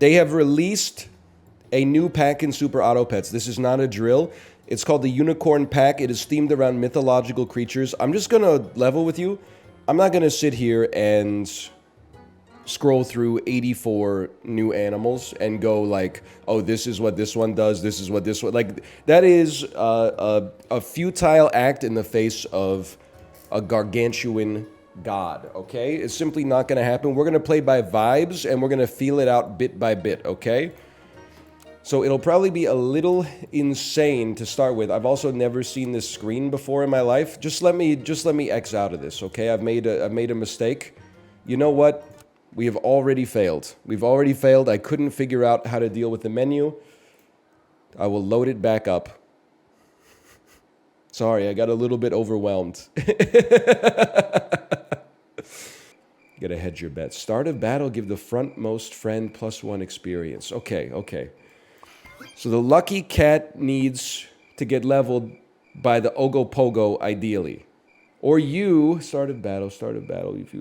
They have released a new pack in Super Auto Pets. This is not a drill. It's called the Unicorn Pack. It is themed around mythological creatures. I'm just gonna level with you. I'm not gonna sit here and scroll through 84 new animals and go like, oh, this is what this one does, this is what this one... Like, that is a futile act in the face of a gargantuan god, okay? It's simply not gonna happen. We're gonna play by vibes, and we're gonna feel it out bit by bit, okay? So it'll probably be a little insane to start with. I've also never seen this screen before in my life. Just let me X out of this, okay? I've made a mistake. You know what? We have already failed. We've already failed. I couldn't figure out how to deal with the menu. I will load it back up. Sorry, I got a little bit overwhelmed. Gotta hedge your bets. Start of battle, give the frontmost friend +1 experience. Okay, okay. So the lucky cat needs to get leveled by the Ogopogo, ideally. Or you, start of battle. If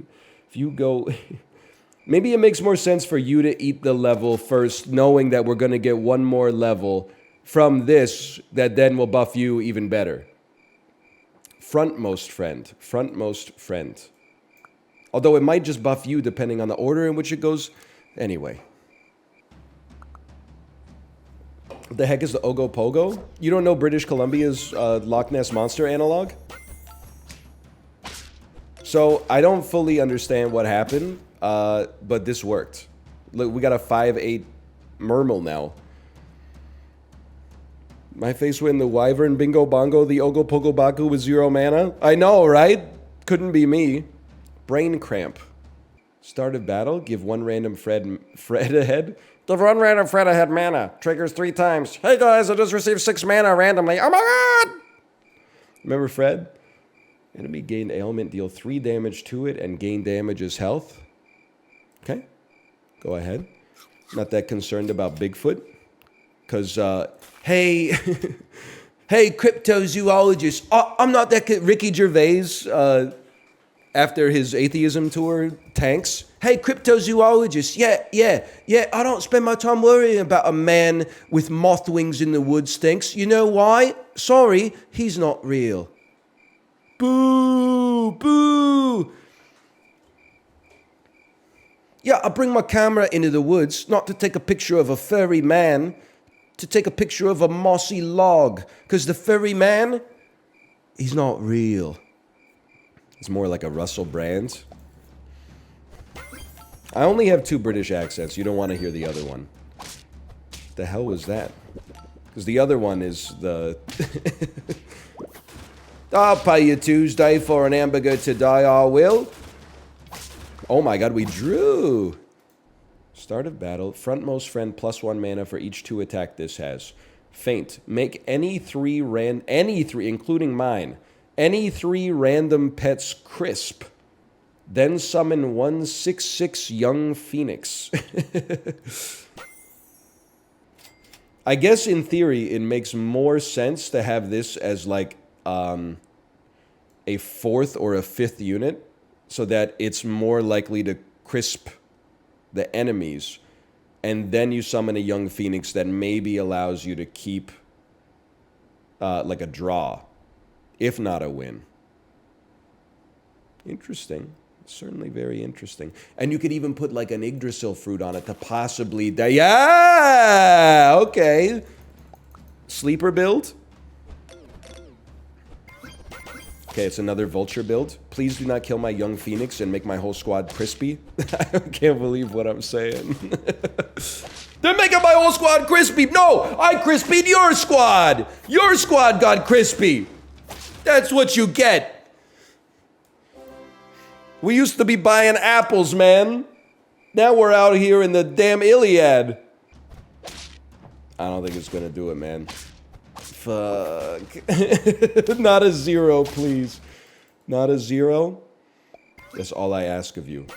you go... Maybe it makes more sense for you to eat the level first, knowing that we're going to get one more level from this that then will buff you even better. Frontmost friend. Although it might just buff you depending on the order in which it goes. Anyway. What the heck is the Ogopogo? You don't know British Columbia's Loch Ness Monster analog? So, I don't fully understand what happened, but this worked. Look, we got a 5/8 Mermal now. My face win the Wyvern Bingo Bongo, the Ogopogo Baku with 0 mana. I know, right? Couldn't be me. Brain Cramp. Start of battle, give one random Fred ahead. Give one random Fred ahead mana. Triggers 3 times. Hey guys, I just received 6 mana randomly. Oh my god! Remember Fred? Enemy gain ailment, deal 3 damage to it, and gain damage as health. Okay. Go ahead. Not that concerned about Bigfoot. Because, hey... hey, cryptozoologist. I'm not that... Ricky Gervais, after his atheism tour, tanks. Hey, cryptozoologist. Yeah. I don't spend my time worrying about a man with moth wings in the woods thinks. You know why? Sorry, he's not real. Boo! Boo! Yeah, I bring my camera into the woods, not to take a picture of a furry man, to take a picture of a mossy log. Because the furry man, he's not real. He's more like a Russell Brand. I only have 2 British accents. You don't want to hear the other one. The hell was that? Because the other one is the... I'll pay you Tuesday for an hamburger today, I will. Oh my god, we drew. Start of battle. Frontmost friend +1 mana for each 2 attack this has. Feint. Make any 3 including mine. Any 3 random pets crisp. Then summon 1/6/6 young phoenix. I guess in theory it makes more sense to have this as like a 4th or a 5th unit, so that it's more likely to crisp the enemies, and then you summon a young phoenix that maybe allows you to keep like a draw, if not a win. Interesting. Certainly very interesting. And you could even put like an Yggdrasil fruit on it to possibly... Yeah! Okay. Sleeper build. Okay, it's another vulture build. Please do not kill my young phoenix and make my whole squad crispy. I can't believe what I'm saying. They're making my whole squad crispy. No, I crispied your squad. Your squad got crispy. That's what you get. We used to be buying apples, man. Now we're out here in the damn Iliad. I don't think it's gonna do it, man. Fuck. Not a 0, please. Not a 0. That's all I ask of you.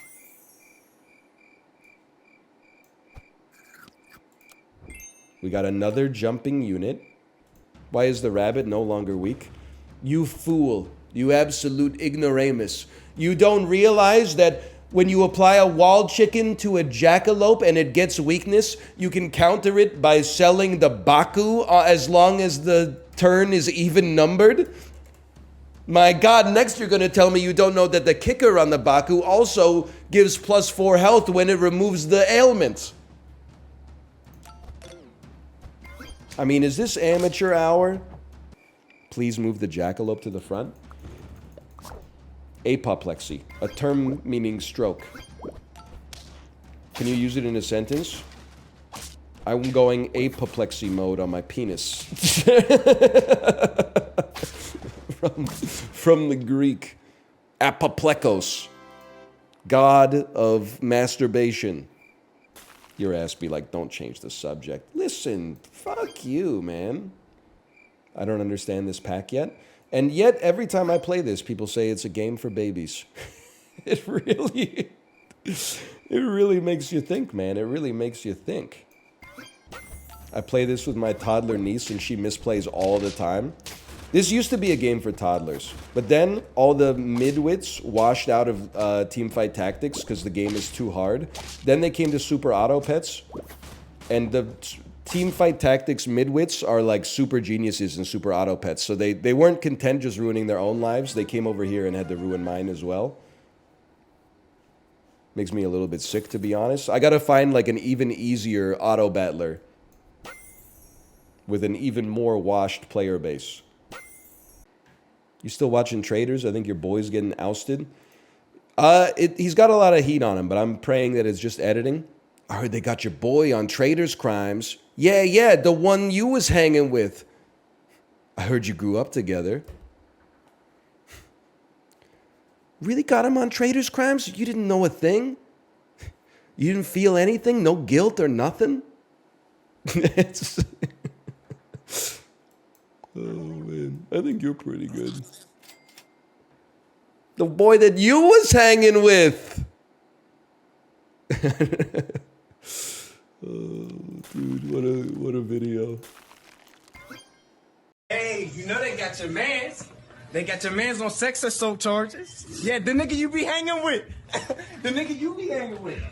We got another jumping unit. Why is the rabbit no longer weak? You fool. You absolute ignoramus. You don't realize that When you apply a wall chicken to a jackalope and it gets weakness, you can counter it by selling the Baku as long as the turn is even numbered? My God, next you're gonna tell me you don't know that the kicker on the Baku also gives +4 health when it removes the ailment. I mean, is this amateur hour? Please move the jackalope to the front. Apoplexy, a term meaning stroke. Can you use it in a sentence? I'm going apoplexy mode on my penis. from the Greek. Apoplekos, god of masturbation. Your ass be like, don't change the subject. Listen, fuck you, man. I don't understand this pack yet. And yet, every time I play this, people say it's a game for babies. It really makes you think, man. It really makes you think. I play this with my toddler niece, and she misplays all the time. This used to be a game for toddlers, but then all the midwits washed out of Teamfight Tactics because the game is too hard. Then they came to Super Auto Pets, and the Teamfight Tactics midwits are like super geniuses in Super Auto Pets, so they weren't content just ruining their own lives. They came over here and had to ruin mine as well. Makes me a little bit sick, to be honest. I gotta find like an even easier auto battler with an even more washed player base. You still watching Traitors? I think your boy's getting ousted. He's got a lot of heat on him, but I'm praying that it's just editing. I heard they got your boy on Traitors Crimes. Yeah, the one you was hanging with. I heard you grew up together. Really got him on Traitors Crimes? You didn't know a thing? You didn't feel anything? No guilt or nothing? It's... Oh, man. I think you're pretty good. The boy that you was hanging with. Oh, dude, what a video. Hey, you know they got your mans. They got your mans on sex assault charges. Yeah, the nigga you be hanging with. The nigga you be hanging with.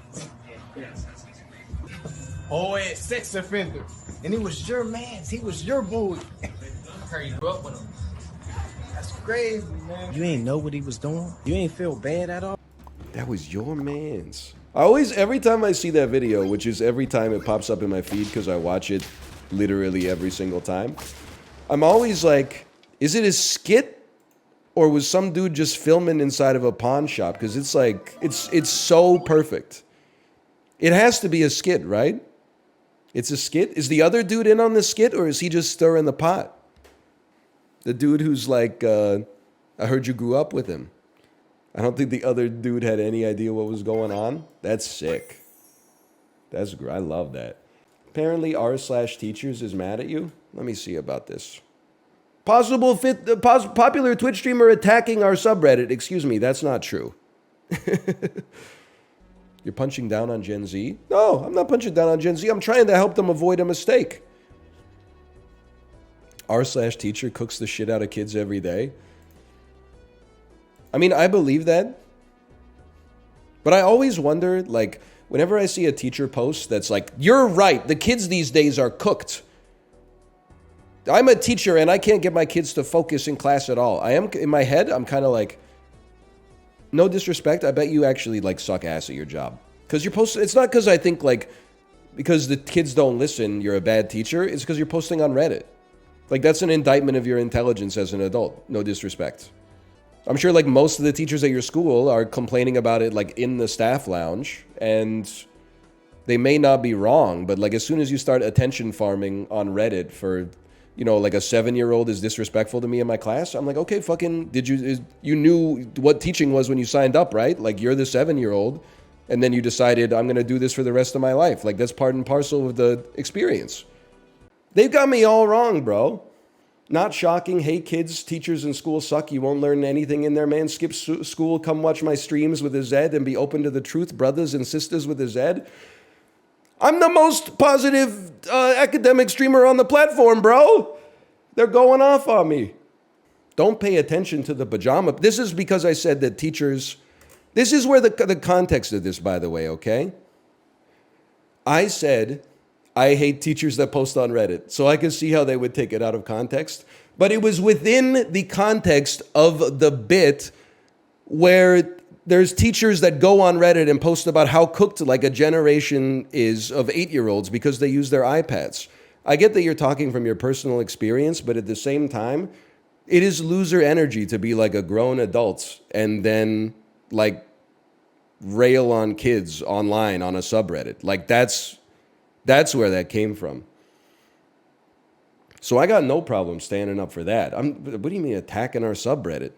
Oh, yeah, sex offender. And he was your mans. He was your boy. You grew up with him. That's crazy, man. You ain't know what he was doing? You ain't feel bad at all? That was your man's. Every time I see that video, which is every time it pops up in my feed because I watch it literally every single time, I'm always like, is it a skit? Or was some dude just filming inside of a pawn shop? Because it's like, it's so perfect. It has to be a skit, right? It's a skit? Is the other dude in on the skit, or is he just stirring the pot? The dude who's like, I heard you grew up with him. I don't think the other dude had any idea what was going on. That's sick. That's great. I love that. Apparently r/teachers is mad at you. Let me see about this. Popular Twitch streamer attacking our subreddit. Excuse me, that's not true. You're punching down on Gen Z? No, I'm not punching down on Gen Z. I'm trying to help them avoid a mistake. r/teacher cooks the shit out of kids every day. I mean, I believe that. But I always wonder, like, whenever I see a teacher post that's like, you're right, the kids these days are cooked. I'm a teacher and I can't get my kids to focus in class at all. In my head, I'm kind of like, no disrespect, I bet you actually, like, suck ass at your job. Because you're posting, it's not because I think, like, because the kids don't listen, you're a bad teacher. It's because you're posting on Reddit. Like, that's an indictment of your intelligence as an adult. No disrespect. I'm sure, like, most of the teachers at your school are complaining about it, like, in the staff lounge. And they may not be wrong, but, like, as soon as you start attention farming on Reddit for, you know, like, a 7-year-old is disrespectful to me in my class, I'm like, okay, fucking, you knew what teaching was when you signed up, right? Like, you're the 7-year-old, and then you decided, I'm going to do this for the rest of my life. Like, that's part and parcel of the experience. They've got me all wrong, bro. Not shocking. Hey, kids, teachers in school suck. You won't learn anything in there, man. Skip school, come watch my streams with a Z and be open to the truth, brothers and sisters with a Z. I'm the most positive academic streamer on the platform, bro. They're going off on me. Don't pay attention to the pajama. This is because I said that teachers This is where the context of this, by the way, okay? I said I hate teachers that post on Reddit, so I could see how they would take it out of context. But it was within the context of the bit where there's teachers that go on Reddit and post about how cooked like a generation is of 8-year-olds because they use their iPads. I get that you're talking from your personal experience, but at the same time, it is loser energy to be like a grown adult and then like rail on kids online on a subreddit. Like that's where that came from. So I got no problem standing up for that. What do you mean attacking our subreddit?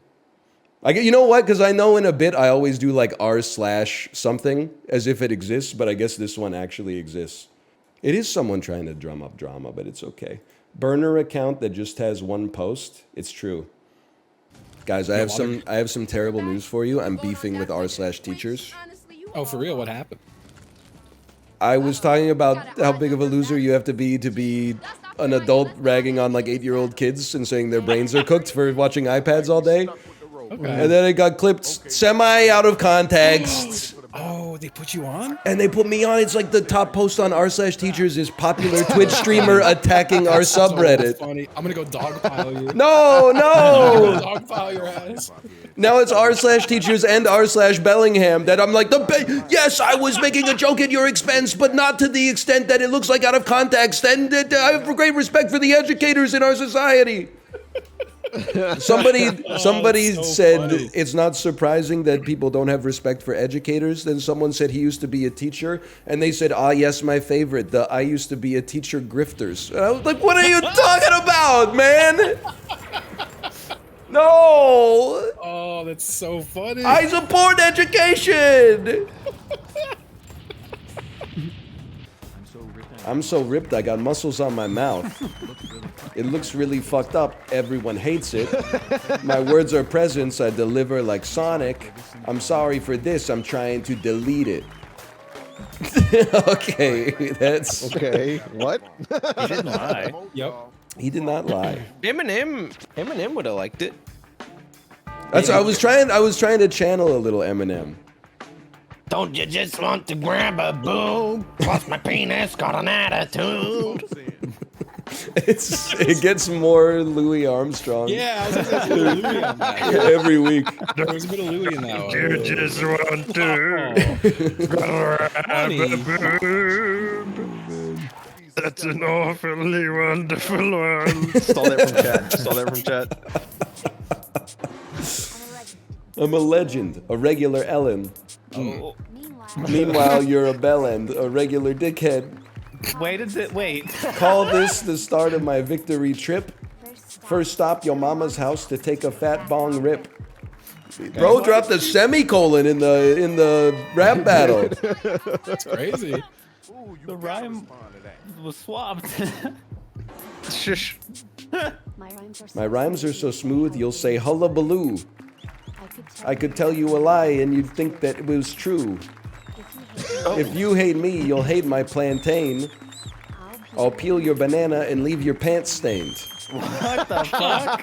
You know what? Because I know in a bit I always do like r/something as if it exists, but I guess this one actually exists. It is someone trying to drum up drama, but it's okay. Burner account that just has one post. It's true. Guys, I have some terrible news for you. I'm beefing with r/teachers. Oh, for real? What happened? I was talking about how big of a loser you have to be an adult ragging on like 8-year-old kids and saying their brains are cooked for watching iPads all day. Okay. And then it got clipped semi out of context. Oh, they put you on? And they put me on. It's like the top post on r/teachers is popular Twitch streamer attacking our subreddit. So funny. I'm gonna go dogpile you. No. Dogpile your ass. Now it's r/teachers and r/Bellingham that I'm like, yes, I was making a joke at your expense, but not to the extent that it looks like out of context. And I have great respect for the educators in our society. Somebody so said funny. it's not surprising that people don't have respect for educators. Then someone said he used to be a teacher, and they said, yes, my favorite, the I used to be a teacher grifters. And I was like, what are you talking about, man? No. Oh, that's so funny. I support education. I'm so ripped, I got muscles on my mouth. It looks really fucked up. Everyone hates it. My words are presents. I deliver like Sonic. I'm sorry for this. I'm trying to delete it. Okay, that's... Okay, what? He didn't lie. Yep. He did not lie. Eminem would have liked it. That's. I was trying to channel a little Eminem. Don't you just want to grab a boob? Plus my penis got an attitude. It gets more Louis Armstrong. Yeah, I was gonna say Louis on that. Every week. There was a bit of Louis in that one. You just want to grab a boob. That's an awfully wonderful one. Stole that from chat. I'm a legend, a regular Ellen. Oh. Meanwhile, you're a bellend, a regular dickhead. Wait. Call this the start of my victory trip. First stop, your mama's house to take a fat bong rip. Bro dropped a semicolon in the rap battle. That's crazy. The rhyme was swapped. Shush. My rhymes are so smooth, you'll say hullabaloo. I could tell you a lie and you'd think that it was true. If you hate me, you'll hate my plantain. I'll peel your banana and leave your pants stained. What the fuck?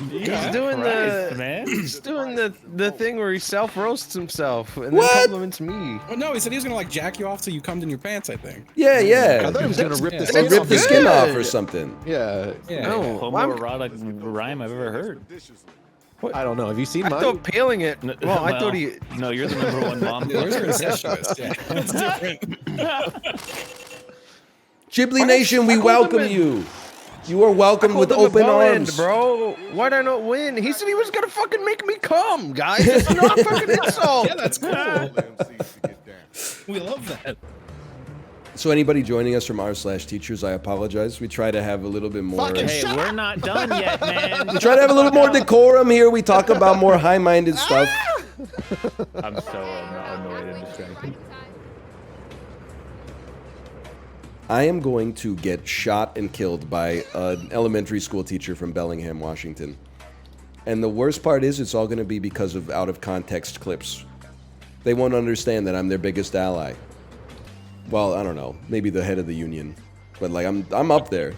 He's doing the thing where he self-roasts himself and What? then compliments me. Oh no, he said he was gonna like jack you off till you cummed in your pants, I think. Yeah. I thought he was gonna rip the Yeah. skin Rip off. the skin Good. off or something. Yeah. Yeah. No, Homoerotic rhyme I've ever heard. I don't know. Have you seen I mine? thought peeling it. Well, I thought he. No, you're the number one mom. Yours are incestuous. Yeah, it's different. Chiblee Nation, we welcome you. You are welcome with open arms. Bro. Why'd I not win? He said he was gonna fucking make me come, guys. That's not a fucking insult. Yeah, that's cool. We love that. So anybody joining us from r/teachers, I apologize. We try to have a little bit more... Hey, we're not done yet, man. We try to have a little more decorum here. We talk about more high-minded stuff. I'm so annoyed and distracted. I am going to get shot and killed by an elementary school teacher from Bellingham, Washington. And the worst part is it's all going to be because of out-of-context clips. They won't understand that I'm their biggest ally. Well, I don't know. Maybe the head of the union. But, like, I'm up there.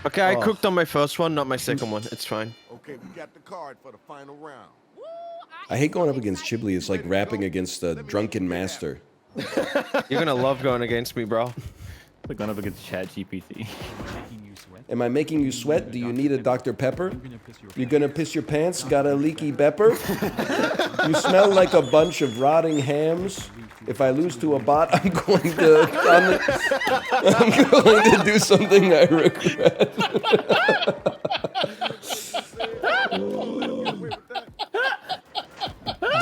Okay, I cooked on my first one, not my second one. It's fine. Okay, we got the card for the final round. I hate going up against Chiblee. It's like rapping against a drunken master. You're gonna love going against me, bro. Like going up against ChatGPT. Am I making you sweat? Do you need a Dr. Pepper? You're gonna piss your pants? Got a leaky pepper? You smell like a bunch of rotting hams. If I lose to a bot, I'm going to do something I regret.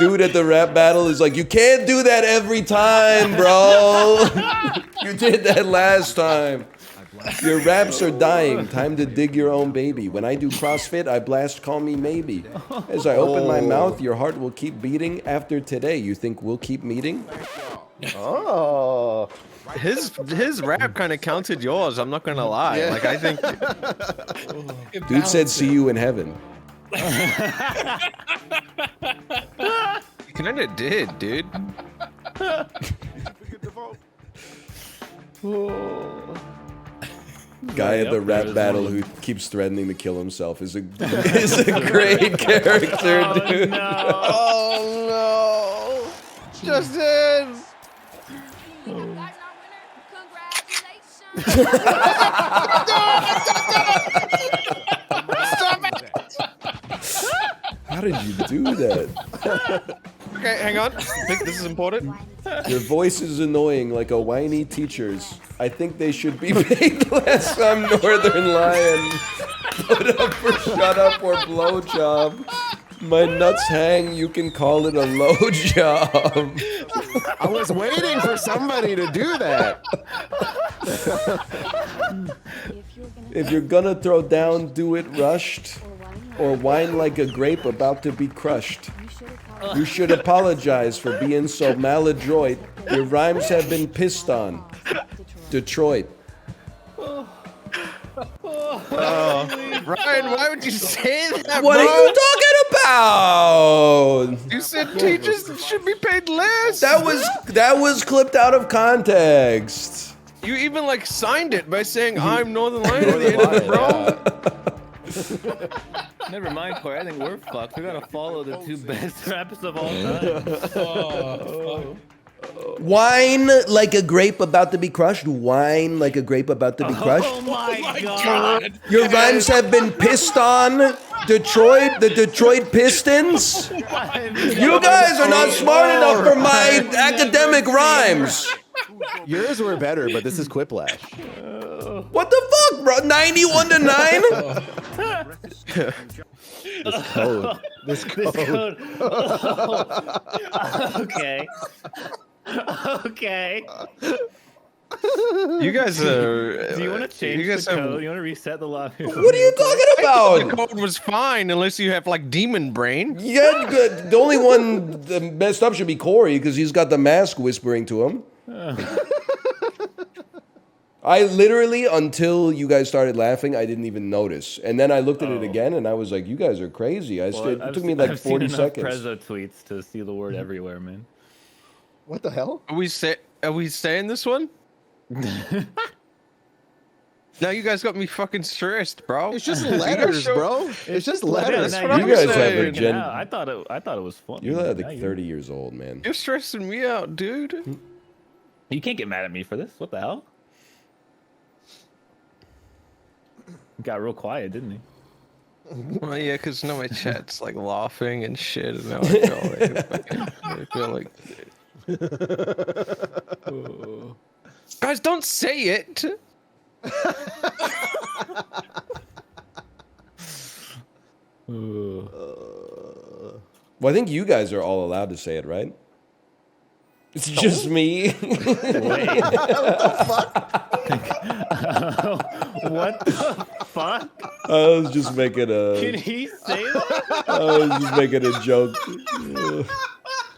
Dude at the rap battle is like, you can't do that every time, bro. You did that last time. Your raps are dying. Time to dig your own baby. When I do CrossFit, I blast Call Me Maybe. As I open my mouth, your heart will keep beating. After today, you think we'll keep meeting? Oh. His rap kind of counted yours, I'm not gonna lie. Yeah. Like, I think... Dude said, see you in heaven. He kinda did, dude. Guy at the rap battle who keeps threatening to kill himself is a great character, dude. No. Oh no! Justin! You guys are winner. Congratulations. How did you do that? Okay, hang on. I think this is important. Your voice is annoying like a whiny teacher's. I think they should be paid less. I'm Northernlion. Put up or shut up or blowjob. My nuts hang, you can call it a low job. I was waiting for somebody to do that. If you're gonna throw down, do it rushed. Or whine like a grape about to be crushed. You should apologize for being so maladroit. Your rhymes have been pissed on. Detroit. Ryan, why would you say that, What bro? are you talking about? You said teachers should be paid less. That was clipped out of context. You even like signed it by saying I'm Northernlion at the end of it, bro. Never mind, Corey. I think we're fucked. We gotta follow the two best rappers of all time. Whine like a grape about to be crushed. Whine like a grape about to be crushed. Oh my god. Your rhymes have been pissed on. Detroit, the Detroit Pistons. You guys are not smart enough for my academic rhymes. Yours were better, but this is Quiplash. What the fuck, bro? 91 to 9? This code. This code. Oh. Okay. Okay. You guys are. Do you want to change the code? You want to reset the lobby? What are you talking The about? code was fine unless you have like demon brain. Yeah, good. The only one that messed up should be Corey because he's got the mask whispering to him. I literally, until you guys started laughing, I didn't even notice. And then I looked at it again and I was like, you guys are crazy. It took me like 40 seconds. I've seen enough Prezzo tweets to see the word everywhere, man. What the hell? Are we saying this one? Now you guys got me fucking stressed, bro. It's just letters, bro. It's just letters. That's what You I'm guys have saying. a gen. I thought it was fun. You're like 30 years old, man. You're stressing me out, dude. You can't get mad at me for this. What the hell? He got real quiet, didn't he? Well, yeah, because now my chat's like laughing and shit, and now I feel like. Guys, don't say it. Well, I think you guys are all allowed to say it, right? It's just me. Wait. What the fuck? I was just making Can a. he say that? I was just making a joke.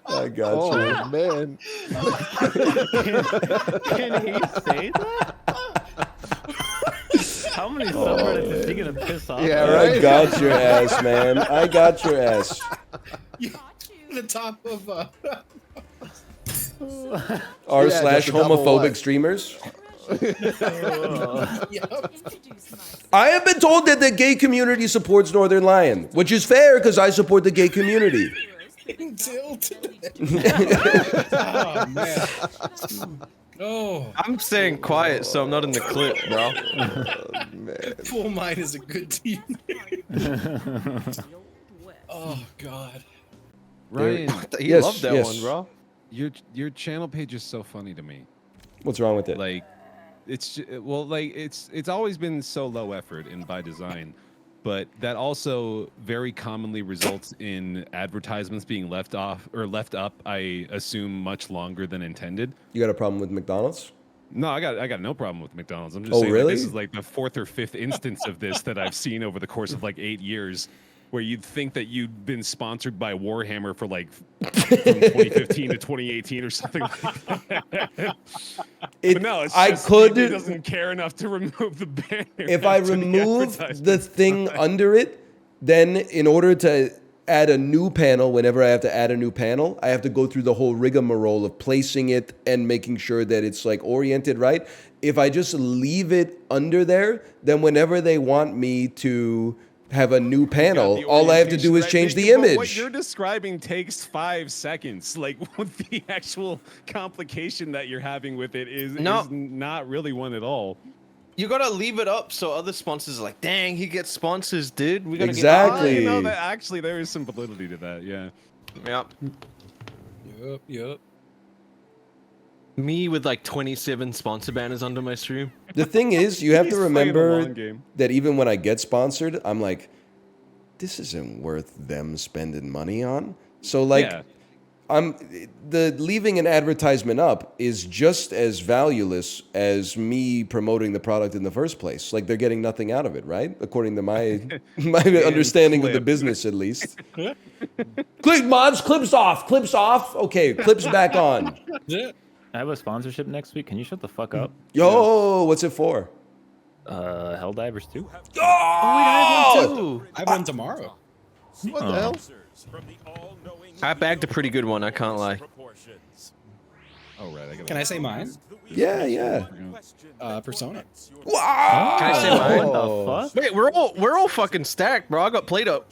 I got Oh, you. man. Can he say that? How many subreddits is he gonna piss off? Yeah, at? right. I got your ass, man. I got your ass. The top of R Yeah, slash just a double homophobic what? streamers. I have been told that the gay community supports Northernlion, which is fair because I support the gay community. Until today. Oh man. Oh, I'm staying quiet, so I'm not in the clip, bro. Full Mind is a good team. Oh God. Ryan, He Yes, loved that yes. one, bro. your channel page is so funny to me. What's wrong with it? Like, it's always been so low effort and by design, but that also very commonly results in advertisements being left up. I assume much longer than intended. You got a problem with McDonald's? No, I got no problem with McDonald's. I'm just Oh, saying really? that this is like the 4th or 5th instance of this that I've seen over the course of like 8 years, where you'd think that you'd been sponsored by Warhammer for like from 2015 to 2018 or something like that. But no, it's just he doesn't care enough to remove the banner. If I remove the thing under it, then in order to add a new panel, whenever I have to add a new panel, I have to go through the whole rigmarole of placing it and making sure that it's like oriented right. If I just leave it under there, then whenever they want me to have a new panel, all I have to do is change the image. What you're describing takes 5 seconds. Like, what the actual complication that you're having with it is not really one at all. You gotta leave it up so other sponsors are like, dang, he gets sponsors, dude. We gotta Exactly. You know, that actually there is some validity to that, yeah. Yep. Yep. Me with like 27 sponsor banners under my stream. The thing is, you have to He's playing the remember long game. that even when I get sponsored, I'm like, this isn't worth them spending money on. So like, Yeah. the leaving an advertisement up is just as valueless as me promoting the product in the first place. Like they're getting nothing out of it, right? According to my understanding of the clip. business, at least. Clip mods, clips off. Okay, clips back on. I have a sponsorship next week. Can you shut the fuck up? Yo, what's it for? Helldivers 2. Oh! I have one tomorrow. What the hell? I bagged a pretty good one, I can't lie. Oh, right. I Can I say mine? Yeah. Persona. Wow! Can I say mine? What the fuck? Wait, we're all fucking stacked, bro. I got played up.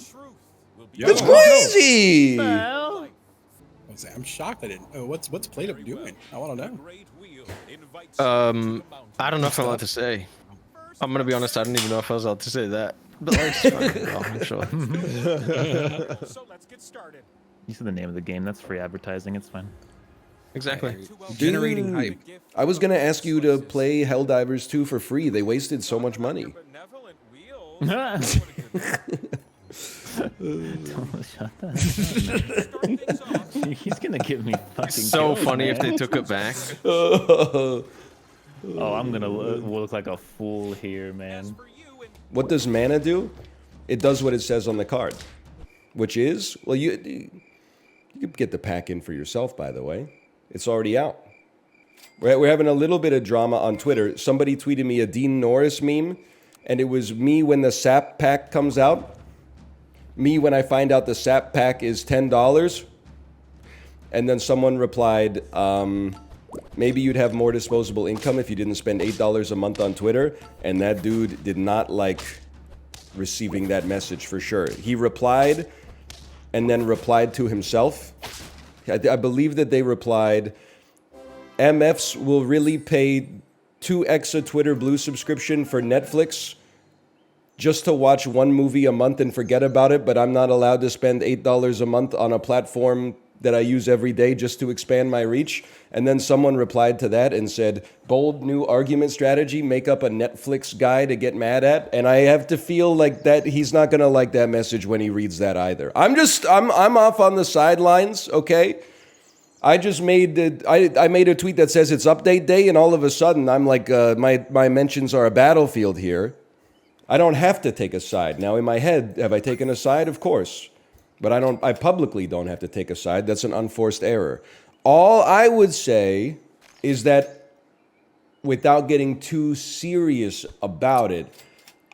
That's crazy! I'm shocked I didn't. Oh, what's Plate Up doing? I want to know. I don't know if I'm allowed to say. I'm gonna be honest, I don't even know if I was allowed to say that. But like, it's fine, bro, I'm sure. So let's get started. You said the name of the game. That's free advertising. It's fine. Exactly. Generating hype. I was gonna ask you to play Helldivers 2 for free. They wasted so much money. Shut the hell up, man. He's gonna give me fucking. So kills, funny man. if they took it back. Oh, I'm gonna look like a fool here, man. What does mana do? It does what it says on the card, which is, well, you can get the pack in for yourself, by the way. It's already out. We're having a little bit of drama on Twitter. Somebody tweeted me a Dean Norris meme, and it was me when the SAP pack comes out. Me when I find out the SAP pack is $10. And then someone replied, maybe you'd have more disposable income if you didn't spend $8 a month on Twitter. And that dude did not like receiving that message for sure. He replied and then replied to himself. I believe that they replied, MFs will really pay 2x a Twitter Blue subscription for Netflix just to watch one movie a month and forget about it, but I'm not allowed to spend $8 a month on a platform that I use every day just to expand my reach. And then someone replied to that and said, bold new argument strategy, make up a Netflix guy to get mad at. And I have to feel like that he's not gonna like that message when he reads that either. I'm off on the sidelines, okay? I just made I made a tweet that says it's update day, and all of a sudden I'm like, my mentions are a battlefield here. I don't have to take a side. Now in my head, have I taken a side? Of course. But I publicly don't have to take a side. That's an unforced error. All I would say is that without getting too serious about it,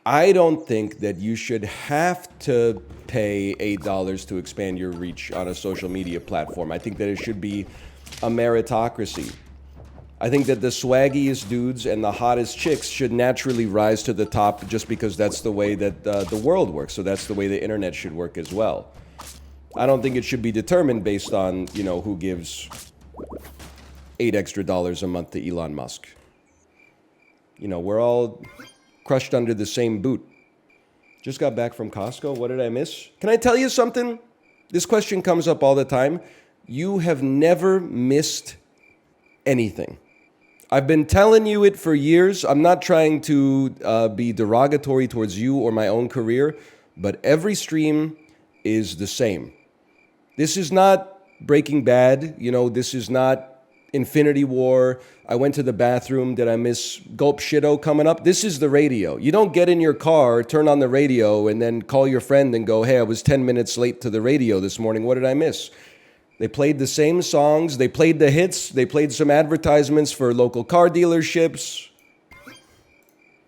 I don't think that you should have to pay $8 to expand your reach on a social media platform. I think that it should be a meritocracy. I think that the swaggiest dudes and the hottest chicks should naturally rise to the top just because that's the way that the world works. So that's the way the internet should work as well. I don't think it should be determined based on, you know, who gives $8 extra a month to Elon Musk. You know, we're all crushed under the same boot. Just got back from Costco. What did I miss? Can I tell you something? This question comes up all the time. You have never missed anything. I've been telling you it for years. I'm not trying to be derogatory towards you or my own career, but every stream is the same. This is not Breaking Bad. You know, this is not Infinity War. I went to the bathroom. Did I miss Gulp Shitto coming up? This is the radio. You don't get in your car, turn on the radio, and then call your friend and go, hey, I was 10 minutes late to the radio this morning. What did I miss? They played the same songs. They played the hits. They played some advertisements for local car dealerships.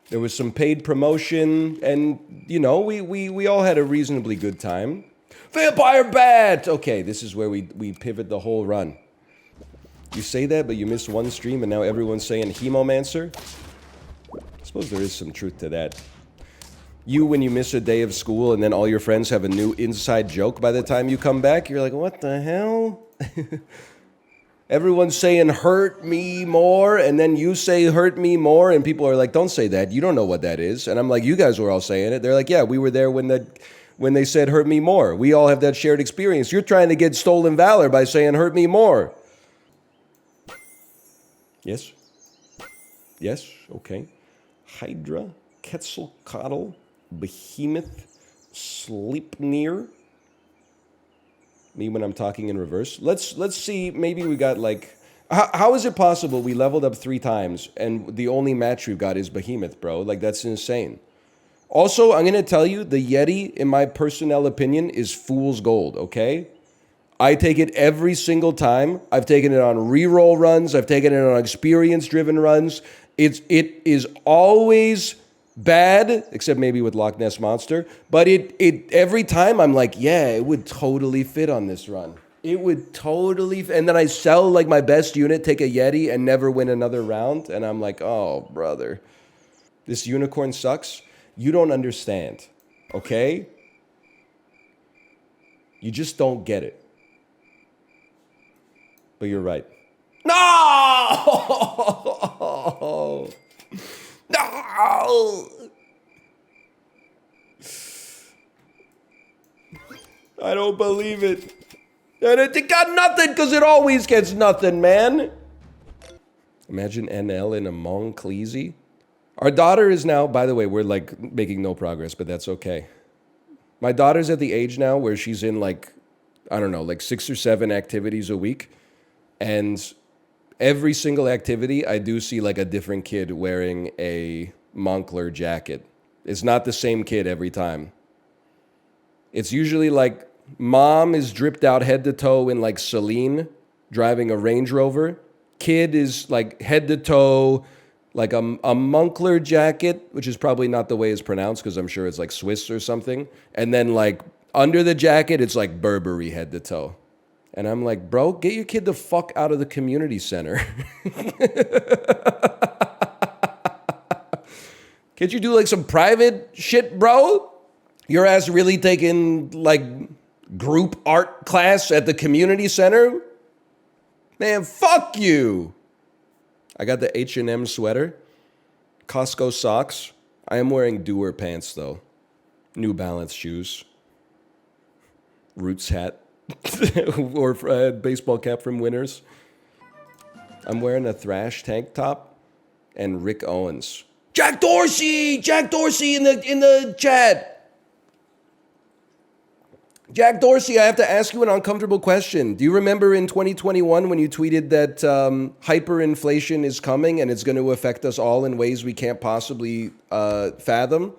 There was some paid promotion. And, you know, we all had a reasonably good time. Vampire Bat! Okay, this is where we pivot the whole run. You say that, but you missed one stream, and now everyone's saying Hemomancer? I suppose there is some truth to that. You, when you miss a day of school, and then all your friends have a new inside joke by the time you come back, you're like, what the hell? Everyone's saying, hurt me more, and then you say, hurt me more, and people are like, don't say that, you don't know what that is. And I'm like, you guys were all saying it. They're like, yeah, we were there when they said, hurt me more. We all have that shared experience. You're trying to get stolen valor by saying, hurt me more. Yes? Yes? Okay. Hydra, Quetzalcoatl, Behemoth, Sleipnir. Me when I'm talking in reverse. Let's see, maybe we got like... How is it possible we leveled up 3 times and the only match we've got is Behemoth, bro? Like, that's insane. Also, I'm going to tell you, the Yeti, in my personnel opinion, is fool's gold, okay? I take it every single time. I've taken it on reroll runs. I've taken it on experience-driven runs. It is always bad, except maybe with Loch Ness Monster. But every time I'm like, yeah, it would totally fit on this run. It would totally fit. And then I sell like my best unit, take a Yeti, and never win another round. And I'm like, oh, brother. This unicorn sucks. You don't understand, okay? You just don't get it. But you're right. No! No! I don't believe it. And it got nothing because it always gets nothing, man. Imagine NL in a Moncleasy. Our daughter is now, by the way, we're like making no progress, but that's okay. My daughter's at the age now where she's in like, I don't know, like 6 or 7 activities a week. And every single activity, I do see like a different kid wearing a Moncler jacket. It's not the same kid every time. It's usually like mom is dripped out head to toe in like Celine driving a Range Rover. Kid is like head to toe, like a Moncler jacket, which is probably not the way it's pronounced because I'm sure it's like Swiss or something. And then like under the jacket, it's like Burberry head to toe. And I'm like, bro, get your kid the fuck out of the community center. Can't you do like some private shit, bro? Your ass really taking like group art class at the community center? Man, fuck you. I got the H&M sweater, Costco socks. I am wearing Doer pants though. New Balance shoes. Roots hat. Or baseball cap from Winners. I'm wearing a Thrash tank top and Rick Owens. Jack Dorsey in the chat. Jack Dorsey, I have to ask you an uncomfortable question. Do you remember in 2021 when you tweeted that hyperinflation is coming and it's going to affect us all in ways we can't possibly fathom?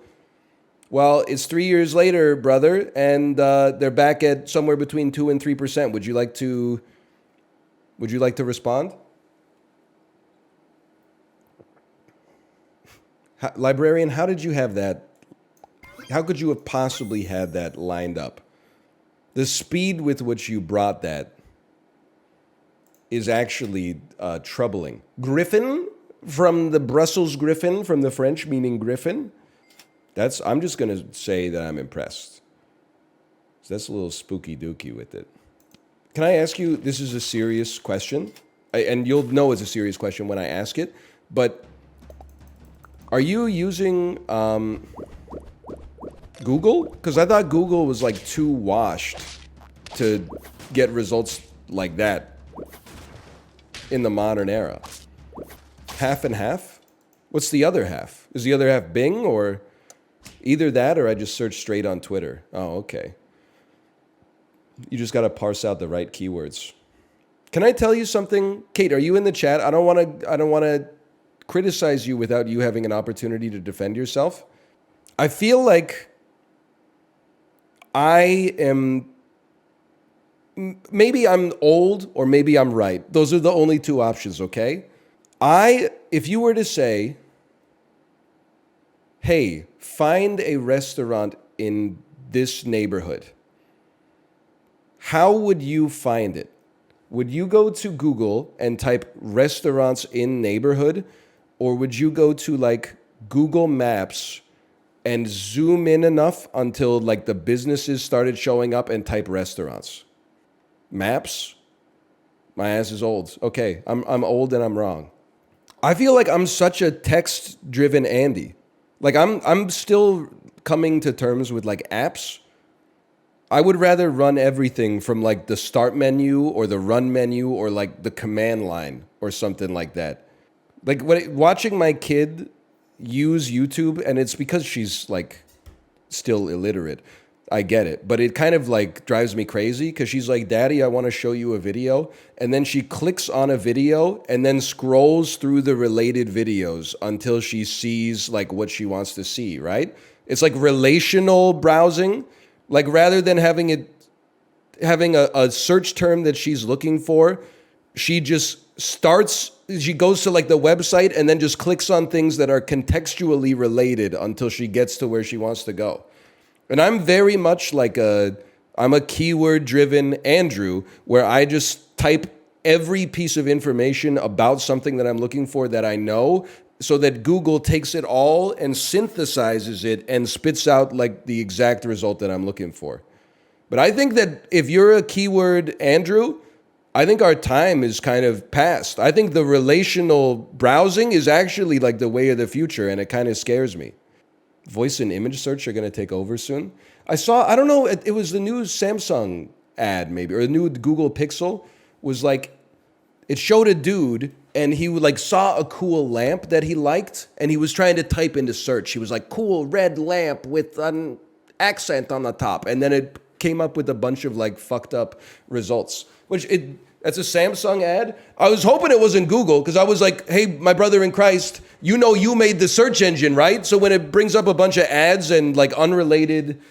Well, it's 3 years later, brother, and they're back at somewhere between 2 and 3%. Would you like to respond? Librarian, how did you have that? How could you have possibly had that lined up? The speed with which you brought that is actually troubling. Griffin, from the Brussels Griffin, from the French meaning griffin. I'm just going to say that I'm impressed. So that's a little spooky dooky with it. Can I ask you, this is a serious question, and you'll know it's a serious question when I ask it, but are you using Google? Because I thought Google was like too washed to get results like that in the modern era. Half and half? What's the other half? Is the other half Bing, or either that or I just search straight on Twitter? Oh, okay. You just got to parse out the right keywords. Can I tell you something? Kate, are you in the chat? I don't want to criticize you without you having an opportunity to defend yourself. I feel like maybe I'm old or maybe I'm right. Those are the only two options, okay? If you were to say, hey, find a restaurant in this neighborhood, how would you find it? Would you go to Google and type restaurants in neighborhood, or would you go to like Google Maps and zoom in enough until like the businesses started showing up and type restaurants? Maps? My ass is old. Okay, I'm old and I'm wrong. I feel like I'm such a text-driven Andy. Like I'm still coming to terms with like apps. I would rather run everything from like the start menu or the run menu or like the command line or something like that. Like watching my kid use YouTube, and it's because she's like still illiterate. I get it. But it kind of like drives me crazy because she's like, Daddy, I want to show you a video. And then she clicks on a video and then scrolls through the related videos until she sees like what she wants to see, right? It's like relational browsing. Like rather than having a search term that she's looking for, she goes to like the website and then just clicks on things that are contextually related until she gets to where she wants to go. And I'm very much like I'm a keyword-driven Andrew, where I just type every piece of information about something that I'm looking for that I know, so that Google takes it all and synthesizes it and spits out like the exact result that I'm looking for. But I think that if you're a keyword Andrew, I think our time is kind of past. I think the relational browsing is actually like the way of the future, and it kind of scares me. Voice and image search are going to take over soon. I don't know, it was the new Samsung ad maybe, or the new Google Pixel was like, it showed a dude and he like saw a cool lamp that he liked and he was trying to type into search. He was like, cool red lamp with an accent on the top. And then it came up with a bunch of like fucked up results, that's a Samsung ad. I was hoping it wasn't Google because I was like, hey, my brother in Christ, you know you made the search engine, right? So when it brings up a bunch of ads and like unrelated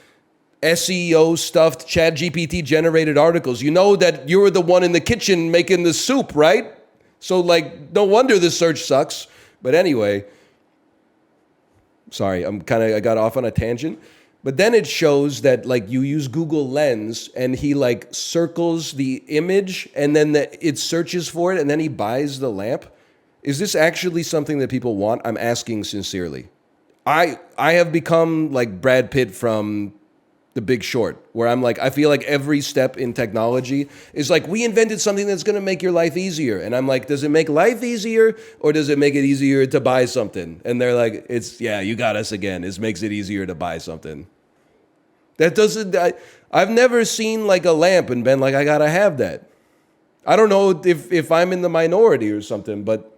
SEO stuffed ChatGPT generated articles, you know that you were the one in the kitchen making the soup, right? So like, no wonder the search sucks. But anyway, sorry, I got off on a tangent. But then it shows that like you use Google Lens and he like circles the image and then it searches for it and then he buys the lamp. Is this actually something that people want? I'm asking sincerely. I have become like Brad Pitt from The Big Short, where I'm like, I feel like every step in technology is like, we invented something that's going to make your life easier. And I'm like, does it make life easier or does it make it easier to buy something? And they're like, you got us again. It makes it easier to buy something. I've never seen like a lamp and been like, I got to have that. I don't know if I'm in the minority or something, but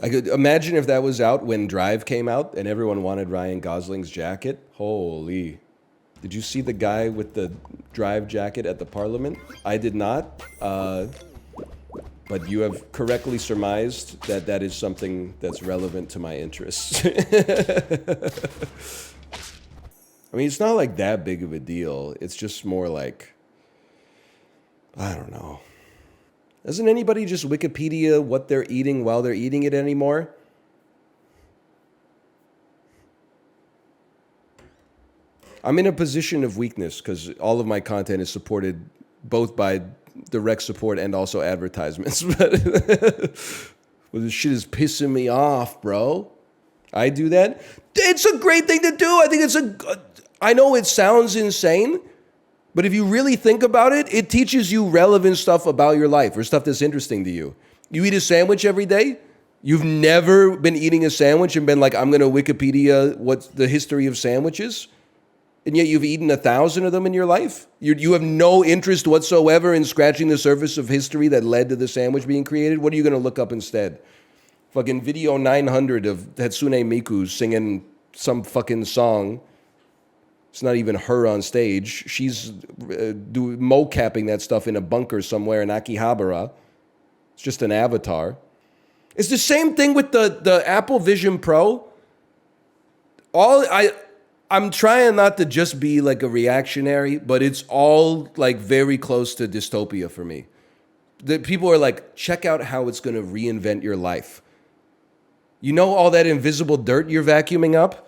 I could imagine if that was out when Drive came out and everyone wanted Ryan Gosling's jacket. Holy. Did you see the guy with the Drive jacket at the Parliament? I did not. But you have correctly surmised that is something that's relevant to my interests. I mean, it's not like that big of a deal. It's just more like, I don't know. Doesn't anybody just Wikipedia what they're eating while they're eating it anymore? I'm in a position of weakness because all of my content is supported both by direct support and also advertisements. But well, this shit is pissing me off, bro. I do that. It's a great thing to do. I think I know it sounds insane, but if you really think about it, it teaches you relevant stuff about your life or stuff that's interesting to you. You eat a sandwich every day. You've never been eating a sandwich and been like, I'm going to Wikipedia what's the history of sandwiches. And yet you've eaten 1,000 of them in your life. You have no interest whatsoever in scratching the surface of history that led to the sandwich being created. What are you going to look up instead? Fucking video 900 of Hatsune Miku singing some fucking song. It's not even her on stage. She's mocapping that stuff in a bunker somewhere in Akihabara. It's just an avatar. It's the same thing with the Apple Vision Pro. I'm trying not to just be like a reactionary, but it's all like very close to dystopia for me. The people are like, check out how it's going to reinvent your life. You know all that invisible dirt you're vacuuming up?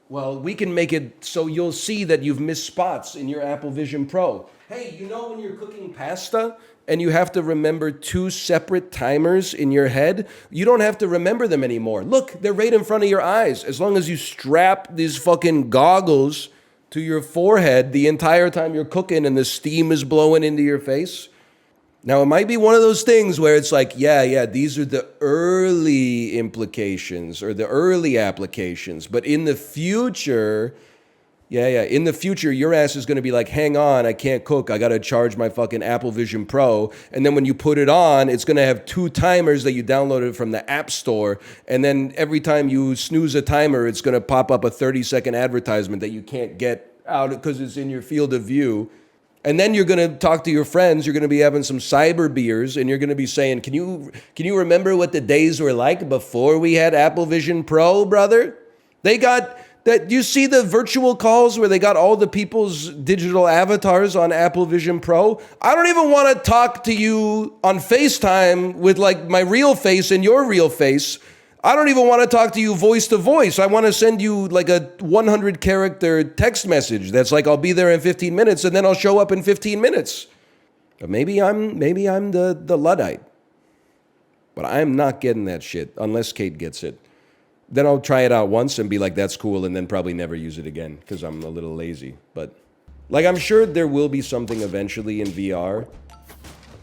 Well, we can make it so you'll see that you've missed spots in your Apple Vision Pro. Hey, you know when you're cooking pasta and you have to remember 2 separate timers in your head? You don't have to remember them anymore. Look, they're right in front of your eyes. As long as you strap these fucking goggles to your forehead the entire time you're cooking and the steam is blowing into your face. Now, it might be one of those things where it's like, yeah, these are the early implications or the early applications. But in the future, in the future, your ass is going to be like, hang on, I can't cook. I got to charge my fucking Apple Vision Pro. And then when you put it on, it's going to have 2 timers that you downloaded from the App Store. And then every time you snooze a timer, it's going to pop up a 30-second advertisement that you can't get out because it's in your field of view. And then you're going to talk to your friends. You're going to be having some cyber beers, and you're going to be saying, can you remember what the days were like before we had Apple Vision Pro, brother? They got that. You see the virtual calls where they got all the people's digital avatars on Apple Vision Pro? I don't even want to talk to you on FaceTime with like my real face and your real face. I don't even want to talk to you voice to voice. I want to send you like a 100 character text message that's like, I'll be there in 15 minutes and then I'll show up in 15 minutes. But maybe I'm the Luddite. But I'm not getting that shit unless Kate gets it. Then I'll try it out once and be like, that's cool, and then probably never use it again because I'm a little lazy. But like, I'm sure there will be something eventually in VR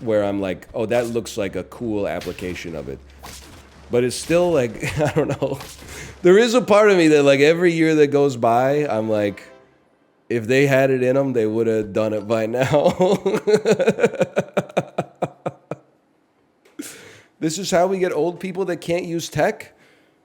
where I'm like, oh, that looks like a cool application of it. But it's still like, I don't know. There is a part of me that like every year that goes by, I'm like, if they had it in them, they would have done it by now. This is how we get old people that can't use tech?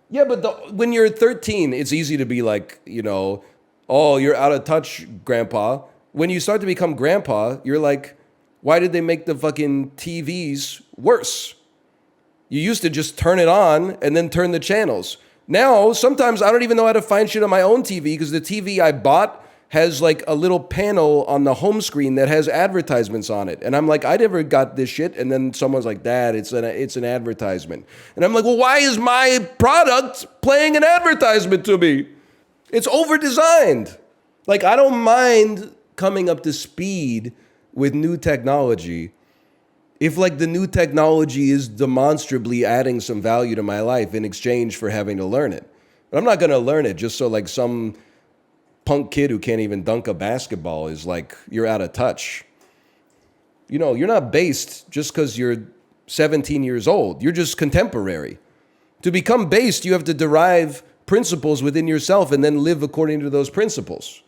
Yeah, but when you're 13, it's easy to be like, you know, oh, you're out of touch, grandpa. When you start to become grandpa, you're like, why did they make the fucking TVs worse? You used to just turn it on and then turn the channels. Now, sometimes I don't even know how to find shit on my own TV because the TV I bought has like a little panel on the home screen that has advertisements on it. And I'm like, I never got this shit. And then someone's like, Dad, it's an advertisement. And I'm like, well, why is my product playing an advertisement to me? It's over-designed. Like, I don't mind coming up to speed with new technology if like the new technology is demonstrably adding some value to my life in exchange for having to learn it. But I'm not going to learn it just so like some punk kid who can't even dunk a basketball is like, you're out of touch. You know, you're not based just because you're 17 years old. You're just contemporary. To become based, you have to derive principles within yourself and then live according to those principles.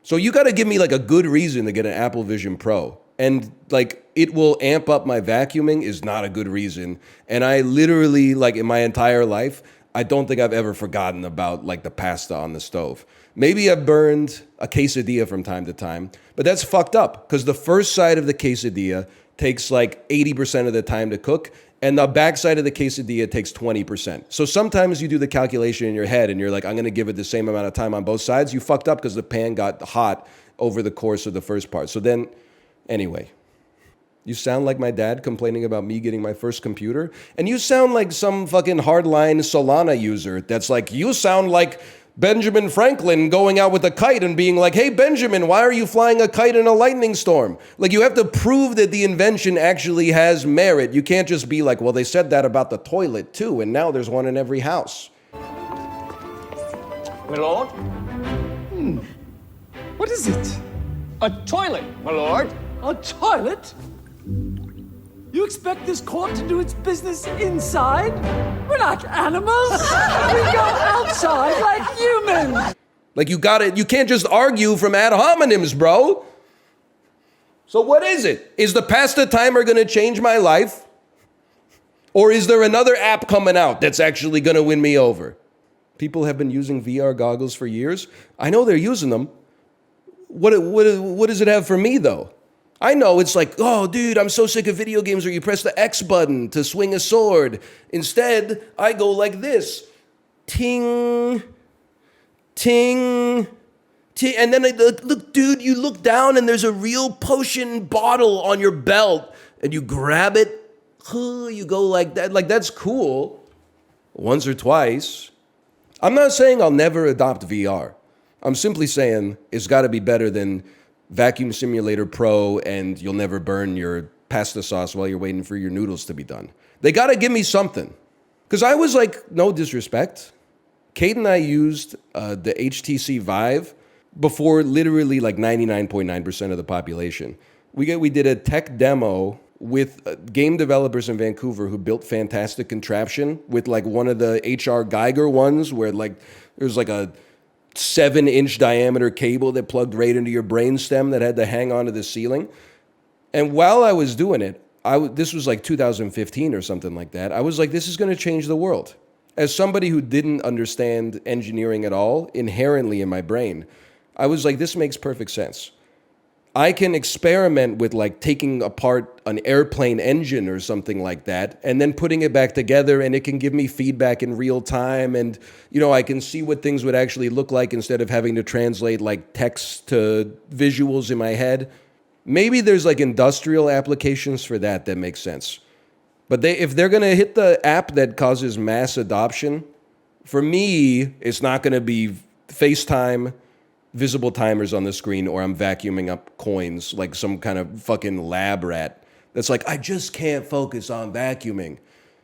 So you got to give me like a good reason to get an Apple Vision Pro. And like, it will amp up my vacuuming is not a good reason. And I literally, like in my entire life, I don't think I've ever forgotten about like the pasta on the stove. Maybe I've burned a quesadilla from time to time, but that's fucked up because the first side of the quesadilla takes like 80% of the time to cook and the back side of the quesadilla takes 20%. So sometimes you do the calculation in your head and you're like, I'm going to give it the same amount of time on both sides. You fucked up because the pan got hot over the course of the first part. So then, anyway, you sound like my dad complaining about me getting my first computer. And you sound like some fucking hardline Solana user that's like, you sound like Benjamin Franklin going out with a kite and being like, hey, Benjamin, why are you flying a kite in a lightning storm? Like, you have to prove that the invention actually has merit. You can't just be like, well, they said that about the toilet too, and now there's one in every house. My lord? What is it? A toilet, my lord. A toilet? You expect this court to do its business inside? We're not animals. We go outside like humans. Like, you can't just argue from ad hominems, bro. So what is it? Is the pasta timer gonna change my life? Or is there another app coming out that's actually gonna win me over? People have been using VR goggles for years. I know they're using them. What does it have for me, though? I know it's like, oh, dude, I'm so sick of video games where you press the X button to swing a sword. Instead, I go like this. Ting, ting, ting. And then, look, dude, you look down and there's a real potion bottle on your belt. And you grab it. You go like that. Like, that's cool. Once or twice. I'm not saying I'll never adopt VR. I'm simply saying it's got to be better than Vacuum Simulator Pro and you'll never burn your pasta sauce while you're waiting for your noodles to be done. They got to give me something. Because I was like, no disrespect. Kate and I used the HTC Vive before literally like 99.9% of the population. We did a tech demo with game developers in Vancouver who built fantastic contraption with like one of the HR Geiger ones where like there's like a 7-inch diameter cable that plugged right into your brainstem that had to hang onto the ceiling. And while I was doing it, this was like 2015 or something like that, I was like, this is going to change the world. As somebody who didn't understand engineering at all, inherently in my brain, I was like, this makes perfect sense. I can experiment with like taking apart an airplane engine or something like that and then putting it back together, and it can give me feedback in real time, and I can see what things would actually look like instead of having to translate like text to visuals in my head. Maybe there's like industrial applications for that makes sense. But if they're going to hit the app that causes mass adoption, for me, it's not going to be FaceTime, visible timers on the screen, or I'm vacuuming up coins like some kind of fucking lab rat that's like, I just can't focus on vacuuming.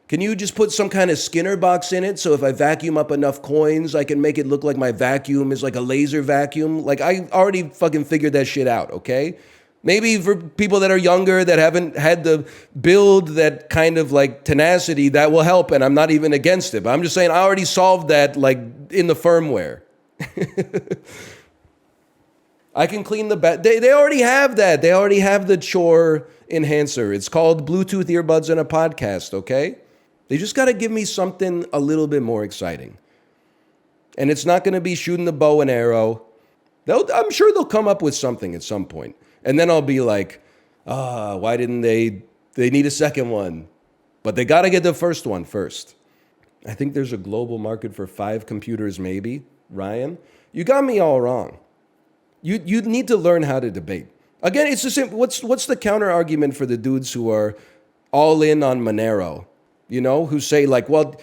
Can you just put some kind of Skinner box in it so if I vacuum up enough coins, I can make it look like my vacuum is like a laser vacuum? Like, I already fucking figured that shit out, okay? Maybe for people that are younger that haven't had to build that kind of like tenacity, that will help, and I'm not even against it. But I'm just saying I already solved that like in the firmware. I can clean the back. They already have that. They already have the chore enhancer. It's called Bluetooth earbuds and a podcast, okay? They just got to give me something a little bit more exciting. And it's not going to be shooting the bow and arrow. I'm sure they'll come up with something at some point. And then I'll be like, why didn't they need a second one? But they got to get the first one first. I think there's a global market for 5 computers maybe, Ryan. You got me all wrong. You need to learn how to debate. Again, it's the same. What's the counter argument for the dudes who are all in on Monero? Who say like, well,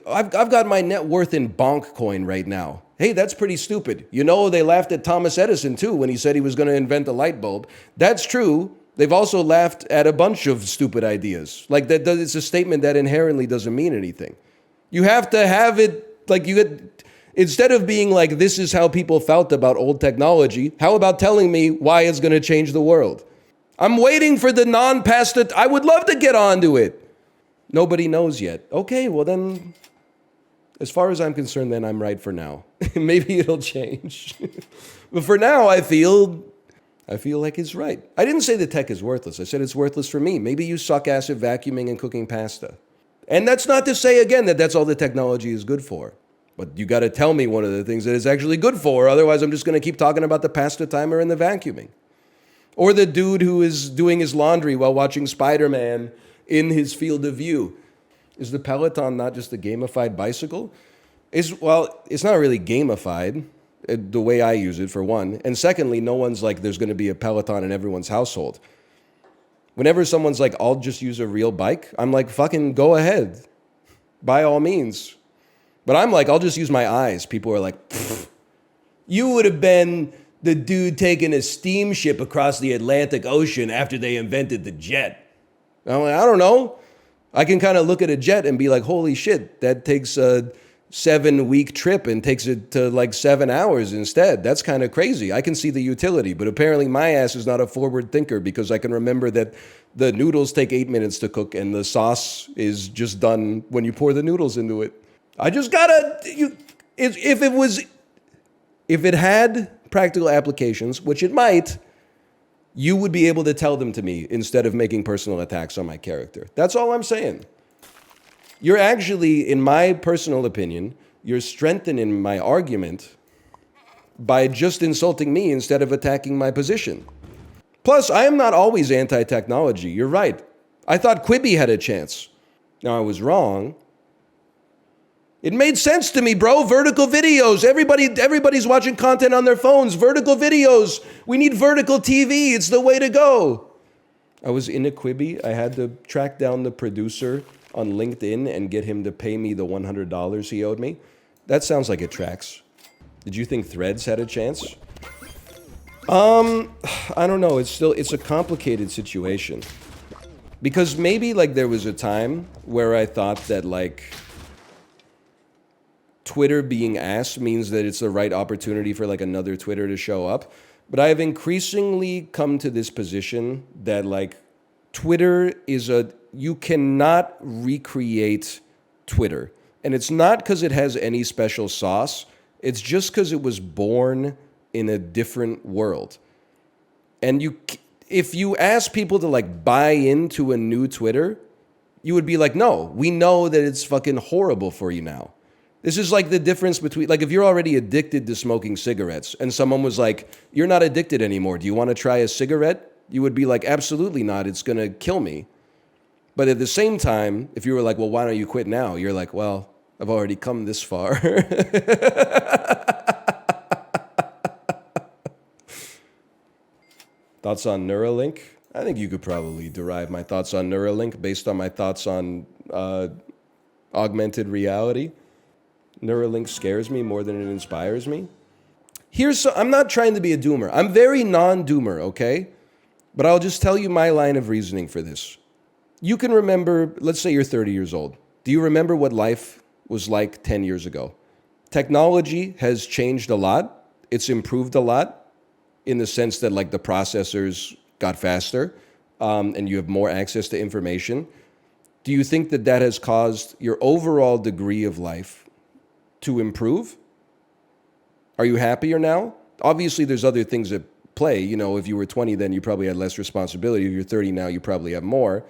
I've got my net worth in Bonk coin right now. Hey, that's pretty stupid. They laughed at Thomas Edison too when he said he was going to invent the light bulb. That's true. They've also laughed at a bunch of stupid ideas. Like that, it's a statement that inherently doesn't mean anything. You have to have it like instead of being like, this is how people felt about old technology, how about telling me why it's going to change the world? I'm waiting for the non-pasta. I would love to get onto it. Nobody knows yet. Okay, well then, as far as I'm concerned, then I'm right for now. Maybe it'll change. But for now, I feel like it's right. I didn't say the tech is worthless. I said it's worthless for me. Maybe you suck ass at vacuuming and cooking pasta. And that's not to say, again, that that's all the technology is good for. But you got to tell me one of the things that it's actually good for. Otherwise, I'm just going to keep talking about the pasta timer and the vacuuming. Or the dude who is doing his laundry while watching Spider-Man in his field of view. Is the Peloton not just a gamified bicycle? It's not really gamified the way I use it, for one. And secondly, no one's like, there's going to be a Peloton in everyone's household. Whenever someone's like, I'll just use a real bike, I'm like, fucking go ahead. By all means. But I'm like, I'll just use my eyes. People are like, pfft, you would have been the dude taking a steamship across the Atlantic Ocean after they invented the jet. I'm like, I don't know. I can kind of look at a jet and be like, holy shit, that takes a 7-week trip and takes it to like 7 hours instead. That's kind of crazy. I can see the utility, but apparently my ass is not a forward thinker because I can remember that the noodles take 8 minutes to cook and the sauce is just done when you pour the noodles into it. I just gotta, if it had practical applications, which it might, you would be able to tell them to me instead of making personal attacks on my character. That's all I'm saying. You're actually, in my personal opinion, you're strengthening my argument by just insulting me instead of attacking my position. Plus, I am not always anti-technology. You're right. I thought Quibi had a chance. Now, I was wrong. It made sense to me, bro. Vertical videos. Everybody's watching content on their phones. Vertical videos. We need vertical TV. It's the way to go. I was in a Quibi. I had to track down the producer on LinkedIn and get him to pay me the $100 he owed me. That sounds like it tracks. Did you think Threads had a chance? I don't know. It's a complicated situation. Because maybe like there was a time where I thought that like Twitter being ass means that it's the right opportunity for like another Twitter to show up. But I have increasingly come to this position that like Twitter is you cannot recreate Twitter. And it's not because it has any special sauce. It's just because it was born in a different world. And if you ask people to like buy into a new Twitter, you would be like, no, we know that it's fucking horrible for you now. This is like the difference between, like if you're already addicted to smoking cigarettes and someone was like, you're not addicted anymore. Do you want to try a cigarette? You would be like, absolutely not. It's going to kill me. But at the same time, if you were like, well, why don't you quit now? You're like, well, I've already come this far. Thoughts on Neuralink? I think you could probably derive my thoughts on Neuralink based on my thoughts on augmented reality. Neuralink scares me more than it inspires me. I'm not trying to be a doomer. I'm very non-doomer, okay? But I'll just tell you my line of reasoning for this. You can remember, let's say you're 30 years old. Do you remember what life was like 10 years ago? Technology has changed a lot. It's improved a lot in the sense that like the processors got faster and you have more access to information. Do you think that that has caused your overall degree of life to improve? Are you happier now? Obviously, there's other things at play. You know, if you were 20, then you probably had less responsibility. If you're 30 now, you probably have more.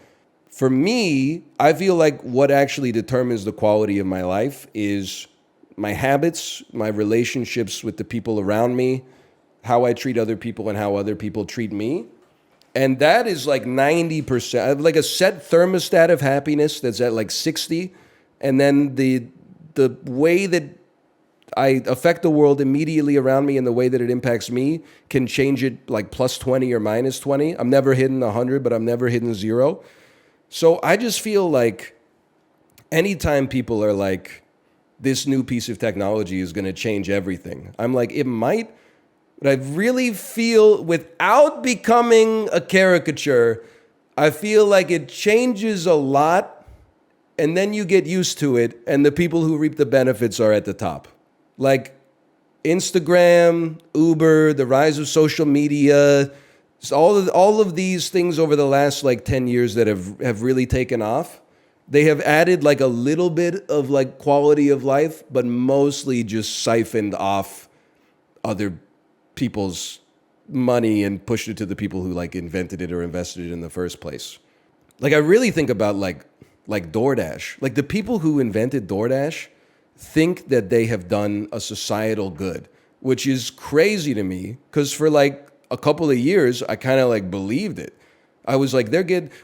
For me, I feel like what actually determines the quality of my life is my habits, my relationships with the people around me, how I treat other people and how other people treat me. And that is like 90%. I have like a set thermostat of happiness that's at like 60. And then the way that I affect the world immediately around me and the way that it impacts me can change it like plus 20 or minus 20. I'm never hitting 100, but I'm never hitting 0. So I just feel like anytime people are like, this new piece of technology is going to change everything, I'm like, it might, but I really feel, without becoming a caricature, I feel like it changes a lot and then you get used to it and the people who reap the benefits are at the top. Like Instagram, Uber, the rise of social media, all of these things over the last like 10 years that have really taken off, they have added like a little bit of like quality of life, but mostly just siphoned off other people's money and pushed it to the people who like invented it or invested it in the first place. Like I really think about like DoorDash. Like the people who invented DoorDash think that they have done a societal good, which is crazy to me because for like a couple of years, I kind of like believed it. I was like,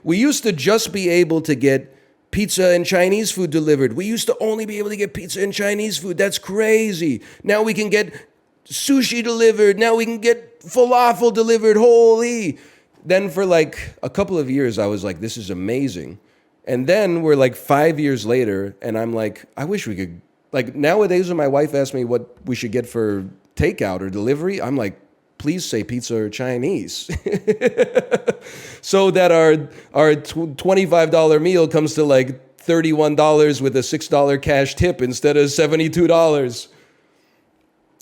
we used to just be able to get pizza and Chinese food delivered. We used to only be able to get pizza and Chinese food. That's crazy. Now we can get sushi delivered. Now we can get falafel delivered. Holy. Then for like a couple of years, I was like, this is amazing. And then we're like 5 years later, and I'm like, I wish we could Like nowadays when my wife asks me what we should get for takeout or delivery, I'm like, please say pizza or Chinese. So that our $25 meal comes to like $31 with a $6 cash tip instead of $72.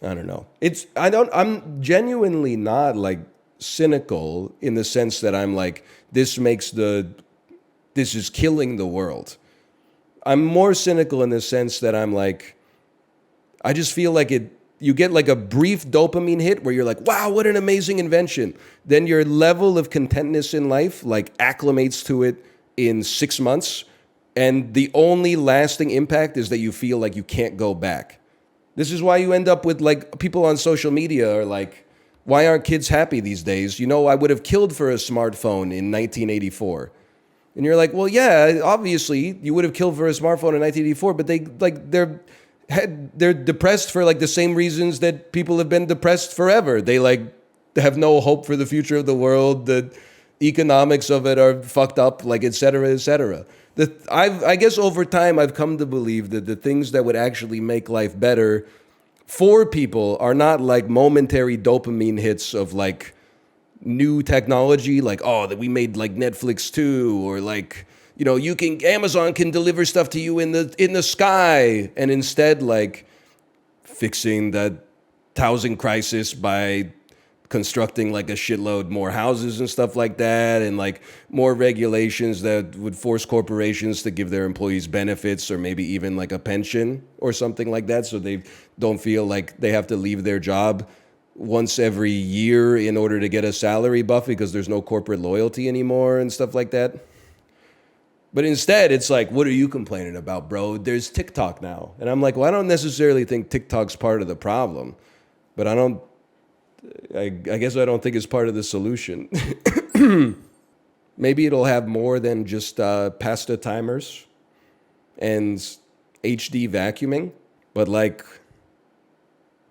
I don't know. I'm genuinely not like cynical in the sense that I'm like, this is killing the world. I'm more cynical in the sense that I'm like, I just feel like you get like a brief dopamine hit where you're like, wow, what an amazing invention. Then your level of contentness in life like acclimates to it in 6 months. And the only lasting impact is that you feel like you can't go back. This is why you end up with like people on social media are like, why aren't kids happy these days? You know, I would have killed for a smartphone in 1984. And you're like, well, yeah, obviously you would have killed for a smartphone in 1984, but they're depressed for like the same reasons that people have been depressed forever. They like have no hope for the future of the world. The economics of it are fucked up, like et cetera, et cetera. I guess over time I've come to believe that the things that would actually make life better for people are not like momentary dopamine hits of like new technology, like, oh, that we made like Netflix too, or like, you know, Amazon can deliver stuff to you in the sky, and instead like fixing the housing crisis by constructing like a shitload more houses and stuff like that, and like more regulations that would force corporations to give their employees benefits or maybe even like a pension or something like that, so they don't feel like they have to leave their job once every year in order to get a salary buff because there's no corporate loyalty anymore and stuff like that. But instead, it's like, what are you complaining about, bro? There's TikTok now. And I'm like, well, I don't necessarily think TikTok's part of the problem, but I guess I don't think it's part of the solution. Maybe it'll have more than just pasta timers and HD vacuuming, but like,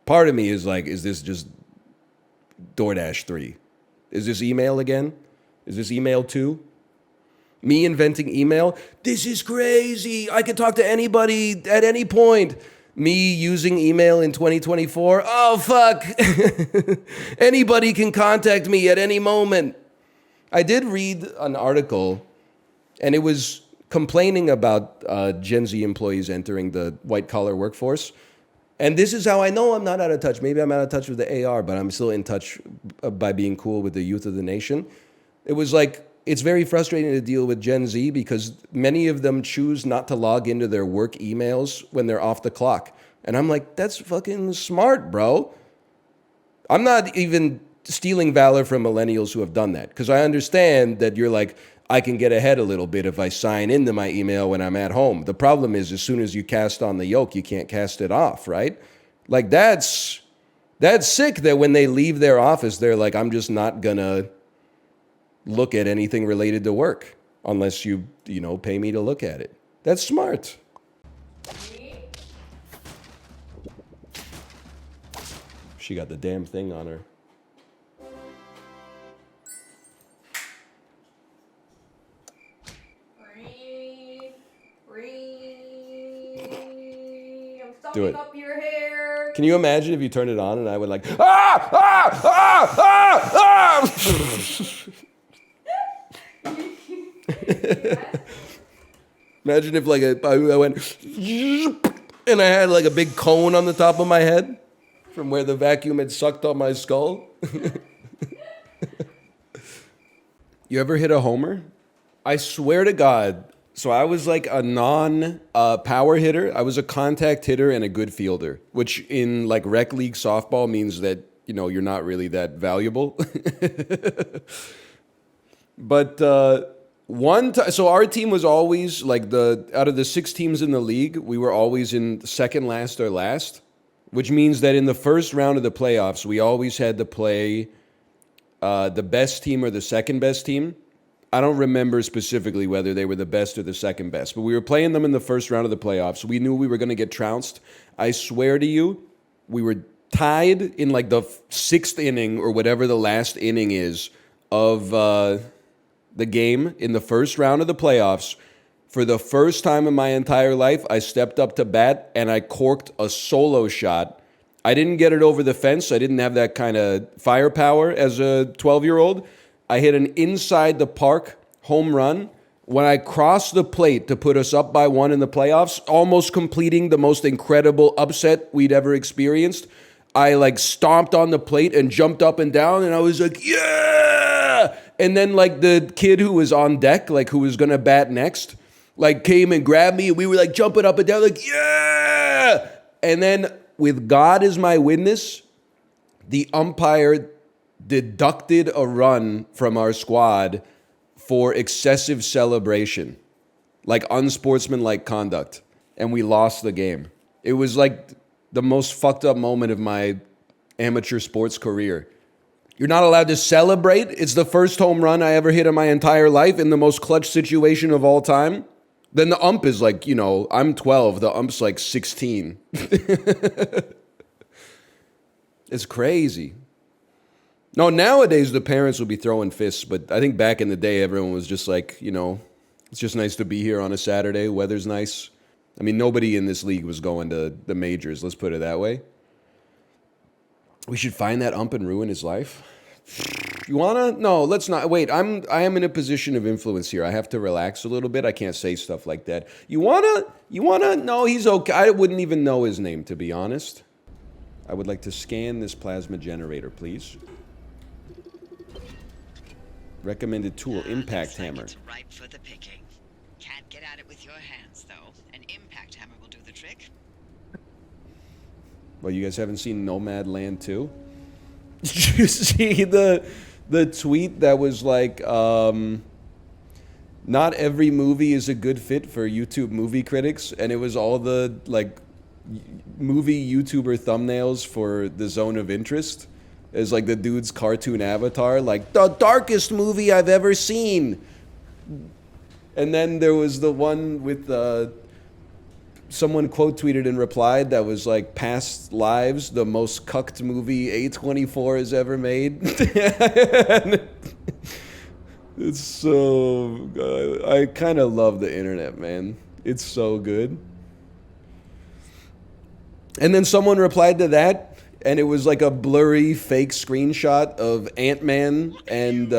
part of me is like, is this just DoorDash 3? Is this email again? Is this email 2? Me inventing email? This is crazy. I can talk to anybody at any point. Me using email in 2024? Oh, fuck. Anybody can contact me at any moment. I did read an article, and it was complaining about Gen Z employees entering the white-collar workforce. And this is how I know I'm not out of touch. Maybe I'm out of touch with the AR, but I'm still in touch by being cool with the youth of the nation. It was like, it's very frustrating to deal with Gen Z because many of them choose not to log into their work emails when they're off the clock. And I'm like, that's fucking smart, bro. I'm not even stealing valor from millennials who have done that, because I understand that you're like, I can get ahead a little bit if I sign into my email when I'm at home. The problem is, as soon as you cast on the yoke, you can't cast it off, right? Like, that's sick that when they leave their office, they're like, I'm just not gonna look at anything related to work unless you pay me to look at it. That's smart. She got the damn thing on her. Do it. Up your hair. Can you imagine if you turned it on and I would like, Imagine if like I went and I had like a big cone on the top of my head from where the vacuum had sucked on my skull. You ever hit a homer? I swear to God. So I was like a non-power hitter. I was a contact hitter and a good fielder, which in like rec league softball means that, you're not really that valuable. But so our team was always like out of the 6 teams in the league, we were always in second last or last, which means that in the first round of the playoffs, we always had to play the best team or the second best team. I don't remember specifically whether they were the best or the second best, but we were playing them in the first round of the playoffs. We knew we were going to get trounced. I swear to you, we were tied in like the 6th inning or whatever the last inning is of the game in the first round of the playoffs. For the first time in my entire life, I stepped up to bat and I corked a solo shot. I didn't get it over the fence. I didn't have that kind of firepower as a 12-year-old. I hit an inside the park home run. When I crossed the plate to put us up by 1 in the playoffs, almost completing the most incredible upset we'd ever experienced, I like stomped on the plate and jumped up and down and I was like, yeah! And then like the kid who was on deck, like who was gonna bat next, like came and grabbed me and we were like jumping up and down like, yeah! And then with God as my witness, the umpire deducted a run from our squad for excessive celebration, like unsportsmanlike conduct, and we lost the game. It was like the most fucked up moment of my amateur sports career. You're not allowed to celebrate. It's the first home run I ever hit in my entire life in the most clutch situation of all time. Then the ump is like, you know, I'm 12, the ump's like 16. It's crazy. No, nowadays the parents will be throwing fists, but I think back in the day, everyone was just like, you know, it's just nice to be here on a Saturday. Weather's nice. I mean, nobody in this league was going to the majors, let's put it that way. We should find that ump and ruin his life. You wanna? No, let's not. Wait, I am in a position of influence here. I have to relax a little bit. I can't say stuff like that. You wanna? No, he's okay. I wouldn't even know his name, to be honest. I would like to scan this plasma generator, please. Recommended tool, impact hammer. It's ripe for the picking. Can't get at it with your hands, though. An impact hammer will do the trick. Well, you guys haven't seen Nomadland 2? Did you see the tweet that was like, not every movie is a good fit for YouTube movie critics, and it was all the like movie YouTuber thumbnails for the zone of interest. It's like the dude's cartoon avatar, like, the darkest movie I've ever seen. And then there was the one with someone quote tweeted and replied that was like, Past Lives, the most cucked movie A24 has ever made. It's so, I kind of love the internet, man. It's so good. And then someone replied to that, and it was like a blurry fake screenshot of Ant-Man and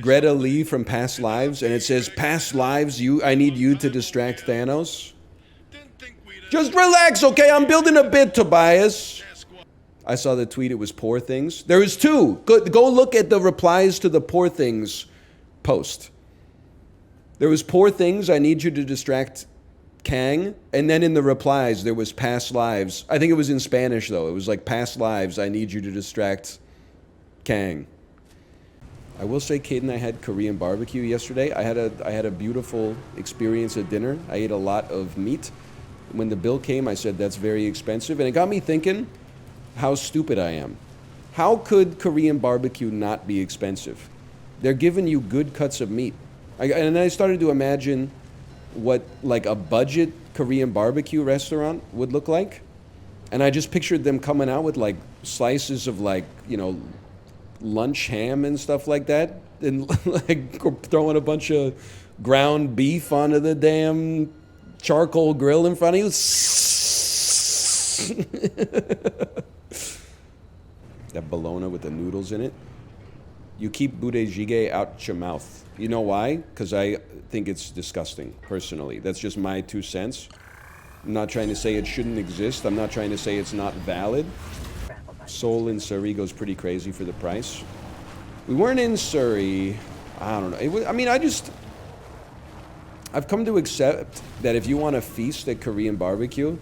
Greta Lee from Past Lives, and it says, Past Lives, I need you to distract Thanos. Just relax, okay? I'm building a bit, Tobias. I saw the tweet, it was Poor Things. There was two. Go look at the replies to the Poor Things post. There was Poor Things, I need you to distract Kang, and then in the replies there was Past Lives. I think it was in Spanish though. It was like, Past Lives, I need you to distract Kang. I will say, Kate and I had Korean barbecue yesterday. I had a beautiful experience at dinner. I ate a lot of meat. When the bill came, I said that's very expensive, and it got me thinking how stupid I am. How could Korean barbecue not be expensive? They're giving you good cuts of meat. And then I started to imagine what like a budget Korean barbecue restaurant would look like. And I just pictured them coming out with like slices of like, you know, lunch ham and stuff like that. And like throwing a bunch of ground beef onto the damn charcoal grill in front of you. That bologna with the noodles in it. You keep bluecheck out your mouth. You know why? Because I think it's disgusting, personally. That's just my 2 cents. I'm not trying to say it shouldn't exist. I'm not trying to say it's not valid. Seoul in Surrey goes pretty crazy for the price. We weren't in Surrey. I don't know. I've come to accept that if you want to feast at Korean barbecue,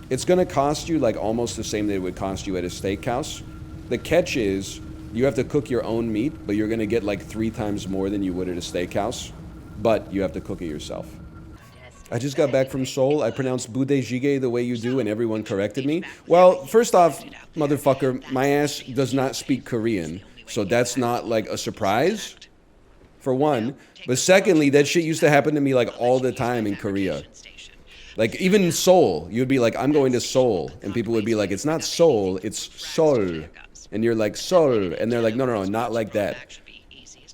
it's going to cost you like almost the same that it would cost you at a steakhouse. The catch is, you have to cook your own meat, but you're going to get like 3 times more than you would at a steakhouse. But you have to cook it yourself. I just got back from Seoul. I pronounced bluecheck the way you do, and everyone corrected me. Well, first off, motherfucker, my ass does not speak Korean. So that's not like a surprise, for one. But secondly, that shit used to happen to me like all the time in Korea. Like even in Seoul, you'd be like, I'm going to Seoul. And people would be like, it's not Seoul, it's Seoul. And you're like, Seoul. And they're like, no, not like that.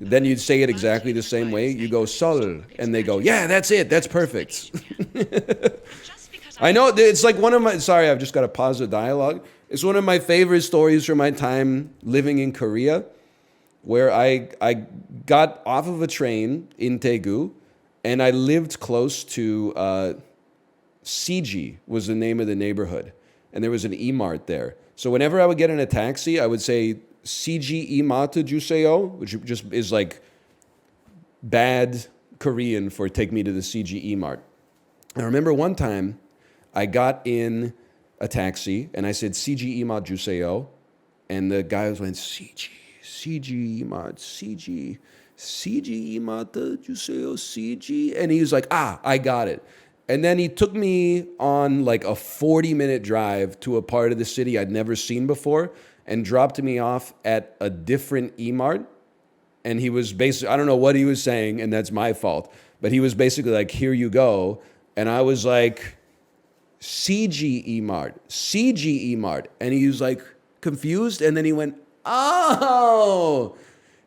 Then you'd say it exactly the same way. You go sol, and they go, yeah, that's it. That's perfect. I know, it's like one of my, sorry, I've just got to pause the dialogue. It's one of my favorite stories from my time living in Korea, where I got off of a train in Daegu, and I lived close to CG was the name of the neighborhood. And there was an E-Mart there. So whenever I would get in a taxi, I would say, CG E-Mart juseyo, which just is like bad Korean for take me to the CG E-Mart. I remember one time I got in a taxi and I said, CG E-Mart juseyo. And the guy went, CG E-Mart, CG E-Mart juseyo, CG. And he was like, I got it. And then he took me on like a 40-minute drive to a part of the city I'd never seen before and dropped me off at a different E-Mart. And he was basically, I don't know what he was saying, and that's my fault. But he was basically like, here you go. And I was like, CG E-Mart. And he was like confused. And then he went, oh,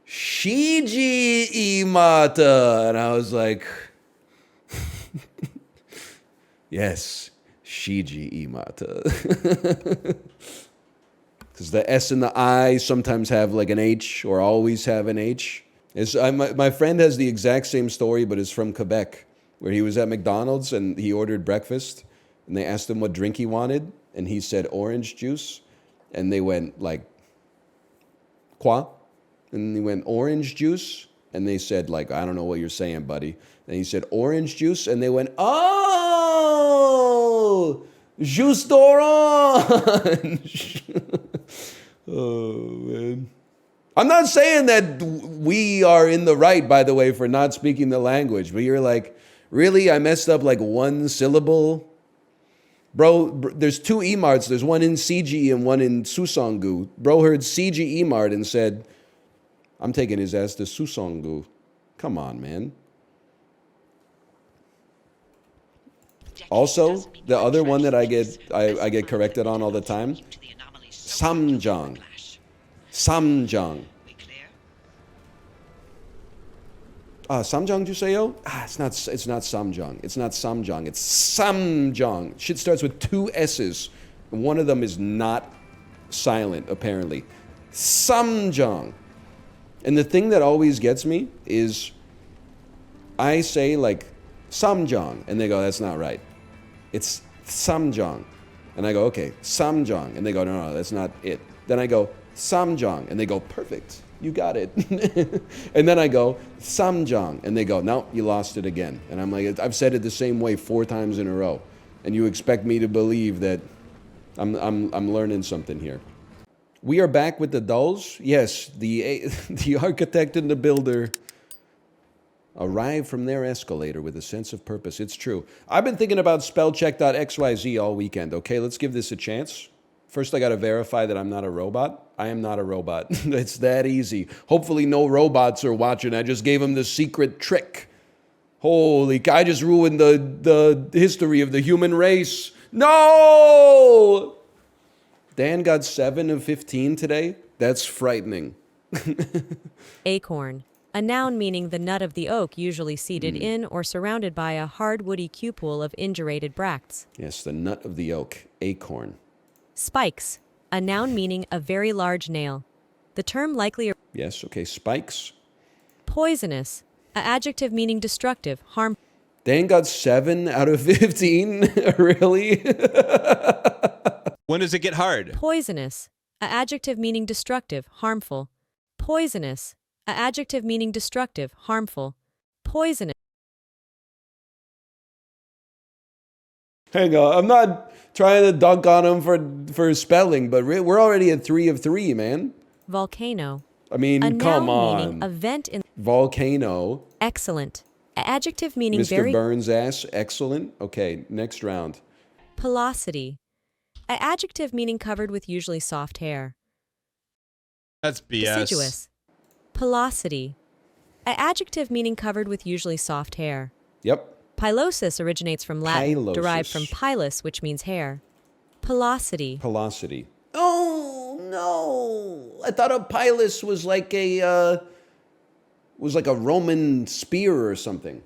Shiji E-Mart. And I was like, yes, Shiji E-Mart. Because the S and the I sometimes have like an H or always have an H. My friend has the exact same story, but it's from Quebec, where he was at McDonald's and he ordered breakfast. And they asked him what drink he wanted. And he said orange juice. And they went like, quoi? And he went orange juice. And they said like, I don't know what you're saying, buddy. And he said orange juice. And they went, oh, juice d'orange. Oh, man. I'm not saying that we are in the right, by the way, for not speaking the language. But you're like, really? I messed up like one syllable? Bro, there's two E-Marts. There's one in CG and one in Susonggu. Bro heard CG E-Mart and said, I'm taking his ass to Susonggu. Come on, man. Also, the other one that I get corrected on all the time, Samjang. Samjang. Samjang juseyo? It's not Samjang. It's not Samjang. It's Samjang. Shit starts with two S's. And one of them is not silent, apparently. Samjang. And the thing that always gets me is I say like Samjang, and they go, that's not right. It's Samjang. And I go, okay, Samjang. And they go, no, that's not it. Then I go, Samjang. And they go, perfect. You got it. And then I go, Samjang. And they go, no, you lost it again. And I'm like, I've said it the same way 4 times in a row. And you expect me to believe that I'm learning something here. We are back with the dulls. Yes, the architect and the builder arrive from their escalator with a sense of purpose. It's true. I've been thinking about spellcheck.xyz all weekend. Okay, let's give this a chance. First, I got to verify that I'm not a robot. I am not a robot. It's that easy. Hopefully no robots are watching. I just gave them the secret trick. Holy cow, I just ruined the history of the human race. No! Dan got 7 of 15 today. That's frightening. Acorn. A noun meaning the nut of the oak, usually seated in or surrounded by a hard woody cupule of indurated bracts. Yes, the nut of the oak. Acorn. Spikes. A noun meaning a very large nail. The term likely... Yes, okay, spikes. Poisonous. A adjective meaning destructive, harmful. Dan got 7 out of 15? Really? When does it get hard? Poisonous. A adjective meaning destructive, harmful. Poisonous. A adjective meaning destructive, harmful. Poisonous. Hang on, I'm not trying to dunk on him for spelling, but we're already at 3 of 3, man. Volcano. I mean, a come noun on. Meaning a vent in... Volcano. Excellent. A adjective meaning Mr. very... Burns' ass, excellent. Okay, next round. Pelosity. A adjective meaning covered with usually soft hair. That's BS. Deciduous. Pelosity. A adjective meaning covered with usually soft hair. Yep. Pilosis originates from Latin, Pilosis. derived from pilus, which means hair. Pelosity. Pelosity. Oh, no. I thought a pilus was like a was like a Roman spear or something.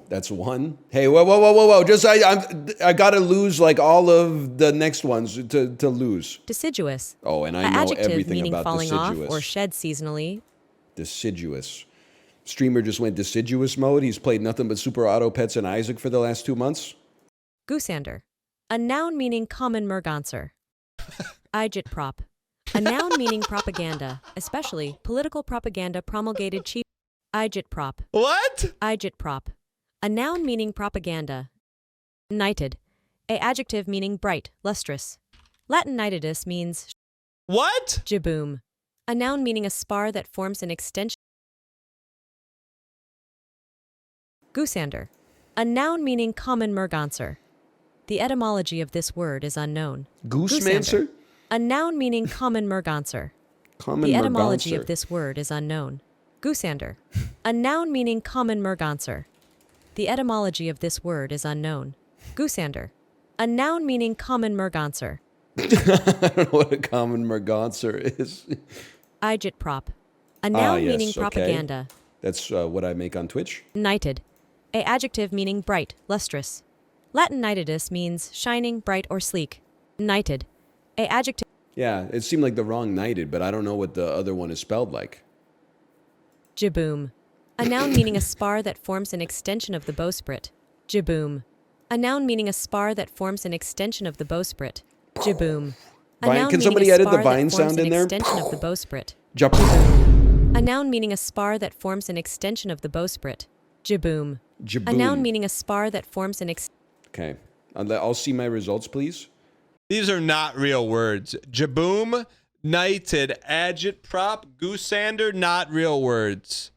That's one. Hey, whoa. Just I gotta lose like all of the next ones to lose. Deciduous. Oh, and I A know adjective everything meaning about falling deciduous. off or shed seasonally. Deciduous. Streamer just went deciduous mode. He's played nothing but Super Auto Pets and Isaac for the last 2 months. Goosander. A noun meaning common merganser. Agitprop. A noun meaning propaganda, especially political propaganda promulgated cheap. Agitprop. What? Agitprop. A noun meaning propaganda. Nighted. A adjective meaning bright, lustrous. Latin nitidus means What? jiboom. A noun meaning a spar that forms an extension. Goosander. A noun meaning common merganser. The etymology of this word is unknown. Goosemancer? A noun meaning common merganser. Common The etymology merganser. of this word is unknown. Goosander. A noun meaning common merganser. The etymology of this word is unknown. Goosander. A noun meaning common merganser. I don't know what a common merganser is. Agitprop. A noun yes, meaning okay. propaganda. That's what I make on Twitch. Nighted. A adjective meaning bright, lustrous. Latin nitidus means shining, bright, or sleek. Nighted. A adjective. Yeah, it seemed like the wrong knighted, but I don't know what the other one is spelled like. Jiboom. A noun meaning a spar that forms an extension of the bowsprit. Jiboom. A noun meaning a spar that forms an extension of the bowsprit. Jiboom. A Vine, noun can meaning somebody a edit the spar Vine that forms sound an in there? extension of the bowsprit. Jump. A noun meaning a spar that forms an extension of the bowsprit. Jiboom. A Jaboom. noun meaning a spar that forms an Okay. I'll see my results, please. These are not real words. Jaboom, knighted, agitprop, goosander, not real words.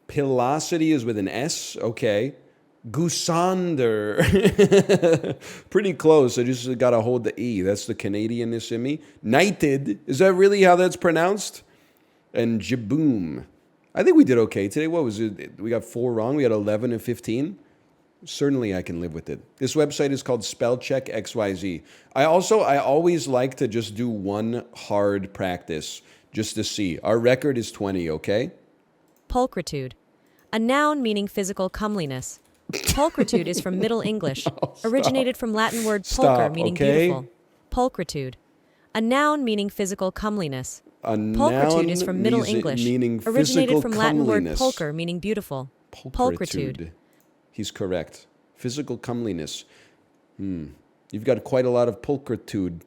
Pilosity is with an S. Okay. Goosander. Pretty close. I just got to hold the E. That's the Canadianness in me. Knighted. Is that really how that's pronounced? And jaboom. I think we did okay today. What was it? We got 4 wrong. We got 11 and 15. Certainly I can live with it. This website is called Spellcheck XYZ. I always like to just do one hard practice just to see. Our record is 20, okay? Pulchritude. A noun meaning physical comeliness. Pulchritude is from Middle English, originated from Latin word pulcher, meaning beautiful. Pulchritude. A noun meaning physical comeliness. Pulchritude is from Middle English, originated from Latin word pulcher, meaning beautiful. Pulchritude. He's correct. Physical comeliness. You've got quite a lot of pulchritude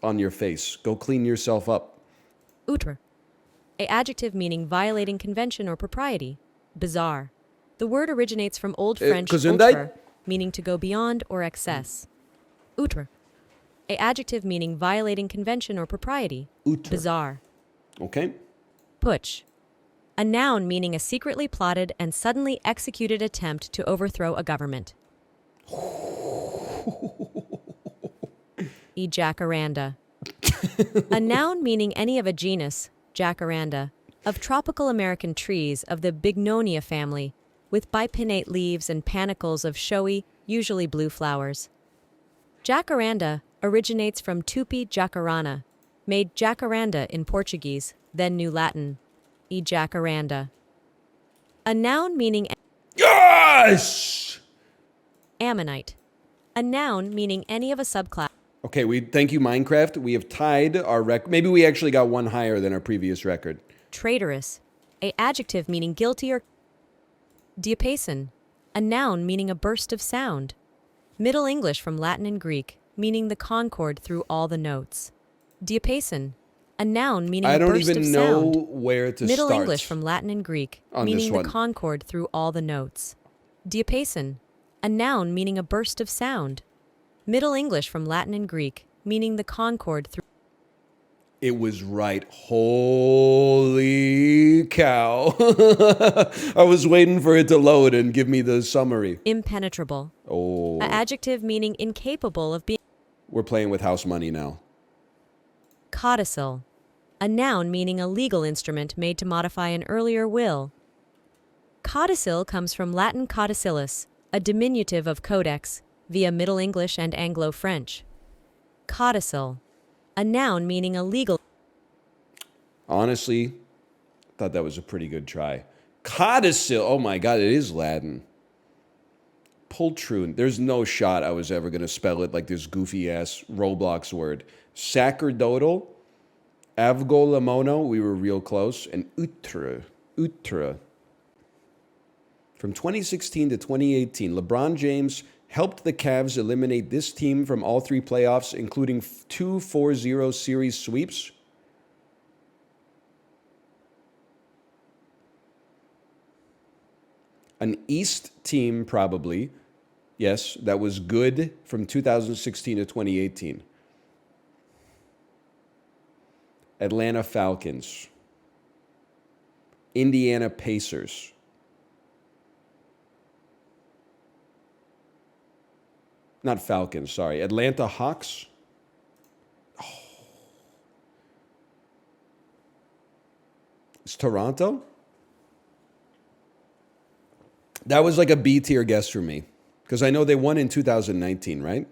on your face. Go clean yourself up. Outre. A adjective meaning violating convention or propriety. Bizarre. The word originates from Old French outre, meaning to go beyond or excess. Outre. A adjective meaning violating convention or propriety. Outre. Bizarre. Okay. Putsch. A noun meaning a secretly plotted and suddenly executed attempt to overthrow a government. Jacaranda. A noun meaning any of a genus, Jacaranda, of tropical American trees of the Bignonia family, with bipinnate leaves and panicles of showy, usually blue flowers. Jacaranda originates from Tupi jacarana, made jacaranda in Portuguese, then New Latin. Jacaranda. A noun meaning Yes! ammonite. A noun meaning any of a subclass. Okay, thank you, Minecraft. We have tied our record. Maybe we actually got one higher than our previous record. Traitorous. A adjective meaning guilty or diapason. A noun meaning a burst of sound. Middle English from Latin and Greek, meaning the concord through all the notes. Diapason. A noun meaning a burst of sound. I don't even know where to Middle start. English from Latin and Greek, on meaning this the one. concord through all the notes. Diapason. A noun meaning a burst of sound. Middle English from Latin and Greek, meaning the concord through. It was right. Holy cow. I was waiting for it to load and give me the summary. Impenetrable. Oh. A adjective meaning incapable of being. We're playing with house money now. Codicil. A noun meaning a legal instrument made to modify an earlier will. Codicil comes from Latin codicillus, a diminutive of codex, via Middle English and Anglo-French. Codicil. A noun meaning a legal. Honestly, thought that was a pretty good try. Codicil. Oh my God, it is Latin. Poltroon. There's no shot I was ever going to spell it like this goofy ass Roblox word. Sacerdotal. Avgolamono. We were real close. And Utra. Utra. From 2016 to 2018, LeBron James helped the Cavs eliminate this team from all 3 playoffs, including 2 4-0 series sweeps. An East team, probably. Yes, that was good from 2016 to 2018. Atlanta Falcons. Indiana Pacers. Not Falcons, sorry. Atlanta Hawks. Oh. It's Toronto? That was like a B tier guess for me. Because I know they won in 2019, right?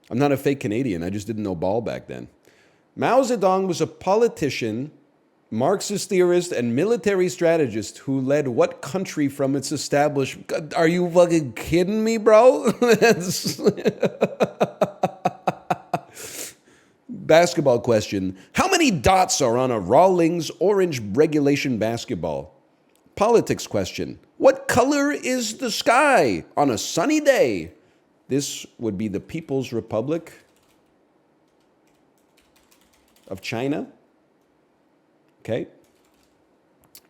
I'm not a fake Canadian. I just didn't know ball back then. Mao Zedong was a politician, Marxist theorist, and military strategist who led what country from its establishment? Are you fucking kidding me, bro? Basketball question. How many dots are on a Rawlings orange regulation basketball? Politics question. What color is the sky on a sunny day? This would be the People's Republic of China. Okay.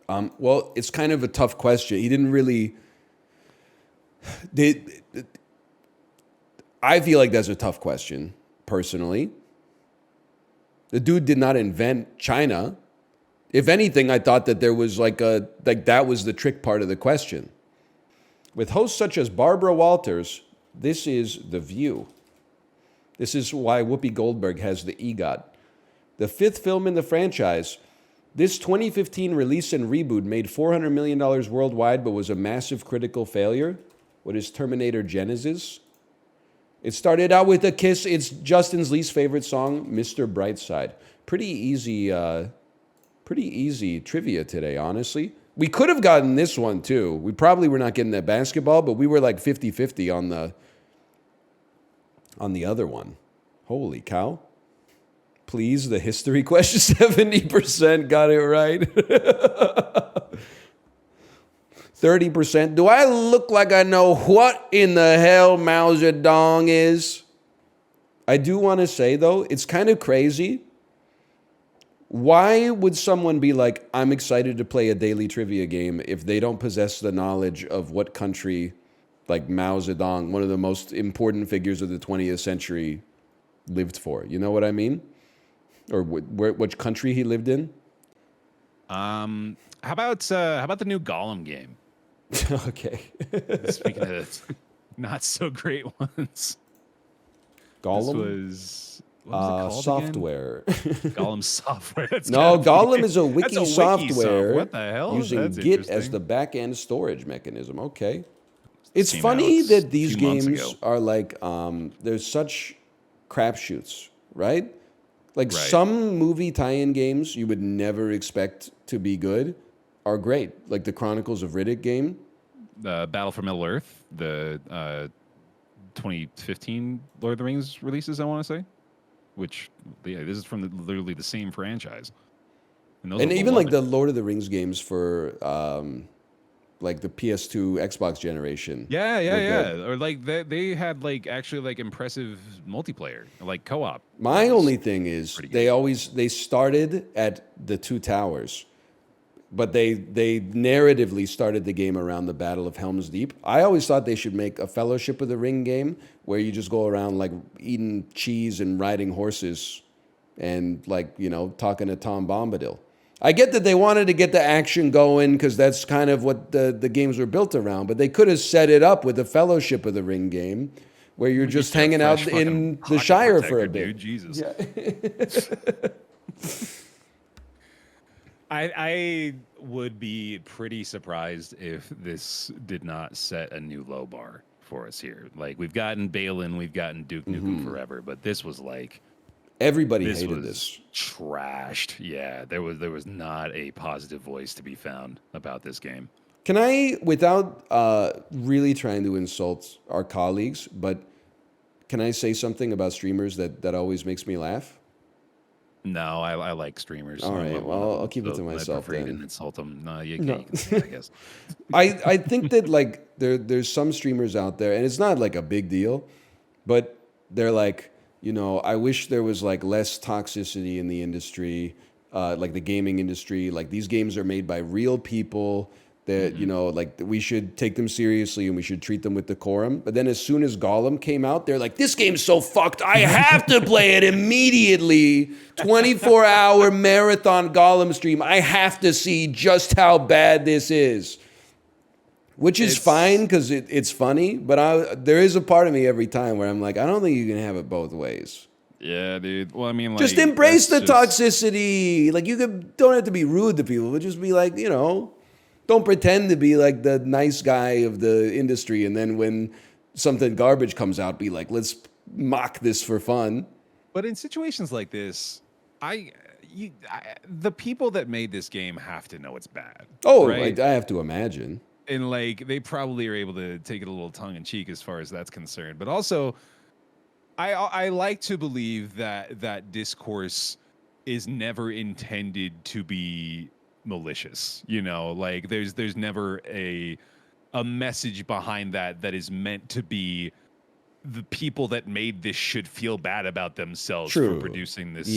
Well, it's kind of a tough question. He didn't really... I feel like that's a tough question, personally. The dude did not invent China. If anything, I thought that there was like that was the trick part of the question. With hosts such as Barbara Walters, this is The View. This is why Whoopi Goldberg has the EGOT. The 5th film in the franchise. This 2015 release and reboot made $400 million worldwide, but was a massive critical failure. What is Terminator Genesis? It started out with a kiss. It's Justin's least favorite song, Mr. Brightside. Pretty easy trivia today, honestly. We could have gotten this one, too. We probably were not getting that basketball, but we were like 50-50 on the other one. Holy cow. Please, the history question, 70% got it right. 30%. Do I look like I know what in the hell Mao Zedong is? I do want to say, though, it's kind of crazy. Why would someone be like, I'm excited to play a daily trivia game if they don't possess the knowledge of what country, like Mao Zedong, one of the most important figures of the 20th century, lived for? You know what I mean? Or which country he lived in? How about the new Gollum game? Okay. Speaking of not so great ones. Gollum? This was what was it called software. Gollum software. Gollum is a wiki software What the hell? using That's Git as the back-end storage mechanism. Okay. It's funny that these games are like, there's such crapshoots, right? Like some movie tie-in games you would never expect to be good are great. Like the Chronicles of Riddick game. Battle for Middle Earth, the 2015 Lord of the Rings releases, I want to say. Which, yeah, this is from literally the same franchise. And even like the Lord of the Rings games for like the PS2, Xbox generation. Yeah. Or like they had like actually like impressive multiplayer, like co-op. My only thing is they started at the Two Towers, but they narratively started the game around the Battle of Helm's Deep. I always thought they should make a Fellowship of the Ring game where you just go around like eating cheese and riding horses and like, you know, talking to Tom Bombadil. I get that they wanted to get the action going because that's kind of what the games were built around, but they could have set it up with a Fellowship of the Ring game where you're just hanging out in the Shire for a bit. Dude, Jesus. Yeah. I would be pretty surprised if this did not set a new low bar for us here. Like, we've gotten Balin, we've gotten Duke Nukem Forever, but this was like... Everybody hated this. Trashed. Yeah, there was not a positive voice to be found about this game. Can I, without really trying to insult our colleagues, but can I say something about streamers that always makes me laugh? No, I like streamers. All right, well, I'll keep it to myself I prefer you then. didn't insult them. No, you can say it, I guess. I think that like there's some streamers out there, and it's not like a big deal, but they're like, you know, I wish there was like less toxicity in the industry, like the gaming industry. Like these games are made by real people. That you know, like we should take them seriously and we should treat them with decorum. But then as soon as Gollum came out, they're like, this game's so fucked, I have to play it immediately. 24-hour marathon Gollum stream. I have to see just how bad this is. Which is fine because it's funny, but there is a part of me every time where I'm like, I don't think you can have it both ways. Yeah, dude. Well, I mean, like, just embrace the toxicity. Like don't have to be rude to people, but just be like, you know, don't pretend to be like the nice guy of the industry, and then when something garbage comes out, be like, let's mock this for fun. But in situations like this, the people that made this game have to know it's bad. Oh, right? I have to imagine. And like they probably are able to take it a little tongue in cheek as far as that's concerned. But also, I like to believe that discourse is never intended to be malicious. You know, like there's never a message behind that is meant to be the people that made this should feel bad about themselves for producing this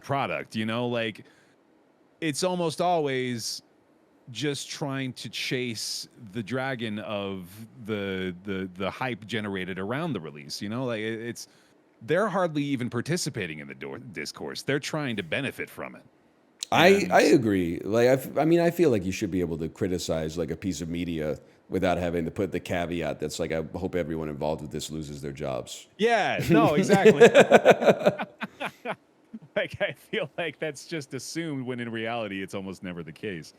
product. You know, like it's almost always just trying to chase the dragon of the hype generated around the release. You know, like they're hardly even participating in the discourse. They're trying to benefit from it. I agree. Like I mean, I feel like you should be able to criticize like a piece of media without having to put the caveat that's like, I hope everyone involved with this loses their jobs. Yeah, no, exactly. Like I feel like that's just assumed when in reality it's almost never the case.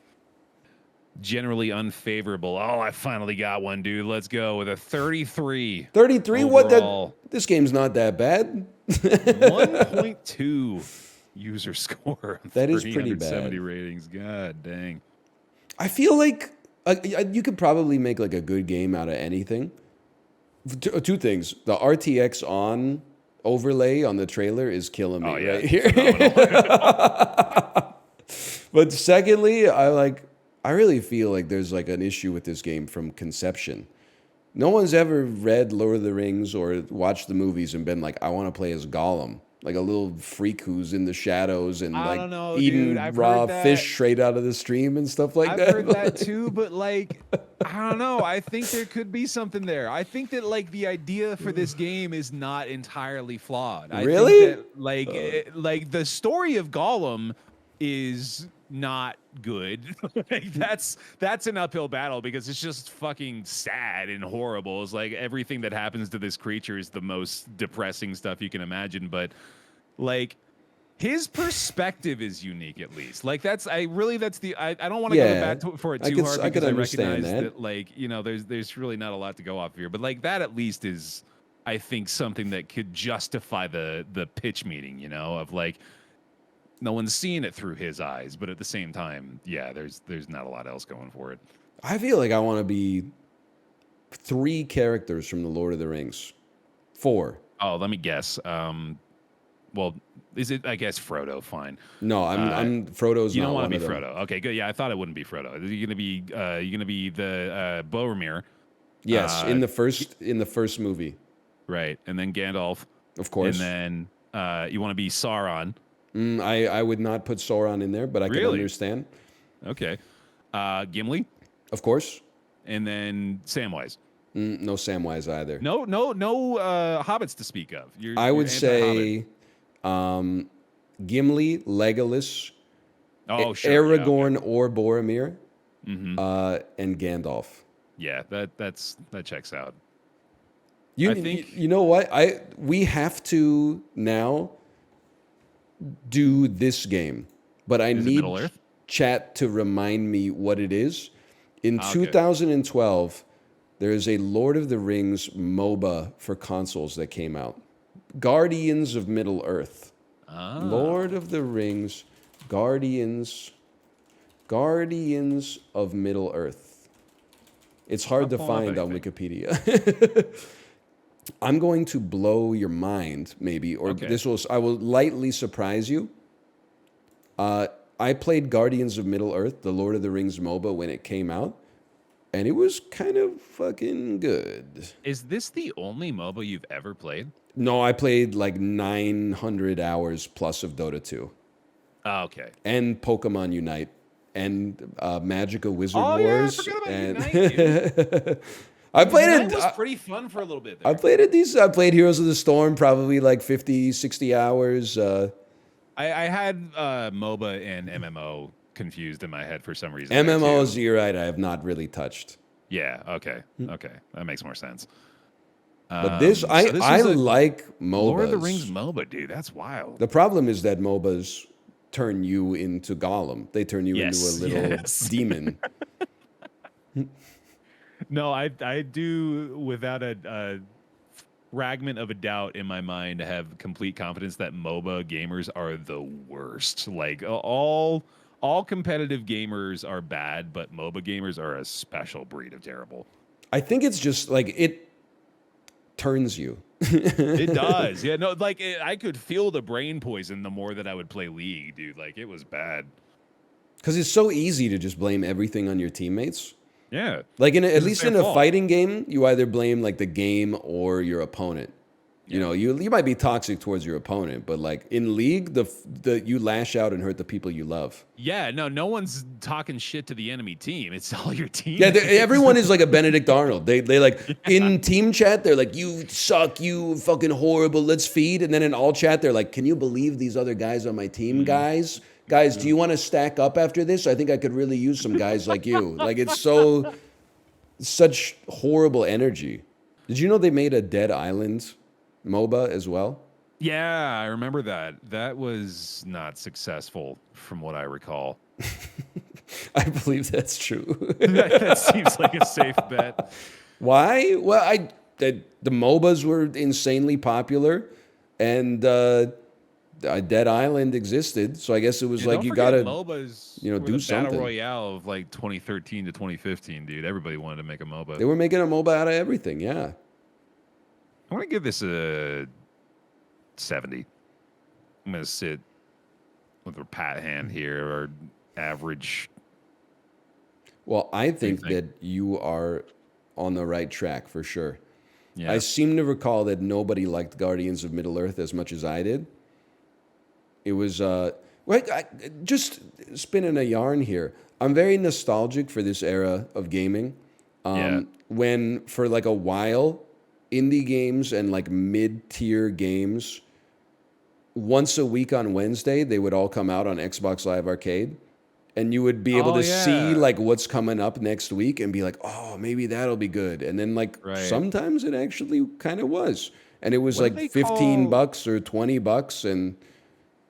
Generally unfavorable. Oh, I finally got one, dude. Let's go with a 33. 33? Overall. What? This game's not that bad. 1.2 user score. That is pretty bad. 70 ratings. God dang. I feel like you could probably make like a good game out of anything. Two things. The RTX on overlay on the trailer is killing me right here. But secondly, I really feel like there's like an issue with this game from conception. No one's ever read Lord of the Rings or watched the movies and been like, I want to play as Gollum. Like a little freak who's in the shadows and eating raw fish straight out of the stream and stuff like that. I've heard that too, but like, I don't know. I think there could be something there. I think that like the idea for this game is not entirely flawed. Really? I think that, like the story of Gollum is not good. Like, that's an uphill battle because it's just fucking sad and horrible. It's like everything that happens to this creature is the most depressing stuff you can imagine. But like his perspective is unique, at least. Like I don't want to go bad for it too hard because I recognize that like, you know, there's really not a lot to go off here. But like that at least is, I think, something that could justify the pitch meeting, you know, of like, no one's seeing it through his eyes, but at the same time, yeah, there's not a lot else going for it. I feel like I want to be 3 characters from the Lord of the Rings. 4. Oh, let me guess. Well, is it? I guess Frodo. Fine. No, I'm Frodo's. You don't want to be Frodo. Okay, good. Yeah, I thought it wouldn't be Frodo. You're gonna be the Boromir. Yes, in the first movie. Right, and then Gandalf, of course, and then you want to be Sauron. I would not put Sauron in there, but I can understand. Okay. Gimli? Of course. And then Samwise? No Samwise either. No hobbits to speak of. I would say Gimli, Legolas, Aragorn or Boromir, and Gandalf. Yeah, that checks out. You know what? We have to now do this game, but I need chat to remind me what it is. In 2012, there is a Lord of the Rings MOBA for consoles that came out. Guardians of Middle Earth. Ah. Lord of the Rings, Guardians of Middle Earth. It's hard to find on Wikipedia. I'm going to blow your mind, maybe, or I will lightly surprise you. I played Guardians of Middle Earth, the Lord of the Rings MOBA, when it came out, and it was kind of fucking good. Is this the only MOBA you've ever played? No, I played like 900 hours plus of Dota 2. Oh, okay. And Pokemon Unite, and Magica Wizard Wars. Yeah, I forgot about Unite, dude. I played it. It was pretty fun for a little bit there. I played it decent. I played Heroes of the Storm probably like 50, 60 hours. I had MOBA and MMO confused in my head for some reason. MMOs, you're right, I have not really touched. Yeah, okay. Okay. That makes more sense. But I like MOBAs. Lord of the Rings MOBA, dude. That's wild. The problem is that MOBAs turn you into Gollum. They turn you into a little demon. No, I do, without a fragment of a doubt in my mind, have complete confidence that MOBA gamers are the worst. Like, all competitive gamers are bad, but MOBA gamers are a special breed of terrible. I think it's just, like, it turns you. It does. Yeah, no, like, I could feel the brain poison the more that I would play League, dude. Like, it was bad. Because it's so easy to just blame everything on your teammates. Yeah. Like, at least in a fighting game, you either blame, like, the game or your opponent. You know, you might be toxic towards your opponent, but, like, in League, you lash out and hurt the people you love. Yeah, no one's talking shit to the enemy team. It's all your team. Yeah, everyone is like a Benedict Arnold. They like, in team chat, they're like, you suck, you fucking horrible, let's feed. And then in all chat, they're like, can you believe these other guys on my team, guys? Guys, do you want to stack up after this? I think I could really use some guys like you. Like, it's such horrible energy. Did you know they made a Dead Island MOBA as well? Yeah, I remember that. That was not successful from what I recall. I believe that's true. that seems like a safe bet. Why? Well, the MOBAs were insanely popular, and Dead Island existed, so I guess it was like you gotta, MOBAs do something. Battle Royale of like 2013 to 2015, dude. Everybody wanted to make a MOBA. They were making a MOBA out of everything. Yeah. I want to give this a 70. I'm gonna sit with a pat hand here, or average. Well, I think that you are on the right track for sure. Yeah. I seem to recall that nobody liked Guardians of Middle Earth as much as I did. It was just spinning a yarn here. I'm very nostalgic for this era of gaming. When for like a while, indie games and like mid-tier games, once a week on Wednesday, they would all come out on Xbox Live Arcade. And you would be able to see like what's coming up next week and be like, oh, maybe that'll be good. And then like sometimes it actually kind of was. And it was like $15 or $20, and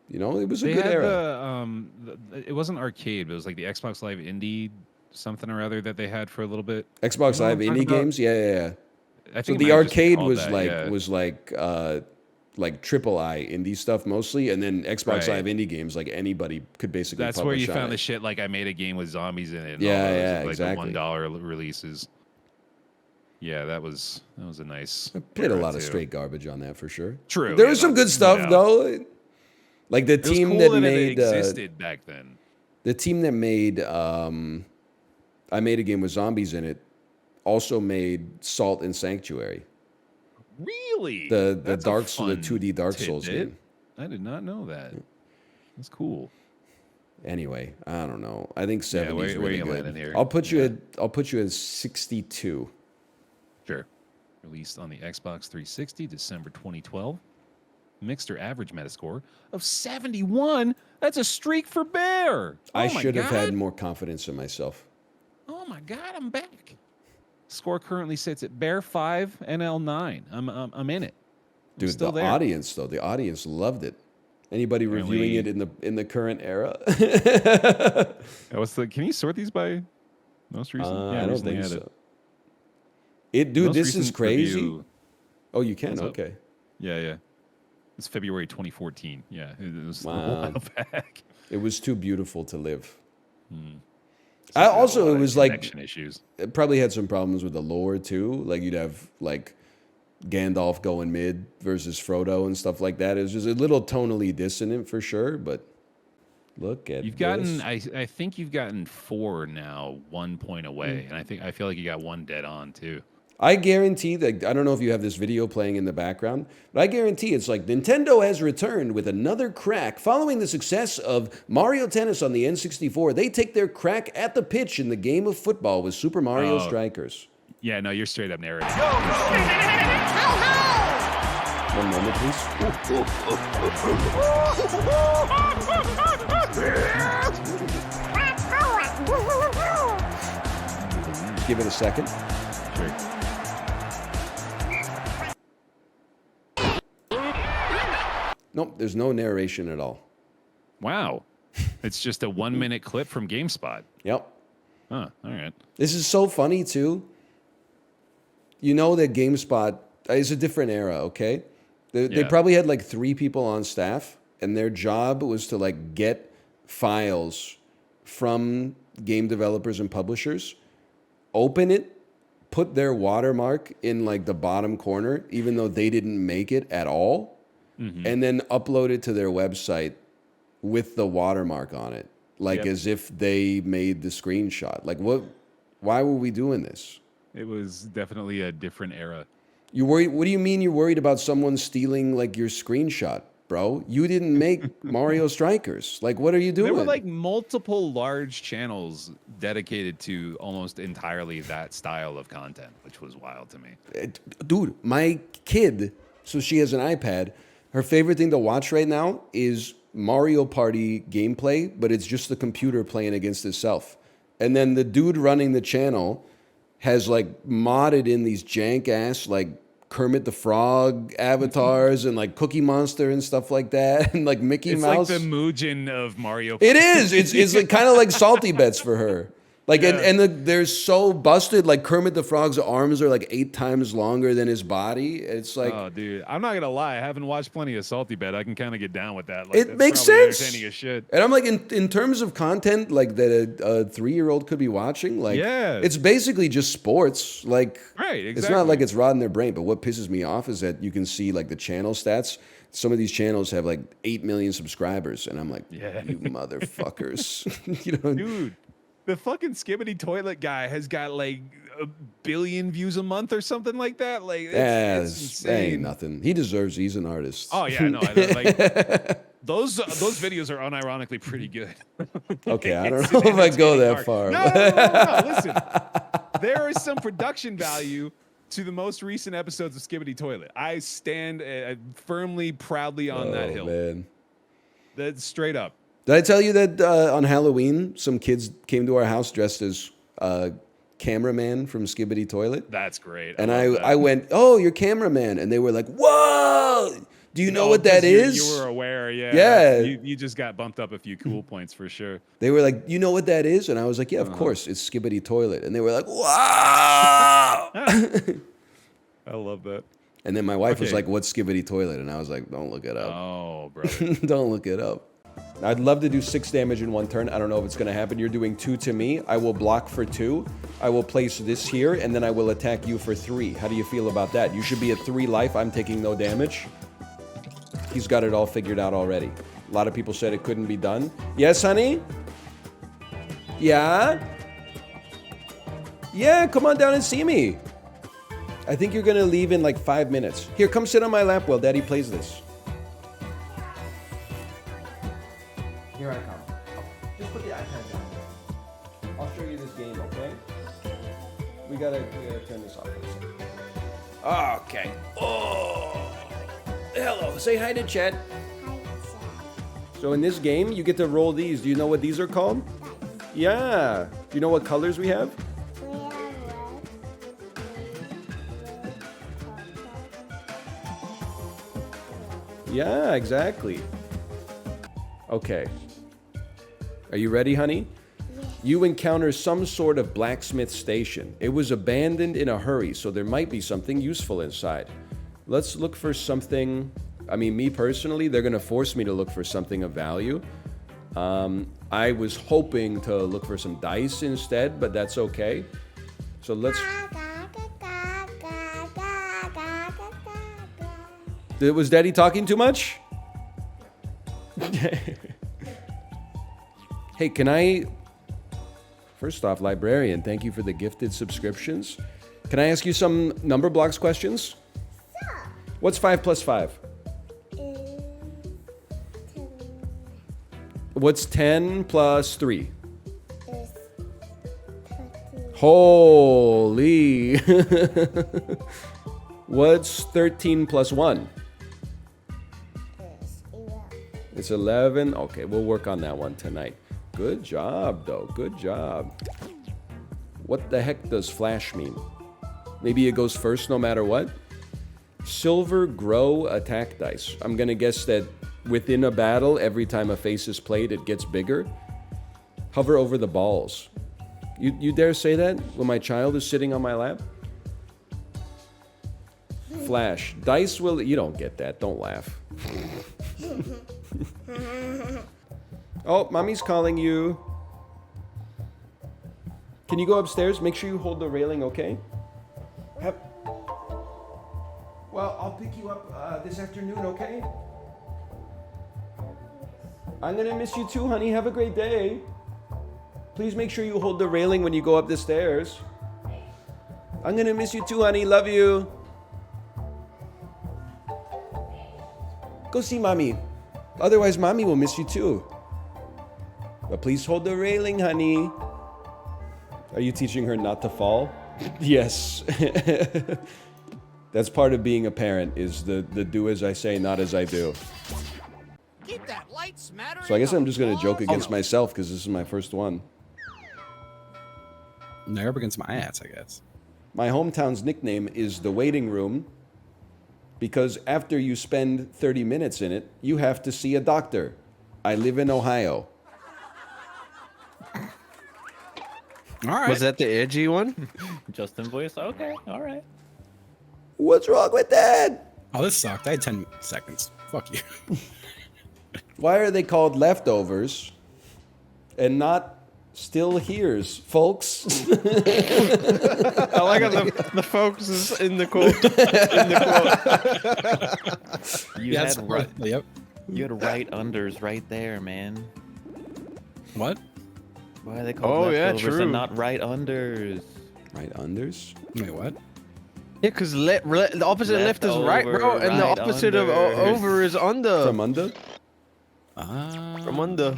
it was a good era. It wasn't arcade, but it was like the Xbox Live Indie something or other that they had for a little bit. Xbox Live Indie games? Yeah. I think so the arcade was like triple I indie stuff mostly, and then Xbox Live Indie games, like anybody could basically. That's where you found the shit. Like I made a game with zombies in it. And Exactly. The $1 releases. Yeah, that was a nice. I played a lot of straight garbage on that for sure. True. There was some good stuff though. Like the team that made it existed back then. The team that made I made a game with zombies in it also made Salt and Sanctuary. Really? The 2D Dark Souls game. I did not know that. That's cool. Anyway, I don't know. I think 70 is really good. Landing here? I'll put you at 62. Sure. Released on the Xbox 360, December 2012. Mixed or average Metascore of 71. That's a streak for Bear. I should have had more confidence in myself. Oh my God, I'm back. Score currently sits at Bear 5, NL 9. I'm in it. Dude, the audience though, the audience loved it. Anybody reviewing it in the current era? Can you sort these by most recent? I don't think so. Dude, this is crazy. Oh, you can? Okay. Yeah. It's February 2014. Yeah, it was a Wow. while back. It was too beautiful to live. So I also, it was like, connection issues. it probably had some problems with the lore too. Like you'd have like Gandalf going mid versus Frodo and stuff like that. It was just a little tonally dissonant for sure, but look at You've gotten, this. I think you've gotten 4 now, 1 point away, and I feel like you got 1 dead on too. I guarantee that, I don't know if you have this video playing in the background, but I guarantee it's like Nintendo has returned with another crack. Following the success of Mario Tennis on the N64, they take their crack at the pitch in the game of football with Super Mario Strikers. Yeah, no, you're straight up narrating. One moment, please. Give it a second. Sure. Nope, there's no narration at all. Wow. It's just a 1-minute clip from GameSpot. Yep. Huh, all right. This is so funny, too. You know that GameSpot is a different era, okay? They probably had like 3 people on staff, and their job was to like get files from game developers and publishers, open it, put their watermark in like the bottom corner, even though they didn't make it at all, and then upload it to their website with the watermark on it, like as if they made the screenshot. Like what? Why were we doing this? It was definitely a different era. You worried? What do you mean you're worried about someone stealing like your screenshot, bro? You didn't make Mario Strikers. Like, what are you doing? There were like multiple large channels dedicated to almost entirely that style of content, which was wild to me. Dude, my kid, so she has an iPad. Her favorite thing to watch right now is Mario Party gameplay, but it's just the computer playing against itself. And then the dude running the channel has like modded in these jank ass like Kermit the Frog avatars and like Cookie Monster and stuff like that, and like Mickey Mouse. It's like the Mugen of Mario. It is. It's like, kind of like salty bets for her. Like they're so busted. Like Kermit the Frog's arms are like 8 times longer than his body. It's like, oh, dude, I'm not gonna lie. I haven't watched plenty of Salty Bet. I can kind of get down with that. Like, it that's makes probably sense. Entertaining as shit. And I'm like, in terms of content, like that a 3-year-old could be watching. Like, it's basically just sports. Like, right? Exactly. It's not like it's rotting their brain. But what pisses me off is that you can see like the channel stats. Some of these channels have like 8 million subscribers, and I'm like, you motherfuckers, you know, dude. The fucking Skibbity Toilet guy has got like 1 billion views a month or something like that. Like, it's that ain't insane. nothing. He deserves. He's an artist. Oh yeah, no, like those videos are unironically pretty good. Okay, I don't know if I go that far. No. Listen, there is some production value to the most recent episodes of Skibbity Toilet. I stand firmly, proudly on that hill. Man. That's straight up. Did I tell you that on Halloween, some kids came to our house dressed as cameraman from Skibbity Toilet? That's great. And I went, oh, you're cameraman. And they were like, whoa, do you know what that is? You were aware, yeah. Yeah. You just got bumped up a few cool points for sure. They were like, you know what that is? And I was like, yeah, of course, it's Skibbity Toilet. And they were like, wow. I love that. And then my wife was like, what's Skibbity Toilet? And I was like, don't look it up. Oh, brother. Don't look it up. I'd love to do 6 damage in 1 turn. I don't know if it's going to happen. You're doing 2 to me. I will block for 2. I will place this here, and then I will attack you for 3. How do you feel about that? You should be at 3 life. I'm taking no damage. He's got it all figured out already. A lot of people said it couldn't be done. Yes, honey? Yeah? Yeah, come on down and see me. I think you're going to leave in like 5 minutes. Here, come sit on my lap while Daddy plays this. Here I come. Just put the iPad down there. I'll show you this game, okay? We gotta turn this off for a second. Okay. Oh. Hello. Say hi to chat. So in this game, you get to roll these. Do you know what these are called? Yeah. Do you know what colors we have? Yeah, exactly. Okay. Are you ready, honey? You encounter some sort of blacksmith station. It was abandoned in a hurry, so there might be something useful inside. Let's look for something I mean, me personally, they're gonna force me to look for something of value. I was hoping to look for some dice instead, but that's okay. So let's... Was Daddy talking too much? Hey, can I... First off, librarian, thank you for the gifted subscriptions. Can I ask you some number blocks questions? What's 5 plus 5? What's 10 plus 3? Holy. What's 13 plus 1? It's 11. Okay, we'll work on that one tonight. Good job, though. Good job. What the heck does flash mean? Maybe it goes first no matter what? Silver grow attack dice. I'm gonna guess that within a battle, every time a face is played, it gets bigger. Hover over the balls. You dare say that when my child is sitting on my lap? Flash. Dice will... You don't get that. Don't laugh. Oh, mommy's calling you. Can you go upstairs? Make sure you hold the railing, okay? Well, I'll pick you up this afternoon, okay? I'm gonna miss you too, honey. Have a great day. Please make sure you hold the railing when you go up the stairs. I'm gonna miss you too, honey. Love you. Go see mommy. Otherwise, mommy will miss you too. But please hold the railing, honey. Are you teaching her not to fall? Yes. That's part of being a parent, is the do as I say, not as I do. So I guess I'm just gonna joke against myself because this is my first one. They're up against my ass, I guess. My hometown's nickname is the waiting room because after you spend 30 minutes in it, you have to see a doctor. I live in Ohio. All right. Was that the edgy one? Justin voice? Okay, all right. What's wrong with that? Oh, this sucked. I had 10 seconds. Fuck you. Why are they called leftovers and not still here's, folks? I like how the folks is in the quote. You had right. Yep. You had right unders right there, man. What? Why are they called leftovers true. and not right unders? Right unders? Wait, what? Yeah, because the opposite left is right, bro, and the right opposite of over is under. From under? From under.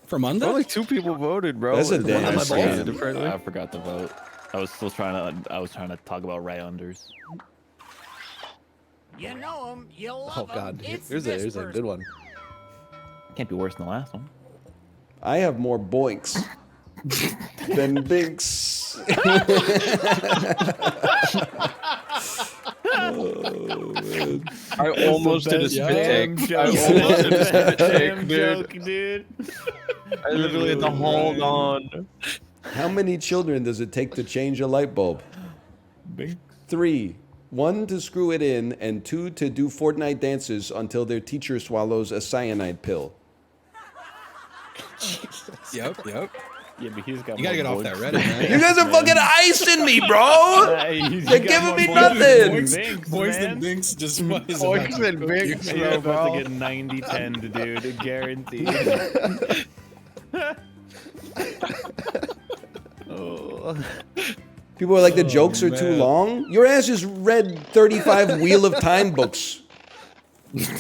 From under? Only 2 people voted, bro. That's a And damn one of my shame. voted differently. I forgot to vote. I was trying to talk about right unders. You know him, you love Oh God, him. It's here's this a good one. Can't be worse than the last one. I have more boinks than binks. Oh, man. I almost did a spit take. I almost did a spit take, dude. I literally had to hold on. How many children does it take to change a light bulb? Binks. 3. 1 to screw it in, and 2 to do Fortnite dances until their teacher swallows a cyanide pill. Yep. Yeah, but he's got. You gotta get off that Reddit, man. You guys are fucking icing me, bro! They're giving me nothing! Boys and Binks just what is Boys and Binks, You're about bro. to get 90-10, dude. Guaranteed. Oh. People are like, the jokes are too long. Your ass just read 35 Wheel of Time books.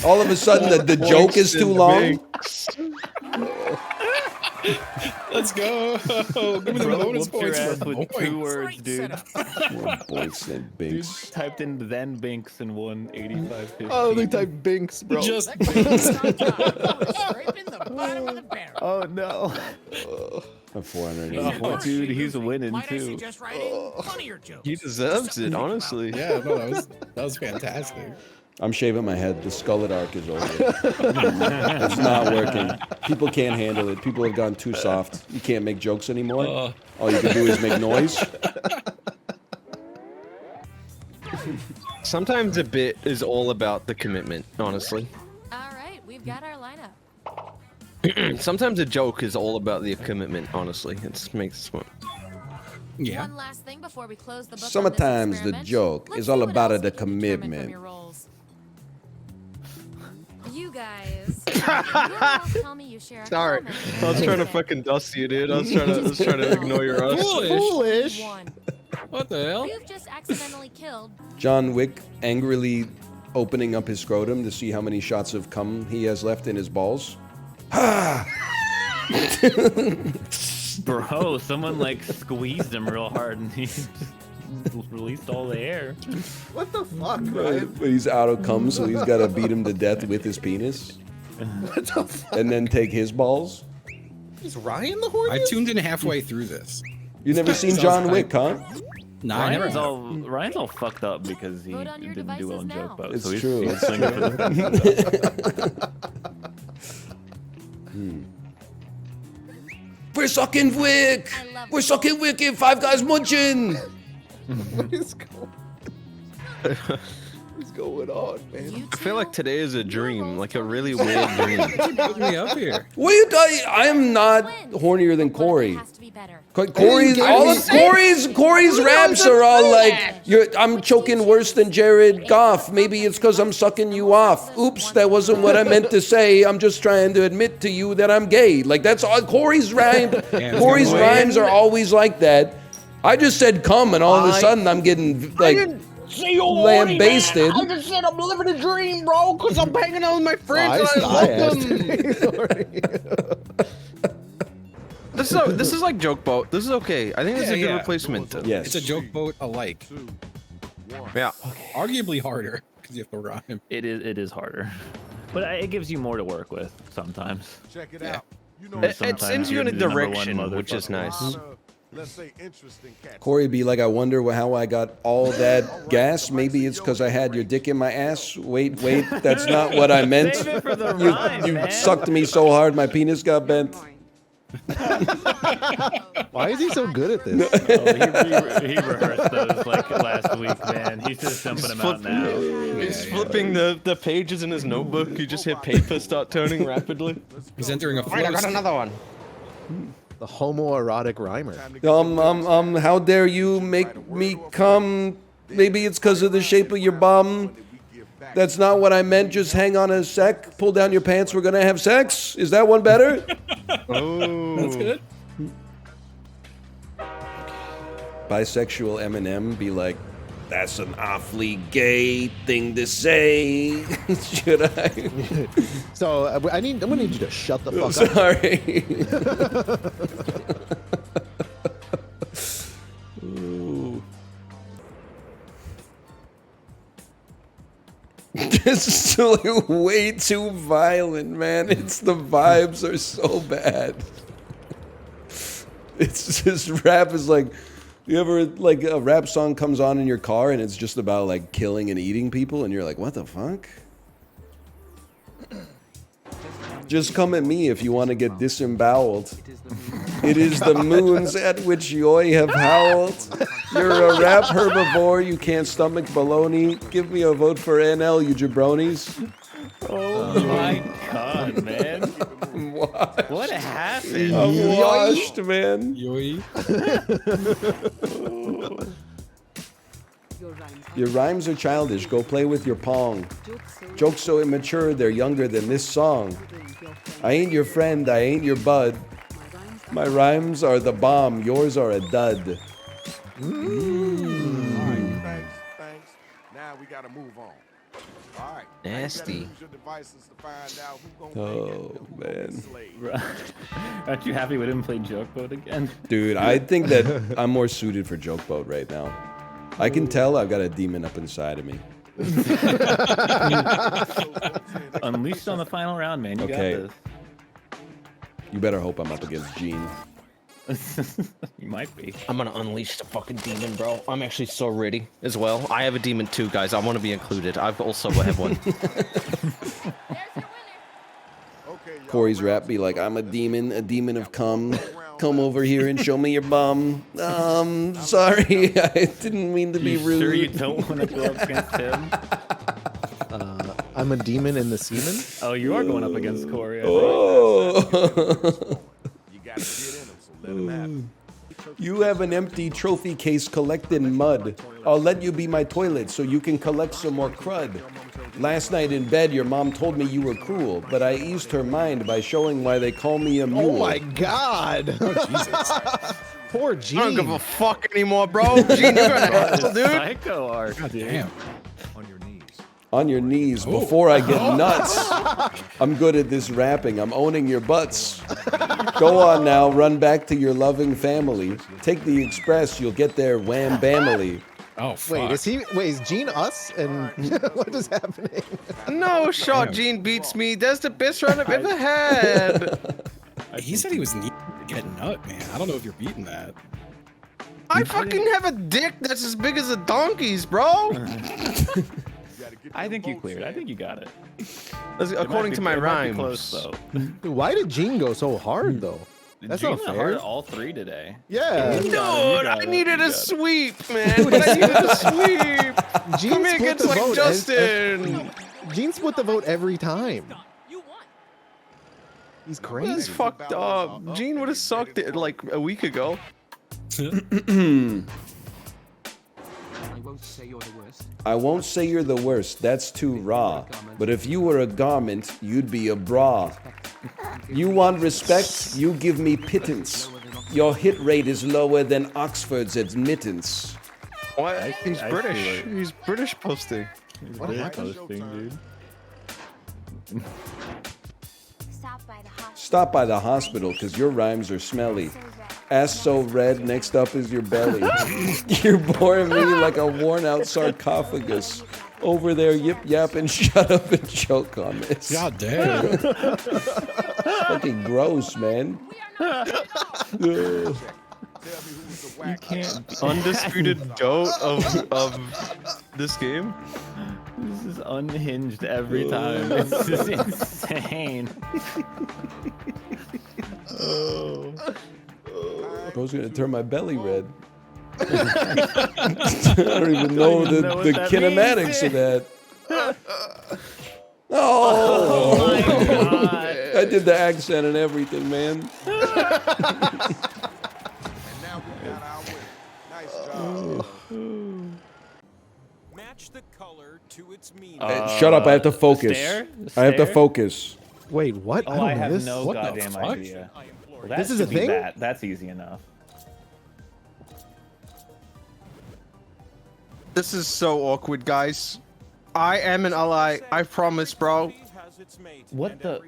All of a sudden, the joke is too long. Let's go. Give me the bonus Whooped your points ass for with 2 boinks. words, dude. More boinks than Dude binks. typed in then binks and won 85-15. Oh, they typed Binks, bro. Just Scraping the bottom of the barrel. Oh no. A 480. Oh, dude, he's winning Might I too. suggest writing funnier jokes? He deserves it, honestly. yeah, no, that was fantastic. I'm shaving my head. The skullet arc is over. It's not working. People can't handle it. People have gone too soft. You can't make jokes anymore. All you can do is make noise. Sometimes a bit is all about the commitment, honestly. All right, we've got our lineup. Sometimes a joke is all about the commitment, honestly. It makes fun. Yeah. One last thing before we close the book on Sometimes this the experiment. joke Let's is see all what about else the we can determine from commitment. your roles. You guys, you will tell me you share a Sorry, common I was trying to interest. fucking dust you, dude. I was trying to ignore your us. Foolish. One. What the hell? You've just accidentally killed. John Wick angrily opening up his scrotum to see how many shots of cum he has left in his balls. Bro, someone like squeezed him real hard and he just released all the air. What the fuck, But he's out of cum, so he's got to beat him to death with his penis. What the fuck? And then take his balls. Is Ryan the horny? I tuned in halfway through this. You never seen John Wick, huh? No, I never. Ryan's all fucked up because he didn't do well in joke boat. It's so he's, true. He's swinging for the We're sucking Wick! We're sucking Wick in Five Guys Munching! What is going What's going on, man? I feel like today is a dream, like a really weird dream. Put me up here. What are you doing? I am not hornier than Corey. Corey's raps are all like, I'm choking worse than Jared Goff. Maybe it's because I'm sucking you off. Oops, that wasn't what I meant to say. I'm just trying to admit to you that I'm gay. Like that's all. Corey's rhymes are always like that. I just said come, and all of a sudden I'm getting like lambasted. I just said I'm living a dream, bro, because I'm hanging out with my friends and I love them. This is like joke boat. This is okay. I think this is a good replacement. Yes. It's a joke boat alike. Yeah. Arguably harder because you have to rhyme. It is harder, but it gives you more to work with sometimes. Check it out. You know, It sends you in a direction, which is nice. let's say interesting cat. Corey be like, I wonder how I got all that gas. Maybe it's because I had your dick in my ass. Wait, that's not what I meant. Save it for the rhyme, You man. sucked me so hard, my penis got bent. Why is he so good at this? He rehearsed those like last week, man. He's just dumping them out now. He's flipping the pages in his notebook. You just hear paper start turning rapidly. He's entering a Alright, I got another one. The homoerotic rhymer. How dare you make me come? Maybe it's because of the shape of your bum. That's not what I meant. Just hang on a sec. Pull down your pants. We're gonna have sex. Is that one better? Oh, that's good. Bisexual Eminem be like, that's an awfully gay thing to say. Should I? So I'm gonna need you to shut the fuck up. Sorry. Ooh. This is so, like, way too violent, man. It's the vibes are so bad. It's just rap is like, you ever like a rap song comes on in your car and it's just about like killing and eating people and you're like, what the fuck? Just come at me if you want to get disemboweled. It is the moons at which you have howled. You're a rap herbivore, you can't stomach baloney. Give me a vote for NL, you jabronis. Oh my god, man. What happened? I'm washed, man. Yoi. Your rhymes are childish. Go play with your pong. Jokes so immature, they're younger than this song. I ain't your friend, I ain't your bud. My rhymes are the bomb, yours are a dud. Thanks. Now we gotta move on. All right. Nasty. Use your devices to find out who's gonna make it. Man. Aren't you happy we didn't play Joke Boat again? Dude, I think that I'm more suited for Joke Boat right now. I can tell I've got a demon up inside of me. Unleashed on the final round, man. You Okay. got You better hope I'm up against Gene. this. You might be. I'm gonna unleash the fucking demon, bro. I'm actually so ready as well. I have a demon too, guys. I want to be included. I've also have one. Corey's rap be like, I'm a demon of cum. come over here and show me your bum. Sorry, I didn't mean to be rude. Sure you don't want to go up against him? I'm a demon in the semen. Oh, you are going up against Corey. Oh. You gotta get in him, so let him have it. You have an empty trophy case collecting mud. I'll let you be my toilet so you can collect some more crud. Last night in bed, your mom told me you were cruel, but I eased her mind by showing why they call me a mule. Oh my god! Oh, Jesus. Poor Gene. I don't give a fuck anymore, bro. Gene, you're gonna hell, dude. Psycho arc. God damn. On your knees before I get nuts. I'm good at this rapping. I'm owning your butts. Go on now, run back to your loving family. Take the express, you'll get there wham bamily. Oh, fuck. Wait, is Gene us? And what is happening? No shot, Gene beats me. That's the best round I've ever had. He said he was neat to get nut, man. I don't know if you're beating that. I fucking have a dick that's as big as a donkey's, bro. I think you cleared. I think you got it. According to my rhymes. Close, though. Why did Gene go so hard though? That's Gene not went fair. hard all three today. Yeah. Dude, I needed a sweep, man. I needed a sweep. Gene Come here split against the like vote Justin. Gene split the vote every time. He's crazy. That's fucked up. Gene would have sucked it like a week ago. I won't say you're the worst, that's too raw. But if you were a garment, you'd be a bra. You want respect, you give me pittance. Your hit rate is lower than Oxford's admittance. What? He's British. He's British posting. What posting, dude? Stop by the hospital, cause your rhymes are smelly. Ass so red, next up is your belly. You're boring me like a worn out sarcophagus. Over there, yip yap and shut up and choke on this. God damn. Fucking gross, man. You can't. Undisputed goat of this game. This is unhinged every time. It's just insane. Oh. I was gonna turn my belly red. I don't even know the kinematics of that. Oh, my God. I did the accent and everything, man. And now we got our win. Nice job. Match the color to its meaning. Shut up! I have to focus. I have to Stare? focus. Wait, what? Oh, I have this. no What the goddamn fuck? idea. Well, that This is a should be thing? that. That's easy enough. This is so awkward, guys. I am an ally. I promise, bro. What the?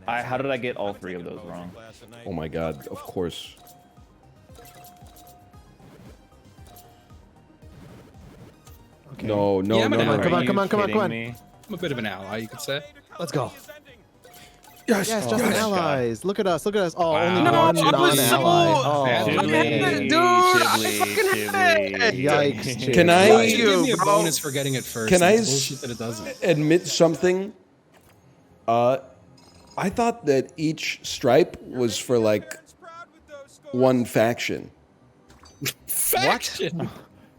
How did I get all three of those wrong? Oh my god! Of course. Okay. No, no, Yeah, I'm no, an no. ally. Come on, Are come on, you come on, come on. kidding me? I'm a bit of an ally, you could say. Let's go. Yes, Yes, just an allies. Look at us. Look at us. Oh, only Wow. one No, I was so non-ally. Oh, Chiblee, Dude, I Chiblee, fucking had it. yikes! Can I- It should give me a bro. bonus for getting it first. Can I It's bullshit that it doesn't. admit something? I thought that each stripe was for like one faction. Faction.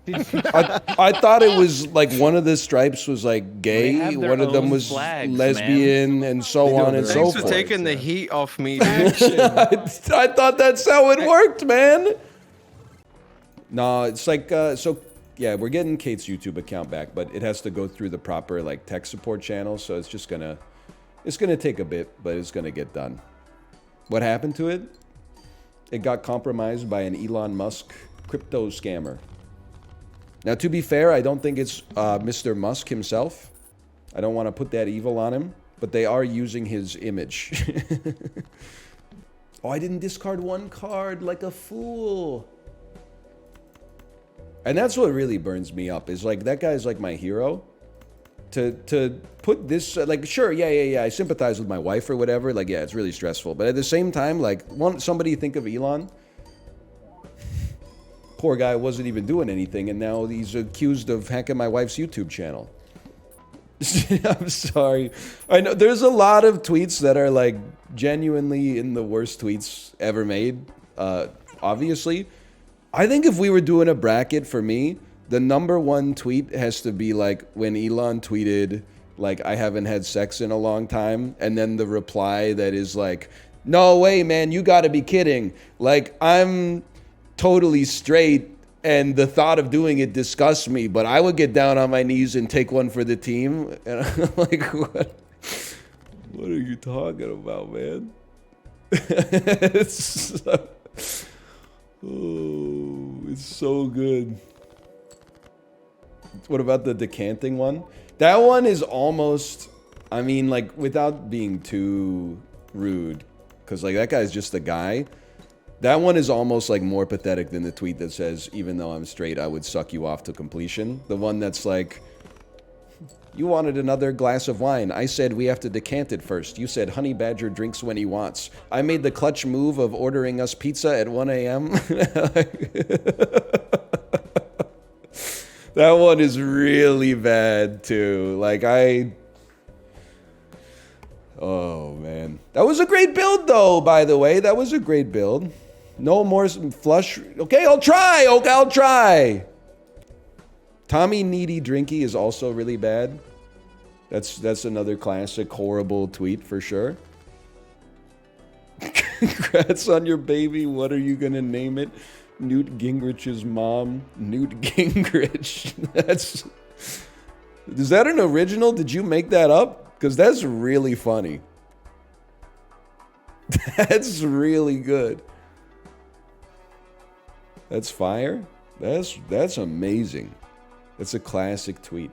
I thought it was like one of the stripes was like They gay, have their one of them own was flags, lesbian, and so on and so Thanks for forth. taking the heat off me, dude. I thought that's how it worked, man. No, it's like so. Yeah, we're getting Kate's YouTube account back, but it has to go through the proper like tech support channel. So it's just gonna take a bit, but it's gonna get done. What happened to it? It got compromised by an Elon Musk crypto scammer. Now, to be fair, I don't think it's Mr. Musk himself. I don't want to put that evil on him, but they are using his image. Oh, I didn't discard one card like a fool. And that's what really burns me up, is like, that guy's like my hero. To put this, like, sure, yeah, I sympathize with my wife or whatever. Like, yeah, it's really stressful. But at the same time, like, somebody think of Elon. Poor guy wasn't even doing anything, and now he's accused of hacking my wife's YouTube channel. I'm sorry. I know there's a lot of tweets that are like genuinely in the worst tweets ever made. Obviously, I think if we were doing a bracket for me, the #1 tweet has to be like when Elon tweeted like I haven't had sex in a long time, and then the reply that is like, no way, man, you gotta be kidding. Like, I'm totally straight and the thought of doing it disgusts me, but I would get down on my knees and take one for the team. And I'm like, what are you talking about, man? It's so good. What about the decanting one? That one is almost, I mean, like, without being too rude, because, like, that guy's just a guy. That one is almost, like, more pathetic than the tweet that says, even though I'm straight, I would suck you off to completion. The one that's like, you wanted another glass of wine. I said we have to decant it first. You said Honey Badger drinks when he wants. I made the clutch move of ordering us pizza at 1 a.m. That one is really bad, too. Like, oh, man. That was a great build, though, by the way. That was a great build. No more flush. Okay, I'll try. Okay, I'll try. Tommy Needy Drinky is also really bad. That's another classic horrible tweet for sure. Congrats on your baby. What are you going to name it? Newt Gingrich's mom. Newt Gingrich. Is that an original? Did you make that up? Because that's really funny. That's really good. That's fire. That's amazing. That's a classic tweet.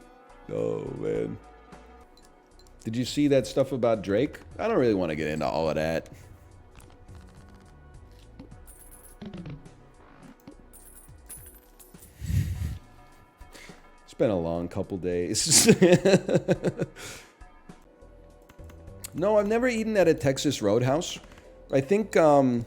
Oh, man. Did you see that stuff about Drake? I don't really want to get into all of that. It's been a long couple days. No, I've never eaten at a Texas Roadhouse. I think I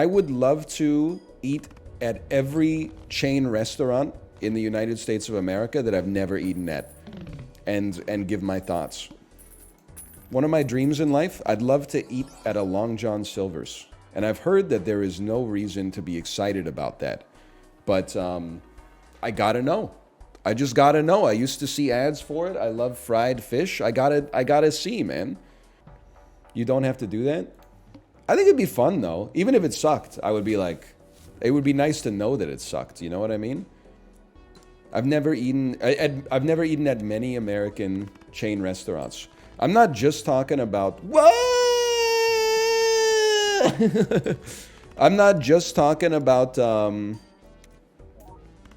would love to eat at every chain restaurant in the United States of America that I've never eaten at and give my thoughts. One of my dreams in life, I'd love to eat at a Long John Silver's. And I've heard that there is no reason to be excited about that. But I gotta know. I just gotta know. I used to see ads for it. I love fried fish. I gotta see, man. You don't have to do that? I think it'd be fun, though. Even if it sucked, I would be like, it would be nice to know that it sucked. You know what I mean? I've never eaten at many American chain restaurants. I'm not just talking about I'm not just talking about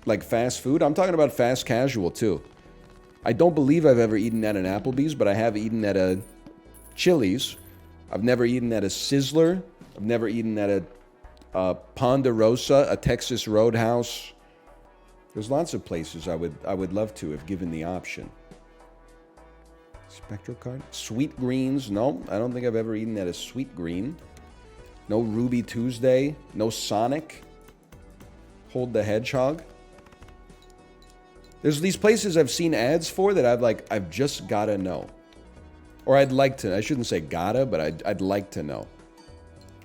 like fast food. I'm talking about fast casual too. I don't believe I've ever eaten at an Applebee's, but I have eaten at a Chili's. I've never eaten at a Sizzler. I've never eaten at a Ponderosa, a Texas Roadhouse. There's lots of places I would love to if given the option. Spectral card? Sweet Greens? No, I don't think I've ever eaten at a Sweet Green. No Ruby Tuesday. No Sonic. Hold the Hedgehog. There's these places I've seen ads for that I've just gotta know. Or I'd like to. I shouldn't say gotta, but I'd like to know.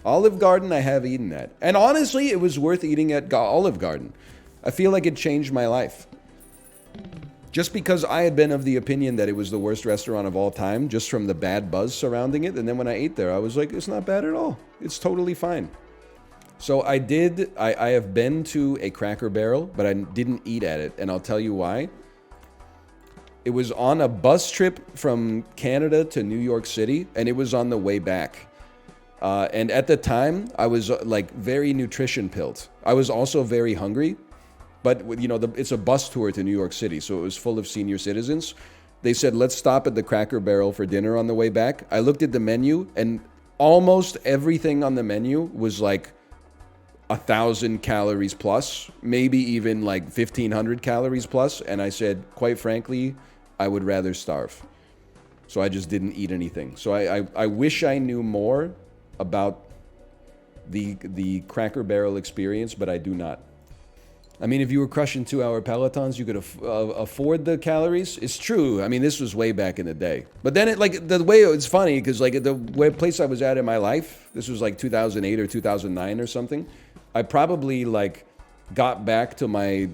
Olive Garden I have eaten at. And honestly, it was worth eating at Olive Garden. I feel like it changed my life. Just because I had been of the opinion that it was the worst restaurant of all time, just from the bad buzz surrounding it. And then when I ate there, I was like, it's not bad at all. It's totally fine. So I have been to a Cracker Barrel, but I didn't eat at it. And I'll tell you why. It was on a bus trip from Canada to New York City, and it was on the way back. And at the time, I was like very nutrition pilled. I was also very hungry. But, you know, it's a bus tour to New York City, so it was full of senior citizens. They said, let's stop at the Cracker Barrel for dinner on the way back. I looked at the menu, and almost everything on the menu was like 1,000 calories plus, maybe even like 1,500 calories plus. And I said, quite frankly, I would rather starve. So I just didn't eat anything. So I wish I knew more about the Cracker Barrel experience, but I do not. I mean, if you were crushing 2-hour Pelotons, you could afford the calories. It's true. I mean, this was way back in the day. But then, the way it's funny, because, the place I was at in my life, this was, 2008 or 2009 or something. I probably, got back to my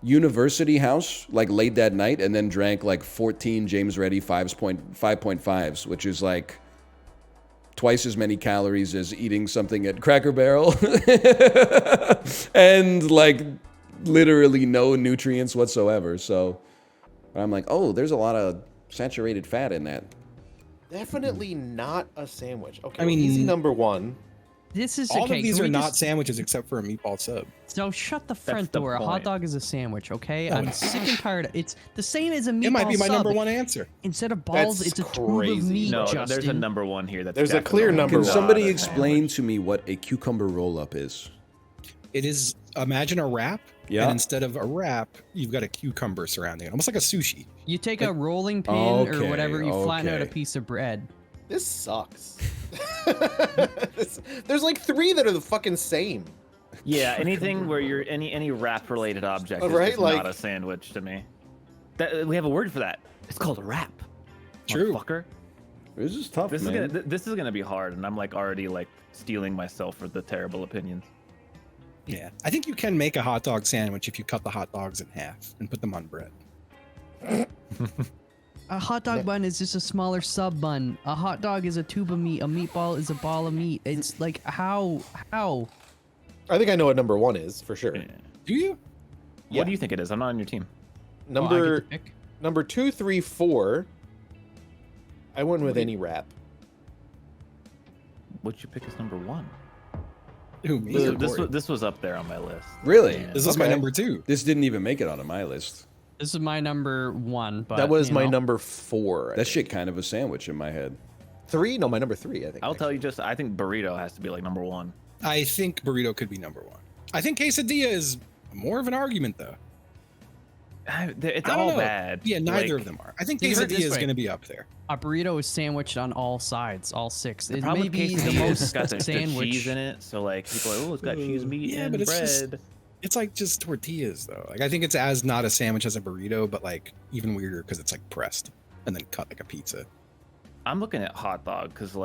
university house, late that night, and then drank, 14 James Ready 5.5s, which is, twice as many calories as eating something at Cracker Barrel. And literally no nutrients whatsoever. So I'm like, oh, there's a lot of saturated fat in that. Definitely not a sandwich. Okay, I mean, easy number one. This is all okay, of these can are we not just- sandwiches except for a meatball sub. So shut the front the door. A hot point. dog is a sandwich, okay? No, I'm it's sick and tired. It's the same as a meatball It might be my sub. number one answer. Instead of balls, That's it's a tube of meat, No, Justin. there's a number one here. That's There's a clear definitely number Can one. somebody not a explain to me what a cucumber roll-up is? It is, imagine a wrap, Yeah. and instead of a wrap, you've got a cucumber surrounding it, almost like a sushi. You take a rolling pin or Okay, whatever, you flatten out a okay. piece of bread. This sucks. There's like 3 that are the fucking same. Yeah, anything where you're any wrap related object is Right, just like- not a sandwich to me. We have a word for that. It's called a wrap. True. Fucker. This is tough, This man. is gonna be hard, and I'm already stealing myself for the terrible opinions. Yeah, I think you can make a hot dog sandwich if you cut the hot dogs in half and put them on bread. A hot dog bun is just a smaller sub bun. A hot dog is a tube of meat. A meatball is a ball of meat. It's like, how? I think I know what number 1 is for sure. Do you? What do you think it is? I'm not on your team. Number 2, 3, 4. I went with any wrap. What'd you pick as number 1? Who, me or Corey? This was up there on my list. Really? Yeah. This is my number 2. This didn't even make it onto my list. This is my number 1. But That was you my know. number 4. That shit kind of a sandwich in my head. 3? No, my number 3, I think. I'll tell you I think burrito has to be number 1. I think burrito could be number 1. I think quesadilla is more of an argument, though. It's I don't all know. bad. Yeah, neither of them are. I think Think of it quesadilla this is way. going to be up there. A burrito is sandwiched on all sides, all 6. It Problem may with be the quesadilla is most it's got the sandwich. cheese in it, so people are oh, it's got cheese, meat, Yeah, and but it's bread. just it's just tortillas though. I think it's as not a sandwich as a burrito, but even weirder because it's pressed and then cut like a pizza. I'm looking at hot dog because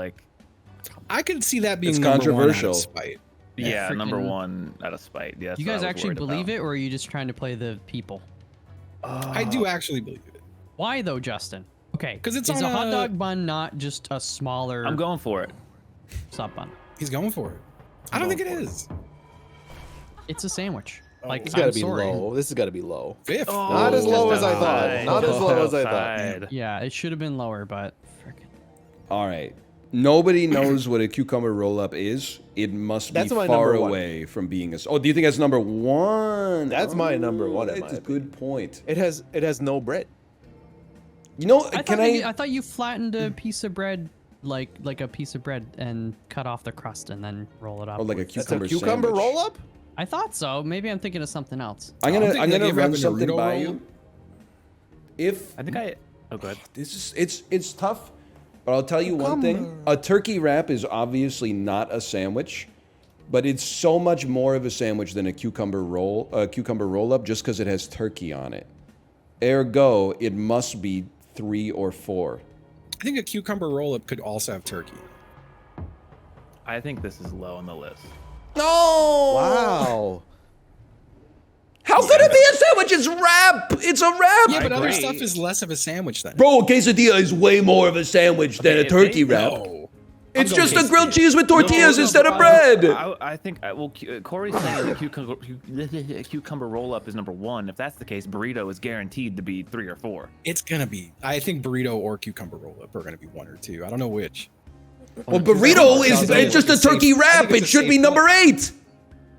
I could see that being It's number one out of controversial. spite. yeah, number freaking- 1 out of spite. Yeah, that's You what I guys was actually worried believe about. it, or are you just trying to play the people? I do actually believe it. Why though, Justin? Okay, 'Cause it's is on a hot a- dog bun not just a smaller I'm going for it. sub bun? He's going for it. I don't think it is. It's a sandwich. It's got to I'm be sorry. low. This has got to be low. Fifth. Not as low as I thought. outside. Not as low as I thought. Outside. Yeah, it should have been lower, but frickin'. All right. Nobody knows what a cucumber roll-up is. It must be That's my far number 1. away from being a... Oh, do you think that's number 1? That's my number 1. in That's my a good point. It has no bread. You know, I thought you flattened a piece of bread like a piece of bread and cut off the crust and then roll it up. Oh, like a with- cucumber Cucumber sandwich. roll up? I thought so. Maybe I'm thinking of something else. I'm I don't gonna think I'm that gonna you ever run have a something Dorito by roll? you. If I think I. Oh, go ahead. this is it's tough, but I'll tell you one thing: a turkey wrap is obviously not a sandwich, but it's so much more of a sandwich than a cucumber roll up, just because it has turkey on it. Ergo, it must be 3 or 4. I think a cucumber roll up could also have turkey. I think this is low on the list. No! Wow. How could it be a sandwich? It's wrap. It's a wrap. Yeah, but other agree. stuff is less of a sandwich then. Bro, a quesadilla is way more of a sandwich than a if turkey they- wrap. No. It's I'm going just a grilled quesadilla. cheese with tortillas instead of bread. I think Corey's saying the cucumber roll up is number 1. If that's the case, burrito is guaranteed to be 3 or 4. It's gonna be. I think burrito or cucumber roll up are gonna be 1 or 2. I don't know which. Well, burrito is it's just a turkey wrap. It should be number 8.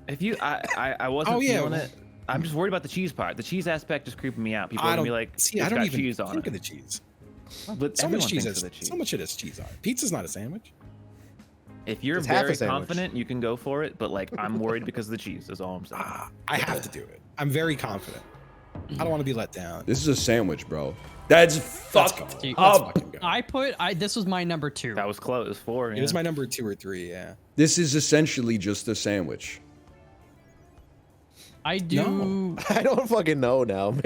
If you, I wasn't Oh, yeah. feeling it. I'm just worried about the cheese part. The cheese aspect is creeping me out. People are I gonna don't be like, see. it's I don't got even cheese on think it. of the cheese. But So much everyone cheese thinks has of the cheese. so much it has cheese on it. Pizza's not a sandwich. If you're It's half a very sandwich. confident, you can go for it. But I'm worried because of the cheese. Is all I'm saying. I have to do it. I'm very confident. I don't want to be let down. This is a sandwich, bro. That's Let's fucked go. up. Fucking go. This was my number 2. That was close. It was 4. It was my number 2 or 3. Yeah. This is essentially just a sandwich. I do. No. I don't fucking know now, man.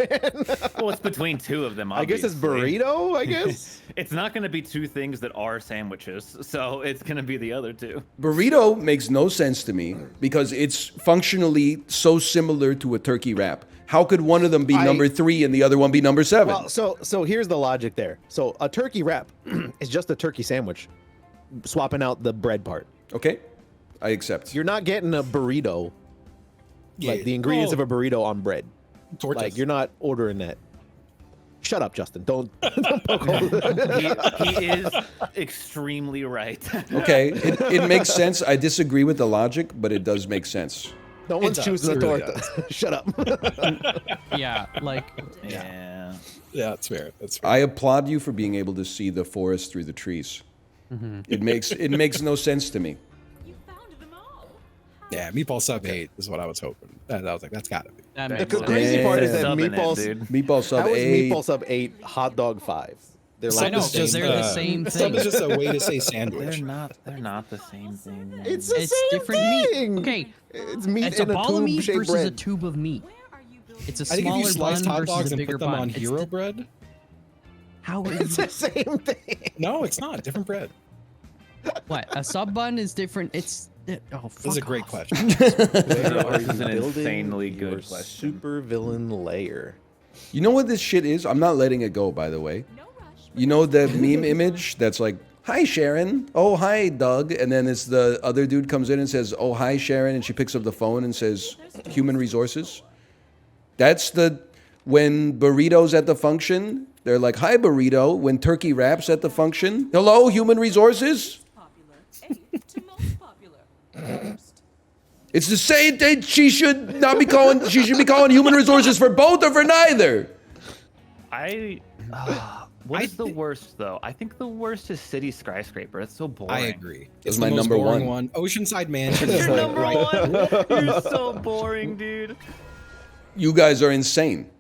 Well, it's between two of them. I guess it's obviously. burrito. I guess it's not going to be two things that are sandwiches, so it's going to be the other two. Burrito makes no sense to me because it's functionally so similar to a turkey wrap. How could one of them be number 3 and the other one be number 7? Well, so here's the logic there. So a turkey wrap is just a turkey sandwich, swapping out the bread part. Okay, I accept. You're not getting a burrito. Like the ingredients of a burrito on bread. Tortas. Like you're not ordering that. Shut up, Justin. Don't poke holes. He is extremely right. Okay, it makes sense. I disagree with the logic, but it does make sense. No one's choosing a really torta. Shut up. Yeah, like. Yeah. Yeah, that's fair. That's fair. I applaud you for being able to see the forest through the trees. It makes no sense to me. Yeah, meatball sub 8 is what I was hoping. I was like, that's gotta be. The crazy part is that meatball sub how is 8. meatball sub 8 hot dog 5? They're Sub like is just they're the same Sub thing. is just a way to say sandwich. They're not the same thing. Man. It's the It's same different thing. meat. Okay, It's meat it's a in a ball of meat tube-shaped versus a bread. tube of meat. It's a I think if you smaller sliced bun hot dogs versus a and bigger put them bun. on It's hero bread, How are It's you? the same thing. no, it's not. Different bread. What? A sub bun is different. Oh, fuck This is a great off. question. This is an insanely good question. Super villain layer. You know what this shit is? I'm not letting it go, by the way. You know the meme image that's like, "Hi Sharon," "Oh hi Doug," and then it's the other dude comes in and says, "Oh hi Sharon," and she picks up the phone and says, "Human resources." That's when burritos at the function, they're like, "Hi burrito." When turkey wraps at the function, "Hello human resources." It's the same thing. She should be calling human resources for both or for neither. What is the worst though? I think the worst is City Skyscraper. It's so boring. I agree. It's It's my the most number boring one. Oceanside Mansion is You're like number right. one. You're so boring, dude. You guys are insane.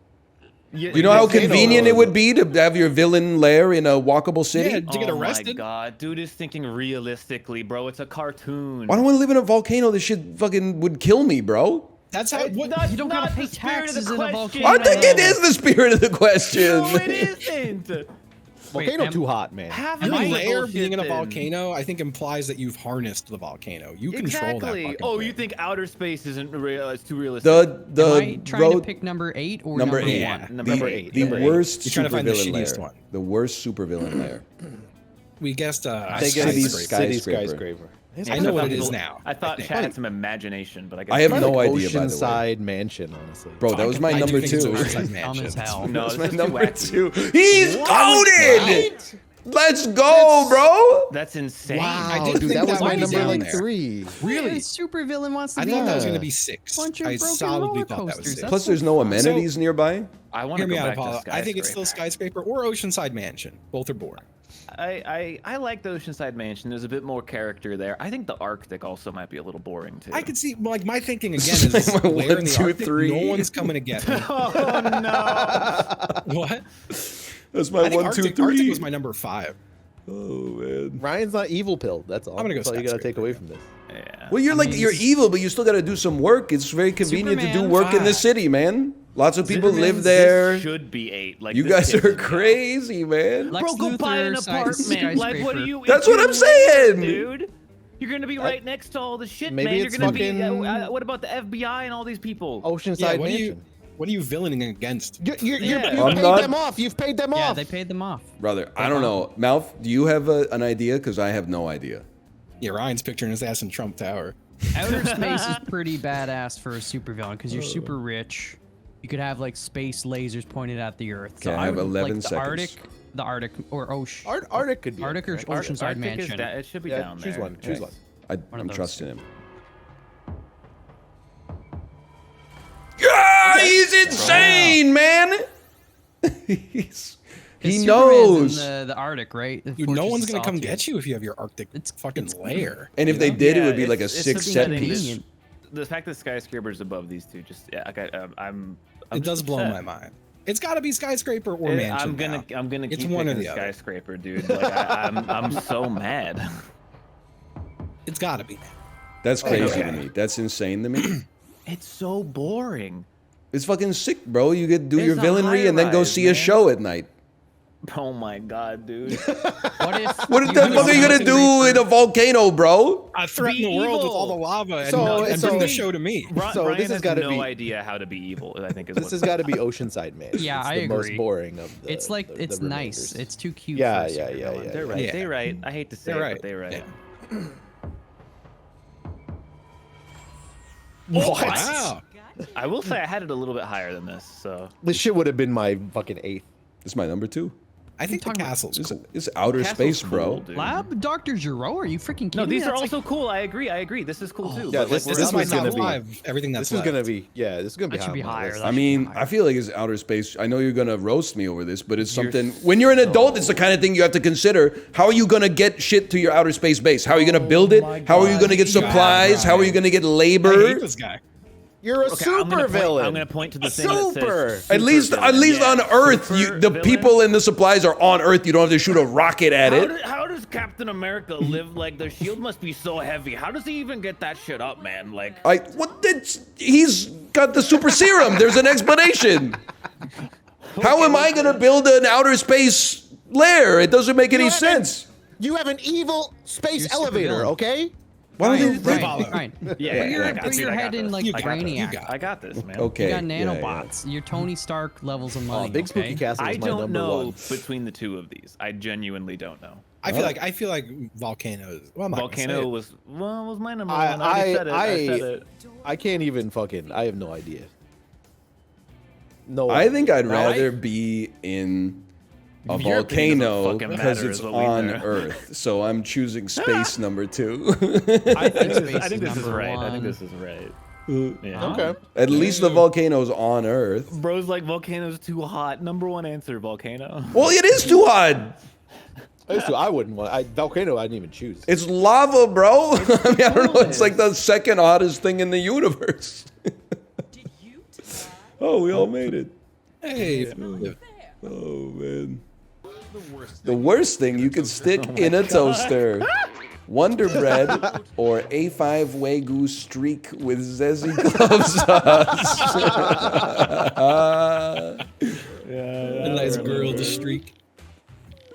Yeah, You know how Volcano convenient it Road. would be to have your villain lair in a walkable city? Yeah, to get Oh my arrested. god, dude is thinking realistically, bro. It's a cartoon. Why do I want to live in a volcano? This shit fucking would kill me, bro. That's how. What? That's You don't not gotta pay the spirit of the taxes in a question, volcano. I think it is the spirit of the question. No, it isn't. Volcano am- too hot, man. Have Your a lair bullshit being in a then. volcano, I think, implies that you've harnessed the volcano. You control that Exactly. fucking Oh, thing. you think outer space isn't real? It's too realistic. The Am I trying road to pick number 8 or number number 8. Yeah. Number eight. The Number eight. worst You're trying to find the supervillain shittiest lair. one. The worst supervillain lair. We guessed They get City skyscraper. skyscraper. I know what it is now. I thought think. Chad had some imagination, but I guess I have Like no idea, by the way. Oceanside Mansion, honestly. Bro, that was my I do number think it's 2. Oceanside Dumb Mansion. as hell. No, That's this my is too number wacky. 2. He's goaded! Let's go, bro! That's insane. Wow, I did dude, think that was that my might be number down like there. 3. Really? Yeah, super villain wants to I be thought that was Yeah. going to be 6. Bunch of I broken solidly roller thought that was coasters. 6. That's Plus, there's no amenities nearby. I want Hear to me go out, back to Apollo. I think it's still Skyscraper. Skyscraper or Oceanside Mansion. Both are boring. I like the Oceanside Mansion. There's a bit more character there. I think the Arctic also might be a little boring too. I could see, like, my thinking again is My lair in the 1, 2, Arctic, 3. no one's coming to get me. Oh no! What? That's my I think 1, 2, Arctic, 3. Arctic was my number 5. Oh man. Ryan's not evil pilled. That's all. I'm gonna go That's all you gotta take skyscraper. away from this. Yeah. Well, you're you're evil, but you still got to do some work. It's very convenient to do Superman. work in the city, man. Lots of people Superman, live there. This should be 8. Like You this guys kid are should be 8. crazy, man. Lex Bro, go buy an Luthor, apartment. Like, what are you? That's what I'm doing, saying. dude. You're gonna be right next to all the shit, maybe man. You're it's gonna fucking- be. What about the FBI and all these people? Oceanside Yeah, Mansion. what are you villaining against? You've I'm paid not- them off. You've paid them Yeah, off. they paid them off. Brother, I don't know. Mouth, do you have an idea? Because I have no idea. Yeah, Ryan's picturing his ass in Trump Tower. Outer space is pretty badass for a supervillain because you're super rich. You could have like space lasers pointed at the Earth. Okay, I have would 11 like seconds. The Arctic or Ocean. Arctic could be. Arctic or okay. Oceanside Arctic Mansion. It should be Yeah, down choose there. one. Choose one. I'm those trusting two. him. Yeah, he's insane, man. He Superman's knows. in the Arctic, right? Dude, no one's gonna come get you if you have your Arctic fucking lair. And if they did, it would be like a 6 set upsetting piece. that- The fact that Skyscraper's above these two, just I'm It does just blow upset. my mind. It's got to be Skyscraper or Mansion. I'm gonna It's keep one or picking the other. Skyscraper, dude. Like, I'm so mad. It's got to be. That's crazy Okay. to me. That's insane to me. It's so boring. It's fucking sick, bro. You get do It's your a villainry and then go high-rise, see a man. show at night. Oh my god, dude. What if? What the fuck are you gonna do in a volcano, bro? I threaten the world with all the lava and, So- and so- bring the show to me. So Brian this has has got to no be. idea how to be evil. I think is This what has got to be Oceanside, man. Yeah, it's I the most agree. boring of the. It's like the it's nice. remainders. It's too cute. Yeah, for a yeah, supervillain. yeah, yeah. They're right. Yeah. They're right. I hate to say They're it, right. but they're right. Yeah. What? Wow. I will say I had it a little bit higher than this. So This shit would have been my fucking 8th. This is my number 2. I think the castle's cool. It's outer Castle's space, cool, bro. dude. Lab Dr. Giro, are you freaking kidding No, me? these are That's also cool. I agree. This is cool too. Yeah, but, this like, is This might gonna not be. live everything that's This is gonna left. be. Yeah, this is gonna be. That should be high on my higher. list. That I should be mean, higher. I feel like it's outer space. I know you're gonna roast me over this, but it's something. When you're an adult, it's the kind of thing you have to consider. How are you gonna get shit to your outer space base? How are you gonna build it? How are you gonna get supplies? How are you gonna get I labor? hate this guy. You're a Okay, super villain. I'm gonna point to the thing that Super. says At least on Earth, the villain. people and the supplies are on Earth. You don't have to shoot a rocket at it. How does Captain America live? Like the shield must be so heavy. How does he even get that shit up, man? Like He's got the super serum. There's an explanation. How am I gonna build an outer space lair? It doesn't make any sense. You have an evil space You're super elevator, villain. okay? Why don't they? Right. Yeah, Put your head in like Brainiac. I got this, man. Okay. You got yeah, yeah. nanobots. You're Tony Stark levels of money. Big Spooky okay? Castle I is my don't number know 1. between the two of these. I genuinely don't know. I feel like volcanoes. Well, I'm not gonna say Volcano it. was my number one. I already said it. I said it. I can't even fucking. I have no idea. No. I think I'd No, rather be in a Your opinion doesn't volcano fucking because matter, it's is what we on learned. Earth. So I'm choosing space number 2. I think space I think this is number right. I think one. this is right. Yeah. Okay. At least the volcano's on Earth. Bro's like volcano's too hot. Number one answer, volcano. Well, it is too hot. I wouldn't want. Volcano. I didn't even choose. It's lava, bro. I mean, I don't know. It's like the second hottest thing in the universe. Oh, we all made it. Hey. Oh man. The worst thing you could stick in a toaster. Wonder Bread or A5 Wagyu streak with zesty club sauce. A nice grilled streak.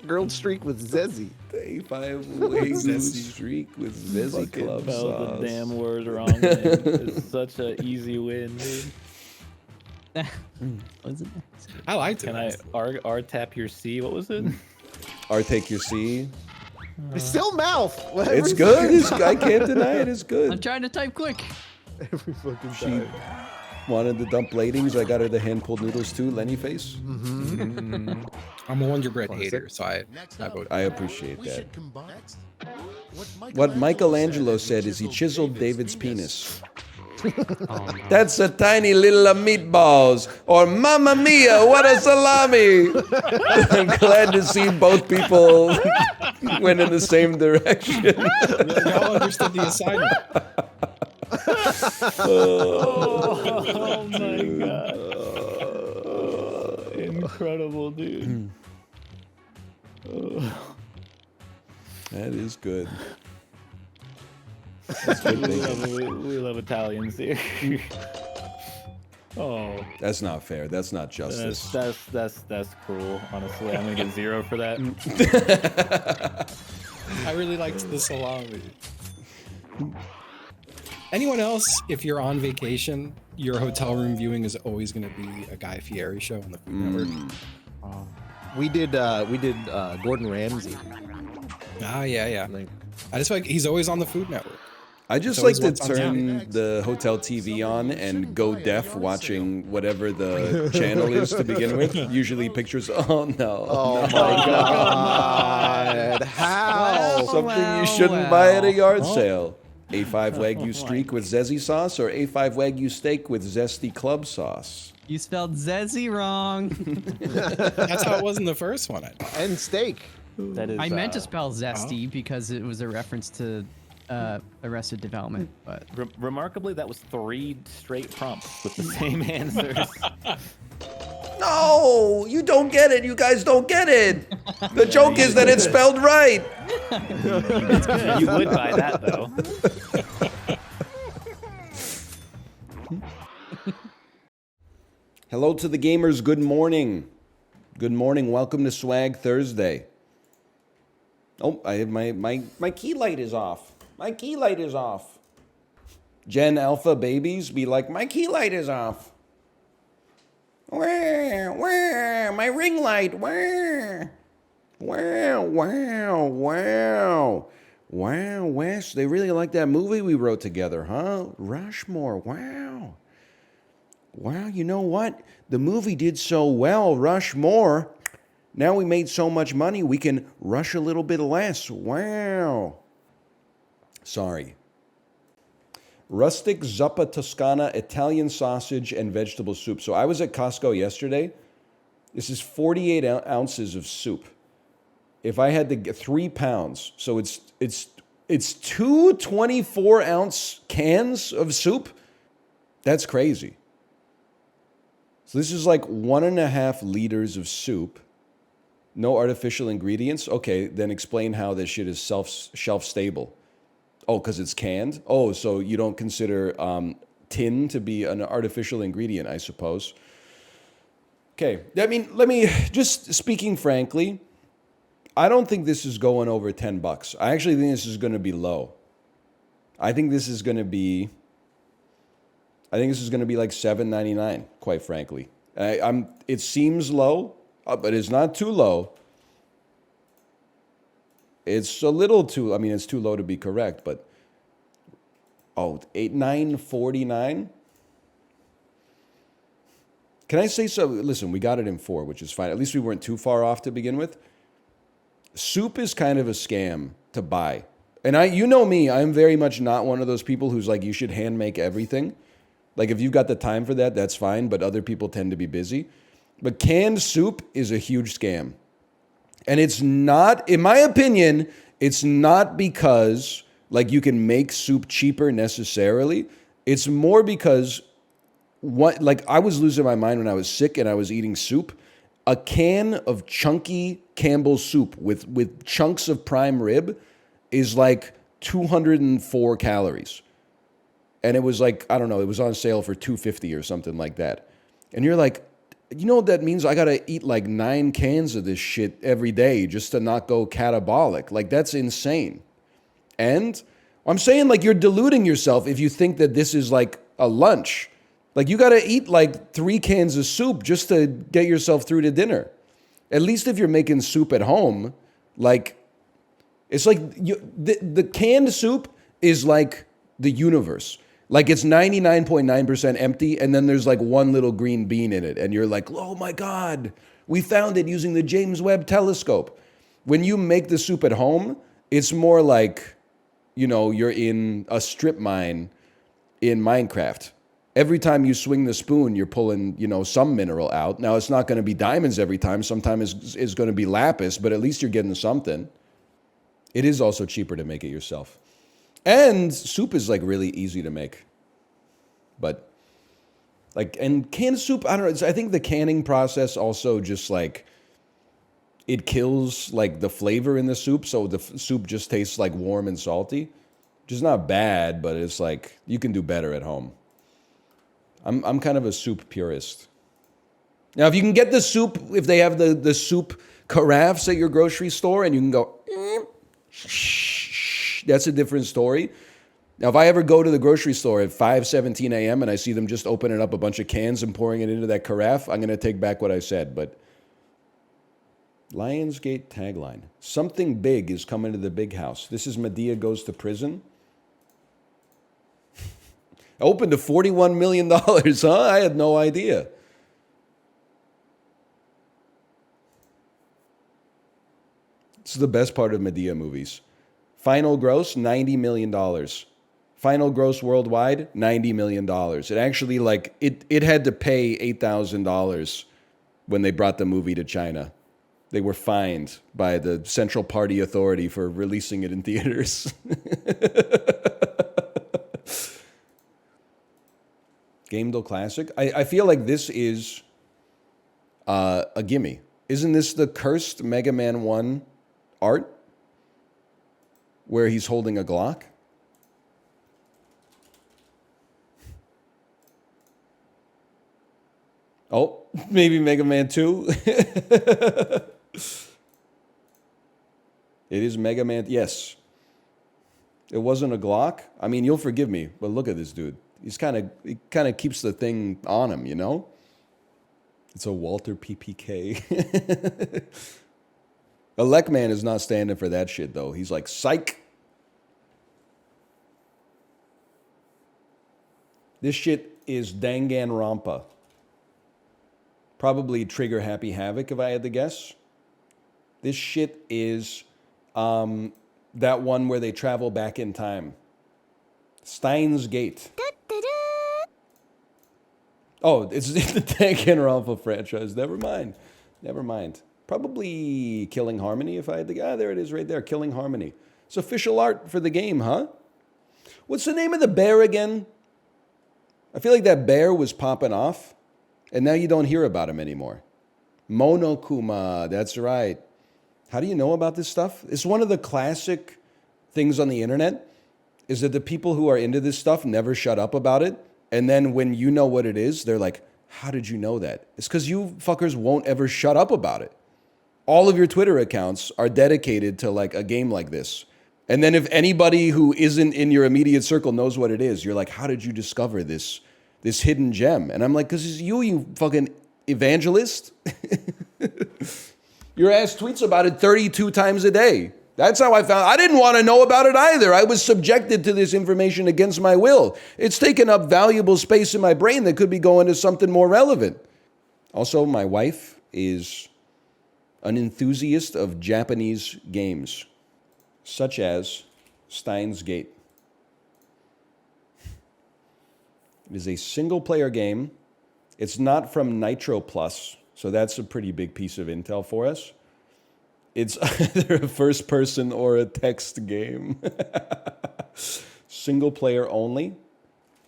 Grilled streak with zesty. A5 Wagyu streak with zesty club Spelled sauce. the damn word wrong. Man. It's such an easy win, dude. I liked it. Can I R tap your C? What was it? Or take your C. It's still mouth. It's good. I can't deny it. It's I'm good. trying to type quick. Every fucking She time. wanted the dump ladings. I got her the hand-pulled noodles too. Lenny face. I'm a Wonder Bread hater, so I vote. I appreciate that. What Michelangelo said is he chiseled David's penis. That's a tiny little meatballs. Or Mamma Mia, what a salami! I'm glad to see both people went in the same direction. Y'all understood the assignment. Oh my god! Incredible, dude. That is good. We love Italians here. Oh, That's not fair. That's not justice. that's cruel. Honestly, I'm gonna get 0 for that. I really liked the salami. Anyone else, if you're on vacation, your hotel room viewing is always going to be a Guy Fieri show on the Food Network. We did Gordon Ramsay. Ah, yeah. I just feel like he's always on the Food Network. I just It's like to always what's on turn the hotel TV on and go deaf watching whatever the channel is to begin with. Usually pictures. Oh no. Oh no. my god. How? Something you shouldn't buy at a yard sale. A5 Wagyu streak with zesty sauce or A5 Wagyu steak with zesty club sauce? You spelled Zezzy wrong. That's how it was in the first one. And steak. That is. I meant to spell Zesty because it was a reference to Arrested Development, but Remarkably, that was 3 straight prompts with the same answers. No, you don't get it. You guys don't get it. The joke is that it's spelled right. You would buy that though. Hello to the gamers. Good morning. Good morning. Welcome to Swag Thursday. Oh, I have my key light is off. My key light is off. Gen Alpha babies be like, my key light is off. Where? My ring light, where? Wow, Wes, they really like that movie we wrote together, huh? Rushmore, wow. Wow, you know what? The movie did so well, Rushmore. Now we made so much money, we can rush a little bit less. Wow. Sorry. Rustic zuppa Toscana Italian sausage and vegetable soup. So I was at Costco yesterday. This is 48 ounces of soup. If I had to get 3 pounds, so it's 2 24-ounce cans of soup. That's crazy. So this is like 1.5 liters of soup. No artificial ingredients. Okay, then explain how this shit is shelf stable. Oh, because it's canned? Oh, so you don't consider tin to be an artificial ingredient, I suppose. Okay, I mean, let me, just speaking frankly, I don't think this is going over $10. I actually think this is going to be low. I think this is going to be like $7.99, quite frankly. It seems low, but it's not too low. It's a little too, I mean, it's too low to be correct, but $9.49. Can I say so? Listen, we got it in 4, which is fine. At least we weren't too far off to begin with. Soup is kind of a scam to buy. And you know me, I'm very much not one of those people who's like, you should hand make everything. Like, if you've got the time for that, that's fine, but other people tend to be busy. But canned soup is a huge scam. And it's not, in my opinion, it's not because, like, you can make soup cheaper necessarily. It's more because, I was losing my mind when I was sick and I was eating soup. A can of chunky Campbell's soup with chunks of prime rib is like 204 calories. And it was like, I don't know, it was on sale for $2.50 or something like that. And you're like, you know what that means? I got to eat like 9 cans of this shit every day just to not go catabolic. Like, that's insane. And I'm saying, like, you're deluding yourself if you think that this is like a lunch. Like, you got to eat like 3 cans of soup just to get yourself through to dinner. At least if you're making soup at home, like, it's like the canned soup is like the universe. Like, it's 99.9% empty, and then there's like one little green bean in it, and you're like, oh my God, we found it using the James Webb telescope. When you make the soup at home, it's more like, you know, you're in a strip mine in Minecraft. Every time you swing the spoon, you're pulling, you know, some mineral out. Now, it's not going to be diamonds every time. Sometimes it's going to be lapis, but at least you're getting something. It is also cheaper to make it yourself. And soup is like really easy to make. But like, and canned soup, I don't know. I think the canning process also just like, it kills like the flavor in the soup. So the soup just tastes like warm and salty, which is not bad, but it's like, you can do better at home. I'm kind of a soup purist. Now, if you can get the soup, if they have the soup carafes at your grocery store and you can go, that's a different story. Now, if I ever go to the grocery store at 5:17 a.m. and I see them just opening up a bunch of cans and pouring it into that carafe, I'm going to take back what I said. But Lionsgate tagline. Something big is coming to the big house. This is Medea Goes to Prison. Opened to $41 million, huh? I had no idea. This is the best part of Medea movies. Final gross, $90 million. Final gross worldwide, $90 million. It actually, like, it had to pay $8,000 when they brought the movie to China. They were fined by the Central Party Authority for releasing it in theaters. Gamedale Classic. I feel like this is a gimme. Isn't this the cursed Mega Man 1 art? Where he's holding a Glock? Oh, maybe Mega Man 2? It is Mega Man. Yes. It wasn't a Glock. I mean, you'll forgive me, but look at this dude. He kind of keeps the thing on him, you know? It's a Walter PPK. Elecman is not standing for that shit, though. He's like, psych. This shit is Danganronpa. Probably Trigger Happy Havoc, if I had to guess. This shit is that one where they travel back in time. Steins Gate. Oh, it's the Danganronpa franchise. Never mind. Never mind. Probably Killing Harmony, if I had to guess. Ah, there it is right there. Killing Harmony. It's official art for the game, huh? What's the name of the bear again? I feel like that bear was popping off. And now you don't hear about him anymore. Monokuma, that's right. How do you know about this stuff? It's one of the classic things on the internet, is that the people who are into this stuff never shut up about it. And then when you know what it is, they're like, how did you know that? It's because you fuckers won't ever shut up about it. All of your Twitter accounts are dedicated to like a game like this. And then if anybody who isn't in your immediate circle knows what it is, you're like, how did you discover this hidden gem? And I'm like, because it's you fucking evangelist. Your ass tweets about it 32 times a day. That's how I found. I didn't want to know about it either. I was subjected to this information against my will. It's taken up valuable space in my brain that could be going to something more relevant. Also, my wife is an enthusiast of Japanese games, such as Steins Gate. It is a single-player game. It's not from Nitro Plus, so that's a pretty big piece of intel for us. It's either a first-person or a text game. Single-player only.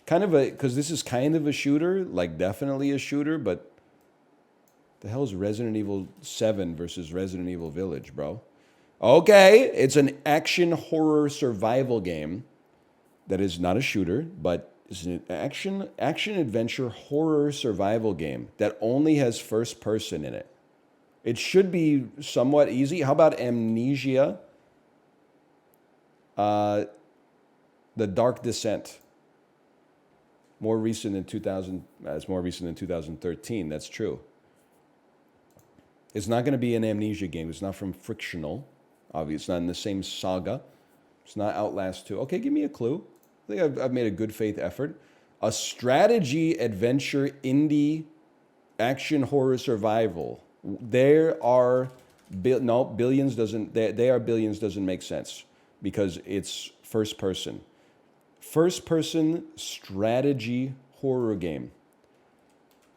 Kind of a, because this is kind of a shooter, like definitely a shooter, but the hell is Resident Evil 7 versus Resident Evil Village, bro? Okay, it's an action horror survival game that is not a shooter, but is an action adventure horror survival game that only has first person in it. It should be somewhat easy. How about Amnesia? The Dark Descent. More recent than 2000. It's more recent than 2013. That's true. It's not going to be an Amnesia game. It's not from Frictional. Obviously, it's not in the same saga. It's not Outlast 2. Okay, give me a clue. I think I've made a good faith effort. A strategy, adventure, indie, action, horror, survival. There are, billions doesn't, they are billions doesn't make sense because it's first person. First person strategy horror game.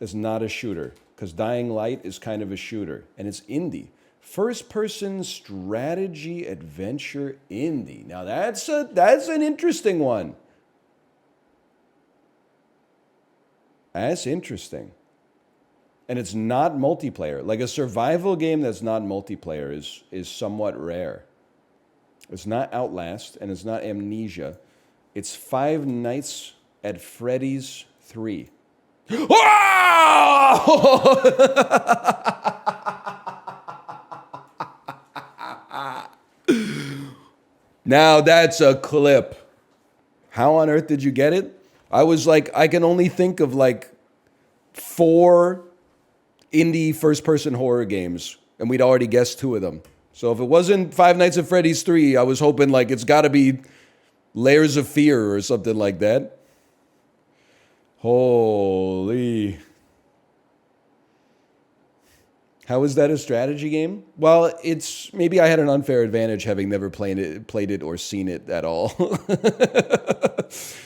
It's not a shooter because Dying Light is kind of a shooter and it's indie. First person strategy adventure indie. Now that's an interesting one. That's interesting. And it's not multiplayer. Like a survival game that's not multiplayer is somewhat rare. It's not Outlast and it's not Amnesia. It's Five Nights at Freddy's 3. Now that's a clip. How on earth did you get it? I was like, I can only think of like 4 indie first-person horror games, and we'd already guessed 2 of them. So if it wasn't Five Nights at Freddy's 3, I was hoping like it's got to be Layers of Fear or something like that. Holy. How is that a strategy game? Well, it's maybe I had an unfair advantage having never played it or seen it at all.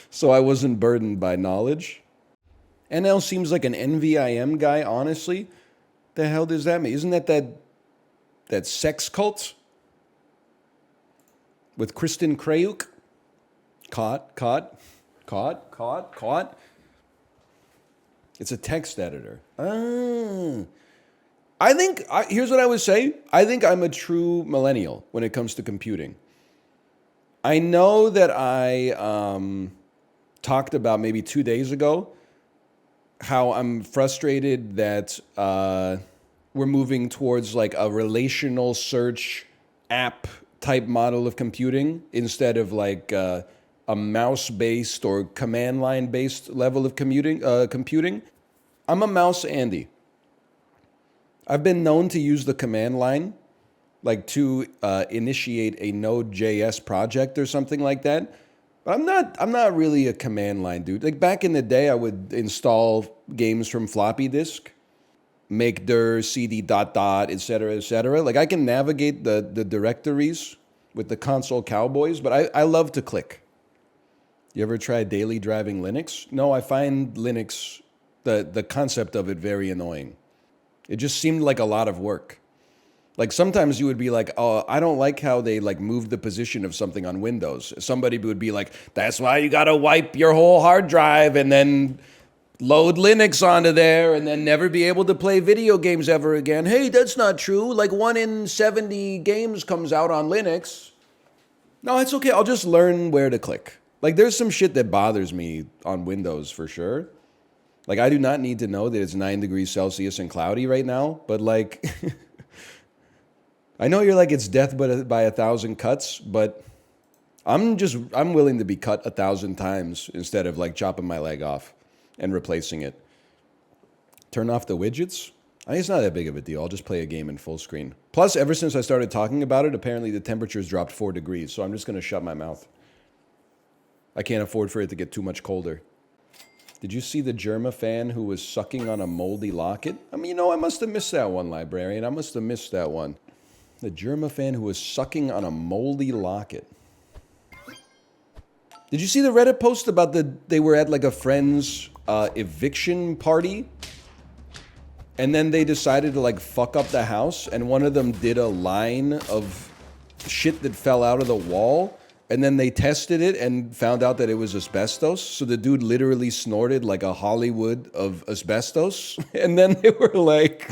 So I wasn't burdened by knowledge. NL seems like an NVIM guy, honestly. The hell does that mean? Isn't that sex cult? With Kristen Krayuk? Caught. It's a text editor. I think, here's what I would say. I think I'm a true millennial when it comes to computing. I know that I talked about maybe 2 days ago how I'm frustrated that we're moving towards like a relational search app type model of computing instead of like a mouse-based or command line-based level of computing. I'm a mouse Andy. I've been known to use the command line, like to initiate a Node.js project or something like that. But I'm not really a command line dude. Like back in the day, I would install games from floppy disk, make dir, cd ... etc. Like I can navigate the directories with the console cowboys, but I love to click. You ever try daily driving Linux? No, I find Linux, the concept of it very annoying. It just seemed like a lot of work. Like sometimes you would be like, oh, I don't like how they like moved the position of something on Windows. Somebody would be like, that's why you gotta wipe your whole hard drive and then load Linux onto there and then never be able to play video games ever again. Hey, that's not true. Like 1 in 70 games comes out on Linux. No, it's okay. I'll just learn where to click. Like there's some shit that bothers me on Windows for sure. Like I do not need to know that it's 9 degrees Celsius and cloudy right now, but like I know you're like it's death by 1,000 cuts, but I'm willing to be cut 1,000 times instead of like chopping my leg off and replacing it. Turn off the widgets? I mean, it's not that big of a deal. I'll just play a game in full screen. Plus, ever since I started talking about it, apparently the temperature's dropped 4 degrees, so I'm just going to shut my mouth. I can't afford for it to get too much colder. Did you see the Germa fan who was sucking on a moldy locket? I mean, you know, I must have missed that one, librarian. I must have missed that one. The Germa fan who was sucking on a moldy locket. Did you see the Reddit post about they were at like a friend's eviction party? And then they decided to like fuck up the house, and one of them did a line of shit that fell out of the wall, and then they tested it and found out that it was asbestos. So the dude literally snorted like a Hollywood of asbestos. And then they were like,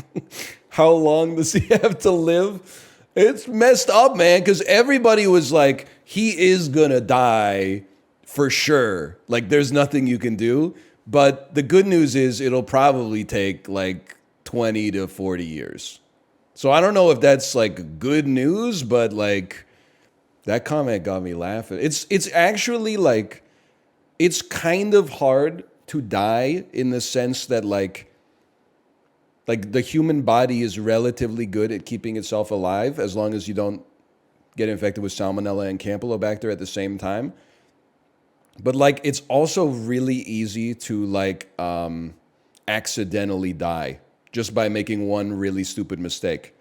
how long does he have to live? It's messed up, man, because everybody was like, he is gonna die for sure. Like, there's nothing you can do. But the good news is it'll probably take like 20 to 40 years. So I don't know if that's like good news, but like that comment got me laughing. It's actually like, it's kind of hard to die in the sense that like the human body is relatively good at keeping itself alive as long as you don't get infected with Salmonella and Campylobacter at the same time. But like, it's also really easy to like accidentally die just by making one really stupid mistake.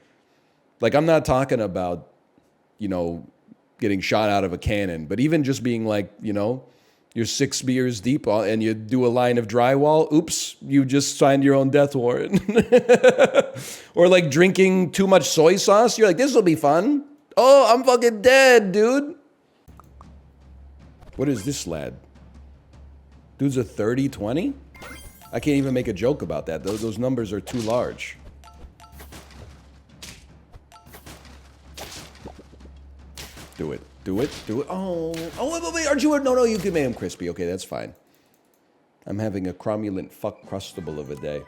Like, I'm not talking about, you know, getting shot out of a cannon, but even just being like, you know, you're 6 beers deep and you do a line of drywall. Oops, you just signed your own death warrant. Or like drinking too much soy sauce. You're like, this will be fun. Oh, I'm fucking dead, dude. What is this lad? Dude's a 30-20? I can't even make a joke about that. Those numbers are too large. Do it. Do it. Do it. Oh, wait. Aren't you? No, you can make them crispy. Okay, that's fine. I'm having a cromulent fuck crustable of a day.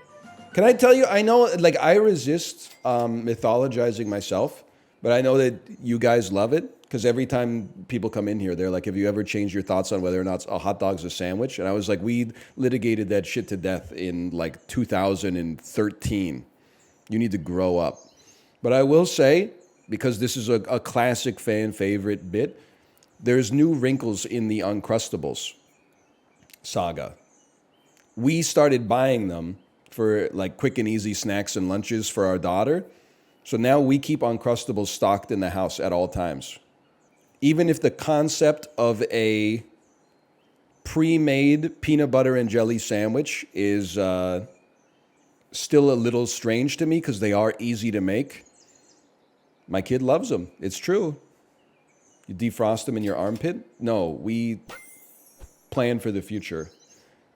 Can I tell you, I know, like, I resist mythologizing myself, but I know that you guys love it. Because every time people come in here, they're like, have you ever changed your thoughts on whether or not a hot dog's a sandwich? And I was like, we litigated that shit to death in like 2013. You need to grow up. But I will say, because this is a classic fan favorite bit, there's new wrinkles in the Uncrustables saga. We started buying them for like quick and easy snacks and lunches for our daughter. So now we keep Uncrustables stocked in the house at all times. Even if the concept of a pre-made peanut butter and jelly sandwich is still a little strange to me because they are easy to make, my kid loves them. It's true. You defrost them in your armpit? No, we plan for the future.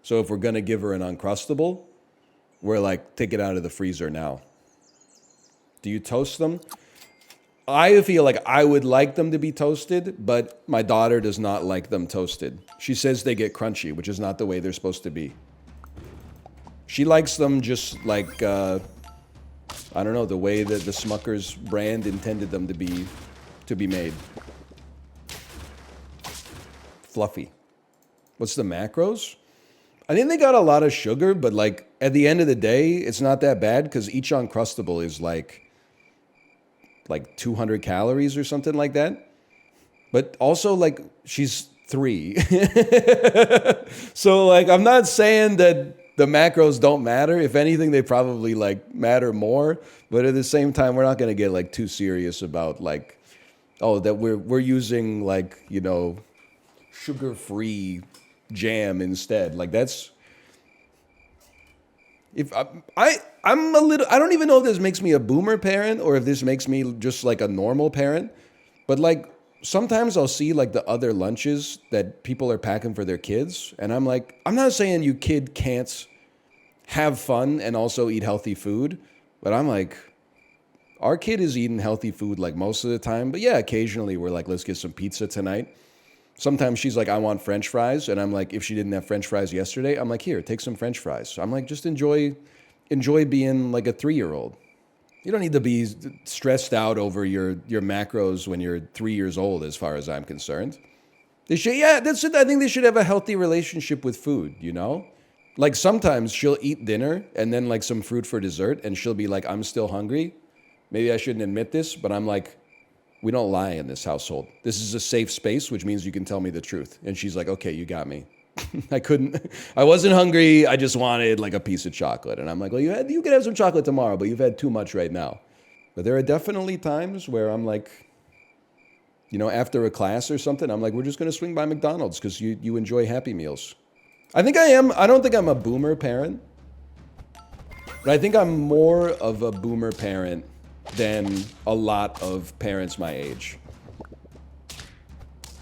So if we're going to give her an Uncrustable, we're like, take it out of the freezer now. Do you toast them? I feel like I would like them to be toasted, but my daughter does not like them toasted. She says they get crunchy, which is not the way they're supposed to be. She likes them just like, I don't know, the way that the Smucker's brand intended them to be made. Fluffy. What's the macros? I think they got a lot of sugar, but like at the end of the day, it's not that bad because each Uncrustable is like 200 calories or something like that. But also like she's 3. So like I'm not saying that the macros don't matter. If anything, they probably like matter more. But at the same time, we're not going to get like too serious about like, oh, that we're using like, you know, sugar-free jam instead. Like that's, if I'm a little, I don't even know if this makes me a boomer parent or if this makes me just like a normal parent, but like sometimes I'll see like the other lunches that people are packing for their kids, and I'm like, I'm not saying you kid can't have fun and also eat healthy food, but I'm like, our kid is eating healthy food like most of the time, but yeah, occasionally we're like, let's get some pizza tonight. Sometimes she's like, I want French fries. And I'm like, if she didn't have French fries yesterday, I'm like, here, take some French fries. So I'm like, just enjoy being like a 3-year-old. You don't need to be stressed out over your macros when you're 3 years old, as far as I'm concerned. They should, yeah, that's it. I think they should have a healthy relationship with food, you know? Like sometimes she'll eat dinner and then like some fruit for dessert and she'll be like, I'm still hungry. Maybe I shouldn't admit this, but I'm like, we don't lie in this household. This is a safe space, which means you can tell me the truth. And she's like, okay, you got me. I wasn't hungry. I just wanted like a piece of chocolate. And I'm like, well, you can have some chocolate tomorrow, but you've had too much right now. But there are definitely times where I'm like, you know, after a class or something, I'm like, we're just going to swing by McDonald's because you enjoy Happy Meals. I think I am. I don't think I'm a boomer parent, but I think I'm more of a boomer parent than a lot of parents my age.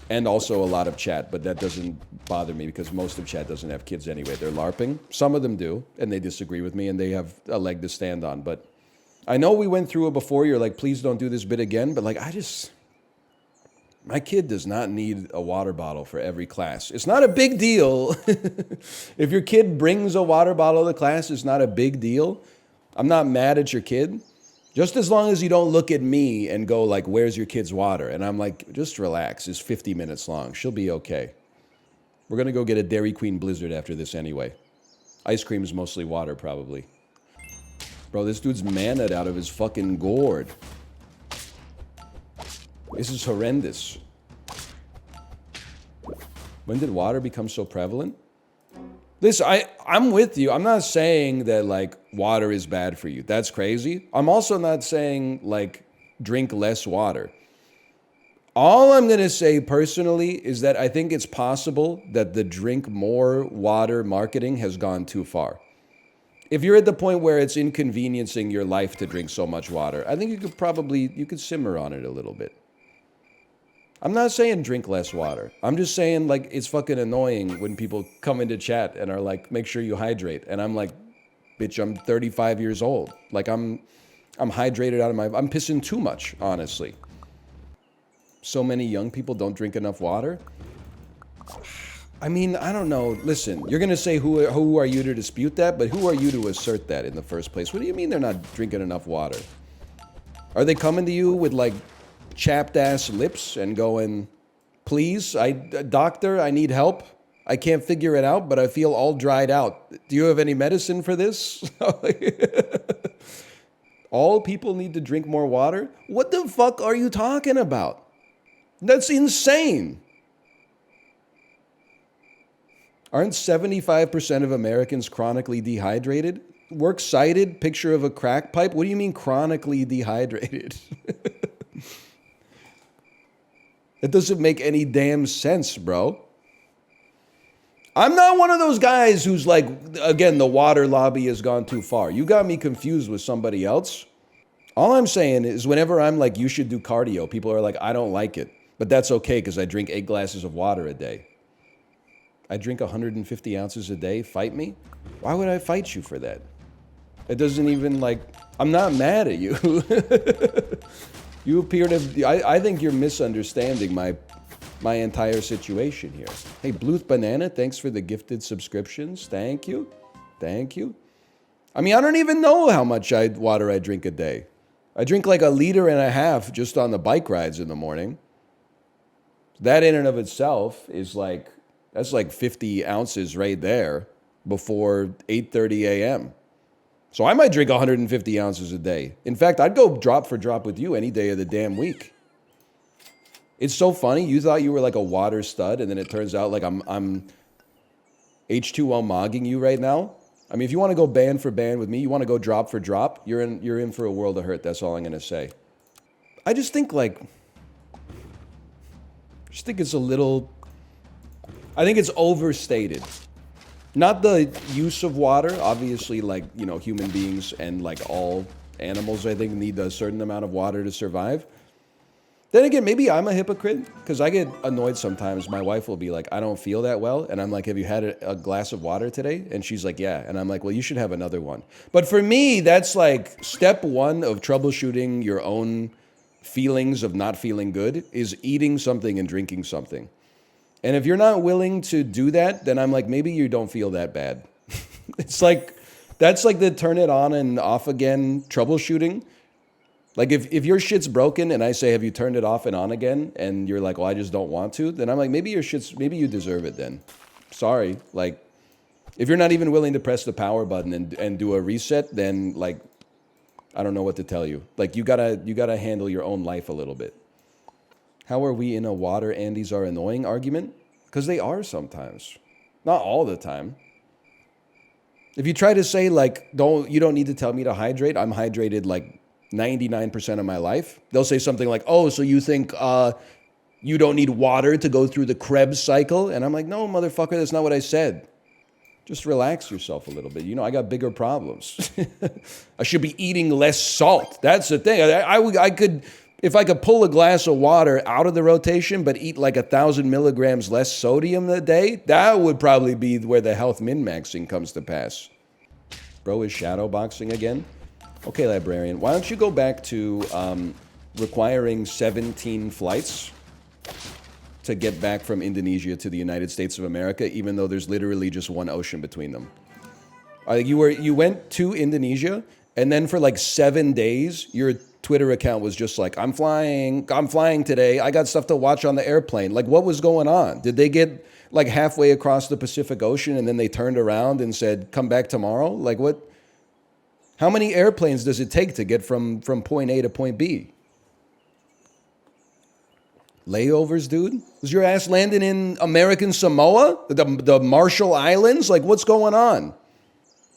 And also a lot of chat, but that doesn't bother me because most of chat doesn't have kids anyway. They're LARPing. Some of them do, and they disagree with me, and they have a leg to stand on. But I know we went through it before. You're like, please don't do this bit again. But like, my kid does not need a water bottle for every class. It's not a big deal. If your kid brings a water bottle to class, it's not a big deal. I'm not mad at your kid. Just as long as you don't look at me and go like, where's your kid's water? And I'm like, just relax. It's 50 minutes long. She'll be okay. We're going to go get a Dairy Queen Blizzard after this anyway. Ice cream is mostly water, probably. Bro, this dude's mannaed out of his fucking gourd. This is horrendous. When did water become so prevalent? Listen, I'm with you. I'm not saying that, like, water is bad for you. That's crazy. I'm also not saying, like, drink less water. All I'm going to say personally is that I think it's possible that the drink more water marketing has gone too far. If you're at the point where it's inconveniencing your life to drink so much water, I think you could simmer on it a little bit. I'm not saying drink less water. I'm just saying, like, it's fucking annoying when people come into chat and are like, make sure you hydrate. And I'm like, bitch, I'm 35 years old. Like, I'm hydrated out of I'm pissing too much, honestly. So many young people don't drink enough water. I mean, I don't know. Listen, you're going to say who are you to dispute that? But who are you to assert that in the first place? What do you mean they're not drinking enough water? Are they coming to you with, like, chapped ass lips and going, please, doctor, I need help. I can't figure it out, but I feel all dried out. Do you have any medicine for this? All people need to drink more water? What the fuck are you talking about? That's insane. Aren't 75% of Americans chronically dehydrated? Works cited, picture of a crack pipe. What do you mean chronically dehydrated? It doesn't make any damn sense, bro. I'm not one of those guys who's like, again, the water lobby has gone too far. You got me confused with somebody else. All I'm saying is whenever I'm like, you should do cardio, people are like, I don't like it. But that's okay because I drink 8 glasses of water a day. I drink 150 ounces a day. Fight me? Why would I fight you for that? It doesn't even like, I'm not mad at you. You appear to, I think you're misunderstanding my entire situation here. Hey, Bluth Banana, thanks for the gifted subscriptions. Thank you. Thank you. I mean, I don't even know how much water I drink a day. I drink like 1.5 liters just on the bike rides in the morning. That in and of itself is that's like 50 ounces right there before 8:30 a.m. So I might drink 150 ounces a day. In fact, I'd go drop for drop with you any day of the damn week. It's so funny. You thought you were like a water stud, and then it turns out like I'm H2O mogging you right now. I mean, if you want to go band for band with me, you want to go drop for drop, you're in for a world of hurt. That's all I'm gonna say. I just think it's a little. I think it's overstated. Not the use of water. Obviously, human beings and all animals, I think, need a certain amount of water to survive. Then again, maybe I'm a hypocrite because I get annoyed sometimes. My wife will be like, I don't feel that well. And I'm like, have you had a glass of water today? And she's like, yeah. And I'm like, well, you should have another one. But for me, that's like step one of troubleshooting your own feelings of not feeling good is eating something and drinking something. And if you're not willing to do that, then I'm like, maybe you don't feel that bad. It's like, that's like the turn it on and off again troubleshooting. Like if your shit's broken and I say, have you turned it off and on again? And you're like, well, I just don't want to. Then I'm like, maybe you deserve it then. Sorry. Like if you're not even willing to press the power button and do a reset, then I don't know what to tell you. Like you gotta handle your own life a little bit. How are we in a water Andes are annoying argument? Because they are sometimes. Not all the time. If you try to say you don't need to tell me to hydrate, I'm hydrated 99% of my life. They'll say something like, oh, so you think you don't need water to go through the Krebs cycle? And I'm like, no, motherfucker, that's not what I said. Just relax yourself a little bit. I got bigger problems. I should be eating less salt. That's the thing. I could, if I could pull a glass of water out of the rotation, but eat 1,000 milligrams less sodium a day, that would probably be where the health min-maxing comes to pass. Bro is shadowboxing again. Okay, librarian, why don't you go back to requiring 17 flights to get back from Indonesia to the United States of America, even though there's literally just one ocean between them. You went to Indonesia, and then for 7 days, your Twitter account was just like, I'm flying today. I got stuff to watch on the airplane. What was going on? Did they get halfway across the Pacific Ocean and then they turned around and said, come back tomorrow? What? How many airplanes does it take to get from point A to point B? Layovers, dude? Was your ass landing in American Samoa? The Marshall Islands? What's going on?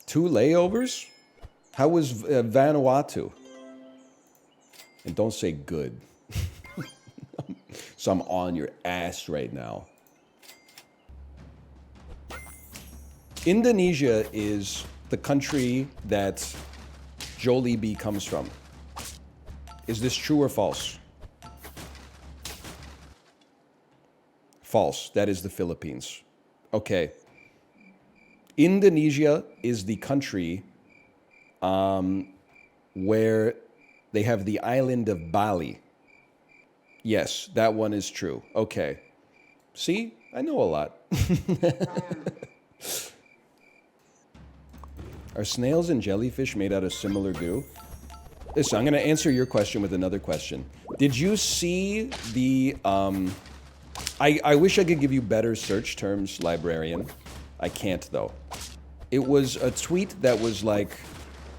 2 layovers? How was Vanuatu? And don't say good. So I'm on your ass right now. Indonesia is the country that Jollibee comes from. Is this true or false? False. That is the Philippines. Okay. Indonesia is the country where they have the island of Bali. Yes, that one is true. Okay. See? I know a lot. Are snails and jellyfish made out of similar goo? Listen, I'm going to answer your question with another question. Did you see the... I wish I could give you better search terms, librarian. I can't, though. It was a tweet that was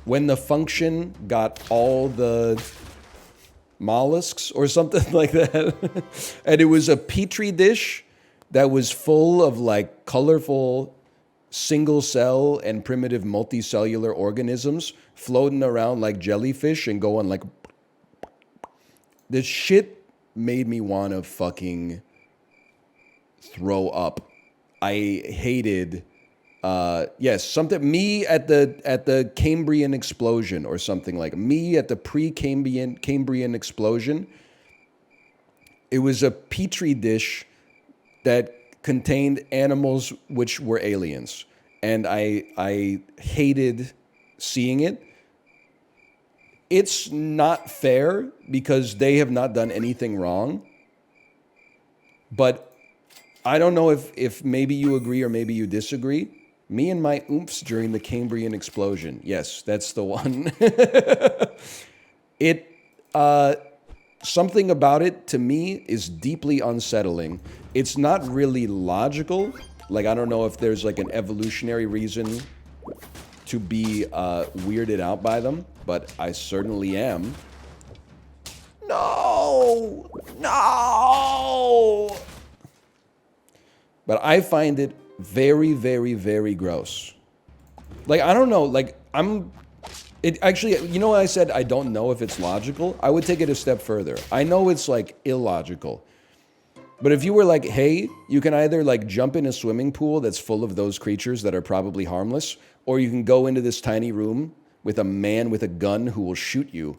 when the function got all the mollusks or something like that. And it was a petri dish that was full of colorful single cell and primitive multicellular organisms floating around like jellyfish and going this shit made me want to fucking throw up. I hated me at the Cambrian explosion or something me at the Cambrian explosion. It was a petri dish that contained animals which were aliens, and I hated seeing it. It's not fair because they have not done anything wrong, but I don't know if maybe you agree or maybe you disagree. Me and my oomphs during the Cambrian explosion. Yes, that's the one. Something about it, to me, is deeply unsettling. It's not really logical. Like, I don't know if there's, like, an evolutionary reason to be weirded out by them, but I certainly am. No! No! But I find it very, very, very gross. Like, I don't know, like, it actually, you know what I said? I don't know if it's logical. I would take it a step further. I know it's, like, illogical. But if you were like, hey, you can either, like, jump in a swimming pool that's full of those creatures that are probably harmless, or you can go into this tiny room with a man with a gun who will shoot you.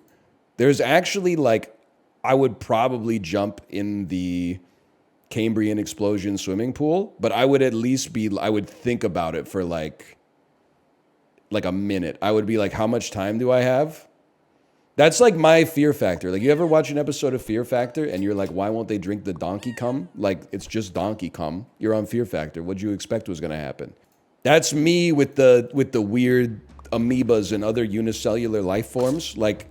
There's actually, like, I would probably jump in the Cambrian explosion swimming pool, but I would at least I would think about it for like a minute. I would be like, how much time do I have? That's like my fear factor. Like, you ever watch an episode of Fear Factor and you're like, why won't they drink the donkey cum? Like, it's just donkey cum. You're on Fear Factor. What'd you expect was gonna happen? That's me with the weird amoebas and other unicellular life forms. Like,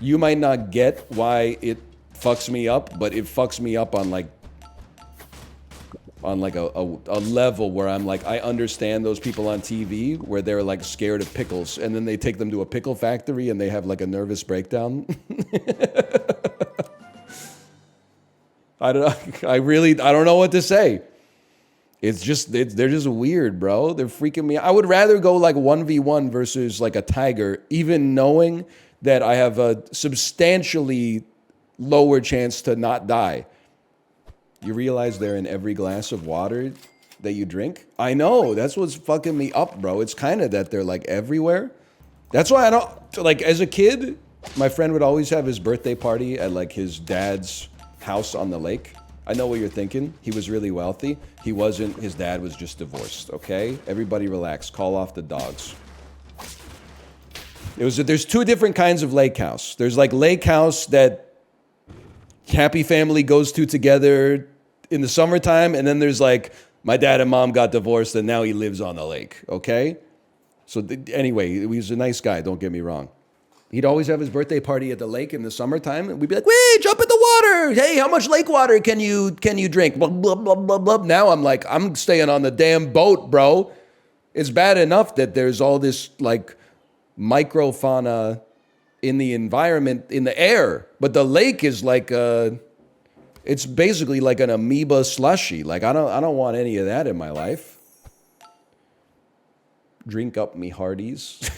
you might not get why it fucks me up, but it fucks me up on like a level where I'm like, I understand those people on TV where they're like scared of pickles, and then they take them to a pickle factory and they have like a nervous breakdown. I don't know what to say. It's just, they're just weird, bro. They're freaking me out. I would rather go like 1v1 versus like a tiger, even knowing that I have a substantially lower chance to not die. You realize they're in every glass of water that you drink? I know, that's what's fucking me up, bro. It's kind of that they're like everywhere. That's why I don't, like, as a kid, my friend would always have his birthday party at like his dad's house on the lake. I know what you're thinking. He was really wealthy. He wasn't. His dad was just divorced, okay? Everybody relax. Call off the dogs. There's two different kinds of lake house. There's like lake house that happy family goes to together in the summertime, and then there's like, my dad and mom got divorced and now he lives on the lake, okay? So anyway, he was a nice guy, don't get me wrong. He'd always have his birthday party at the lake in the summertime, and we'd be like, wait, jump in the water. Hey, how much lake water can you drink? Blah, blah, blah, blah, blah. Now I'm like, I'm staying on the damn boat, bro. It's bad enough that there's all this like microfauna in the environment, in the air, but the lake is like it's basically like an amoeba slushy. Like, I don't want any of that in my life. Drink up me hearties.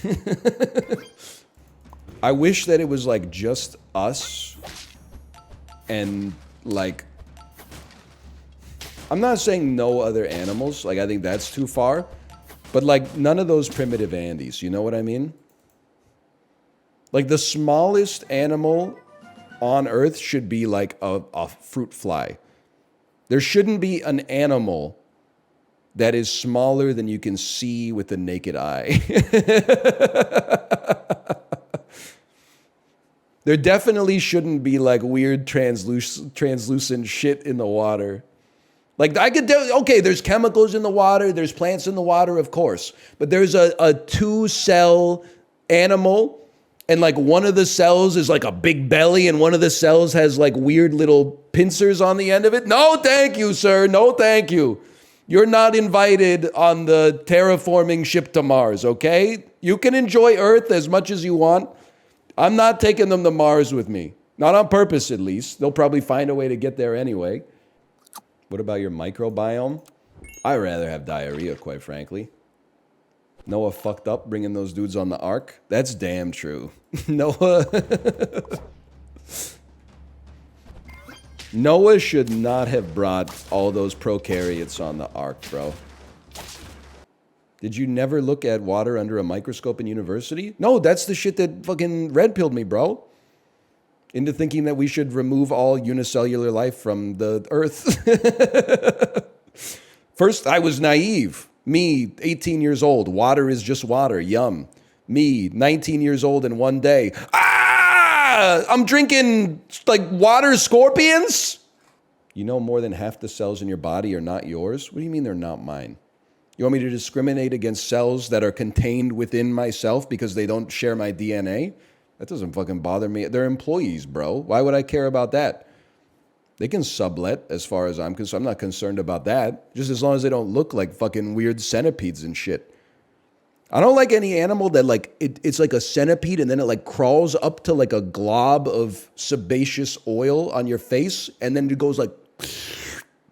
I wish that it was like just us and like, I'm not saying no other animals, like I think that's too far, but like none of those primitive Andes, you know what I mean? Like the smallest animal on Earth should be like a fruit fly. There shouldn't be an animal that is smaller than you can see with the naked eye. There definitely shouldn't be like weird translucent shit in the water. Like I could okay, there's chemicals in the water, there's plants in the water, of course. But there's a 2-cell animal, and like one of the cells is like a big belly and one of the cells has like weird little pincers on the end of it. No, thank you, sir. No, thank you. You're not invited on the terraforming ship to Mars, okay? You can enjoy Earth as much as you want. I'm not taking them to Mars with me. Not on purpose, at least. They'll probably find a way to get there anyway. What about your microbiome? I'd rather have diarrhea, quite frankly. Noah fucked up bringing those dudes on the ark. That's damn true. Noah should not have brought all those prokaryotes on the ark, bro. Did you never look at water under a microscope in university? No, that's the shit that fucking red-pilled me, bro. Into thinking that we should remove all unicellular life from the earth. First, I was naive. Me, 18 years old. Water is just water. Yum. Me, 19 years old in one day. Ah! I'm drinking, like, water scorpions? You know more than half the cells in your body are not yours? What do you mean they're not mine? You want me to discriminate against cells that are contained within myself because they don't share my DNA? That doesn't fucking bother me. They're employees, bro. Why would I care about that? They can sublet as far as I'm concerned. I'm not concerned about that. Just as long as they don't look like fucking weird centipedes and shit. I don't like any animal that like, it's like a centipede and then it like crawls up to like a glob of sebaceous oil on your face. And then it goes like,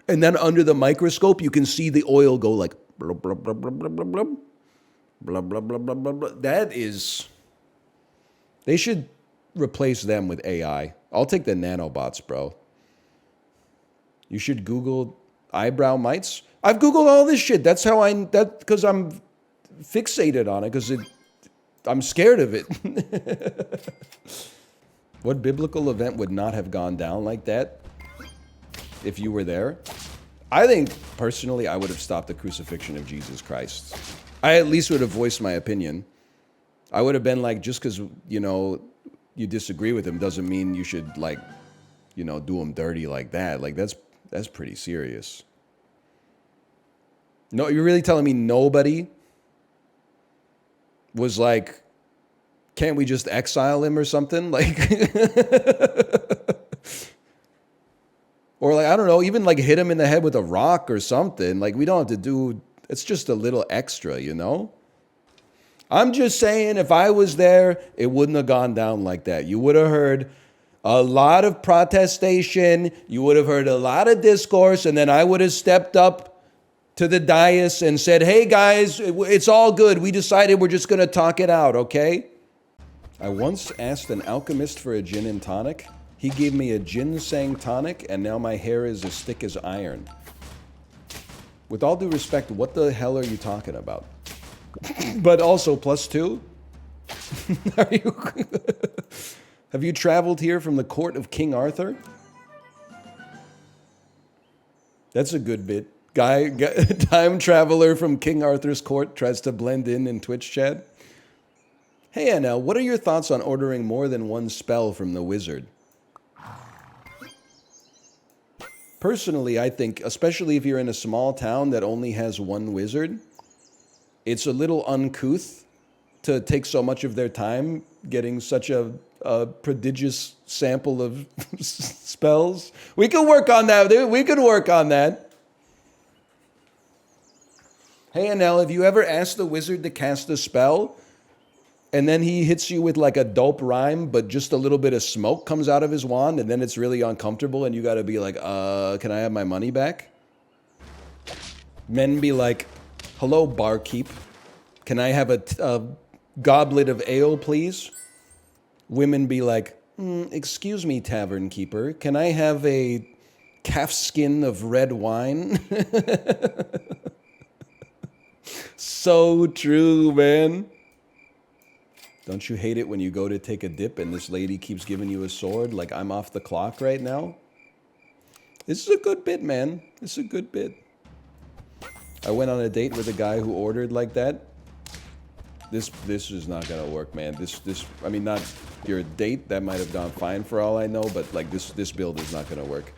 and then under the microscope, you can see the oil go like, blah, blah, blah, blah, blah, blah, blah, blah, blah, blah, blah, blah, blah. That is, they should replace them with AI. I'll take the nanobots, bro. You should Google eyebrow mites. I've Googled all this shit. That's how because I'm fixated on it, because I'm scared of it. What biblical event would not have gone down like that if you were there? I think, personally, I would have stopped the crucifixion of Jesus Christ. I at least would have voiced my opinion. I would have been like, just because, you know, you disagree with him doesn't mean you should, like, you know, do him dirty like that. Like, that's pretty serious. No, you're really telling me nobody was like, can't we just exile him or something? Like, or like, I don't know, even like hit him in the head with a rock or something. Like, we don't have to do, it's just a little extra, you know? I'm just saying, if I was there, it wouldn't have gone down like that. You would have heard a lot of protestation, you would have heard a lot of discourse, and then I would have stepped up to the dais and said, hey guys, it's all good. We decided we're just gonna talk it out, okay? I once asked an alchemist for a gin and tonic. He gave me a ginseng tonic, and now my hair is as thick as iron. With all due respect, what the hell are you talking about? But also, +2? Are you... Have you traveled here from the court of King Arthur? That's a good bit. Guy, time traveler from King Arthur's court tries to blend in Twitch chat. Hey NL, what are your thoughts on ordering more than one spell from the wizard? Personally, I think, especially if you're in a small town that only has one wizard, it's a little uncouth to take so much of their time getting such a prodigious sample of spells. We could work on that, dude. We could work on that. Hey, Anel, have you ever asked the wizard to cast a spell, and then he hits you with like a dope rhyme, but just a little bit of smoke comes out of his wand, and then it's really uncomfortable, and you gotta be like, can I have my money back? Men be like, hello, barkeep. Can I have a goblet of ale, please? Women be like, excuse me, tavern keeper. Can I have a calf skin of red wine? So true, man. Don't you hate it when you go to take a dip and this lady keeps giving you a sword like I'm off the clock right now? This is a good bit, man. This is a good bit. I went on a date with a guy who ordered like that. This is not gonna work, man. I mean, not your date, that might have gone fine for all I know, but like this build is not gonna work.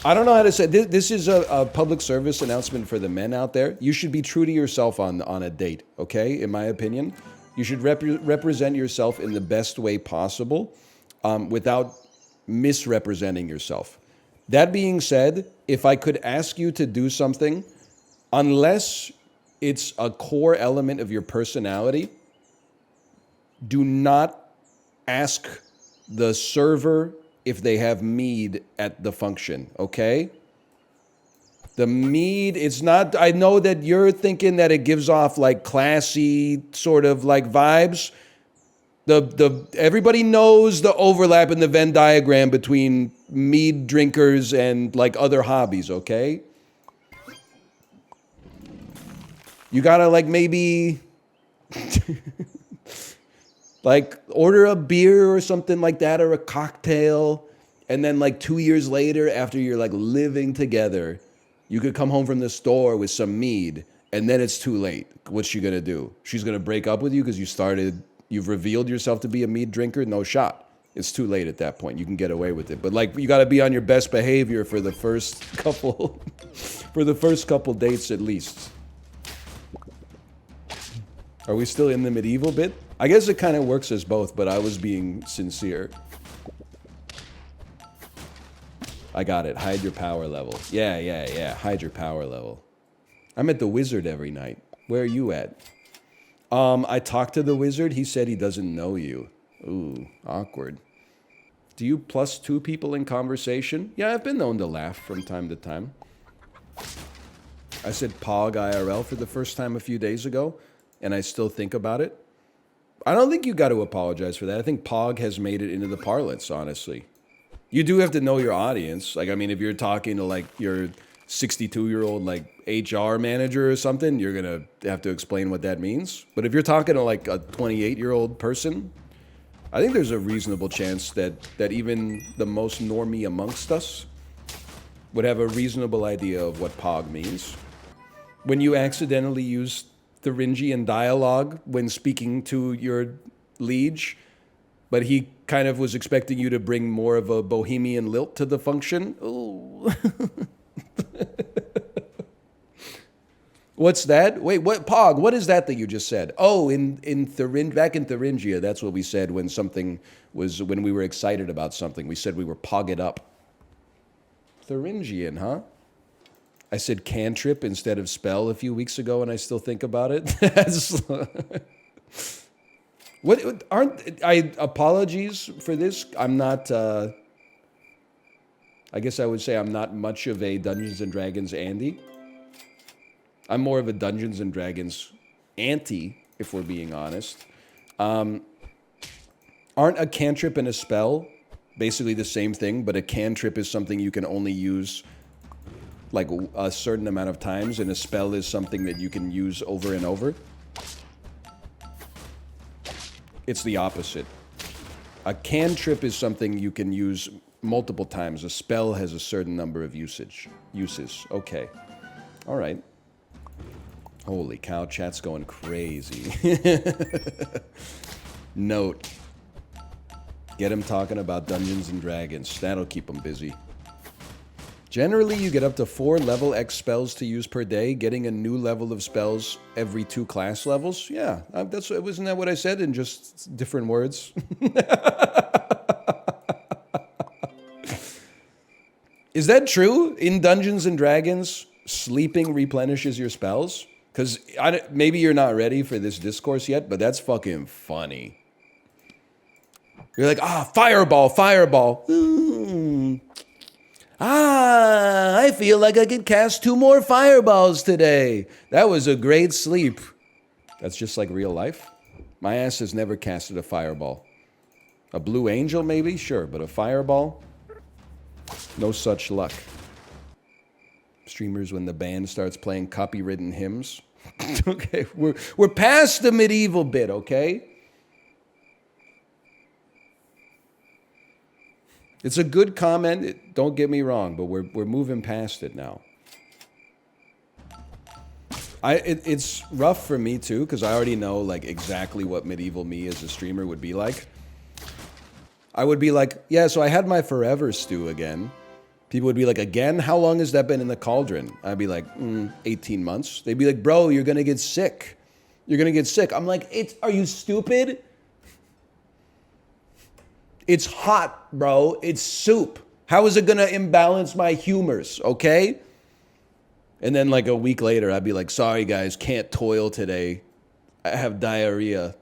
I don't know how to say, this is a public service announcement for the men out there. You should be true to yourself on a date, okay? In my opinion. You should represent yourself in the best way possible without misrepresenting yourself. That being said, if I could ask you to do something, unless it's a core element of your personality, do not ask the server if they have mead at the function, okay? The mead, it's not, I know that you're thinking that it gives off like classy sort of like vibes. Everybody knows the overlap in the Venn diagram between mead drinkers and like other hobbies, okay? You gotta like maybe like order a beer or something like that, or a cocktail, and then like 2 years later, after you're like living together, you could come home from the store with some mead, and then it's too late. What's she gonna do? She's gonna break up with you because you've revealed yourself to be a mead drinker? No shot. It's too late at that point. You can get away with it. But like, you gotta be on your best behavior for the first couple, for the first couple dates at least. Are we still in the medieval bit? I guess it kind of works as both, but I was being sincere. I got it. Hide your power level. Yeah. Hide your power level. I'm at the wizard every night. Where are you at? I talked to the wizard. He said he doesn't know you. Ooh, awkward. Do you plus 2 people in conversation? Yeah, I've been known to laugh from time to time. I said Pog IRL for the first time a few days ago, and I still think about it. I don't think you got to apologize for that. I think Pog has made it into the parlance, honestly. You do have to know your audience. Like, I mean, if you're talking to, like, your 62-year-old, like, HR manager or something, you're going to have to explain what that means. But if you're talking to, like, a 28-year-old person, I think there's a reasonable chance that even the most normie amongst us would have a reasonable idea of what Pog means. When you accidentally use Thuringian dialogue when speaking to your liege, but he kind of was expecting you to bring more of a bohemian lilt to the function. Ooh. What's that? Wait, what, Pog, what is that you just said? Oh, back in Thuringia, that's what we said when we were excited about something. We said we were pogged up. Thuringian, huh? I said cantrip instead of spell a few weeks ago, and I still think about it. Apologies for this. I'm not, I guess I would say I'm not much of a Dungeons & Dragons Andy. I'm more of a Dungeons & Dragons anti, if we're being honest. Aren't a cantrip and a spell basically the same thing, but a cantrip is something you can only use like a certain amount of times, and a spell is something that you can use over and over? It's the opposite. A cantrip is something you can use multiple times. A spell has a certain number of uses. Okay. All right. Holy cow, chat's going crazy. Note. Get him talking about Dungeons & Dragons. That'll keep him busy. Generally, you get up to 4 level X spells to use per day, getting a new level of spells every 2 class levels. Yeah, wasn't that what I said in just different words? Is that true? In Dungeons & Dragons, sleeping replenishes your spells? Because maybe you're not ready for this discourse yet, but that's fucking funny. You're like, fireball. I feel like I could cast 2 more fireballs today. That was a great sleep. That's just like real life. My ass has never casted a fireball. A blue angel, maybe? Sure, but a fireball? No such luck. Streamers when the band starts playing copywritten hymns. Okay, we're past the medieval bit, okay? It's a good comment, don't get me wrong, but we're moving past it now. It's rough for me too, because I already know like exactly what medieval me as a streamer would be like. I would be like, yeah, so I had my forever stew again. People would be like, again? How long has that been in the cauldron? I'd be like, 18 months. They'd be like, bro, you're gonna get sick. You're gonna get sick. I'm like, are you stupid? It's hot, bro. It's soup. How is it gonna imbalance my humors, okay? And then like a week later, I'd be like, sorry guys, can't toil today. I have diarrhea.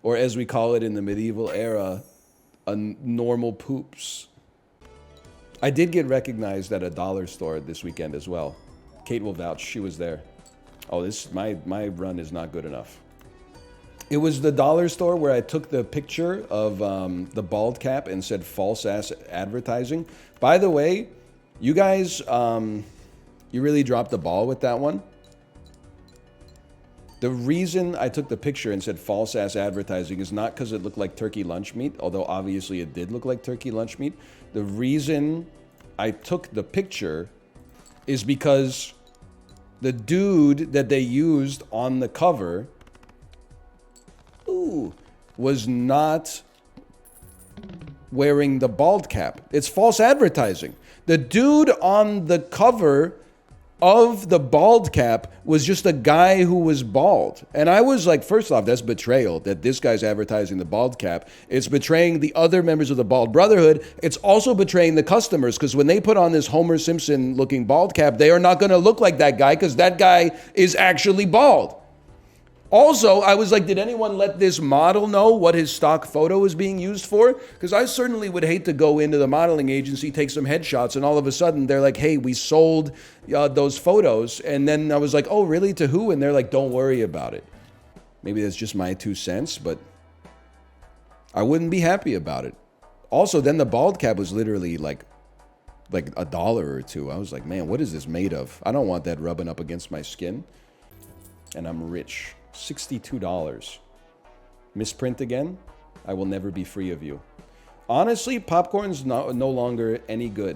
Or as we call it in the medieval era, a normal poops. I did get recognized at a dollar store this weekend as well. Kate will vouch, she was there. Oh, my run is not good enough. It was the dollar store where I took the picture of the bald cap and said false ass advertising. By the way, you guys, you really dropped the ball with that one. The reason I took the picture and said false ass advertising is not because it looked like turkey lunch meat, although obviously it did look like turkey lunch meat. The reason I took the picture is because the dude that they used on the cover was not wearing the bald cap. It's false advertising. The dude on the cover of the bald cap was just a guy who was bald. And I was like, first off, that's betrayal that this guy's advertising the bald cap. It's betraying the other members of the Bald Brotherhood. It's also betraying the customers, because when they put on this Homer Simpson looking bald cap, they are not going to look like that guy, because that guy is actually bald. Also, I was like, did anyone let this model know what his stock photo is being used for? Because I certainly would hate to go into the modeling agency, take some headshots, and all of a sudden they're like, hey, we sold those photos. And then I was like, oh, really? To who? And they're like, don't worry about it. Maybe that's just my 2 cents, but I wouldn't be happy about it. Also, then the bald cap was literally like $1 or $2. I was like, man, what is this made of? I don't want that rubbing up against my skin. And I'm rich. $62. Misprint again? I will never be free of you. Honestly, popcorn's no longer any good.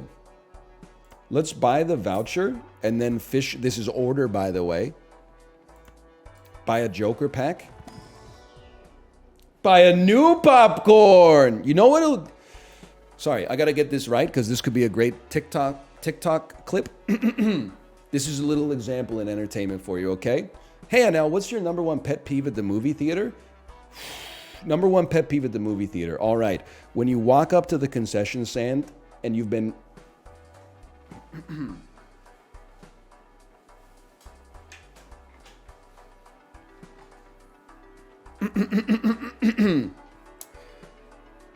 Let's buy the voucher and then fish. This is order, by the way. Buy a Joker pack. Buy a new popcorn. You know what? Sorry, I gotta get this right because this could be a great TikTok clip. This is a little example in entertainment for you, okay? Hey, Anel, what's your number one pet peeve at the movie theater? Number one pet peeve at the movie theater. All right. When you walk up to the concession stand and you've been...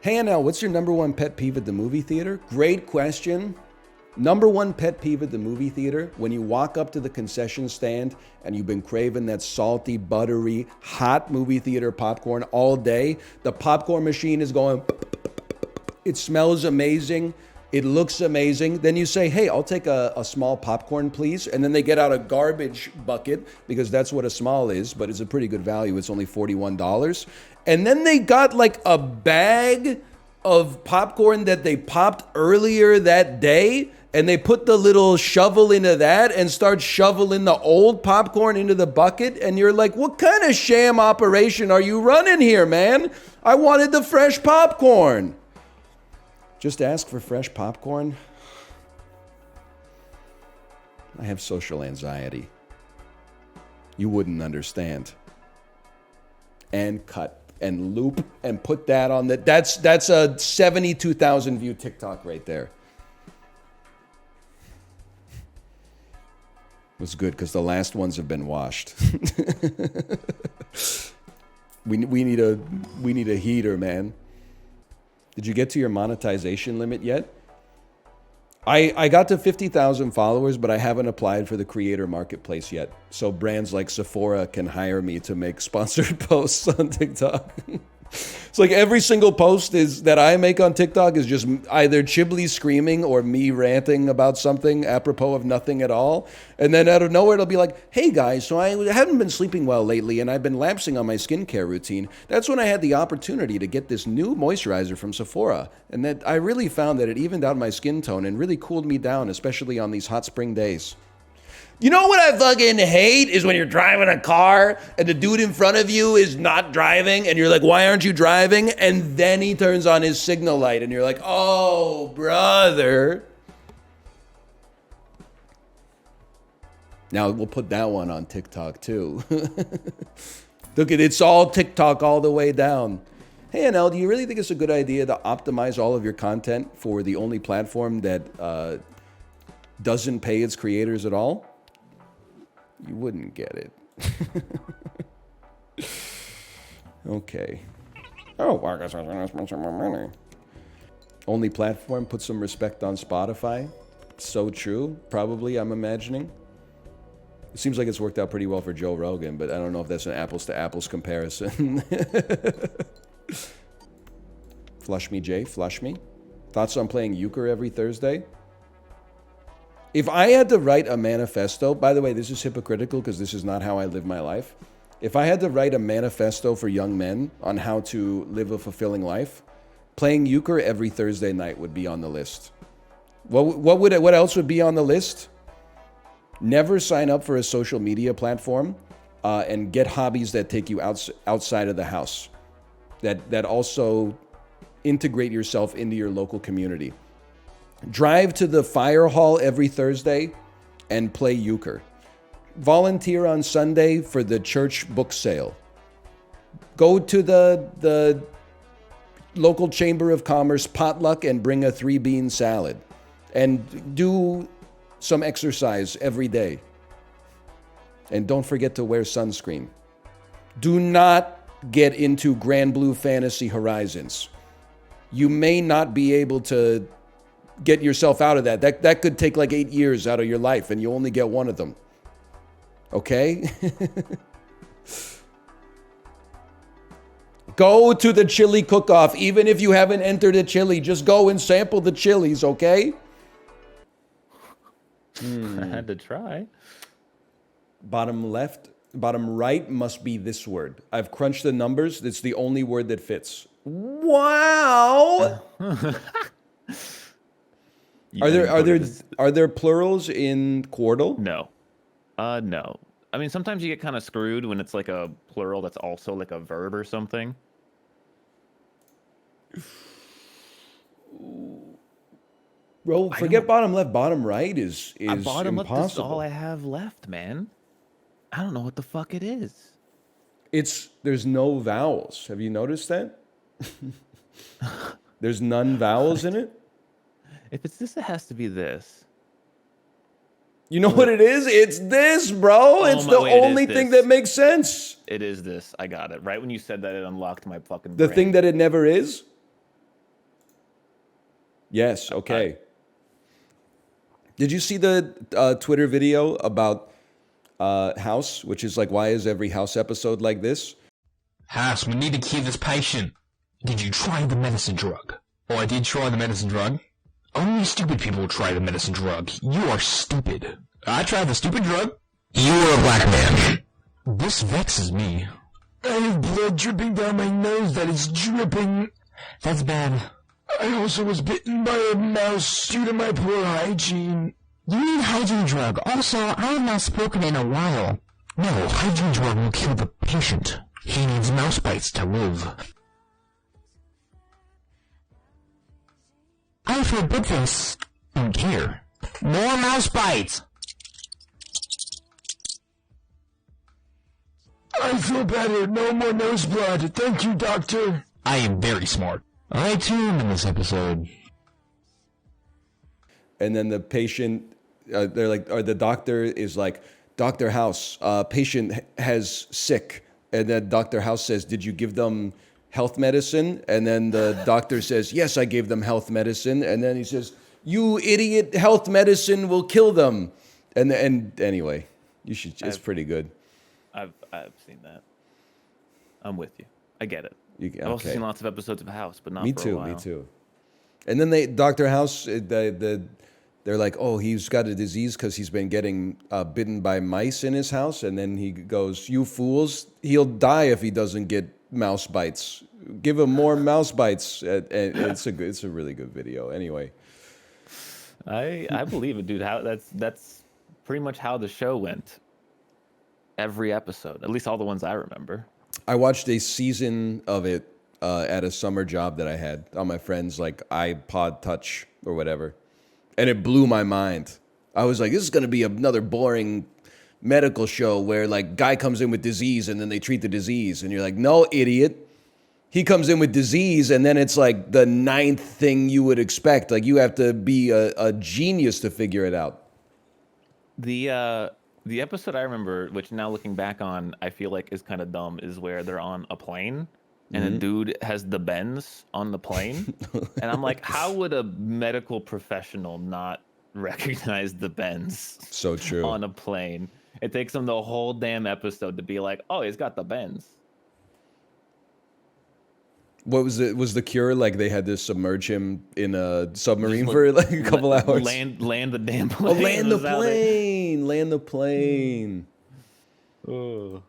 Hey, Anel, what's your number one pet peeve at the movie theater? Great question. Number one pet peeve at the movie theater, when you walk up to the concession stand and you've been craving that salty, buttery, hot movie theater popcorn all day, the popcorn machine is going, it smells amazing, it looks amazing. Then you say, hey, I'll take a small popcorn, please. And then they get out a garbage bucket, because that's what a small is, but it's a pretty good value. It's only $41. And then they got like a bag of popcorn that they popped earlier that day, and they put the little shovel into that and start shoveling the old popcorn into the bucket. And you're like, what kind of sham operation are you running here, man? I wanted the fresh popcorn. Just ask for fresh popcorn. I have social anxiety. You wouldn't understand. And cut and loop and put that on the... That's a 72,000 view TikTok right there. Was good because the last ones have been washed. we need a heater, man. Did you get to your monetization limit yet? I got to 50,000 followers, but I haven't applied for the creator marketplace yet. So brands like Sephora can hire me to make sponsored posts on TikTok. It's like every single post that I make on TikTok is just either Chiblee screaming or me ranting about something apropos of nothing at all. And then out of nowhere, it'll be like, hey guys, so I haven't been sleeping well lately and I've been lapsing on my skincare routine. That's when I had the opportunity to get this new moisturizer from Sephora. And that I really found that it evened out my skin tone and really cooled me down, especially on these hot spring days. You know what I fucking hate is when you're driving a car and the dude in front of you is not driving and you're like, why aren't you driving? And then he turns on his signal light and you're like, oh, brother. Now we'll put that one on TikTok too. Look at it's all TikTok all the way down. Hey, NL, do you really think it's a good idea to optimize all of your content for the only platform that doesn't pay its creators at all? You wouldn't get it. Okay. Oh, well, I guess I'm going to spend some more money. Only platform, put some respect on Spotify. So true, probably, I'm imagining. It seems like it's worked out pretty well for Joe Rogan, but I don't know if that's an apples to apples comparison. Flush me, Jay, flush me. Thoughts on playing euchre every Thursday? If I had to write a manifesto, by the way, this is hypocritical because this is not how I live my life. If I had to write a manifesto for young men on how to live a fulfilling life, playing euchre every Thursday night would be on the list. What else would be on the list? Never sign up for a social media platform and get hobbies that take you outside of the house. That also integrate yourself into your local community. Drive to the fire hall every Thursday and play euchre. Volunteer on Sunday for the church book sale. Go to the local chamber of commerce potluck and bring a 3-bean salad. And do some exercise every day. And don't forget to wear sunscreen. Do not get into Grand Blue Fantasy Horizons. You may not be able to get yourself out of that. That could take like 8 years out of your life, and you only get one of them. Okay? Go to the chili cook-off. Even if you haven't entered a chili, just go and sample the chilies, okay? I had to try. Bottom left, bottom right must be this word. I've crunched the numbers. It's the only word that fits. Wow! Are there plurals in Quordle? No. No. I mean, sometimes you get kind of screwed when it's like a plural that's also like a verb or something. Bro, forget bottom left. Bottom right is bottom impossible. left is all I have left, man. I don't know what the fuck it is. There's no vowels. Have you noticed that? There's none vowels in it. If it's this, it has to be this. You know what it is? It's this, bro. It's the only thing that makes sense. It is this. I got it. Right when you said that, it unlocked my fucking The brain. thing that it never is? Yes, okay. Did you see the Twitter video about House, which is like, why is every House episode like this? House, we need to cure this patient. Did you try the medicine drug? Oh, I did try the medicine drug. Only stupid people try the medicine drug. You are stupid. I tried the stupid drug. You are a black man. This vexes me. I have blood dripping down my nose that is dripping. That's bad. I also was bitten by a mouse due to my poor hygiene. You need hygiene drug. Also, I have not spoken in a while. No, hygiene drug will kill the patient. He needs mouse bites to live. I forbid this. Don't care. More mouse bites! I feel better. No more nose blood. Thank you, doctor. I am very smart. I too am in this episode. And then the patient, they're like, or the doctor is like, Dr. House, patient has sick. And then Dr. House says, did you give them health medicine? And then the doctor says, yes, I gave them health medicine. And then he says, you idiot, health medicine will kill them. And anyway, you should. It's pretty good. I've seen that. I'm with you. I get it. Okay. I've also seen lots of episodes of House, but not Me for too. a while. Me too. And then Dr. House, they're like, oh, he's got a disease because he's been getting bitten by mice in his house. And then he goes, you fools, he'll die if he doesn't get mouse bites. Give him more mouse bites. And it's a really good video. Anyway, I believe it, dude. That's pretty much how the show went. Every episode, at least all the ones I remember. I watched a season of it at a summer job that I had on my friend's like iPod Touch or whatever. And it blew my mind. I was like, this is going to be another boring medical show where like guy comes in with disease and then they treat the disease. And you're like, no, idiot. He comes in with disease and then it's like the 9th thing you would expect. Like you have to be a genius to figure it out. The episode I remember, which now looking back on, I feel like is kind of dumb, is where they're on a plane and a dude has the bends on the plane. And I'm like, how would a medical professional not recognize the bends? So true. On a plane. It takes them the whole damn episode to be like, oh, he's got the bends. What was it? Was the cure like they had to submerge him in a submarine for like a couple hours? Land the damn plane. Oh, land the plane! Land the plane. Oh.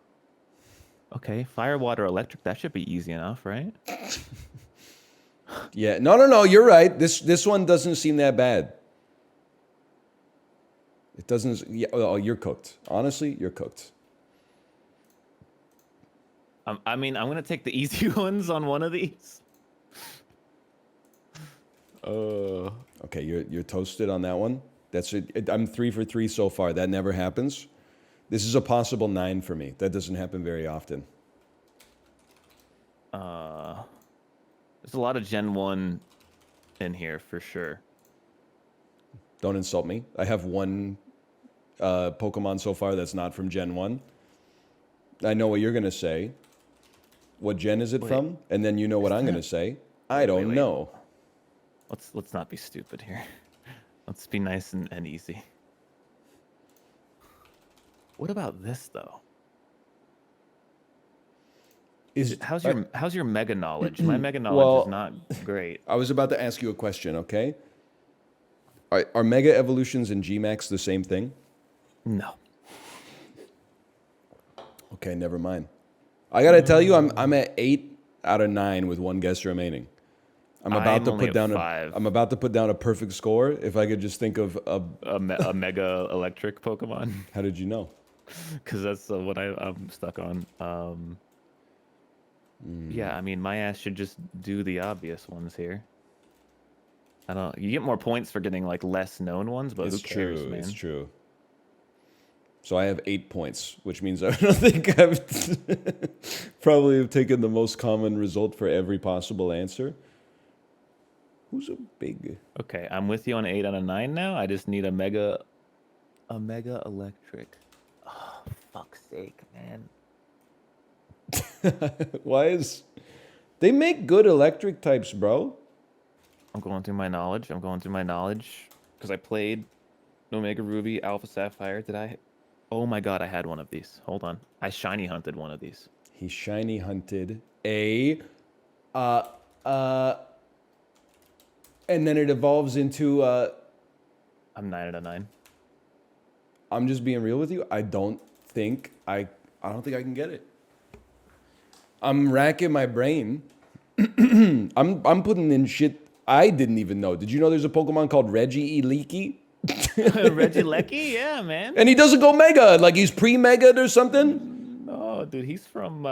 Okay, fire, water, electric. That should be easy enough, right? Yeah. No. You're right. This one doesn't seem that bad. It doesn't. Yeah. Oh, you're cooked. Honestly, you're cooked. I mean, I'm gonna take the easy ones on one of these. Okay, you're toasted on that one. That's it. I'm 3 for 3 so far. That never happens. This is a possible 9 for me. That doesn't happen very often. There's a lot of Gen 1 in here for sure. Don't insult me. I have one Pokemon so far that's not from Gen 1. I know what you're going to say. What gen is it from? And then you know what I'm going to say. I don't know. Let's not be stupid here. Let's be nice and easy. What about this though? How's your mega knowledge? My mega knowledge is not great. I was about to ask you a question, okay? Are mega evolutions and Gmax the same thing? No. Okay, never mind. I gotta tell you, I'm at 8 out of 9 with one guess remaining. I'm about to put down a perfect score. If I could just think of a mega electric Pokemon. How did you know? Because that's what I'm stuck on. Yeah, I mean, my ass should just do the obvious ones here. I don't. You get more points for getting like less known ones, but who cares, man? It's true. So I have 8 points, which means I don't think I've probably have taken the most common result for every possible answer. Who's a big? Okay, I'm with you on 8 out of 9 now. I just need a mega electric. Oh, fuck's sake, man. Why is they make good electric types, bro? I'm going through my knowledge because I played Omega Ruby, Alpha Sapphire. Did I? Oh my god, I had one of these. Hold on. I shiny hunted one of these. He shiny hunted a and then it evolves into I'm 9 out of 9. I'm just being real with you. I don't think I can get it. I'm racking my brain. I'm putting in shit I didn't even know. Did you know there's a Pokemon called Reggie Leaky? Regieleki? Yeah, man. And he doesn't go mega. Like he's pre-mega'd or something? No, dude, he's from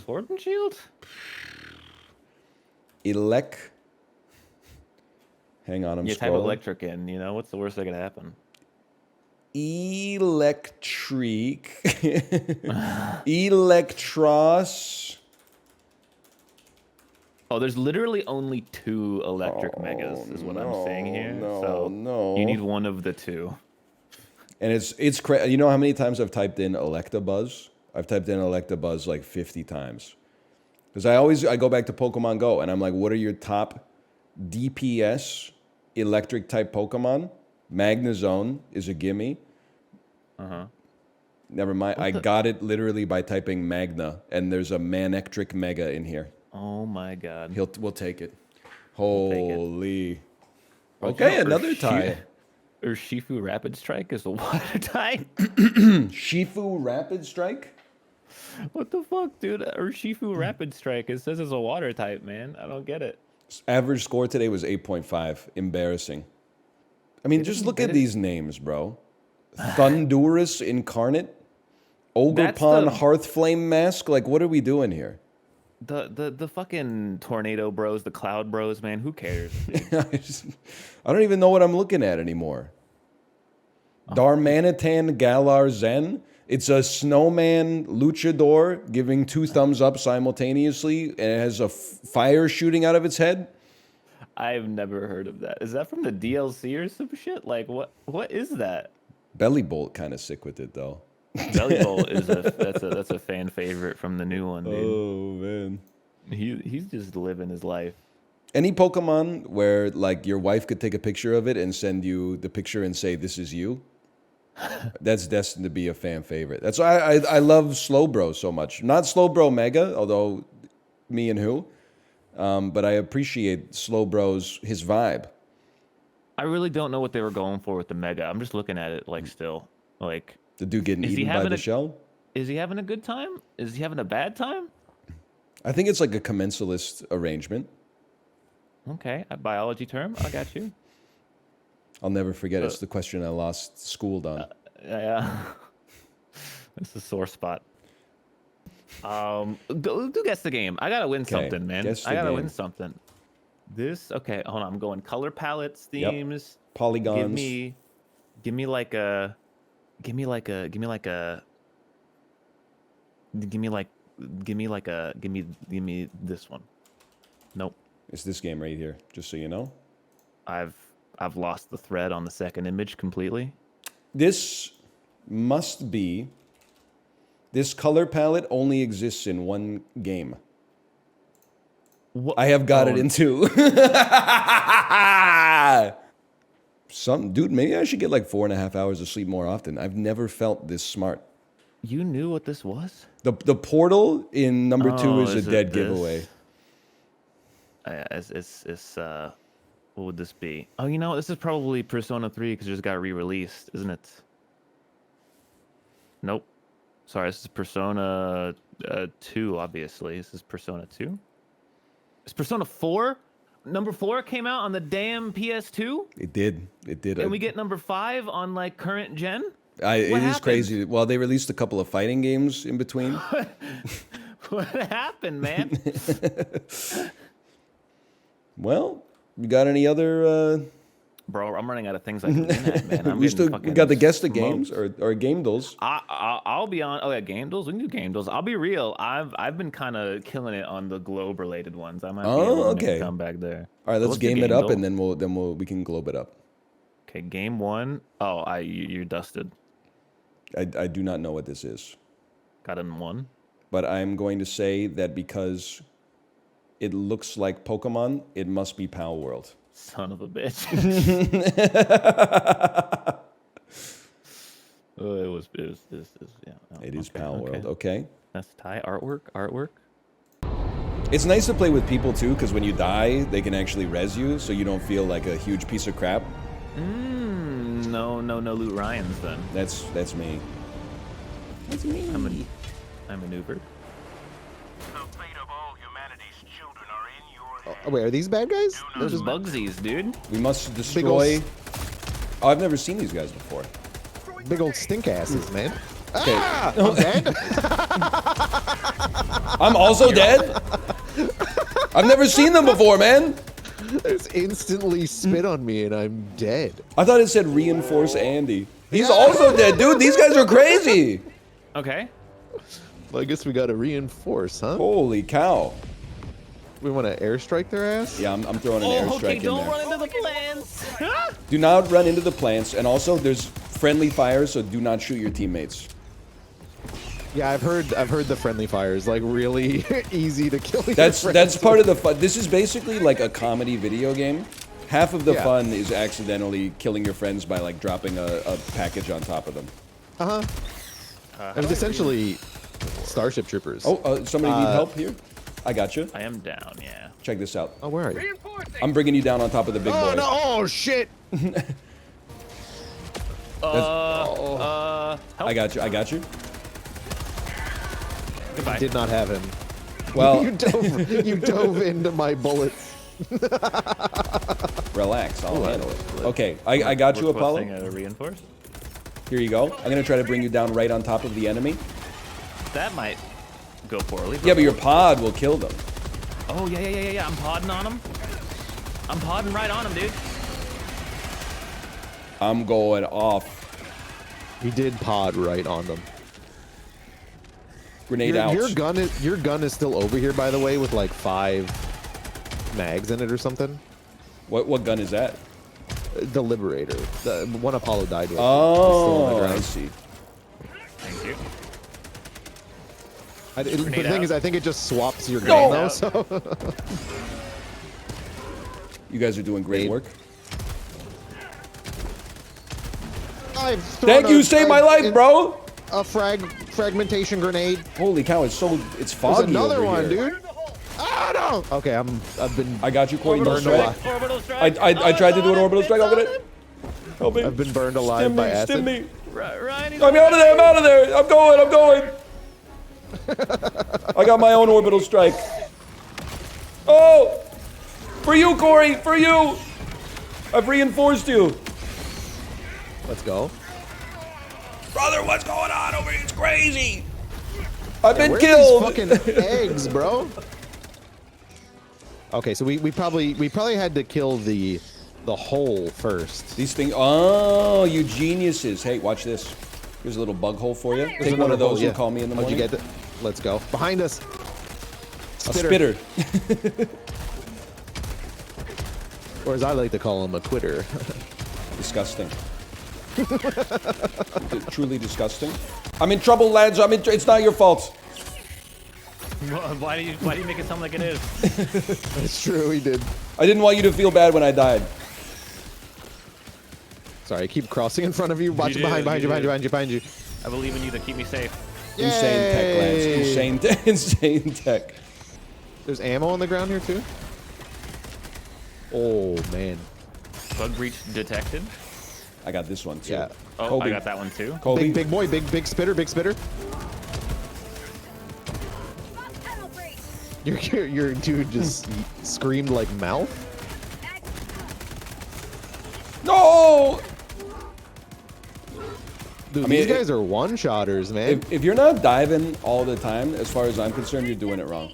Sword and Shield? Hang on, I'm you scrolling. type electric in, you know? What's the worst that could happen? Electric. Electros. Oh, there's literally only 2 electric megas, is what I'm saying here. So you need one of the 2. And it's crazy. You know how many times I've typed in Electabuzz? I've typed in Electabuzz like 50 times. Because I go back to Pokemon Go and I'm like, what are your top DPS electric type Pokemon? Magnezone is a gimme. Never mind. I got it literally by typing Magna, and there's a Manectric Mega in here. Oh my god. We'll take it. Holy. Okay, another tie. Urshifu Rapid Strike is a water type. Shifu Rapid Strike? What the fuck, dude? Urshifu Rapid Strike. It says it's a water type, man. I don't get it. Average score today was 8.5. Embarrassing. I mean, just look at these names, bro. Thundurus Incarnate? Ogerpon Hearthflame Mask? Like, what are we doing here? The fucking Tornado Bros, the Cloud Bros, man. Who cares? I don't even know what I'm looking at anymore. Darmanitan Galar Zen. It's a snowman luchador giving 2 thumbs up simultaneously, and it has a fire shooting out of its head. I've never heard of that. Is that from the DLC or some shit? Like, what is that? Belly Bolt kind of sick with it though. Belly Bolt is that's a fan favorite from the new one, dude. Oh man, he's just living his life. Any Pokemon where like your wife could take a picture of it and send you the picture and say this is you, that's destined to be a fan favorite. That's why I love Slowbro so much. Not Slowbro Mega, although me and who, but I appreciate Slowbro's his vibe. I really don't know what they were going for with the Mega. I'm just looking at it like still like. The dude getting eaten by the shell? Is he having a good time? Is he having a bad time? I think it's like a commensalist arrangement. Okay, a biology term. I got you. I'll never forget. It's the question I lost schooled on. Yeah. It's a sore spot. Go guess the game. I gotta win something, man. I gotta win something. This okay, hold on. I'm going color palettes, themes. Yep. Polygons. Give me Give me like a. Give me this one. Nope. It's this game right here, just so you know. I've lost the thread on the second image completely. This must be. This color palette only exists in one game. What? I have got it in two. Dude, maybe I should get like 4.5 hours of sleep more often. I've never felt this smart. You knew what this was? The portal in number 2 is a dead giveaway. What would this be? Oh, you know, this is probably Persona 3 because it just got re-released, isn't it? Nope. Sorry, this is Persona 2, obviously. This is Persona 2. Is Persona 4? Number 4 came out on the damn PS2? It did. And we get number 5 on, like, current gen? It is crazy. Well, they released a couple of fighting games in between. What happened, man? Well, you got any other... Bro, I'm running out of things I can win at, man. we got the guest of games or game duels. I'll be on. Oh yeah, game duels. We can do game duels. I'll be real. I've been kind of killing it on the globe related ones. I might be able to make a comeback there. All right, let's game it up and then we can globe it up. Okay, game 1. Oh, you're dusted. I do not know what this is. Got him 1. But I'm going to say that because it looks like Pokemon, it must be Pal World. Son of a bitch. It is Pal World, okay. That's Thai artwork. It's nice to play with people too, because when you die, they can actually res you, so you don't feel like a huge piece of crap. No loot Ryans then. That's me. That's me. I maneuvered. Oh, wait, are these bad guys? Those are Bugsies, dude. We must destroy... Oh, I've never seen these guys before. Big old stink asses, man. Okay. Ah, I'm dead. I'm also dead? I've never seen them before, man. There's instantly spit on me and I'm dead. I thought it said reinforce Andy. He's also dead, dude. These guys are crazy. Okay. Well, I guess we gotta reinforce, huh? Holy cow. We want to airstrike their ass? Yeah, I'm throwing an airstrike in there. Don't run into the plants. Do not run into the plants, and also there's friendly fire, so do not shoot your teammates. Yeah, I've heard the friendly fire is like really easy to kill. That's part of the fun. This is basically like a comedy video game. Half of the fun is accidentally killing your friends by like dropping a package on top of them. It was essentially Starship Troopers. Oh, somebody need help here? I got you. I am down, yeah. Check this out. Oh, where are you? I'm bringing you down on top of the big boy. No! Oh, shit! I got you. I did not have him. Well, you dove into my bullets. Relax, I'll handle it. Okay, I got you, Apollo. A reinforce. Here you go. I'm gonna try to bring you down right on top of the enemy. That might go poorly. Yeah, but your pod will kill them. Oh yeah. I'm podding on him. I'm podding right on him, dude. I'm going off. He did pod right on them. Grenade out. Your gun is still over here, by the way, with like 5 mags in it or something. What gun is that? The Liberator. The one Apollo died with. Oh, I see. Thank you. The thing is, I think it just swaps your gun though. So you guys are doing great work. Thank you, saved my life, bro. A fragmentation grenade. Holy cow! It's foggy. There's another over one, here. dude. Ah no. Okay, I got you, Corey. Orbital strike. I tried to do an orbital strike. I'm gonna help me. I've been burned alive by acid. Stim me. Ryan, I'm out of there. I'm out of there. I'm going. I got my own orbital strike. Oh! For you, Corey! For you! I've reinforced you. Let's go. Brother, what's going on over here? It's crazy! I've been where killed! Are these fucking eggs, bro. Okay, so we probably had to kill the the hole first. These things. Oh, you geniuses! Hey, watch this. Here's a little bug hole for you. Take one of those and call me in the morning. How'd you get it? Let's go. Behind us. Spitter. A spitter. Or as I like to call him, a quitter. Disgusting. Truly disgusting. I'm in trouble, lads. It's not your fault. Why do you make it sound like it is? It's true, he did. I didn't want you to feel bad when I died. Sorry, I keep crossing in front of you. Watch behind you. I believe in you to keep me safe. Yay! Insane tech, Lance. Insane tech. There's ammo on the ground here too. Oh man. Bug breach detected. I got this one too. Yeah. Oh, Kobe. I got that one too. Kobe. Big boy, big spitter. Your dude just screamed like mouth. No! Dude, these guys are one-shotters, man. If you're not diving all the time, as far as I'm concerned, you're doing it wrong.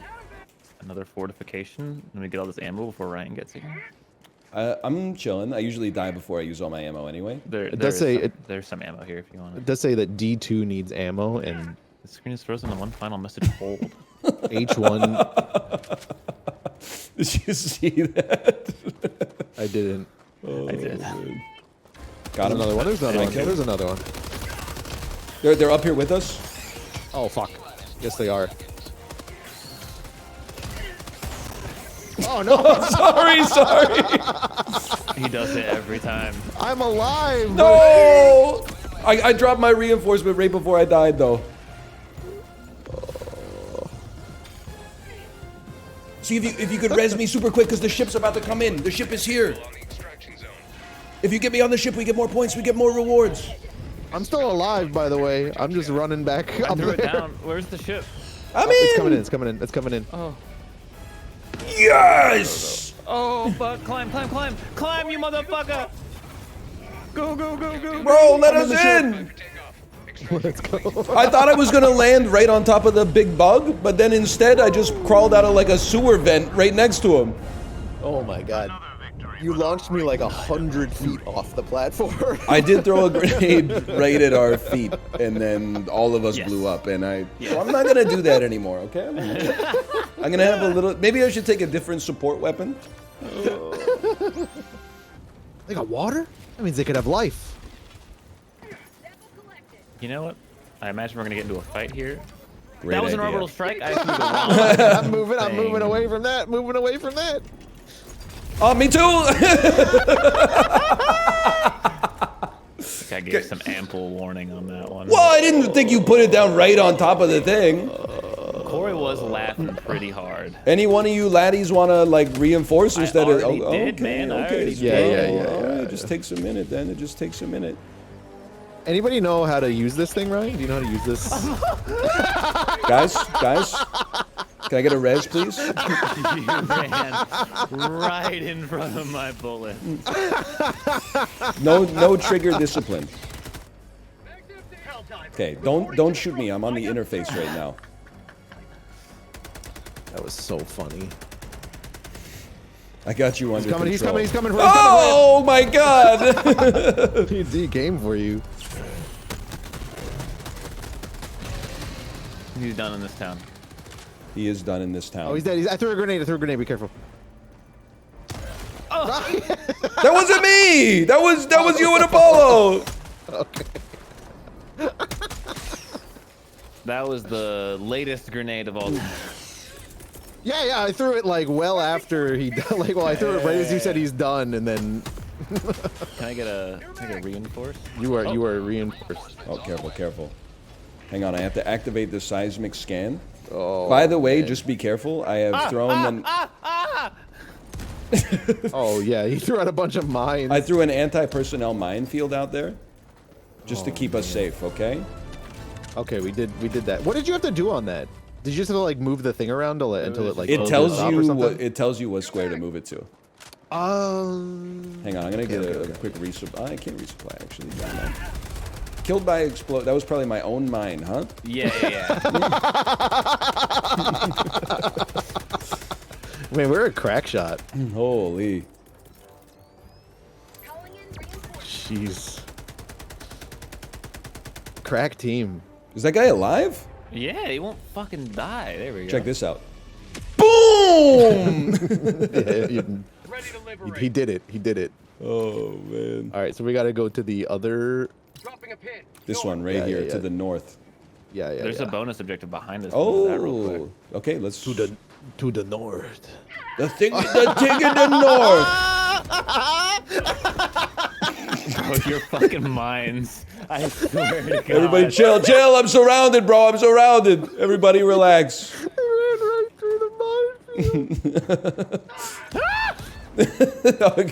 Another fortification. Let me get all this ammo before Ryan gets here. I'm chilling. I usually die before I use all my ammo anyway. There's some ammo here if you want it. It does say that D2 needs ammo and the screen is frozen. The one final message hold. H1. Did you see that? I didn't. Oh, I did. Man. Got him. Another one. There's another one. There's another one. They're up here with us. Oh fuck. Yes, they are. Oh no! sorry. He does it every time. I'm alive. No! I dropped my reinforcement right before I died, though. See if you could res me super quick, because the ship's about to come in. The ship is here. If you get me on the ship, we get more points. We get more rewards. I'm still alive, by the way. I'm just running back up Threw there. it down. Where's the ship? I'm in. It's coming in. Oh. Yes! Oh, but climb, you motherfucker! Go. Bro, let us in! Let's go. I thought I was gonna land right on top of the big bug, but then instead I just crawled out of like a sewer vent right next to him. Oh my god. You launched me like 100 feet off the platform. I did throw a grenade right at our feet, and then all of us blew up. And so I'm not gonna do that anymore. Okay? I'm gonna have a little. Maybe I should take a different support weapon. They got water? That means they could have life. You know what? I imagine we're gonna get into a fight here. Great that was an idea. orbital strike. I threw the wrong I'm moving away from that. Moving away from that. Oh, me too! I gave some ample warning on that one. Well, I didn't think you put it down right on top of the thing. Corey was laughing pretty hard. Any one of you laddies want to like reinforce instead of? did, Okay. Yeah. It just takes a minute. Then it just takes a minute. Anybody know how to use this thing, Ryan? Do you know how to use this? Guys, can I get a res, please? You ran right in front of my bullet. No trigger discipline. Okay, don't shoot me. I'm on the interface right now. That was so funny. I got you under control. He's coming. Oh my god! He came for you. He's done in this town. He is done in this town. Oh, he's dead. I threw a grenade. Be careful. Oh. That wasn't me. That was you and Apollo. Okay. That was the latest grenade of all time. Yeah. I threw it like well after he like. Well, I threw it right as you said he's done, and then. Can I get a reinforce? You are reinforced. Oh, careful. Hang on, I have to activate the seismic scan. Oh. By the way, just be careful. I have thrown an. Oh yeah, he threw out a bunch of mines. I threw an anti-personnel minefield out there, just to keep us safe. Okay. Okay, we did that. What did you have to do on that? Did you just have to like move the thing around until it like? It tells you what square to move it to. Hang on, I'm gonna get a quick resupply. I can't resupply actually. Killed by explode. That was probably my own mine, huh? Yeah. Man, we're a crack shot. Holy. jeez. Crack team. Is that guy alive? Yeah, he won't fucking die. There we go. Check this out. Boom! He did it. He did it. Oh man. All right, so we got to go to the other. This one right here to the north. Yeah. There's a bonus objective behind us. Oh. Okay, let's to the north. The thing in the north. Bro, your fucking minds. I swear to God. Everybody chill. I'm surrounded, bro. I'm surrounded. Everybody relax. Oh,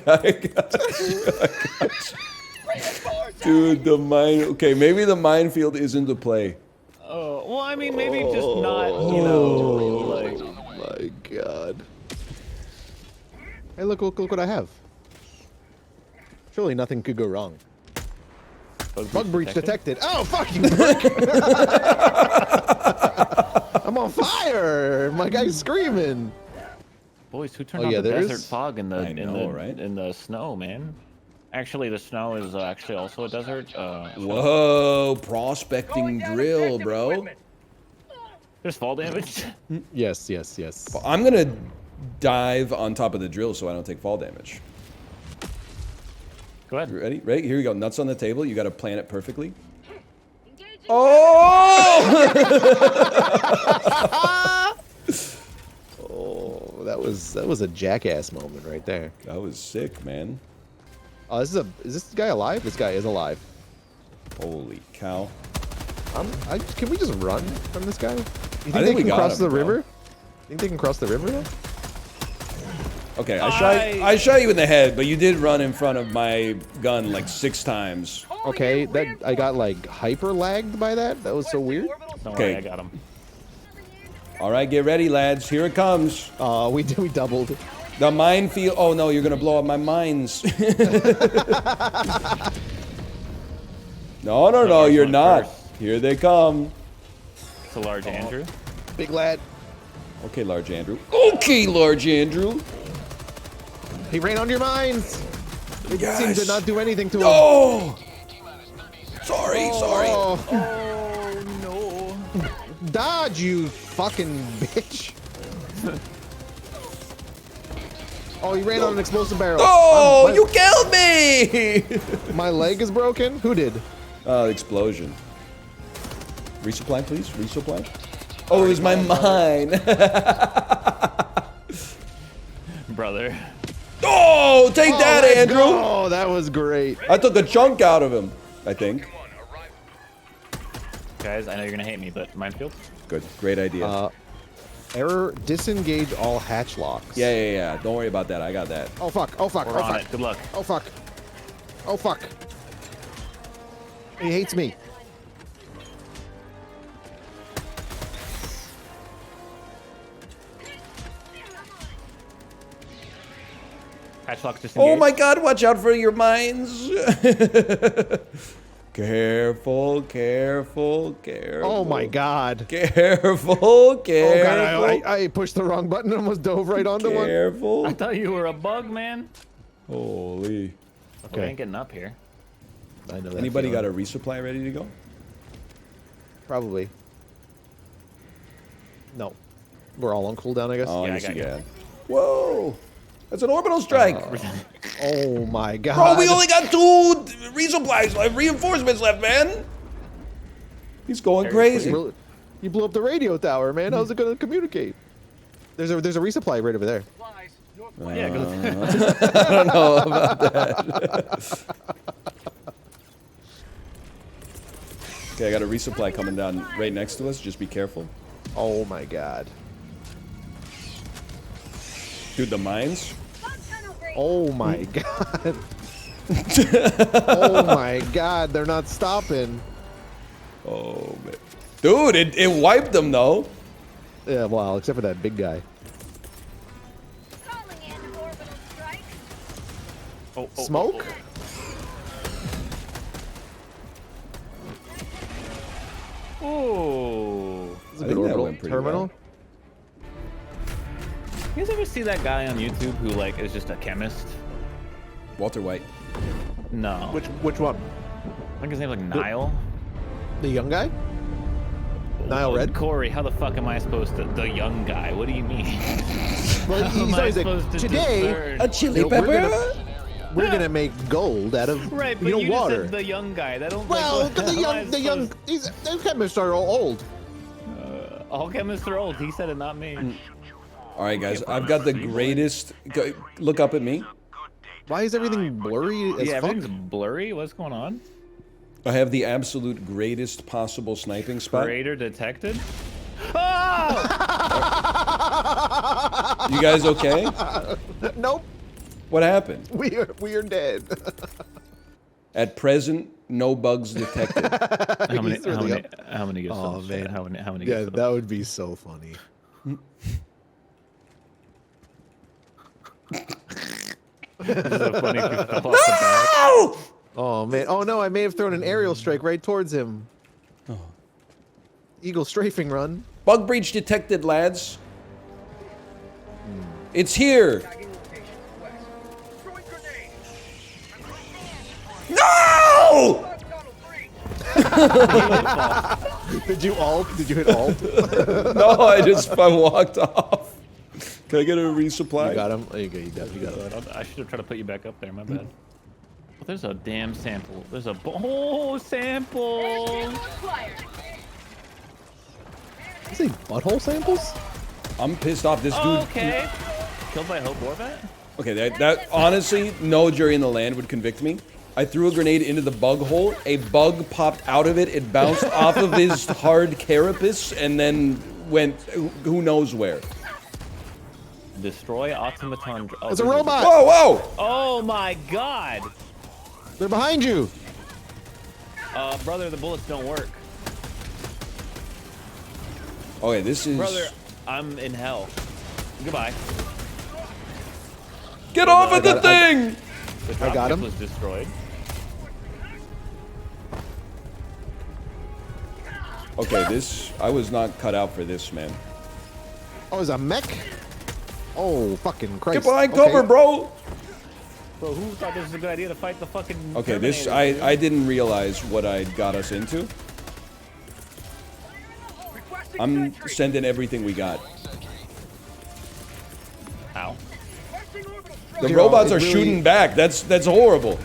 gosh. Dude, the mine. Okay, maybe the minefield isn't the play. Oh, well, I mean, maybe just not, you know, like. Oh my God. Hey, look what I have. Surely nothing could go wrong. Bug breach detected. Oh, fuck you! I'm on fire! My guy's screaming. Boys, who turned on the desert fog in the right? in the snow, man? Actually, the snow is actually also a desert. Whoa, prospecting drill, bro. There's fall damage. Yes. I'm gonna dive on top of the drill so I don't take fall damage. Go ahead. Ready? Right, here we go. Nuts on the table. You gotta plan it perfectly. Oh! Oh, that was a jackass moment right there. That was sick, man. Oh, is this guy alive? This guy is alive. Holy cow! Can we just run from this guy? You think I think they we can cross him, the bro. river? Think they can cross the river though? Okay, I shot you in the head, but you did run in front of my gun like 6 times. Okay, that I got like hyper lagged by that. That was so weird. Don't worry, I got him. All right, get ready, lads. Here it comes. We doubled. The minefield. Oh no, you're gonna blow up my mines. No, you're not. Here they come. It's a large Andrew. Big lad. Okay, large Andrew. Okay, large Andrew. He ran on your mines. It seemed to not do anything to him. Oh! Sorry. Oh no. Dodge, you fucking bitch. Oh, he ran on an explosive barrel. Oh, you killed me! My leg is broken? Who did? Explosion. Resupply, please. Resupply. Oh, it was my mine. Brother. Oh, take that, Andrew. Oh, that was great. I took a chunk out of him, I think. Guys, I know you're gonna hate me, but minefield. Good. Great idea. Error, disengage all hatch locks. Yeah. Don't worry about that. I got that. Oh, fuck. We're on it. Good luck. Oh, fuck. Oh, fuck. He hates me. Hatchlock disengaged. Oh my God! Watch out for your mines. Careful. Oh my God. Careful. Oh God, I pushed the wrong button and almost dove right onto one. Careful. I thought you were a bug, man. Holy. Okay. I ain't getting up here. I know that. Anybody got a resupply ready to go? Probably. No. We're all on cooldown, I guess. Oh, Yeah, I yes, got you you. can. Whoa! That's an orbital strike. Oh my God. Bro, we only got 2 resupplies left, reinforcements left, man. He's going crazy. You blew up the radio tower, man. How's it gonna communicate? There's a resupply right over there. Yeah, go. I don't know about that. Okay, I got a resupply coming down right next to us. Just be careful. Oh my God. Dude, the mines. Oh my God. Oh my God, they're not stopping. Oh man. Dude, it wiped them though. Yeah, well, except for that big guy. Smoke? Oh. This is a big orbital terminal. You guys ever see that guy on YouTube who like is just a chemist? Walter White. No. Which one? I think his name's like Nile. The young guy? Nile Red? Corey, how the fuck am I supposed to? The young guy. What do you mean? Well, he's always like, today, a chili you know, pepper. We're gonna make gold out of Right, but you know, you water. just said the young guy. That don't. Well, like, the young, these chemists are all old. All chemists are old. He said it, not me. All right, guys, I've got the greatest. Look up at me. Why is everything blurry as fuck? Everything's blurry. What's going on? I have the absolute greatest possible sniping spot. Traitor detected. You guys okay? Nope. What happened? We are dead. At present, no bugs detected. How many gifts? Oh man, how many? Yeah, gifts? that would be so funny. This is so funny if you fell off the back. Oh man. Oh no, I may have thrown an aerial strike right towards him. Oh. Eagle strafing run. Bug breach detected, lads. It's here. No! Did you alt? Did you hit alt? No, I walked off. Can I get a resupply? You got him. Oh, you got him. I should have tried to put you back up there. My bad. Oh, there's a damn sample. There's a sample. You say butthole samples? I'm pissed off. This dude. Okay. Killed by Hope Warbat? Okay, that honestly, no jury in the land would convict me. I threw a grenade into the bug hole. A bug popped out of it. It bounced off of his hard carapace and then went who knows where. Destroy automaton. Oh, It's a robot. Whoa, whoa! Oh my god. They're behind you. Brother, the bullets don't work. Okay, this is. Brother, I'm in hell. Goodbye. Get off of the thing! The I got him. was destroyed. Okay, this. I was not cut out for this, man. Oh, is a mech? Oh, fucking Christ. Get behind cover, bro! Bro, who thought this was a good idea to fight the fucking Okay, this. Terminator, I didn't realize what I got us into. I'm sending everything we got. Ow. The robots are shooting back. That's horrible.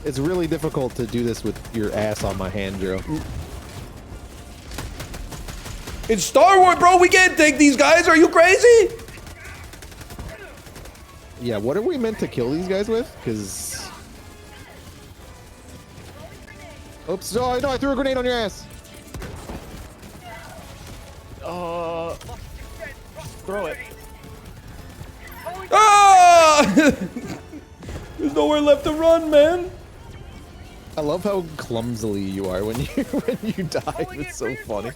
It's really difficult to do this with your ass on my hand, Jiro. It's Star Wars, bro. We can't take these guys. Are you crazy? Yeah, what are we meant to kill these guys with? Because... Oops, oh, no, I threw a grenade on your ass. Throw it. Ah! There's nowhere left to run, man. I love how clumsily you are when you dive. It's so funny.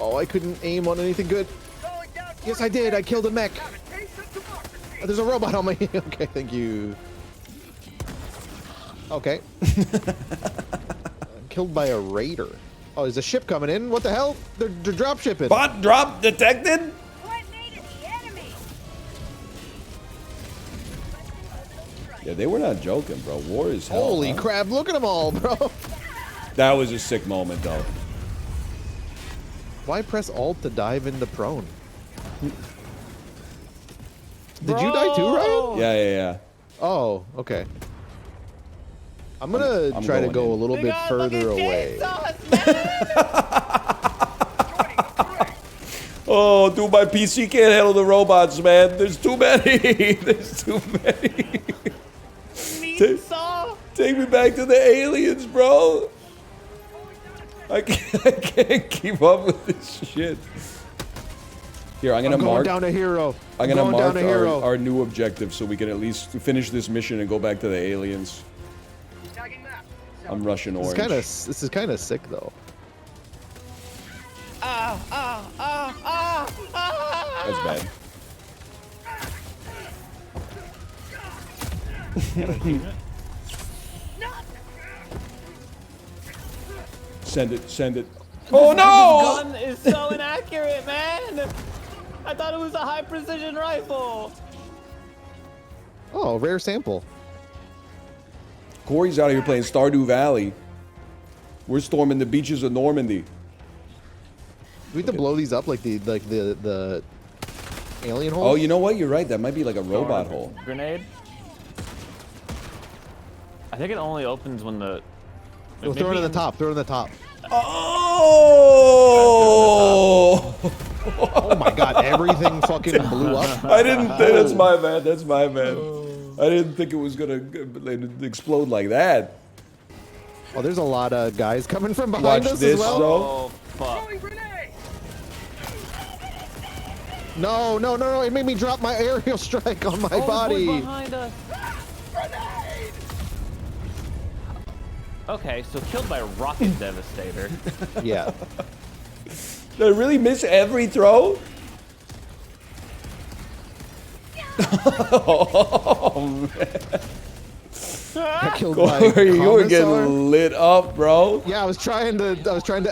Oh, I couldn't aim on anything good. Yes, I did. I killed a mech. There's a robot on my... Okay, thank you. Okay. I'm killed by a raider. Oh, there's a ship coming in. What the hell? They're drop shipping. Bot drop detected? Yeah, they were not joking, bro. War is hell. Holy crap, look at them all, bro. That was a sick moment, though. Why press alt to dive into prone? Did you die too, Ryan? Yeah. Oh, okay. I'm gonna try to go a little bit further away. Oh, dude, my PC can't handle the robots, man. There's too many. There's too many. Take me back to the aliens, bro. I can't keep up with this shit. Here, I'm gonna mark down a hero. I'm gonna mark our new objective so we can at least finish this mission and go back to the aliens. I'm rushing orange. This is kind of sick though. That's bad. Send it. Oh no! This gun is so inaccurate, man. I thought it was a high precision rifle. Oh, rare sample. Corey's out here playing Stardew Valley. We're storming the beaches of Normandy. We have to blow these up like the alien hole. Oh, you know what? You're right. That might be like a robot hole. Grenade. I think it only opens when the. We'll throw it in the top. Throw it in the top. Oh! Oh my God! Everything fucking blew up. I didn't. That's my bad. That's my bad. I didn't think it was gonna explode like that. Oh, there's a lot of guys coming from behind us as well. Oh, fuck. No, no, no, no! It made me drop my aerial strike on my body. Behind us. Okay, so killed by a rocket devastator. Yeah. Did I really miss every throw? Oh man! I killed Corey, you were Commissar. getting lit up, bro. Yeah, I was trying to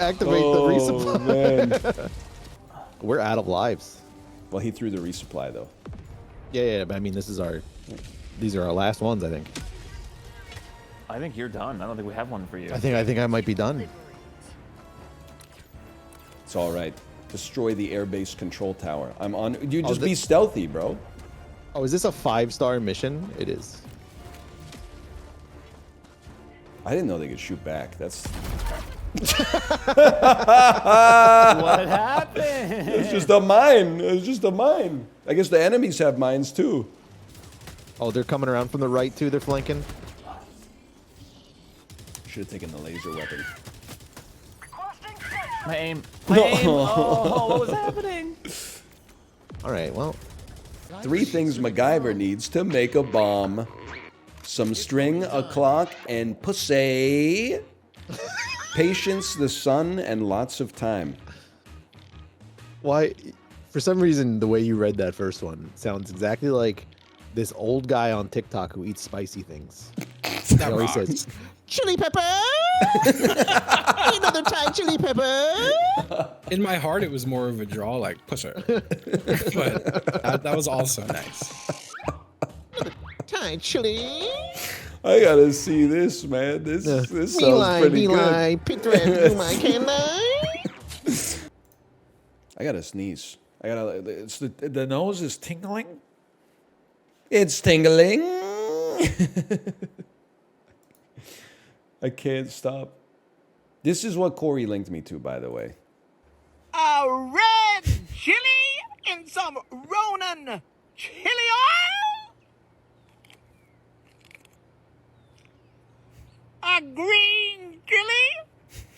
activate the resupply. Man. We're out of lives. Well, he threw the resupply though. Yeah, but I mean, these are our last ones, I think. I think you're done. I don't think we have one for you. I think I might be done. It's all right. Destroy the airbase control tower. I'm on. You Oh, just be stealthy, bro. Oh, is this a 5-star mission? It is. I didn't know they could shoot back. That's. What happened? It's just a mine. It's just a mine. I guess the enemies have mines too. Oh, they're coming around from the right too. They're flanking. Should have taken the laser weapon. My aim. My aim. Oh, what was happening? All right, well. 3 things MacGyver needs to make a bomb. Some string, a clock, and pussy. Patience, the sun, and lots of time. Why? For some reason, the way you read that first one sounds exactly like this old guy on TikTok who eats spicy things. He always says, "Chili pepper." Another time, chili pepper. In my heart, it was more of a draw, like pusher. But that was also nice. Time, chili. I gotta see this, man. This sounds pretty good. I gotta sneeze. I gotta. It's the nose is tingling. It's tingling. I can't stop. This is what Corey linked me to, by the way. A red chili in some Ronin chili oil. A green chili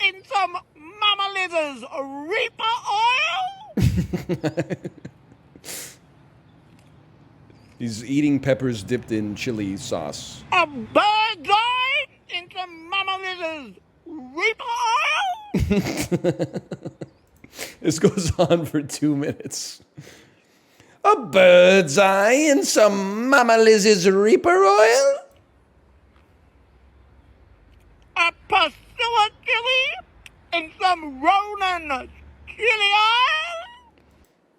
in some Mama Liz's Reaper oil. He's eating peppers dipped in chili sauce. A bird's eye in some Mama Liz's Reaper oil. This goes on for 2 minutes. A bird's eye in some Mama Liz's Reaper oil? A Pasilla chili in some Ronin chili oil.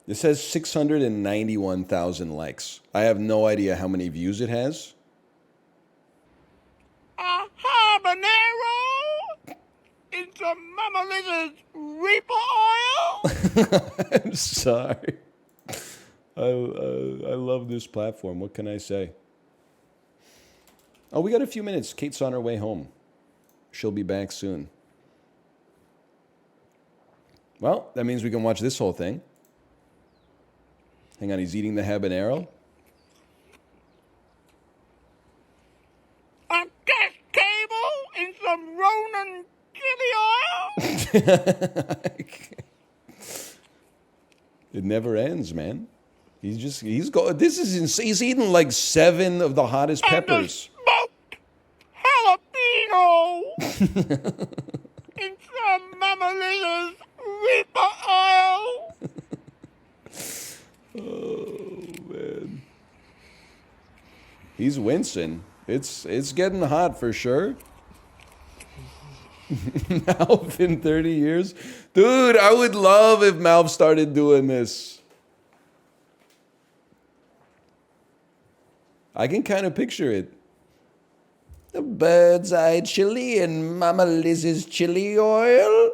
This has 691,000 likes. I have no idea how many views it has. A habanero in some Mama Liz's Reaper oil. I'm sorry. I love this platform. What can I say? Oh, we got a few minutes. Kate's on her way home. She'll be back soon. Well, that means we can watch this whole thing. Hang on, he's eating the habanero. A gas cable in some Ronin chili oil. It never ends, man. He's this is insane. He's eating like 7 of the hottest peppers. Smoked jalapeno in some Mama Liz's Reaper oil. Oh man, he's wincing. It's getting hot for sure. Malv in 30 years, dude. I would love if Malv started doing this. I can kind of picture it. The bird's eye chili and Mama Liz's chili oil.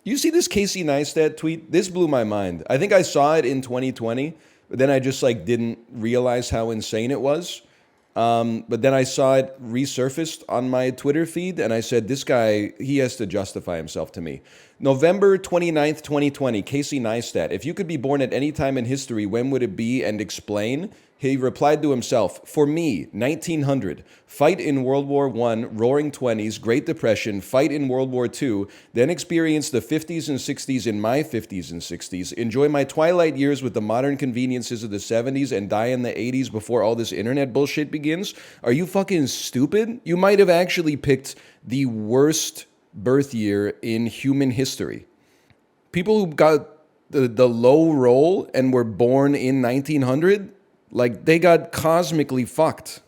You see this Casey Neistat tweet? This blew my mind. I think I saw it in 2020, but then I just like didn't realize how insane it was. But then I saw it resurfaced on my Twitter feed, and I said, this guy, he has to justify himself to me. November 29th, 2020, Casey Neistat. If you could be born at any time in history, when would it be, and explain? He replied to himself, for me, 1900, fight in World War I, Roaring Twenties, Great Depression, fight in World War II, then experience the 50s and 60s in my 50s and 60s, enjoy my twilight years with the modern conveniences of the 70s, and die in the 80s before all this internet bullshit begins? Are you fucking stupid? You might have actually picked the worst birth year in human history. People who got the low roll and were born in 1900, like, they got cosmically fucked.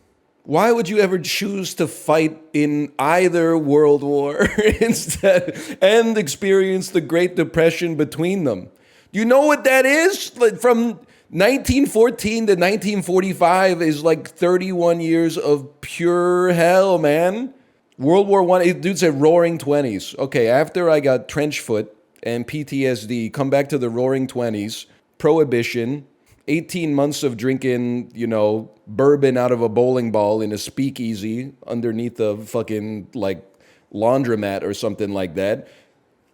Why would you ever choose to fight in either world war instead and experience the Great Depression between them? You know what that is? Like, from 1914 to 1945 is like 31 years of pure hell, man. World War I, dude said Roaring Twenties. Okay, after I got trench foot and PTSD, come back to the Roaring Twenties, Prohibition, 18 months of drinking, you know, bourbon out of a bowling ball in a speakeasy underneath a fucking, like, laundromat or something like that.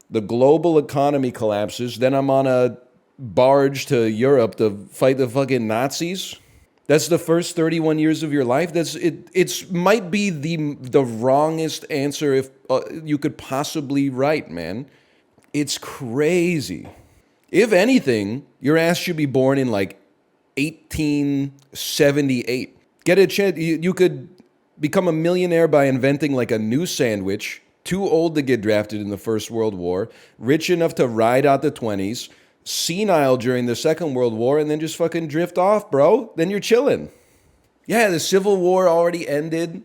The global economy collapses. Then I'm on a barge to Europe to fight the fucking Nazis. That's the first 31 years of your life. That's it. It's might be the wrongest answer if you could possibly write, man. It's crazy. If anything, your ass should be born in like 1878. Get a chance. You could become a millionaire by inventing like a new sandwich. Too old to get drafted in the First World War. Rich enough to ride out the 20s. Senile during the Second World War, and then just fucking drift off, bro. Then you're chilling. Yeah, the Civil War already ended.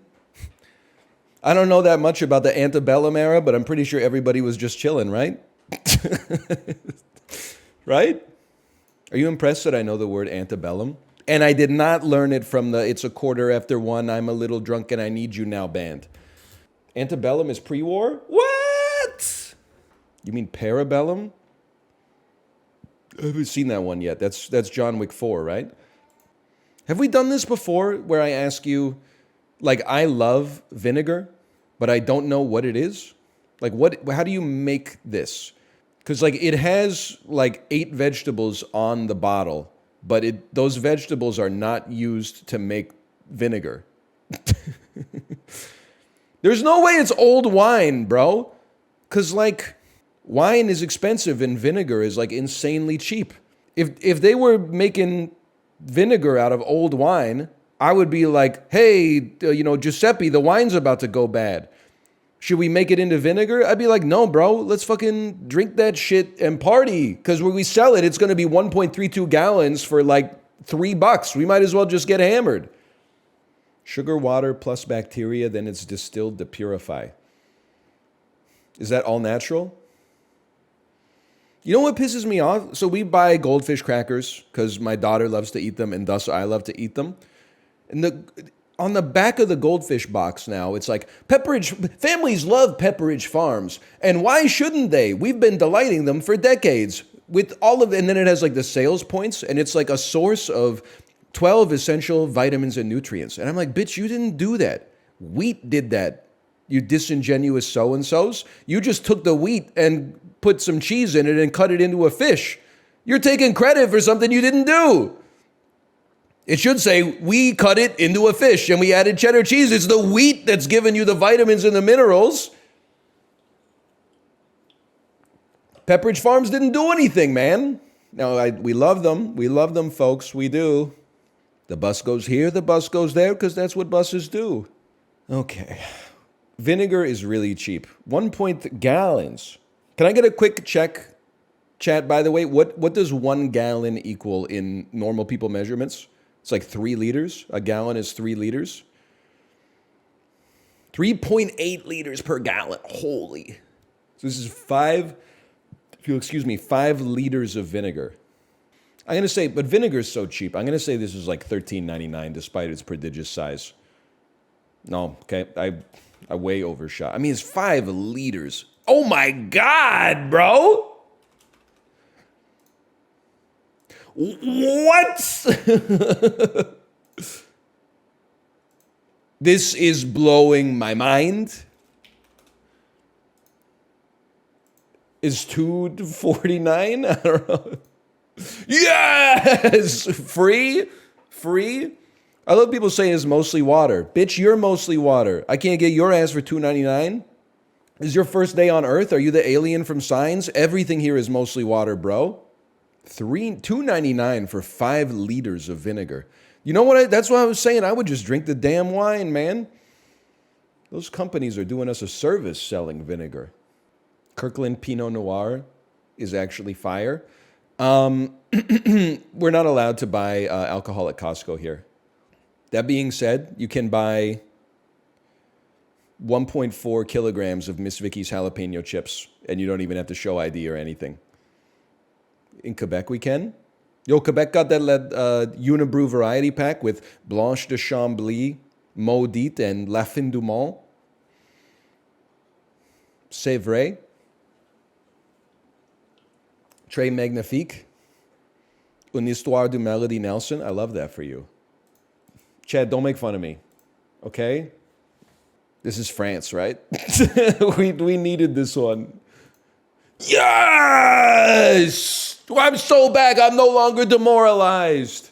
I don't know that much about the antebellum era, but I'm pretty sure everybody was just chilling, right? Right? Are you impressed that I know the word antebellum? And I did not learn it from the "It's a quarter after one, I'm a little drunk and I need you now" band. Antebellum is pre-war? What? You mean parabellum? I haven't seen that one yet. That's John Wick 4, right? Have we done this before where I ask you, like, I love vinegar, but I don't know what it is? Like, how do you make this? Because, like, it has, like, 8 vegetables on the bottle, but those vegetables are not used to make vinegar. There's no way it's old wine, bro. Because, like, wine is expensive and vinegar is like insanely cheap. If they were making vinegar out of old wine, I would be like, hey, Giuseppe, the wine's about to go bad. Should we make it into vinegar? I'd be like, no, bro, let's fucking drink that shit and party. Because when we sell it, it's going to be 1.32 gallons for like $3. We might as well just get hammered. Sugar, water plus bacteria, then it's distilled to purify. Is that all natural? You know what pisses me off? So we buy goldfish crackers because my daughter loves to eat them and thus I love to eat them. And on the back of the goldfish box now, it's like, families love Pepperidge Farms. And why shouldn't they? We've been delighting them for decades. With all of, and then it has like the sales points and it's like a source of 12 essential vitamins and nutrients. And I'm like, bitch, you didn't do that. Wheat did that. You disingenuous so-and-sos. You just took the wheat and put some cheese in it and cut it into a fish. You're taking credit for something you didn't do. It should say, we cut it into a fish and we added cheddar cheese. It's the wheat that's giving you the vitamins and the minerals. Pepperidge Farms didn't do anything, man. No, we love them. We love them, folks. We do. The bus goes here, the bus goes there, because that's what buses do. Okay. Vinegar is really cheap. 1 gallons. Can I get a quick check, chat, by the way? What does 1 gallon equal in normal people measurements? It's like 3 liters. A gallon is 3 liters. 3.8 liters per gallon. Holy. So this is 5 liters of vinegar. I'm gonna say, but vinegar is so cheap. I'm gonna say this is like $13.99 despite its prodigious size. No, okay, I way overshot. I mean, it's 5 liters. Oh my God, bro! What? This is blowing my mind. Is $2.49? I don't know. Yes! Free? I love people saying it's mostly water. Bitch, you're mostly water. I can't get your ass for $2.99. This is your first day on Earth? Are you the alien from Signs? Everything here is mostly water, bro. $2.99 for 5 liters of vinegar. You know what? That's what I was saying. I would just drink the damn wine, man. Those companies are doing us a service selling vinegar. Kirkland Pinot Noir is actually fire. We're not allowed to buy alcohol at Costco here. That being said, you can buy 1.4 kilograms of Miss Vicky's jalapeno chips, and you don't even have to show ID or anything. In Quebec, we can. Yo, Quebec got that Unibrew variety pack with Blanche de Chambly, Maudite, and La Fin du Monde. C'est vrai. Très magnifique. Une histoire de Melody Nelson. I love that for you. Chad, don't make fun of me. Okay? This is France, right? we needed this one. Yes! I'm so back. I'm no longer demoralized.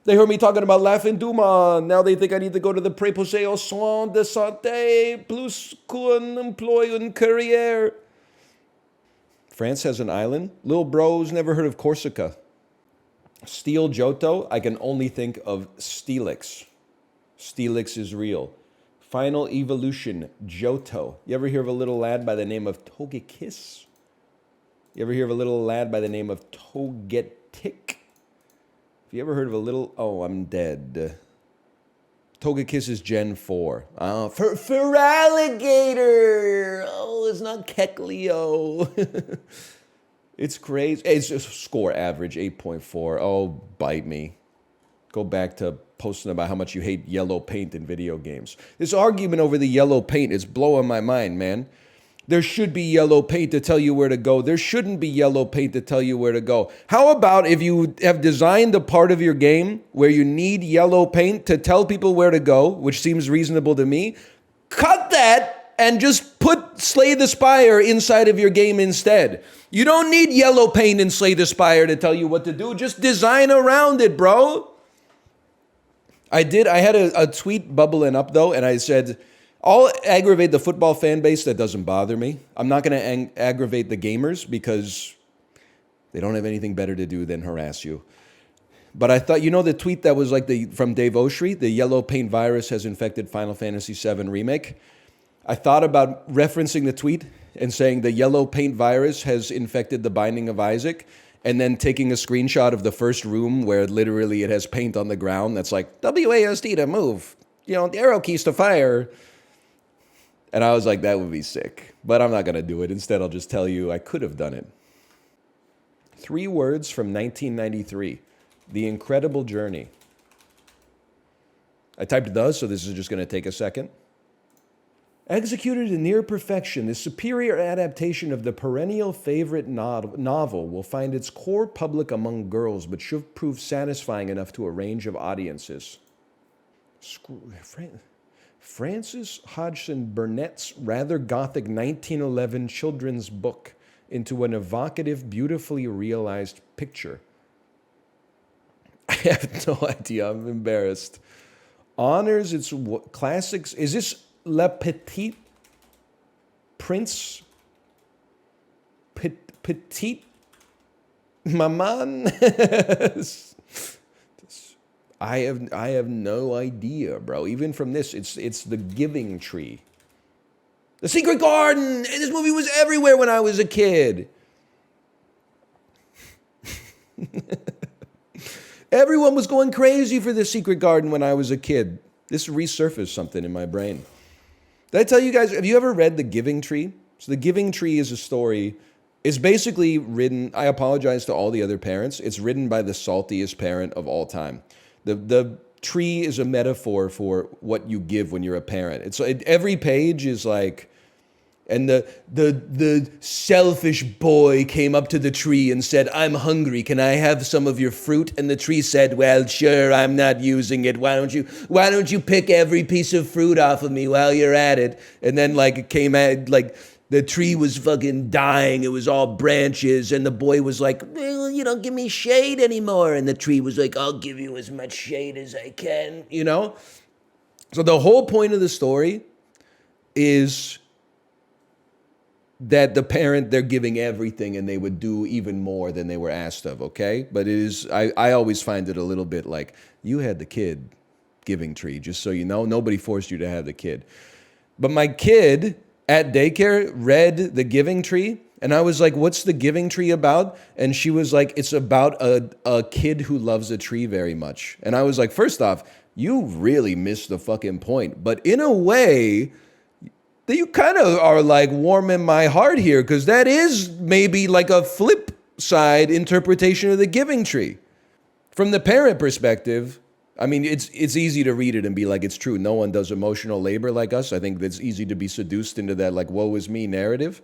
They heard me talking about laughing Duma. Now they think I need to go to the préposé aux soins de santé plus qu'un emploi une carrière. France has an island. Lil bro's never heard of Corsica. Steel Johto, I can only think of Steelix. Steelix is real. Final Evolution, Johto. You ever hear of a little lad by the name of Togekiss? You ever hear of a little lad by the name of Togetic? Have you ever heard of a little... Oh, I'm dead. Togekiss is Gen 4. For alligator! Oh, it's not Kecleo. It's crazy. It's just score average, 8.4. Oh, bite me. Go back to posting about how much you hate yellow paint in video games. This argument over the yellow paint is blowing my mind, man. There should be yellow paint to tell you where to go. There shouldn't be yellow paint to tell you where to go. How about if you have designed a part of your game where you need yellow paint to tell people where to go, which seems reasonable to me, cut that and just put Slay the Spire inside of your game instead. You don't need yellow paint in Slay the Spire to tell you what to do. Just design around it, bro. I had a tweet bubbling up, though, and I said, I'll aggravate the football fan base. That doesn't bother me. I'm not going to aggravate the gamers because they don't have anything better to do than harass you. But I thought, you know the tweet that was like from Dave Oshry, the yellow paint virus has infected Final Fantasy VII Remake? I thought about referencing the tweet and saying the yellow paint virus has infected the Binding of Isaac, and then taking a screenshot of the first room where literally it has paint on the ground that's like, WASD to move, you know, the arrow keys to fire. And I was like, that would be sick. But I'm not going to do it. Instead, I'll just tell you I could have done it. 3 words from 1993. The Incredible Journey. I typed the, so this is just going to take a second. Executed in near perfection, this superior adaptation of the perennial favorite novel will find its core public among girls, but should prove satisfying enough to a range of audiences. Frances Hodgson Burnett's rather gothic 1911 children's book into an evocative, beautifully realized picture. I have no idea. I'm embarrassed. Honors its classics. Is this Le Petit Prince? Petite Maman? I have no idea, bro. Even from this, it's The Giving Tree. The Secret Garden! This movie was everywhere when I was a kid. Everyone was going crazy for The Secret Garden when I was a kid. This resurfaced something in my brain. Did I tell you guys, have you ever read The Giving Tree? So The Giving Tree is a story It's basically written, I apologize to all the other parents, it's written by the saltiest parent of all time. The tree is a metaphor for what you give when you're a parent. Every page is like, and the selfish boy came up to the tree and said, I'm hungry, can I have some of your fruit? And the tree said, well, sure, I'm not using it. Why don't you pick every piece of fruit off of me while you're at it? And then like it came at like the tree was fucking dying. It was all branches. And the boy was like, well, you don't give me shade anymore. And the tree was like, I'll give you as much shade as I can, you know? So the whole point of the story is that the parent, they're giving everything and they would do even more than they were asked of, okay? But it is, I always find it a little bit like, you had the kid, Giving Tree, just so you know. Nobody forced you to have the kid. But my kid at daycare read The Giving Tree, and I was like, what's The Giving Tree about? And she was like, it's about a kid who loves a tree very much. And I was like, first off, you really missed the fucking point. But in a way, that you kind of are like warming my heart here, because that is maybe like a flip side interpretation of The Giving Tree. From the parent perspective, I mean, it's easy to read it and be like, it's true. No one does emotional labor like us. I think it's easy to be seduced into that like, woe is me narrative.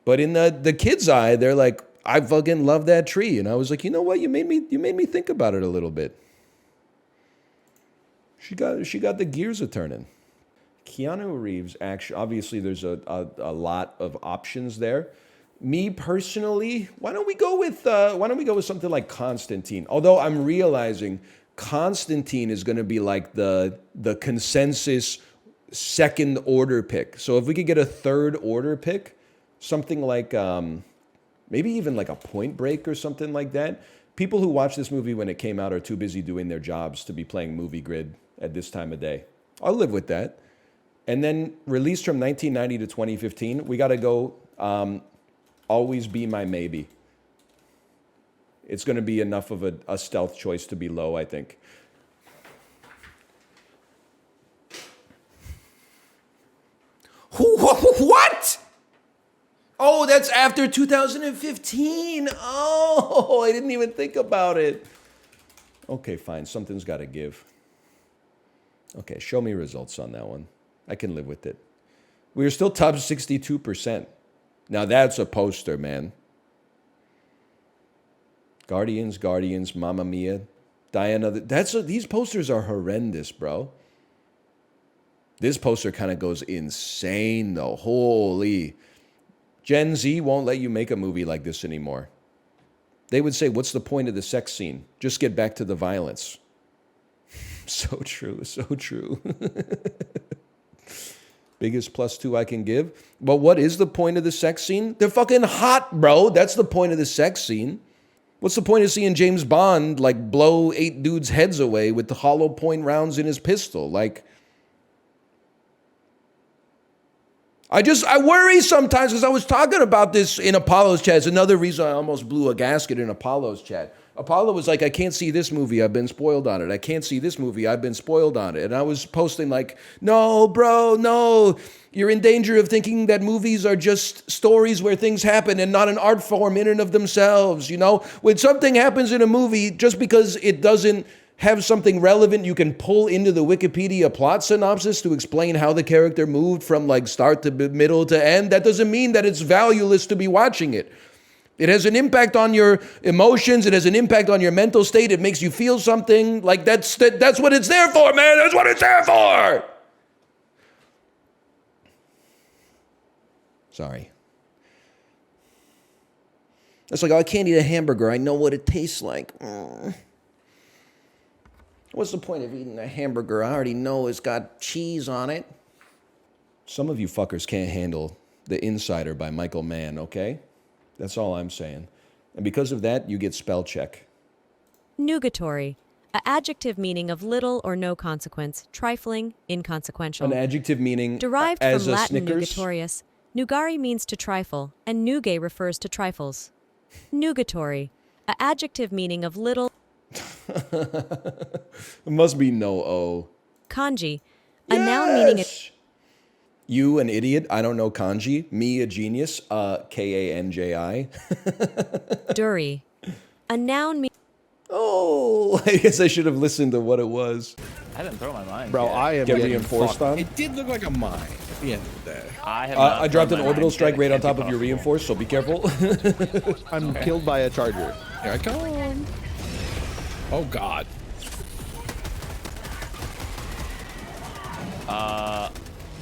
But in the kid's eye, they're like, I fucking love that tree. And I was like, you know what? You made me think about it a little bit. She got the gears a turning. Keanu Reeves, actually, obviously there's a lot of options there. Me personally, why don't we go with something like Constantine? Although I'm realizing Constantine is going to be like the consensus second order pick. So if we could get a third order pick, something like maybe even like a Point Break or something like that. People who watch this movie when it came out are too busy doing their jobs to be playing Movie Grid at this time of day. I'll live with that. And then released from 1990 to 2015, we got to go Always Be My Maybe. It's going to be enough of a stealth choice to be low, I think. What? Oh, that's after 2015. Oh, I didn't even think about it. Okay, fine. Something's got to give. Okay, show me results on that one. I can live with it. We are still top 62%. Now that's a poster, man. Guardians, Mamma Mia, Diana. These posters are horrendous, bro. This poster kind of goes insane, though. Holy. Gen Z won't let you make a movie like this anymore. They would say, what's the point of the sex scene? Just get back to the violence. So true, so true. Biggest +2 I can give. But what is the point of the sex scene? They're fucking hot, bro. That's the point of the sex scene. What's the point of seeing James Bond, like, blow 8 dudes' heads away with the hollow point rounds in his pistol? Like, I worry sometimes, because I was talking about this in Apollo's chat. It's another reason I almost blew a gasket in Apollo's chat. Apollo was like, I can't see this movie, I've been spoiled on it. I can't see this movie, I've been spoiled on it. And I was posting like, no, bro, no. You're in danger of thinking that movies are just stories where things happen and not an art form in and of themselves, you know? When something happens in a movie, just because it doesn't have something relevant you can pull into the Wikipedia plot synopsis to explain how the character moved from like start to middle to end, that doesn't mean that it's valueless to be watching it. It has an impact on your emotions. It has an impact on your mental state. It makes you feel something. Like that's what it's there for, man. That's what it's there for. Sorry. It's like, oh, I can't eat a hamburger. I know what it tastes like. What's the point of eating a hamburger? I already know it's got cheese on it. Some of you fuckers can't handle The Insider by Michael Mann, okay? That's all I'm saying. And because of that, you get Spellcheck. Nugatory, an adjective meaning of little or no consequence, trifling, inconsequential. An adjective meaning derived as from a Latin Snickers? nugatorius. Nugari means to trifle, and nugae refers to trifles. Nugatory, an adjective meaning of little. It must be no O. Kanji, a noun meaning. You, an idiot. I don't know kanji. Me, a genius. Kanji. Duri. A noun meaning. Oh, I guess I should have listened to what it was. I didn't throw my mine. Bro, I am Get getting reinforced on. It did look like a mine at the end of the day. I dropped an orbital strike right on top of your reinforced, so be careful. I'm killed by a charger. Here I come. Oh God.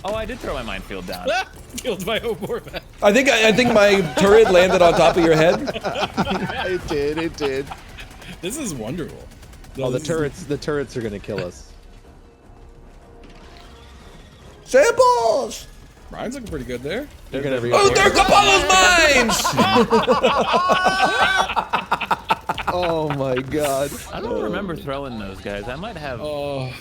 Oh, I did throw my minefield down. Killed by Oborva. I think my turret landed on top of your head. It did. It did. This is wonderful. Oh, the turrets are gonna kill us. Samples. Mine's looking pretty good there. They're gonna Oh, they're Apollo's mines! Oh my God. I don't remember throwing those guys. I might have. Oh.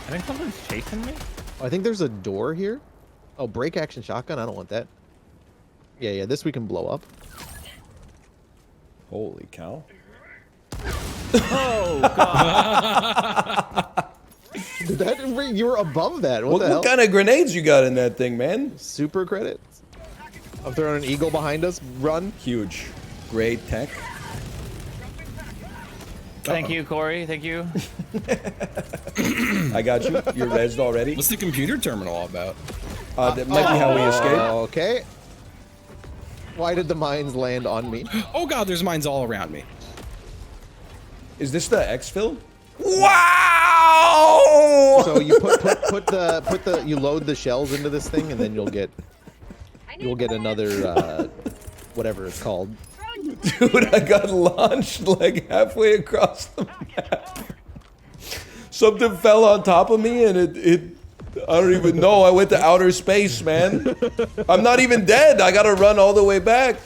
I think something's chasing me. I think there's a door here. Oh, break action shotgun. I don't want that. Yeah, this we can blow up. Holy cow. Oh God. You were above that. What kind of grenades you got in that thing, man? Super credits. I'm throwing an eagle behind us. Run. Huge. Great tech. Thank you, Corey. Thank you. I got you. You're rezzed already. What's the computer terminal all about? That might be how we escape. Okay. Why did the mines land on me? Oh God, there's mines all around me. Is this the exfil? Wow! So you put the you load the shells into this thing, and then you'll get another whatever it's called. Dude, I got launched like halfway across the map. Something fell on top of me, and it I don't even know. I went to outer space, man. I'm not even dead. I gotta run all the way back.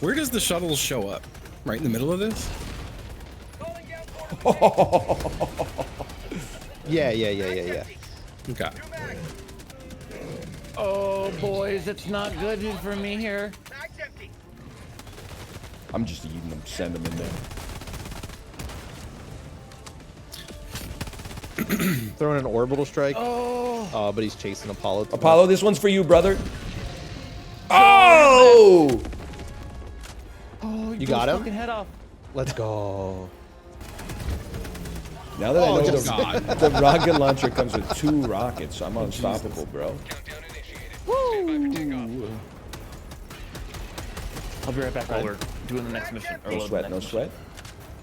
Where does the shuttle show up? Right in the middle of this? Yeah. Okay. Oh boys, it's not good for me here. I'm just eating them. Send them in there. Throwing an orbital strike. Oh. But he's chasing Apollo. Apollo, this one's for you, brother. Oh! You got him? Fucking head off. Let's go. Now that I know the rocket launcher comes with 2 rockets, I'm unstoppable, bro. Woo. I'll be right back while we're doing the next mission. No sweat, no sweat.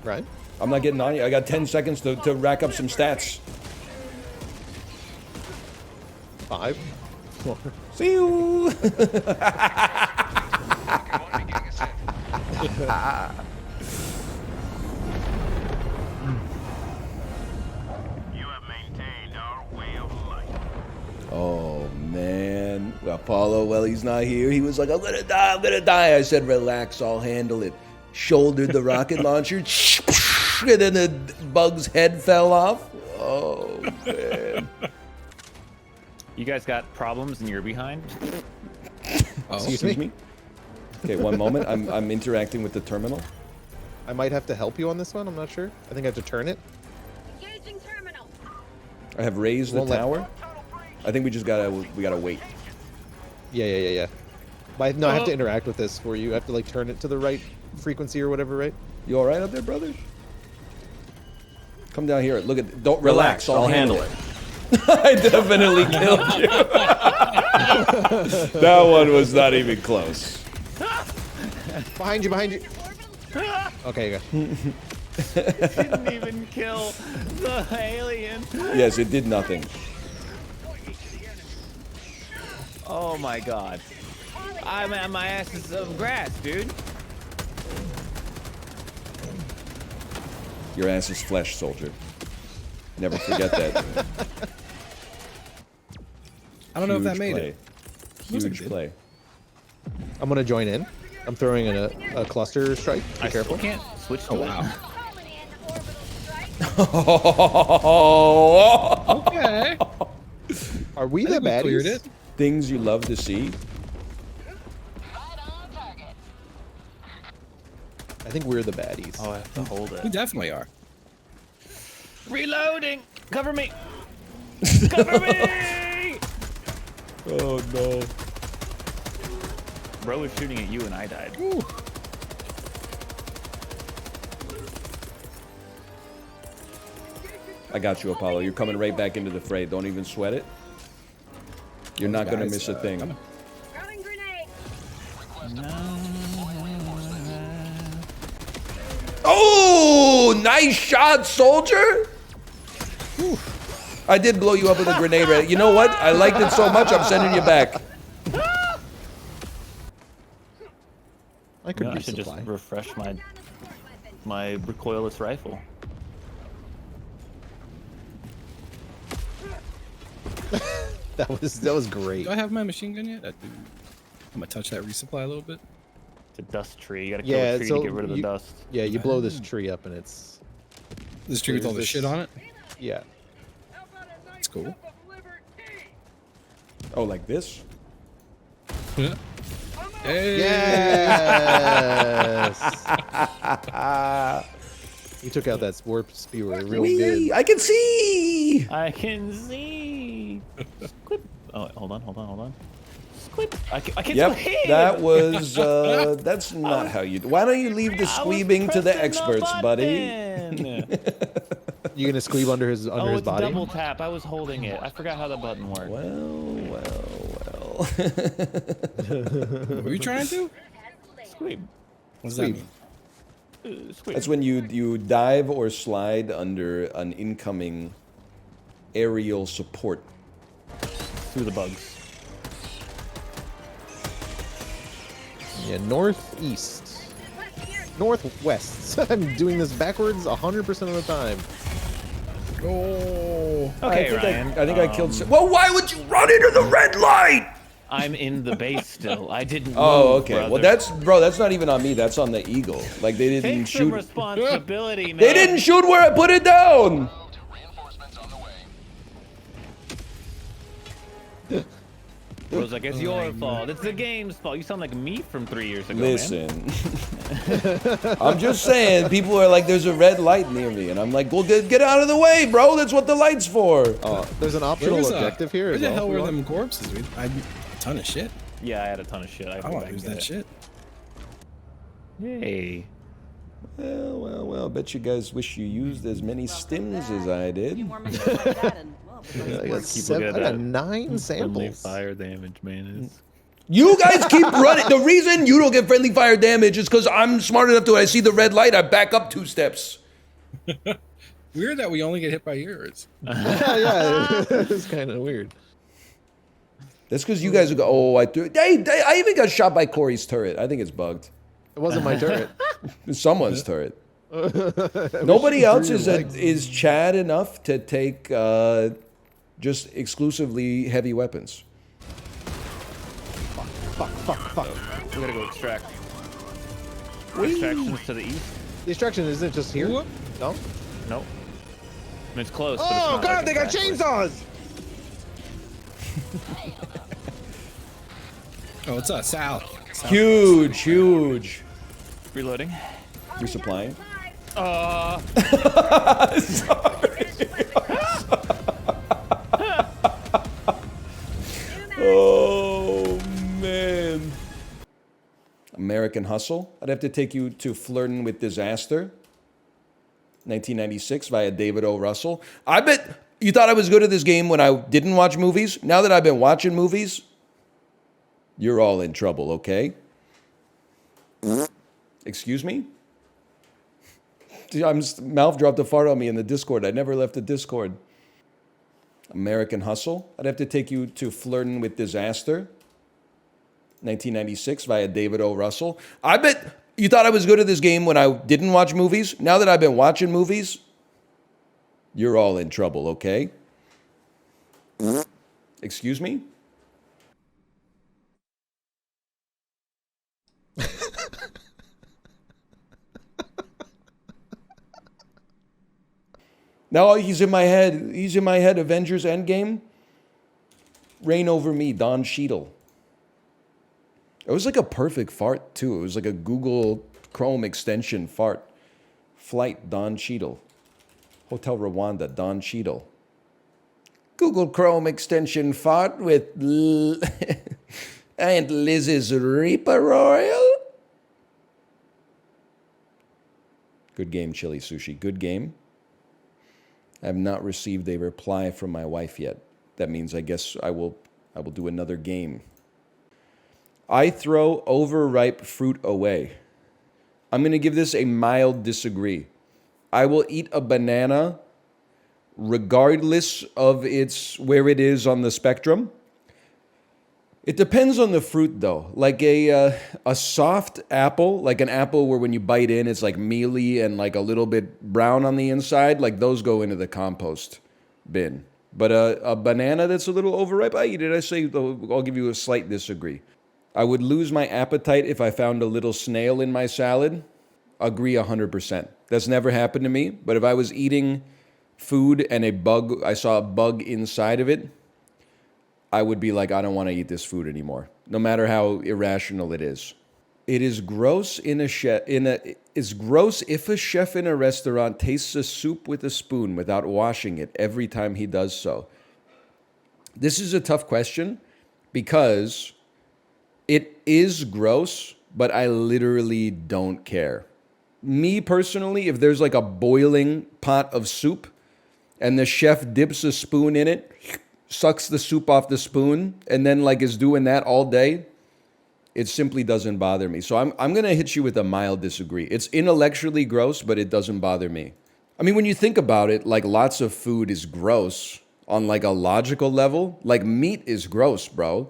Right. I'm not getting on you. I got 10 seconds to rack up some stats. 5. 4. See you. Oh man, Apollo, well, he's not here. He was like, I'm gonna die. I said, relax, I'll handle it. Shouldered the rocket launcher, and then the bug's head fell off. Oh man. You guys got problems and you're behind? Excuse me? Okay, one moment. I'm interacting with the terminal. I might have to help you on this one. I'm not sure. I think I have to turn it. Engaging terminal. I have raised the tower. I think we gotta wait. Yeah. But no, I have to interact with this for you. I have to like turn it to the right frequency or whatever, right? You all right up there, brother? Come down here. Look at. Don't relax. I'll handle it. I definitely killed you. That one was not even close. Behind you. Okay, you Didn't even kill the alien. Yes, it did nothing. Oh my god. I'm at my ass is of grass, dude. Your ass is flesh, soldier. Never forget that. I don't know if that made it. Huge play. I'm gonna join in. I'm throwing in a cluster strike. Be careful. Can't switch to wow. Okay. Are we the baddies? Cleared it. Things you love to see. I think we're the baddies. Oh, I have to hold We it. definitely are. Reloading! Cover me! Cover me! Oh no. Bro was shooting at you and I died. Ooh. I got you, Apollo. You're coming right back into the fray. Don't even sweat it. You're not gonna miss a thing. Oh, nice shot, soldier. Whew. I did blow you up with a grenade. Right? You know what? I liked it so much, I'm sending you back. I could I should just refresh my recoilless rifle. that was great. Do I have my machine gun yet? I do. I'm gonna touch that resupply a little bit. It's a dust tree. You gotta kill a tree to get rid of the dust. Yeah, you blow this tree up and it's... This tree with all the shit on it? Yeah. That's cool. Oh, like this? Yeah. Hey. Yes! You took out that warp spewer real good. I can see! I can see! Squip. Oh, hold on. Squip. I can Yep, still hit! that was, that's not how you do. Why don't you leave the squeebing to the experts, buddy? You gonna squeebe under his body? It's double tap. I was holding it. I forgot how the button worked. Well. What are you trying to do? Squeeb. What's that mean? That's when you dive or slide under an incoming aerial support. Through the bugs. Yeah, northeast. Northwest. I'm doing this backwards 100% of the time. Oh. Okay, Ryan. I think I killed... Well, why would you run into the red light? I'm in the base still. I didn't Oh, move, okay. brother. Well, that's not even on me. That's on the eagle. Like, they didn't Take shoot... some responsibility, man. They didn't shoot where I put it down! Bro's like, it's your fault. It's the game's fault. You sound like me from 3 years ago, Listen. man. I'm just saying, people are like, there's a red light near me. And I'm like, well, get out of the way, bro. That's what the light's for. There's an optional objective here. Where the hell were well. them corpses? I had a ton of shit. Yeah, I had a ton of shit. I want to use that shit. Hey. Well. Bet you guys wish you used as many stims as I did. I got 9 samples. Friendly fire damage, man. You guys keep running. The reason you don't get friendly fire damage is because I'm smart enough to, when I see the red light, I back up 2 steps. Weird that we only get hit by yours. Yeah, it's kind of weird. That's because you guys go, oh, I threw... I even got shot by Corey's turret. I think it's bugged. It wasn't my turret. It's someone's turret. Nobody else is Chad enough to take just exclusively heavy weapons. Fuck. We gotta go extract. Extractions to the east. The extraction isn't just here? No? Nope. I mean, it's close. But Oh, it's not God, like they got exactly. chainsaws! Oh, it's us, Sal. Huge. Reloading. Resupplying. Sorry. Oh, man. American Hustle. I'd have to take you to Flirting with Disaster. 1996 via David O. Russell. I bet you thought I was good at this game when I didn't watch movies. Now that I've been watching movies, you're all in trouble, okay? Excuse me? Mouth dropped a fart on me in the Discord. I never left the Discord. American Hustle. I'd have to take you to Flirting with Disaster. 1996 via David O. Russell. I bet you thought I was good at this game when I didn't watch movies. Now that I've been watching movies, you're all in trouble, okay? Excuse me? Now he's in my head. He's in my head. Avengers Endgame. Reign Over Me, Don Cheadle. It was like a perfect fart, too. It was like a Google Chrome extension fart. Flight, Don Cheadle. Hotel Rwanda, Don Cheadle. Google Chrome extension fart with Aunt Liz's Reaper Oil. Good game, Chili Sushi. Good game. I have not received a reply from my wife yet. That means I guess I will do another game. I throw overripe fruit away. I'm going to give this a mild disagree. I will eat a banana regardless of where it is on the spectrum. It depends on the fruit though. Like a soft apple, like an apple where when you bite in it's like mealy and like a little bit brown on the inside, like those go into the compost bin. But a banana that's a little overripe, I eat it. I say I'll give you a slight disagree. I would lose my appetite if I found a little snail in my salad. Agree 100%. That's never happened to me, but if I was eating food and I saw a bug inside of it, I would be like, I don't want to eat this food anymore, no matter how irrational it is. It is gross it's gross if a chef in a restaurant tastes a soup with a spoon without washing it every time he does so. This is a tough question because it is gross, but I literally don't care. Me personally, if there's like a boiling pot of soup and the chef dips a spoon in it, sucks the soup off the spoon, and then like is doing that all day, it simply doesn't bother me. So I'm going to hit you with a mild disagree. It's intellectually gross, but it doesn't bother me. I mean, when you think about it, like lots of food is gross on like a logical level. Like meat is gross, bro.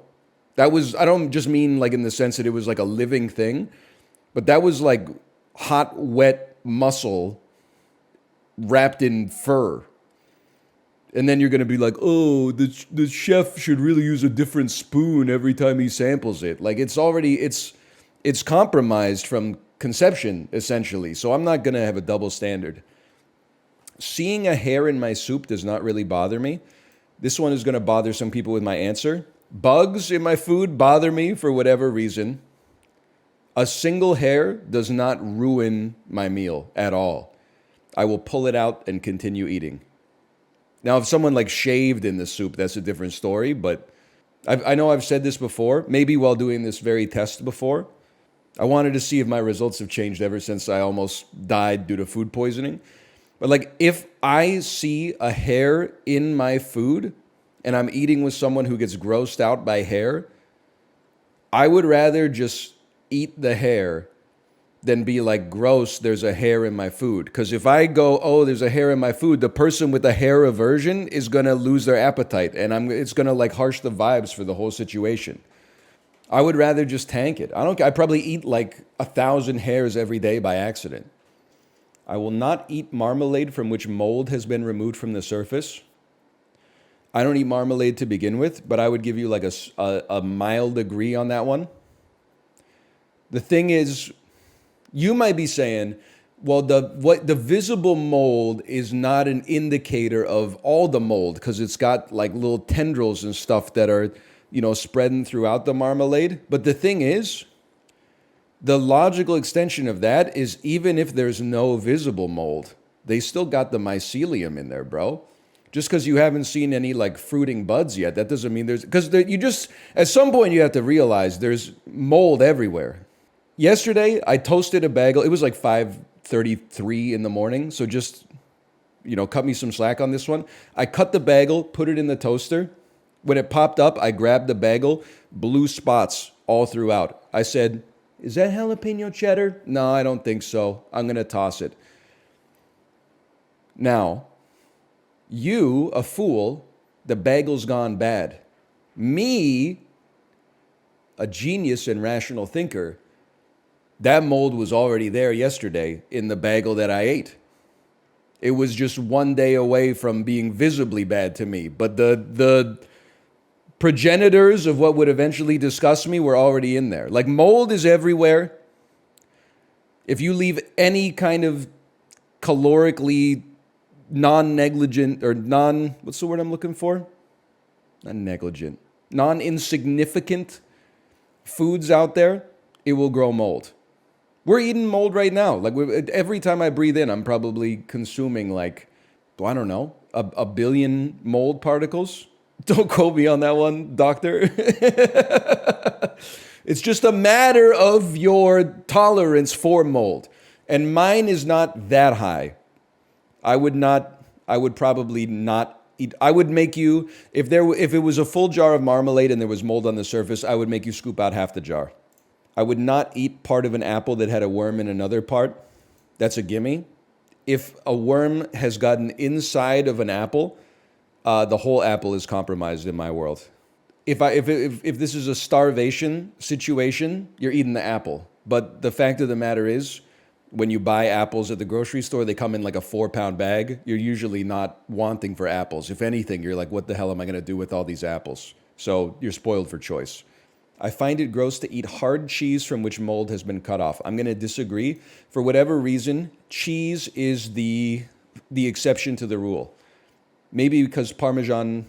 I don't just mean like in the sense that it was like a living thing, but that was like hot, wet muscle wrapped in fur. And then you're going to be like, oh, the chef should really use a different spoon every time he samples it. Like it's compromised from conception, essentially. So I'm not going to have a double standard. Seeing a hair in my soup does not really bother me. This one is going to bother some people with my answer. Bugs in my food bother me for whatever reason. A single hair does not ruin my meal at all. I will pull it out and continue eating. Now, if someone like shaved in the soup, that's a different story, but I know I've said this before, maybe while doing this very test before. I wanted to see if my results have changed ever since I almost died due to food poisoning. But like, if I see a hair in my food and I'm eating with someone who gets grossed out by hair, I would rather just eat the hair than be like, gross, there's a hair in my food. Because if I go, oh, there's a hair in my food, the person with the hair aversion is going to lose their appetite. And it's going to like harsh the vibes for the whole situation. I would rather just tank it. I probably eat like 1,000 hairs every day by accident. I will not eat marmalade from which mold has been removed from the surface. I don't eat marmalade to begin with, but I would give you like a mild agree on that one. The thing is, you might be saying, well, the visible mold is not an indicator of all the mold because it's got like little tendrils and stuff that are, spreading throughout the marmalade. But the thing is, the logical extension of that is even if there's no visible mold, they still got the mycelium in there, bro. Just because you haven't seen any like fruiting buds yet, that doesn't mean at some point you have to realize there's mold everywhere. Yesterday, I toasted a bagel. It was like 5:33 in the morning, so just, cut me some slack on this one. I cut the bagel, put it in the toaster. When it popped up, I grabbed the bagel, blue spots all throughout. I said, is that jalapeno cheddar? No, I don't think so. I'm going to toss it. Now, you, a fool, the bagel's gone bad. Me, a genius and rational thinker, that mold was already there yesterday in the bagel that I ate. It was just one day away from being visibly bad to me. But the progenitors of what would eventually disgust me were already in there. Like, mold is everywhere. If you leave any kind of calorically non-negligent or what's the word I'm looking for? Not negligent. Non-insignificant foods out there, it will grow mold. We're eating mold right now. Like every time I breathe in, I'm probably consuming like I don't know, a billion mold particles. Don't quote me on that one, doctor. It's just a matter of your tolerance for mold. And mine is not that high. I would probably not eat. I would make you, if it was a full jar of marmalade and there was mold on the surface, I would make you scoop out half the jar. I would not eat part of an apple that had a worm in another part. That's a gimme. If a worm has gotten inside of an apple, the whole apple is compromised in my world. If this is a starvation situation, you're eating the apple. But the fact of the matter is, when you buy apples at the grocery store, they come in like a 4-pound bag. You're usually not wanting for apples. If anything, you're like, what the hell am I going to do with all these apples? So you're spoiled for choice. I find it gross to eat hard cheese from which mold has been cut off. I'm going to disagree. For whatever reason, cheese is the exception to the rule. Maybe because Parmesan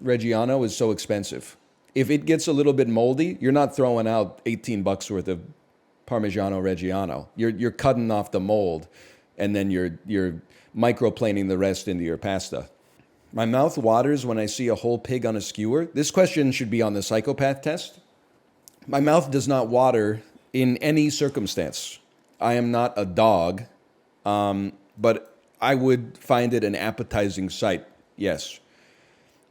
Reggiano is so expensive. If it gets a little bit moldy, you're not throwing out $18 worth of Parmigiano Reggiano. You're cutting off the mold, and then you're microplaning the rest into your pasta. My mouth waters when I see a whole pig on a skewer. This question should be on the psychopath test. My mouth does not water in any circumstance. I am not a dog, but I would find it an appetizing sight, yes.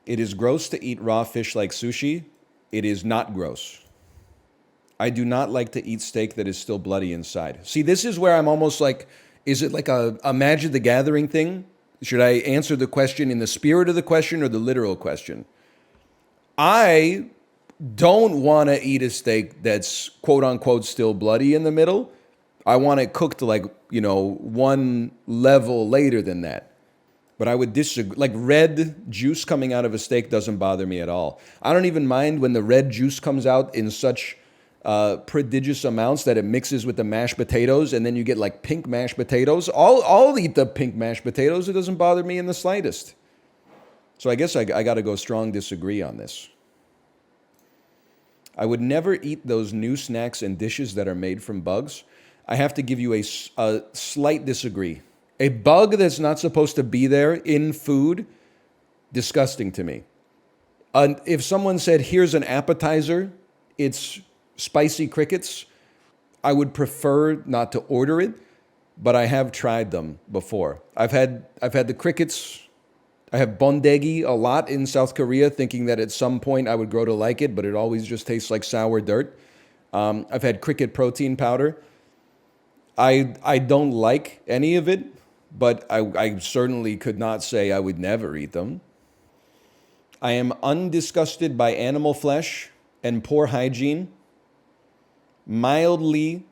It is gross to eat raw fish like sushi. It is not gross. I do not like to eat steak that is still bloody inside. See, this is where I'm almost like, is it like a Magic the Gathering thing? Should I answer the question in the spirit of the question or the literal question? I don't want to eat a steak that's quote unquote still bloody in the middle. I want it cooked like, one level later than that. But I would disagree. Like red juice coming out of a steak doesn't bother me at all. I don't even mind when the red juice comes out in such prodigious amounts that it mixes with the mashed potatoes and then you get like pink mashed potatoes. I'll eat the pink mashed potatoes. It doesn't bother me in the slightest. So I guess I got to go strong disagree on this. I would never eat those new snacks and dishes that are made from bugs. I have to give you a slight disagree. A bug that's not supposed to be there in food, disgusting to me. If someone said, here's an appetizer, it's spicy crickets, I would prefer not to order it, but I have tried them before. I've had the crickets. I have bondegi a lot in South Korea, thinking that at some point I would grow to like it, but it always just tastes like sour dirt. I've had cricket protein powder. I don't like any of it, but I certainly could not say I would never eat them. I am undisgusted by animal flesh and poor hygiene, mildly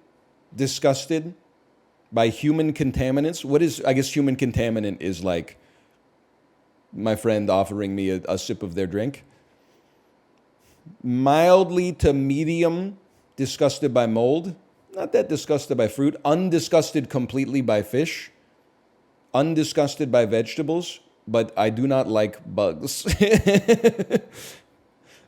disgusted by human contaminants. I guess human contaminant is like my friend offering me a sip of their drink. Mildly to medium disgusted by mold. Not that disgusted by fruit. Undisgusted completely by fish. Undisgusted by vegetables. But I do not like bugs.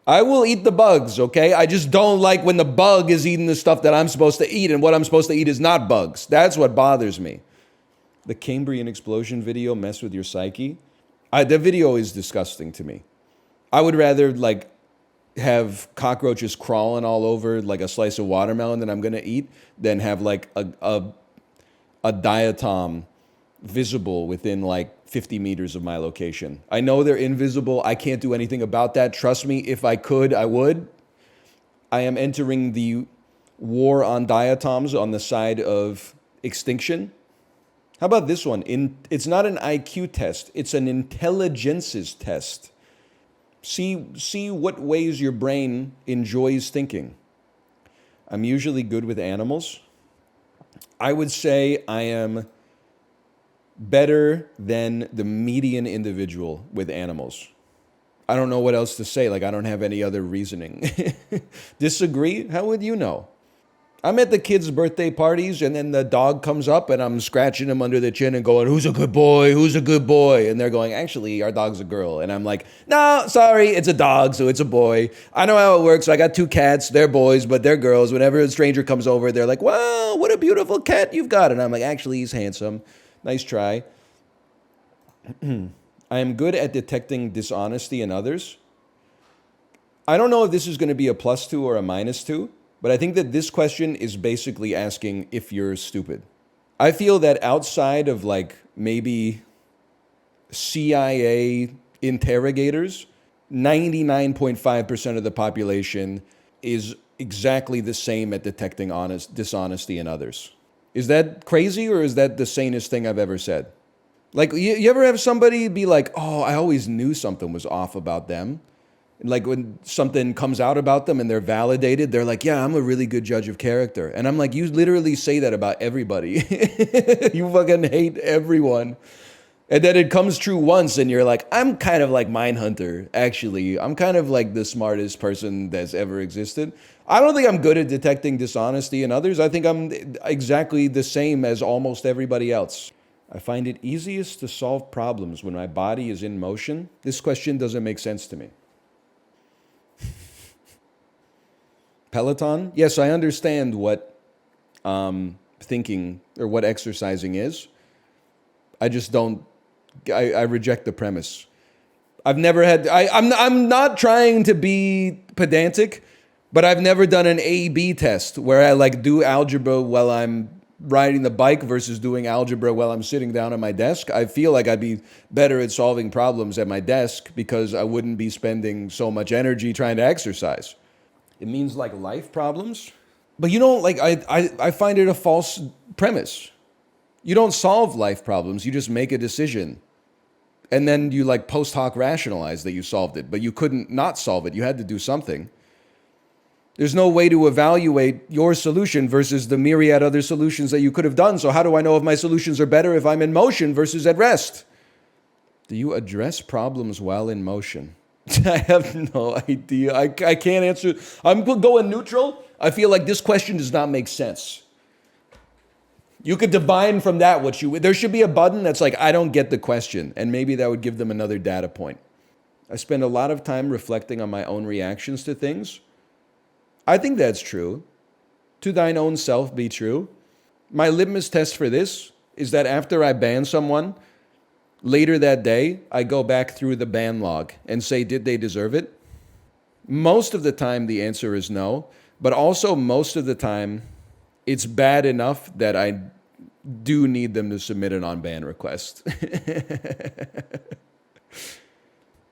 I will eat the bugs, okay? I just don't like when the bug is eating the stuff that I'm supposed to eat, and what I'm supposed to eat is not bugs. That's what bothers me. The Cambrian explosion video messed with your psyche. The video is disgusting to me. I would rather have cockroaches crawling all over like a slice of watermelon that I'm gonna eat than have like a diatom visible within like 50 meters of my location. I know they're invisible. I can't do anything about that. Trust me, if I could, I would. I am entering the war on diatoms on the side of extinction. How about this one? It's not an IQ test. It's an intelligences test. See what ways your brain enjoys thinking. I'm usually good with animals. I would say I am better than the median individual with animals. I don't know what else to say. I don't have any other reasoning. Disagree? How would you know? I'm at the kids' birthday parties and then the dog comes up and I'm scratching him under the chin and going, who's a good boy? Who's a good boy? And they're going, actually, our dog's a girl. And I'm like, no, sorry, it's a dog, so it's a boy. I know how it works. I got 2 cats. They're boys, but they're girls. Whenever a stranger comes over, they're like, wow, what a beautiful cat you've got. And I'm like, actually, he's handsome. Nice try. I am good at detecting dishonesty in others. I don't know if this is going to be a +2 or a -2, but I think that this question is basically asking if you're stupid. I feel that outside of like maybe CIA interrogators, 99.5% of the population is exactly the same at detecting dishonesty in others. Is that crazy, or is that the sanest thing I've ever said? Like, you ever have somebody be like, oh, I always knew something was off about them? And like when something comes out about them and they're validated, they're like, yeah, I'm a really good judge of character. And I'm like, you literally say that about everybody. You fucking hate everyone. And then it comes true once and you're like, I'm kind of like Mindhunter, actually. I'm kind of like the smartest person that's ever existed. I don't think I'm good at detecting dishonesty in others. I think I'm exactly the same as almost everybody else. I find it easiest to solve problems when my body is in motion. This question doesn't make sense to me. Peloton? Yes, I understand what thinking or what exercising is. I just don't. I reject the premise. I've never had. I'm not trying to be pedantic, but I've never done an A/B test where I like do algebra while I'm riding the bike versus doing algebra while I'm sitting down at my desk. I feel like I'd be better at solving problems at my desk because I wouldn't be spending so much energy trying to exercise. It means like life problems, but you don't like. I find it a false premise. You don't solve life problems. You just make a decision. And then you like post hoc rationalize that you solved it, but you couldn't not solve it. You had to do something. There's no way to evaluate your solution versus the myriad other solutions that you could have done. So how do I know if my solutions are better if I'm in motion versus at rest? Do you address problems while in motion? I have no idea. I can't answer. I'm going neutral. I feel like this question does not make sense. You could divine from that what you... There should be a button that's like, I don't get the question. And maybe that would give them another data point. I spend a lot of time reflecting on my own reactions to things. I think that's true. To thine own self be true. My litmus test for this is that after I ban someone, later that day, I go back through the ban log and say, did they deserve it? Most of the time, the answer is no. But also, most of the time, it's bad enough that I do need them to submit an on-ban request.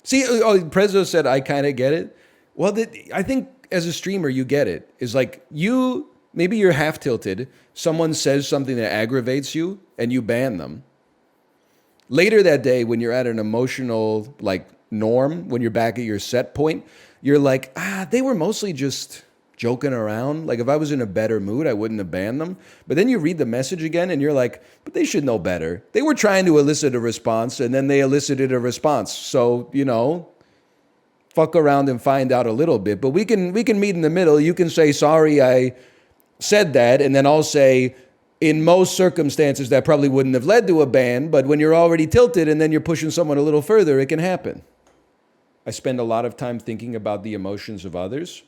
See, Prezzo said, I kind of get it. Well, I think as a streamer, you get it. It's like maybe you're half tilted. Someone says something that aggravates you and you ban them. Later that day, when you're at an emotional like norm, when you're back at your set point, you're like, they were mostly just joking around. Like if I was in a better mood, I wouldn't have banned them. But then you read the message again and you're like, but they should know better. They were trying to elicit a response and then they elicited a response. So, fuck around and find out a little bit. But we can meet in the middle. You can say, sorry, I said that. And then I'll say, in most circumstances, that probably wouldn't have led to a ban. But when you're already tilted and then you're pushing someone a little further, it can happen. I spend a lot of time thinking about the emotions of others.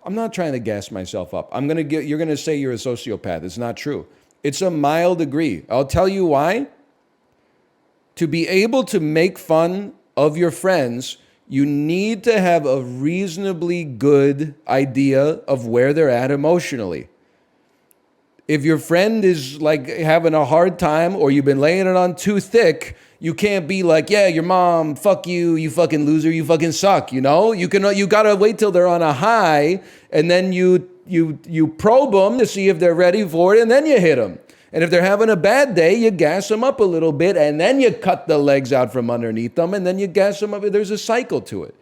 I'm not trying to gas myself up. You're going to say you're a sociopath. It's not true. It's a mild degree. I'll tell you why. To be able to make fun of your friends, you need to have a reasonably good idea of where they're at emotionally. If your friend is like having a hard time or you've been laying it on too thick, you can't be like, yeah, your mom, fuck you, you fucking loser, you fucking suck, You gotta wait till they're on a high and then you probe them to see if they're ready for it and then you hit them. And if they're having a bad day, you gas them up a little bit and then you cut the legs out from underneath them and then you gas them up. There's a cycle to it.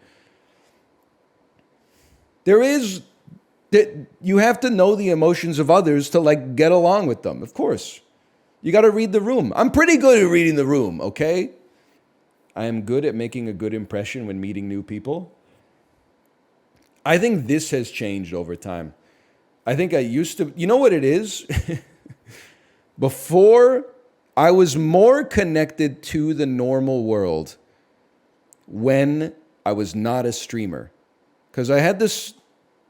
You have to know the emotions of others to like get along with them, of course. You got to read the room. I'm pretty good at reading the room, okay? I am good at making a good impression when meeting new people. I think this has changed over time. I think I used to, you know what it is? Before, I was more connected to the normal world when I was not a streamer. Because I had this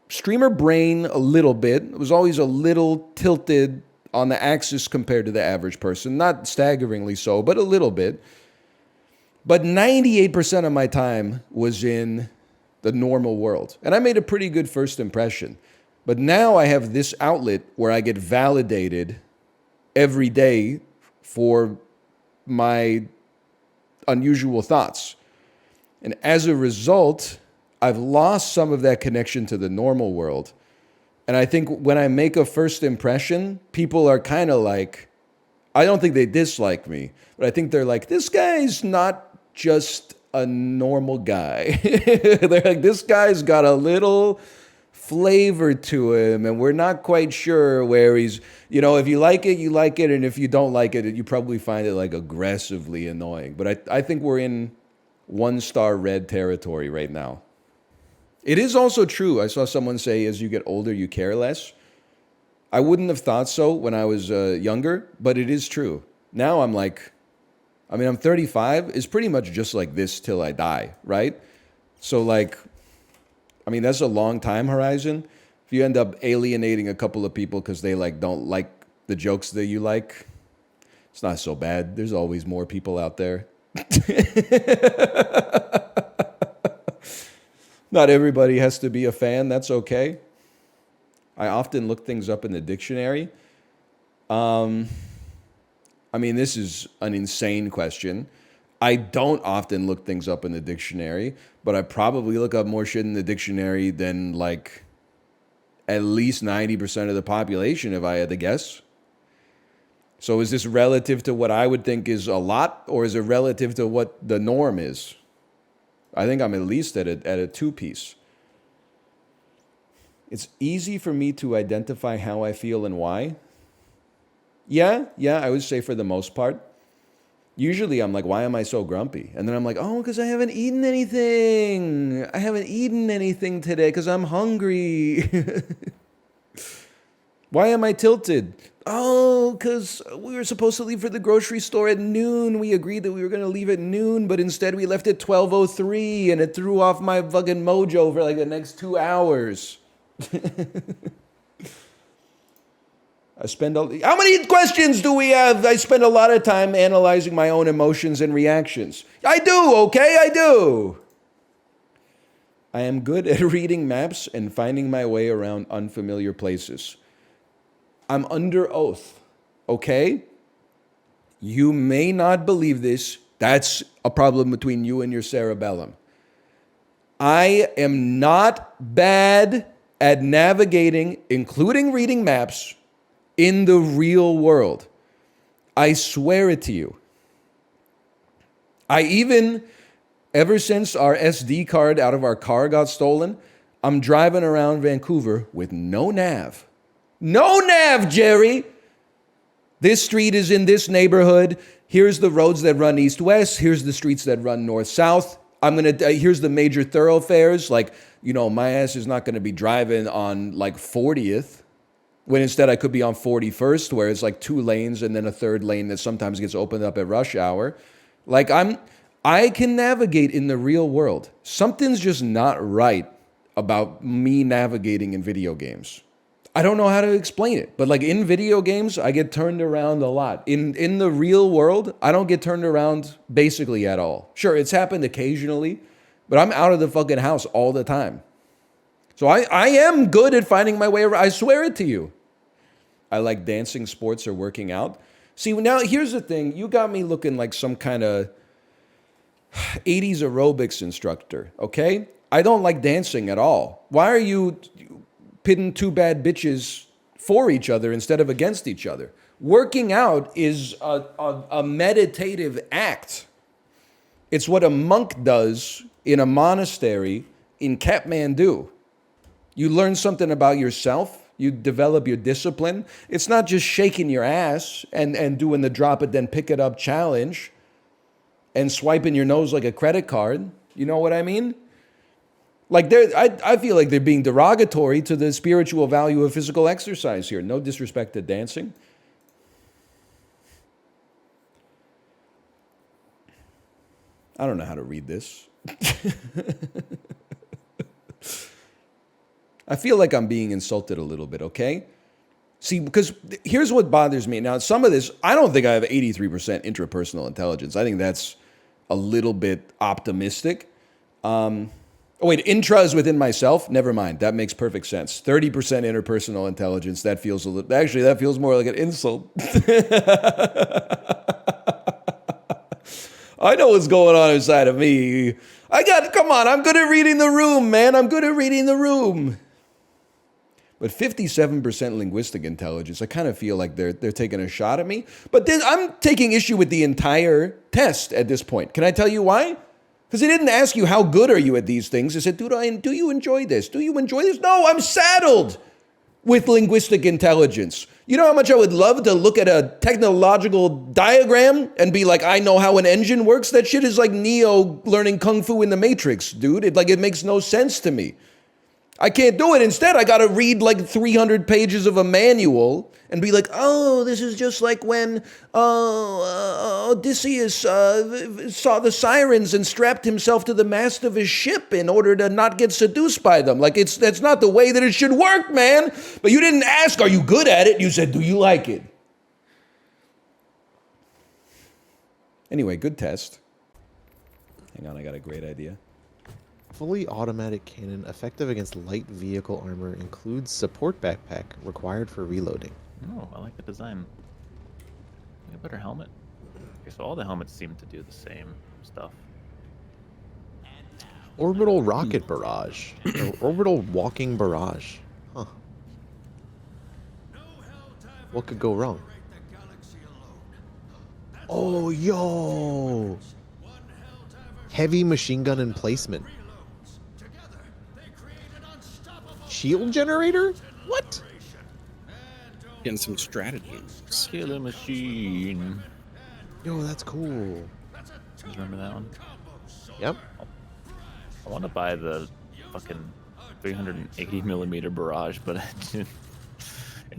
streamer brain a little bit. It was always a little tilted on the axis compared to the average person. Not staggeringly so, but a little bit. But 98% of my time was in the normal world. And I made a pretty good first impression. But now I have this outlet where I get validated every day for my unusual thoughts. And as a result, I've lost some of that connection to the normal world. And I think when I make a first impression, people are kind of like, I don't think they dislike me, but I think they're like, this guy's not just a normal guy. They're like, this guy's got a little flavor to him, and we're not quite sure where he's, you know, if you like it, you like it, and if you don't like it, you probably find it like aggressively annoying. But I think we're in 1-star red territory right now. It is also true. I saw someone say, as you get older, you care less. I wouldn't have thought so when I was younger, but it is true. Now I'm like, I mean, I'm 35. It's pretty much just like this till I die, right? So like, I mean, that's a long time horizon. If you end up alienating a couple of people because they like don't like the jokes that you like, it's not so bad. There's always more people out there. Not everybody has to be a fan. That's okay. I often look things up in the dictionary. I mean, this is an insane question. I don't often look things up in the dictionary, but I probably look up more shit in the dictionary than like at least 90% of the population, if I had to guess. So is this relative to what I would think is a lot, or is it relative to what the norm is? I think I'm at least at a 2-piece. It's easy for me to identify how I feel and why. Yeah, I would say for the most part. Usually I'm like, why am I so grumpy? And then I'm like, oh, because I haven't eaten anything. I haven't eaten anything today because I'm hungry. Why am I tilted? Oh, because we were supposed to leave for the grocery store at noon. We agreed that we were going to leave at noon, but instead we left at 12:03, and it threw off my fucking mojo for like the next 2 hours. How many questions do we have? I spend a lot of time analyzing my own emotions and reactions. I do, okay? I do. I am good at reading maps and finding my way around unfamiliar places. I'm under oath, okay? You may not believe this. That's a problem between you and your cerebellum. I am not bad at navigating, including reading maps, in the real world. I swear it to you. I even, ever since our SD card out of our car got stolen, I'm driving around Vancouver with no nav. No nav, Jerry! This street is in this neighborhood. Here's the roads that run east-west. Here's the streets that run north-south. Here's the major thoroughfares. Like, you know, my ass is not going to be driving on like 40th, when instead I could be on 41st, where it's like 2 lanes and then a 3rd lane that sometimes gets opened up at rush hour. Like, I can navigate in the real world. Something's just not right about me navigating in video games. I don't know how to explain it, but like in video games, I get turned around a lot. In the real world, I don't get turned around basically at all. Sure, it's happened occasionally, but I'm out of the fucking house all the time. So I am good at finding my way around. I swear it to you. I like dancing, sports, or working out. See, now here's the thing. You got me looking like some kind of 80s aerobics instructor, okay? I don't like dancing at all. Why are you pitting 2 bad bitches for each other instead of against each other? Working out is a meditative act. It's what a monk does in a monastery in Kathmandu. You learn something about yourself. You develop your discipline. It's not just shaking your ass and doing the drop it then pick it up challenge and swiping your nose like a credit card. You know what I mean? Like I feel like they're being derogatory to the spiritual value of physical exercise here. No disrespect to dancing. I don't know how to read this. I feel like I'm being insulted a little bit, okay? See, because here's what bothers me. Now, some of this, I don't think I have 83% intrapersonal intelligence. I think that's a little bit optimistic. Oh, wait, intra is within myself? Never mind. That makes perfect sense. 30% interpersonal intelligence. That feels a little, actually, that feels more like an insult. I know what's going on inside of me. Come on, I'm good at reading the room, man. I'm good at reading the room. But 57% linguistic intelligence, I kind of feel like they're taking a shot at me. But then I'm taking issue with the entire test at this point. Can I tell you why? Because it didn't ask you how good are you at these things. It said, do you enjoy this? Do you enjoy this? No, I'm saddled with linguistic intelligence. You know how much I would love to look at a technological diagram and be like, I know how an engine works? That shit is like Neo learning Kung Fu in the Matrix, dude. It makes no sense to me. I can't do it. Instead, I got to read like 300 pages of a manual and be like, oh, this is just like when Odysseus saw the sirens and strapped himself to the mast of his ship in order to not get seduced by them. Like, that's not the way that it should work, man. But you didn't ask, are you good at it? You said, do you like it? Anyway, good test. Hang on, I got a great idea. Fully automatic cannon, effective against light vehicle armor, includes support backpack required for reloading. Oh, I like the design. A better helmet. Okay, so all the helmets seem to do the same stuff. Orbital rocket barrage. Or orbital walking barrage. Huh. What could go wrong? Oh, yo! Heavy machine gun emplacement. Shield generator? What? Getting some stratagems. Killer machine. Yo, that's cool. Remember that one? Yep. I want to buy the fucking 380mm barrage, but it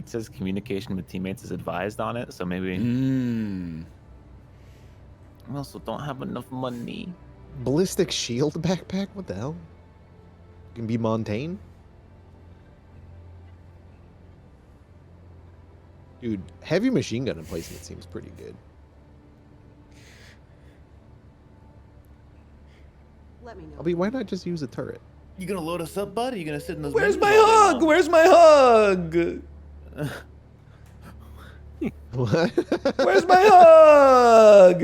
says communication with teammates is advised on it, so maybe. I also don't have enough money. Ballistic shield backpack? What the hell? Can be Montaigne? Dude, heavy machine gun emplacement seems pretty good. Let me know. Why not just use a turret? You gonna load us up, bud? Or you gonna sit in those? Where's my hug? Where's my hug? What? Where's my hug?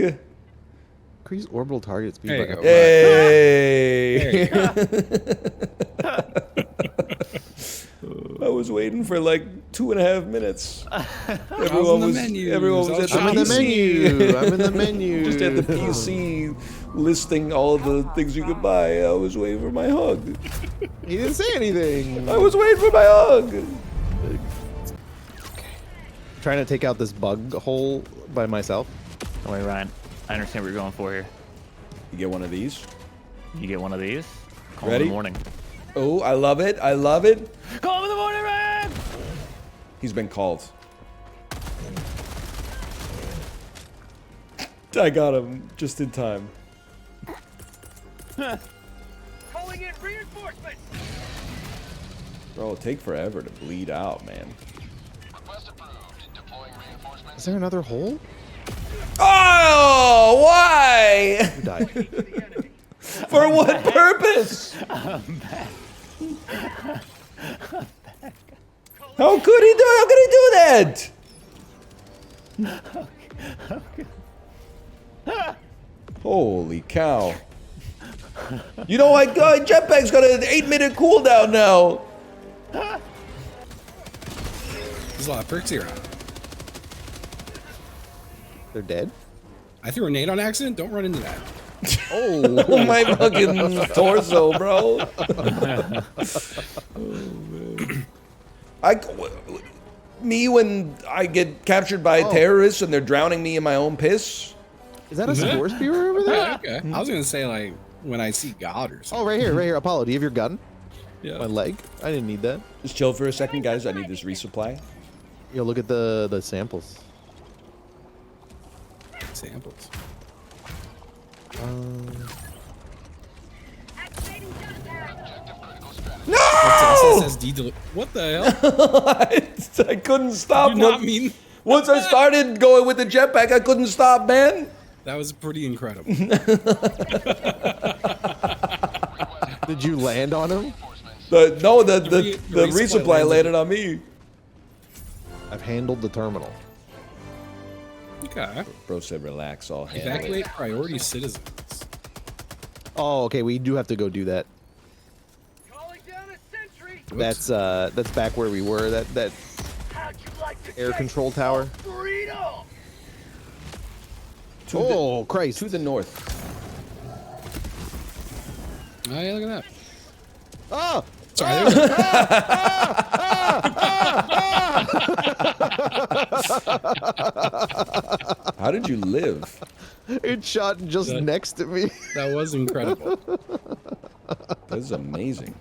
Increase orbital target speed. There by you go. Hey! There I was waiting for like 2.5 minutes. Everyone was at the I'm in the menu. I'm in the menu. Just at the PC listing all the things you could buy. I was waiting for my hug. He didn't say anything. I was waiting for my hug. Trying to take out this bug hole by myself. Oh wait, Ryan. I understand what you're going for here. You get one of these. You get one of these. Call Ready? in the morning. Oh, I love it. I love it. Call him in the morning, Ryan! He's been called. I got him just in time. Calling in reinforcements. Bro, it'll take forever to bleed out, man. Is there another hole? Oh, why? You died. For what purpose? I'm back. How could he do that? Holy cow. You know what? Jetpack's got an 8-minute cooldown now. There's a lot of perks here. They're dead? I threw a nade on accident. Don't run into that. Oh, my fucking torso, bro. Oh, man. Me when I get captured by terrorists and they're drowning me in my own piss. Is that a spore spear over there? Okay. I was gonna say like when I see God or something. Oh, right here. Apollo, do you have your gun? Yeah. My leg? I didn't need that. Just chill for a second, guys. I need this resupply. Yo, look at the samples. Samples. No! SSD what the hell? What? I couldn't stop. Do not mean. Once I started going with the jetpack, I couldn't stop, man. That was pretty incredible. Did you land on him? The resupply landed on me. I've handled the terminal. Okay. Bro said relax, all handle it. Evacuate priority citizens. Oh, okay. We do have to go do that. That's back where we were. That air control tower. Oh, Christ! To the north. Oh yeah, look at that. Oh! Sorry. How did you live? It shot just next to me. That was incredible. That is amazing.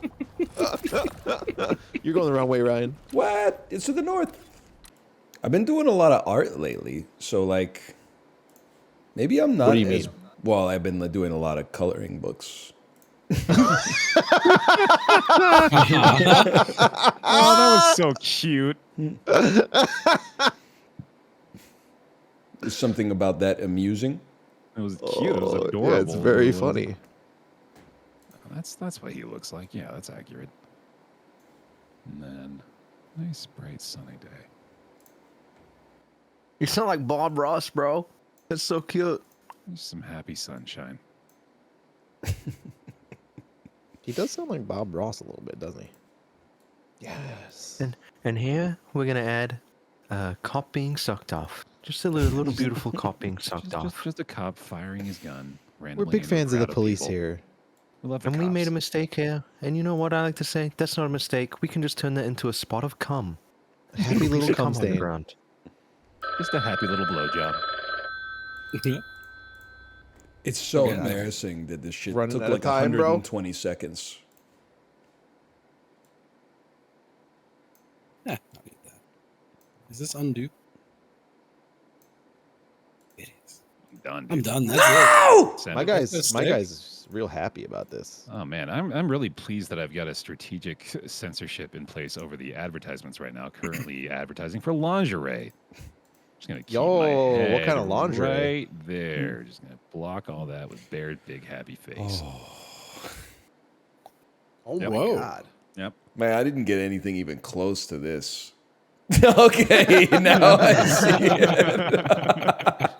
You're going the wrong way, Ryan. What? It's to the north. I've been doing a lot of art lately, so like, maybe I'm not. What do you mean? Well, I've been doing a lot of coloring books. Oh, that was so cute. There's something about that amusing. It was cute. It was adorable. Yeah, it's very funny. That's what he looks like. Yeah, that's accurate. And then, nice bright sunny day. You sound like Bob Ross, bro. That's so cute. Just some happy sunshine. He does sound like Bob Ross a little bit, doesn't he? Yes. And here we're gonna add cop being sucked off. Just a little beautiful cop being sucked off. Just a cop firing his gun randomly. We're big into a fans of the crowd police people. here. We love the And we cops. made a mistake here. And you know what I like to say? That's not a mistake. We can just turn that into a spot of cum. Happy little cum on the stain. ground. Just a happy little blowjob. It's so embarrassing that this shit Running took out of like time, bro. 120 seconds. Yeah, I'll eat that. Is this undo? It is. I'm done. I'm dude. done. That's Send My it. guy's real happy about this. Oh man, I'm really pleased that I've got a strategic censorship in place over the advertisements right now. Currently advertising for lingerie. Just gonna keep Yo, my head what kind of lingerie? right there. Just gonna block all that with Bear's big happy face. Oh Yep. my Whoa. god. Yep. Man, I didn't get anything even close to this. Okay, now I see it.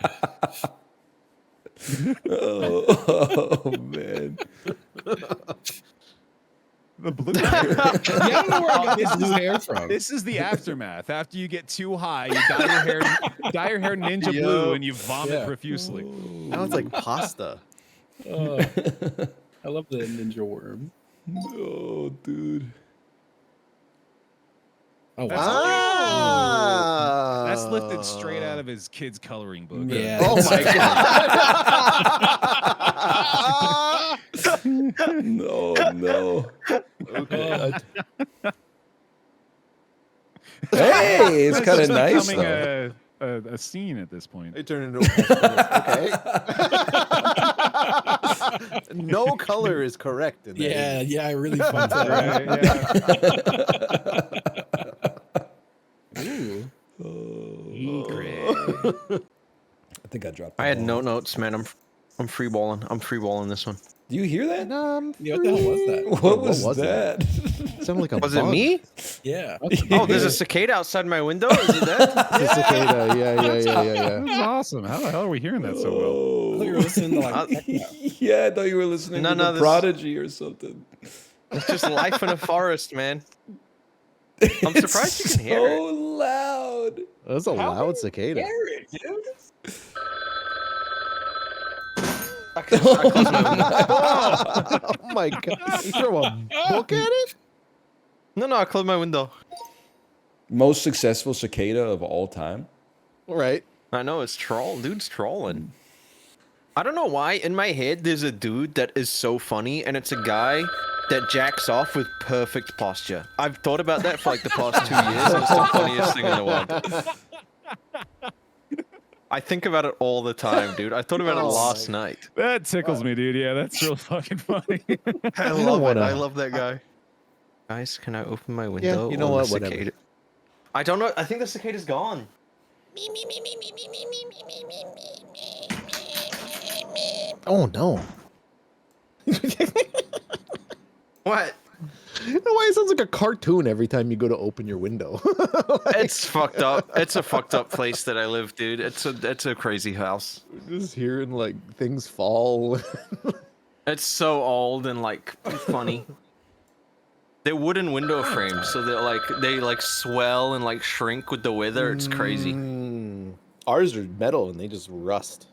Oh man. The blue. Yeah, I don't know where I got this blue hair from. This is the aftermath. After you get too high, you dye your hair ninja blue, and you vomit profusely. Now it's like pasta. I love the ninja worm. Oh, dude. Oh, That's, wow. that's lifted straight out of his kid's coloring book. Yeah. Oh my god. No. Okay. Hey, it's kind of nice becoming though. a scene at this point. It turned into okay. No color is correct in that. Yeah, I really fucked that Right, Ooh. I think I dropped. I had no notes, man. I'm freeballing. I'm freeballing this one. Do you hear that? Yeah, what the hell was that? What was that? Sounded like a Was it bug. me? Yeah. Oh, there's a cicada outside my window. Is it that? It's a cicada. Yeah. That was awesome. How the hell are we hearing that so well? I thought you were listening to like techno. Yeah, I thought you were listening to the this- Prodigy or something. It's just life in a forest, man. I'm surprised you can hear So it. loud. That's a loud cicada. I closed my window. Oh my god! You throw a book at it? No, I closed my window. Most successful cicada of all time. All right. I know, it's troll. Dude's trolling. I don't know why. In my head, there's a dude that is so funny, and it's a guy that jacks off with perfect posture. I've thought about that for like the past 2 years, and it's the funniest thing in the world. I think about it all the time, dude. I thought about it last night. That tickles me, dude. Yeah, that's real fucking funny. I love it. I love that guy. Guys, can I open my window? you know on what? the Whatever. cicada? I don't know. I think the cicada's gone. Oh no. What? You know why it sounds like a cartoon every time you go to open your window? It's fucked up. It's a fucked up place that I live, dude. It's a crazy house. Just hearing like things fall. It's so old and like funny. They're wooden window frames, so they swell and like shrink with the weather. It's crazy. Ours are metal and they just rust.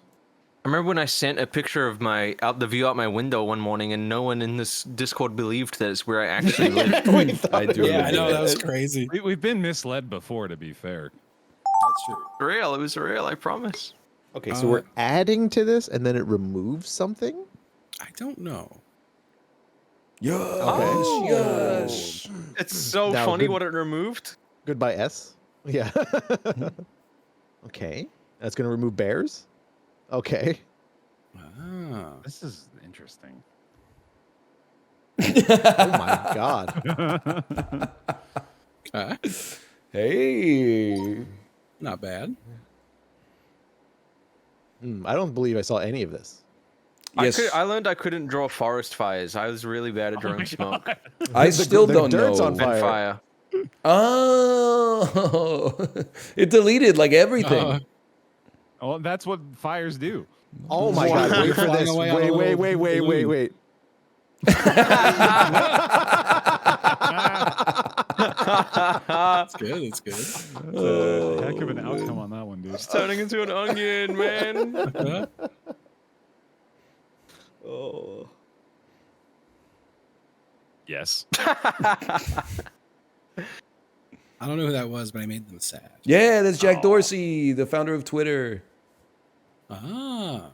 I remember when I sent a picture of the view out my window one morning, and no one in this Discord believed that it's where I actually live. I do. Yeah, I know that was crazy. We've been misled before, to be fair. That's true. Real, it was real. I promise. Okay, so we're adding to this, and then it removes something. I don't know. Yes. Oh. Yes. It's so Now, funny good- what it removed. Goodbye, S. Yeah. Okay, that's gonna remove bears. Okay. Ah. This is interesting. Oh my god. Hey. Not bad. I don't believe I saw any of this. Yes. I learned I couldn't draw forest fires. I was really bad at drawing smoke. I still don't dirt's know. on And fire. fire. Oh, it deleted like everything. Oh, that's what fires do. Oh my god, wait for Flying this. away on a Wait. It's good. It's good. That's a heck of an outcome on that one, dude. It's turning into an onion, man. Oh. Yes. I don't know who that was, but I made them sad. Yeah, that's Jack Dorsey, the founder of Twitter. Ah.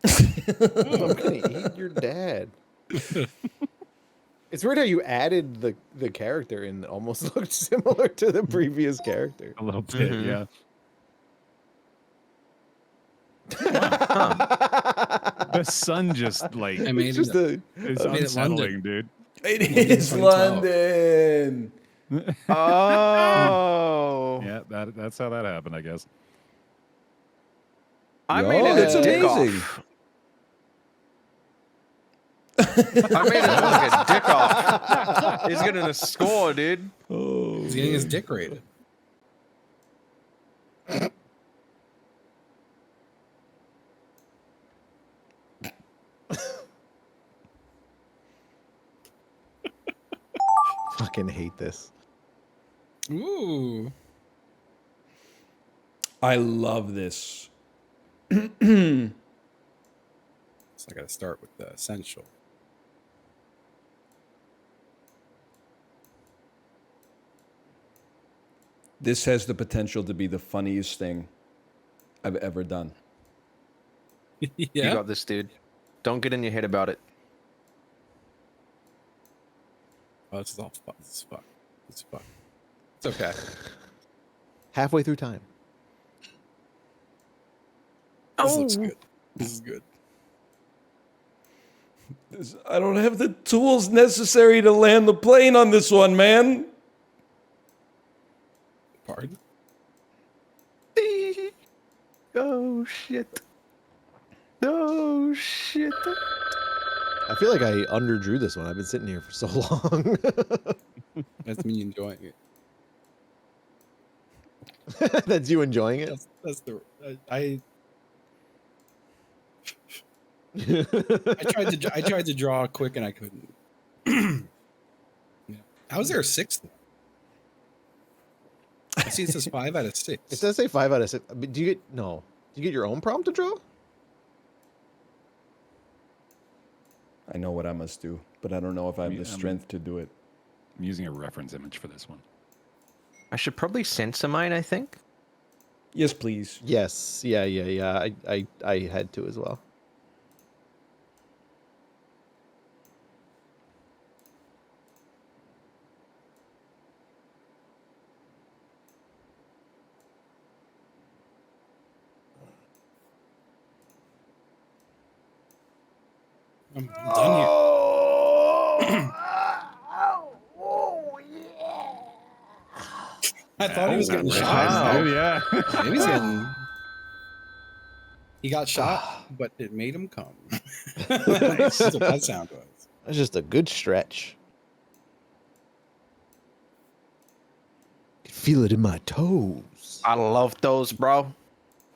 I'm gonna eat your dad. It's weird how you added the character and it almost looked similar to the previous character. A little bit, Mhm. yeah. The sun just like I made Just it. the is made it unsettling, London. dude. It is 2012. London. Oh. Yeah, that's how that happened, I guess. I Yo, made it that's a dick amazing. off. I made it like a dick off. He's getting a score, dude. Oh, He's getting his dick rated. fucking hate this. Ooh. I love this. So I got to start with the essential. This has the potential to be the funniest thing I've ever done. You got this, dude. Don't get in your head about it. Oh, this is all fun. This is fun. It's fun. It's okay. Halfway through time. This looks good. This is good. I don't have the tools necessary to land the plane on this one, man. Pardon? Oh shit. Oh shit. I feel like I underdrew this one. I've been sitting here for so long. That's me enjoying it. That's you enjoying it? That's the I tried to draw quick and I couldn't. Yeah. How is there a 6? I see it says 5 out of 6. It does say 5 out of 6. But do you get no? Do you get your own prompt to draw? I know what I must do, but I don't know if I have the I'm- strength to do it. I'm using a reference image for this one. I should probably censor mine, I think. Yes, please. Yes. Yeah. I had to as well. I'm done here. I thought he was getting Wow. shot. Dude, yeah. Maybe he's getting. He got shot, but it made him come. That's what that sound was. That's just a good stretch. I can feel it in my toes. I love those, bro.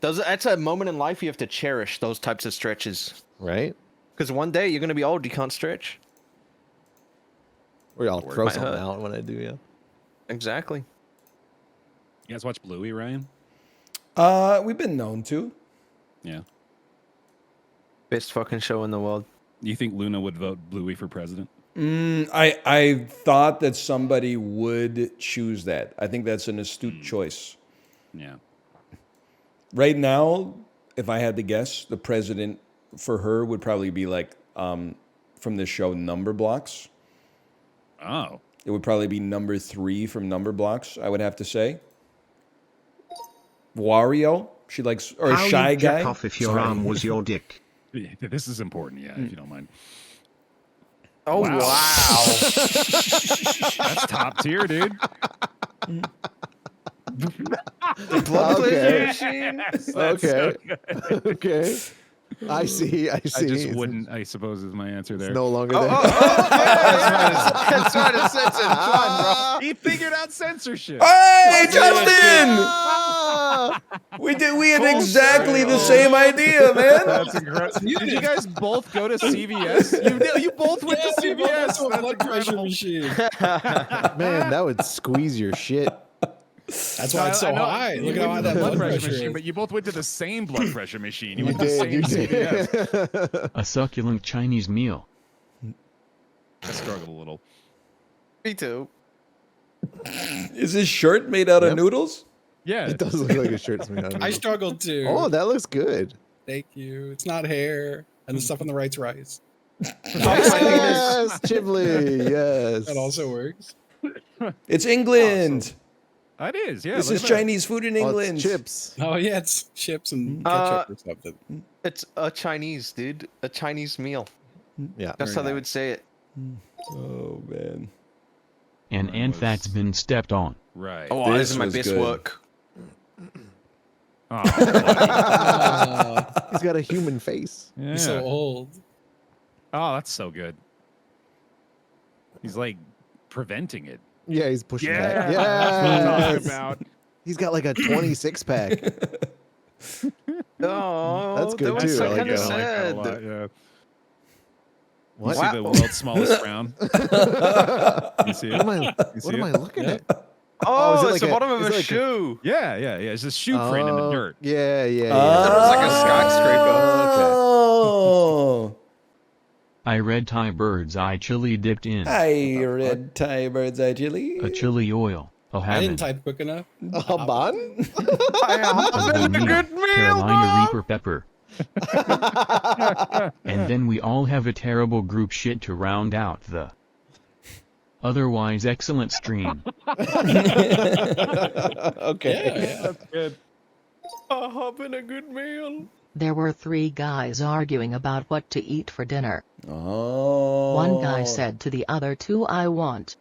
That's a moment in life you have to cherish, those types of stretches. Right? Because one day you're going to be old, you can't stretch. Or I'll Or it throw might something hurt. out when I do, yeah. Exactly. You guys watch Bluey, Ryan? We've been known to. Yeah. Best fucking show in the world. You think Luna would vote Bluey for president? I thought that somebody would choose that. I think that's an astute choice. Yeah. Right now, if I had to guess, the president for her would probably be like from the show Number Blocks. Oh. It would probably be number 3 from Number Blocks, I would have to say. Wario, she likes, or How Shy you'd Guy. jack off if your Sorry. arm was your dick. Yeah, this is important, yeah, if you don't mind. Oh, wow. That's top tier, dude. The blood Okay. machine. Okay. Okay. I see. I just wouldn't, I suppose, is my answer there. It's no longer there. That's right. It's censored. Come on, bro. He figured out censorship. Hey, Justin! We had exactly the same idea, man. That's incredible. Did you guys both go to CVS? You both went to CVS. A blood pressure machine. Man, that would squeeze your shit. That's why it's so high. You Look at how high went that to the blood pressure machine, is. but you both went to the same blood pressure machine. You You went to the did. same You CVS. did. A succulent Chinese meal. I struggled a little. Me too. Is this shirt made out of noodles? Yeah. It does look like a shirt's made out of I it. struggled too. Oh, that looks good. Thank you. It's not hair, and the stuff on the right's rice. Yes, chiblee. Yes. That also works. It's England. It is, yeah. This look is at that. Chinese food in Oh, it's England. chips. Oh yeah, it's chips and ketchup or something. It's a Chinese, dude. A Chinese meal. Yeah. That's how they would say it. Oh, man. An ant that's been stepped on. Right. Oh, This this is my was best good. work. Oh, He's got a human face. yeah. He's so old. Oh, that's so good. He's like preventing it. Yeah, he's pushing Yeah, back. that's what I'm talking Yes. about. He's got like a 26 pack. Oh, That's good that was too. so I like kinda that. I like that a sad. lot, yeah. What? You see the world's smallest frown? You see it? What am I, You see what am I it? looking at? Oh, is it it's like the a- bottom of is a it like a- shoe. Yeah. It's a shoe print in the dirt. Yeah, yeah, yeah. That was like a skyscraper. Oh. I red Thai bird's eye chili dipped in. Hi, red Thai bird's eye chili. A chili oil. A I didn't habit. type quick enough. A bun? A bonito. Carolina Reaper pepper. And then we all have a terrible group shit to round out the otherwise excellent stream. Okay. That's good. Having a good meal. There were 3 guys arguing about what to eat for dinner. Oh. One guy said to the other 2, I want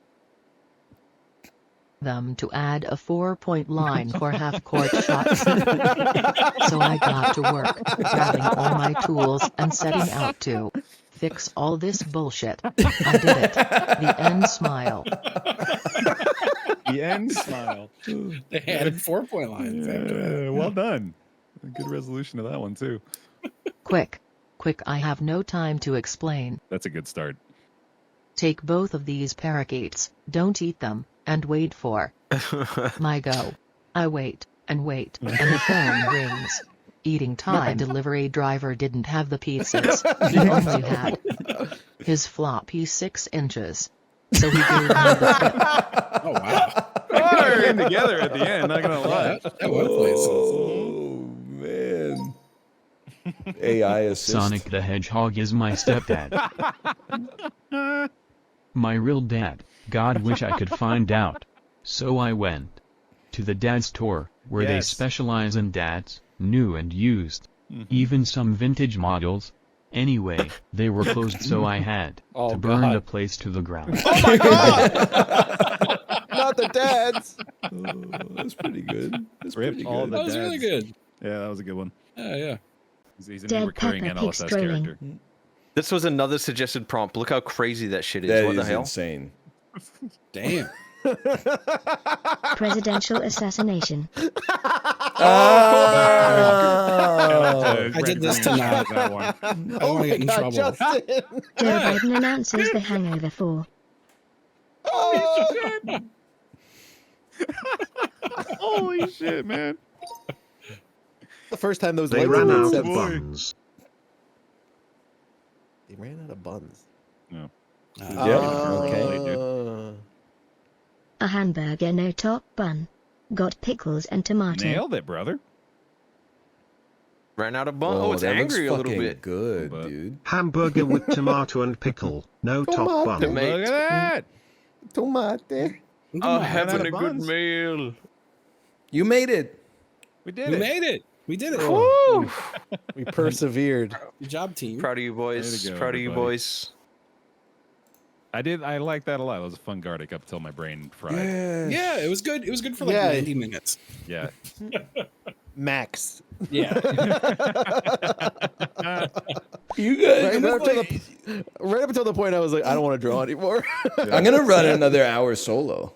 them to add a 4-point line for half-court shots. So I got to work, grabbing all my tools and setting out to fix all this bullshit. I did it. The end smile. The end smile. They added 4-point lines. Yeah, well done. Good resolution of that one too. Quick, I have no time to explain. That's a good start. Take both of these parakeets, don't eat them, and wait for my go. I wait, and the phone rings. Eating time. Delivery driver didn't have the pizzas. He only had his floppy 6 inches. So he gave me the tip. Oh wow. They came together at the end, not gonna lie. That went places. Oh, man. AI assist. Sonic the Hedgehog is my stepdad. My real dad. God wish I could find out. So I went to the dad store, where they Yes. specialize in dads, new and used. Even some vintage models. Anyway, they were closed, so I had to burn the place to the ground. No! out the dads. That's pretty good. That's Rip pretty all good. the That was really dads. good. Yeah, that was a good one. Yeah. He's a Dead new recurring Pepper NLSS Pig strolling. character. This was another suggested prompt. Look how crazy that shit is. That What the is hell? insane. Damn. Presidential assassination. I did this tonight. That one. I don't want to get in trouble. Joe Biden announces the Hangover 4. Holy shit, man. The first time those They lights ran made out sense. of buns. They ran out of buns. No. Okay. A hamburger no top bun. Got pickles and tomato. Nailed it, brother. Ran out of bun. Oh, it's that looks angry a little fucking bit. good, dude. Hamburger with tomato and pickle. No top bun. Tomato. Look at that. Tomate. I'm having a good buns. meal. You made it. We did We it. made it. We did it. Woo! We persevered. Good job, team. Proud of you boys. Way to go, Proud of you everybody. boys. I like that a lot. It was a fun Gartic up till my brain fried. Yeah, it was good. It was good for like Yeah. 90 minutes. Yeah. Max. Yeah. You guys. Right up until the point I was like, I don't want to draw anymore. I'm gonna run another hour solo.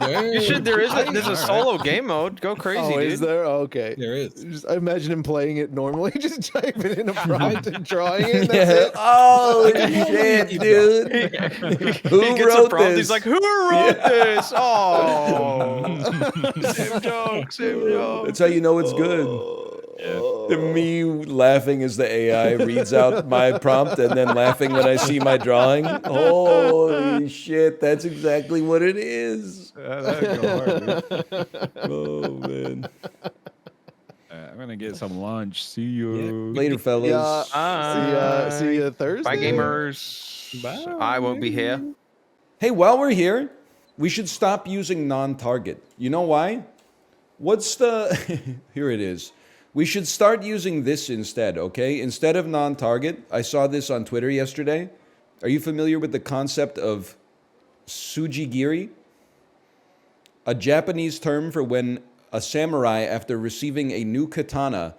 You should. There's a solo game mode. Go crazy, Oh, dude. is there? Okay. There is. Just, I imagine him playing it normally, just typing in a prompt and drawing it. And Yeah. that's it. Oh shit, dude! Who He gets a wrote prompt. this? He's like, who wrote this? Oh, same joke. Same joke. That's how you know it's good. Me laughing as the AI reads out my prompt and then laughing when I see my drawing. Holy shit, that's exactly what it is. That'd go hard, dude. Oh man. I'm gonna get some lunch. See you Later, fellas. See ya Thursday. Bye, gamers. Bye. I won't be here. Hey, while we're here, we should stop using non-target. You know why? What's the... Here it is. We should start using this instead, okay? Instead of non-target, I saw this on Twitter yesterday. Are you familiar with the concept of TSUJIGIRI? A Japanese term for when a samurai, after receiving a new katana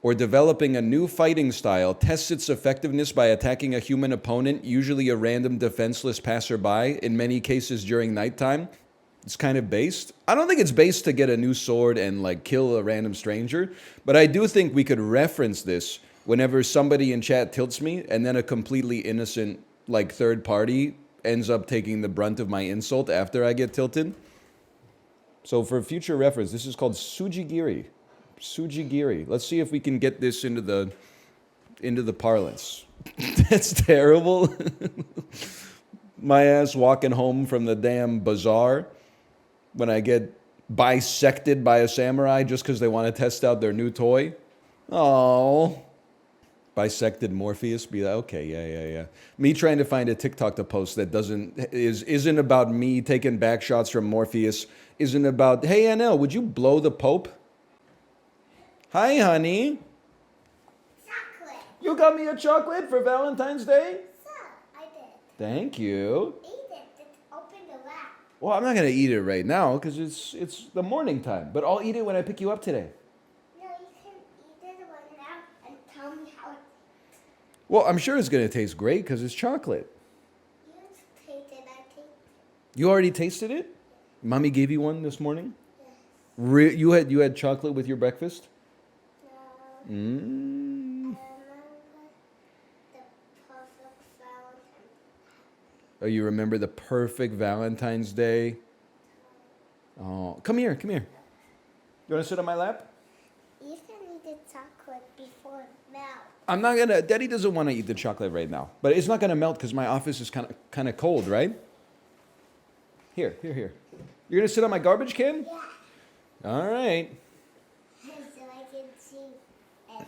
or developing a new fighting style, tests its effectiveness by attacking a human opponent, usually a random defenseless passerby, in many cases during nighttime. It's kind of based. I don't think it's based to get a new sword and like kill a random stranger, but I do think we could reference this whenever somebody in chat tilts me and then a completely innocent like third party ends up taking the brunt of my insult after I get tilted. So for future reference, this is called TSUJIGIRI. TSUJIGIRI. Let's see if we can get this into the parlance. That's terrible. My ass walking home from the damn bazaar when I get bisected by a samurai just because they want to test out their new toy. Oh, bisected Morpheus. Be like, okay, yeah. Me trying to find a TikTok to post that isn't about me taking back shots from Morpheus. Isn't about, hey NL, would you blow the Pope? Hi, honey. Chocolate. You got me a chocolate for Valentine's Day? Sir, I did. Thank you. Eat it. Just open the wrap. Well, I'm not gonna eat it right now because it's the morning time. But I'll eat it when I pick you up today. No, you can eat it right now and tell me how it tastes. Well, I'm sure it's gonna taste great because it's chocolate. You taste it, I taste You already tasted it? Mommy gave you one this morning. Yes. You had chocolate with your breakfast? No. Mm. I remember the perfect Valentine's. Oh, you remember the perfect Valentine's Day? Oh, come here. You wanna sit on my lap? You can eat the chocolate before it melts. I'm not gonna. Daddy doesn't want to eat the chocolate right now, but it's not gonna melt because my office is kind of cold, right? Here. You're gonna sit on my garbage can? Yeah. All right. So I can see it.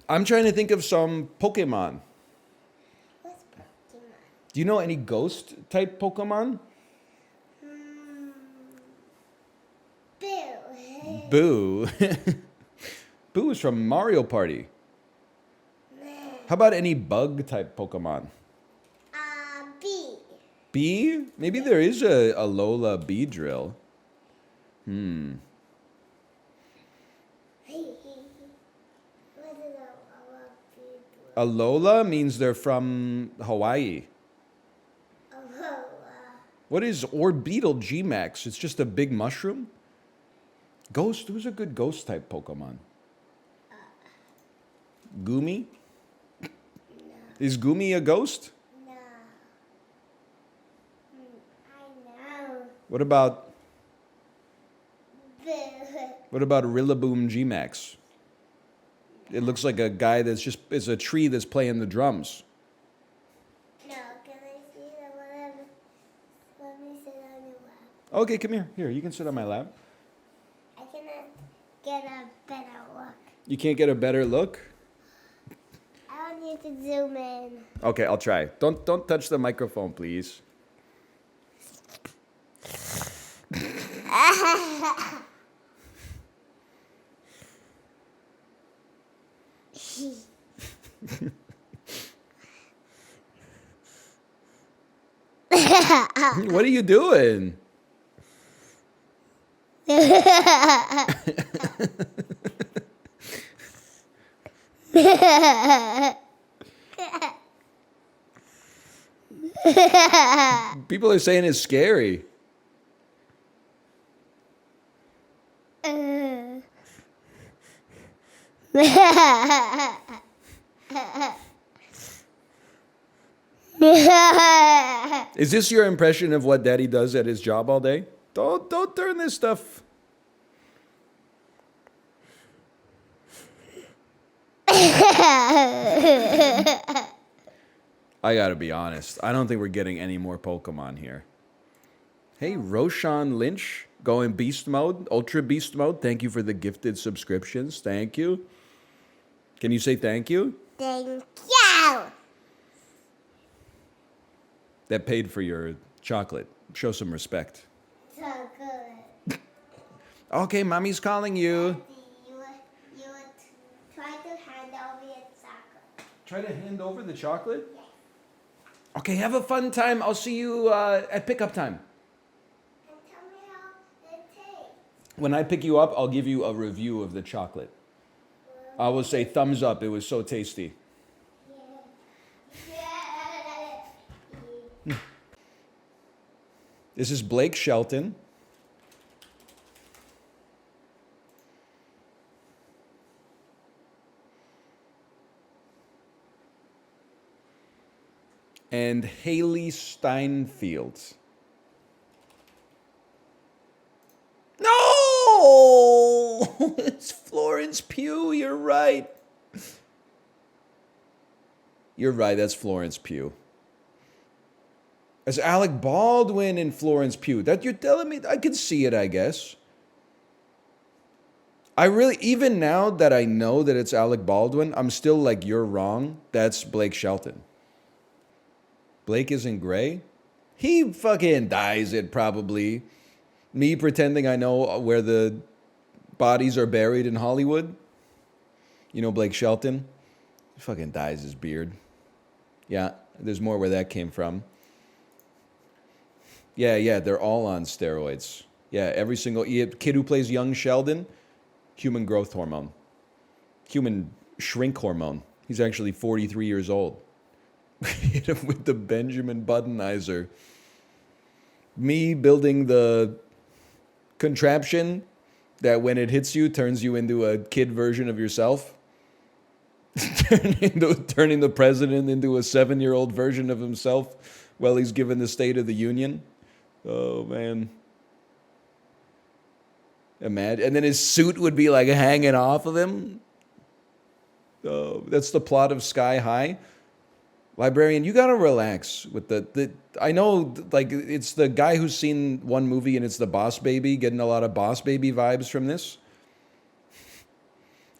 I'm trying to think of some Pokemon. What's Pokemon? Do you know any ghost type Pokemon? Boo. Boo. Boo is from Mario Party. How about any bug type Pokemon? Bee. Bee? Maybe there is a Alola bee drill. Alola means they're from Hawaii. What is Orbeetle Gmax? It's just a big mushroom? Ghost? Who's a good ghost type Pokemon? Goomy? No. Is Goomy a ghost? No. I know. What about Rillaboom Gmax? It looks like a guy that's just, it's a tree that's playing the drums. No, can I see the whatever? Let me sit on your lap. Okay, come here. Here, you can sit on my lap. I cannot get a better look. You can't get a better look? I don't need to zoom in. Okay, I'll try. Don't touch the microphone, please. What are you doing? People are saying it's scary. Is this your impression of what Daddy does at his job all day? Don't turn this stuff. I gotta be honest. I don't think we're getting any more Pokemon here. Hey, Roshan Lynch, going beast mode, ultra beast mode. Thank you for the gifted subscriptions. Thank you. Can you say thank you? Thank you. That paid for your chocolate. Show some respect. Chocolate. Okay, mommy's calling you. You would try to hand over your chocolate. Try to hand over the chocolate? Yes. Okay, have a fun time. I'll see you at pickup time. And tell me how it tastes. When I pick you up, I'll give you a review of the chocolate. I will say thumbs up. It was so tasty. This is Blake Shelton. And Haley Steinfeld. No! It's Florence Pugh. You're right. You're right. That's Florence Pugh. It's Alec Baldwin and Florence Pugh. That you're telling me? I can see it, I guess. I really, even now that I know that it's Alec Baldwin, I'm still like, you're wrong. That's Blake Shelton. Blake isn't gray? He fucking dyes it, probably. Me pretending I know where the bodies are buried in Hollywood. You know Blake Shelton? He fucking dyes his beard. Yeah, there's more where that came from. Yeah, they're all on steroids. Yeah, every single kid who plays young Sheldon, human growth hormone. Human shrink hormone. He's actually 43 years old. Hit him with the Benjamin Buttonizer. Me building the contraption that when it hits you, turns you into a kid version of yourself. Turning the president into a 7-year-old version of himself while he's given the State of the Union. Oh, man. Imagine. And then his suit would be like hanging off of him. Oh, that's the plot of Sky High. Librarian, you gotta relax with the I know, like, it's the guy who's seen one movie and it's the Boss Baby, getting a lot of Boss Baby vibes from this.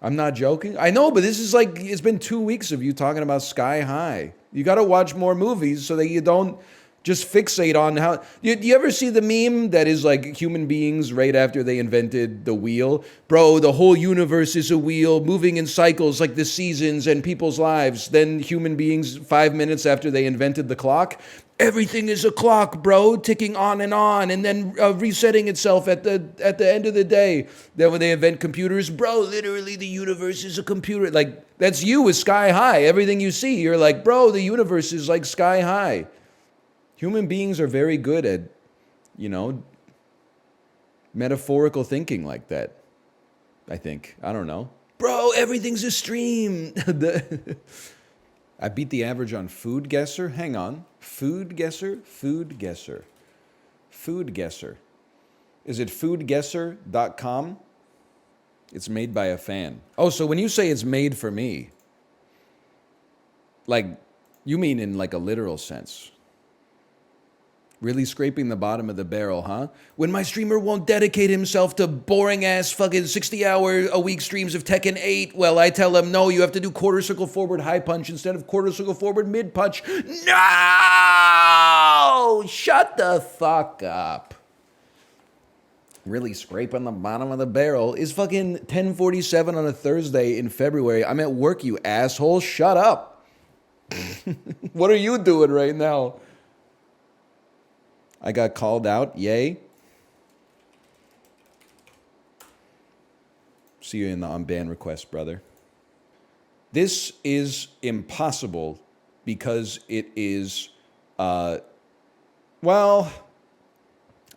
I'm not joking. I know, but this is like, it's been 2 weeks of you talking about Sky High. You gotta watch more movies so that you don't just fixate on how... You ever see the meme that is like human beings right after they invented the wheel? Bro, the whole universe is a wheel moving in cycles like the seasons and people's lives. Then human beings 5 minutes after they invented the clock. everything is a clock, bro, ticking on, and then resetting itself at the end of the day. Then when they invent computers, bro, literally the universe is a computer. Like, that's you with sky high. Everything you see, you're like, bro, the universe is like sky high. Human beings are very good at, you know, metaphorical thinking like that. I think. I don't know. Bro, everything's a stream. I beat the average on FoodGuessr. Hang on. FoodGuessr? FoodGuessr. FoodGuessr. Is it foodguessr.com? It's made by a fan. Oh, so when you say it's made for me, like, you mean in like a literal sense. Really scraping the bottom of the barrel, huh? When my streamer won't dedicate himself to boring-ass fucking 60-hour-a-week streams of Tekken 8, well, I tell him, no, you have to do quarter circle forward high punch instead of quarter circle forward mid punch. No! Shut the fuck up. Really scraping the bottom of the barrel is fucking 10:47 on a Thursday in February. I'm at work, you asshole. Shut up. What are you doing right now? I got called out. Yay. See you in the unban request, brother. This is impossible because it is, well,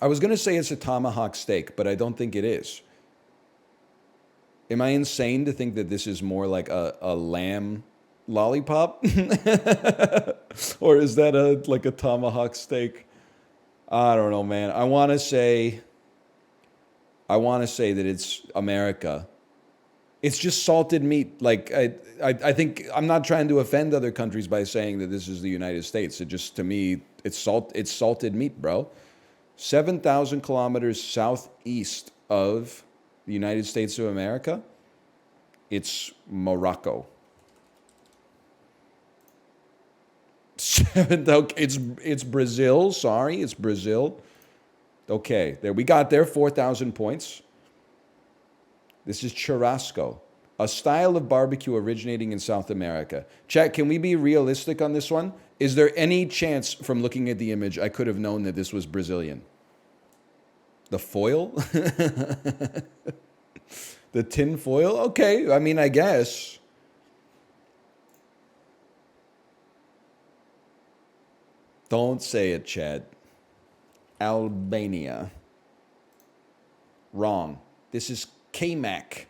I was going to say it's a tomahawk steak, but I don't think it is. Am I insane to think that this is more like a lamb lollipop? Or is that like a tomahawk steak? I don't know, man. I want to say that it's America. It's just salted meat. Like, I think I'm not trying to offend other countries by saying that this is the United States. It just, to me, it's salted meat, bro. 7,000 kilometers southeast of the United States of America, it's Morocco. It's Brazil. Sorry, it's Brazil. Okay, there we got there. 4,000 points. This is churrasco, a style of barbecue originating in South America. Chat, can we be realistic on this one? Is there any chance from looking at the image I could have known that this was Brazilian? The foil? The tin foil? Okay, I mean, I guess. Don't say it, Chad. Albania. Wrong. This is kaymak,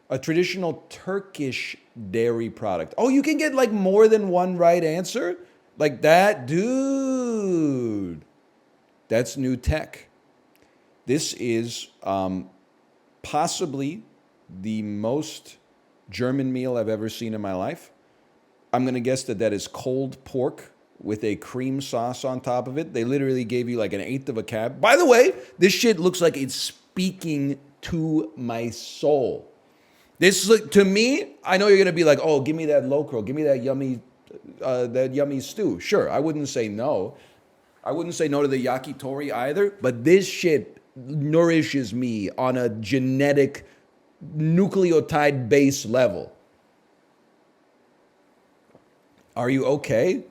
a traditional Turkish dairy product. Oh, you can get like more than one right answer? Like that? Dude. That's new tech. This is possibly the most German meal I've ever seen in my life. I'm going to guess that that is cold pork with a cream sauce on top of it. They literally gave you like an eighth of a cab. By the way, this shit looks like it's speaking to my soul. This, to me, I know you're going to be like, oh, give me that locro, give me that yummy stew. Sure, I wouldn't say no. I wouldn't say no to the yakitori either, but this shit nourishes me on a genetic nucleotide base level. Are you okay?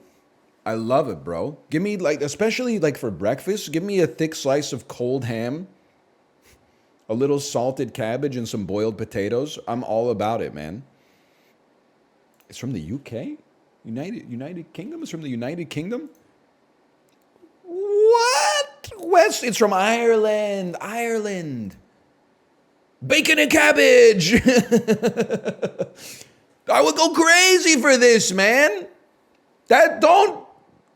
I love it, bro. Give me, like, especially like for breakfast, give me a thick slice of cold ham, a little salted cabbage, and some boiled potatoes. I'm all about it, man. It's from the UK? United Kingdom? It's from the United Kingdom? What? West? It's from Ireland. Ireland. Bacon and cabbage. I would go crazy for this, man. Don't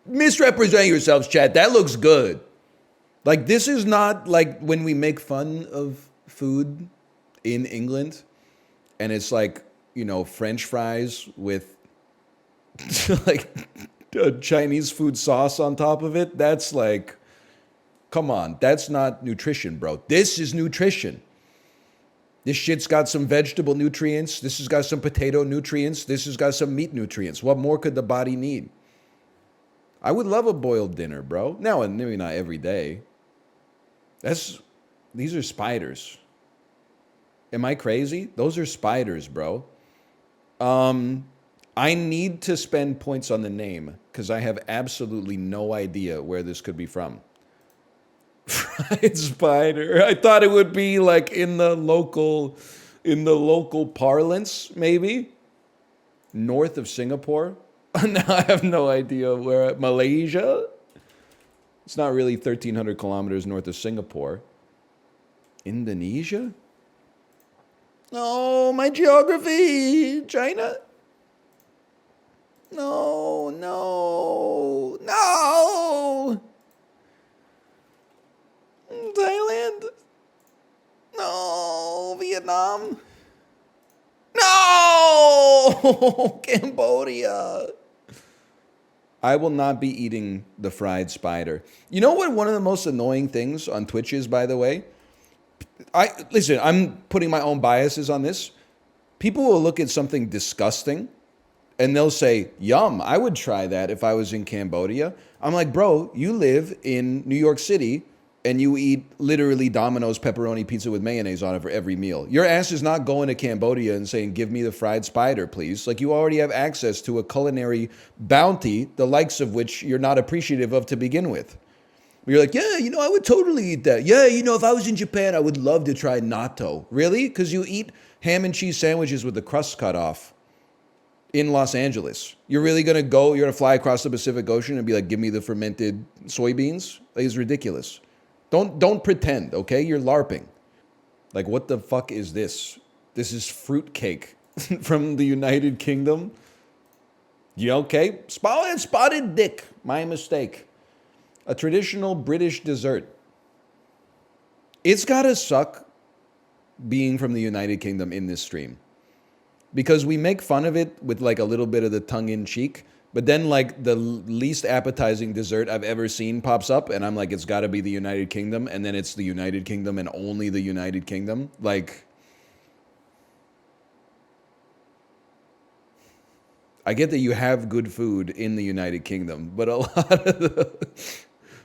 misrepresent yourselves, chat. That looks good. Like, this is not like when we make fun of food in England and it's like, you know, French fries with like a Chinese food sauce on top of it. That's like, come on, that's not nutrition, bro. This is nutrition. This shit's got some vegetable nutrients. This has got some potato nutrients. This has got some meat nutrients. What more could the body need? I would love a boiled dinner, bro. Now, maybe not every day. These are spiders. Am I crazy? Those are spiders, bro. I need to spend points on the name because I have absolutely no idea where this could be from. Fried spider. I thought it would be like in the local parlance, maybe. North of Singapore. Now I have no idea where. Malaysia? It's not really 1,300 kilometers north of Singapore. Indonesia? No, my geography. China? No, no, no. Thailand? No, Vietnam? No! Cambodia. I will not be eating the fried spider. You know what one of the most annoying things on Twitch is, by the way? Listen, I'm putting my own biases on this. People will look at something disgusting and they'll say, yum, I would try that if I was in Cambodia. I'm like, bro, you live in New York City and you eat literally Domino's pepperoni pizza with mayonnaise on it for every meal. Your ass is not going to Cambodia and saying, give me the fried spider, please. Like, you already have access to a culinary bounty, the likes of which you're not appreciative of to begin with. You're like, yeah, you know, I would totally eat that. Yeah, you know, if I was in Japan, I would love to try natto. Really? Because you eat ham and cheese sandwiches with the crust cut off in Los Angeles. You're really going to go, you're going to fly across the Pacific Ocean and be like, give me the fermented soybeans? Like, it's ridiculous. Don't pretend, okay? You're LARPing. Like, what the fuck is this? This is fruitcake from the United Kingdom. Yeah, okay. Spotted dick. My mistake. A traditional British dessert. It's gotta suck being from the United Kingdom in this stream. Because we make fun of it with like a little bit of the tongue-in-cheek, but then like the least appetizing dessert I've ever seen pops up and I'm like, it's gotta be the United Kingdom, and then it's the United Kingdom and only the United Kingdom. Like, I get that you have good food in the United Kingdom, but a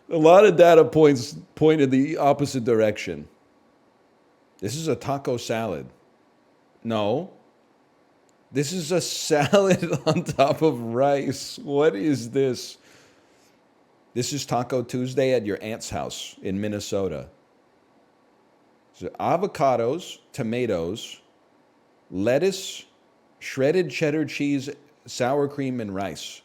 lot of data points point in the opposite direction. This is a taco salad. No. This is a salad on top of rice. What is this? This is Taco Tuesday at your aunt's house in Minnesota. So avocados, tomatoes, lettuce, shredded cheddar cheese, sour cream, and rice.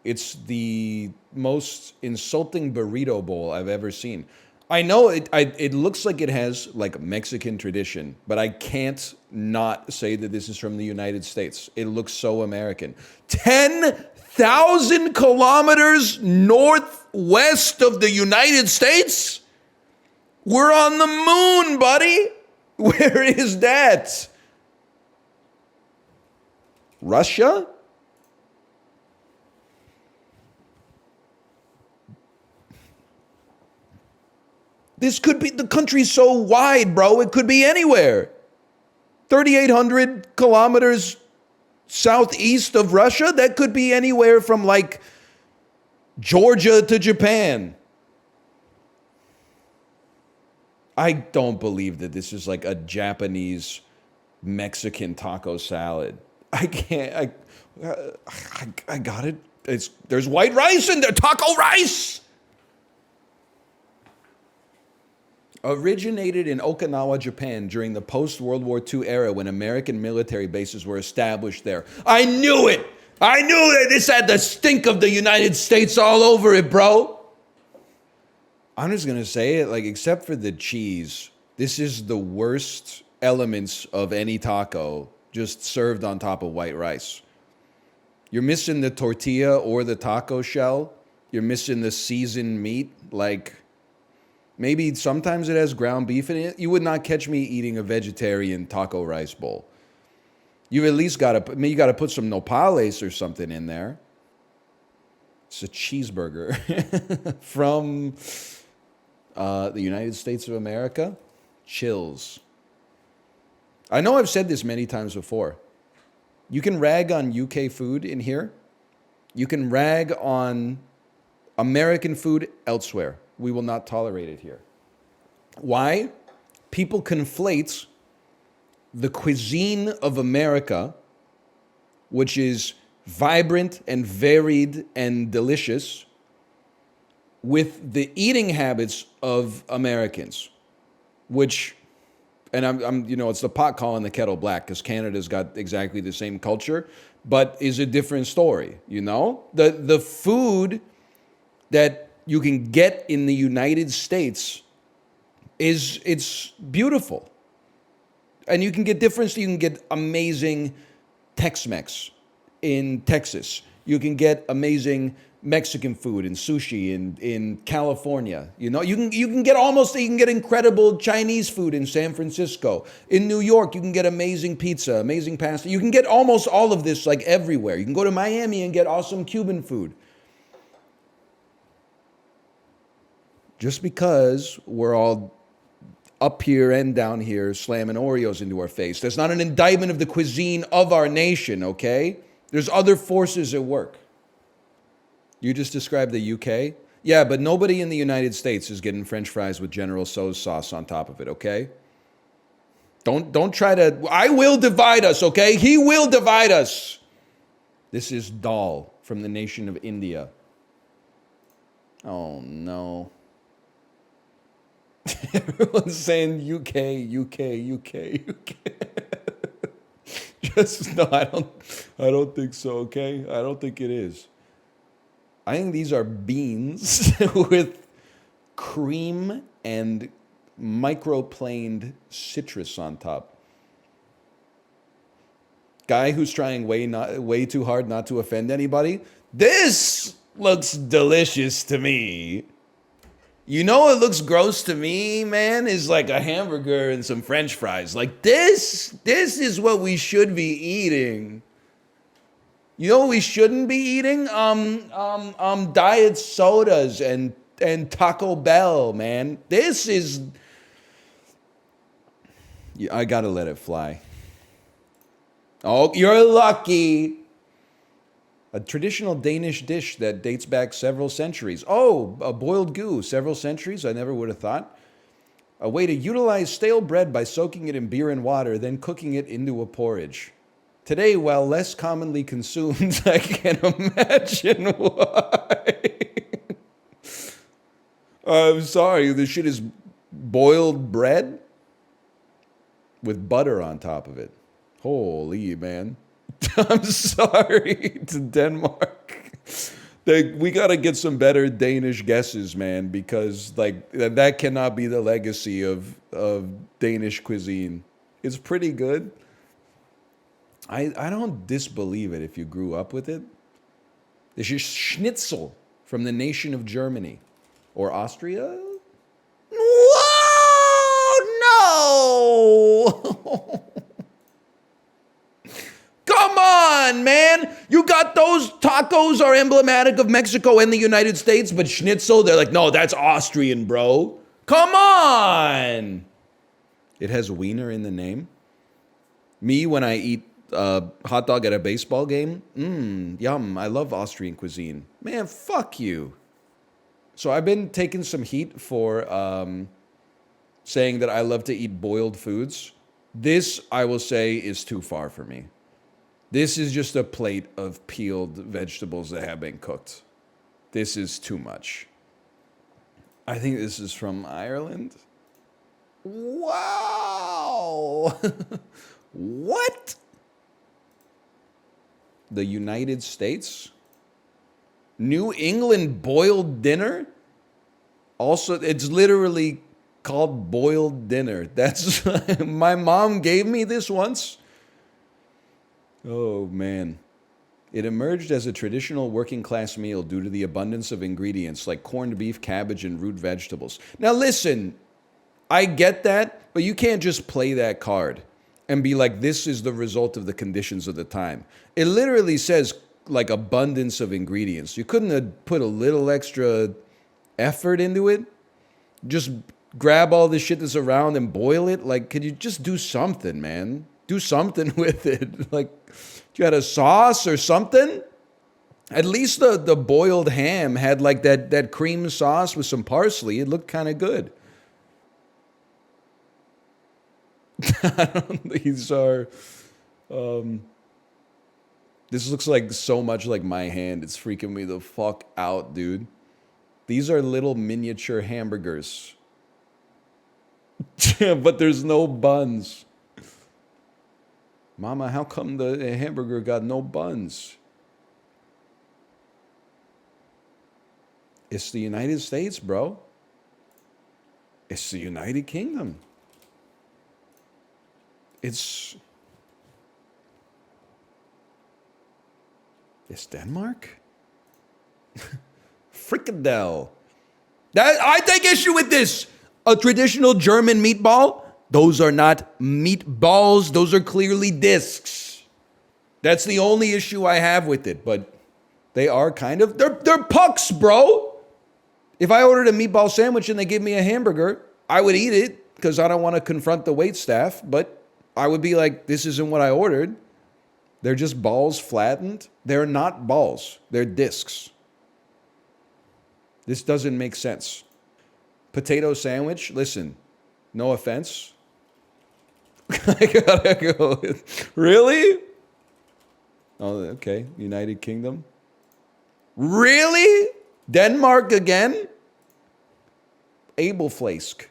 It's the most insulting burrito bowl I've ever seen. I know it looks like it has like Mexican tradition, but I can't not say that this is from the United States. It looks so American. 10,000 kilometers northwest of the United States? We're on the moon, buddy. Where is that? Russia? This could be, the country's so wide, bro. It could be anywhere. 3,800 kilometers southeast of Russia? That could be anywhere from like Georgia to Japan. I don't believe that this is like a Japanese Mexican taco salad. I can't, I got it. There's white rice in there, taco rice. Originated in Okinawa, Japan during the post-World War II era when American military bases were established there. I knew it! I knew that this had the stink of the United States all over it, bro! I'm just gonna say it, like, except for the cheese, this is the worst elements of any taco just served on top of white rice. You're missing the tortilla or the taco shell. You're missing the seasoned meat, like... Maybe sometimes it has ground beef in it. You would not catch me eating a vegetarian taco rice bowl. You've at least got to put some nopales or something in there. It's a cheeseburger from the United States of America. Chills. I know I've said this many times before. You can rag on UK food in here. You can rag on American food elsewhere. We will not tolerate it here. Why? People conflate the cuisine of America which is vibrant and varied and delicious, with the eating habits of Americans, which, and I'm it's the pot calling the kettle black because Canada's got exactly the same culture, but is a different story. The food that you can get in the United States it's beautiful, and you can get different. You can get amazing Tex-Mex in Texas. You can get amazing Mexican food and sushi in California. You can get incredible Chinese food in San Francisco. In New York, you can get amazing pizza, amazing pasta. You can get almost all of this like everywhere. You can go to Miami and get awesome Cuban food. Just because we're all up here and down here slamming Oreos into our face, that's not an indictment of the cuisine of our nation, okay? There's other forces at work. You just described the UK? Yeah, but nobody in the United States is getting French fries with General Tso's sauce on top of it, okay? Don't try to... I will divide us, okay? He will divide us. This is Dal from the nation of India. Oh, no. Everyone's saying UK. Just no, I don't think so, okay? I don't think it is. I think these are beans with cream and microplaned citrus on top. Guy who's trying way too hard not to offend anybody. This looks delicious to me. You know what looks gross to me, man, is like a hamburger and some French fries. Like this is what we should be eating. You know what we shouldn't be eating? Diet sodas and Taco Bell, man. This is... I gotta let it fly. Oh, you're lucky. A traditional Danish dish that dates back several centuries. Oh, a boiled goo, several centuries? I never would have thought. A way to utilize stale bread by soaking it in beer and water, then cooking it into a porridge. Today, while less commonly consumed, I can't imagine why. I'm sorry, this shit is boiled bread with butter on top of it. Holy, man. I'm sorry to Denmark. We got to get some better Danish guesses, man, because like that cannot be the legacy of Danish cuisine. It's pretty good. I don't disbelieve it if you grew up with it. This is schnitzel from the nation of Germany or Austria. Whoa, no! Come on, man. You got those tacos are emblematic of Mexico and the United States, but schnitzel, they're like, no, that's Austrian, bro. Come on. It has wiener in the name. Me, when I eat hot dog at a baseball game, yum. I love Austrian cuisine. Man, fuck you. So I've been taking some heat for saying that I love to eat boiled foods. This, I will say, is too far for me. This is just a plate of peeled vegetables that have been cooked. This is too much. I think this is from Ireland. Wow! What? The United States? New England boiled dinner? Also, it's literally called boiled dinner. That's my mom gave me this once. Oh, man. It emerged as a traditional working-class meal due to the abundance of ingredients like corned beef, cabbage, and root vegetables. Now, listen, I get that, but you can't just play that card and be like, this is the result of the conditions of the time. It literally says, like, abundance of ingredients. You couldn't have put a little extra effort into it? Just grab all the shit that's around and boil it? Like, could you just do something, man? Do something with it. Like, you had a sauce or something? At least the boiled ham had like that cream sauce with some parsley. It looked kind of good. These are This looks like so much like my hand. It's freaking me the fuck out, dude. These are little miniature hamburgers. But there's no buns. Mama, how come the hamburger got no buns? It's the United States, bro. It's the United Kingdom. It's Denmark? Frikadelle. I take issue with this. A traditional German meatball? Those are not meatballs. Those are clearly discs. That's the only issue I have with it. But they are kind of... They're pucks, bro. If I ordered a meatball sandwich and they give me a hamburger, I would eat it because I don't want to confront the waitstaff. But I would be like, this isn't what I ordered. They're just balls flattened. They're not balls. They're discs. This doesn't make sense. Potato sandwich, listen, no offense. I gotta go. Really? Oh, okay. United Kingdom. Really? Denmark again? Abelflæsk.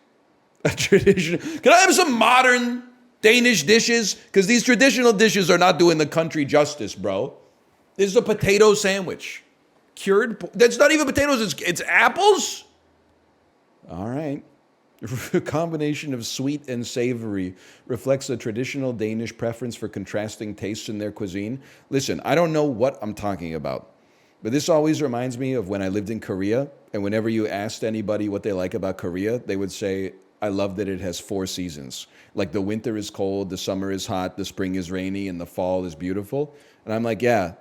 A tradition. Can I have some modern Danish dishes? Because these traditional dishes are not doing the country justice, bro. This is a potato sandwich. Cured. That's not even potatoes. It's apples? All right. A combination of sweet and savory reflects a traditional Danish preference for contrasting tastes in their cuisine. Listen, I don't know what I'm talking about, but this always reminds me of when I lived in Korea, and whenever you asked anybody what they like about Korea, they would say, I love that it has 4 seasons. Like the winter is cold, the summer is hot, the spring is rainy, and the fall is beautiful. And I'm like, yeah,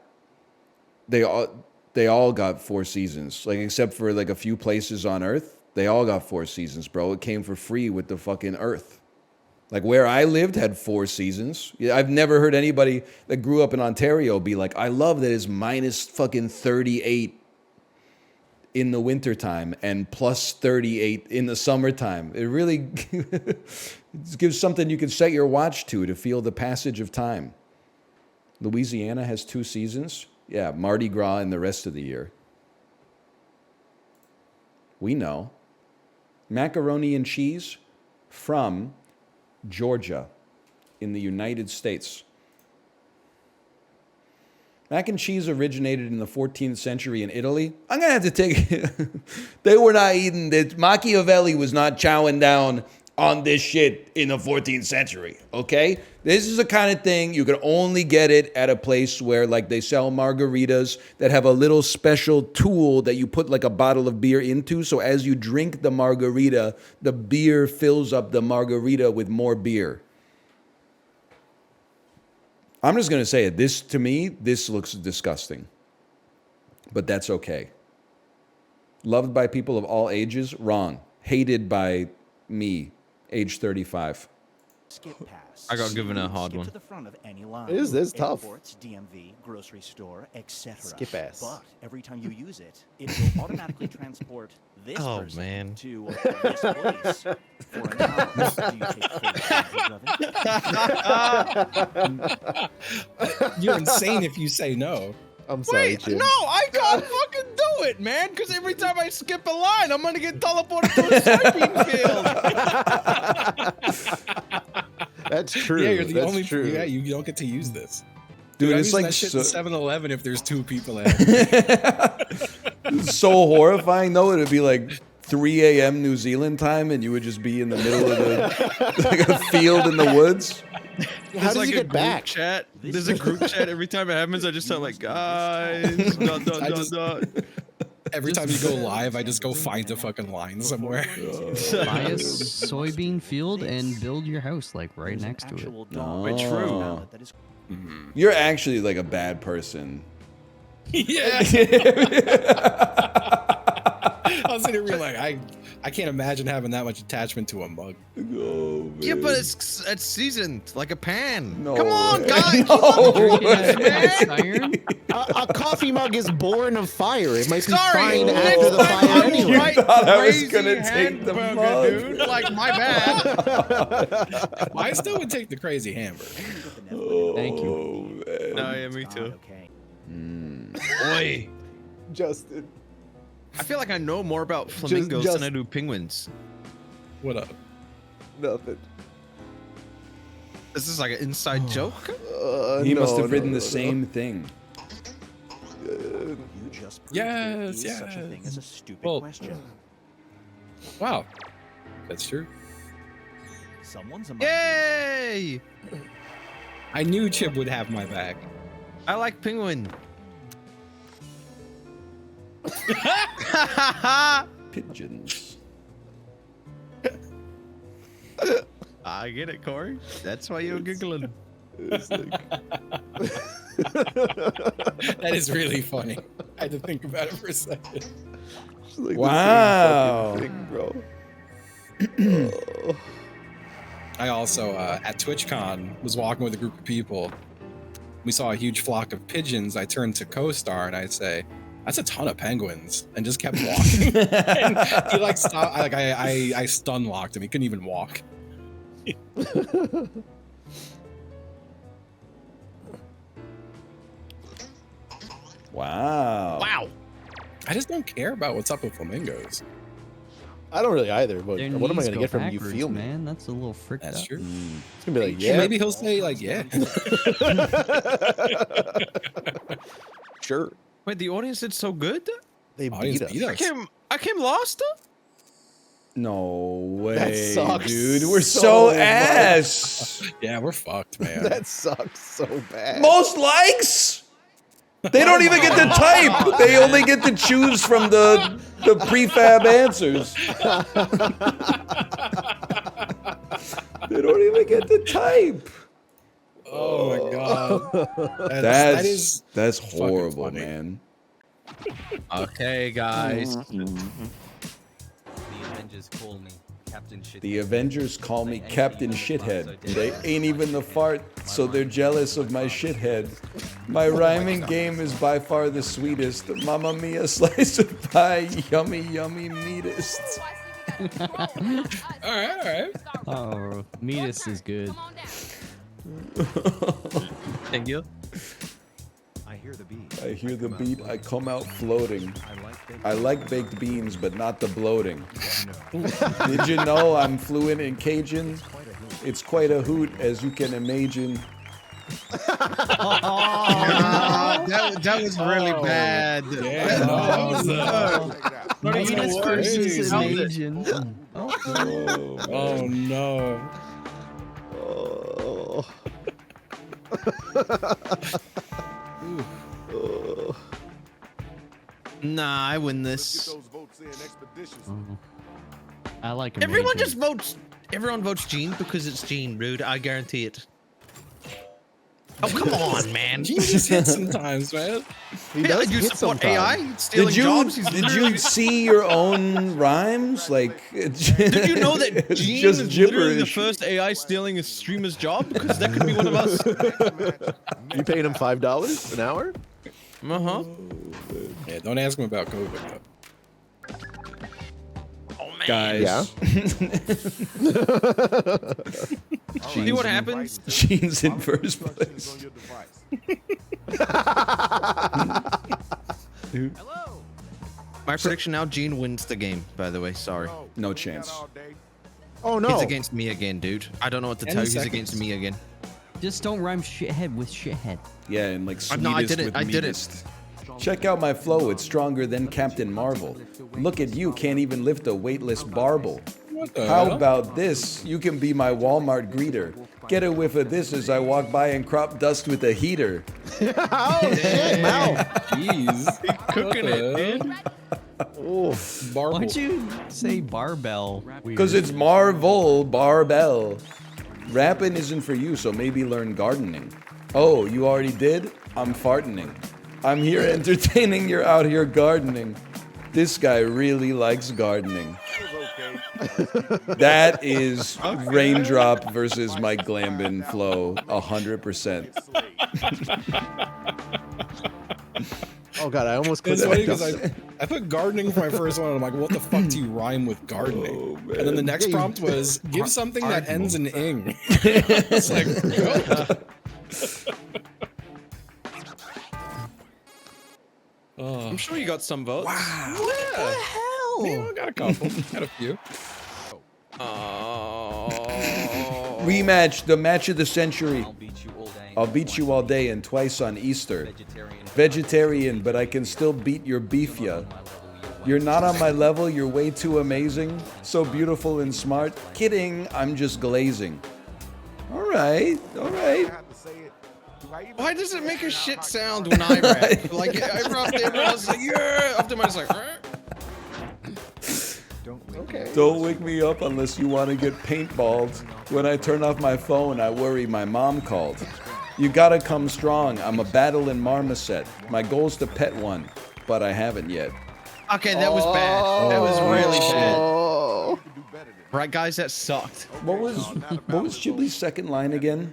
they all got 4 seasons. Like, except for like a few places on Earth. They all got 4 seasons, bro. It came for free with the fucking earth. Like where I lived had 4 seasons. Yeah, I've never heard anybody that grew up in Ontario be like, I love that it's minus fucking 38 in the wintertime and plus 38 in the summertime. It really gives something you can set your watch to feel the passage of time. Louisiana has 2 seasons. Yeah, Mardi Gras and the rest of the year. We know. Macaroni and cheese from Georgia in the United States. Mac and cheese originated in the 14th century in Italy. I'm going to have to take it. They were not eating this. Machiavelli was not chowing down on this shit in the 14th century, okay? This is the kind of thing you can only get it at a place where like they sell margaritas that have a little special tool that you put like a bottle of beer into. So as you drink the margarita, the beer fills up the margarita with more beer. I'm just going to say it. This, to me, this looks disgusting. But that's okay. Loved by people of all ages? Wrong. Hated by me, age 35. Skip pass. I got given a hard one. To the front of any line. It is tough. Airports, DMV, grocery store, etc. Skip ass. But every time you use it, it will automatically transport this person to this place for an hour. Do you take full advantage of it? You're insane if you say no. I'm sorry, Wait, Jim. no, I can't fucking do it, man. Because every time I skip a line, I'm gonna get teleported to a soybean field. That's true. Yeah, you're the That's only. true. Yeah, you don't get to use this. Dude, I'm it's using like that shit so, in 7-Eleven if there's 2 people at it. it's so horrifying though. It'd be like 3 a.m. New Zealand time, and you would just be in the middle of the like a field in the woods. How does like he get back? Chat. There's a group chat every time it happens. I just sound like, guys, dot, dot, dot, dot. Every time you go live, I just go find a fucking line somewhere. Buy a soybean field and build your house like right next to it. Oh. True. You're actually like a bad person. Yeah. I was sitting here like, I can't imagine having that much attachment to a mug. Oh, Yeah, but it's seasoned like a pan. No Come on, way. guys. A coffee mug is born of fire. It might be Sorry, fine next after the time fire I will anyway. write thought I was crazy gonna take the hamburger, mug. dude. Like, my bad. I still would take the crazy hamburger. Thank you. Man. No, yeah, me too. Okay. Oi. Justin. I feel like I know more about flamingos than I do penguins. What up? Nothing. Is this like an inside joke? He must have written the same thing. You just proved there is such a thing as a stupid question. Wow. That's true. Someone's a Yay! I knew Chib would have my back. I like penguin. Pigeons. I get it, Corey. That's why you're giggling. That is really funny. I had to think about it for a second. Like wow. Thing, bro. I also, at TwitchCon, was walking with a group of people. We saw a huge flock of pigeons. I turned to co-star and I say, "That's a ton of penguins," and just kept walking. And he like stopped. I stun locked him. He couldn't even walk. Wow. Wow. I just don't care about what's up with flamingos. I don't really either, but Their what am I knees gonna go get from you? backwards, Feel me? man? That's a little freaked That's out. true. It's gonna be like, yeah. Maybe he'll say like, yeah. Sure. Wait, the audience did so good? They Audience beat us. beat us. I came last? No way, That sucks dude. We're so so much. ass. Yeah, we're fucked, man. That sucks so bad. Most likes? They don't even get to type. They only get to choose from the prefab answers. They don't even get to type. Oh my god. That's horrible, man. Okay, guys. The Avengers call me Captain Shithead. The Avengers call me Captain Shithead. They ain't even the fart, so they're jealous of my shithead. My rhyming game is by far the sweetest. Mamma mia, slice of pie, yummy, yummy meatest. All right. Oh, meatus is good. Thank you. I hear the beat. I hear the beat, I come out floating. I like baked beans, but not the bloating. Did you know I'm fluent in Cajun? It's quite a hoot, as you can imagine. That was really bad. Yeah, Meatus versus Imagine. Oh no. Nah, I win this. I like Everyone Imagine. just votes. Everyone votes Gene because it's Gene. Rude. I guarantee it. Oh come on, man. He just hits sometimes, man. He does you hit support sometimes. AI stealing jobs. Did you see your own rhymes? Like, Did you know that it's Gene just is literally the gibberish. first AI stealing a streamer's job? Because that could be one of us. You paying him $5 an hour? Uh-huh. Yeah, don't ask him about COVID though. Oh man. Guys. Yeah. See what happens? Gene's in first place. Hello. My prediction now, Gene wins the game, by the way. Sorry. No chance. Oh no. He's against me again, dude. I don't know what to tell you. He's against me again. Just don't rhyme shithead with shithead. Yeah, and like sweetest No, I did it. with I did it. meatest. Check out my flow, it's stronger than Captain Marvel. Look at you, can't even lift a weightless barbel. How about this? You can be my Walmart greeter. Get a whiff of this as I walk by and crop dust with a heater. Oh shit, Mal. Jeez. Cooking it, dude. Why'd you say barbell? Because it's Marvel Barbell. Rapping isn't for you, so maybe learn gardening. Oh, you already did? I'm farting. I'm here entertaining, you're out here gardening. This guy really likes gardening. That is Raindrop versus Mike Glambin flow, 100%. Oh god, I almost clicked It's funny that. because I put gardening for my first one. And I'm like, what the fuck do you rhyme with gardening? And then the next prompt was give something that ends in ing. It's like, I'm sure you got some votes. Wow. What the hell? Yeah, I got a couple. Got a few. Rematch, the match of the century. I'll beat you all day and twice on Easter. Vegetarian, but I can still beat your beef, ya. You're not on my level, you're way too amazing. So beautiful and smart. Kidding, I'm just glazing. Alright, alright. Why does it make a shit sound when I rap? Like, I rapped it, I was like, yeah! After I was like, Don't wake me up unless you want to get paintballed. When I turn off my phone, I worry my mom called. You gotta come strong, I'm a battling marmoset. My goal's to pet one, but I haven't yet. Okay, that was bad. That was really bad. Right, guys, that sucked. What was Chiblee's second line again?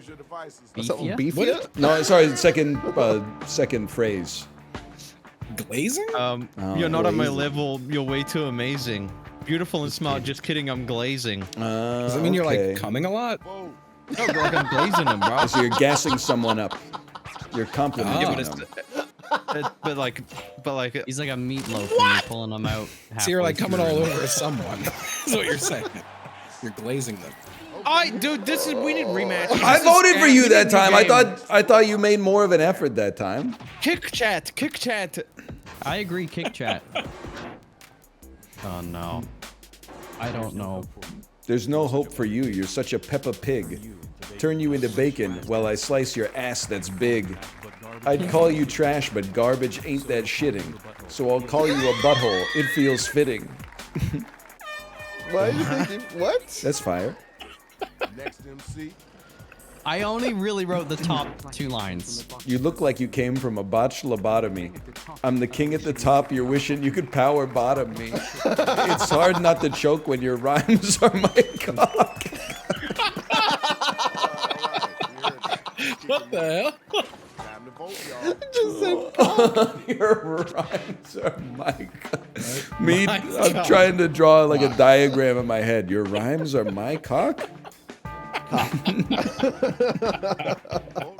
Beefia? Beefia? No, sorry, second phrase. Glazing? You're not on my glazing. level. You're way too amazing. Beautiful and smart. Just kidding. I'm glazing. Does that mean you're like coming a lot? No, but like I'm glazing them, bro. So you're gassing someone up. You're complimenting them. But like, he's like a meatloaf when you're pulling them out. So you're like halfway coming through. all over someone. That's what you're saying. You're glazing them. Dude, we need rematch. I voted for you that time. I thought you made more of an effort that time. Kick chat. I agree, kick chat. Oh no. I don't know. There's no hope for you. You're such a Peppa Pig. Turn you into bacon while I slice your ass that's big. I'd call you trash, but garbage ain't that shitting. So I'll call you a butthole. It feels fitting. Why are you thinking? What? That's fire. Next MC. I only really wrote the top 2 lines. You look like you came from a botched lobotomy. I'm the king at the top. You're wishing you could power bottom me. It's hard not to choke when your rhymes are my cock. What the hell? Time to vote, y'all. Just said cock. Your rhymes are my cock. Me, I'm trying to draw like a diagram in my head. Your rhymes are my cock? Voting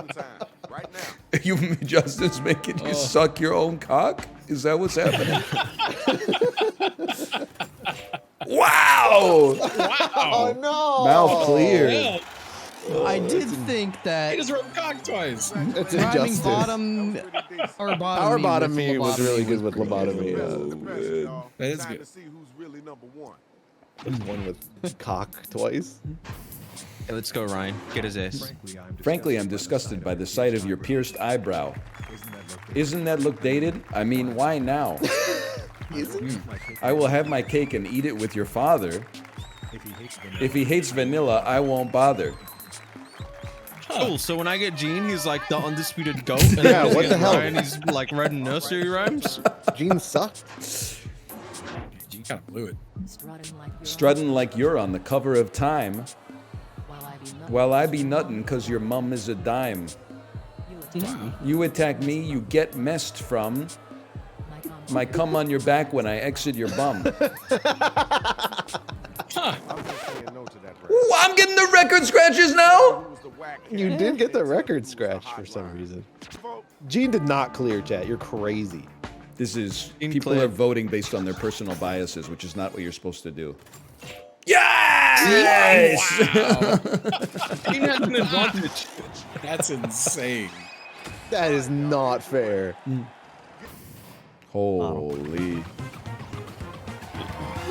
time. Right now. You, Justin's making you suck your own cock? Is that what's happening? Wow! Oh no! Mouth clear. I did think that He just wrote cock twice. That's rhyming injustice. bottom or Power bottom me was really good with Lobotomy. lobotomy. That is Time good. to see who's really number one. One with cock twice. Hey, let's go, Ryan. Get his ass. Frankly, I'm disgusted by the sight of your pierced eyebrow. Isn't that look dated? I mean, why now? I will have my cake and eat it with your father. If he hates vanilla, I won't bother. Cool. So when I get Gene, he's like the undisputed goat. And Yeah, then what the hell? Ryan, he's like writing nursery rhymes. Gene sucked. You kind of blew it. Strutting like you're on the cover of Time. While I be nuttin' cause your mum is a dime. You attack me, you get messed from my cum on your back when I exit your bum. Ooh, I'm getting the record scratches now? You did get the record scratch for some reason. Gene did not clear chat. You're crazy. This is, In people clear. are voting based on their personal biases, which is not what you're supposed to do. Yes! Gene has an advantage. That's insane. That is not fair. Holy.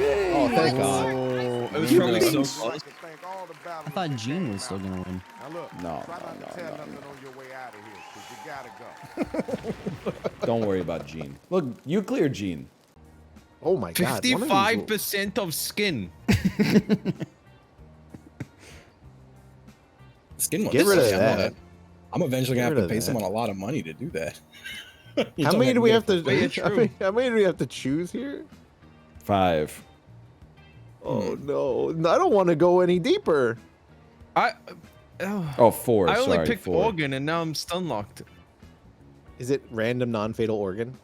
Oh, thank God. It was probably so close. I thought Gene was still gonna win. Now look, No, try not no, to tell no, nothing on your way out of here, because you gotta go. Don't worry about Gene. Look, you cleared Gene. Oh my God. 55% of skin. Skin one. Get rid of I'm that. gonna- I'm eventually gonna Get have rid to of pay that. someone a lot of money to do that. How many do we have to? Way true. How many do we have to choose here? 5. Oh no! I don't want to go any deeper. Oh, 4. I only Sorry, picked 4. organ and now I'm stun locked. Is it random non-fatal organ?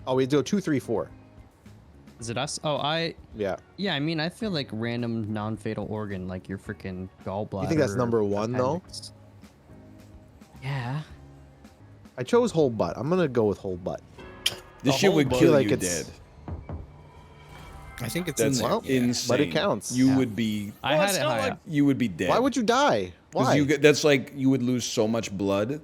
Oh, we do 2, 3, 4. Is it us? Oh, Yeah. yeah. I mean, I feel like random non-fatal organ, like your freaking gallbladder. You think that's number 1 though? appendix. Yeah. I chose whole butt. I'm gonna go with whole butt. This shit would kill you dead. I think it's That's insane. But it counts. You would be. I had it high up. You would be dead. Why would you die? Why? That's like you would lose so much blood.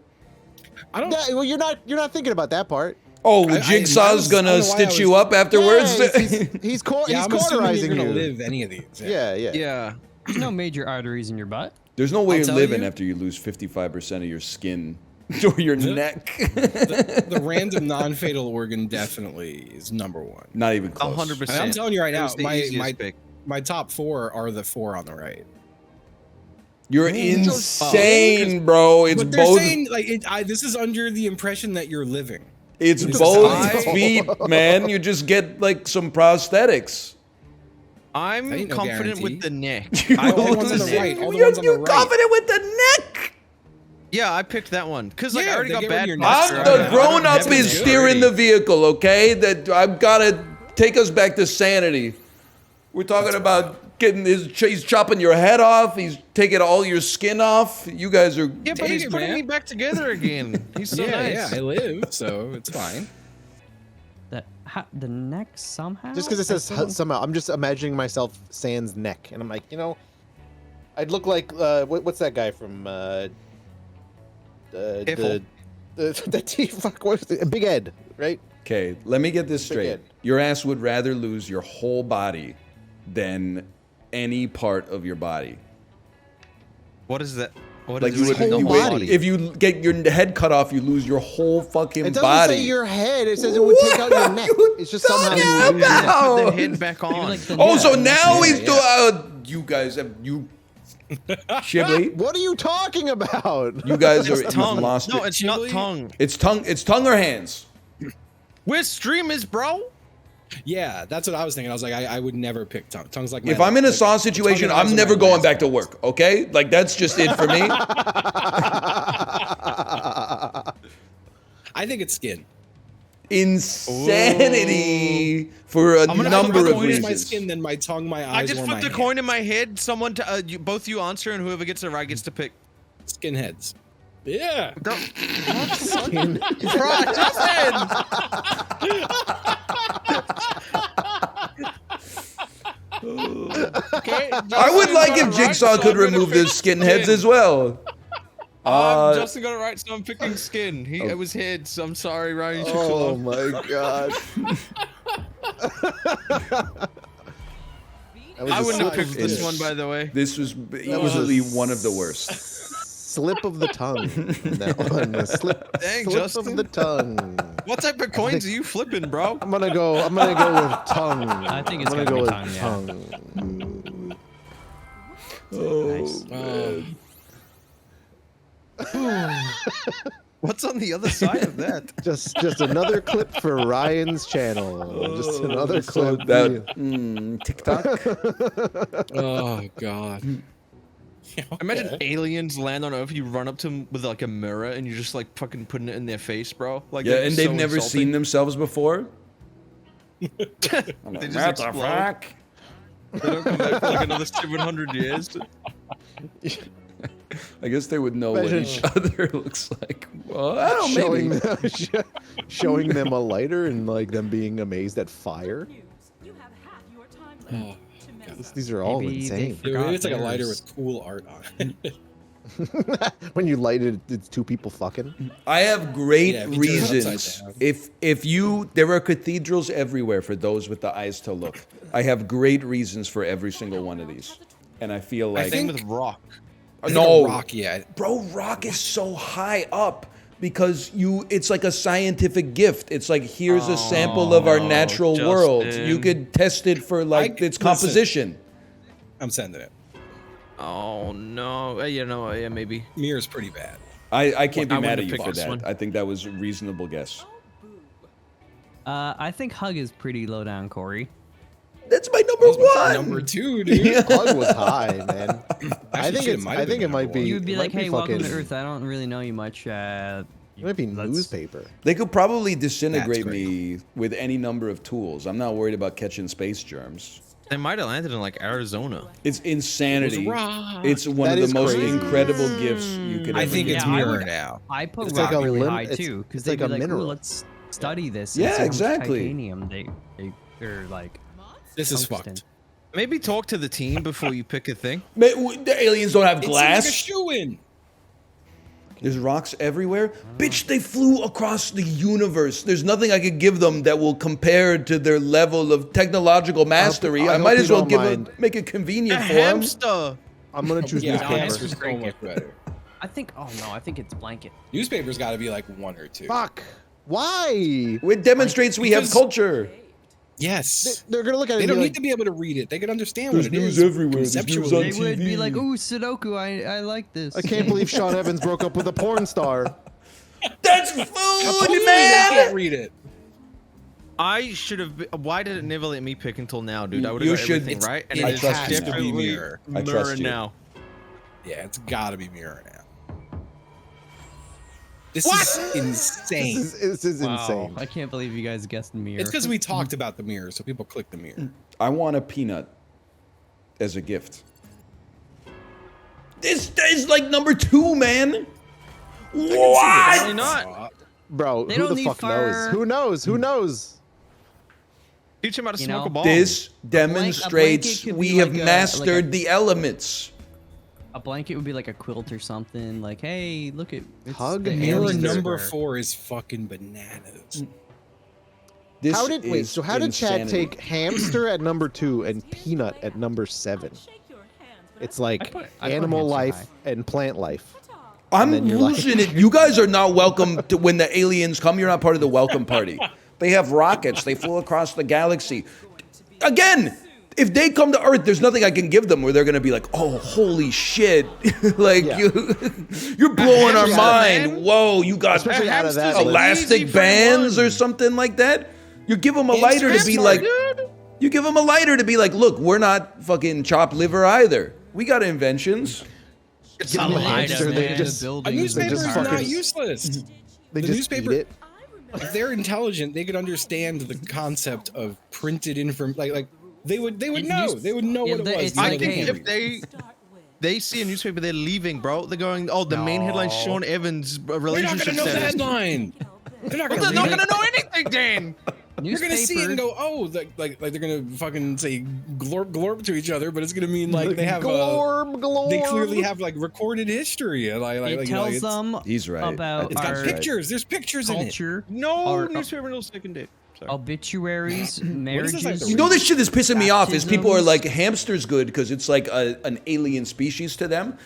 I don't. Yeah, well, you're not thinking about that part. Oh, Jigsaw's gonna stitch you up afterwards. Yeah, he's I'm assuming cauterizing you're gonna you. live any of these. Yeah. There's no major arteries in your butt. There's no way I'll you're tell living you. after you lose 55% of your skin or your neck. The random non-fatal organ definitely is number one. Not even close. 100%. I'm telling you right It now, was the easiest pick. my top 4 are the 4 on the right. You're insane, bro. It's But they're both. saying like this is under the impression that you're living. It's both feet, man. You just get like some prosthetics. I'm confident with the neck. All the ones on the right. All the You're ones on the right. confident with the neck. Yeah, I picked that one because like I Yeah, already they got get bad. rid of your posture. neck. I'm I the don't grown up have is it steering already. the vehicle, okay? That I've gotta take us back to sanity. We're talking about getting he's chopping your head off, he's taking all your skin off. You guys are Yeah, but he's putting me back together again. He's so nice. Yeah, I live, so it's fine. The neck somehow. Just because it says somehow, I'm just imagining myself sans neck, and I'm like, I'd look like what's that guy from fuck, what is it? Big Ed, right? Okay, let me get this Big straight. Ed. Your ass would rather lose your whole body than any part of your body. What is that? What Like is you this would, the you whole would- body? if you get your head cut off, you lose your whole fucking It doesn't body. say your head. It says it would take out your neck. It's just somehow you lose your neck. Put the head back on. Oh, so now he's doing. You guys have you. Chiblee, What are you talking about? you guys are It's tongue. you've lost No, it. it's not tongue. It's tongue. It's tongue or hands. We're streamers, bro. Yeah, that's what I was thinking. I was like, I would never pick tongue. Tongue's like If I'm in a saw situation, I'm never going back to work. Okay, like that's just it for me. I think it's skin. Insanity for a number of my reasons. skin, then my tongue, my I eyes, just or flipped my a coin in my head. Someone, both you answer, and whoever gets it right gets to pick. Skinheads. Yeah. Skin. Okay, I would like if Jigsaw could remove the skinheads as well. Justin got it right, so I'm picking skin. It was heads. I'm sorry, Ryan. You took so Oh long. my god. I wouldn't have picked this one, by the way. This was easily one of the worst. Slip of the tongue. That one. Slip Dang, of Justin. the tongue. What type of coins are you flipping, bro? I'm gonna go with tongue. I think it's I'm gonna gonna be go tongue, with yeah. tongue. What's on the other side of that? Just another clip for Ryan's channel. Just another So clip. that TikTok. Oh god. Imagine aliens land on Earth. You run up to them with like a mirror, and you're just like fucking putting it in their face, bro. Like Yeah, that'd and be they've so never insulting. seen themselves before. They just What the explode. fuck? They don't come back for like another 700 years. I guess they would know what Imagine- each other looks like. Well, I don't know, showing maybe. them, showing them a lighter and like them being amazed at fire. Oh, These are all Maybe they insane. yeah, maybe it's like a lighter theirs. with cool art on it. When you light it, it's two people fucking. I have great Yeah, if you turn it upside reasons. down. If you, there are cathedrals everywhere for those with the eyes to look. I have great reasons for every single one of these, and I feel like Same with rock. no, rock yet. bro, rock is so high up because it's like a scientific gift. It's like here's a sample of our natural world. Justin. You could test it for like its composition. I'm sending it. Oh no. Yeah, maybe. Mirror's pretty bad. I can't be I mad wouldn't at you have for picked this that. one. I think that was a reasonable guess. I think hug is pretty low down, Corey. That's my number one. Number 2, dude. Hug was high, man. I think shit, it's. might I have think been it might number be. one. You'd be it like, might hey, welcome to fucking- Earth. I don't really know you much. It might be newspaper. They could probably disintegrate That's me with any number of tools. I'm not worried about catching space germs. They might have landed in like Arizona. It's insanity. It was rock. It's one That of is the most crazy. incredible gifts you could I ever think get. it's Yeah, I mirror would- now. I put It's rock like a really lim- high it's- too, because it's they'd like be a like, ooh, mineral. let's study this. Yeah, and see how much exactly. Titanium they're like. This is tungsten. fucked. Maybe talk to the team before you pick a thing. The aliens don't have It glass. seems like a shoe-in. There's rocks everywhere. Bitch, they flew across the universe. There's nothing I could give them that will compare to their level of technological mastery. I might as well make it convenient for them. Hamster. I'm gonna choose Yeah, newspaper. hamster's so much better. I think. Oh no, I think it's blanket. Newspaper's got to be like 1 or 2. Fuck. Why? It demonstrates we have Because- culture. Yes. They're gonna look at it. They and don't be need like, to be able to read it. They can understand There's what it news is. everywhere. There's news conceptually. on They would be TV. like, "Ooh, Sudoku, I like this." I can't believe Sean Evans broke up with a porn star. That's food, I can't read it. I should have. Why did it never let me pick until now, dude? I would You have got should- everything right. And it it is has to be definitely mirror. I trust mirror you. now. Yeah, it's got to be mirror now. This is insane. This is insane. I can't believe you guys guessed mirror. It's because we talked about the mirror, so people click the mirror. I want a peanut as a gift. This is like number 2, man. What? Really not. Bro, They who don't the need fuck fur. knows? Who knows? Who knows? Teach him how to You smoke know, a bomb. This blanket demonstrates could be we like have a- mastered like the elements. A blanket would be like a quilt or something. Like, hey, look at it's Hug the and Mirror aliens number everywhere. 4 is fucking bananas. This How did wait? is So how did Chad insanity. take hamster at number 2 and peanut at number 7? It's like I put animal hamster life high. and plant life. I'm then you're like- losing it. You guys are not welcome to when the aliens come. You're not part of the welcome party. They have rockets. They flew across the galaxy. Again, if they come to Earth, there's nothing I can give them where they're gonna be like, "Oh, holy shit!" Like Yeah. you're blowing our Yeah, mind. man. Whoa, you got Especially out of that list. elastic Easy for bands one. or something like that. You give them a lighter to be like, you give them a lighter to be like, look, we're not fucking chopped liver either. We got inventions. Give them a hamster, they man. just The A buildings newspaper just is fucking- not useless. they The just newspaper- eat it. If they're intelligent, they could understand the concept of printed information. Like they would know. They would know Yeah, what it they- was. it's even I though like, think hey, if they see a newspaper, they're leaving, bro. They're going. Oh, the main headline: Sean Evans' they're not relationship gonna know the status. headline. They're not Well, gonna they're not read it. gonna know anything, Dan. You're gonna see it and go, oh, like they're gonna fucking say glorp glorp to each other, but it's gonna mean like they have glorb, glorb. they clearly have like recorded history. Like, It tells it's, them He's right. about it's got our pictures. There's pictures in it. culture, No Our- newspaper knows second date. Sorry. obituaries, is this, like, marriages. the You know, this shit is pissing me off. Is people are Baptisms. like, hamster's good because it's like an alien species to them.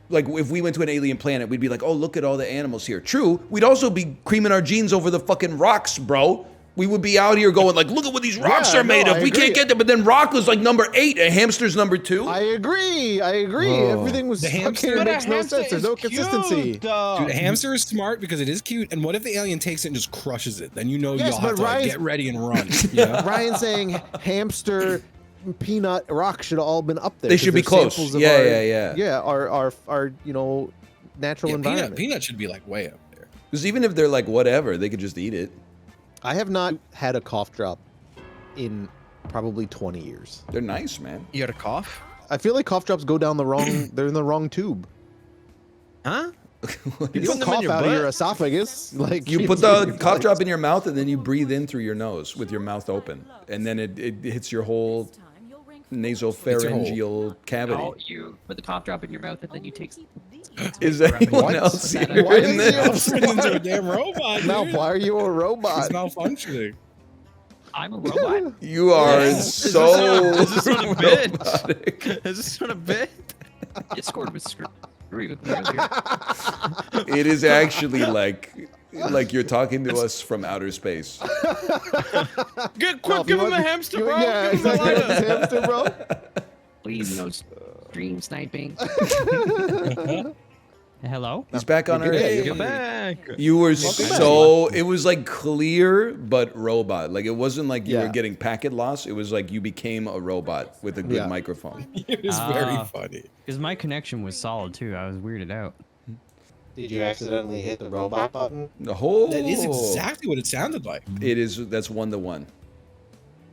Like if we went to an alien planet, we'd be like, oh, look at all the animals here. True, we'd also be creaming our jeans over the fucking rocks, bro. We would be out here going like, look at what these rocks Yeah, are made no, of. I We agree. can't get them. But then rock was like number 8 and hamster's number 2. I agree. Everything was The fucking hamster- makes no sense. There's no consistency. Dude, a hamster is smart because it is cute. And what if the alien takes it and just crushes it? Then you know Yes, you'll have but to like, Ryan's- get ready and run. You know? Ryan saying hamster, peanut, rock should have all been up there. They 'cause should be they're close. samples of Yeah, our- yeah. Yeah, our natural Yeah, environment. peanut should be like way up there. Because even if they're like whatever, they could just eat it. I have not had a cough drop in probably 20 years. They're nice, man. You had a cough? I feel like cough drops go down the wrong. They're in the wrong tube. Huh? You don't cough out of your esophagus. Like You put the cough drop in your mouth and then you breathe in through your nose with your mouth open, and then it hits your whole nasopharyngeal cavity. Oh, you put the cough drop in your mouth and then you take. Is anyone else here Why in is he this? Turned into a damn robot. Now, dude. why are you a robot? It's malfunctioning. I'm a robot. You are so Is this on a bit? robotic. Is this on a bit? Discord was screwing with me earlier. It is actually like you're talking to us from outer space. Good, Well, quick, if give you him a want- hamster, bro. Yeah, Give him a exactly. lighter. Hamster, bro. Please, no stream sniping. Hello? He's back on Earth. Hey, Get back. You were Welcome so it was like clear but robot. Like it wasn't like you were Yeah. getting packet loss. It was like you became a robot with a good Yeah. microphone. It was very funny. Because my connection was solid too. I was weirded out. Did you accidentally hit the robot button? The whole That is exactly what it sounded like. It is. That's 1-to-1.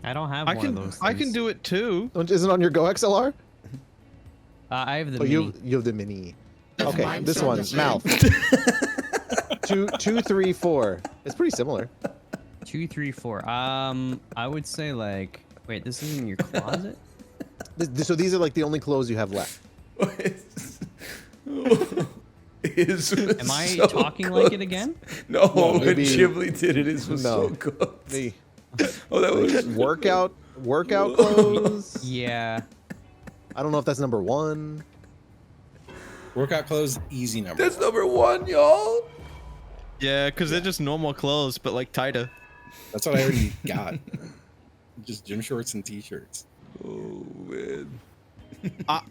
I don't have I one of can, those. I can things. do it too. Is it on your Go XLR? I have the Oh, mini. you have the mini. Okay, mine this sound one, the same. mouth. 2, 3, 4. It's pretty similar. 2, 3, 4. I would say like, wait, this is in your closet? So these are like the only clothes you have left. Am I talking like it again? No, when maybe- Chiblee did it, it was so good. Oh, that was workout clothes. Yeah. I don't know if that's number 1. Workout clothes, easy number. That's number 1, y'all. Yeah, because they're just normal clothes, but like tighter. That's what I already got. Just gym shorts and t-shirts. Oh man.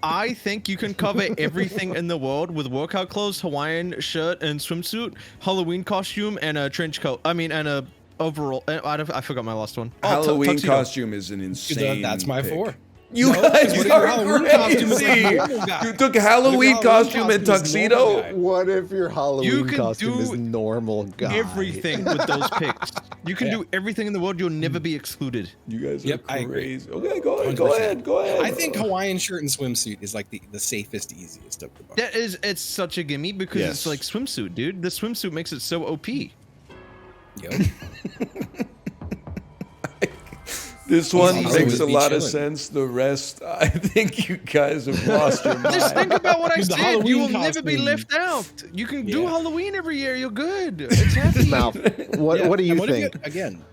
I think you can cover everything in the world with workout clothes, Hawaiian shirt and swimsuit, Halloween costume, and a trench coat. I mean, and a overall. I forgot my last one. Oh, Halloween tuxedo. costume is an insane. That's my pick. 4. You guys are crazy. You took a Halloween costume and tuxedo. What if your Halloween can costume do is normal guy? Everything with those picks. You can do everything in the world. You'll never be excluded. You guys are Yep, I agree. crazy. Okay, go ahead. 100%. Go ahead. I think Hawaiian shirt and swimsuit is like the safest, easiest of the bunch. That is, it's such a gimme because it's like swimsuit, dude. The swimsuit makes it so OP. Yep. This one Easy. makes Always a be lot of chilling. sense. The rest, I think you guys have lost your mind. Just think about what I Dude, the said. You will Halloween never be costume. left out. You can do Yeah. Halloween every year. You're good. It's happy. Mouth. What do you And what if think? again?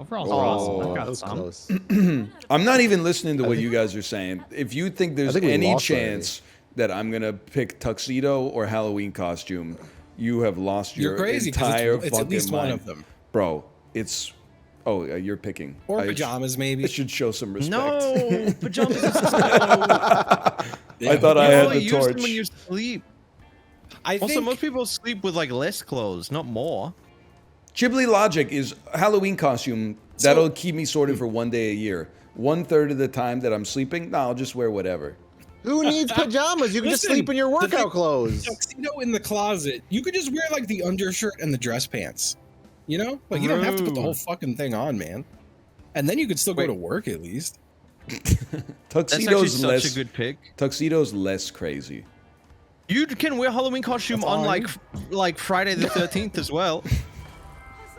Overall, Oh, I've that got was some. close. I'm not even listening to what you guys are saying. If you think there's think we any lost chance that I'm gonna pick tuxedo or Halloween costume, you have lost You're your crazy, 'cause entire it's fucking at least mind. one of them. Bro, it's you're picking. Or I pajamas, maybe. I should show some respect. No, pajamas. I thought I You had only the use them torch. when you sleep. I Also, think most people sleep with like less clothes, not more. Chiblee logic is Halloween costume. That'll keep me sorted for 1 day a year. 1/3 of the time that I'm sleeping, I'll just wear whatever. Who needs pajamas? You can just Listen, sleep in your the workout thing- clothes. tuxedo in the closet. You could just wear like the undershirt and the dress pants. You know, like you don't have to put the whole fucking thing on, man. And then you could still go to work at least. Tuxedo's such less a good pick. Tuxedo's less crazy. You can wear Halloween costume on like Friday the 13th as well.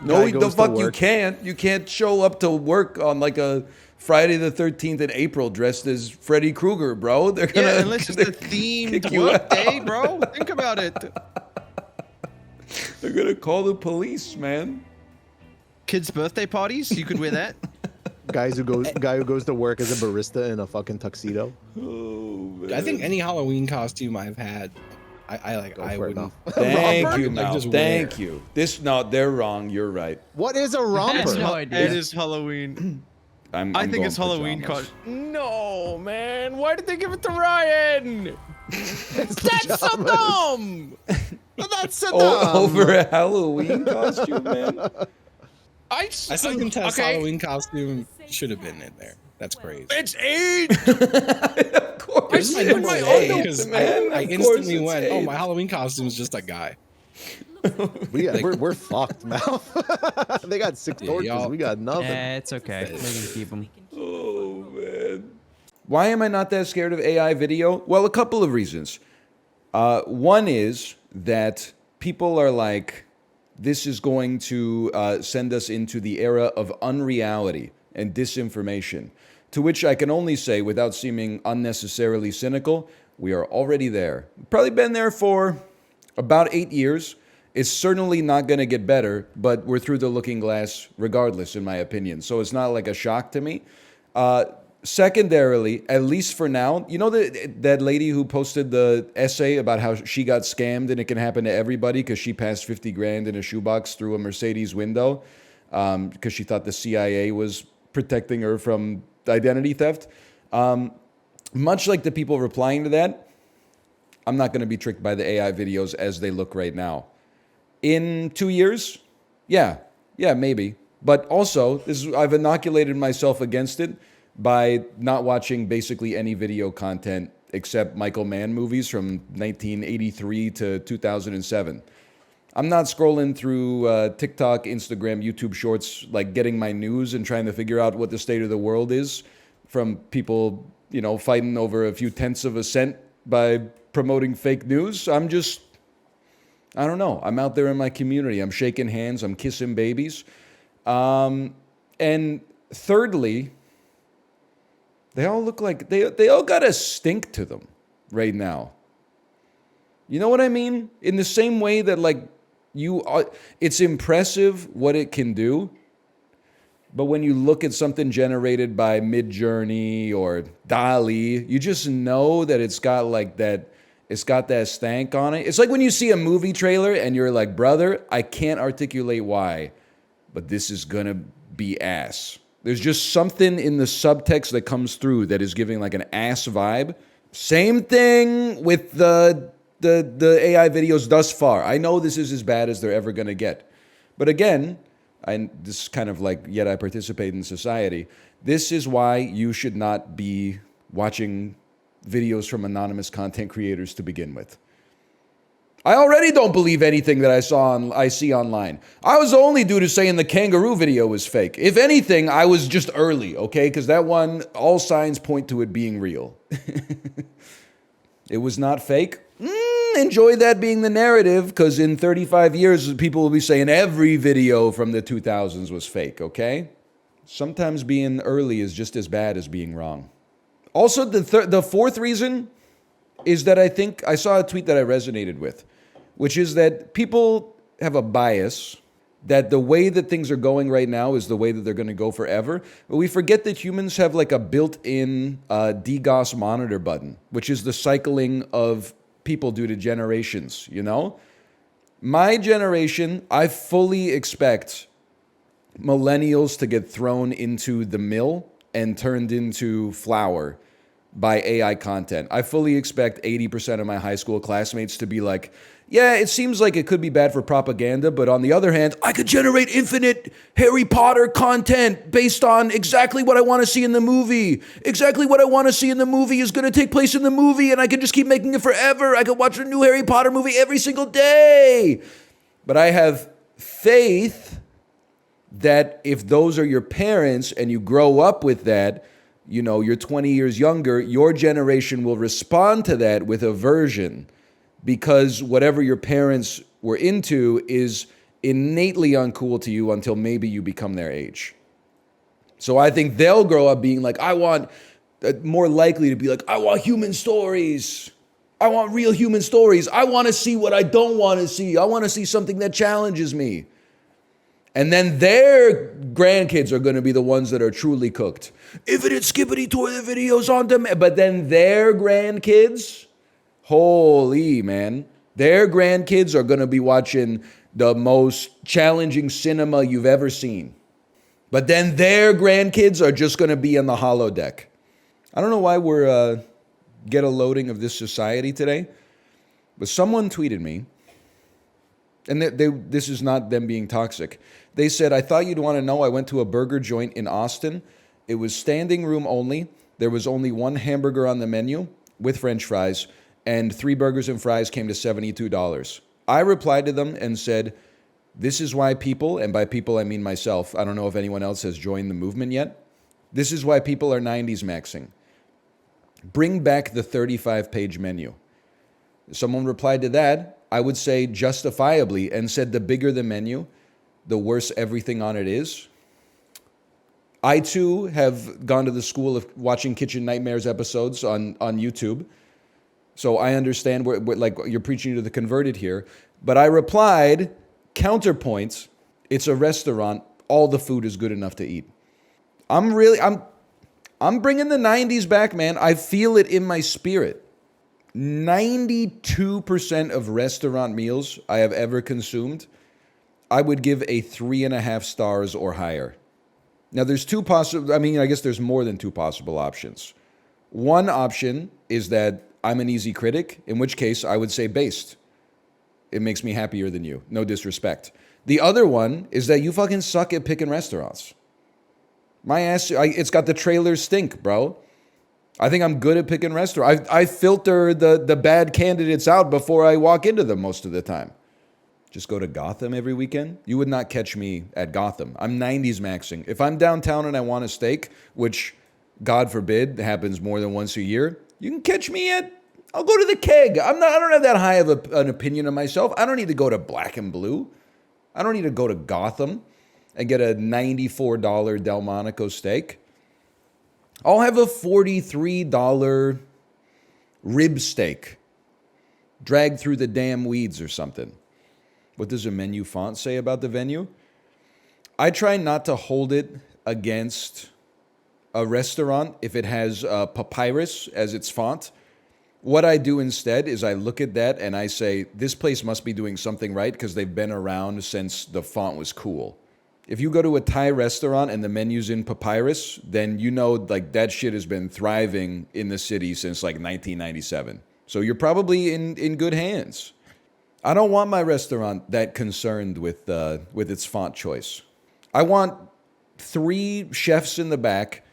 No, Guy the goes to fuck you work. can't. You can't show up to work on like a Friday the 13th in April dressed as Freddy Krueger, bro. They're gonna Yeah, unless it's a themed kick you work out. day, bro. Think about it. They're gonna call the police, man. Kids' birthday parties, you could wear that. Guy who goes to work as a barista in a fucking tuxedo. Oh, man. I think any Halloween costume I've had, I for it, wouldn't. Mel. Thank you, Like, Mal. just Thank you. They're wrong. You're right. What is a I have romper? no It idea. is Halloween. I'm I think going it's Halloween pajamas. costume. No, man. Why did they give it to Ryan? That's so dumb. That's so Over a Halloween costume, man. I still contest okay. Halloween costume should have been in there. That's crazy. It's eight. Of course. This is my in number my A own because man. I Of instantly course went, it's "Oh, eight. my Halloween costume is just a guy." We're fucked, Mal. They got 6 torches. y'all- We got nothing. It's okay. They can keep them. Oh, man. Why am I not that scared of AI video? Well, a couple of reasons. One is that people are like, this is going to send us into the era of unreality and disinformation. To which I can only say, without seeming unnecessarily cynical, we are already there. Probably been there for about 8 years. It's certainly not going to get better, but we're through the looking glass regardless, in my opinion. So it's not like a shock to me. Secondarily, at least for now, you know that lady who posted the essay about how she got scammed and it can happen to everybody because she passed 50 grand in a shoebox through a Mercedes window because she thought the CIA was protecting her from identity theft. Much like the people replying to that, I'm not going to be tricked by the AI videos as they look right now. In 2 years, yeah, maybe. But also, I've inoculated myself against it by not watching basically any video content except Michael Mann movies from 1983 to 2007. I'm not scrolling through TikTok, Instagram, YouTube Shorts, like getting my news and trying to figure out what the state of the world is from people, fighting over a few tenths of a cent by promoting fake news. I don't know. I'm out there in my community. I'm shaking hands. I'm kissing babies. And thirdly, they all look like they all got a stink to them right now. You know what I mean? In the same way that like it's impressive what it can do, but when you look at something generated by Midjourney or DALL-E, you just know that it's got that stank on it. It's like when you see a movie trailer and you're like, brother, I can't articulate why, but this is gonna be ass. There's just something in the subtext that comes through that is giving like an ass vibe. Same thing with the AI videos thus far. I know this is as bad as they're ever gonna get. But again, this is kind of like, yet I participate in society. This is why you should not be watching videos from anonymous content creators to begin with. I already don't believe anything that I see online. I was the only dude who's saying the kangaroo video was fake. If anything, I was just early, okay? Because that one, all signs point to it being real. It was not fake. Enjoy that being the narrative, because in 35 years, people will be saying every video from the 2000s was fake, okay? Sometimes being early is just as bad as being wrong. Also, the fourth reason is that I think I saw a tweet that I resonated with, which is that people have a bias that the way that things are going right now is the way that they're going to go forever. But we forget that humans have like a built-in DGOS monitor button, which is the cycling of people due to generations, you know? My generation, I fully expect millennials to get thrown into the mill and turned into flour by AI content. I fully expect 80% of my high school classmates to be like, yeah, it seems like it could be bad for propaganda, but on the other hand, I could generate infinite Harry Potter content based on exactly what I want to see in the movie. Exactly what I want to see in the movie is going to take place in the movie, and I can just keep making it forever. I could watch a new Harry Potter movie every single day. But I have faith that if those are your parents and you grow up with that, you know, you're 20 years younger, your generation will respond to that with aversion, because whatever your parents were into is innately uncool to you until maybe you become their age. So I think they'll grow up being like, more likely to be like, I want human stories. I want real human stories. I want to see what I don't want to see. I want to see something that challenges me. And then their grandkids are going to be the ones that are truly cooked. Infinite skippity toilet videos on them. But then their grandkids, holy man, their grandkids are going to be watching the most challenging cinema you've ever seen. But then their grandkids are just going to be on the holodeck. I don't know why we're get a loading of this society today, but someone tweeted me, and this is not them being toxic. They said, I thought you'd want to know I went to a burger joint in Austin. It was standing room only. There was only one hamburger on the menu with French fries, and 3 burgers and fries came to $72. I replied to them and said, this is why people, and by people I mean myself, I don't know if anyone else has joined the movement yet. This is why people are 90s maxing. Bring back the 35-page menu. Someone replied to that, I would say justifiably, and said the bigger the menu, the worse everything on it is. I too have gone to the school of watching Kitchen Nightmares episodes on YouTube. So I understand where like you're preaching to the converted here. But I replied, counterpoint, it's a restaurant. All the food is good enough to eat. I'm bringing the 90s back, man. I feel it in my spirit. 92% of restaurant meals I have ever consumed, I would give a 3.5 stars or higher. Now, there's I guess there's more than 2 possible options. One option is that I'm an easy critic, in which case I would say based. It makes me happier than you. No disrespect. The other one is that you fucking suck at picking restaurants. My ass, it's got the trailer stink, bro. I think I'm good at picking restaurants. I filter the bad candidates out before I walk into them most of the time. Just go to Gotham every weekend? You would not catch me at Gotham. I'm 90s maxing. If I'm downtown and I want a steak, which, God forbid, happens more than once a year, you can catch me I'll go to the Keg. I don't have that high of an opinion of myself. I don't need to go to Black and Blue. I don't need to go to Gotham. and get a $94 Delmonico steak. I'll have a $43 rib steak dragged through the damn weeds or something. What does a menu font say about the venue? I try not to hold it against a restaurant if it has papyrus as its font. What I do instead is I look at that and I say, this place must be doing something right because they've been around since the font was cool. If you go to a Thai restaurant and the menu's in papyrus, then you know like that shit has been thriving in the city since like 1997. So you're probably in good hands. I don't want my restaurant that concerned with its font choice. I want 3 chefs in the back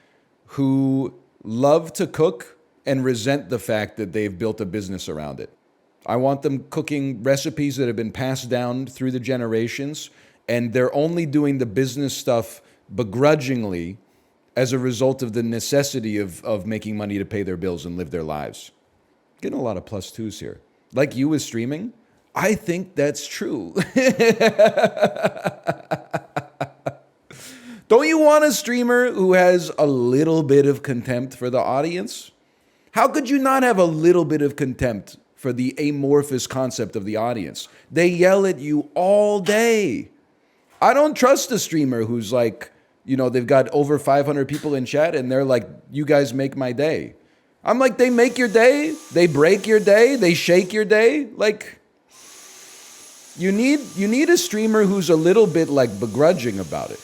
who love to cook and resent the fact that they've built a business around it. I want them cooking recipes that have been passed down through the generations, and they're only doing the business stuff begrudgingly as a result of the necessity of making money to pay their bills and live their lives. Getting a lot of +2s here. Like you with streaming, I think that's true. Don't you want a streamer who has a little bit of contempt for the audience? How could you not have a little bit of contempt for the amorphous concept of the audience? They yell at you all day. I don't trust a streamer who's like, you know, they've got over 500 people in chat and they're like, you guys make my day. I'm like, they make your day, they break your day, they shake your day. Like, you need a streamer who's a little bit like begrudging about it.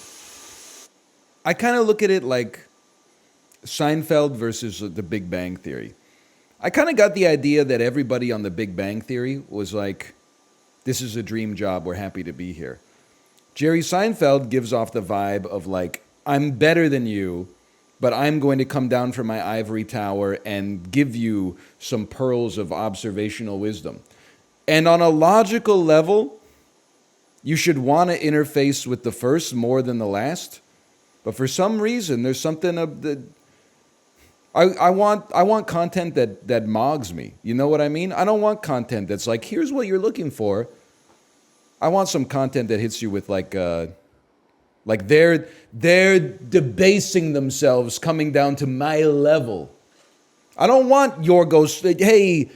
I kind of look at it like Seinfeld versus the Big Bang Theory. I kind of got the idea that everybody on the Big Bang Theory was like, this is a dream job, we're happy to be here. Jerry Seinfeld gives off the vibe of like, I'm better than you, but I'm going to come down from my ivory tower and give you some pearls of observational wisdom. And on a logical level, you should want to interface with the first more than the last. But for some reason, there's something of the... I want content that mogs me. You know what I mean? I don't want content that's like, here's what you're looking for. I want some content that hits you with like they're debasing themselves coming down to my level. I don't want your ghost, hey,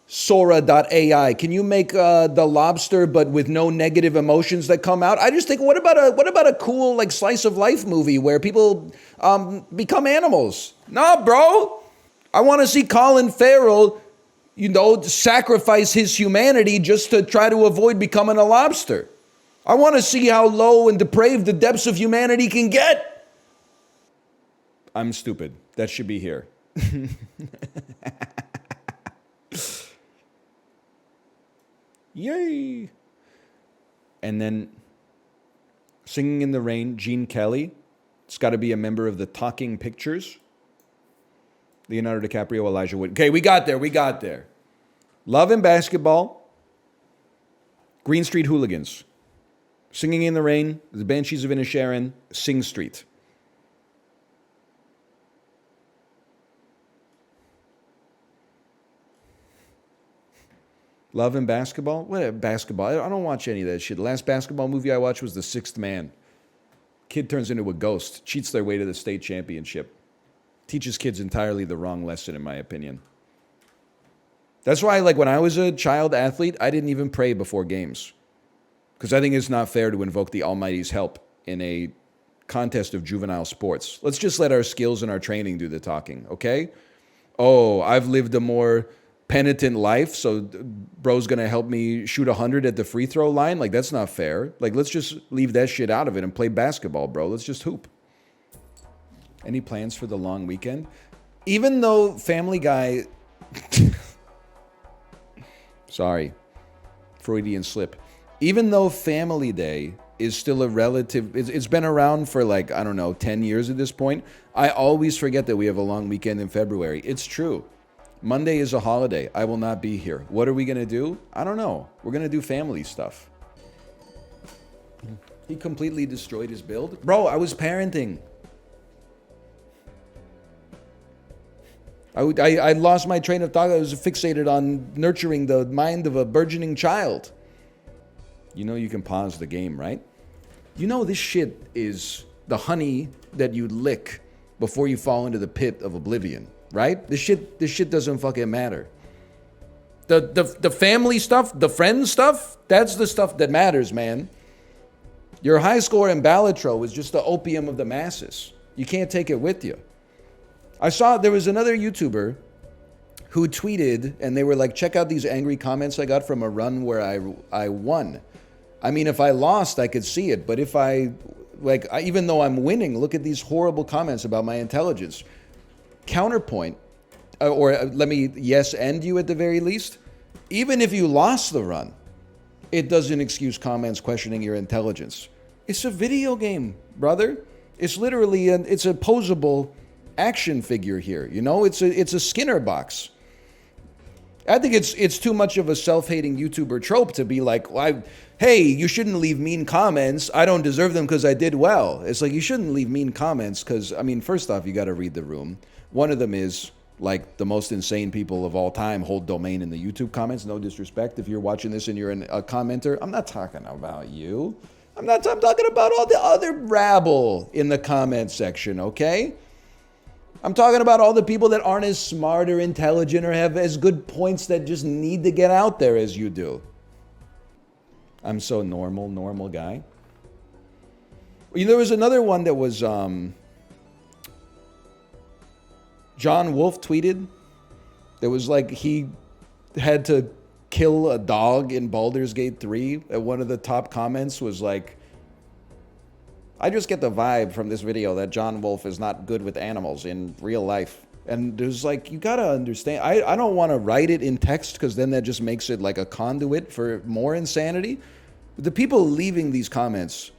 Sora.ai, can you make the lobster but with no negative emotions that come out? I just think, what about a cool like slice of life movie where people become animals? Nah, bro. I want to see Colin Farrell, you know, sacrifice his humanity just to try to avoid becoming a lobster. I want to see how low and depraved the depths of humanity can get. I'm stupid. That should be here. Yay! And then Singing in the Rain, Gene Kelly. It's got to be a member of the Talking Pictures. Leonardo DiCaprio, Elijah Wood. Okay, we got there. Love and Basketball. Green Street Hooligans. Singing in the Rain, The Banshees of Inisherin, Sing Street. Love and Basketball? What basketball? I don't watch any of that shit. The last basketball movie I watched was The Sixth Man. Kid turns into a ghost, cheats their way to the state championship. Teaches kids entirely the wrong lesson, in my opinion. That's why, like, when I was a child athlete, I didn't even pray before games. Because I think it's not fair to invoke the Almighty's help in a contest of juvenile sports. Let's just let our skills and our training do the talking, okay? Oh, I've lived a more penitent life, so bro's gonna help me shoot 100 at the free throw line? Like, that's not fair. Like, let's just leave that shit out of it and play basketball, bro. Let's just hoop. Any plans for the long weekend? Even though Family Guy... Sorry. Freudian slip. Even though Family Day is still a relative... It's been around for like, I don't know, 10 years at this point. I always forget that we have a long weekend in February. It's true. Monday is a holiday. I will not be here. What are we going to do? I don't know. We're going to do family stuff. He completely destroyed his build. Bro, I was parenting. I lost my train of thought. I was fixated on nurturing the mind of a burgeoning child. You know you can pause the game, right? You know this shit is the honey that you lick before you fall into the pit of oblivion, right? This shit doesn't fucking matter. The family stuff, the friend stuff, that's the stuff that matters, man. Your high score in Balatro is just the opium of the masses. You can't take it with you. I saw there was another YouTuber who tweeted, and they were like, check out these angry comments I got from a run where I won. I mean, if I lost, I could see it. But if even though I'm winning, look at these horrible comments about my intelligence. Counterpoint, or let me yes end you at the very least. Even if you lost the run, it doesn't excuse comments questioning your intelligence. It's a video game, brother. It's literally it's a posable action figure here. You know, it's a Skinner box. I think it's too much of a self-hating YouTuber trope to be like, hey, you shouldn't leave mean comments. I don't deserve them because I did well. It's like, you shouldn't leave mean comments because, I mean, first off, you got to read the room. One of them is, like, the most insane people of all time hold domain in the YouTube comments. No disrespect if you're watching this and you're a commenter. I'm not talking about you. I'm talking about all the other rabble in the comment section, okay? I'm talking about all the people that aren't as smart or intelligent or have as good points that just need to get out there as you do. I'm so normal guy. There was another one that was John Wolf tweeted. That was like he had to kill a dog in Baldur's Gate 3. And one of the top comments was like, I just get the vibe from this video that John Wolf is not good with animals in real life. And there's like, you gotta understand, I don't want to write it in text because then that just makes it like a conduit for more insanity. But the people leaving these comments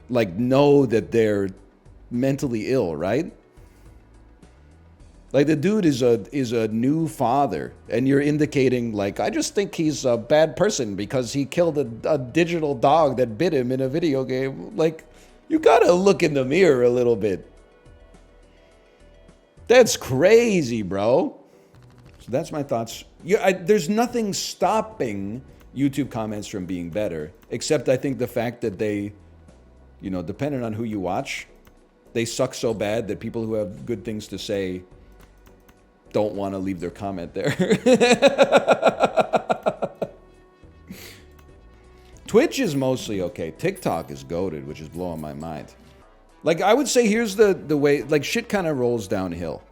like know that they're mentally ill, right? Like the dude is a new father and you're indicating like, I just think he's a bad person because he killed a digital dog that bit him in a video game. Like, you gotta look in the mirror a little bit. That's crazy, bro. So that's my thoughts. There's nothing stopping YouTube comments from being better, except I think the fact that they, you know, depending on who you watch, they suck so bad that people who have good things to say don't want to leave their comment there. Twitch is mostly okay. TikTok is goated, which is blowing my mind. Like, I would say here's the way, like, shit kind of rolls downhill.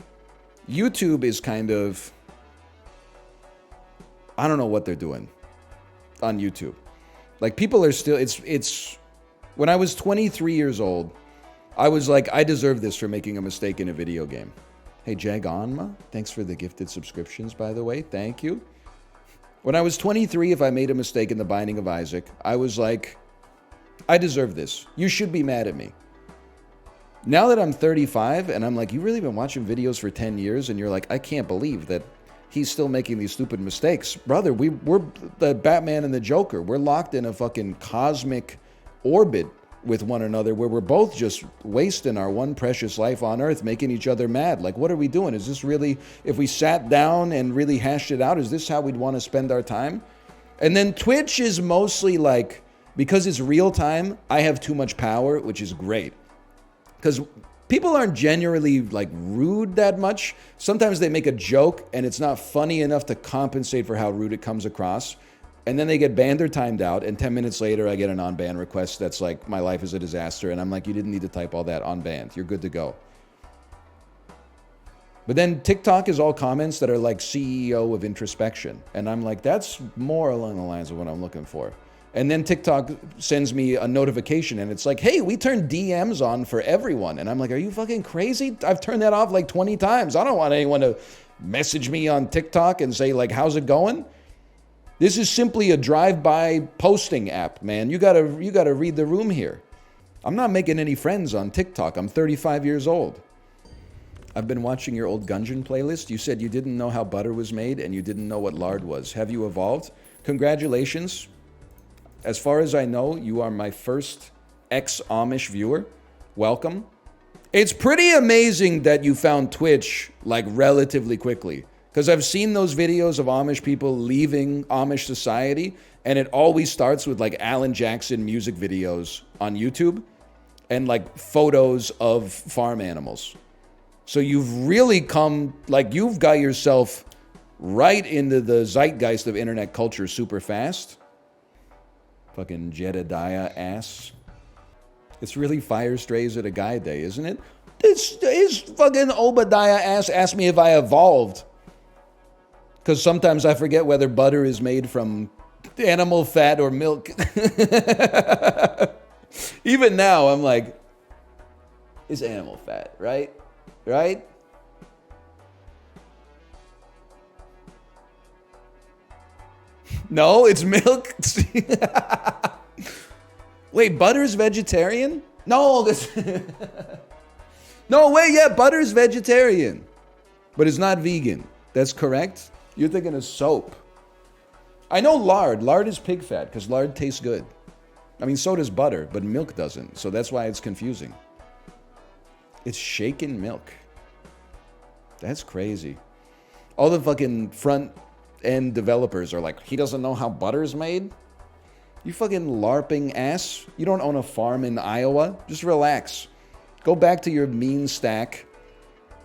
YouTube is kind of, I don't know what they're doing on YouTube. Like, people are still, it's, when I was 23 years old, I was like, I deserve this for making a mistake in a video game. Hey, Jagonma, thanks for the gifted subscriptions, by the way. Thank you. When I was 23, if I made a mistake in The Binding of Isaac, I was like, I deserve this. You should be mad at me. Now that I'm 35, and I'm like, you really been watching videos for 10 years, and you're like, I can't believe that he's still making these stupid mistakes. Brother, we're the Batman and the Joker. We're locked in a fucking cosmic orbit with one another where we're both just wasting our one precious life on Earth, making each other mad. Like, what are we doing? Is this really, if we sat down and really hashed it out, is this how we'd want to spend our time? And then Twitch is mostly like, because it's real time, I have too much power, which is great. Because people aren't generally like rude that much. Sometimes they make a joke and it's not funny enough to compensate for how rude it comes across. And then they get banned or timed out, and 10 minutes later, I get an on-ban request that's like, my life is a disaster, and I'm like, you didn't need to type all that on-banned. You're good to go. But then TikTok is all comments that are like CEO of introspection. And I'm like, that's more along the lines of what I'm looking for. And then TikTok sends me a notification, and it's like, hey, we turned DMs on for everyone. And I'm like, are you fucking crazy? I've turned that off like 20 times. I don't want anyone to message me on TikTok and say, like, how's it going? This is simply a drive-by posting app, man. You gotta read the room here. I'm not making any friends on TikTok. I'm 35 years old. I've been watching your old Gungeon playlist. You said you didn't know how butter was made and you didn't know what lard was. Have you evolved? Congratulations. As far as I know, you are my first ex-Amish viewer. Welcome. It's pretty amazing that you found Twitch like relatively quickly. Because I've seen those videos of Amish people leaving Amish society, And it always starts with like Alan Jackson music videos on YouTube and like photos of farm animals. So you've really come, like you've got yourself right into the zeitgeist of internet culture super fast. Fucking Jedediah ass. It's really Fire Strays at a Guy Day, isn't it? His fucking Obadiah ass asked me if I evolved. Because sometimes I forget whether butter is made from animal fat or milk. Even now, I'm like, it's animal fat, right? Right? No, it's milk. Wait, butter's vegetarian? No, this. No, wait, yeah, butter's vegetarian. But it's not vegan. That's correct. You're thinking of soap. I know lard. Lard is pig fat because lard tastes good. I mean, so does butter, but milk doesn't. So that's why it's confusing. It's shaken milk. That's crazy. All the fucking front-end developers are like, he doesn't know how butter's made? You fucking LARPing ass. You don't own a farm in Iowa. Just relax. Go back to your mean stack.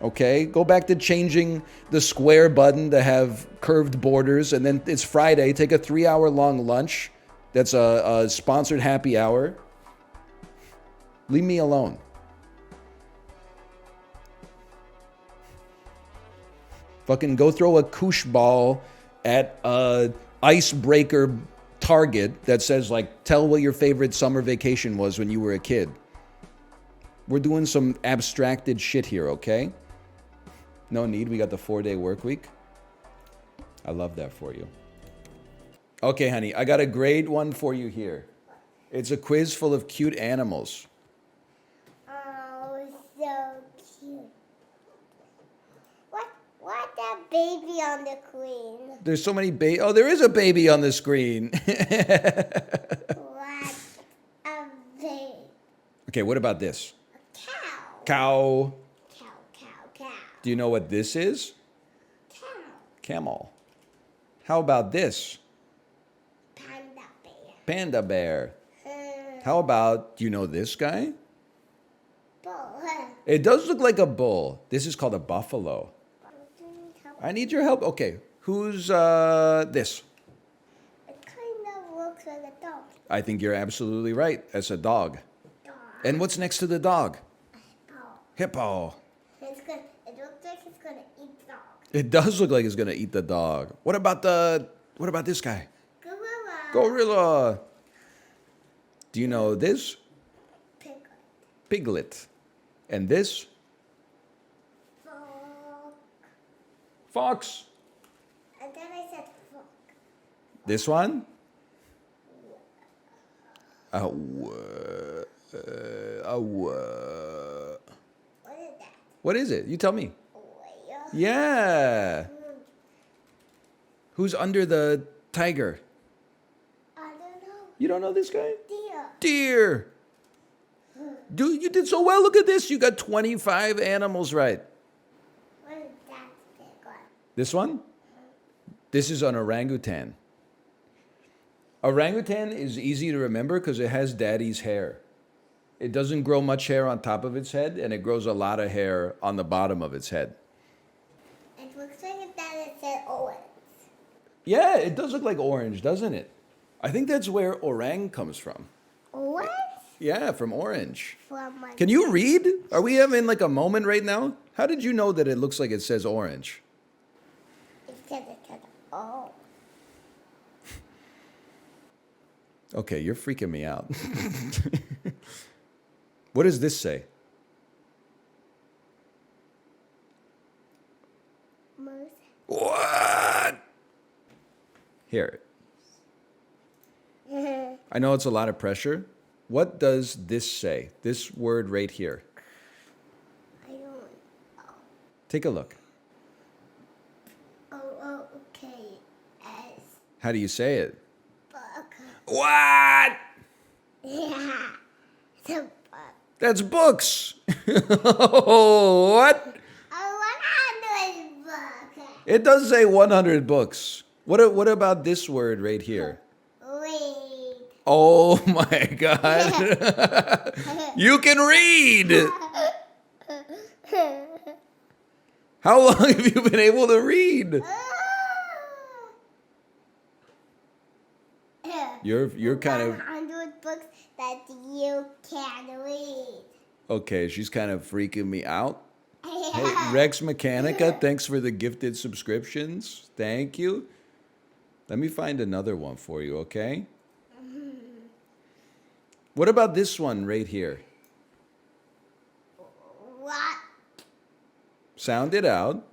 Okay? Go back to changing the square button to have curved borders, and then it's Friday. Take a 3-hour-long lunch. That's a sponsored happy hour. Leave me alone. Fucking go throw a koosh ball at a icebreaker Target that says, like, tell what your favorite summer vacation was when you were a kid. We're doing some abstracted shit here, okay? No need. We got the 4-day work week. I love that for you. Okay, honey, I got a great one for you here. It's a quiz full of cute animals. Oh, so cute. What that baby on the screen? There's so many oh, there is a baby on the screen. What a baby. Okay, what about this? Cow. Cow. Do you know what this is? Camel. How about this? Panda bear. How about, do you know this guy? Bull. It does look like a bull. This is called a buffalo. I need your help. Okay, who's this? It kind of looks like a dog. I think you're absolutely right. It's a dog. And what's next to the dog? Hippo. It looks like it's gonna eat the dog. It does look like it's gonna eat the dog. What about this guy? Gorilla. Do you know this? Piglet. And this? Fox. And then I said fox. This one? What is it? You tell me. Yeah. Who's under the tiger? I don't know. You don't know this guy? Deer. Dude, you did so well. Look at this. You got 25 animals right. What is that big one? This one? This is an orangutan. Orangutan is easy to remember because it has daddy's hair. It doesn't grow much hair on top of its head, and it grows a lot of hair on the bottom of its head. It looks like it said orange. Yeah, it does look like orange, doesn't it? I think that's where orang comes from. Orange? Yeah, from orange. From my Can you read? Are we having like a moment right now? How did you know that it looks like it says orange? It said oh. Okay, you're freaking me out. What does this say? Moose. What? Here. I know it's a lot of pressure. What does this say? This word right here. I don't know. Take a look. Oh, okay. S. How do you say it? Book. What? Yeah. It's a book. That's books. What? A 100 book. It does say 100 books. What about this word right here? Oh my god. You can read. How long have you been able to read? You're kind of 100 books that you can read. okay. She's kind of freaking me out. Hey, Rex Mechanica, thanks for the gifted subscriptions. Thank you. Let me find another one for you, okay? What about this one right here? What? Sound it out.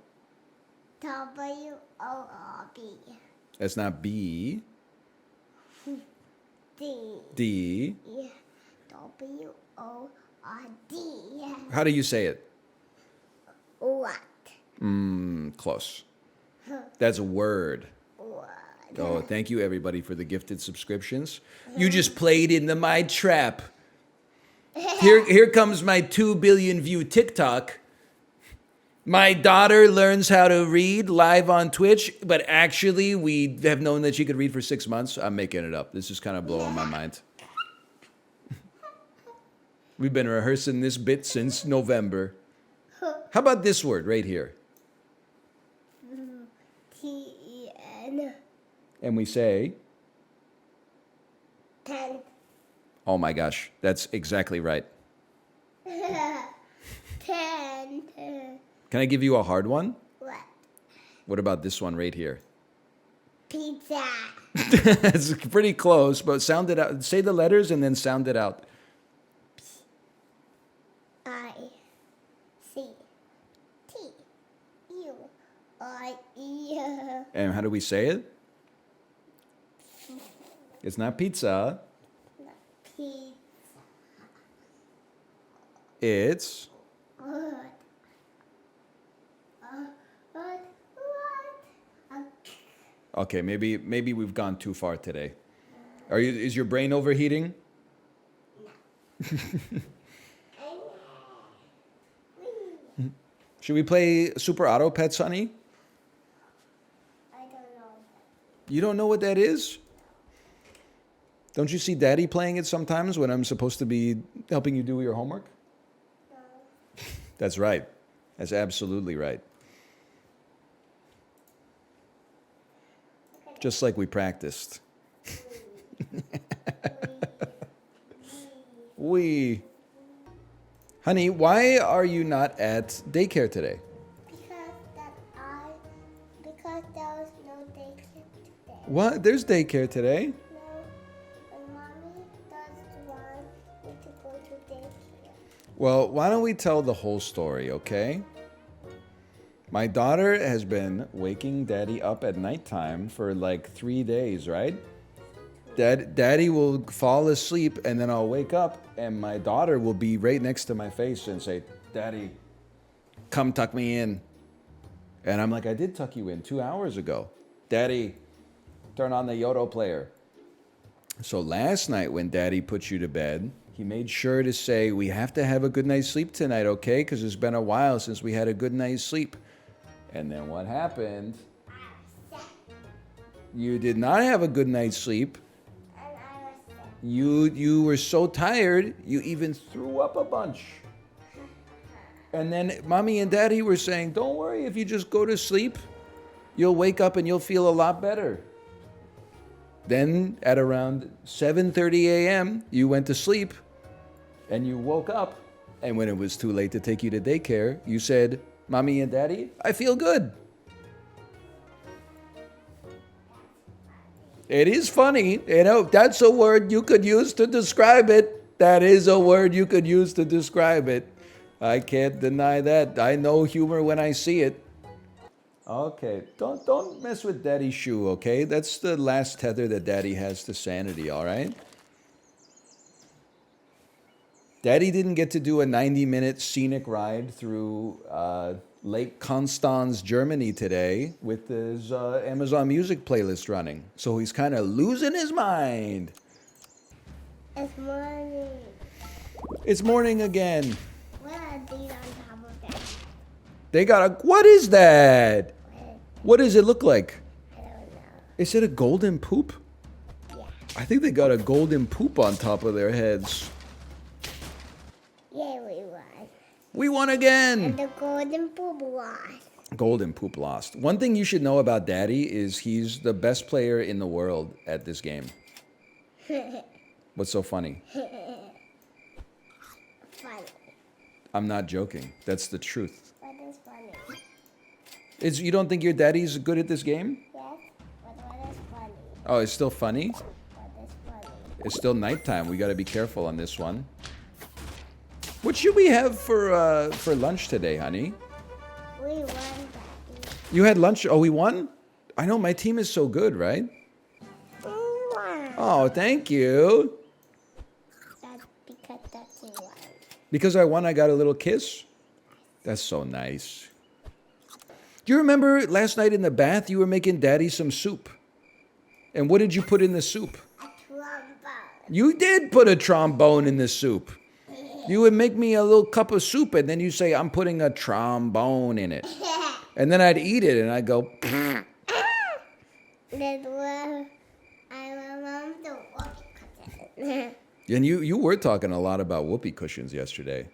W-O-R-B. That's not B. D. D. W-O-R-D. How do you say it? What? Close. That's a word. Oh, thank you everybody for the gifted subscriptions. You just played into my trap. Here comes my 2 billion view TikTok. My daughter learns how to read live on Twitch, but actually we have known that she could read for 6 months. I'm making it up. This is kind of blowing my mind. We've been rehearsing this bit since November. How about this word right here? T-E-N. And we say, 10. oh my gosh, that's exactly right. 10. Can I give you a hard one? What? What about this one right here? Pizza. It's pretty close, but sound it out. Say the letters and then sound it out. I-C-T-U-I-E. And how do we say it? It's not pizza. Pizza. It's What? okay. Maybe we've gone too far today. Is your brain overheating? Should we play Super Auto Pets, honey? I don't know. You don't know what that is? Don't you see Daddy playing it sometimes when I'm supposed to be helping you do your homework? No. That's right. That's absolutely right. Just like we practiced. Honey, why are you not at daycare today? Because there was no daycare today. What? There's daycare today? No, but mommy does want me to go to daycare. Well, why don't we tell the whole story, okay? My daughter has been waking Daddy up at nighttime for like 3 days, right? Daddy will fall asleep and then I'll wake up and my daughter will be right next to my face and say, Daddy, come tuck me in. And I'm like, I did tuck you in 2 hours ago. Daddy, turn on the Yodo player. So last night when Daddy put you to bed, he made sure to say, we have to have a good night's sleep tonight, okay? Because it's been a while since we had a good night's sleep. And then what happened? You did not have a good night's sleep. You were so tired, you even threw up a bunch. And then Mommy and Daddy were saying, don't worry, if you just go to sleep, you'll wake up and you'll feel a lot better. Then at around 7:30 a.m., you went to sleep and you woke up. And when it was too late to take you to daycare, you said, Mommy and Daddy, I feel good. It is funny. You know, that's a word you could use to describe it. That is a word you could use to describe it. I can't deny that. I know humor when I see it. Okay, don't mess with Daddy's shoe, okay? That's the last tether that Daddy has to sanity, all right? Daddy didn't get to do a 90-minute scenic ride through Lake Constance, Germany today with his Amazon Music playlist running. So he's kind of losing his mind. It's morning. It's morning again. What are these on top of that? They got a... What is that? What does it look like? I don't know. Is it a golden poop? Yeah. I think they got a golden poop on top of their heads. Yeah, we won. We won again! And the golden poop lost. Golden poop lost. One thing you should know about Daddy is he's the best player in the world at this game. What's so funny? Funny. I'm not joking. That's the truth. What is funny? You don't think your daddy's good at this game? Yes, but what is funny? Oh, it's still funny? What is funny? It's still nighttime. We gotta be careful on this one. What should we have for lunch today, honey? We won, Daddy. You had lunch? Oh, we won? I know, my team is so good, right? Oh, thank you. That's because that's you won. Because I won, I got a little kiss? That's so nice. Do you remember last night in the bath, you were making Daddy some soup? And what did you put in the soup? A trombone. You did put a trombone in the soup. You would make me a little cup of soup, and then you say, I'm putting a trombone in it. And then I'd eat it, and I'd go, That's why I love the whoopee. And you were talking a lot about whoopee cushions yesterday.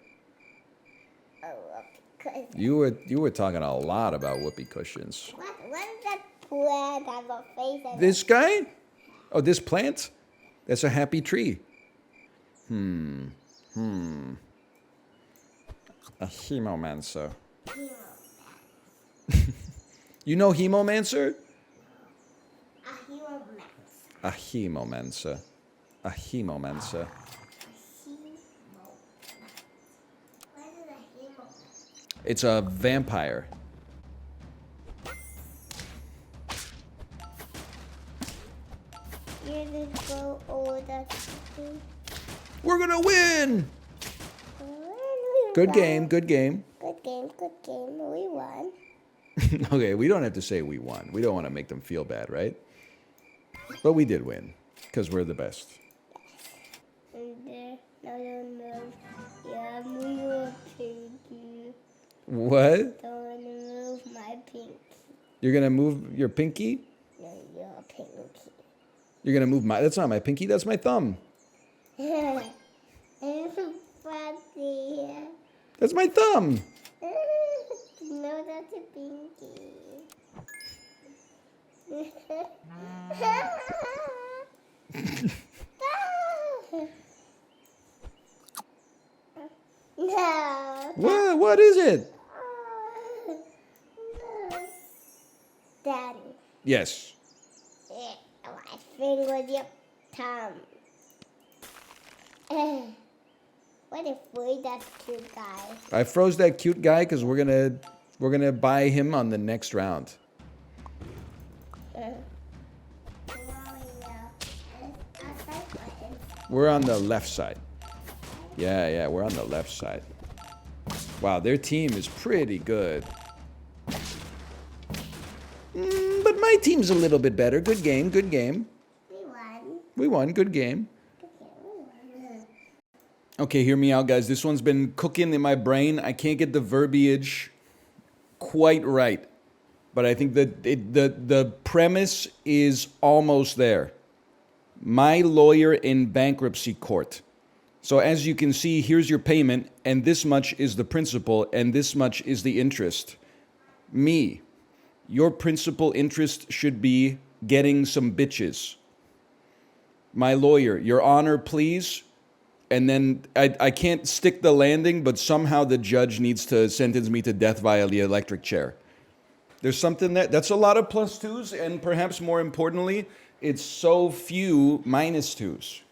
You were talking a lot about whoopee cushions. What is that plant have a face? This guy? Oh, this plant? That's a happy tree. A hemomancer. You know hemomancer? A hemomancer. A hemomancer. It's a vampire. We're gonna win! Good game, good game. Good game, good game. We won. Okay, we don't have to say we won. We don't want to make them feel bad, right? But we did win, because we're the best. Yeah, move pinky. What? Don't move my pinky. You're gonna move your pinky? No, your pinky. You're gonna move my... That's not my pinky, that's my thumb. It's funny. That's my thumb. No, that's a pinky. No. What is it? Daddy. Yes. Yeah, my finger with your thumb. What if we that cute guy? I froze that cute guy because we're gonna buy him on the next round. We're on the left side. Yeah, we're on the left side. Wow, their team is pretty good. But my team's a little bit better. Good game, good game. We won, good game. Okay, hear me out, guys. This one's been cooking in my brain. I can't get the verbiage quite right. But I think that the premise is almost there. My lawyer in bankruptcy court. So as you can see, here's your payment, and this much is the principal, and this much is the interest. Me, your principal interest should be getting some bitches. My lawyer, your honor, please. And then I can't stick the landing, but somehow the judge needs to sentence me to death via the electric chair. There's something that's a lot of plus twos, and perhaps more importantly, it's so few minus twos.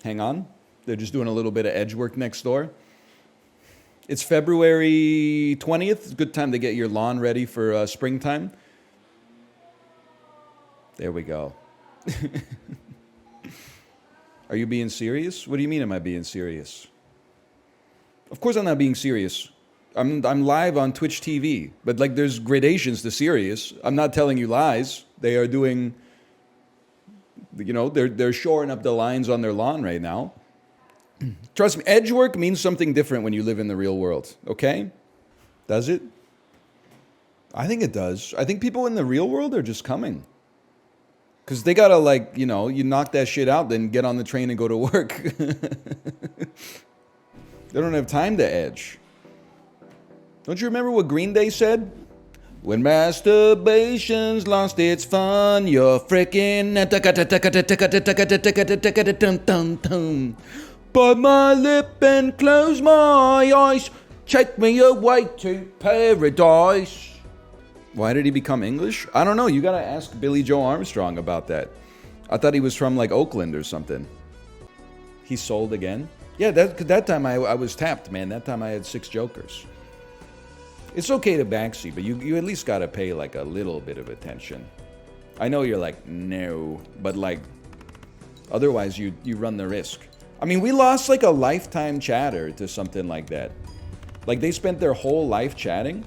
Hang on. They're just doing a little bit of edge work next door. It's February 20th. Good time to get your lawn ready for springtime. There we go. Are you being serious? What do you mean, am I being serious? Of course I'm not being serious. I'm live on Twitch TV, but like there's gradations to serious. I'm not telling you lies. They are doing, you know, they're shoring up the lines on their lawn right now. Trust me, edge work means something different when you live in the real world, okay? Does it? I think it does. I think people in the real world are just coming. Because they gotta, like, you know, you knock that shit out, then get on the train and go to work. They don't have time to edge. Don't you remember what Green Day said? When masturbation's lost its fun, you're frickin' bite my lip and close my eyes. Take me away to paradise. Why did he become English? I don't know. You gotta ask Billy Joe Armstrong about that. I thought he was from like Oakland or something. He sold again? Yeah, that time I was tapped, man. That time I had 6 jokers. It's okay to backseat, but you at least gotta pay like a little bit of attention. I know you're like, no, but like, otherwise you run the risk. I mean, we lost like a lifetime chatter to something like that. Like they spent their whole life chatting,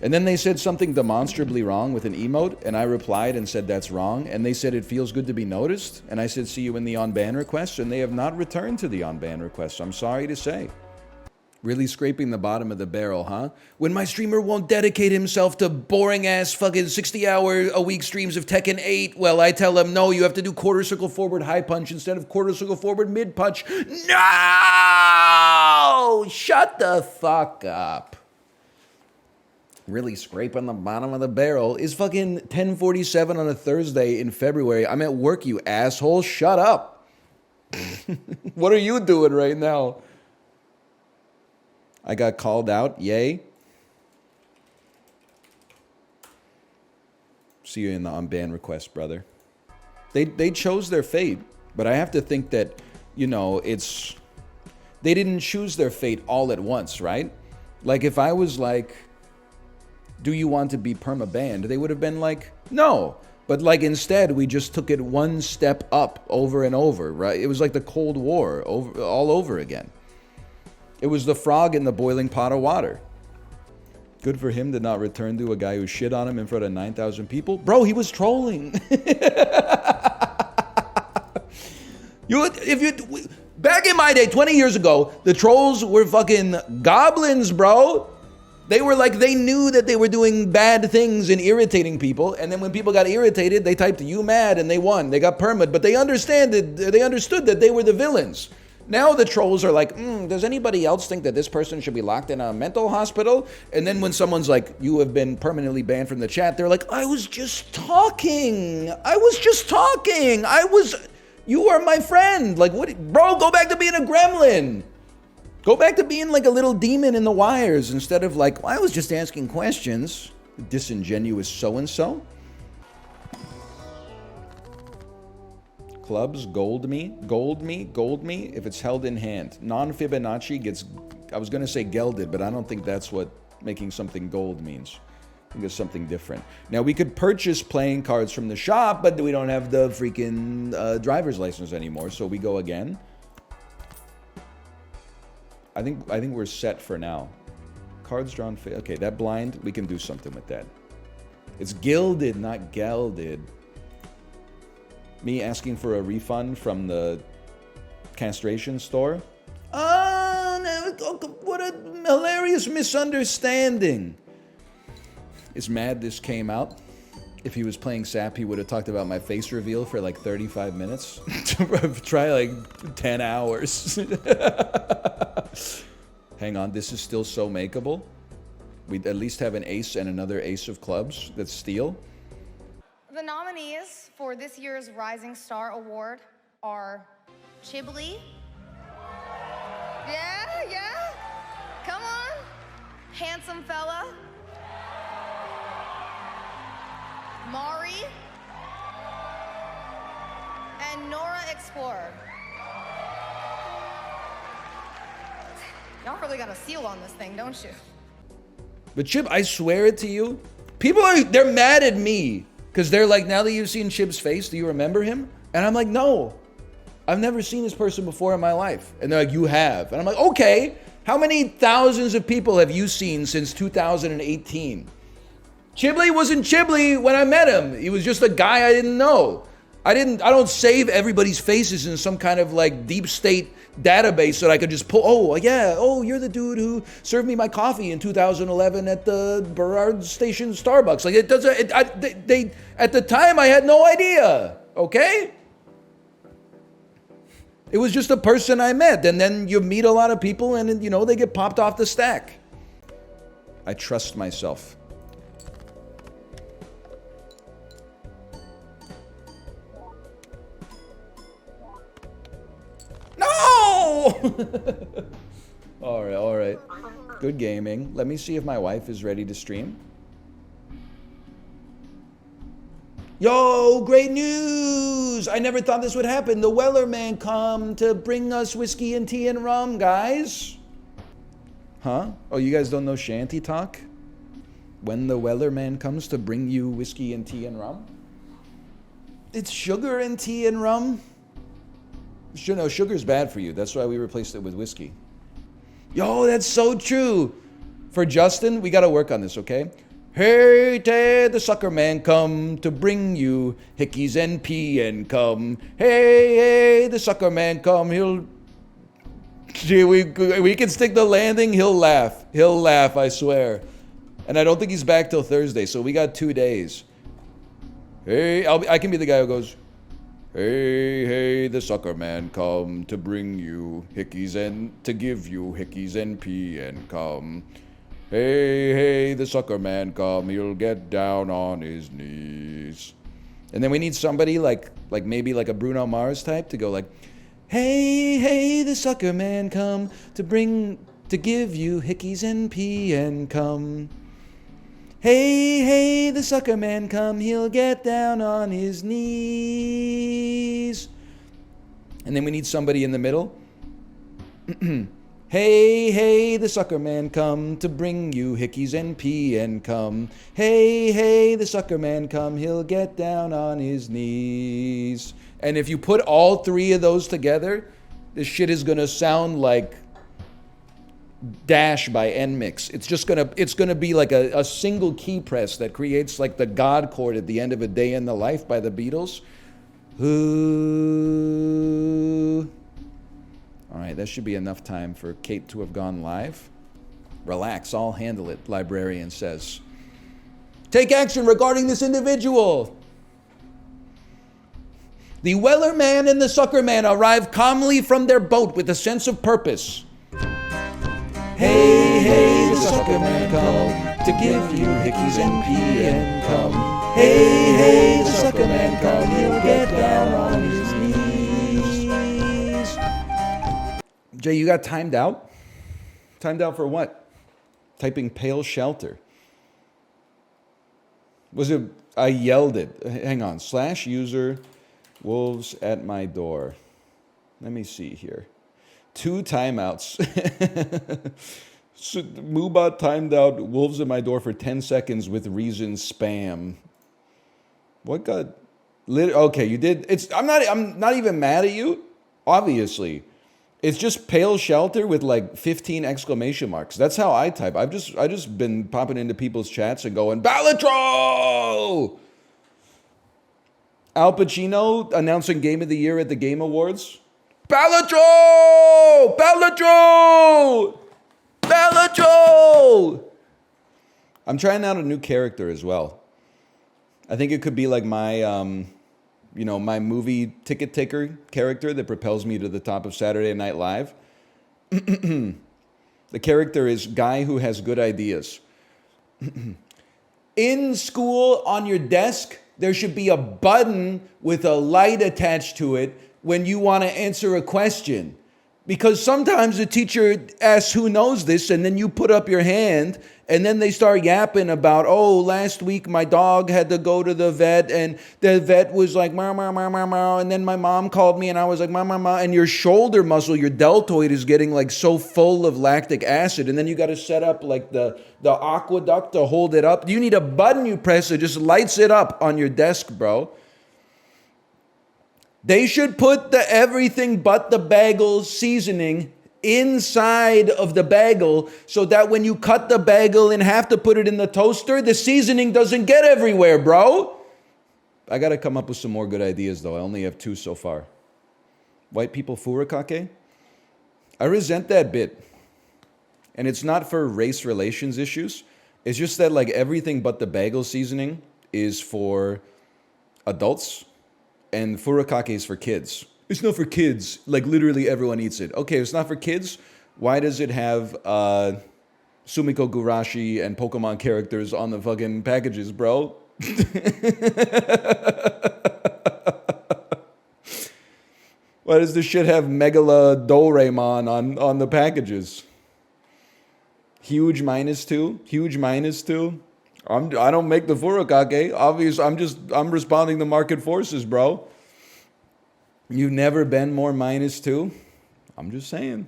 and then they said something demonstrably wrong with an emote, and I replied and said that's wrong, and they said it feels good to be noticed, and I said see you in the on-ban requests, and they have not returned to the on-ban requests, I'm sorry to say. Really scraping the bottom of the barrel, huh? When my streamer won't dedicate himself to boring-ass fucking 60-hour-a-week streams of Tekken 8, well, I tell him, no, you have to do quarter circle forward high punch instead of quarter circle forward mid punch. No! Shut the fuck up. Really scraping the bottom of the barrel is fucking 10:47 on a Thursday in February. I'm at work, you asshole. Shut up. What are you doing right now? I got called out. Yay. See you in the on-ban request, brother. They chose their fate, but I have to think that, you know, it's... They didn't choose their fate all at once, right? Like, if I was like, do you want to be perma-banned? They would have been like, no. But, like, instead, we just took it one step up over and over, right? It was like the Cold War all over again. It was the frog in the boiling pot of water. Good for him to not return to a guy who shit on him in front of 9,000 people. Bro, he was trolling. Back in my day, 20 years ago, the trolls were fucking goblins, bro. They were like, they knew that they were doing bad things and irritating people. And then when people got irritated, they typed, you mad, and they won. They got permit, but they understood that they were the villains. Now the trolls are like, does anybody else think that this person should be locked in a mental hospital? And then when someone's like, you have been permanently banned from the chat, they're like, I was just talking. You are my friend. Like, what? Bro, go back to being a gremlin. Go back to being like a little demon in the wires instead of like, well, I was just asking questions. Disingenuous so-and-so. Clubs, gold me. If it's held in hand. Non-Fibonacci gets, I was going to say gelded, but I don't think that's what making something gold means. I think it's something different. Now, we could purchase playing cards from the shop, but we don't have the freaking driver's license anymore, so we go again. I think we're set for now. Cards drawn. Okay, that blind, we can do something with that. It's gilded, not gelded. Me asking for a refund from the castration store? Oh, what a hilarious misunderstanding. It's mad this came out. If he was playing SAP, he would have talked about my face reveal for like 35 minutes. Try like 10 hours. Hang on, this is still so makeable. We'd at least have an ace and another ace of clubs that's steel. The nominees for this year's Rising Star Award are Chiblee. Yeah. Come on. Handsome fella. Mari. And Nora Explorer. Y'all really got a seal on this thing, don't you? But Chib, I swear it to you, they're mad at me. Because they're like, now that you've seen Chib's face, do you remember him? And I'm like, no. I've never seen this person before in my life. And they're like, you have. And I'm like, okay. How many thousands of people have you seen since 2018? Chiblee wasn't Chiblee when I met him. He was just a guy I didn't know. I don't save everybody's faces in some kind of like deep state database that I could just pull. Oh yeah, oh you're the dude who served me my coffee in 2011 at the Burrard Station Starbucks. Like it doesn't. They at the time I had no idea. Okay. It was just a person I met, and then you meet a lot of people, and you know they get popped off the stack. I trust myself. No! All right. Good gaming. Let me see if my wife is ready to stream. Yo, great news! I never thought this would happen. The Weller man come to bring us whiskey and tea and rum, guys. Huh? Oh, you guys don't know shanty talk? When the Weller man comes to bring you whiskey and tea and rum? It's sugar and tea and rum. No, sugar's bad for you. That's why we replaced it with whiskey. Yo, that's so true. For Justin, we gotta work on this, okay? Hey, Ted, the sucker man come to bring you hickeys and pee and come. Hey, the sucker man come, he'll... Gee, we can stick the landing, he'll laugh. He'll laugh, I swear. And I don't think he's back till Thursday, so we got 2 days. Hey, I can be the guy who goes, hey, the sucker man come to bring you hickeys and... to give you hickeys and pee and come. Hey, the sucker man come, he'll get down on his knees. And then we need somebody like maybe like a Bruno Mars type to go like, hey, the sucker man come to give you hickeys and pee and come. Hey, the sucker man come, he'll get down on his knees. And then we need somebody in the middle. Hey, the sucker man come to bring you hickeys and pee and come. Hey, the sucker man come, he'll get down on his knees. And if you put all three of those together, this shit is gonna sound like Dash by NMix. It's gonna be like a single key press that creates like the God chord at the end of A Day in the Life by the Beatles. Ooh. All right, that should be enough time for Kate to have gone live. Relax, I'll handle it, librarian says. Take action regarding this individual. The Weller man and the sucker man arrive calmly from their boat with a sense of purpose. Hey, the sucker man come to give you hickeys and pee and come. Hey, the sucker man come, he'll get down on his knees. Jay, you got timed out? Timed out for what? Typing pale shelter. Was it, I yelled it. Hang on, /user wolves at my door. Let me see here. 2 timeouts. So, Moobot timed out wolves at my door for 10 seconds with reason spam. What got lit? Okay, you did. I'm not even mad at you, obviously. It's just pale shelter with like 15 exclamation marks. That's how I type. I just been popping into people's chats and going, Balatro! Al Pacino announcing Game of the Year at the Game Awards. Balatro! Balatro! Balatro! I'm trying out a new character as well. I think it could be like my... my movie ticket taker character that propels me to the top of Saturday Night Live. The character is guy who has good ideas. In school, on your desk, there should be a button with a light attached to it when you want to answer a question. Because sometimes the teacher asks who knows this, and then you put up your hand, and then they start yapping about, oh, last week my dog had to go to the vet, and the vet was like, meow, meow, meow, meow, meow, and then my mom called me, and I was like, meow, meow, meow, and your shoulder muscle, your deltoid is getting like so full of lactic acid, and then you got to set up like the aqueduct to hold it up. You need a button you press that just lights it up on your desk, bro. They should put the everything but the bagel seasoning inside of the bagel so that when you cut the bagel in half to put it in the toaster, the seasoning doesn't get everywhere, bro. I gotta come up with some more good ideas, though. I only have 2 so far. White people furikake? I resent that bit. And it's not for race relations issues. It's just that, like, everything but the bagel seasoning is for adults, and furikake is for kids. It's not for kids. Like, literally everyone eats it. Okay, it's not for kids. Why does it have Sumiko Gurashi and Pokemon characters on the fucking packages, bro? Why does this shit have Megala Doraemon on the packages? Huge -2. Huge -2. I don't make the furikake. Obvious. I'm responding to market forces, bro. You've never been more -2. I'm just saying.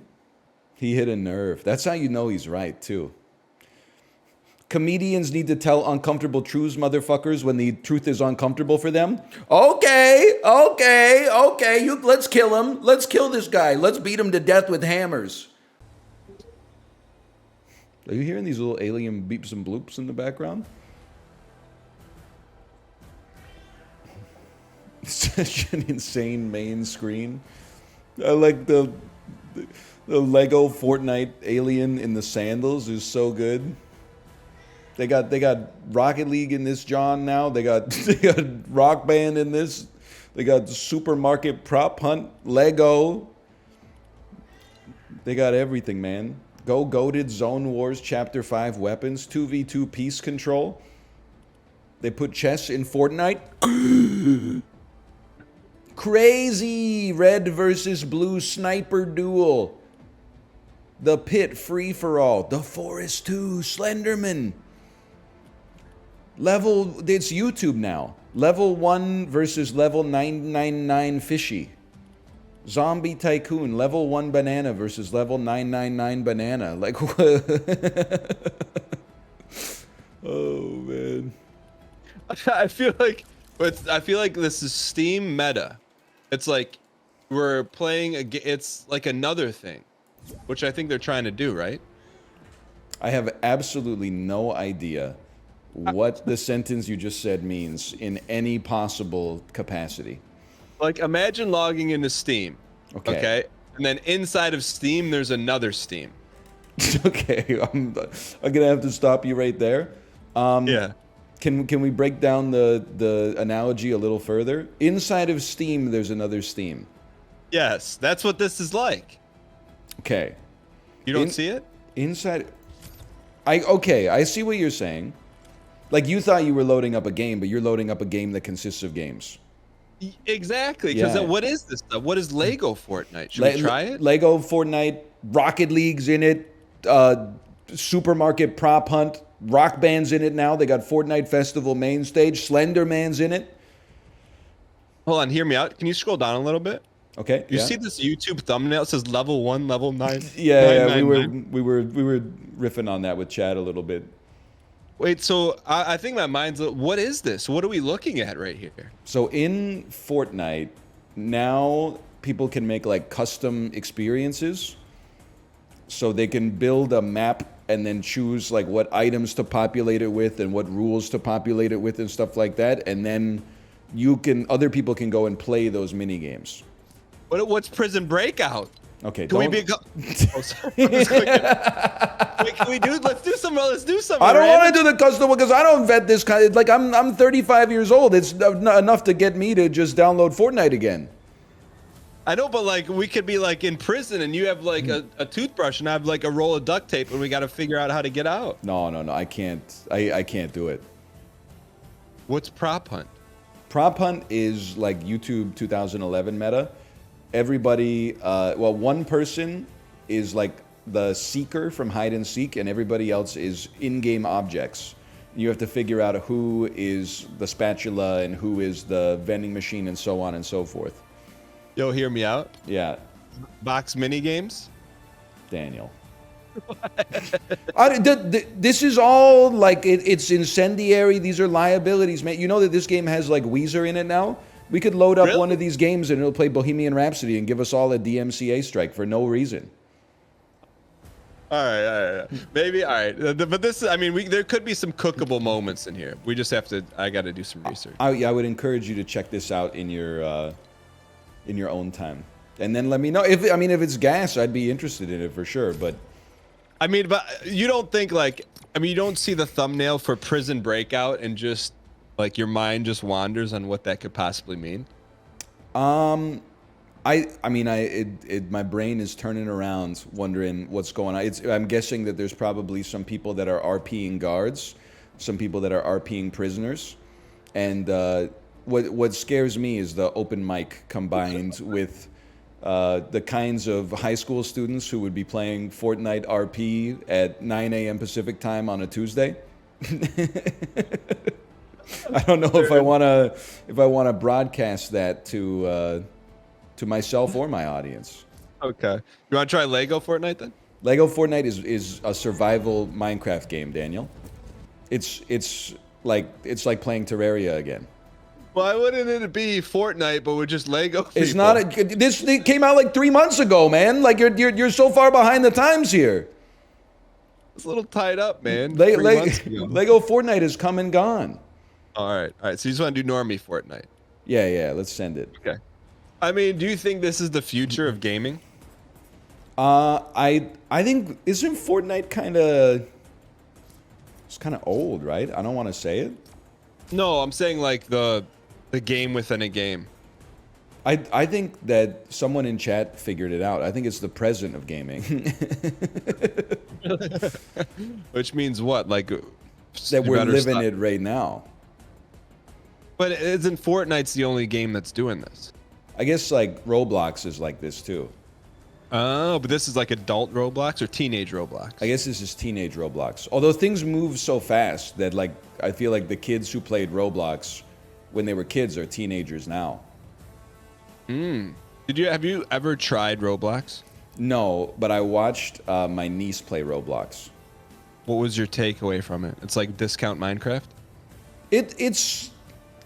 He hit a nerve. That's how you know he's right, too. Comedians need to tell uncomfortable truths, motherfuckers, when the truth is uncomfortable for them. Okay. Let's kill him. Let's kill this guy. Let's beat him to death with hammers. Are you hearing these little alien beeps and bloops in the background? Such an insane main screen. I like the Lego Fortnite alien in the sandals is so good. They got Rocket League in this John now. They got Rock Band in this. They got Supermarket Prop Hunt Lego. They got everything, man. Go Goated Zone Wars Chapter 5 weapons, 2v2 peace control. They put chess in Fortnite. Crazy red versus blue sniper duel. The Pit free for all. The Forest 2 Slenderman. It's YouTube now. Level 1 versus level 999 Fishy. Zombie Tycoon, level 1 banana versus level 999 banana. Like, what? Oh, man. I feel like this is Steam meta. It's like we're playing it's like another thing, which I think they're trying to do, right? I have absolutely no idea what the sentence you just said means in any possible capacity. Like, imagine logging into Steam. Okay. And then inside of Steam, there's another Steam. Okay, I'm gonna have to stop you right there. Yeah. Can we break down the analogy a little further? Inside of Steam, there's another Steam. Yes, that's what this is like. Okay. You don't see it? Inside. I see what you're saying. Like, you thought you were loading up a game, but you're loading up a game that consists of games. Exactly, because what is this stuff? What is Lego Fortnite? Should we try it? Lego Fortnite, Rocket League's in it, Supermarket Prop Hunt, Rock Band's in it now. They got Fortnite Festival main stage, Slenderman's in it. Hold on, hear me out. Can you scroll down a little bit? Okay. You see this YouTube thumbnail? It says level 1, level 9. Yeah, we were riffing on that with Chad a little bit. Wait, so I think my mind's, what is this? What are we looking at right here? So in Fortnite, now people can make like custom experiences. So they can build a map and then choose like what items to populate it with and what rules to populate it with and stuff like that. And then other people can go and play those mini games. What's Prison Breakout? Okay, can we be? Oh, sorry. Wait, can we do? Let's do some. I don't want to do the custom one because I don't vet this kind. Like I'm 35 years old. It's enough to get me to just download Fortnite again. I know, but like we could be like in prison and you have like a toothbrush and I have like a roll of duct tape and we got to figure out how to get out. No, I can't. I can't do it. What's Prop Hunt? Prop Hunt is like YouTube 2011 meta. Everybody, one person is like the seeker from hide and seek, and everybody else is in-game objects. You have to figure out who is the spatula and who is the vending machine and so on and so forth. Yo, hear me out? Yeah. Box mini games? Daniel. This is all like, it's incendiary. These are liabilities, man. You know that this game has like Weezer in it now? We could load up one of these games and it'll play Bohemian Rhapsody and give us all a DMCA strike for no reason. right. Maybe, all right. But this, I mean, there could be some cookable moments in here. We just have to, I got to do some research. I would encourage you to check this out in your own time. And then let me know. If it's gas, I'd be interested in it for sure. But I mean, but you don't think like, I mean, you don't see the thumbnail for Prison Breakout and just like your mind just wanders on what that could possibly mean? My brain is turning around wondering what's going on. I'm guessing that there's probably some people that are RPing guards, some people that are RPing prisoners, and what scares me is the open mic combined with the kinds of high school students who would be playing Fortnite RP at 9 a.m. Pacific time on a Tuesday. I don't know if I wanna broadcast that to myself or my audience. Okay. You want to try Lego Fortnite then? Lego Fortnite is a survival Minecraft game, Daniel. It's like playing Terraria again. Why wouldn't it be Fortnite but with just Lego people? It's not. This thing came out like 3 months ago, man. Like you're so far behind the times here. It's a little tied up, man. Lego Fortnite has come and gone. All right. So you just want to do normie Fortnite? Yeah. Let's send it. Okay. I mean, do you think this is the future of gaming? I think, isn't Fortnite kind of old, right? I don't want to say it. No, I'm saying like the game within a game. I think that someone in chat figured it out. I think it's the present of gaming. Which means what? Like that we're living it right now. But isn't Fortnite's the only game that's doing this? I guess like Roblox is like this too. Oh, but this is like adult Roblox or teenage Roblox? I guess this is teenage Roblox. Although things move so fast that like I feel like the kids who played Roblox when they were kids are teenagers now. Have you ever tried Roblox? No, but I watched my niece play Roblox. What was your takeaway from it? It's like discount Minecraft? It's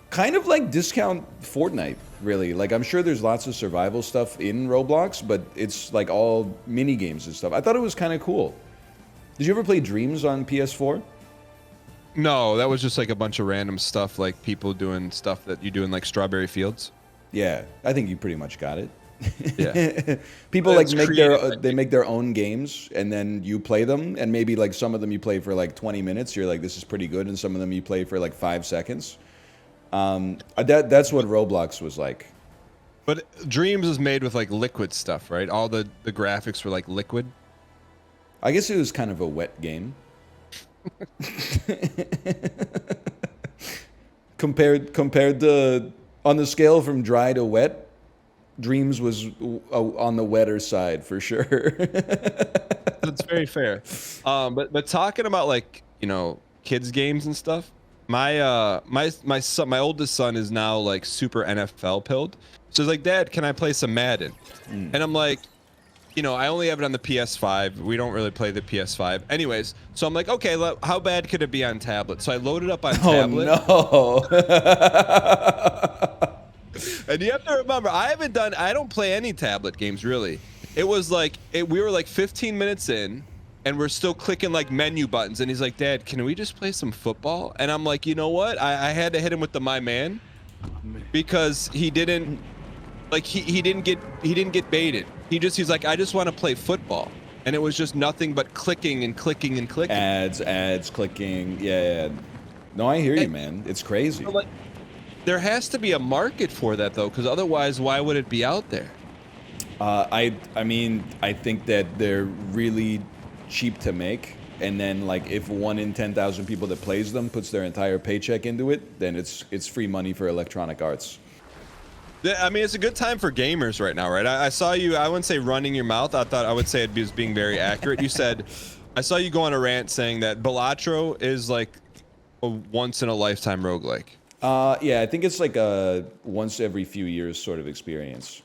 kind of like discount Fortnite, really. Like, I'm sure there's lots of survival stuff in Roblox, but it's like all mini games and stuff. I thought it was kind of cool. Did you ever play Dreams on PS4? No, that was just like a bunch of random stuff, like people doing stuff that you do in like Strawberry Fields. Yeah, I think you pretty much got it. Yeah. People like make their own games, and then you play them, and maybe like some of them you play for like 20 minutes. You're like, this is pretty good, and some of them you play for like 5 seconds. That's what Roblox was like. But Dreams is made with like liquid stuff, right? All the graphics were like liquid. I guess it was kind of a wet game. compared to on the scale from dry to wet, Dreams was on the wetter side for sure. That's very fair. But talking about like, you know, kids games and stuff, my oldest son is now like super NFL pilled. So he's like, Dad, can I play some Madden? And I'm like, you know, I only have it on the PS5. We don't really play the PS5. Anyways, so I'm like, okay, how bad could it be on tablet? So I loaded up on tablet. Oh, no. And you have to remember, I don't play any tablet games, really. It was like, we were like 15 minutes in, and we're still clicking like menu buttons. And he's like, Dad, can we just play some football? And I'm like, you know what? I had to hit him with the my man, because he didn't, like, he didn't get baited. He's like, I just want to play football. And it was just nothing but clicking and clicking and clicking. Ads, clicking. Yeah. No, I hear you, man. It's crazy. So, like, there has to be a market for that, though, because otherwise, why would it be out there? I mean, I think that they're really cheap to make. And then, like, if 1 in 10,000 people that plays them puts their entire paycheck into it, then it's free money for Electronic Arts. I mean, it's a good time for gamers right now, right? I saw you, I wouldn't say running your mouth. I would say it was being very accurate. You said, I saw you go on a rant saying that Balatro is like a once-in-a-lifetime roguelike. Yeah, I think it's like a once every few years sort of experience.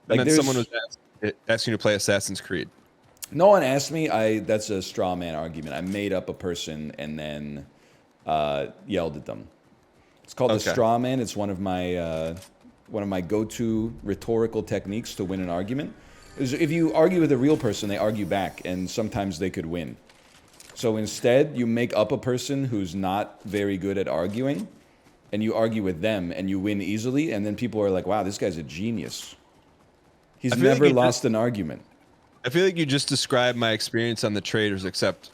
Like, And then someone was asking you to play Assassin's Creed. No one asked me. That's a straw man argument. I made up a person and then yelled at them. It's called the straw man. It's one of my go-to rhetorical techniques to win an argument. If you argue with a real person, they argue back, and sometimes they could win. So instead, you make up a person who's not very good at arguing, and you argue with them, and you win easily, and then people are like, wow, this guy's a genius. He's never lost an argument. I feel like you just described my experience on the Traitors, except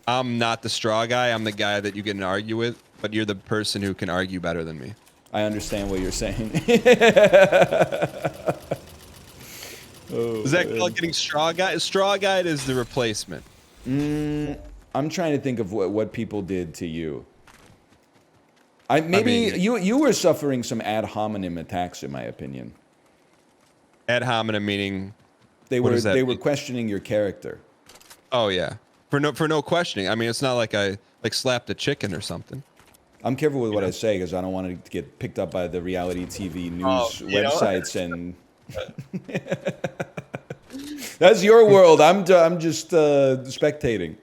I'm not the straw guy. I'm the guy that you get in an argue with, but you're the person who can argue better than me. I understand what you're saying. Is that called getting straw guy? Straw guide is the replacement. I'm trying to think of what people did to you. You were suffering some ad hominem attacks, in my opinion. Ad hominem meaning they were questioning your character. Oh yeah, for no questioning. I mean, it's not like I slapped a chicken or something. I'm careful with what I say because I don't want to get picked up by the reality TV news websites and. That's your world. I'm just spectating.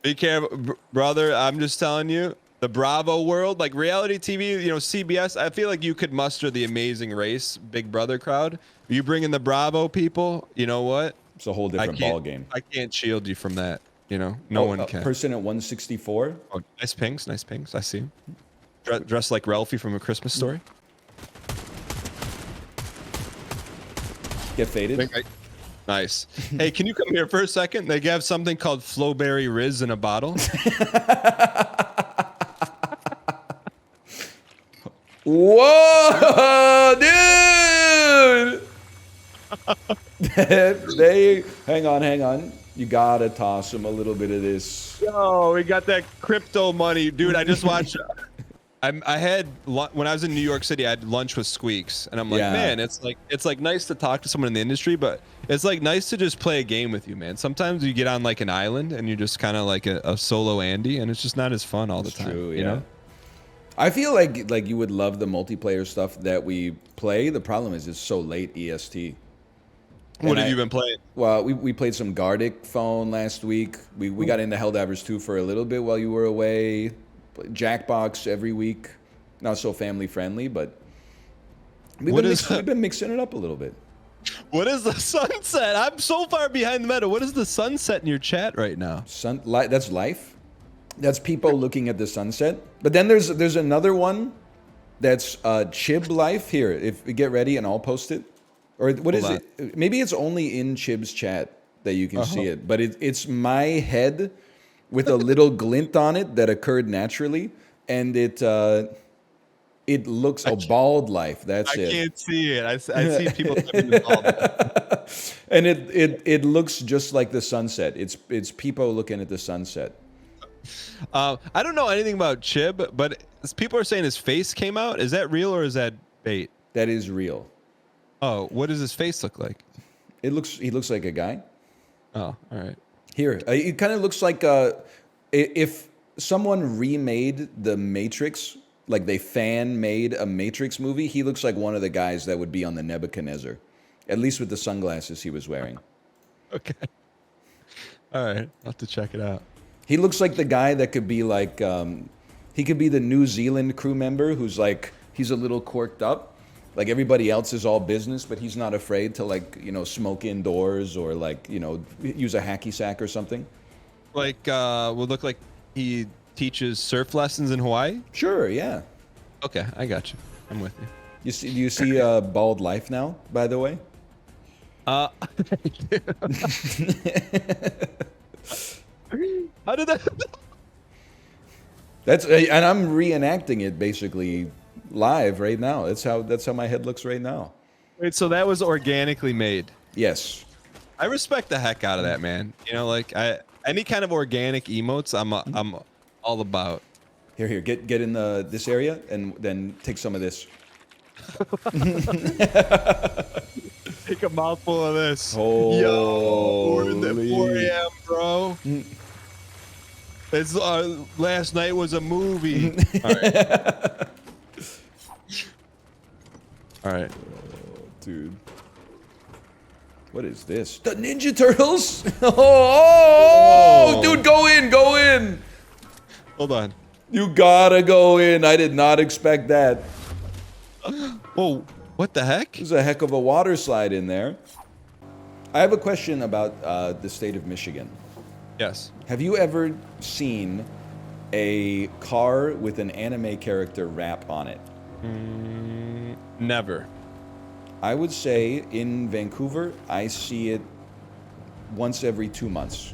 Be careful, brother. I'm just telling you, the Bravo world, like reality TV, CBS. I feel like you could muster the Amazing Race, Big Brother crowd. You bring in the Bravo people, you know what? It's a whole different ball game. I can't shield you from that. No one can. Person at 164. Oh, nice pings, nice pings. I see him. Dressed like Ralphie from A Christmas Story. Get faded. Nice. Hey, can you come here for a second? They have something called Flowberry Riz in a bottle. Whoa, dude! Hang on. You gotta toss them a little bit of this. Yo, we got that crypto money, dude. I just watched. I had when I was in New York City, I had lunch with Squeaks, and I'm like, man, it's like nice to talk to someone in the industry, but it's like nice to just play a game with you, man. Sometimes you get on like an island and you're just kind of like a solo Andy, and it's just not as fun all the time. True, you know? I feel like you would love the multiplayer stuff that we play. The problem is it's so late EST. What have you been playing? Well, we played some Gartic Phone last week. We got into Helldivers 2 for a little bit while you were away. Jackbox every week. Not so family friendly, but we've been mixing it up a little bit. What is the sunset? I'm so far behind the meta. What is the sunset in your chat right now? That's life. That's people looking at the sunset. But then there's another one that's chiblee. Here, if we get ready and I'll post it. Or what is it? Maybe it's only in Chib's chat that you can see it. But it's my head with a little glint on it that occurred naturally, and it looks baldLife. That's it. I can't see it. I see people typing in bald. And it looks just like the sunset. It's Peepo looking at the sunset. I don't know anything about Chib, but people are saying his face came out. Is that real or is that bait? That is real. Oh, what does his face look like? He looks like a guy. Oh, all right. Here, it kind of looks like if someone remade the Matrix, like they fan-made a Matrix movie, he looks like one of the guys that would be on the Nebuchadnezzar, at least with the sunglasses he was wearing. Okay. All right, I'll have to check it out. He looks like the guy that could be like, he could be the New Zealand crew member who's like, he's a little quirked up. Like everybody else is all business, but he's not afraid to smoke indoors or use a hacky sack or something. Would look like he teaches surf lessons in Hawaii? Sure, yeah. Okay, I got you. I'm with you. Do you see baldLife now, by the way? How did that? And I'm reenacting it basically live right now. That's how my head looks right now. Wait, so that was organically made? Yes. I respect the heck out of that, man. Any kind of organic emotes, I'm all about. Here, get in this area and then take some of this. Take a mouthful of this. Holy. Yo, we're at 4 a.m., bro. It's last night was a movie. All right. All right. Dude. What is this? The Ninja Turtles? Oh, dude, go in. Hold on. You gotta go in. I did not expect that. Whoa, what the heck? There's a heck of a water slide in there. I have a question about the state of Michigan. Yes. Have you ever seen a car with an anime character rap on it? Never. I would say in Vancouver, I see it once every 2 months.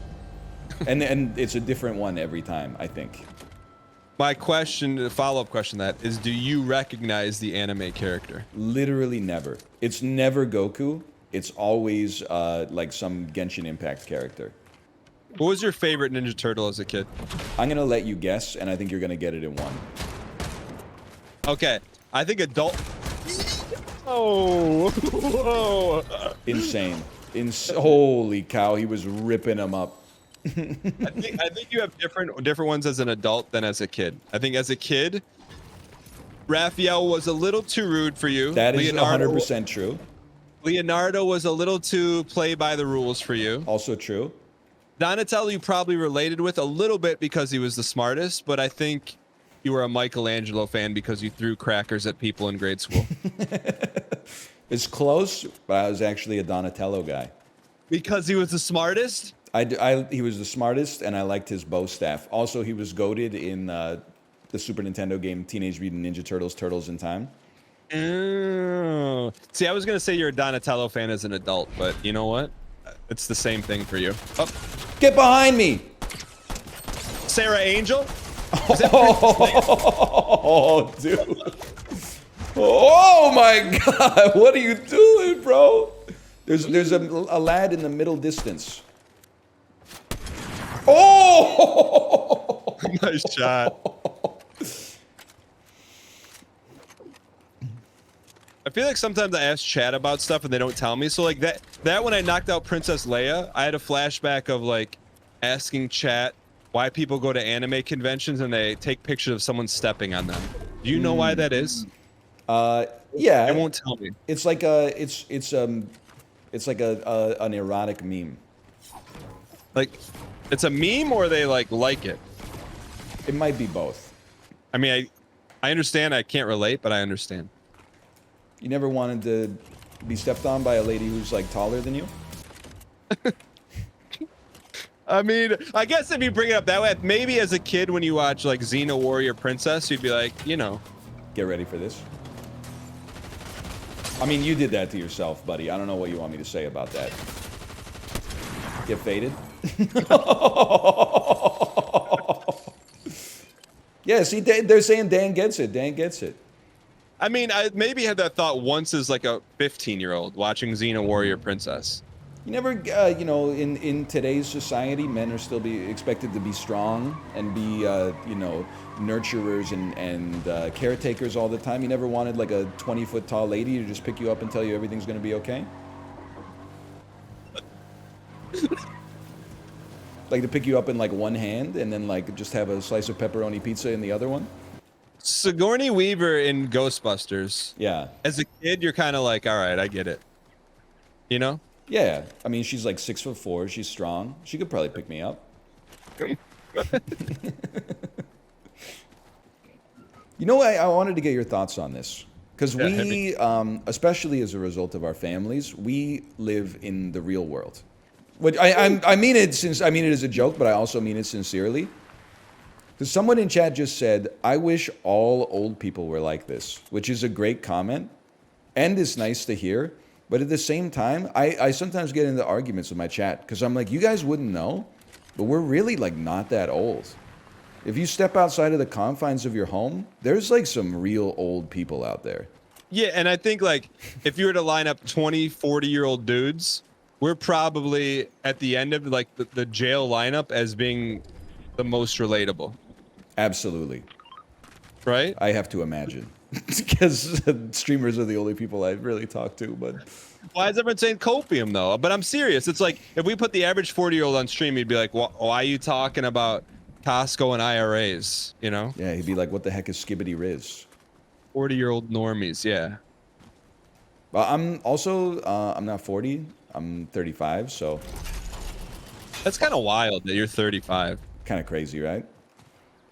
and it's a different one every time, I think. My question, the follow-up question to that is, do you recognize the anime character? Literally never. It's never Goku. It's always like some Genshin Impact character. What was your favorite Ninja Turtle as a kid? I'm going to let you guess, and I think you're going to get it in one. Okay. I think adult... Oh. Whoa. Insane. Holy cow, he was ripping him up. I think you have different ones as an adult than as a kid. I think as a kid, Raphael was a little too rude for you. That is 100% true. Leonardo was a little too play by the rules for you. Also true. Donatello you probably related with a little bit because he was the smartest, but I think you were a Michelangelo fan because you threw crackers at people in grade school. It's close, but I was actually a Donatello guy. Because he was the smartest? He was the smartest, and I liked his bow staff. Also, he was goated in the Super Nintendo game Teenage Mutant Ninja Turtles: Turtles in Time. Oh. See, I was going to say you're a Donatello fan as an adult, but you know what? It's the same thing for you. Oh. Get behind me! Sarah Angel? Oh, dude. Oh, my God. What are you doing, bro? There's a lad in the middle distance. Oh! Nice shot. I feel like sometimes I ask chat about stuff and they don't tell me. So like that when I knocked out Princess Leia, I had a flashback of like asking chat why people go to anime conventions and they take pictures of someone stepping on them. Do you know why that is? Yeah. It won't tell me. It's like an erotic meme. Like it's a meme or they like it? It might be both. I mean, I understand. I can't relate, but I understand. You never wanted to be stepped on by a lady who's like taller than you? I mean, I guess if you bring it up that way, maybe as a kid when you watch like Xena Warrior Princess, you'd be like, you know. Get ready for this. I mean, you did that to yourself, buddy. I don't know what you want me to say about that. Get faded? Yeah, see, they're saying Dan gets it. Dan gets it. I mean, I maybe had that thought once as like a 15-year-old watching Xena Warrior Princess. You never, you know, in today's society, men are still expected to be strong and be, you know, nurturers and caretakers all the time. You never wanted like a 20-foot tall lady to just pick you up and tell you everything's going to be okay? Like to pick you up in like one hand and then like just have a slice of pepperoni pizza in the other one? Sigourney Weaver in Ghostbusters. Yeah. As a kid, you're kind of like, all right, I get it. You know? Yeah. I mean, she's like 6'4". She's strong. She could probably pick me up. You know, I wanted to get your thoughts on this. Because we, especially as a result of our families, we live in the real world. Which I mean it as a joke, but I also mean it sincerely. Because someone in chat just said, I wish all old people were like this, which is a great comment. And it's nice to hear. But at the same time, I sometimes get into arguments with my chat. Because I'm like, you guys wouldn't know, but we're really like not that old. If you step outside of the confines of your home, there's like some real old people out there. Yeah, and I think like if you were to line up 20, 40-year-old dudes, we're probably at the end of like the jail lineup as being the most relatable. Absolutely. Right? I have to imagine. Because streamers are the only people I really talk to, but... Why is everyone saying copium, though? But I'm serious. It's like, if we put the average 40-year-old on stream, he'd be like, why are you talking about Costco and IRAs, you know? Yeah, he'd be like, what the heck is Skibbity Riz? 40-year-old normies, yeah. Well, I'm also, I'm not 40. I'm 35, so... That's kind of wild that you're 35. Kind of crazy, right?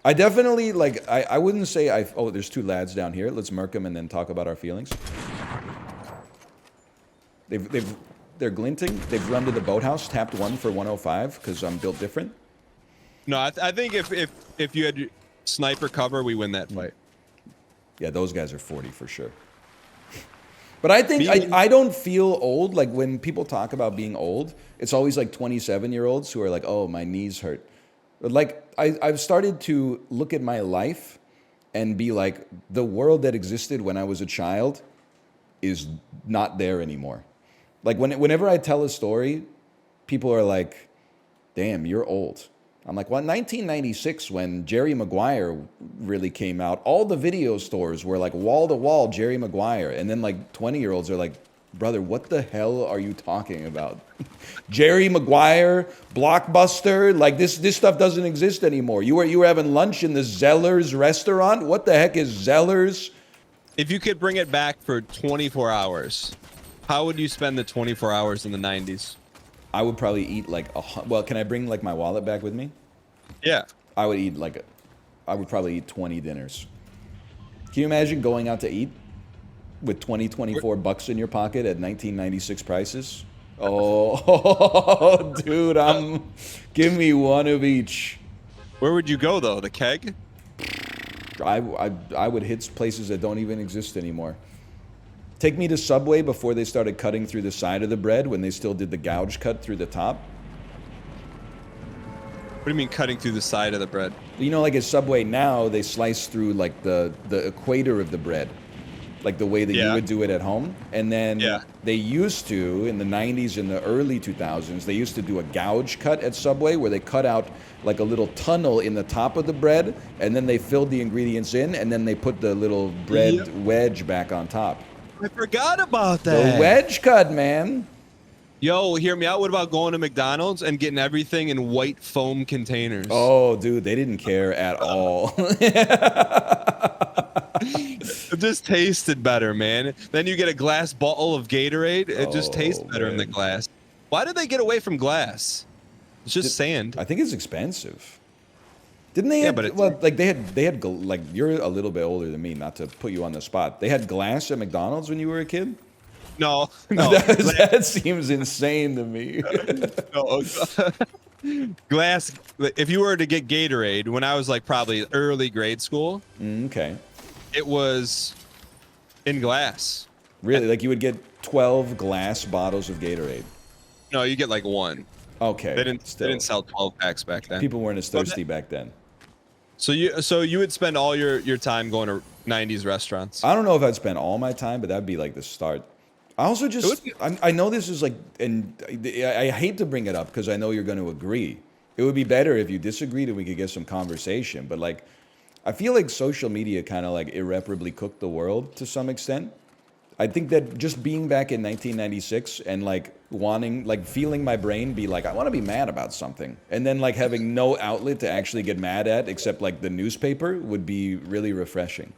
I definitely, like, I wouldn't say oh, there's two lads down here. Let's murk them and then talk about our feelings. They've they're glinting. They've run to the boathouse, tapped 1 for 105 because I'm built different. No, I think if you had sniper cover, we win that fight. Yeah, those guys are 40 for sure. But I think I don't feel old. Like when people talk about being old, it's always like 27-year-olds who are like, oh, my knees hurt. But like I've started to look at my life and be like, the world that existed when I was a child is not there anymore. Like whenever I tell a story, people are like, damn, you're old. I'm like, well, 1996, when Jerry Maguire really came out, all the video stores were like wall to wall Jerry Maguire. And then like 20-year-olds are like, brother, what the hell are you talking about? Jerry Maguire, Blockbuster, like this stuff doesn't exist anymore. You were having lunch in the Zeller's restaurant? What the heck is Zeller's? If you could bring it back for 24 hours, how would you spend the 24 hours in the 90s? I would probably eat like well, can I bring like my wallet back with me? Yeah. I would eat I would probably eat 20 dinners. Can you imagine going out to eat with 24 bucks in your pocket at 1996 prices? Oh, dude, give me one of each. Where would you go though? The Keg? I would hit places that don't even exist anymore. Take me to Subway before they started cutting through the side of the bread, when they still did the gouge cut through the top. What do you mean cutting through the side of the bread? You know, like at Subway now, they slice through like the equator of the bread, like the way that you would do it at home. And then they used to, in the 90s and the early 2000s, they used to do a gouge cut at Subway where they cut out like a little tunnel in the top of the bread, and then they filled the ingredients in, and then they put the little bread wedge back on top. I forgot about that. The wedge cut, man. Yo, hear me out. What about going to McDonald's and getting everything in white foam containers? Oh, dude, they didn't care at all. It just tasted better, man. Then you get a glass bottle of Gatorade. It just tastes better in the glass. Why did they get away from glass? It's just sand. I think it's expensive. Didn't they? They had like, you're a little bit older than me, not to put you on the spot. They had glass at McDonald's when you were a kid? No. That seems insane to me. No. Glass. If you were to get Gatorade, when I was like probably early grade school, okay, it was in glass. Really? Like you would get 12 glass bottles of Gatorade? No, you get like one. Okay. They didn't sell 12 packs back then. People weren't as thirsty back then. So you would spend all your time going to 90s restaurants? I don't know if I'd spend all my time, but that'd be like the start. I also just, I know this is like, and I hate to bring it up because I know you're going to agree. It would be better if you disagreed and we could get some conversation. But like, I feel like social media kind of like irreparably cooked the world to some extent. I think that just being back in 1996 and like feeling my brain be like, I want to be mad about something. And then like having no outlet to actually get mad at except like the newspaper would be really refreshing.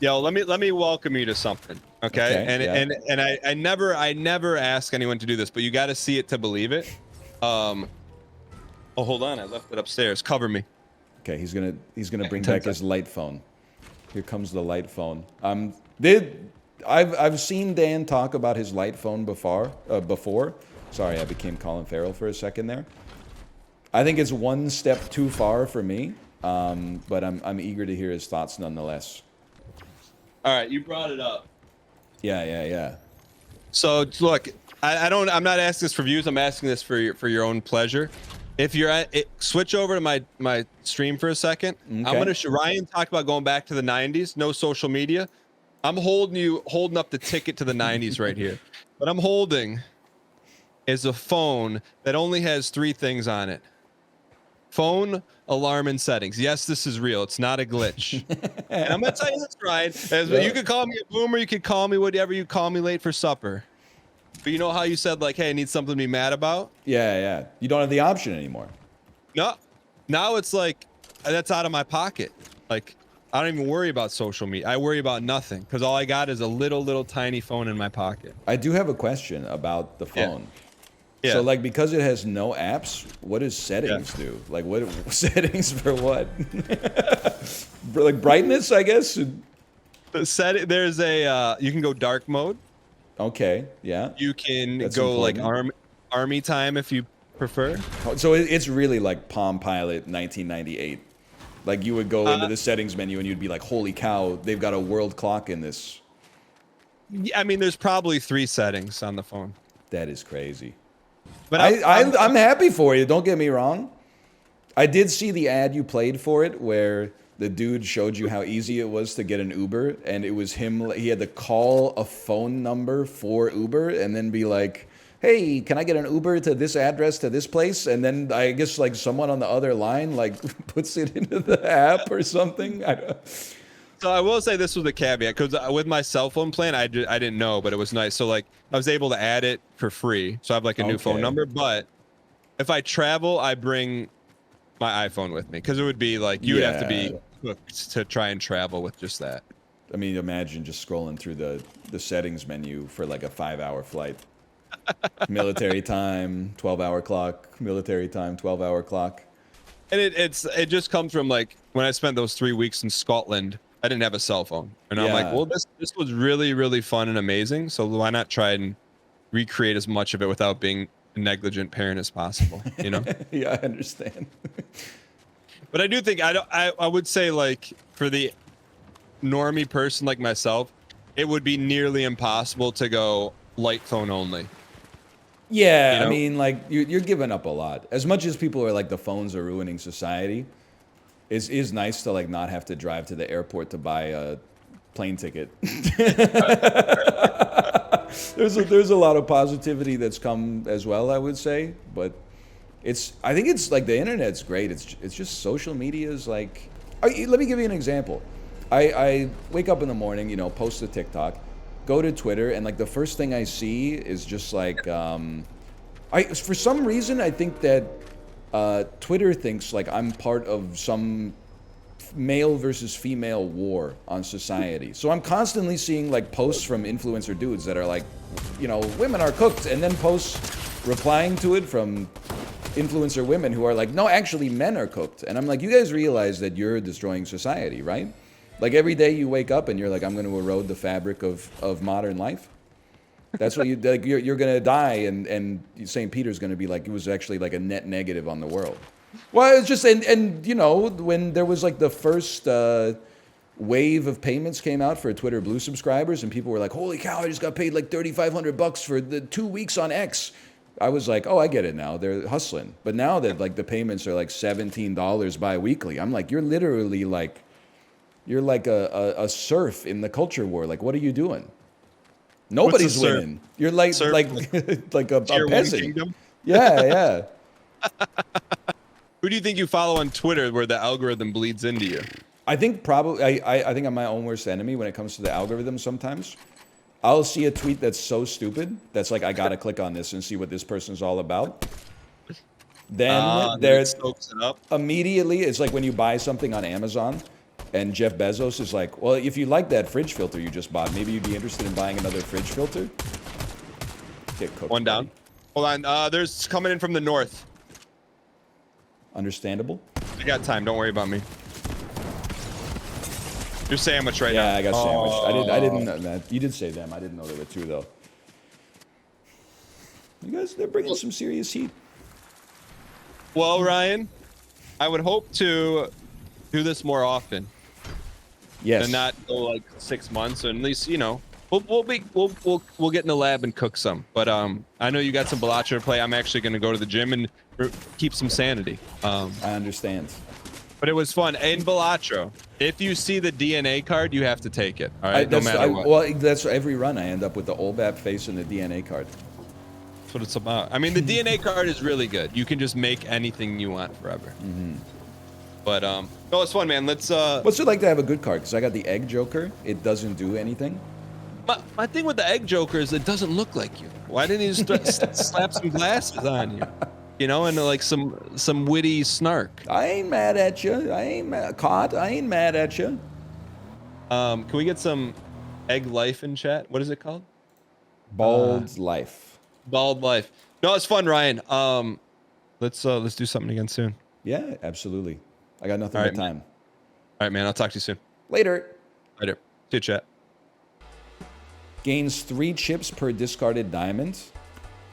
Yo, let me welcome you to something, okay? And I never ask anyone to do this, but you got to see it to believe it. Oh, hold on, I left it upstairs. Cover me. Okay, he's gonna bring back his light phone. Here comes the light phone. I've seen Dan talk about his light phone before. Sorry, I became Colin Farrell for a second there. I think it's one step too far for me, but I'm eager to hear his thoughts nonetheless. All right, you brought it up. Yeah. So look, I'm not asking this for views. I'm asking this for your own pleasure. If you're switch over to my stream for a second. Okay. I'm gonna Ryan talk about going back to the 90s. No social media. I'm holding up the ticket to the 90s right here. What I'm holding is a phone that only has 3 things on it. Phone, alarm, and settings. Yes, this is real. It's not a glitch. And I'm going to tell you this, Ryan. You could call me a boomer. You could call me whatever you call me late for supper. But you know how you said, like, hey, I need something to be mad about? Yeah. You don't have the option anymore. No. Now it's like, that's out of my pocket. Like, I don't even worry about social media. I worry about nothing because all I got is a little tiny phone in my pocket. I do have a question about the phone. Yeah. So like because it has no apps, what does settings do? Like what settings for what? For like brightness, I guess. There's a you can go dark mode. Okay, yeah. You can That's go like important. army time if you prefer. So it's really like Palm Pilot 1998. Like you would go into the settings menu and you'd be like, holy cow, they've got a world clock in this. Yeah, I mean, there's probably 3 settings on the phone. That is crazy. But I'm happy for you. Don't get me wrong. I did see the ad you played for it where the dude showed you how easy it was to get an Uber, and it was him. He had to call a phone number for Uber and then be like, hey, can I get an Uber to this address to this place? And then I guess like someone on the other line like puts it into the app or something. So I will say this was a caveat, because with my cell phone plan, I didn't know, but it was nice. So like I was able to add it for free. So I have like a new phone number. But if I travel, I bring my iPhone with me, because it would be like you would have to be hooked to try and travel with just that. I mean, imagine just scrolling through the settings menu for like a 5-hour flight. Military time, 12-hour clock. Military time, 12-hour clock. And it just comes from like when I spent those 3 weeks in Scotland, I didn't have a cell phone, and I'm like, well, this was really, really fun and amazing. So why not try and recreate as much of it without being a negligent parent as possible? You know? Yeah, I understand. But I do think I would say like for the normie person like myself, it would be nearly impossible to go light phone only. Yeah, You know? I mean, like you're giving up a lot. As much as people are like the phones are ruining society, it is nice to like not have to drive to the airport to buy a plane ticket. There's a lot of positivity that's come as well, I would say, but I think it's like the internet's great. It's just social media is like. Let me give you an example. I wake up in the morning, post a TikTok, go to Twitter, and like the first thing I see is just like for some reason I think that Twitter thinks like I'm part of some male versus female war on society. So I'm constantly seeing like posts from influencer dudes that are like, women are cooked, and then posts replying to it from influencer women who are like, no, actually men are cooked. And I'm like, you guys realize that you're destroying society, right? Like every day you wake up and you're like, I'm going to erode the fabric of modern life. That's what you're going to die, and St. Peter's going to be like, it was actually like a net negative on the world. Well, it's just, and when there was like the first wave of payments came out for Twitter Blue subscribers, and people were like, holy cow, I just got paid like $3,500 for the 2 weeks on X. I was like, oh, I get it now. They're hustling. But now that like the payments are like $17 bi-weekly, I'm like, you're literally like, you're like a serf in the culture war. Like, what are you doing? Nobody's winning. You're like like a peasant. Yeah. Who do you think you follow on Twitter where the algorithm bleeds into you? I think probably I think I'm my own worst enemy when it comes to the algorithm. Sometimes I'll see a tweet that's so stupid that's like, I gotta click on this and see what this person's all about. Then there's immediately, it's like when you buy something on Amazon and Jeff Bezos is like, well, if you like that fridge filter you just bought, maybe you'd be interested in buying another fridge filter. Get cooked. One down. Hold on. There's coming in from the north. Understandable. I got time. Don't worry about me. You're sandwiched right now. Yeah, I got sandwiched. I didn't know that. You did say them. I didn't know there were 2 though. You guys, they're bringing some serious heat. Well, Ryan, I would hope to do this more often. Yes. And not go like 6 months, and at least we'll get in the lab and cook some. But I know you got some balacha to play. I'm actually going to go to the gym and keep some sanity. I understand. But it was fun. In balacha, if you see the DNA card, you have to take it. All right, no matter what. Well, that's every run. I end up with the OLBAP face and the DNA card. That's what it's about. I mean, the DNA card is really good. You can just make anything you want forever. Mm-hmm. But no, it's fun, man. Let's. What's it like to have a good card? Because I got the Egg Joker. It doesn't do anything. My thing with the Egg Joker is it doesn't look like you. Why didn't he just slap some glasses on you? And like some witty snark. I ain't mad at you. I ain't mad at you. Can we get some baldLife in chat? What is it called? baldLife. baldLife. No, it's fun, Ryan. Let's do something again soon. Yeah, absolutely. I got nothing but time. All right, man. I'll talk to you soon. Later. See you, chat. Gains 3 chips per discarded diamond.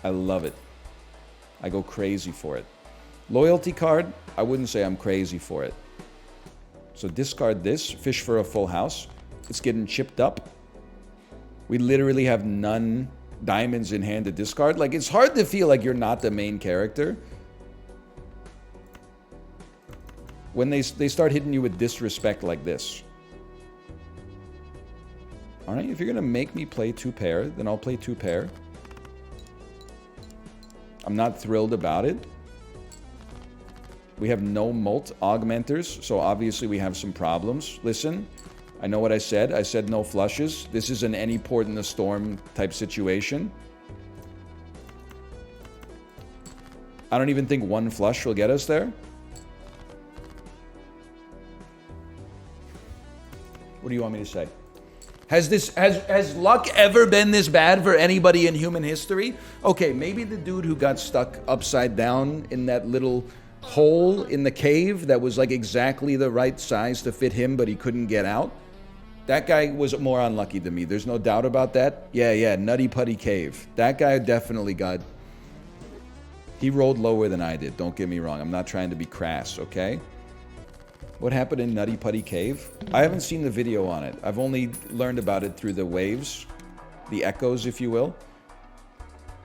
I love it. I go crazy for it. Loyalty card, I wouldn't say I'm crazy for it. So discard this, fish for a full house. It's getting chipped up. We literally have none diamonds in hand to discard. Like, it's hard to feel like you're not the main character when they start hitting you with disrespect like this. Alright, if you're gonna make me play 2 pair, then I'll play 2 pair. I'm not thrilled about it. We have no molt augmenters, so obviously we have some problems. Listen, I know what I said. I said no flushes. This is an any port in the storm type situation. I don't even think 1 flush will get us there. What do you want me to say? Has luck ever been this bad for anybody in human history? Okay, maybe the dude who got stuck upside down in that little hole in the cave that was like exactly the right size to fit him, but he couldn't get out. That guy was more unlucky than me. There's no doubt about that. Yeah, Nutty Putty Cave. That guy definitely got... He rolled lower than I did. Don't get me wrong. I'm not trying to be crass, okay? What happened in Nutty Putty Cave? I haven't seen the video on it. I've only learned about it through the waves. The echoes, if you will.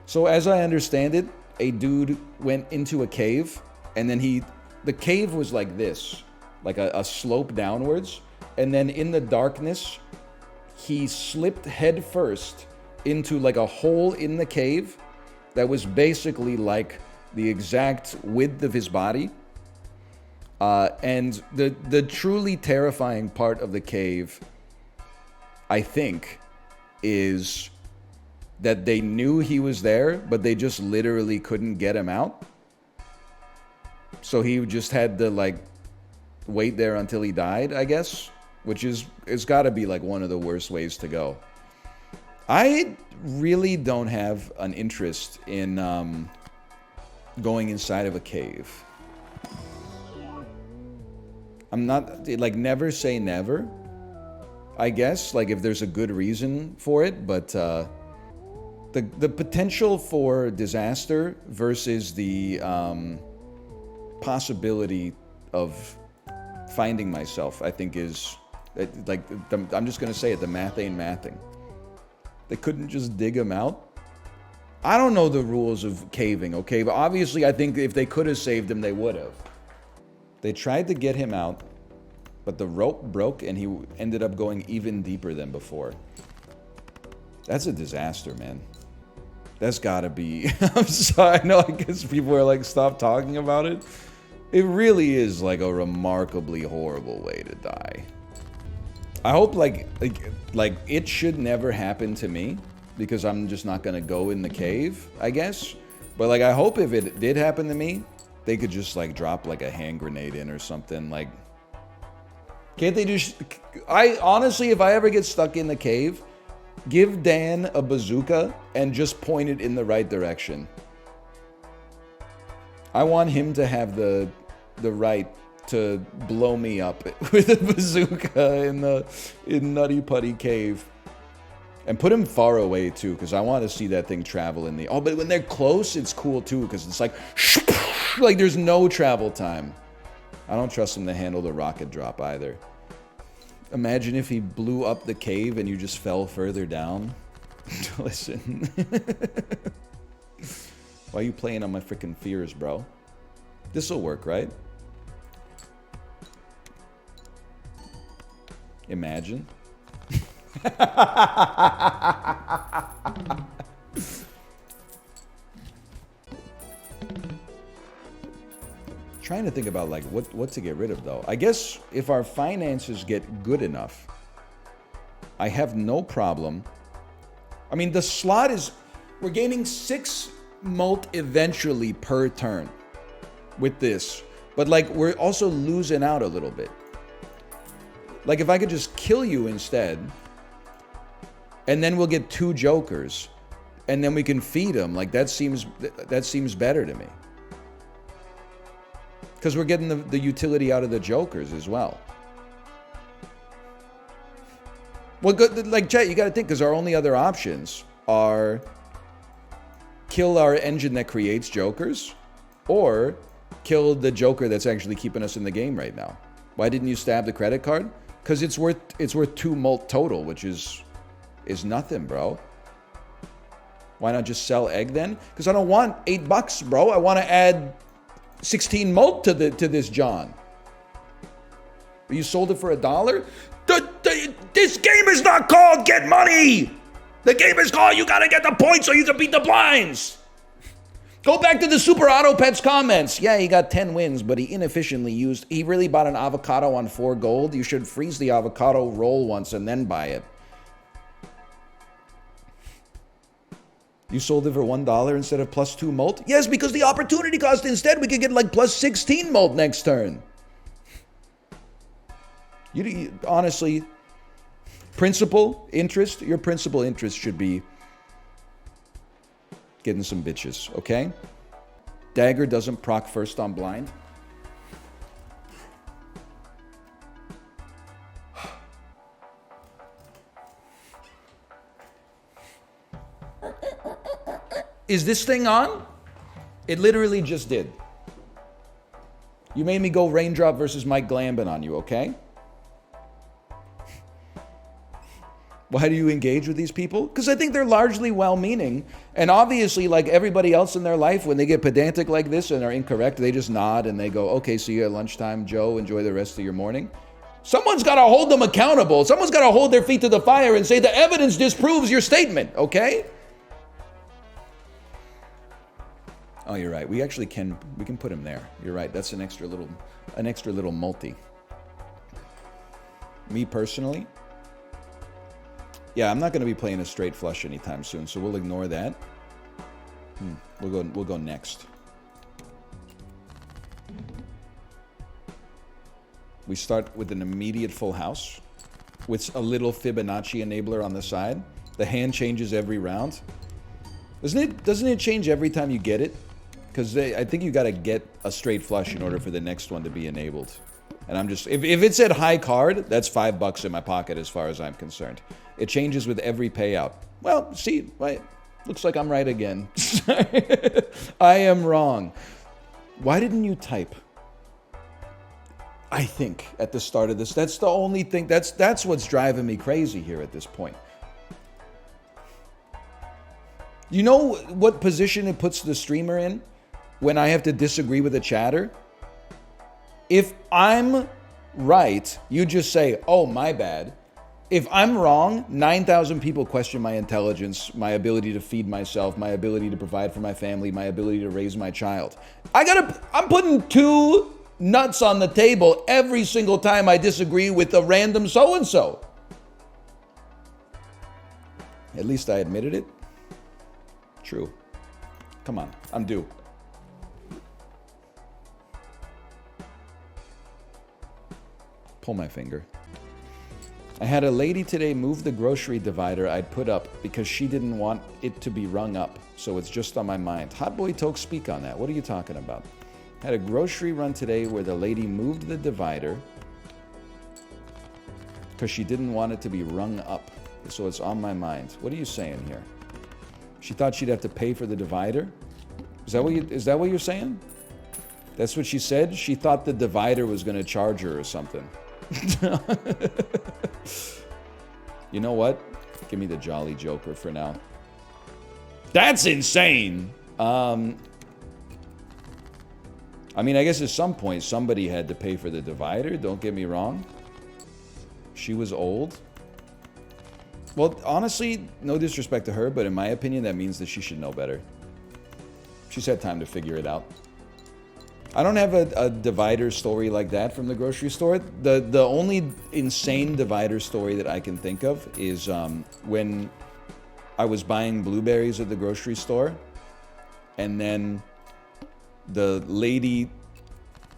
So as I understand it, a dude went into a cave, and then the cave was like this, like a slope downwards, and then in the darkness, he slipped head first into like a hole in the cave that was basically like the exact width of his body. And the truly terrifying part of the cave, I think, is that they knew he was there, but they just literally couldn't get him out. So he just had to, like, wait there until he died, I guess. Which is, it's got to be, like, one of the worst ways to go. I really don't have an interest in going inside of a cave. I'm not, like, never say never, I guess, like, if there's a good reason for it, but the potential for disaster versus the possibility of finding myself, I think is, like, I'm just going to say it, the math ain't mathing. They couldn't just dig him out. I don't know the rules of caving, okay, but obviously I think if they could have saved him, they would have. They tried to get him out, but the rope broke and he ended up going even deeper than before. That's a disaster, man. That's gotta be... I'm sorry, I know, I guess people are like, stop talking about it. It really is like a remarkably horrible way to die. I hope like it should never happen to me, because I'm just not gonna go in the cave, I guess. But like, I hope if it did happen to me, they could just like drop like a hand grenade in or something. Like, can't they just... I honestly, if I ever get stuck in the cave, give Dan a bazooka and just point it in the right direction. I want him to have the right to blow me up with a bazooka in Nutty Putty Cave. And put him far away too, because I want to see that thing travel in the... Oh, but when they're close, it's cool too, because it's like there's no travel time. I don't trust him to handle the rocket drop either. Imagine if he blew up the cave and you just fell further down. Listen. Why are you playing on my freaking fears, bro? This'll work, right? Imagine. Trying to think about like what to get rid of though. I guess if our finances get good enough, I have no problem. I mean, the slot is, we're gaining 6 molt eventually per turn with this, but like we're also losing out a little bit. Like if I could just kill you instead, and then we'll get 2 jokers, and then we can feed them. Like that seems better to me. Because we're getting the utility out of the jokers as well. Well, good, like, chat, you got to think, because our only other options are kill our engine that creates jokers, or kill the joker that's actually keeping us in the game right now. Why didn't you stab the credit card? Because it's worth 2 mult total, which is nothing, bro. Why not just sell egg then? Because I don't want $8, bro. I want to add 16 mult to this John. You sold it for $1? This game is not called Get Money. The game is called You Gotta Get the Points so you can beat the blinds. Go back to the Super Auto Pets comments. Yeah, he got 10 wins, but he inefficiently used... He really bought an avocado on 4 gold. You should freeze the avocado, roll once, and then buy it. You sold it for $1 instead of plus 2 mult? Yes, because the opportunity cost instead, we could get like plus 16 mult next turn. You honestly, principal interest, your principal interest should be getting some bitches, okay? Dagger doesn't proc first on blind. Is this thing on? It literally just did. You made me go Raindrop versus Mike Glambin on you, okay? Why do you engage with these people? Because I think they're largely well-meaning. And obviously, like everybody else in their life, when they get pedantic like this and are incorrect, they just nod and they go, okay, see you at lunchtime, Joe. Enjoy the rest of your morning. Someone's got to hold them accountable. Someone's got to hold their feet to the fire and say the evidence disproves your statement, okay? Oh, you're right. We actually can put him there. You're right. That's an extra little multi. Me personally, yeah, I'm not going to be playing a straight flush anytime soon, so we'll ignore that. We'll go next. We start with an immediate full house with a little Fibonacci enabler on the side. The hand changes every round. Doesn't it change every time you get it? Because I think you got to get a straight flush in order for the next one to be enabled. And I'm just, if it's at high card, that's $5 in my pocket as far as I'm concerned. It changes with every payout. Well, see, looks like I'm right again. I am wrong. Why didn't you type? I think at the start of this, that's the only thing, that's what's driving me crazy here at this point. You know what position it puts the streamer in when I have to disagree with a chatter? If I'm right, you just say, oh, my bad. If I'm wrong, 9,000 people question my intelligence, my ability to feed myself, my ability to provide for my family, my ability to raise my child. I'm putting 2 nuts on the table every single time I disagree with a random so-and-so. At least I admitted it. True. Come on, I'm due. Pull my finger. I had a lady today move the grocery divider I'd put up because she didn't want it to be rung up, so it's just on my mind. Hot Boy Toke, speak on that. What are you talking about? Had a grocery run today where the lady moved the divider because she didn't want it to be rung up, so it's on my mind. What are you saying here? She thought she'd have to pay for the divider? Is that what you're saying? That's what she said? She thought the divider was going to charge her or something. You know what? Give me the Jolly Joker for now. That's insane! I mean, I guess at some point somebody had to pay for the divider, don't get me wrong. She was old. Well, honestly, no disrespect to her, but in my opinion, that means that she should know better. She's had time to figure it out. I don't have a divider story like that from the grocery store. The only insane divider story that I can think of is when I was buying blueberries at the grocery store, and then the lady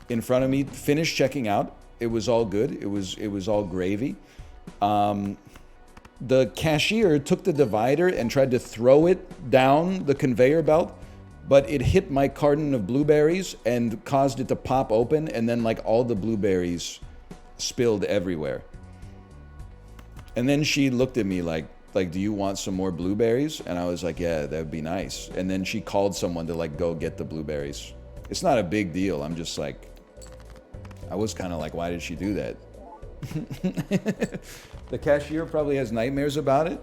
in front of me finished checking out. It was all good. It was all gravy. The cashier took the divider and tried to throw it down the conveyor belt, but it hit my carton of blueberries and caused it to pop open, and then like all the blueberries spilled everywhere. And then she looked at me like, do you want some more blueberries? And I was like, yeah, that would be nice. And then she called someone to like go get the blueberries. It's not a big deal. I'm just like, I was kind of like, why did she do that? The cashier probably has nightmares about it.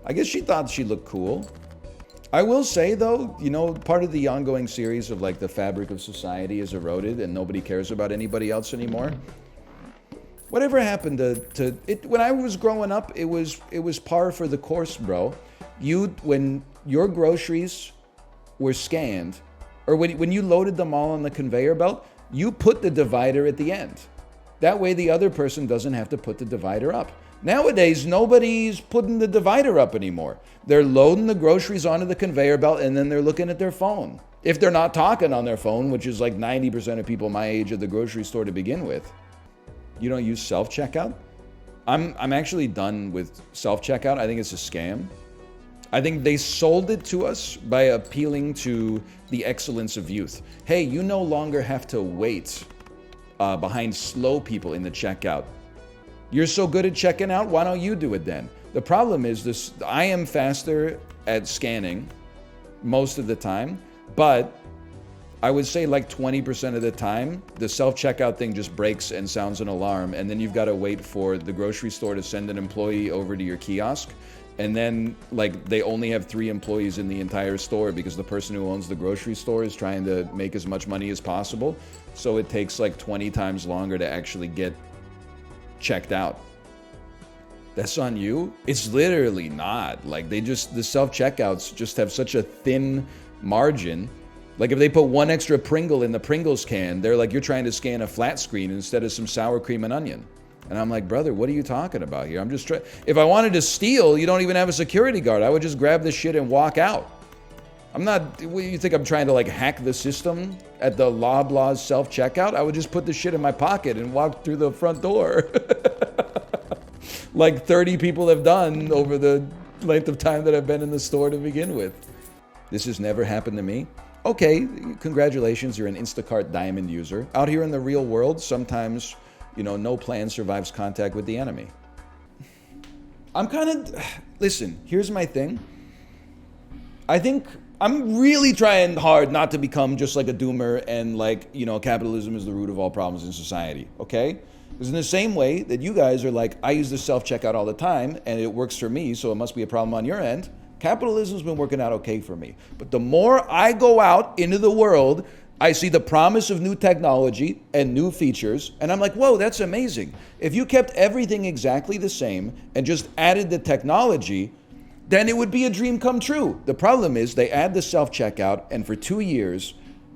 I guess she thought she looked cool. I will say though, you know, part of the ongoing series of like the fabric of society is eroded and nobody cares about anybody else anymore. Whatever happened to it when I was growing up, it was par for the course, bro. When your groceries were scanned, or when you loaded them all on the conveyor belt, you put the divider at the end. That way the other person doesn't have to put the divider up. Nowadays, nobody's putting the divider up anymore. They're loading the groceries onto the conveyor belt and then they're looking at their phone. If they're not talking on their phone, which is like 90% of people my age at the grocery store to begin with. You don't use self-checkout? I'm actually done with self-checkout. I think it's a scam. I think they sold it to us by appealing to the excellence of youth. Hey, you no longer have to wait behind slow people in the checkout. You're so good at checking out, why don't you do it then? The problem is this: I am faster at scanning most of the time, but I would say like 20% of the time, the self-checkout thing just breaks and sounds an alarm, and then you've got to wait for the grocery store to send an employee over to your kiosk, and then like they only have 3 employees in the entire store because the person who owns the grocery store is trying to make as much money as possible, so it takes like 20 times longer to actually get checked out. That's on you? It's literally not. Like the self-checkouts just have such a thin margin. Like if they put 1 extra Pringle in the Pringles can, they're like, you're trying to scan a flat screen instead of some sour cream and onion. And I'm like, brother, what are you talking about here? I'm just trying. If I wanted to steal, you don't even have a security guard. I would just grab the shit and walk out. I'm not, what do you think I'm trying to like hack the system at the Loblaws self-checkout? I would just put the shit in my pocket and walk through the front door. Like 30 people have done over the length of time that I've been in the store to begin with. This has never happened to me. Okay, congratulations, you're an Instacart Diamond user. Out here in the real world, sometimes, you know, no plan survives contact with the enemy. Listen, here's my thing. I think I'm really trying hard not to become just like a doomer and like, you know, capitalism is the root of all problems in society, okay? Because in the same way that you guys are like, I use this self-checkout all the time and it works for me, so it must be a problem on your end. Capitalism's been working out okay for me. But the more I go out into the world, I see the promise of new technology and new features, and I'm like, whoa, that's amazing. If you kept everything exactly the same and just added the technology, then it would be a dream come true. The problem is they add the self-checkout, and for 2 years,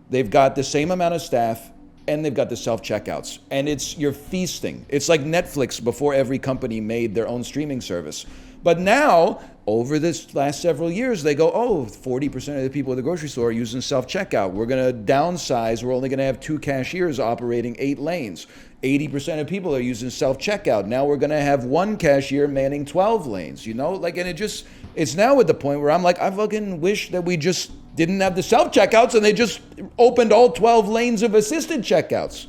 they've got the same amount of staff, and they've got the self-checkouts. And you're feasting. It's like Netflix before every company made their own streaming service. But now, over this last several years, they go, oh, 40% of the people at the grocery store are using self-checkout. We're going to downsize. We're only going to have 2 cashiers operating 8 lanes. 80% of people are using self-checkout. Now we're going to have 1 cashier manning 12 lanes, you know? Like, and it's now at the point where I'm like, I fucking wish that we just didn't have the self-checkouts and they just opened all 12 lanes of assisted checkouts.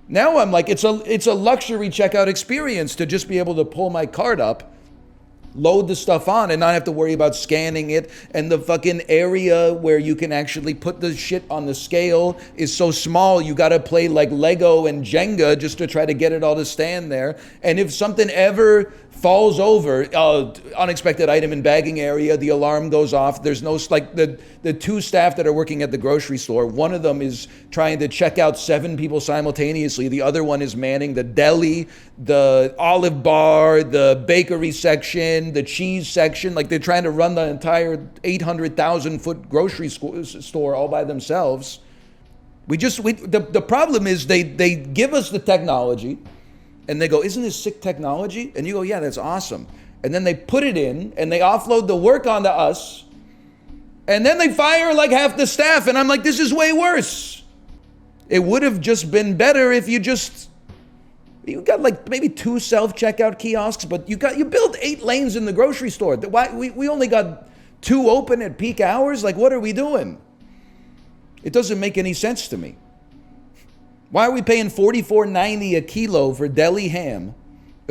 Now I'm like, it's a luxury checkout experience to just be able to pull my cart up, load the stuff on, and not have to worry about scanning it, and the fucking area where you can actually put the shit on the scale is so small, you gotta play like Lego and Jenga just to try to get it all to stand there. And if something ever falls over, unexpected item in bagging area, the alarm goes off. There's no, like the 2 staff that are working at the grocery store, one of them is trying to check out 7 people simultaneously. The other one is manning the deli, the olive bar, the bakery section, the cheese section. Like they're trying to run the entire 800,000 foot grocery store all by themselves. The problem is they give us the technology, and they go, isn't this sick technology? And you go, yeah, that's awesome. And then they put it in, and they offload the work onto us, and then they fire like half the staff, and I'm like, this is way worse. It would have just been better if you got like maybe 2 self-checkout kiosks, but you built 8 lanes in the grocery store. Why we only got 2 open at peak hours? Like, what are we doing? It doesn't make any sense to me. Why are we paying $44.90 a kilo for deli ham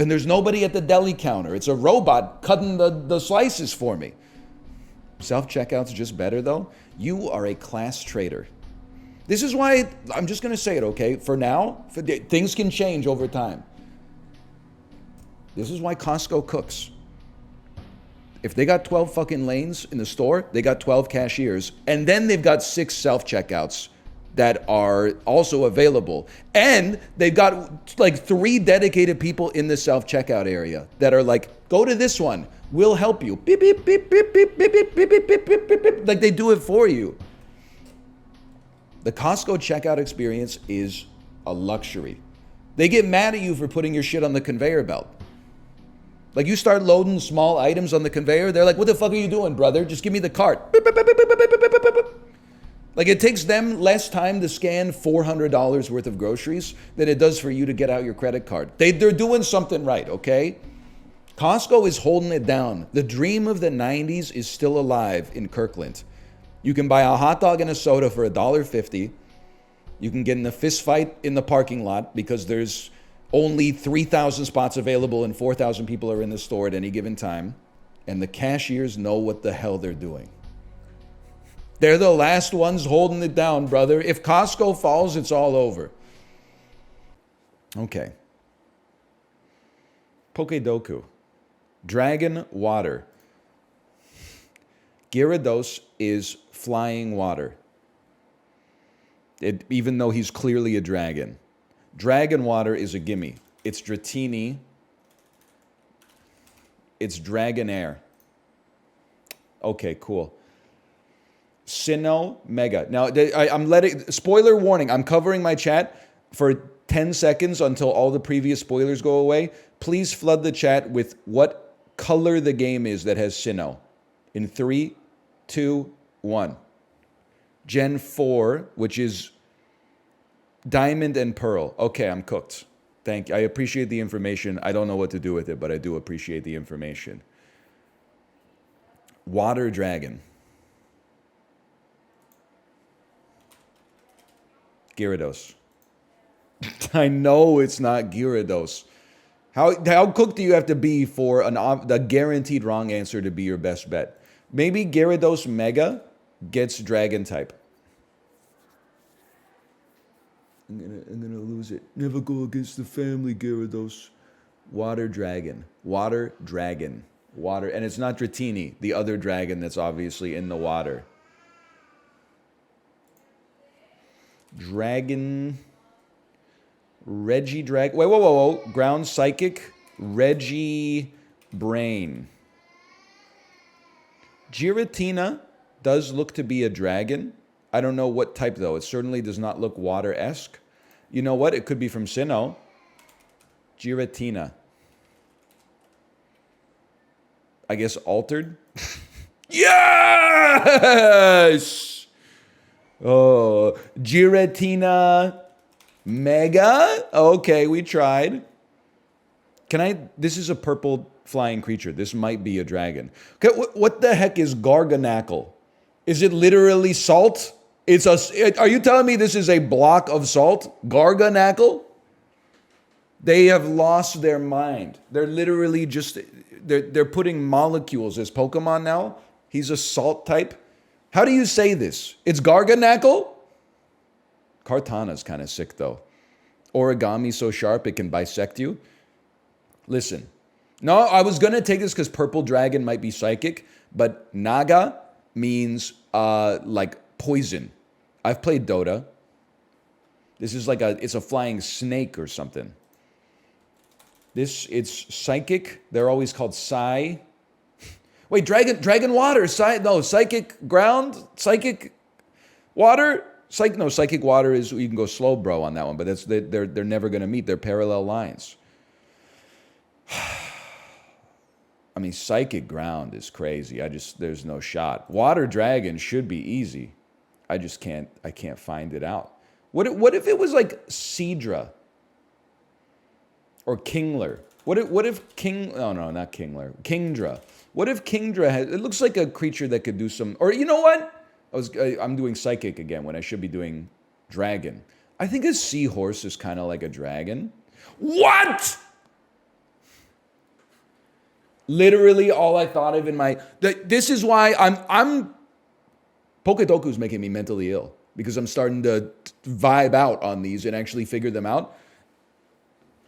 And there's nobody at the deli counter. It's a robot cutting the slices for me. Self-checkout's just better, though. You are a class traitor. This is why, I'm just going to say it, okay? For now, things can change over time. This is why Costco cooks. If they got 12 fucking lanes in the store, they got 12 cashiers, and then they've got 6 self-checkouts that are also available. And they've got like 3 dedicated people in the self-checkout area that are like, go to this one, we'll help you. Beep, beep, beep, beep, beep, beep, beep, beep, beep, beep, beep, beep, beep. Like they do it for you. The Costco checkout experience is a luxury. They get mad at you for putting your shit on the conveyor belt. Like you start loading small items on the conveyor, they're like, what the fuck are you doing, brother? Just give me the cart. Beep, beep, beep, beep, beep, beep, beep, beep, beep. Like it takes them less time to scan $400 worth of groceries than it does for you to get out your credit card. They're doing something right, okay? Costco is holding it down. The dream of the 90s is still alive in Kirkland. You can buy a hot dog and a soda for $1.50. You can get in a fist fight in the parking lot because there's only 3,000 spots available and 4,000 people are in the store at any given time. And the cashiers know what the hell they're doing. They're the last ones holding it down, brother. If Costco falls, it's all over. Okay. Pokedoku. Dragon water. Gyarados is flying water. Even though he's clearly a dragon. Dragon water is a gimme. It's Dratini. It's Dragonair. Okay, cool. Sinnoh Mega. Now, I'm letting... Spoiler warning. I'm covering my chat for 10 seconds until all the previous spoilers go away. Please flood the chat with what color the game is that has Sinnoh. In 3, 2, 1. Gen 4, which is Diamond and Pearl. Okay, I'm cooked. Thank you. I appreciate the information. I don't know what to do with it, but I do appreciate the information. Water Dragon. Gyarados. I know it's not Gyarados. How cooked do you have to be for a guaranteed wrong answer to be your best bet? Maybe Gyarados Mega gets Dragon type. I'm gonna lose it. Never go against the family, Gyarados. Water Dragon. Water Dragon. Water, and it's not Dratini, the other dragon that's obviously in the water. Dragon. Reggie Dragon. Wait, whoa. Ground Psychic. Reggie Brain. Giratina does look to be a dragon. I don't know what type, though. It certainly does not look water-esque. You know what? It could be from Sinnoh. Giratina. I guess altered? Yes! Oh, Giratina Mega? Okay, we tried. This is a purple flying creature. This might be a dragon. Okay, what the heck is Garganackle? Is it literally salt? Are you telling me this is a block of salt? Garganackle? They have lost their mind. They're literally just... They're putting molecules as Pokemon now. He's a salt type. How do you say this? It's Garganackle? Kartana's kind of sick, though. Origami so sharp it can bisect you. Listen. No, I was going to take this because Purple Dragon might be psychic, but Naga means like poison. I've played Dota. This is like it's a flying snake or something. It's psychic. They're always called Psy. Wait, dragon water. Psychic ground. Psychic water. Psychic water is, you can go slow, bro, on that one. But they're never gonna meet. They're parallel lines. I mean, psychic ground is crazy. There's no shot. Water dragon should be easy. I can't find it out. What if it was like Seadra? Or Kingler. What if not Kingler. Kingdra. What if Kingdra it looks like a creature that could do some, or you know what? I'm doing psychic again when I should be doing dragon. I think a seahorse is kind of like a dragon. What? Literally all I thought of in my... This is why I'm Pokedoku is making me mentally ill because I'm starting to vibe out on these and actually figure them out.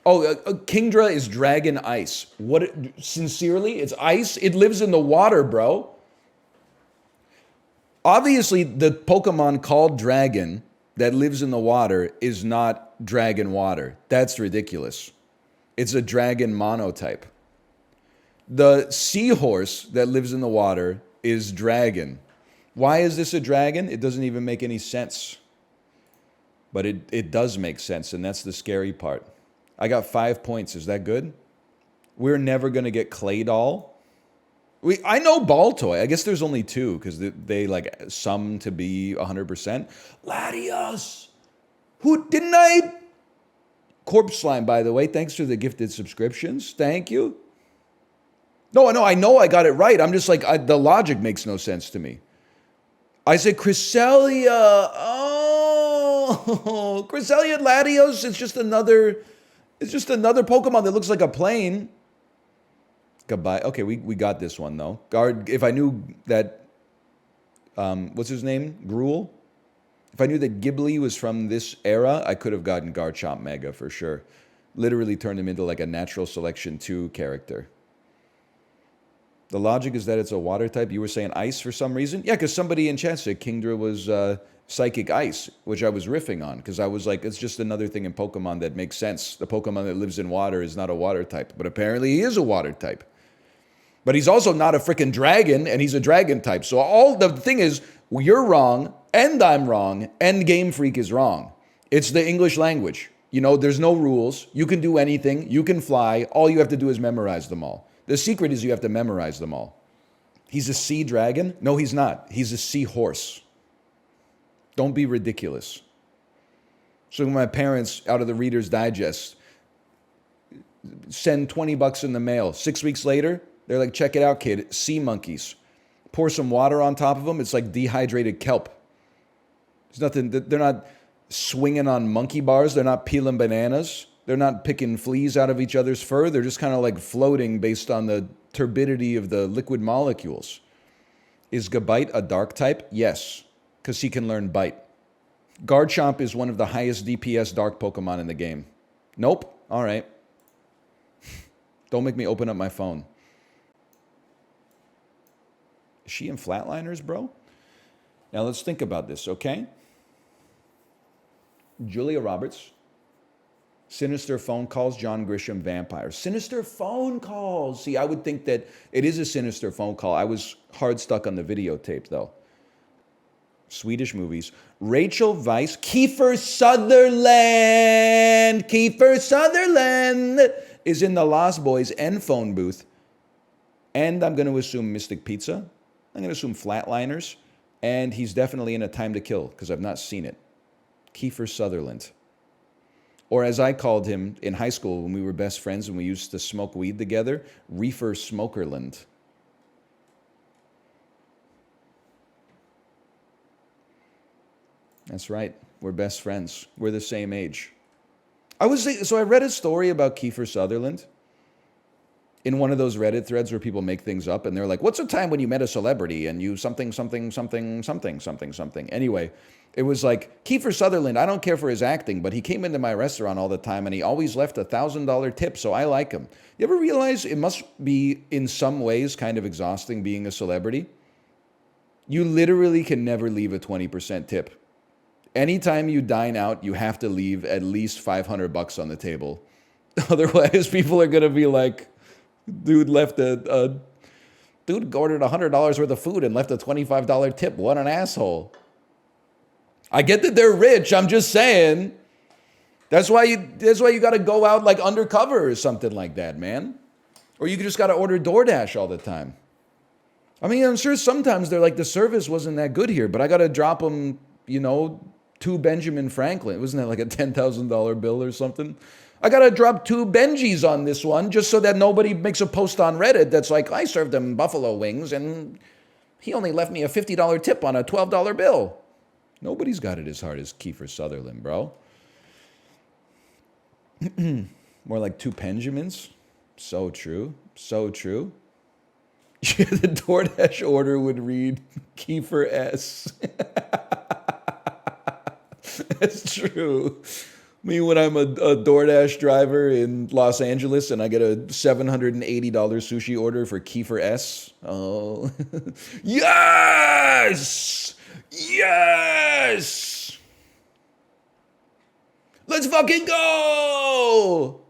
Oh, Kingdra is dragon ice. What? Sincerely, it's ice? It lives in the water, bro. Obviously, the Pokemon called Dragon that lives in the water is not Dragon Water. That's ridiculous. It's a Dragon monotype. The seahorse that lives in the water is Dragon. Why is this a dragon? It doesn't even make any sense. But it does make sense, and that's the scary part. I got 5 points. Is that good? We're never going to get Clay Doll. I know Baltoy. I guess there's only 2 because they like sum to be 100%. Latios! Who didn't I? Corpse Slime, by the way. Thanks for the gifted subscriptions. Thank you. No, I know I got it right. I'm just like, the logic makes no sense to me. I said Cresselia. Oh, Cresselia Latios. It's just another Pokemon that looks like a plane. Goodbye. Okay, we got this one though. If I knew that, what's his name? Gruul? If I knew that Ghibli was from this era, I could have gotten Garchomp Mega for sure. Literally turned him into like a Natural Selection 2 character. The logic is that it's a water type. You were saying ice for some reason? Yeah, because somebody in chat said Kingdra was Psychic Ice, which I was riffing on, because I was like, it's just another thing in Pokemon that makes sense. The Pokemon that lives in water is not a water type, but apparently he is a water type. But he's also not a freaking dragon, and he's a dragon type. So all the thing is, you're wrong, and I'm wrong, and Game Freak is wrong. It's the English language. You know, there's no rules. You can do anything. You can fly. All you have to do is memorize them all. The secret is you have to memorize them all. He's a sea dragon? No, he's not. He's a seahorse. Don't be ridiculous. So my parents, out of the Reader's Digest, send $20 in the mail. 6 weeks later, they're like, check it out, kid. Sea monkeys. Pour some water on top of them. It's like dehydrated kelp. There's nothing. They're not swinging on monkey bars. They're not peeling bananas. They're not picking fleas out of each other's fur. They're just kind of like floating based on the turbidity of the liquid molecules. Is Gabite a dark type? Yes, because he can learn Bite. Garchomp is one of the highest DPS dark Pokemon in the game. Nope. All right. Don't make me open up my phone. Is she in Flatliners, bro? Now let's think about this, okay? Julia Roberts. Sinister phone calls, John Grisham vampire. Sinister phone calls. See, I would think that it is a sinister phone call. I was hard stuck on the videotape, though. Swedish movies. Rachel Weisz. Kiefer Sutherland. Kiefer Sutherland is in the Lost Boys end phone booth. And I'm going to assume Mystic Pizza. I'm going to assume Flatliners. And he's definitely in A Time to Kill, because I've not seen it. Kiefer Sutherland. Or as I called him in high school when we were best friends and we used to smoke weed together, Reefer Smokerland. That's right. We're best friends. We're the same age. So I read a story about Kiefer Sutherland in one of those Reddit threads where people make things up and they're like, what's a time when you met a celebrity and you something. Anyway, it was like, Kiefer Sutherland, I don't care for his acting, but he came into my restaurant all the time and he always left a $1,000 tip, so I like him. You ever realize it must be in some ways kind of exhausting being a celebrity? You literally can never leave a 20% tip. Anytime you dine out, you have to leave at least $500 on the table. Otherwise, people are going to be like, dude ordered $100 worth of food and left a $25 tip. What an asshole. I get that they're rich. I'm just saying. That's why you got to go out like undercover or something like that, man. Or you just got to order DoorDash all the time. I mean, I'm sure sometimes they're like, the service wasn't that good here, but I got to drop them, 2 Benjamin Franklin. Wasn't that like a $10,000 bill or something? I got to drop 2 Benjis on this one just so that nobody makes a post on Reddit that's like, I served him buffalo wings and he only left me a $50 tip on a $12 bill. Nobody's got it as hard as Kiefer Sutherland, bro. More like 2 Benjamins. So true. So true. The DoorDash order would read Kiefer S. That's true. Me, when I'm a DoorDash driver in Los Angeles and I get a $780 sushi order for Kiefer S. Oh. Yes! Yes! Let's fucking go!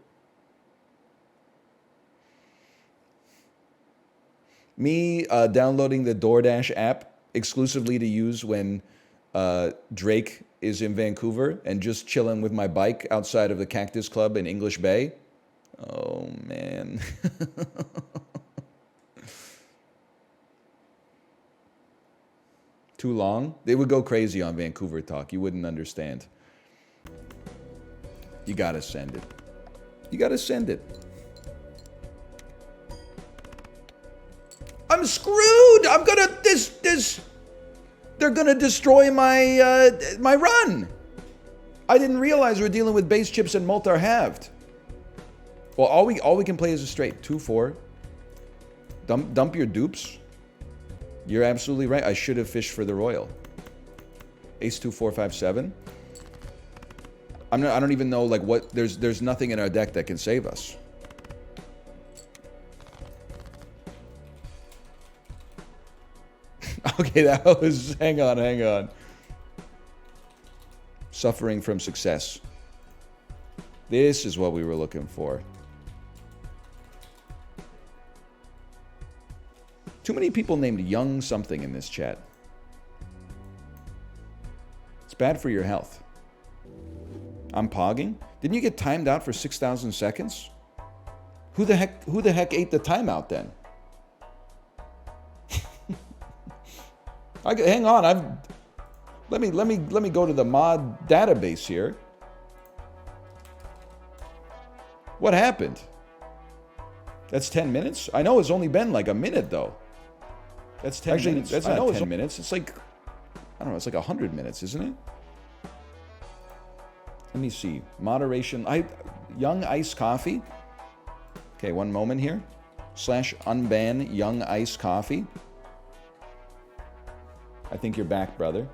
Me downloading the DoorDash app exclusively to use when Drake is in Vancouver and just chilling with my bike outside of the Cactus Club in English Bay. Oh, man. Too long? They would go crazy on Vancouver talk. You wouldn't understand. You gotta send it. You gotta send it. I'm screwed! I'm gonna... They're gonna destroy my my run. I didn't realize we're dealing with base chips and malt are halved. Well, all we can play is a straight 2-4. Dump your dupes. You're absolutely right. I should have fished for the royal. Ace 2 4 5 7. I don't even know like what. There's nothing in our deck that can save us. Okay, that was... Hang on. Suffering from success. This is what we were looking for. Too many people named Young something in this chat. It's bad for your health. I'm pogging? Didn't you get timed out for 6,000 seconds? Who the heck ate the timeout then? Hang on, let me go to the mod database here. What happened? That's 10 minutes? I know it's only been like a minute though. That's 10 minutes. That's not 10 minutes. It's like, I don't know, it's like 100 minutes, isn't it? Let me see. Moderation. Young Ice Coffee. Okay, one moment here. /unban Young Ice Coffee. I think you're back, brother.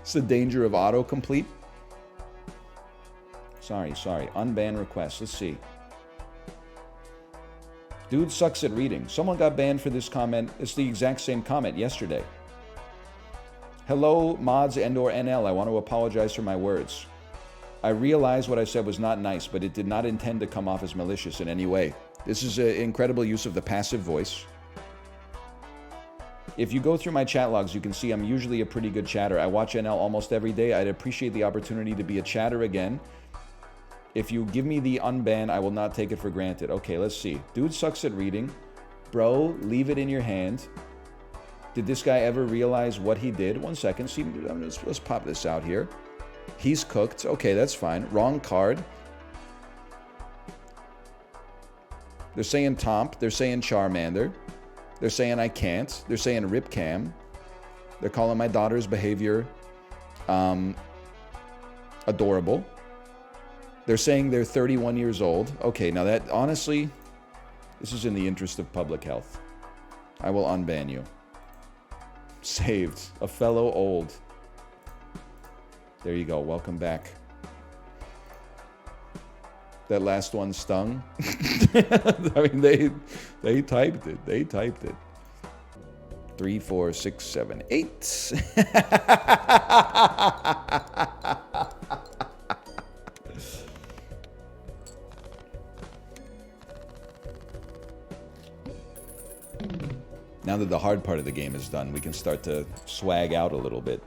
It's the danger of autocomplete. Sorry. Unban request. Let's see. Dude sucks at reading. Someone got banned for this comment. It's the exact same comment yesterday. Hello, mods and/or NL. I want to apologize for my words. I realize what I said was not nice, but it did not intend to come off as malicious in any way. This is an incredible use of the passive voice. If you go through my chat logs, you can see I'm usually a pretty good chatter. I watch NL almost every day. I'd appreciate the opportunity to be a chatter again. If you give me the unban, I will not take it for granted. Okay, let's see. Dude sucks at reading. Bro, leave it in your hand. Did this guy ever realize what he did? 1 second. See, let's pop this out here. He's cooked. Okay, that's fine. Wrong card. They're saying Tomp. They're saying Charmander. They're saying I can't. They're saying Ripcam. They're calling my daughter's behavior adorable. They're saying they're 31 years old. Okay, now that, honestly, this is in the interest of public health. I will unban you. Saved. A fellow old. There you go. Welcome back. That last one stung. I mean, they typed it. They typed it. 3, 4, 6, 7, 8. Now that the hard part of the game is done, we can start to swag out a little bit.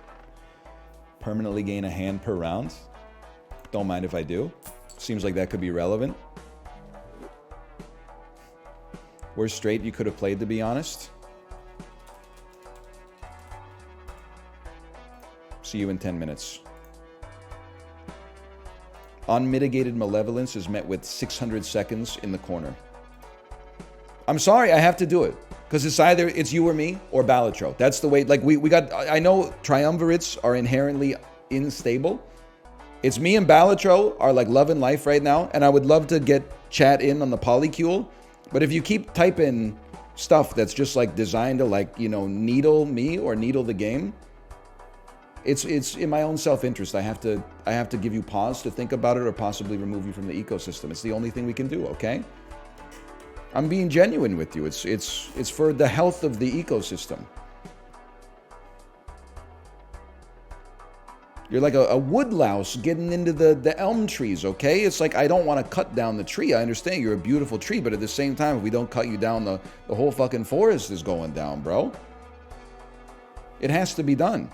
Permanently gain a hand per round. Don't mind if I do. Seems like that could be relevant. Worst straight you could have played, to be honest. See you in 10 minutes. Unmitigated malevolence is met with 600 seconds in the corner. I'm sorry, I have to do it. Because it's you or me or Balatro. That's the way, like we got, I know triumvirates are inherently unstable. It's me and Balatro are like loving life right now. And I would love to get chat in on the polycule. But if you keep typing stuff that's just like designed to like, you know, needle me or needle the game, it's in my own self-interest. I have to give you pause to think about it or possibly remove you from the ecosystem. It's the only thing we can do, okay? I'm being genuine with you. It's for the health of the ecosystem. You're like a woodlouse getting into the elm trees, okay? It's like, I don't want to cut down the tree. I understand you're a beautiful tree, but at the same time, if we don't cut you down, the whole fucking forest is going down, bro. It has to be done.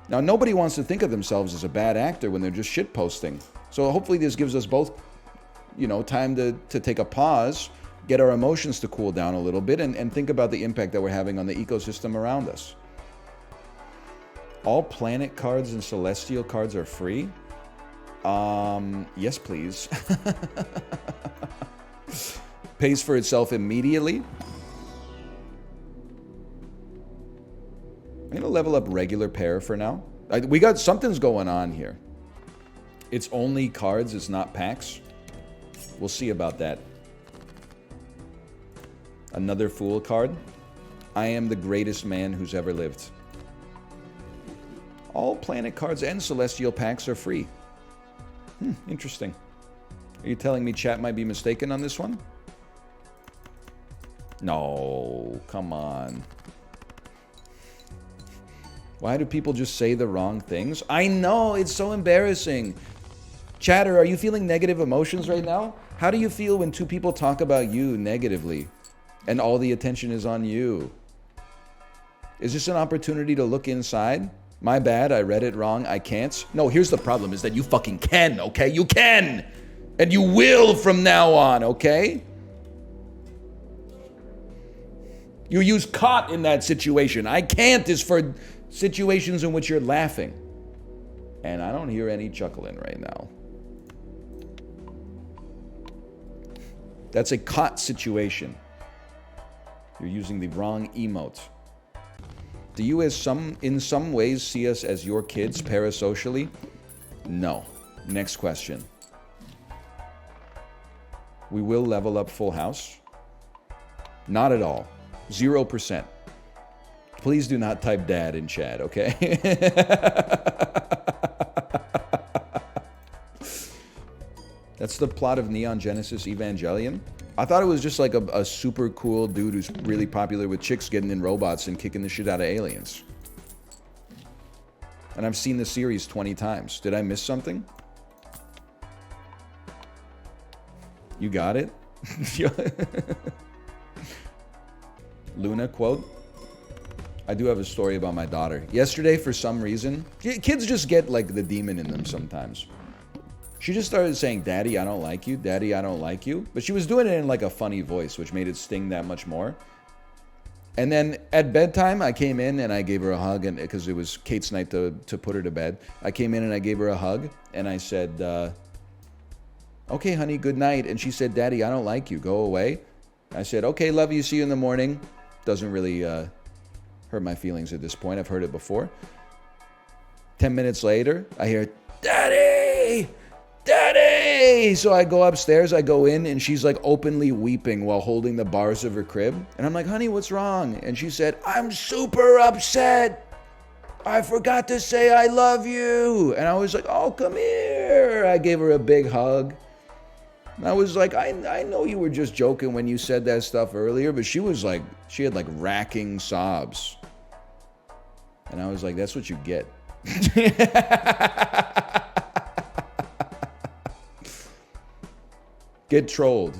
Now, nobody wants to think of themselves as a bad actor when they're just shitposting. So hopefully this gives us both, you know, time to take a pause, get our emotions to cool down a little bit, and think about the impact that we're having on the ecosystem around us. All planet cards and celestial cards are free? Yes, please. Pays for itself immediately. I'm gonna level up regular pair for now. We got something's going on here. It's only cards, it's not packs. We'll see about that. Another fool card. I am the greatest man who's ever lived. All planet cards and celestial packs are free. Interesting. Are you telling me chat might be mistaken on this one? No, come on. Why do people just say the wrong things? I know, it's so embarrassing. Chatter, are you feeling negative emotions right now? How do you feel when two people talk about you negatively and all the attention is on you? Is this an opportunity to look inside? My bad, I read it wrong, I can't. No, here's the problem, is that you fucking can, okay? You can! And you will from now on, okay? You use caught in that situation. I can't is for situations in which you're laughing. And I don't hear any chuckling right now. That's a caught situation. You're using the wrong emote. Do you in some ways see us as your kids parasocially? No. Next question. We will level up Full House? Not at all. 0%. Please do not type dad in chat, okay? That's the plot of Neon Genesis Evangelion. I thought it was just like a super cool dude who's really popular with chicks getting in robots and kicking the shit out of aliens. And I've seen the series 20 times. Did I miss something? You got it? Luna quote. I do have a story about my daughter. Yesterday, for some reason, kids just get like the demon in them sometimes. She just started saying, Daddy, I don't like you. Daddy, I don't like you. But she was doing it in like a funny voice, which made it sting that much more. And then at bedtime, I came in and I gave her a hug, and because it was Kate's night to put her to bed. I came in and I gave her a hug, and I said, okay, honey, good night. And she said, Daddy, I don't like you. Go away. I said, okay, love you. See you in the morning. Doesn't really hurt my feelings at this point. I've heard it before. 10 minutes later, I hear, Daddy! Daddy! So I go upstairs, I go in, and she's like openly weeping while holding the bars of her crib. And I'm like, honey, what's wrong? And she said, I'm super upset. I forgot to say I love you. And I was like, oh, come here. I gave her a big hug. And I was like, I know you were just joking when you said that stuff earlier, but she was like, she had like racking sobs. And I was like, that's what you get. Get trolled.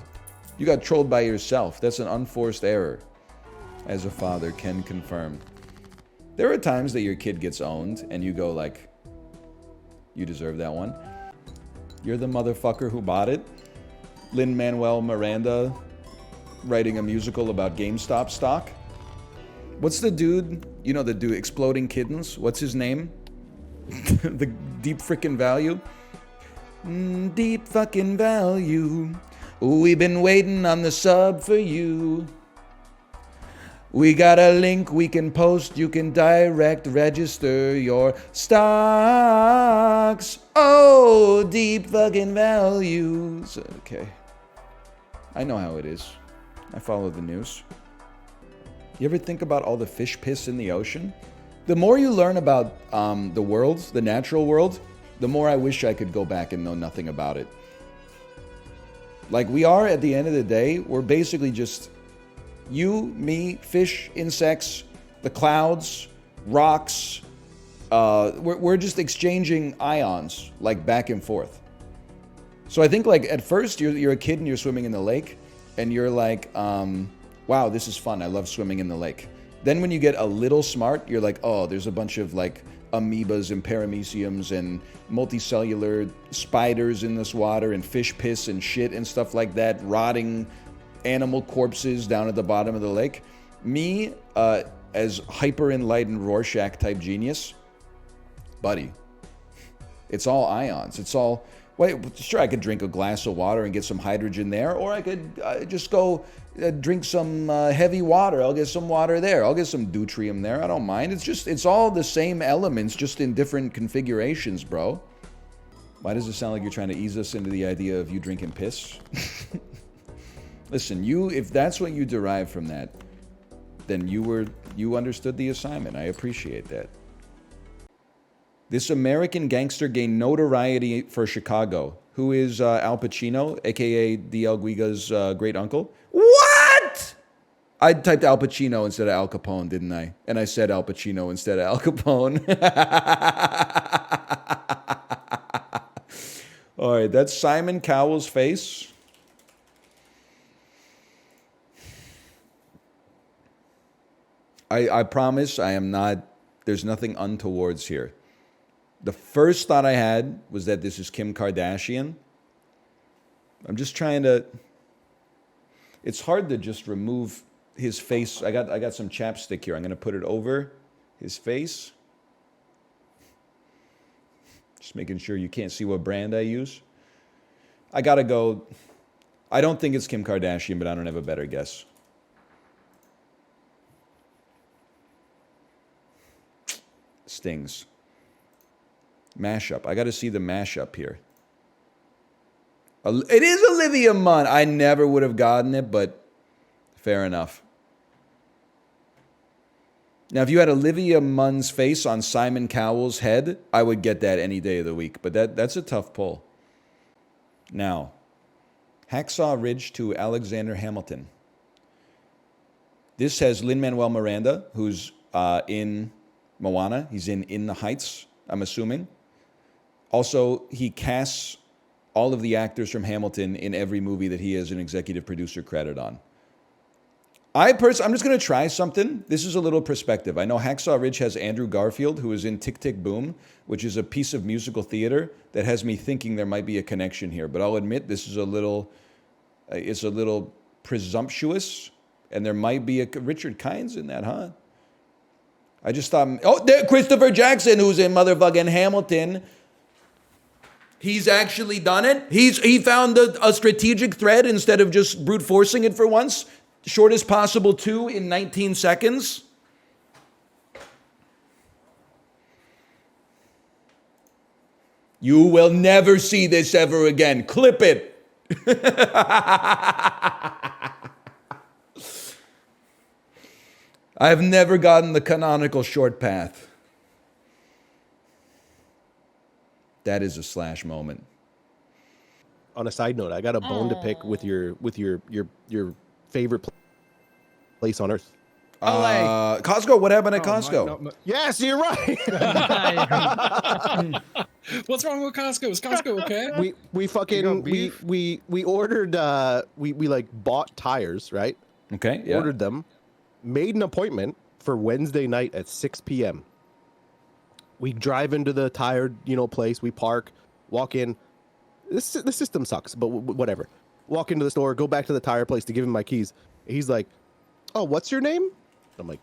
You got trolled by yourself. That's an unforced error. As a father can confirm. There are times that your kid gets owned and you go like, you deserve that one. You're the motherfucker who bought it. Lin-Manuel Miranda writing a musical about GameStop stock. What's the dude, you know, the dude Exploding Kittens? What's his name? The Deep Frickin' Value? Deep fucking value. We've been waiting on the sub for you. We got a link we can post. You can direct register your stocks. Oh, deep fucking values. Okay. I know how it is. I follow the news. You ever think about all the fish piss in the ocean? The more you learn about the world, the natural world, the more I wish I could go back and know nothing about it. Like, we are, at the end of the day, we're basically just you, me, fish, insects, the clouds, rocks. We're just exchanging ions, like, back and forth. So I think, like, at first, you're a kid and you're swimming in the lake, and you're like, wow, this is fun. I love swimming in the lake. Then when you get a little smart, you're like, oh, there's a bunch of, like, amoebas and parameciums and multicellular spiders in this water and fish piss and shit and stuff like that, rotting animal corpses down at the bottom of the lake. Me, as hyper-enlightened Rorschach-type genius, buddy, it's all ions. It's all... Wait, sure, I could drink a glass of water and get some hydrogen there, or I could just go drink some heavy water. I'll get some water there. I'll get some deuterium there. I don't mind. It's all the same elements, just in different configurations, bro. Why does it sound like you're trying to ease us into the idea of you drinking piss? Listen, if that's what you derive from that, then you understood the assignment. I appreciate that. This American gangster gained notoriety for Chicago. Who is Al Pacino, a.k.a. D.L. Guiga's great uncle? What? I typed Al Pacino instead of Al Capone, didn't I? And I said Al Pacino instead of Al Capone. All right, that's Simon Cowell's face. I promise I am not... There's nothing untowards here. The first thought I had was that this is Kim Kardashian. I'm just trying to... It's hard to just remove his face. I got some chapstick here. I'm going to put it over his face. Just making sure you can't see what brand I use. I got to go... I don't think it's Kim Kardashian, but I don't have a better guess. Stings. Mashup. I got to see the mashup here. It is Olivia Munn. I never would have gotten it, but fair enough. Now, if you had Olivia Munn's face on Simon Cowell's head, I would get that any day of the week. But that's a tough pull. Now, Hacksaw Ridge to Alexander Hamilton. This has Lin-Manuel Miranda, who's in Moana. He's in the Heights, I'm assuming. Also, he casts all of the actors from Hamilton in every movie that he has an executive producer credit on. I'm just going to try something. This is a little perspective. I know Hacksaw Ridge has Andrew Garfield, who is in Tick, Tick, Boom, which is a piece of musical theater that has me thinking there might be a connection here. But I'll admit this is it's a little presumptuous, and there might be a Richard Kynes in that, huh? I just thought, Christopher Jackson, who's in motherfucking Hamilton. He's actually done it. He found a strategic thread instead of just brute forcing it for once. Shortest possible 2 in 19 seconds. You will never see this ever again. Clip it. I've never gotten the canonical short path. That is a Slash moment. On a side note, I got a bone to pick with your favorite place on earth. Costco. What happened at Costco? Yes, you're right. What's wrong with Costco? Is Costco okay? We ordered we like bought tires, right? Okay. Yeah. Ordered them, made an appointment for Wednesday night at 6 p.m. We drive into the tire, place. We park, walk in. The system sucks, but whatever. Walk into the store, go back to the tire place to give him my keys. He's like, "Oh, what's your name?" I'm like,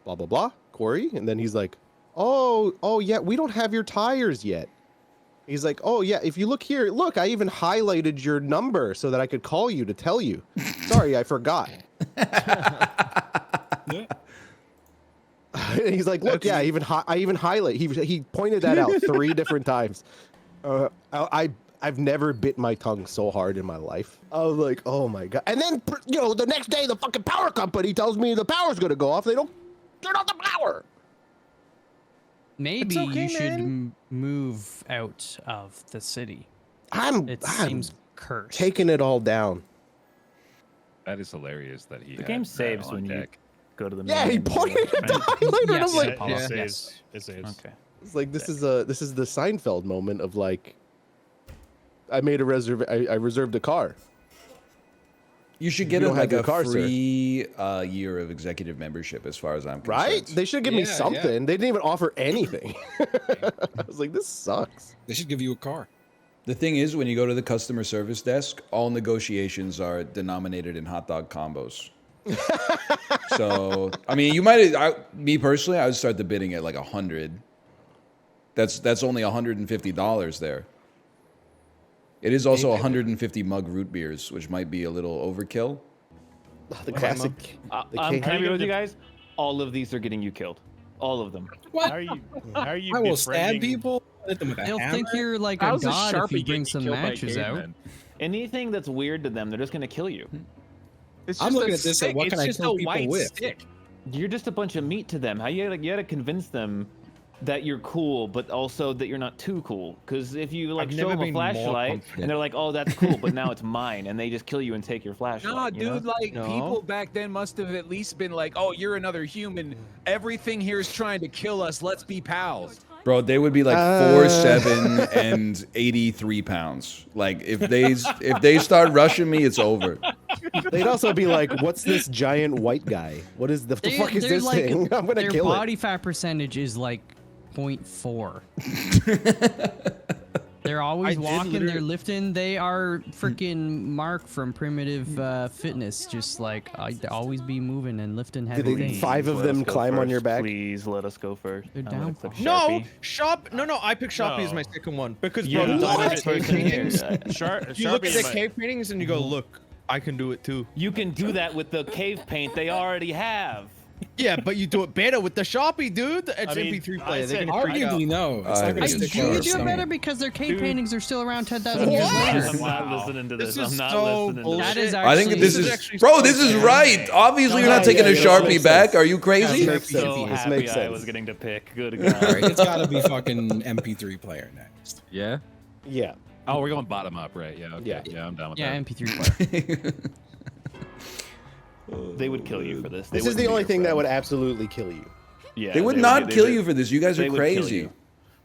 blah blah blah, Corey. And then he's like, "Oh yeah, we don't have your tires yet." He's like, "Oh yeah, if you look here, look, I even highlighted your number so that I could call you to tell you. Sorry, I forgot." He's like, "Look, I even highlight." He pointed that out 3 different times. I I've never bit my tongue so hard in my life. I was like, oh my god. And then, you know, the next day, the fucking power company tells me the power's gonna go off. They don't turn off the power. Maybe okay, you should man. move out of the city. It seems cursed. Taking it all down. That is hilarious that he. The had game that saves on when you deck. go to the. Yeah, he main pointed at the menu. highlighter, and I'm like, Yeah. It saves. It saves. Okay. it's like this is the Seinfeld moment of like, I made a I reserved a car. You should You get don't him have like your a car, sir. free year of executive membership, as far as I'm concerned. Right? They should give me something. They didn't even offer anything. I was like, this sucks. They should give you a car. The thing is, when you go to the customer service desk, all negotiations are denominated in hot dog combos. So, I mean, you might. Me personally, I would start the bidding at like 100. That's only $150 there. It is also 150 mug root beers, which might be a little overkill. The classic. I'm kind of with you guys. All of these are getting you killed. All of them. What? How are you I will stab befriending- people. Hit them with a They'll hammer. think you're like a How's a god if Sharpie you getting bring some killed by matches out. cavemen? Anything that's weird to them, they're just gonna kill you. It's I'm just looking a at this at stick. what It's can I just kill a people white with? stick. You're just a bunch of meat to them. How you gotta convince them that you're cool, but also that you're not too cool. Because if you like I've show never them a been more flashlight confident. and they're like, "Oh, that's cool," but now it's mine, and they just kill you and take your flashlight. Nah, you know? dude, like No. people back then must have at least been like, "Oh, you're another human. Everything here is trying to kill us. Let's be pals." Bro, they would be like 4'7" and 83 pounds. Like if they start rushing me, it's over. They'd also be like, what's this giant white guy? What is the fuck is this thing? I'm gonna their kill body it. fat percentage is like 0.4. They're always walking, they're lifting. They are freaking Mark from Primitive Fitness. Just like they always be moving and lifting heavy they things. five of them climb on your back? Please let us go first. They're down. No, No, I picked Sharpie as my second one because bro, You're you the look at honest the cave person here. paintings. You look at the cave paintings and you go, look, I can do it too. You can do that with the cave paint they already have. Yeah, but you do it better with the Sharpie, dude. It's I mean, MP3 I player. They're said gonna freak out. Arguably, no. It's not gonna stick You to do our it better stomach. because their cave Dude. paintings are still around 10,000 years What? later. I'm not listening to this. This I'm is not so listening to bullshit. That is I think actually- this is, bro. This is right. Obviously, you're not taking a Sharpie back. Are you crazy? I'm so happy I was getting to pick. Good All God. right, it's got to be fucking MP3 player next. Yeah. Yeah. Oh, we're going bottom up, right? Yeah. Okay. Yeah, I'm down with Yeah, that. MP3 player. They would kill you for this. This is the only thing that would absolutely kill you. Yeah, They would not kill you for this. You guys are crazy.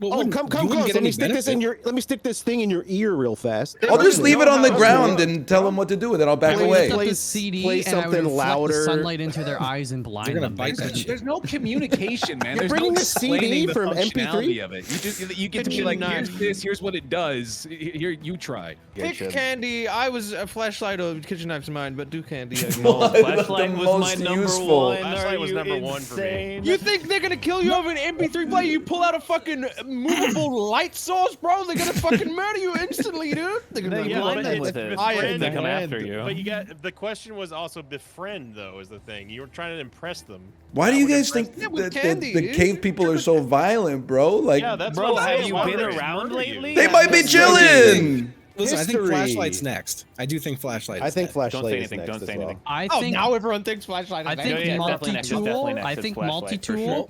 Oh, come close. Let me stick this in your. Let me stick this thing in your ear real fast. I'll just leave it on the ground and tell them what to do, and then I'll back away. Play CD play and I would something reflect louder. the sunlight into their eyes and blind them. There's no communication, man. You're There's bringing no a CD explaining the from MP3? functionality of it. You get to be like, here's this, here's what it does. Here, you try. Pick candy. I was a flashlight or kitchen knife's mine, but do candy. Flashlight was my number one. Flashlight Are was you number one for me. insane? You think they're gonna kill you over an MP3 player? You pull out a fucking movable light source, bro. They're gonna fucking murder you instantly, dude. They're gonna They be blind like, them with it. Iron They come Man. after you. But you got the question was also befriend though is the thing. You were trying to impress them. Why do you guys think Yeah, with that candy, the dude. cave people are so violent, bro? Like, Yeah, that's Bro, what have I'm you saying. been Why would around murder lately? they might be chilling. Listen, I think History. flashlight's next. I do think flashlight. I think Don't flashlight say is anything. next Don't as say well. anything. I Oh, think now everyone thinks flashlight. I is think next. Yeah, definitely next, multi-tool. definitely next I is think flashlight, for multi-tool. sure.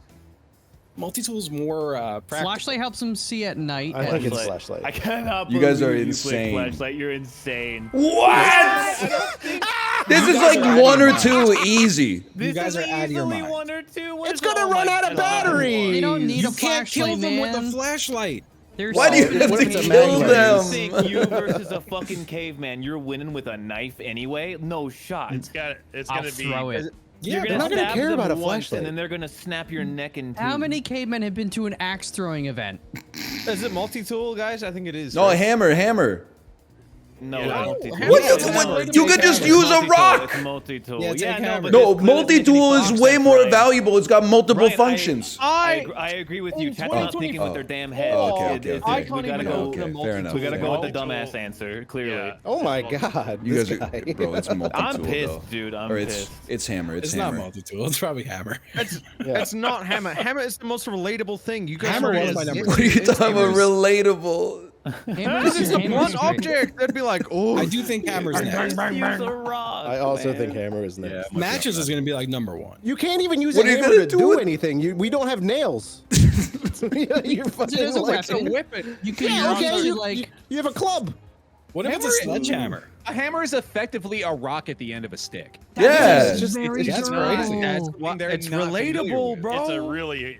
Multi-tool's more practical. Flashlight helps them see at night. I think it's Flashlight. flashlight. I cannot You guys are believe you insane. played Flashlight. You're insane. What? This is like one or two easy. You guys are out of your mind. One or two. It's gonna run out of battery. They don't need You a can't kill flashlight, them with man. the flashlight. They're Why do you stupid have to with a kill magnet. them? You think you versus a fucking caveman, you're winning with a knife anyway? No shot. It's I'll gonna be throw it. Yeah, You're they're not gonna stab care them about a once, flashlight. and then they're gonna snap your neck in two. How many cavemen have been to an axe throwing event? Is it multi-tool, guys? I think it is. No, right? hammer. No, Yeah. multi-tool. What? It's What? You could just use a rock. It's multi-tool. Yeah, take no, hammer. but No, this clearly doesn't make any multi-tool is fucking way sense, more Ryan. valuable. It's got multiple Ryan, functions. I agree with you. Chat's not thinking with their damn head. Oh, okay, It- okay, it- okay. We gotta go. Okay, fair enough. We gotta go with the Multi-tool. dumbass answer. Clearly. Yeah. Oh my god. You this guys are, guy. bro. It's multi-tool. I'm pissed, though. dude. I'm Or it's pissed. it's hammer. It's, It's hammer. not multi-tool. It's probably hammer. It's not hammer. Hammer is the most relatable thing. You guys Hammer are was my number What are you talking about? Relatable. Hammers, It's a hammers blunt are great. object. They'd be like, oh. I do think hammer's next. I also think hammer is next. Yeah, matches is going to be like number one. You can't even use What a are you hammer gonna to do do with- anything. We don't have nails. You're fucking It's a like, weapon. whip it. You can yeah, use okay. it You, like you have a club. What if it's a sledgehammer? A hammer is effectively a rock at the end of a stick. Yeah. It's just very that's true. crazy. That's what they're It's not familiar relatable, with. bro.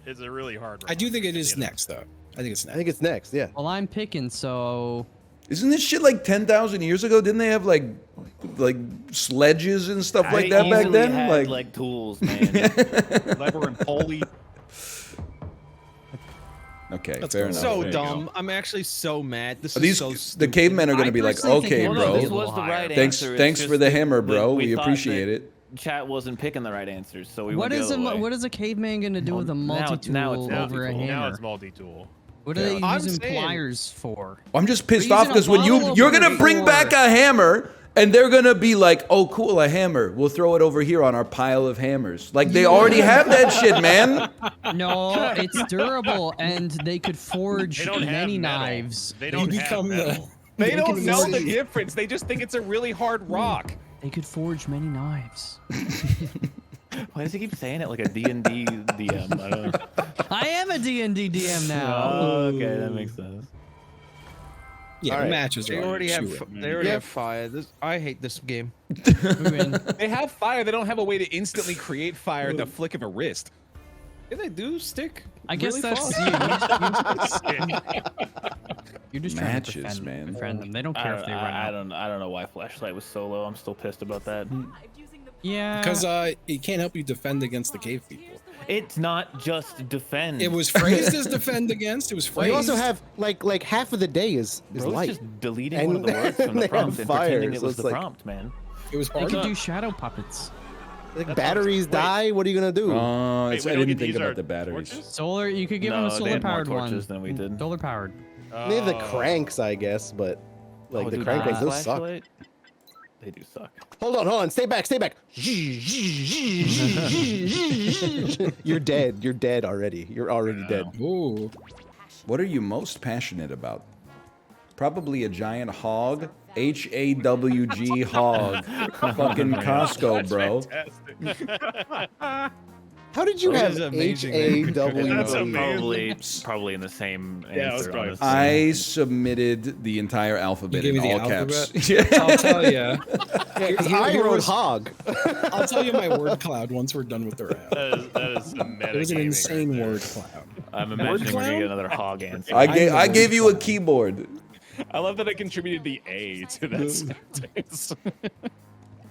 It's a really hard. I do think it is next, though. I think it's I next. think it's next. Yeah. Well, I'm picking, so Isn't this shit like 10,000 years ago? Didn't they have like sledges and stuff like that back then? Had, like tools, man. Lever and pulley. Okay, That's fair cool. enough. So There you dumb. go. I'm actually so mad. This Are is these so the stupid. cavemen are going to be like, personally think okay, it bro. This was the right Thanks, answer. It's thanks just for the that hammer, bro. We thought appreciate that it. Chat wasn't picking the right answers, so we what went is the a other way. what is a caveman gonna do with a now it's multi-tool multi-tool. over a Now hammer? it's multi-tool. What are they I'm using saying- pliers for? I'm just pissed They're off using a because when bottle you're opener gonna bring for- back a hammer and they're gonna be like, oh cool, a hammer. We'll throw it over here on our pile of hammers. Like they already have that shit, man. No, it's durable, and they could forge They don't have many metal. knives. They don't have become metal. They don't can know see. the difference. They just think it's a really hard rock. They could forge many knives. Why does he keep saying it like a D&D DM? I don't know. I am a D&D DM now. Oh, okay, that makes sense. Yeah, All right. matches They are already have. shoe in. They already have fire. I hate this game. They have fire. They don't have a way to instantly create fire at the flick of a wrist. Yeah, they do stick. I guess really that's fast. you're just Matches, trying to man. defend them. They don't care if they run I out. don't know why Flashlight was so low. I'm still pissed about that. Yeah. Because it can't help you defend against the cave people. It's not just defend. It was phrased as defend against. It was Well, phrased. you also have like half of the day is Bro's light. just deleting And one of the words from they the prompt have and fire, pretending it so was it's the like- prompt, man. It was They part could of do shadow puppets. Like batteries die. What are you gonna do? Oh, Wait, I we don't didn't get think these about are the batteries. torches? Solar. You could give them a No, they solar had more powered one. torches than we did. Solar powered. They have the cranks, I guess, but like Oh, the dude, crank ones, those suck. Flashlight? They do suck. Hold on, stay back. You're dead. You're dead already. You're already dead. Ooh. What are you most passionate about? Probably a giant hog. HAWG hog. Fucking Costco, bro. How did you That have is amazing. That's HAW? amazing. Probably in the same Yeah, I was answer. going honestly. I submitted the entire alphabet You in gave me all the caps. alphabet? I'll tell you. Yeah, 'cause I wrote hog. I'll tell you my word cloud once we're done with the round. That is some meta It was an gaming insane right there. word cloud. I'm imagining we're gonna get another hog answer. I gave you a keyboard. I love that I contributed the A to that sentence.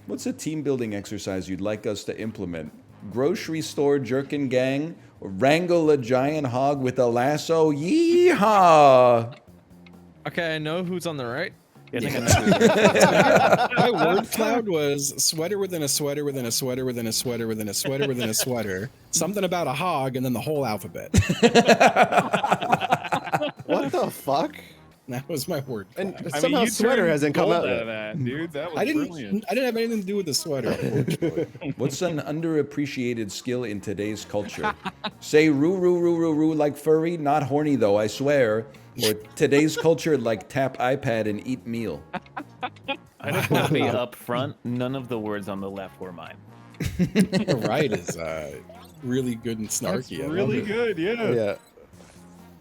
What's a team building exercise you'd like us to implement? Grocery store jerkin gang? Or wrangle a giant hog with a lasso? Yeehaw! Okay, I know who's on the right. I think I know. My word cloud was sweater within a sweater within a sweater within a sweater within a sweater within a sweater. Something about a hog and then the whole alphabet. What the fuck? That was my word cloud. And somehow sweater hasn't come out yet. That, dude. That was I didn't brilliant. have anything to do with the sweater, unfortunately. What's an underappreciated skill in today's culture? Say roo roo roo roo roo like furry, not horny though, I swear. Or today's culture like tap iPad and eat meal. I just want to be up front. None of the words on the left were mine. The right is really good and snarky. I love Really it. good, yeah. Yeah.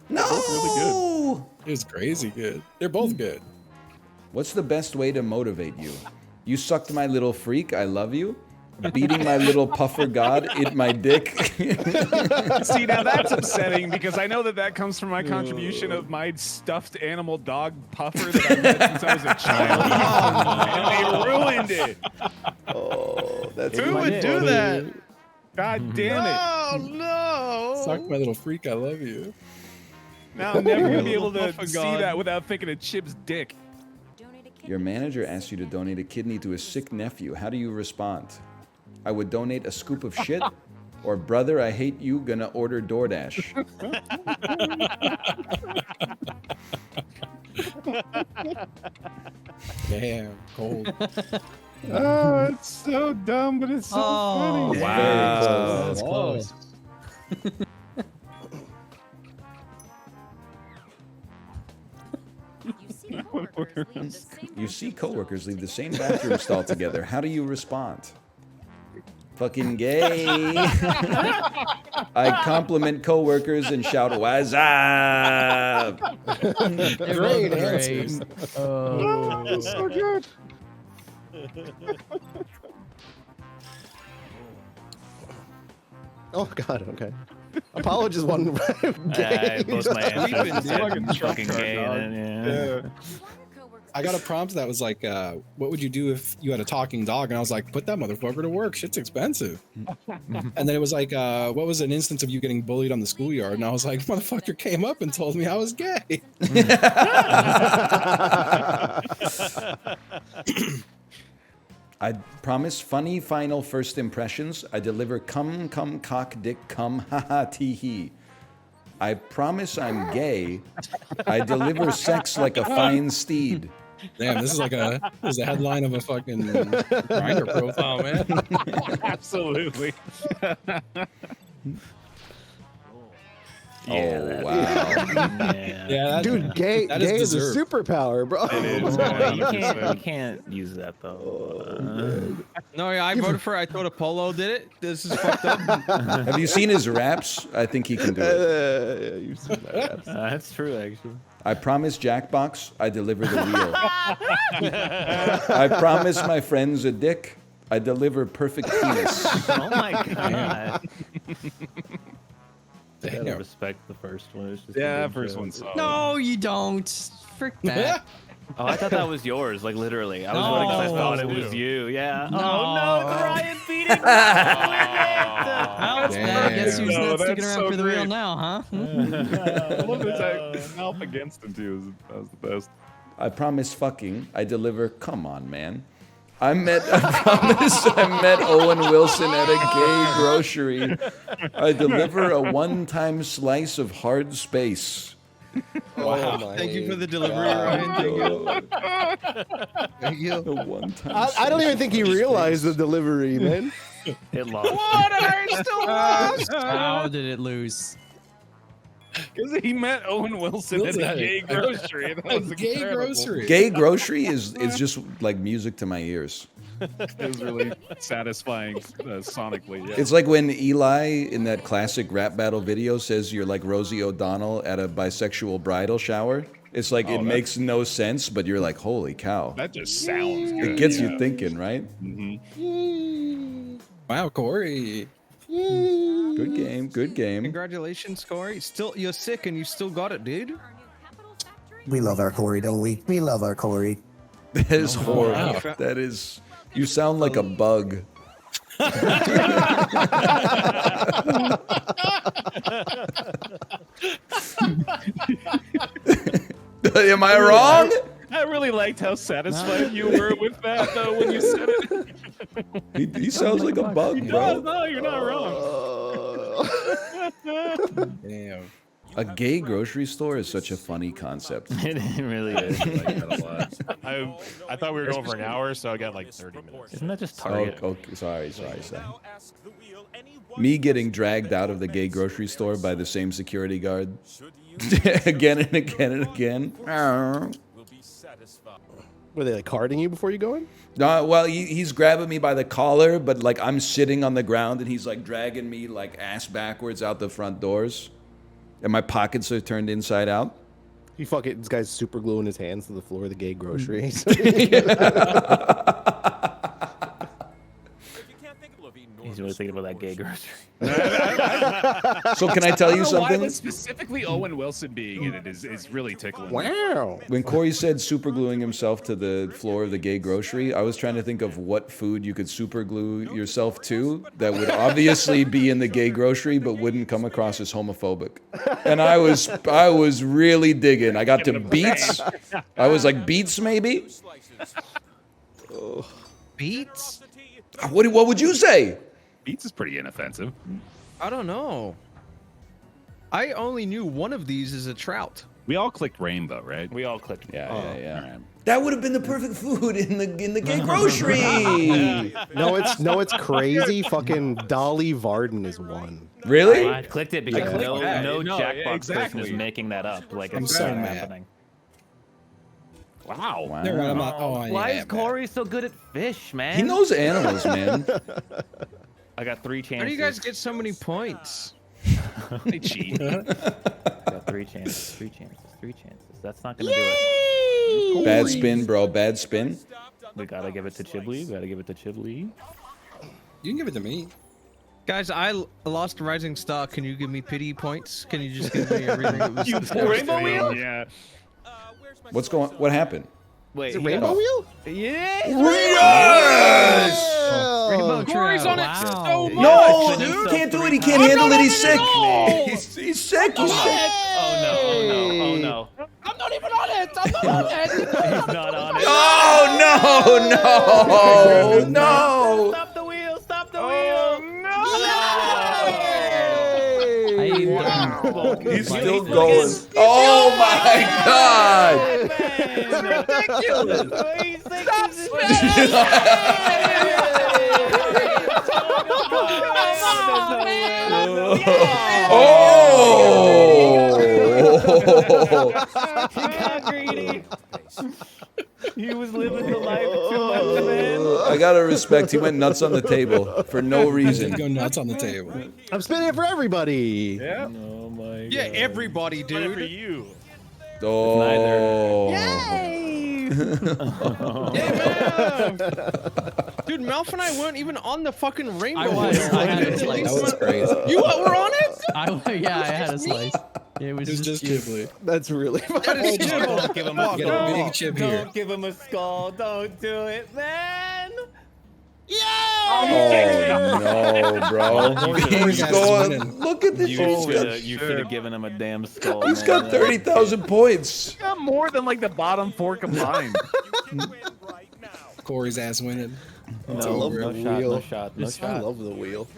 No! really good. It was crazy good. They're both good. What's the best way to motivate you? You sucked my little freak, I love you. Beating my little puffer god, eat my dick. See, now that's upsetting because I know that comes from my contribution of my stuffed animal dog Puffer that I've had since I was a child. And they ruined it. Oh, that's Who would do that? God damn it. Oh no! Suck my little freak, I love you. Now I'm never going to be able to Oh, see God. that without thinking of Chip's dick. Your manager asks you to donate a kidney to a sick nephew. How do you respond? I would donate a scoop of shit. Or brother, I hate you, gonna order DoorDash. Damn, cold. Oh, it's so dumb, but it's so funny. Wow. That's close. You see coworkers leave the same bathroom stall together. How do you respond? Fucking gay. I compliment coworkers and shout, "What's up?" Great answers. Oh, so good. Oh God. Okay. Apollo just won. I both my answers said fucking gay. dog. Yeah. I got a prompt that was like, what would you do if you had a talking dog? And I was like, put that motherfucker to work. Shit's expensive. And then it was like, what was an instance of you getting bullied on the schoolyard? And I was like, motherfucker came up and told me I was gay. I promise funny final first impressions. I deliver cum, cock, dick, cum, haha, tee hee. I promise I'm gay. I deliver sex like a fine steed. Damn, this is like the headline of a fucking Grindr profile, man. Absolutely. Oh wow! Yeah, dude, gay is a superpower, bro. It is. You can't use that though. No, yeah, I voted for. I thought Apollo did it. This is fucked up. Have you seen his raps? I think he can do it. You've seen my raps. That's true, actually. I promise Jackbox, I deliver the wheel. I promise my friends a dick, I deliver perfect penis. Oh my god. I gotta Damn. respect the first one. It's just Yeah, a that good first joke. one's solid. no, you don't. Frick that. Oh, I thought that was yours. Like literally, I was No. voting because I thought it Oh, was you. Yeah. No. Oh no, it's Ryan beating. Well, it's bad. I guess who's No, not sticking that's around so for the wheel great. now, huh? I love this mouth against him too. That was the best. I promise fucking, I deliver, come on, man. I promise I met Owen Wilson at a gay grocery. I deliver a one-time slice of hard space. Wow. Thank you for the delivery, Ryan. Thank you. Thank you. A one-time I don't even think he realized the delivery, man. It lost. What? I still lost. How did it lose? Because he met Owen Wilson at a gay grocery. That was Gay incredible. grocery. Gay grocery is just like music to my ears. It was really satisfying sonically. Yeah. It's like when Eli in that classic rap battle video says you're like Rosie O'Donnell at a bisexual bridal shower. It's like it makes no sense, but you're like, holy cow. That just sounds good. It gets you thinking, right? Wow, Corey. Good game, good game. Congratulations, Corey. You're sick and you still got it, dude. We love our Corey, don't we? We love our Corey. That is horrible. wow. That is. You sound like a bug. Am I wrong? I really liked how satisfied you were with that, though, when you said it. He sounds like a bug, He bro. does, no, you're not wrong. Damn. A gay grocery store is such a funny concept. It really is. I like that a lot. I thought we were going for an hour, so I got like 30 minutes. Isn't that just Oh, Target? okay, sorry. Me getting dragged out of the gay grocery store by the same security guard again and again and again. Were they like carding you before you go in? No, well, he's grabbing me by the collar, but like I'm sitting on the ground and he's like dragging me like ass backwards out the front doors. And my pockets are turned inside out. This guy's super gluing his hands to the floor of the gay grocery. He's really thinking about that gay grocery. So can I tell you Why, something? but specifically Owen Wilson being in it is really tickling. Wow. When Corey said super gluing himself to the floor of the gay grocery, I was trying to think of what food you could super glue yourself to that would obviously be in the gay grocery but wouldn't come across as homophobic. And I was really digging. I got to beets. I was like, beets maybe? Beets? What would you say? Beets is pretty inoffensive. I don't know. I only knew one of these is a trout. We all clicked rainbow, right? We all clicked. Yeah. That would have been the perfect food in the gay grocery. No, it's crazy. Fucking Dolly Varden is one. Really? I clicked it because no Jackbox person is making that up. Like I'm it's so not mad. happening. Wow. Wow. Never mind, I'm not. Oh, Why yeah, is Corey so good at fish, man? He knows animals, man. I got 3 chances. How do you guys get so many points? They cheat. I got 3 chances. 3 chances. 3 chances. That's not gonna do it. Bad spin, bro. Bad spin. We gotta give it to Chiblee. We gotta give it to Chiblee. You can give it to me. Guys, I lost Rising Star. Can you give me pity points? Can you just give me everything? That was You rainbow wheel? Yeah. What's going? What happened? Wait, Is it Rainbow Wheel? Yeah. Yes! Rainbow Corey's Trout, on it wow. so much. No, dude, he can't do it. He can't handle it. He's sick. He's sick. He's sick. Oh no! Oh no! I'm not even on it. I'm not on it. He's not on it. No, no, no. Stop the wheel! Stop the wheel! Wow. He's still going. Oh my God! Ridiculous! Oh! He got greedy. He was living the life too much, man. I gotta respect. He went nuts on the table for no reason. Go nuts on the table. I'm spinning it for everybody. Yeah. Oh my God. Yeah, everybody, For dude. you. Oh. Dude, Melf and I weren't even on the fucking rainbow. I was. wheel. I had a slice. That was crazy. You were on it? Yeah, I had a slice. It was Just Chiblee. That's really That is terrible. Don't give him a You got a big chip here. Don't give him a skull. Don't do it, man. Oh no, bro. He's going. Look at this. You should have given him a damn skull. He's got 30,000 points. Got more than like the bottom 4 combined. Corey's ass winning. No, It's no over. shot, no shot, no I shot. love the wheel.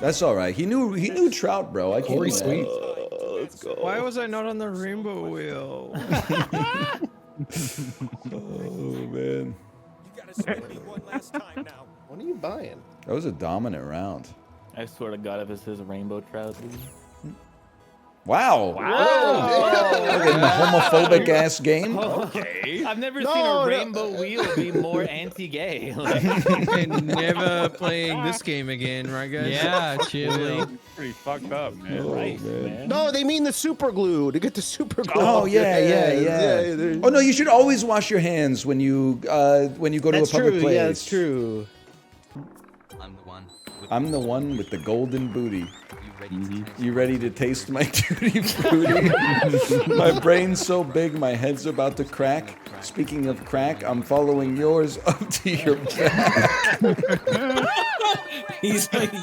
That's all right. He knew Trout, bro. I can't. Corey's sweet. Let's go. Why was I not on the rainbow wheel? Oh man. What are you buying? That was a dominant round. I swear to God, if it's his rainbow trout, dude. Wow. Look at the homophobic ass game. Okay. I've never seen a rainbow wheel be more anti-gay. And never playing this game again, right, guys? Yeah, Chiblee. Pretty fucked up, man. Right, man. No, they mean the super glue to get the super glue. Oh yeah. Oh no, you should always wash your hands when you go to That's a public true. place. Yeah, that's true. I'm the one with the golden booty. You ready to taste my tutti frutti? My brain's so big, my head's about to crack. Speaking of crack, I'm following yours up to your back. He's like,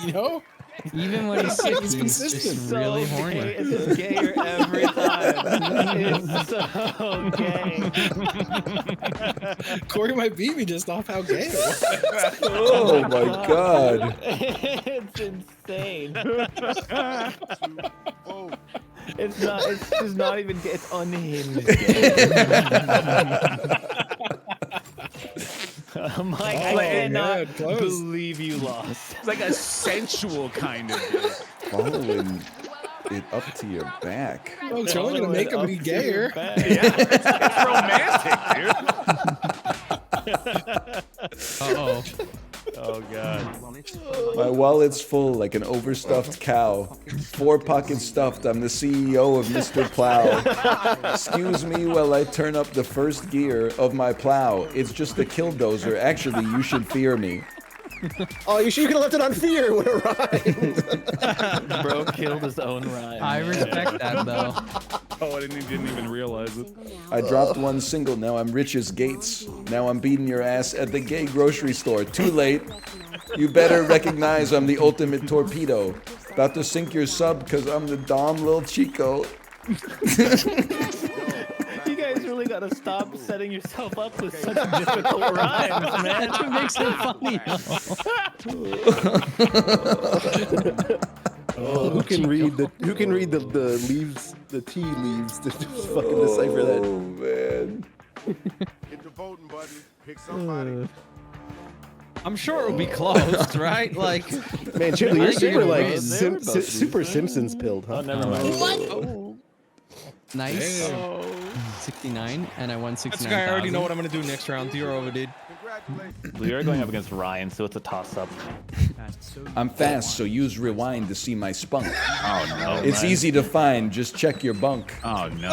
Even when he's sick, He's he's consistent. just really horny. It's just gayer every time. It's so gay. Corey might beat me just off how gay it was. Oh my God. It's insane. It's just not even gay. It's unhinged gay. Mike, I cannot believe you lost. It's like a sensual kind of. Following it up to your back. Well, it's only gonna make him be gayer. Yeah, it's romantic, dude. Uh-oh. Oh God. My wallet's full like an overstuffed cow. 4 pockets stuffed. I'm the CEO of Mr. Plow. Excuse me while I turn up the first gear of my plow. It's just a killdozer. Actually, you should fear me. Oh, you could have left it on fear. It would have rhymed. Bro killed his own rhyme. I respect that, though. Oh, I didn't even realize it. I dropped one single, now I'm rich as Gates. Now I'm beating your ass at the gay grocery store. Too late. You better recognize I'm the ultimate torpedo. About to sink your sub cause I'm the Dom Lil Chico. You guys really gotta stop setting yourself up with such difficult rhymes, man. That's what makes it funny. Who can read the leaves, the tea leaves to just fucking decipher that? Oh man. Hit the voting button. Pick somebody. I'm sure it would be close, right? Like, Man, Chiblee, you're super like They were both super Simpsons pilled, huh? Oh, never mind. Oh. Nice. 69, and I won 69. That's okay, I already know what I'm gonna do next round. You're over, dude. We are going up against Ryan, so it's a toss-up. I'm fast, so use rewind to see my spunk. Oh no. It's easy to find, just check your bunk. Oh no.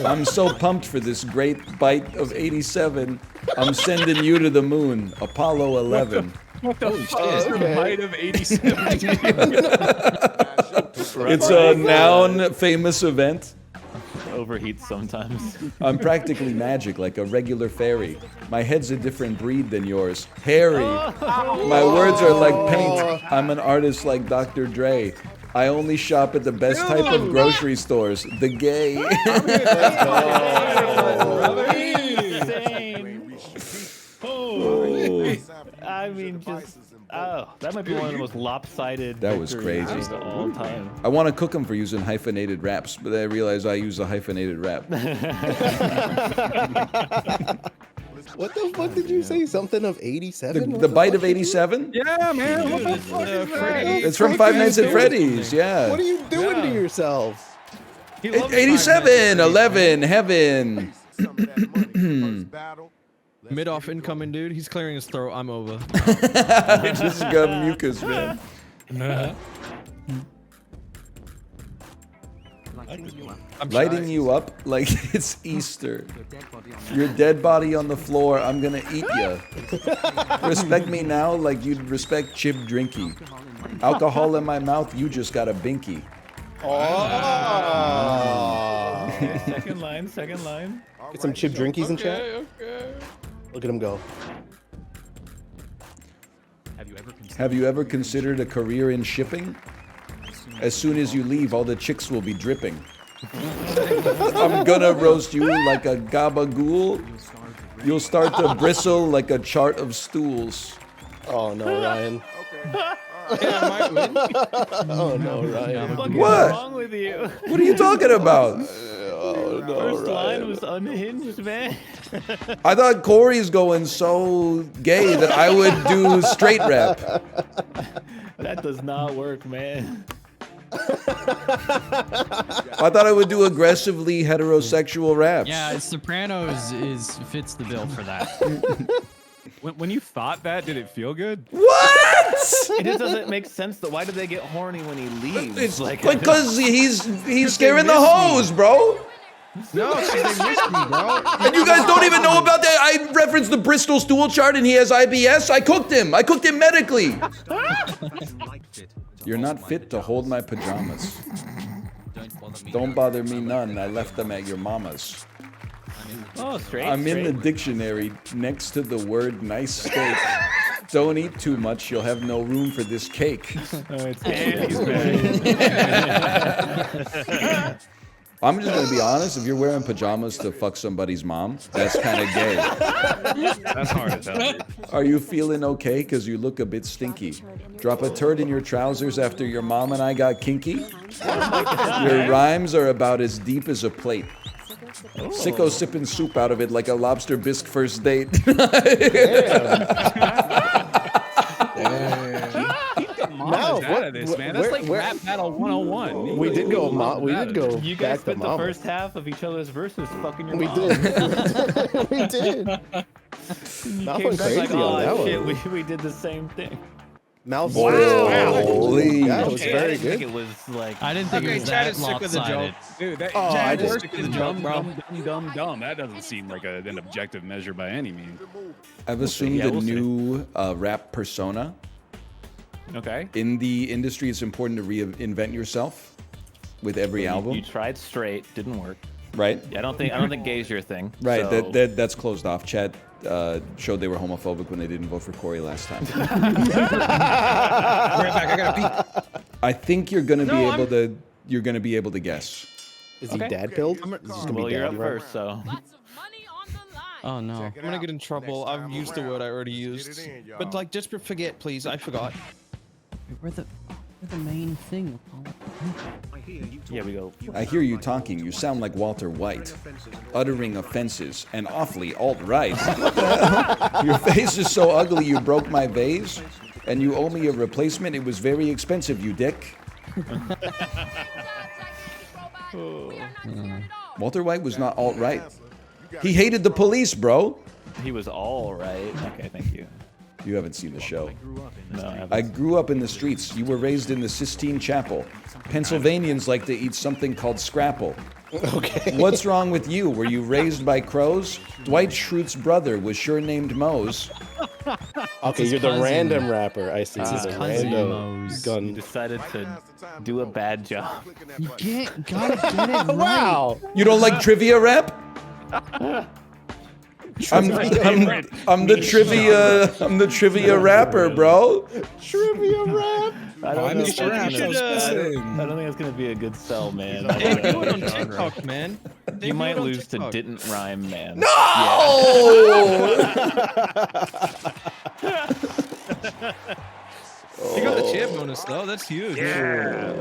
I'm so pumped for this great bite of 87. I'm sending you to the moon, Apollo 11. What the fuck is the bite of 87? It's a noun famous event. Overheats sometimes. I'm practically magic, like a regular fairy. My head's a different breed than yours. Hairy. My words are like paint. I'm an artist like Dr. Dre. I only shop at the best type of grocery stores. The gay. I mean, just that might be one of the most lopsided. That was victories crazy. of all time. I want to cook them for using hyphenated raps, but I realize I use a hyphenated rap. What the fuck did you say? Something of 87? The bite of 87? Yeah, man. What the fuck is that? It's from Five Nights at Freddy's, yeah. What are you doing to yourself? 87, 11, heaven. Mid-off incoming, dude. He's clearing his throat. I'm over. It just got mucus, man. Lighting you up like it's Easter. Your dead body on the floor, I'm gonna eat ya. Respect me now like you'd respect Chib Drinky. Alcohol in my mouth, you just got a binky. Second line, second line. Get some Chib Drinkies in chat. Look at him go. Have you ever considered a career in shipping? As soon as you leave, all the chicks will be dripping. I'm gonna roast you like a gabagool. You'll start to bristle like a chart of stools. Oh no, Ryan. Oh no, Ryan. What's What? wrong with you? What are you talking about? Oh no, First line was unhinged, man. I thought Corey's going so gay that I would do straight rap. That does not work, man. I thought I would do aggressively heterosexual raps. Yeah, Sopranos fits the bill for that. When you thought that, did it feel good? What? It just doesn't make sense. Though. Why do they get horny when he leaves? It's like because he's scaring the hoes, bro. No, they missed me, bro. And you guys don't even know about that. I referenced the Bristol stool chart and he has IBS. I cooked him medically. You're not fit to hold my pajamas. Don't bother me none. I left them at your mama's. Oh, straight. I'm in the dictionary next to the word nice steak. Don't eat too much. You'll have no room for this cake. It's candies, man. I'm just gonna be honest. If you're wearing pajamas to fuck somebody's mom, that's kind of gay. That's hard to tell. Are you feeling okay? Cause you look a bit stinky. Drop a turd in your trousers after your mom and I got kinky. Your rhymes are about as deep as a plate. Sicko sipping soup out of it like a lobster bisque first date. Mom is out of this, man. That's like rap battle 101. We did go. We did go. You guys back to spent the mama. first half of each other's verses fucking your We mom. did. We did. You Mouth came went back crazy like, on oh, that shit, one. we did the same thing. Mouth. Wow. Holy. That was Okay, I very didn't think good. it was like. I didn't think Okay, it was Chad that is sick of the joke. lopsided. Dude, that Oh, Chad I is just- sick of the joke, dumb. That doesn't seem like an objective measure by any means. I've assumed Yeah, a we'll see. new rap persona. Okay. In the industry, it's important to reinvent yourself with every album. You tried straight, didn't work. Right? I don't think gay's your thing. Right. So. That's closed off. Chat showed they were homophobic when they didn't vote for Corey last time. Right back. I gotta pee. I think you're gonna be able to. You're gonna be able to guess. Is he dad pilled? Is this gonna Well, be you're up daddy right? first, so. Oh no. I'm gonna get in trouble. I've used the word I already used. But like, just forget, please. I forgot. We're the main thing. Yeah, we go. I hear you talking. You sound like Walter White, uttering offenses and awfully alt-right. Your face is so ugly you broke my vase, and you owe me a replacement. It was very expensive, you dick. Walter White was not alt-right. He hated the police, bro. He was all right. Okay, thank you. You haven't seen the show. No, I grew up in the streets. You were raised in the Sistine Chapel. Pennsylvanians like to eat something called scrapple. Okay. What's wrong with you? Were you raised by crows? Dwight Schrute's brother was sure named Mose. Okay, you're the random rapper. I see. It's his The cousin, random You gun. decided to do a bad job. You gotta get it right. Wow. You don't like trivia rap? I'm the trivia rapper, bro. Trivia rap. I don't I'm know. Mr. Rap, I was listening. I don't think it's gonna be a good sell, man. They do it on TikTok, man. They You do might it on lose to TikTok. didn't rhyme, man. No! You got the champ bonus though. That's huge. Man.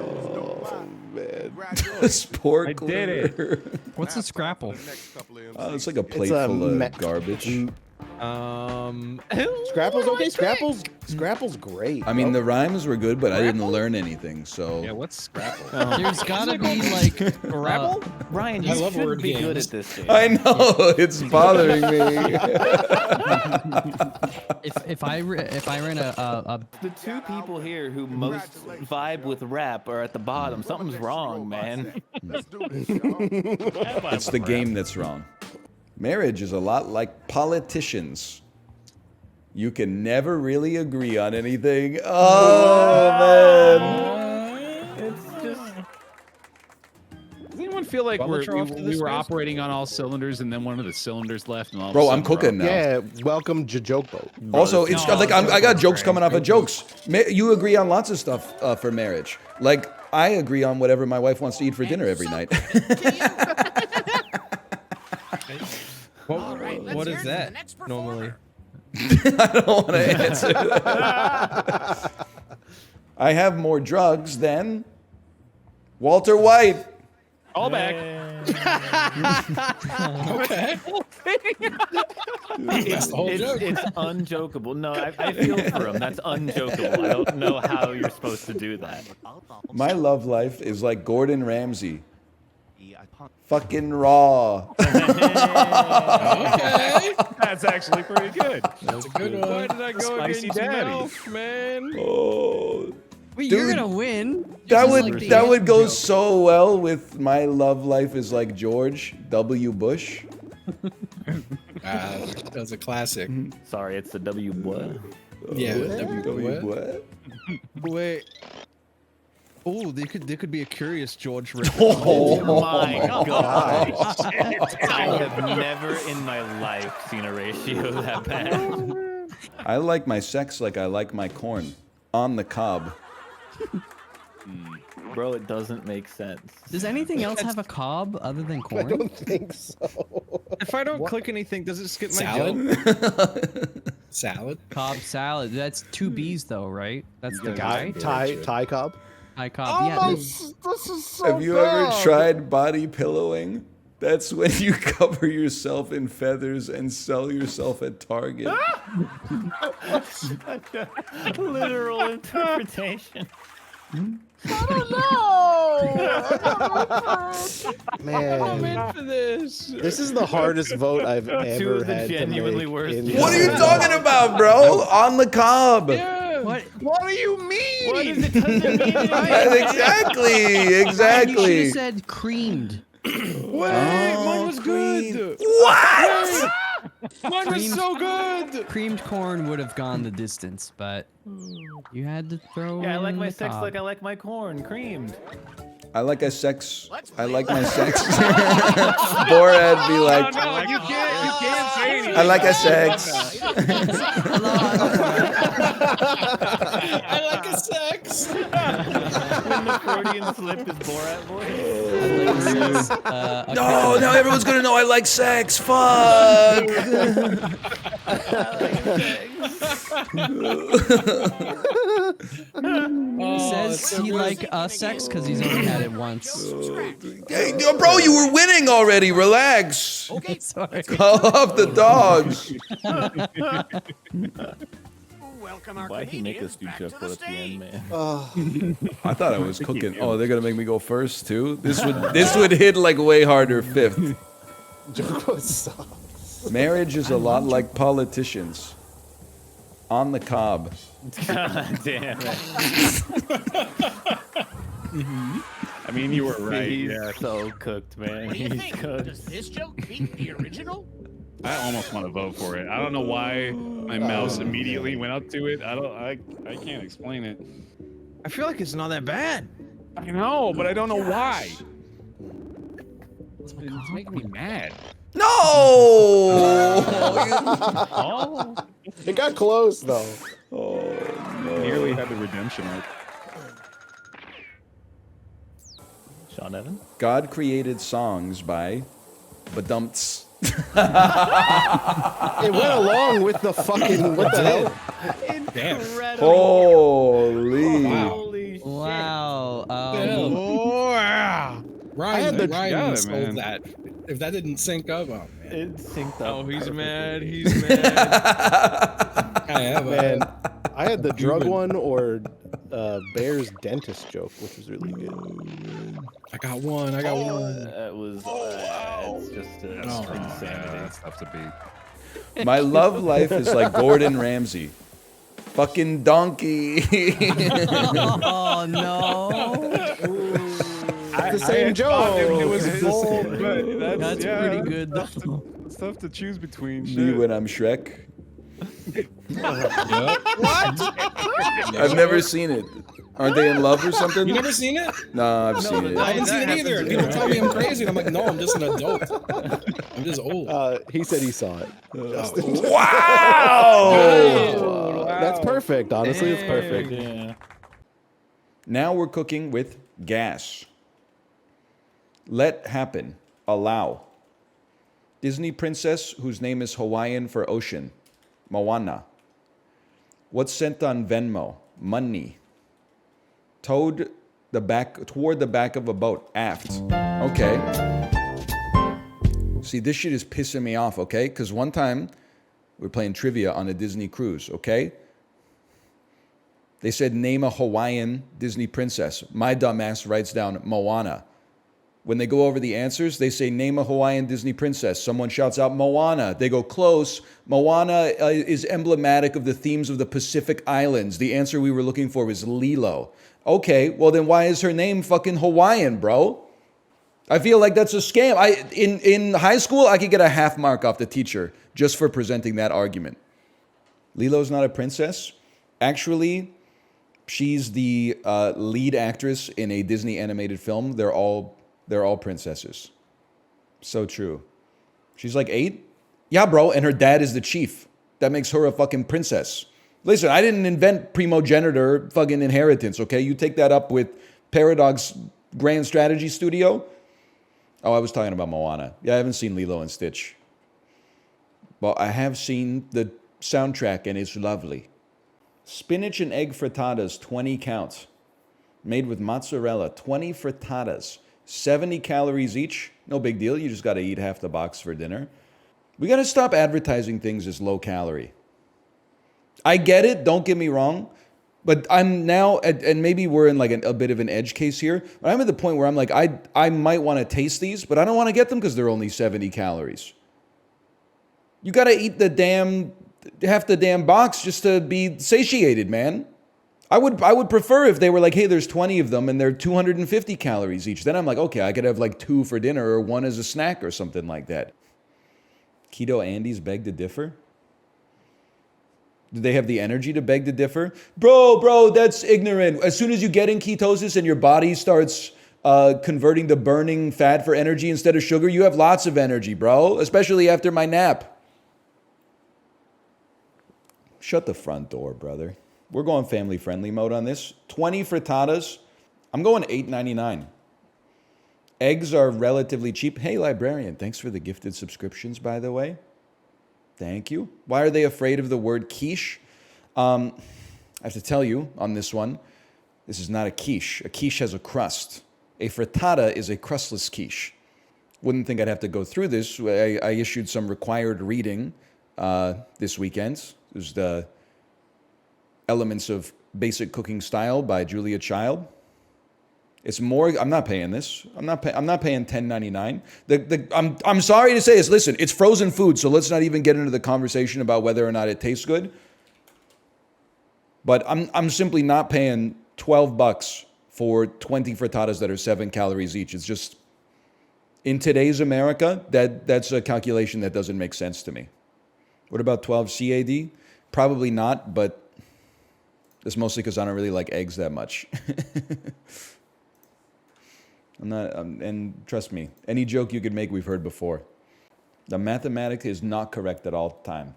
Sport. I did it. What's a scrapple? It's like a plate a full of garbage. Scrapple's okay. Scrapple's great. I mean, the rhymes were good, but I didn't learn anything, so... Yeah, what's Scrapple? There's gotta be like Ryan, you I love should word be good games. at this game. I know, it's bothering me. if I ran a The two people here who most vibe with rap are at the bottom. Something's wrong, man. It's the game that's wrong. Marriage is a lot like politicians. You can never really agree on anything. Oh, man. It's just... Does anyone feel like Bubble trough to we this were space? operating on all cylinders and then one of the cylinders left? And all of a Bro, I'm sudden we're cooking now. Yeah, welcome to Joke Boat. Also, it's like I got jokes coming off of jokes. You agree on lots of stuff for marriage. Like, I agree on whatever my wife wants to eat for dinner every night. What is that normally? I don't want to answer that. I have more drugs than Walter White. all back. Okay. It's unjokeable. No, I feel for him. That's unjokeable. I don't know how you're supposed to do that. My love life is like Gordon Ramsay. Fucking raw. Okay. That's actually pretty good. That's a good one. Why did I go Spicy against daddy. mouth, man? Oh. Wait, Dude, you're gonna win. That This is would like the that would go joke. so well with my love life is like George W. Bush. That's a classic. Sorry, it's the W what? Yeah, W. What? Wait. Oh, there could be a curious George Rick. Oh my god! I have never in my life seen a ratio that bad. I like my sex like I like my corn. On the cob. Bro, it doesn't make sense. Does anything else have a cob other than corn? I don't think so. If I don't click anything, does it skip my Salad? joke? Salad? Cob salad. That's two B's though, right? That's the Guy, guy. Thai cob. Thai cob. Yeah. This is so Have you ever tried body pillowing? That's when you cover yourself in feathers and sell yourself at Target. Literal interpretation. Man, I'm in for this. this is the hardest vote I've Two ever of the had to genuinely make. worst in jokes. What are you talking about, bro? On the cob. What? What do you mean? What is it? Doesn't mean Exactly, You should exactly. have said creamed. Wait, mine was good. What? Mine was so good. Creamed corn would have gone the distance, but you had to throw. Yeah, I like in my the sex cob. like I like my corn, creamed. I like my sex. I like my sex. Borat be like, No, you can't say anything. I like a sex. I like a sex. When the Freudian slip is Borat voice. No, now everyone's gonna know I like sex. Fuck. He says he like sex because he's only had it once. Hey, bro, you were winning already. Relax. Okay, sorry. Call up the dogs. Why'd he make us do joke at the end, man? I thought I was cooking. Oh, they're gonna make me go first too. This would hit like way harder fifth. Marriage is a lot like politicians. On the cob. God damn it. I mean, you were right. He's Yeah. so cooked, man. What do you He's think? cooked. Does this joke beat the original? I almost want to vote for it. I don't know why my mouse immediately went up to it. I can't explain it. I feel like it's not that bad. I know, but I don't know why. It's making me mad. No! Oh. It got close though. Oh no. Nearly had the redemption arc. Sean Evan? God created songs by Badumts. It went along with the fucking what the hell? Incredible. Holy. Wow. Ryan, Got Ryan it, sold man. that. If that didn't sync up, oh man. It synced up. Oh, he's perfectly. mad. He's mad. I have Man, I had the drug one or Bear's dentist joke, which was really good. I got one. I got one. That was it's just insanity. That's tough to beat. My love life is like Gordon Ramsay. Fucking donkey. Oh no. It's the same joke. It was good. That's pretty good though. It's tough to choose between. Me Shit. when I'm Shrek. What? I've never seen it. Aren't they in love or something? You never seen it? No, I've seen it. I haven't seen it either. People tell me I'm crazy, and I'm like, no, I'm just an adult. I'm just old. He said he saw it. Wow! That's perfect. Honestly, it's perfect. Yeah. Now we're cooking with gas. Let happen. Allow. Disney princess whose name is Hawaiian for ocean. Moana. What's sent on Venmo? Money. Towed toward the back of a boat. Aft. Okay. See, this shit is pissing me off, okay? Because one time we were playing trivia on a Disney cruise, okay? They said name a Hawaiian Disney princess. My dumbass writes down Moana. When they go over the answers, they say, name a Hawaiian Disney princess. Someone shouts out Moana. They go, close. Moana is emblematic of the themes of the Pacific Islands. The answer we were looking for was Lilo. Okay, well then why is her name fucking Hawaiian, bro? I feel like that's a scam. In high school, I could get a half mark off the teacher just for presenting that argument. Lilo's not a princess. Actually, she's the lead actress in a Disney animated film. They're all princesses. So true. She's like 8? Yeah, bro, and her dad is the chief. That makes her a fucking princess. Listen, I didn't invent primogenitor fucking inheritance, okay? You take that up with Paradox Grand Strategy Studio. Oh, I was talking about Moana. Yeah, I haven't seen Lilo and Stitch. But I have seen the soundtrack, and it's lovely. Spinach and egg frittatas, 20 counts. Made with mozzarella, 20 frittatas. 70 calories each. No big deal. You just got to eat half the box for dinner. We got to stop advertising things as low calorie. I get it. Don't get me wrong. But I'm now, and maybe we're in like a bit of an edge case here, but I'm at the point where I'm like, I might want to taste these, but I don't want to get them because they're only 70 calories. You got to eat half the damn box just to be satiated, man. I would prefer if they were like, hey, there's 20 of them and they're 250 calories each. Then I'm like, okay, I could have like 2 for dinner or 1 as a snack or something like that. Keto Andes beg to differ? Do they have the energy to beg to differ? Bro, that's ignorant. As soon as you get in ketosis and your body starts converting to burning fat for energy instead of sugar, you have lots of energy, bro, especially after my nap. Shut the front door, brother. We're going family-friendly mode on this. 20 frittatas. I'm going $8.99. Eggs are relatively cheap. Hey, librarian, thanks for the gifted subscriptions, by the way. Thank you. Why are they afraid of the word quiche? I have to tell you on this one, this is not a quiche. A quiche has a crust. A frittata is a crustless quiche. Wouldn't think I'd have to go through this. I issued some required reading this weekend. It was the Elements of Basic Cooking Style by Julia Child. It's more. I'm not paying this. I'm not paying $10.99. I'm sorry to say this. Listen, it's frozen food, so let's not even get into the conversation about whether or not it tastes good. But I'm simply not paying $12 for 20 frittatas that are 7 calories each. It's just, in today's America, that's a calculation that doesn't make sense to me. What about 12 CAD? Probably not, but that's mostly because I don't really like eggs that much. I'm not, and trust me, any joke you could make, we've heard before. The mathematic is not correct at all time.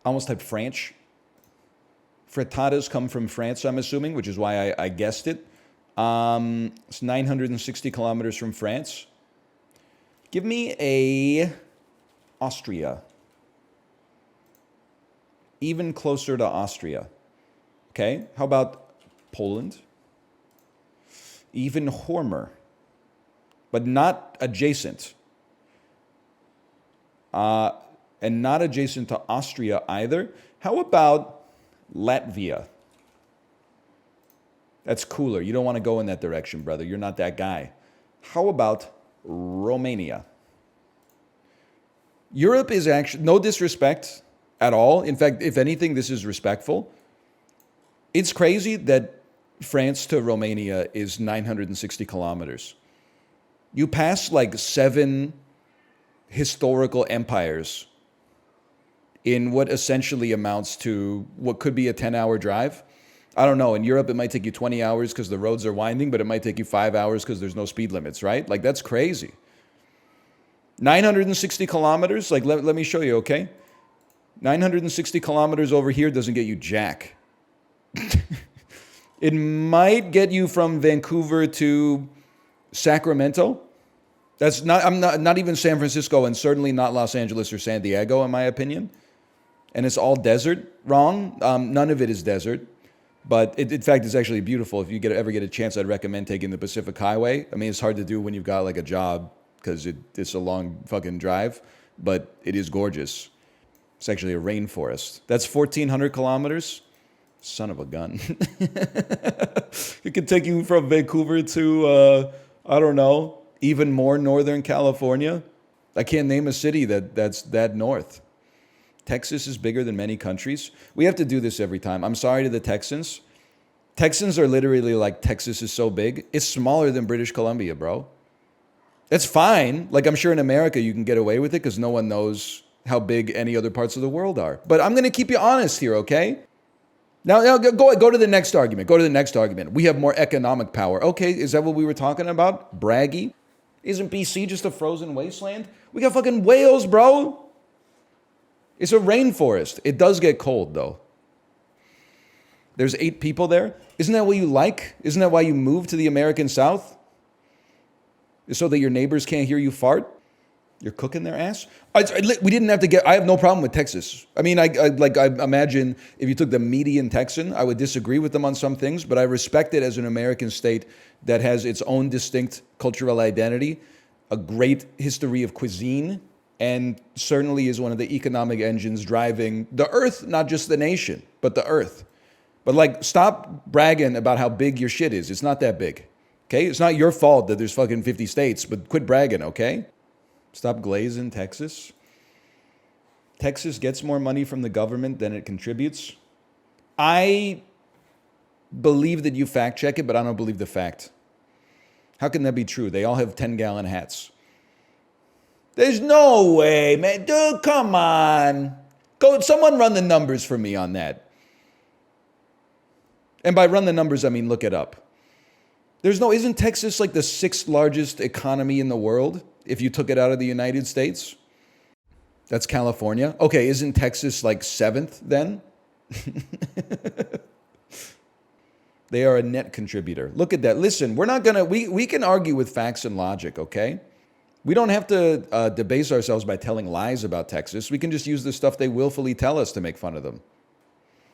I almost typed French. Frittatas come from France, I'm assuming, which is why I guessed it. It's 960 kilometers from France. Give me a Austria. Even closer to Austria. Okay, how about Poland? Even warmer, but not adjacent. And not adjacent to Austria either. How about Latvia? That's cooler. You don't want to go in that direction, brother. You're not that guy. How about Romania? Europe is actually, no disrespect at all. In fact, if anything, this is respectful. It's crazy that France to Romania is 960 kilometers. You pass like 7 historical empires in what essentially amounts to what could be a 10-hour drive. I don't know. In Europe, it might take you 20 hours because the roads are winding, but it might take you 5 hours because there's no speed limits, right? Like, that's crazy. 960 kilometers? Like, let me show you, okay? 960 kilometers over here doesn't get you jack. It might get you from Vancouver to Sacramento. That's not, I'm not even San Francisco, and certainly not Los Angeles or San Diego, in my opinion. And it's all desert. Wrong. None of it is desert. But in fact, it's actually beautiful. If you ever get a chance, I'd recommend taking the Pacific Highway. I mean, it's hard to do when you've got like a job because it's a long fucking drive, but it is gorgeous. It's actually a rainforest. That's 1,400 kilometers. Son of a gun. It could take you from Vancouver to, I don't know, even more northern California. I can't name a city that's that north. Texas is bigger than many countries. We have to do this every time. I'm sorry to the Texans. Texans are literally like, Texas is so big. It's smaller than British Columbia, bro. That's fine. Like, I'm sure in America you can get away with it because no one knows how big any other parts of the world are. But I'm going to keep you honest here, okay? Now go to the next argument. Go to the next argument. We have more economic power. Okay, is that what we were talking about? Braggy? Isn't BC just a frozen wasteland? We got fucking whales, bro. It's a rainforest. It does get cold, though. There's 8 people there. Isn't that what you like? Isn't that why you moved to the American South? So that your neighbors can't hear you fart? You're cooking their ass? We didn't have to get... I have no problem with Texas. I mean, I imagine if you took the median Texan, I would disagree with them on some things, but I respect it as an American state that has its own distinct cultural identity, a great history of cuisine, and certainly is one of the economic engines driving the earth, not just the nation, but the earth. But like, stop bragging about how big your shit is. It's not that big, okay? It's not your fault that there's fucking 50 states, but quit bragging, okay? Stop glazing Texas. Texas gets more money from the government than it contributes. I believe that you fact check it, but I don't believe the fact. How can that be true? They all have 10-gallon hats. There's no way, man. Dude, come on. Someone run the numbers for me on that. And by run the numbers, I mean look it up. Isn't Texas like the 6th largest economy in the world if you took it out of the United States? That's California. Okay, isn't Texas like 7th then? They are a net contributor. Look at that. Listen, we're not gonna, we can argue with facts and logic, okay? We don't have to debase ourselves by telling lies about Texas. We can just use the stuff they willfully tell us to make fun of them.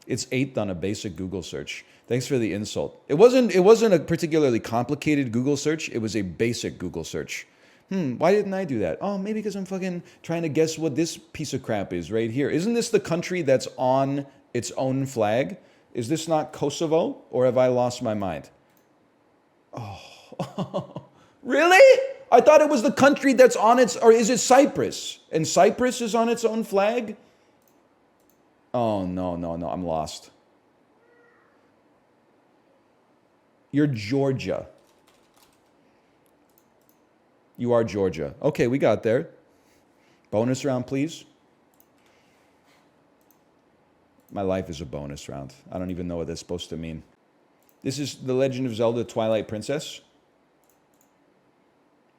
It's 8th on a basic Google search. Thanks for the insult. It wasn't a particularly complicated Google search. It was a basic Google search. Why didn't I do that? Oh, maybe because I'm fucking trying to guess what this piece of crap is right here. Isn't this the country that's on its own flag? Is this not Kosovo? Or have I lost my mind? Oh, really? I thought it was the country that's on its, or is it Cyprus? And Cyprus is on its own flag? Oh, no, I'm lost. You're Georgia. You are Georgia. Okay, we got there. Bonus round, please. My life is a bonus round. I don't even know what that's supposed to mean. This is The Legend of Zelda Twilight Princess.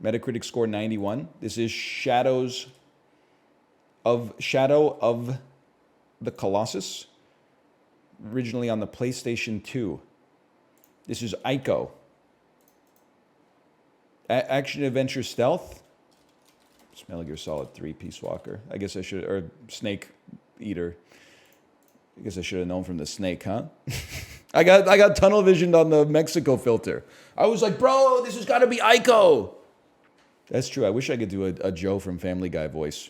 Metacritic score 91. This is Shadow of the Colossus. Originally on the PlayStation 2. This is Ico. Action Adventure Stealth. Metal Gear Solid 3 Peace Walker. I guess I should, or Snake Eater. I guess I should have known from the snake, huh? I got tunnel visioned on the Mexico filter. I was like, bro, this has got to be Ico. That's true. I wish I could do a Joe from Family Guy voice.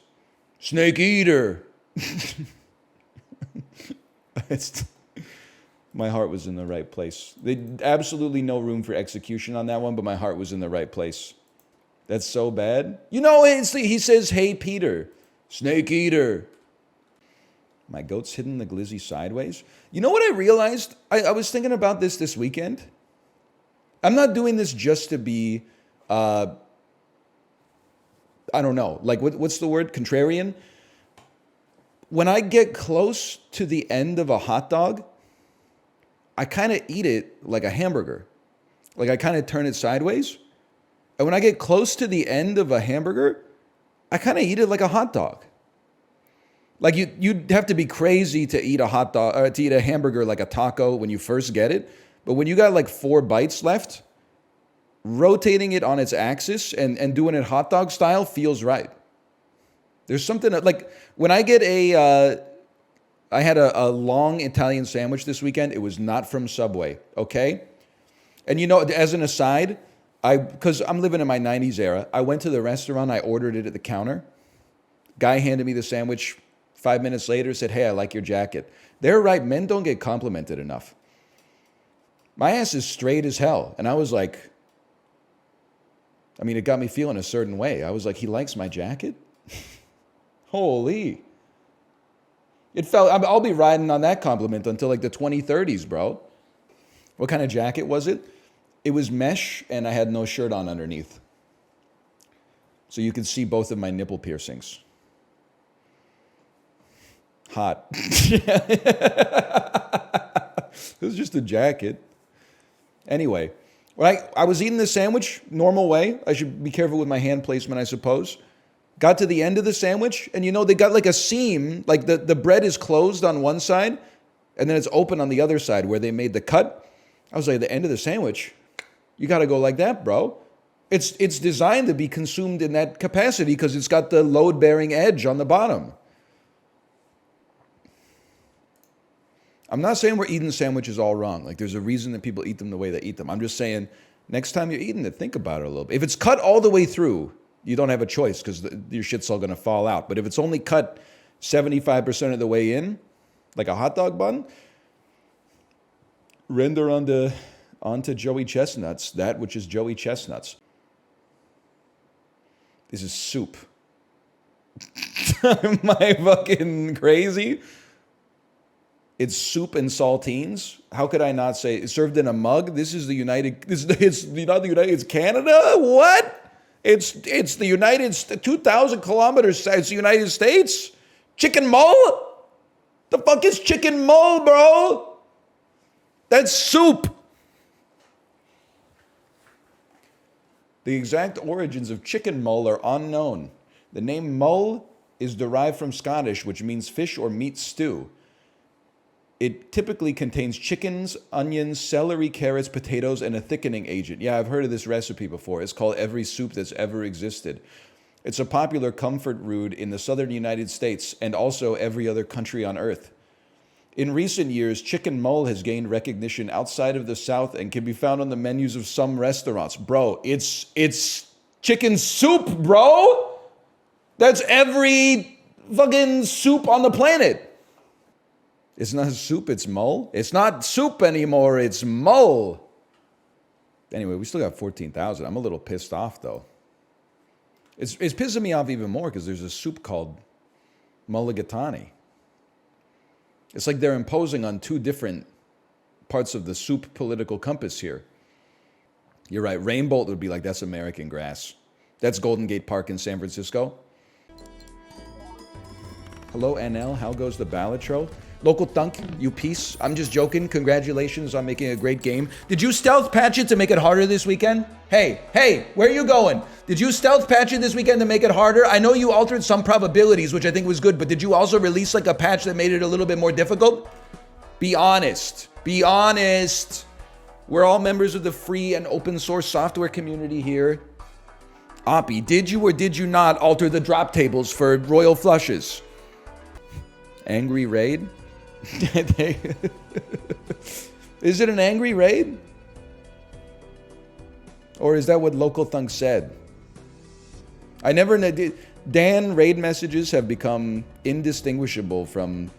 Snake Eater. My heart was in the right place. Absolutely no room for execution on that one, but my heart was in the right place. That's so bad. You know, he says, hey, Peter. Snake Eater. My goat's hidden the glizzy sideways. You know what I realized? I was thinking about this weekend. I'm not doing this just to be, I don't know, like what's the word? Contrarian? When I get close to the end of a hot dog, I kind of eat it like a hamburger. Like I kind of turn it sideways. And when I get close to the end of a hamburger, I kind of eat it like a hot dog. Like you'd have to be crazy to eat a hot dog, or to eat a hamburger like a taco when you first get it. But when you got like 4 bites left, rotating it on its axis and doing it hot dog style feels right. There's something like when I get I had a long Italian sandwich this weekend. It was not from Subway, okay? And you know, as an aside, because I'm living in my 90s era, I went to the restaurant, I ordered it at the counter. Guy handed me the sandwich 5 minutes later, said, hey, I like your jacket. They're right, men don't get complimented enough. My ass is straight as hell. And I was like, I mean, it got me feeling a certain way. I was like, he likes my jacket? Holy. It felt, I'll be riding on that compliment until like the 2030s, bro. What kind of jacket was it? It was mesh and I had no shirt on underneath. So you could see both of my nipple piercings. Hot. It was just a jacket. Anyway, when I was eating the sandwich, normal way. I should be careful with my hand placement, I suppose. Got to the end of the sandwich, and you know, they got like a seam, like the bread is closed on one side, and then it's open on the other side where they made the cut. I was like, at the end of the sandwich, you got to go like that, bro. It's designed to be consumed in that capacity because it's got the load-bearing edge on the bottom. I'm not saying we're eating sandwiches all wrong. Like, there's a reason that people eat them the way they eat them. I'm just saying, next time you're eating it, think about it a little bit. If it's cut all the way through, you don't have a choice because your shit's all going to fall out. But if it's only cut 75% of the way in, like a hot dog bun, render onto Joey Chestnuts, that which is Joey Chestnuts. This is soup. Am I fucking crazy? It's soup and saltines. How could I not say it's served in a mug? This is the United. It's not the United. It's Canada. What? It's the United. 2,000 kilometers. It's the United States. Chicken mull. The fuck is chicken mull, bro? That's soup. The exact origins of chicken mull are unknown. The name mull is derived from Scottish, which means fish or meat stew. It typically contains chickens, onions, celery, carrots, potatoes, and a thickening agent. Yeah, I've heard of this recipe before. It's called Every Soup That's Ever Existed. It's a popular comfort food in the southern United States and also every other country on Earth. In recent years, chicken mull has gained recognition outside of the South and can be found on the menus of some restaurants. Bro, it's chicken soup, bro! That's every fucking soup on the planet. It's not soup, it's mull. It's not soup anymore, it's mull. Anyway, we still got 14,000. I'm a little pissed off, though. It's pissing me off even more because there's a soup called mulligatawny. It's like they're imposing on two different parts of the soup political compass here. You're right. Rainbolt would be like, that's American grass. That's Golden Gate Park in San Francisco. Hello, NL. How goes the Balatro? Local Thunk, you piece. I'm just joking. Congratulations on making a great game. Did you stealth patch it to make it harder this weekend? Hey, where are you going? Did you stealth patch it this weekend to make it harder? I know you altered some probabilities, which I think was good, but did you also release like a patch that made it a little bit more difficult? Be honest. Be honest. We're all members of the free and open source software community here. Oppie, did you or did you not alter the drop tables for royal flushes? Angry raid? Is it an angry raid? Or is that what Local Thunk said? I never did. Dan raid messages have become indistinguishable from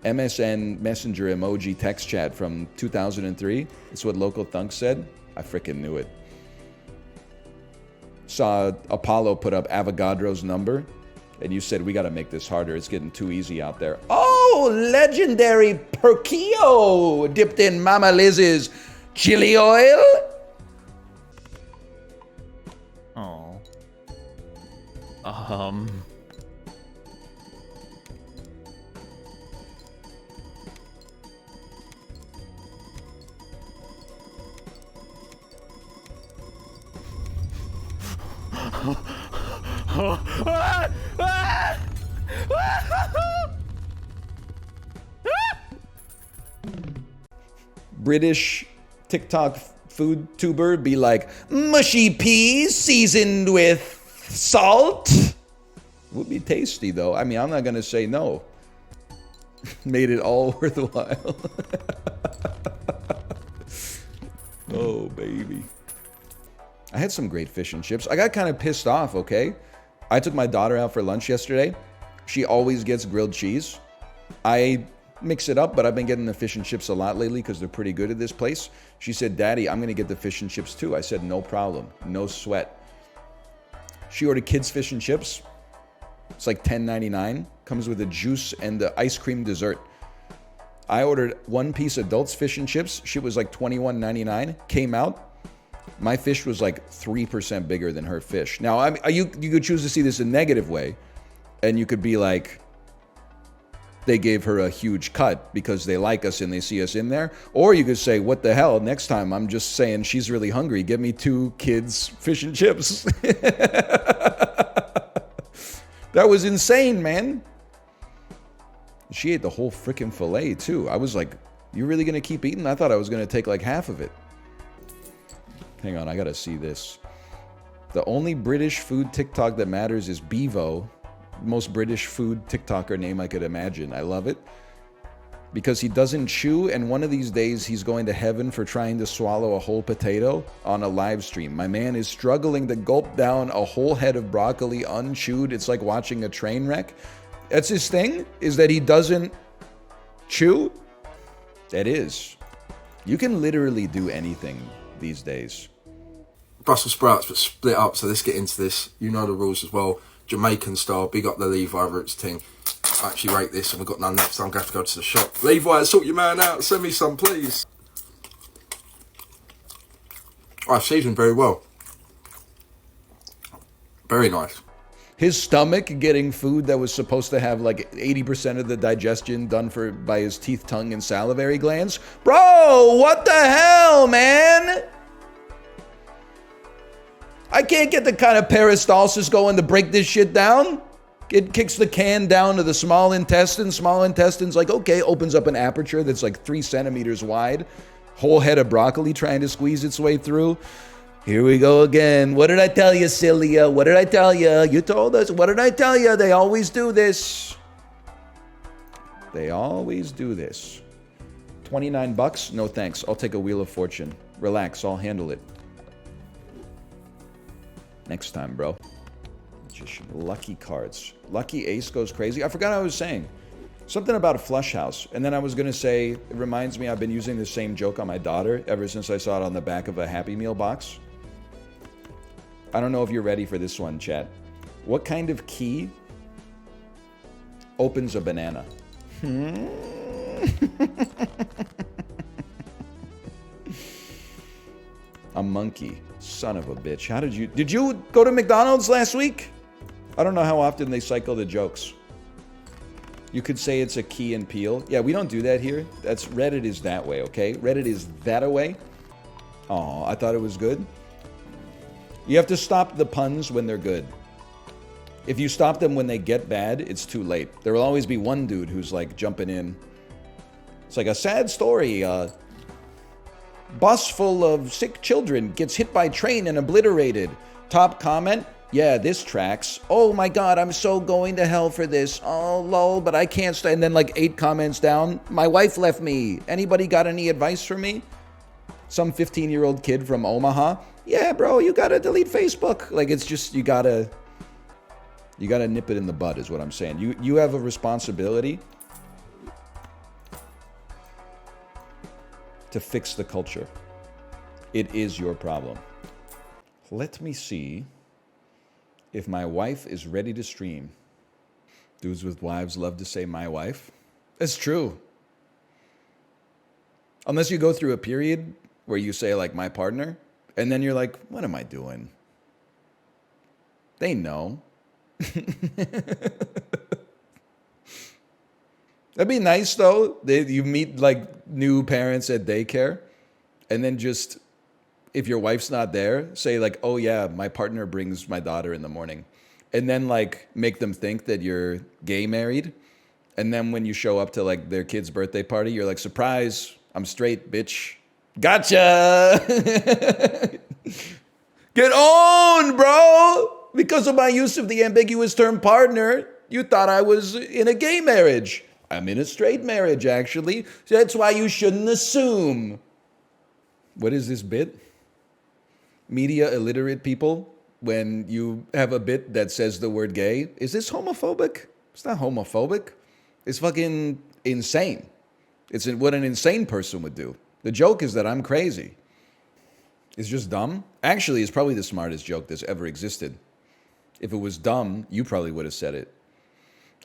MSN Messenger emoji text chat from 2003. It's what Local Thunk said. I freaking knew it. Saw Apollo put up Avogadro's number. And you said, we got to make this harder. It's getting too easy out there. Oh, legendary Perkio dipped in Mama Liz's chili oil. Oh. British TikTok food tuber be like, mushy peas seasoned with salt. Would be tasty though. I mean, I'm not gonna say no. Made it all worthwhile. Oh, baby. I had some great fish and chips. I got kind of pissed off, okay? I took my daughter out for lunch yesterday. She always gets grilled cheese. I mix it up, but I've been getting the fish and chips a lot lately because they're pretty good at this place. She said, Daddy, I'm going to get the fish and chips too. I said, no problem. No sweat. She ordered kids fish and chips. It's like $10.99. Comes with a juice and the ice cream dessert. I ordered one piece adults fish and chips. Shit was like $21.99. Came out. My fish was like 3% bigger than her fish. Now, you could choose to see this a negative way. And you could be like, they gave her a huge cut because they like us and they see us in there. Or you could say, what the hell? Next time, I'm just saying she's really hungry. Give me 2 kids fish and chips. That was insane, man. She ate the whole freaking fillet, too. I was like, you really going to keep eating? I thought I was going to take like half of it. Hang on, I got to see this. The only British food TikTok that matters is Bevo. Most British food TikToker name I could imagine. I love it. Because he doesn't chew, and one of these days he's going to heaven for trying to swallow a whole potato on a live stream. My man is struggling to gulp down a whole head of broccoli unchewed. It's like watching a train wreck. That's his thing, is that he doesn't chew. That is. You can literally do anything these days. Brussels sprouts, but split up. So let's get into this. You know the rules as well. Jamaican style. Big up the Levi Roots thing. I actually rate this, and we've got none left, so I'm going to have to go to the shop. Levi, sort your man out. Send me some, please. Oh, I've seasoned very well. Very nice. His stomach getting food that was supposed to have like 80% of the digestion done by his teeth, tongue, and salivary glands. Bro, what the hell, man? I can't get the kind of peristalsis going to break this shit down. It kicks the can down to the small intestine. Small intestine's like, okay, opens up an aperture that's like 3 centimeters wide. Whole head of broccoli trying to squeeze its way through. Here we go again. What did I tell you, Celia? What did I tell you? You told us. What did I tell you? They always do this. They always do this. 29 bucks? No thanks. I'll take a Wheel of Fortune. Relax, I'll handle it. Next time, bro. Just lucky cards. Lucky ace goes crazy. I forgot what I was saying. Something about a flush house. And then I was going to say, it reminds me I've been using the same joke on my daughter ever since I saw it on the back of a Happy Meal box. I don't know if you're ready for this one, chat. What kind of key opens a banana? A monkey. Son of a bitch. How did you go to McDonald's last week? I don't know how often they cycle the jokes. You could say it's a key and peel. Yeah, we don't do that here. That's Reddit is that way, okay? Reddit is that way. Oh, I thought it was good. You have to stop the puns when they're good. If you stop them when they get bad, it's too late. There will always be one dude who's like jumping in. It's like a sad story. Bus full of sick children gets hit by train and obliterated. Top comment, yeah, this tracks. Oh my god, I'm so going to hell for this. Oh lol, but I can't stay. And then like 8 comments down, my wife left me. Anybody got any advice for me? Some 15-year-old kid from Omaha. Yeah, bro, you gotta delete Facebook. Like, it's just, you gotta nip it in the bud is what I'm saying. You have a responsibility to fix the culture. It is your problem. Let me see if my wife is ready to stream. Dudes with wives love to say my wife. It's true. Unless you go through a period where you say like my partner, and then you're like, what am I doing? They know. That'd be nice though. You meet like new parents at daycare, and then just, if your wife's not there, say like, oh yeah, my partner brings my daughter in the morning. And then like make them think that you're gay married. And then when you show up to like their kid's birthday party, you're like, surprise, I'm straight, bitch. Gotcha! Get owned, bro! Because of my use of the ambiguous term partner, you thought I was in a gay marriage. I'm in a straight marriage, actually. That's why you shouldn't assume. What is this bit? Media illiterate people, when you have a bit that says the word gay, is this homophobic? It's not homophobic. It's fucking insane. It's what an insane person would do. The joke is that I'm crazy. It's just dumb. Actually, it's probably the smartest joke that's ever existed. If it was dumb, you probably would have said it.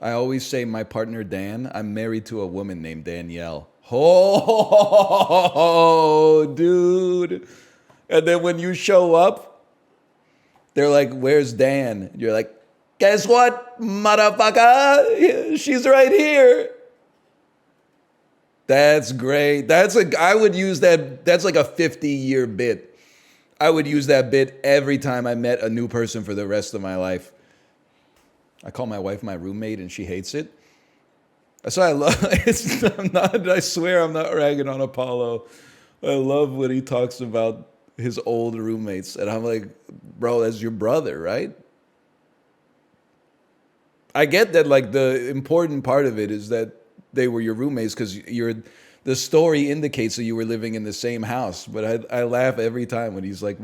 I always say my partner Dan, I'm married to a woman named Danielle. Oh, dude. And then when you show up, they're like, where's Dan? You're like, guess what, motherfucker? She's right here. That's great. I would use that. That's like a 50-year bit. I would use that bit every time I met a new person for the rest of my life. I call my wife my roommate and she hates it. So I swear I'm not ragging on Apollo. I love when he talks about his old roommates. And I'm like, bro, that's your brother, right? I get that, like, the important part of it is that they were your roommates because the story indicates that you were living in the same house. But I laugh every time when he's like,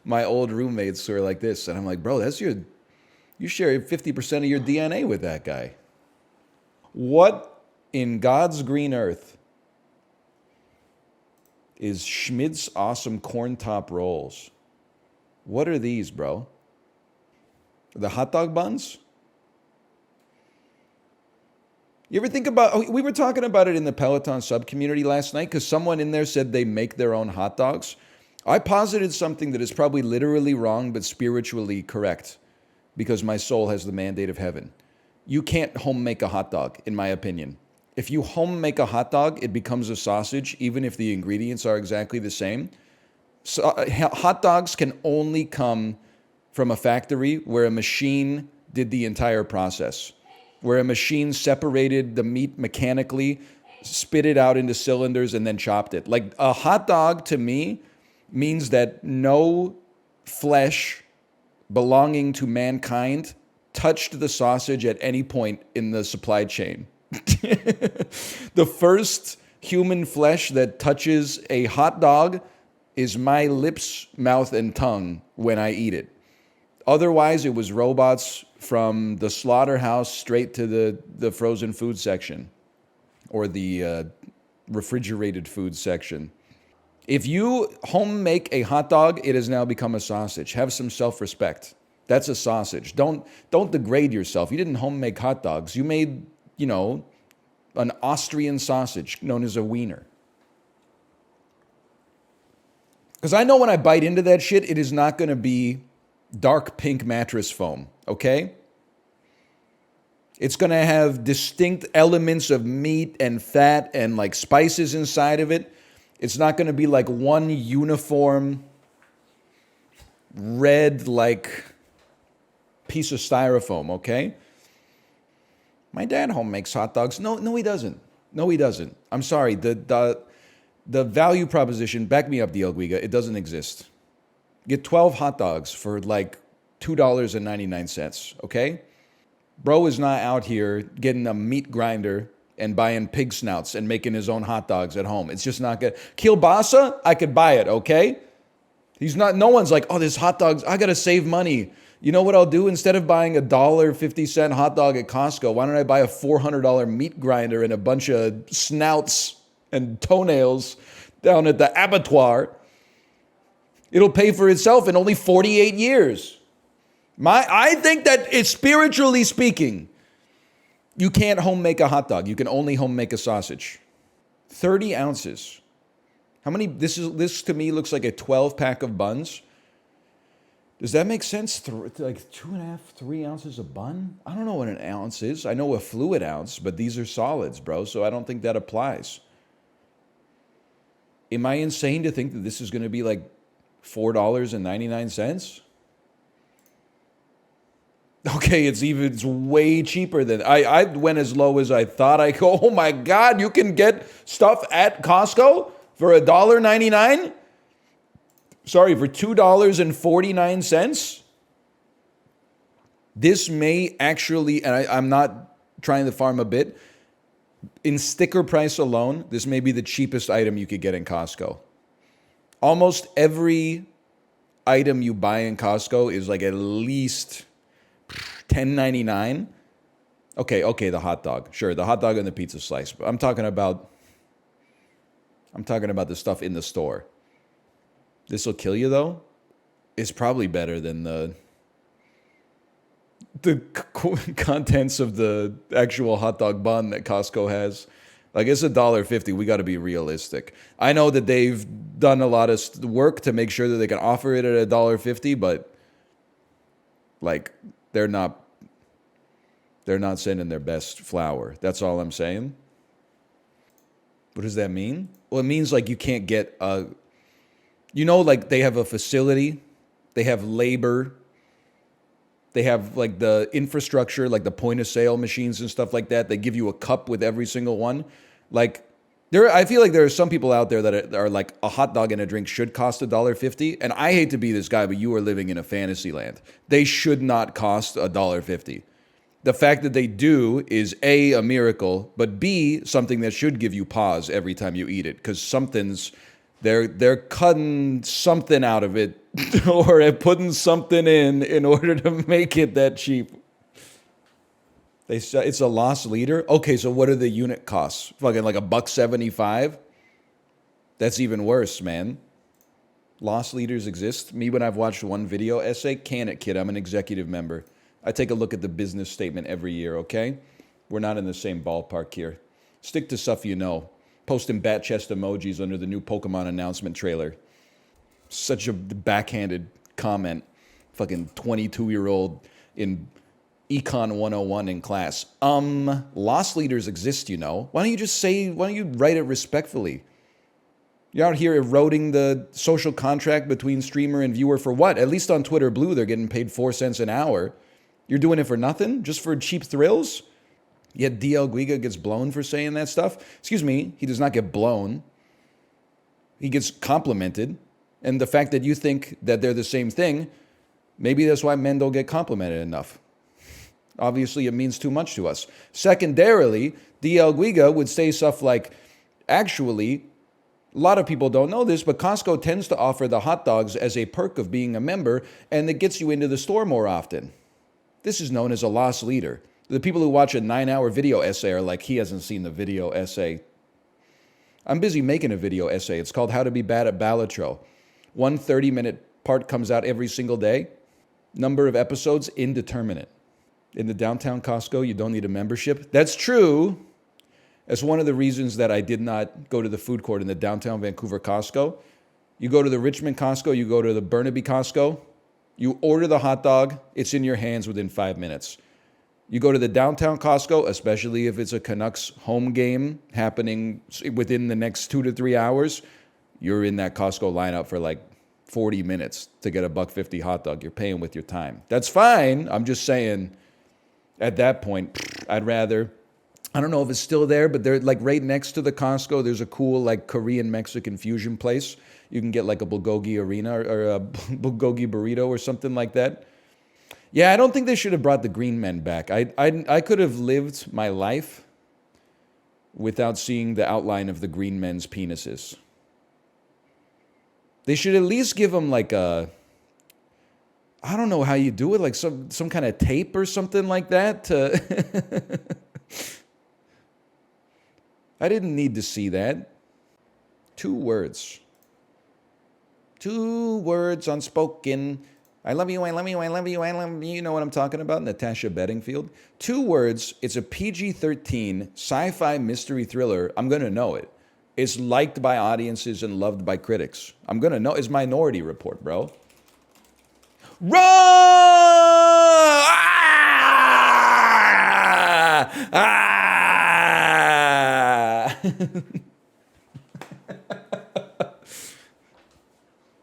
my old roommates are like this. And I'm like, bro, you share 50% of your DNA with that guy. What in God's green earth is Schmidt's awesome corn top rolls? What are these, bro? The hot dog buns? You ever think about, we were talking about it in the Peloton sub-community last night because someone in there said they make their own hot dogs. I posited something that is probably literally wrong but spiritually correct because my soul has the mandate of heaven. You can't home make a hot dog, in my opinion. If you home make a hot dog, it becomes a sausage, even if the ingredients are exactly the same. So, hot dogs can only come from a factory where a machine did the entire process, where a machine separated the meat mechanically, spit it out into cylinders, and then chopped it. Like, a hot dog, to me, means that no flesh belonging to mankind touched the sausage at any point in the supply chain. The first human flesh that touches a hot dog is my lips, mouth, and tongue when I eat it. Otherwise, it was robots from the slaughterhouse straight to the frozen food section or the refrigerated food section. If you home make a hot dog, it has now become a sausage. Have some self-respect. That's a sausage. Don't degrade yourself. You didn't home make hot dogs. You made, you know, an Austrian sausage known as a wiener. Because I know when I bite into that shit, it is not going to be dark pink mattress foam, okay? It's going to have distinct elements of meat and fat and like spices inside of it. It's not going to be like one uniform red like piece of styrofoam, okay? My dad home makes hot dogs. No, he doesn't. No, he doesn't. I'm sorry. The value proposition, back me up, DL Guiga, it doesn't exist. Get 12 hot dogs for like $2.99, okay? Bro is not out here getting a meat grinder and buying pig snouts and making his own hot dogs at home. It's just not good. Kielbasa, I could buy it, okay? He's not, no one's like, oh, this hot dogs, I gotta save money. You know what I'll do? Instead of buying a $1.50 hot dog at Costco, why don't I buy a $400 meat grinder and a bunch of snouts and toenails down at the abattoir? It'll pay for itself in only 48 years. I think that it's spiritually speaking, you can't home make a hot dog. You can only home make a sausage. 30 ounces. How many? This to me looks like a 12 pack of buns. Does that make sense? Like 2.5, 3 ounces of bun? I don't know what an ounce is. I know a fluid ounce, but these are solids, bro. So I don't think that applies. Am I insane to think that this is going to be like $4.99? Okay, it's way cheaper than I went as low as I thought I could. Oh my God, you can get stuff at Costco for $1.99? Sorry, for $2.49? This may actually, and I'm not trying to farm a bit, in sticker price alone, this may be the cheapest item you could get in Costco. Almost every item you buy in Costco is like at least $10.99. Okay, the hot dog. Sure, the hot dog and the pizza slice. But I'm talking about the stuff in the store. This will kill you though. It's probably better than the contents of the actual hot dog bun that Costco has. Like, it's $1.50. We got to be realistic. I know that they've done a lot of work to make sure that they can offer it at $1.50, but like they're not sending their best flour. That's all I'm saying. What does that mean? Well, it means like you can't get a, you know, like they have a facility, they have labor, they have like the infrastructure, like the point of sale machines and stuff like that. They give you a cup with every single one. Like I feel like there are some people out there that are like a hot dog and a drink should cost $1.50. And I hate to be this guy, but you are living in a fantasy land. They should not cost $1.50. The fact that they do is A, a miracle, but B, something that should give you pause every time you eat it, because they're cutting something out of it or putting something in order to make it that cheap. They say it's a loss leader. Okay, so what are the unit costs? Fucking like $1.75? That's even worse, man. Loss leaders exist. Me, when I've watched one video essay, can it, kid? I'm an executive member. I take a look at the business statement every year, okay? We're not in the same ballpark here. Stick to stuff you know. Posting bat chest emojis under the new Pokemon announcement trailer. Such a backhanded comment. Fucking 22-year-old in Econ 101 in class. Loss leaders exist, you know. Why don't you write it respectfully? You're out here eroding the social contract between streamer and viewer for what? At least on Twitter Blue, they're getting paid 4 cents an hour. You're doing it for nothing? Just for cheap thrills? Yet DL Guiga gets blown for saying that stuff? Excuse me, he does not get blown. He gets complimented. And the fact that you think that they're the same thing, maybe that's why men don't get complimented enough. Obviously, it means too much to us. Secondarily, DL Guiga would say stuff like, actually, a lot of people don't know this, but Costco tends to offer the hot dogs as a perk of being a member, and it gets you into the store more often. This is known as a loss leader. The people who watch a 9-hour video essay are like, he hasn't seen the video essay. I'm busy making a video essay. It's called How to Be Bad at Balatro. One 30-minute part comes out every single day. Number of episodes, indeterminate. In the downtown Costco, you don't need a membership. That's true. That's one of the reasons that I did not go to the food court in the downtown Vancouver Costco. You go to the Richmond Costco, you go to the Burnaby Costco, you order the hot dog, it's in your hands within 5 minutes. You go to the downtown Costco, especially if it's a Canucks home game happening within the next 2 to 3 hours, you're in that Costco lineup for like 40 minutes to get a $1.50 hot dog. You're paying with your time. That's fine. I'm just saying, at that point, I'd rather, I don't know if it's still there, but they're like right next to the Costco. There's a cool like Korean Mexican fusion place. You can get like a bulgogi arena or a bulgogi burrito or something like that. Yeah, I don't think they should have brought the green men back. I could have lived my life without seeing the outline of the green men's penises. They should at least give them like a, I don't know how you do it, like some kind of tape or something like that. I didn't need to see that. 2 words. 2 words unspoken. I love you, I love you, I love you, I love you. You know what I'm talking about? Natasha Bedingfield. 2 words. It's a PG-13 sci-fi mystery thriller. I'm going to know it. It's liked by audiences and loved by critics. I'm going to know. It's Minority Report, bro. Run!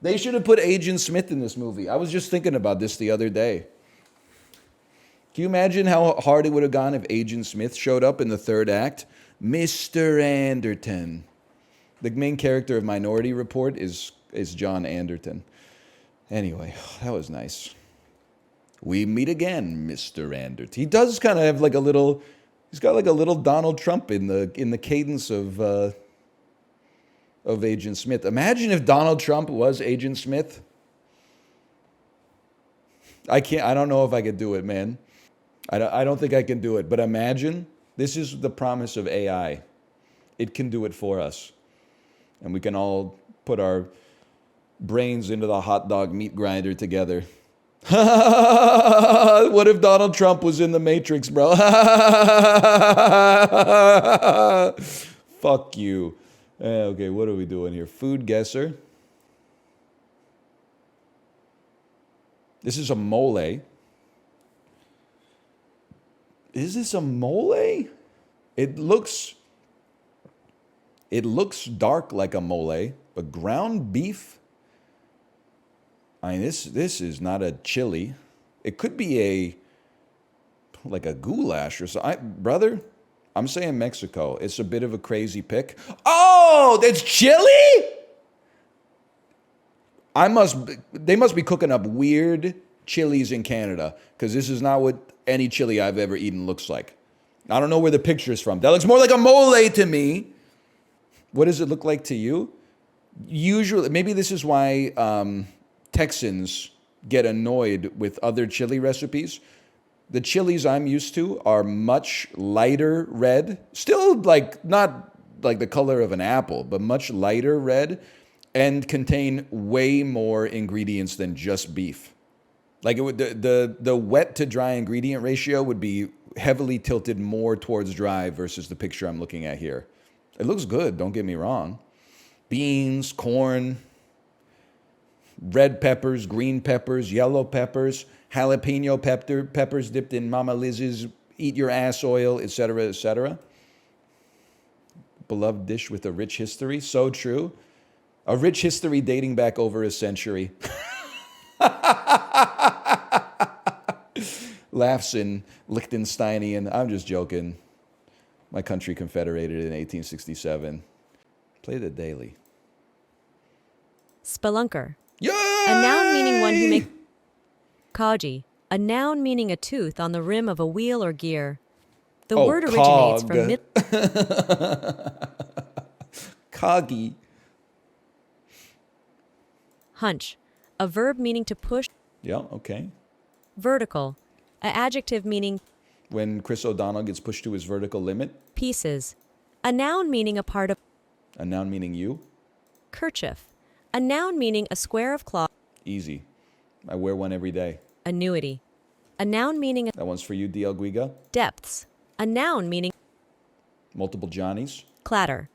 They should have put Agent Smith in this movie. I was just thinking about this the other day. Can you imagine how hard it would have gone if Agent Smith showed up in the 3rd act? Mr. Anderton. The main character of Minority Report is John Anderton. Anyway, that was nice. We meet again, Mr. Anderton. He does kind of have like a little, he's got like a little Donald Trump in the cadence of Agent Smith. Imagine if Donald Trump was Agent Smith. I don't know if I could do it, man. I don't think I can do it. But imagine, this is the promise of AI. It can do it for us. And we can all put our brains into the hot dog meat grinder together. What if Donald Trump was in the Matrix, bro? Fuck you. Okay, what are we doing here? FoodGuessr. This is a mole. Is this a mole? It looks dark like a mole, but ground beef. I mean, this is not a chili. It could be like a goulash or something. Brother, I'm saying Mexico. It's a bit of a crazy pick. Oh, that's chili? They must be cooking up weird chilies in Canada, because this is not what any chili I've ever eaten looks like. I don't know where the picture is from. That looks more like a mole to me. What does it look like to you? Usually, maybe this is why Texans get annoyed with other chili recipes. The chilies I'm used to are much lighter red. Still like not like the color of an apple, but much lighter red, and contain way more ingredients than just beef. Like it would, the wet to dry ingredient ratio would be heavily tilted more towards dry versus the picture I'm looking at here. It looks good, don't get me wrong. Beans, corn, red peppers, green peppers, yellow peppers, jalapeno peppers dipped in Mama Liz's eat your ass oil, etc., etc. Beloved dish with a rich history. So true. A rich history dating back over a century. Laughs in Liechtensteinian. I'm just joking. My country confederated in 1867. Play the daily. Spelunker. Yay! A noun meaning one who makes... Kaji. A noun meaning a tooth on the rim of a wheel or gear. The word originates from... Kagi. Hunch. A verb meaning to push. Yeah, okay. Vertical. A adjective meaning... When Chris O'Donnell gets pushed to his vertical limit. Pieces. A noun meaning a part of... A noun meaning you. Kerchief. A noun meaning a square of cloth. Easy. I wear one every day. Annuity. A noun meaning... That one's for you, DL Guiga. Depths. A noun meaning... Multiple Johnnies. Clatter.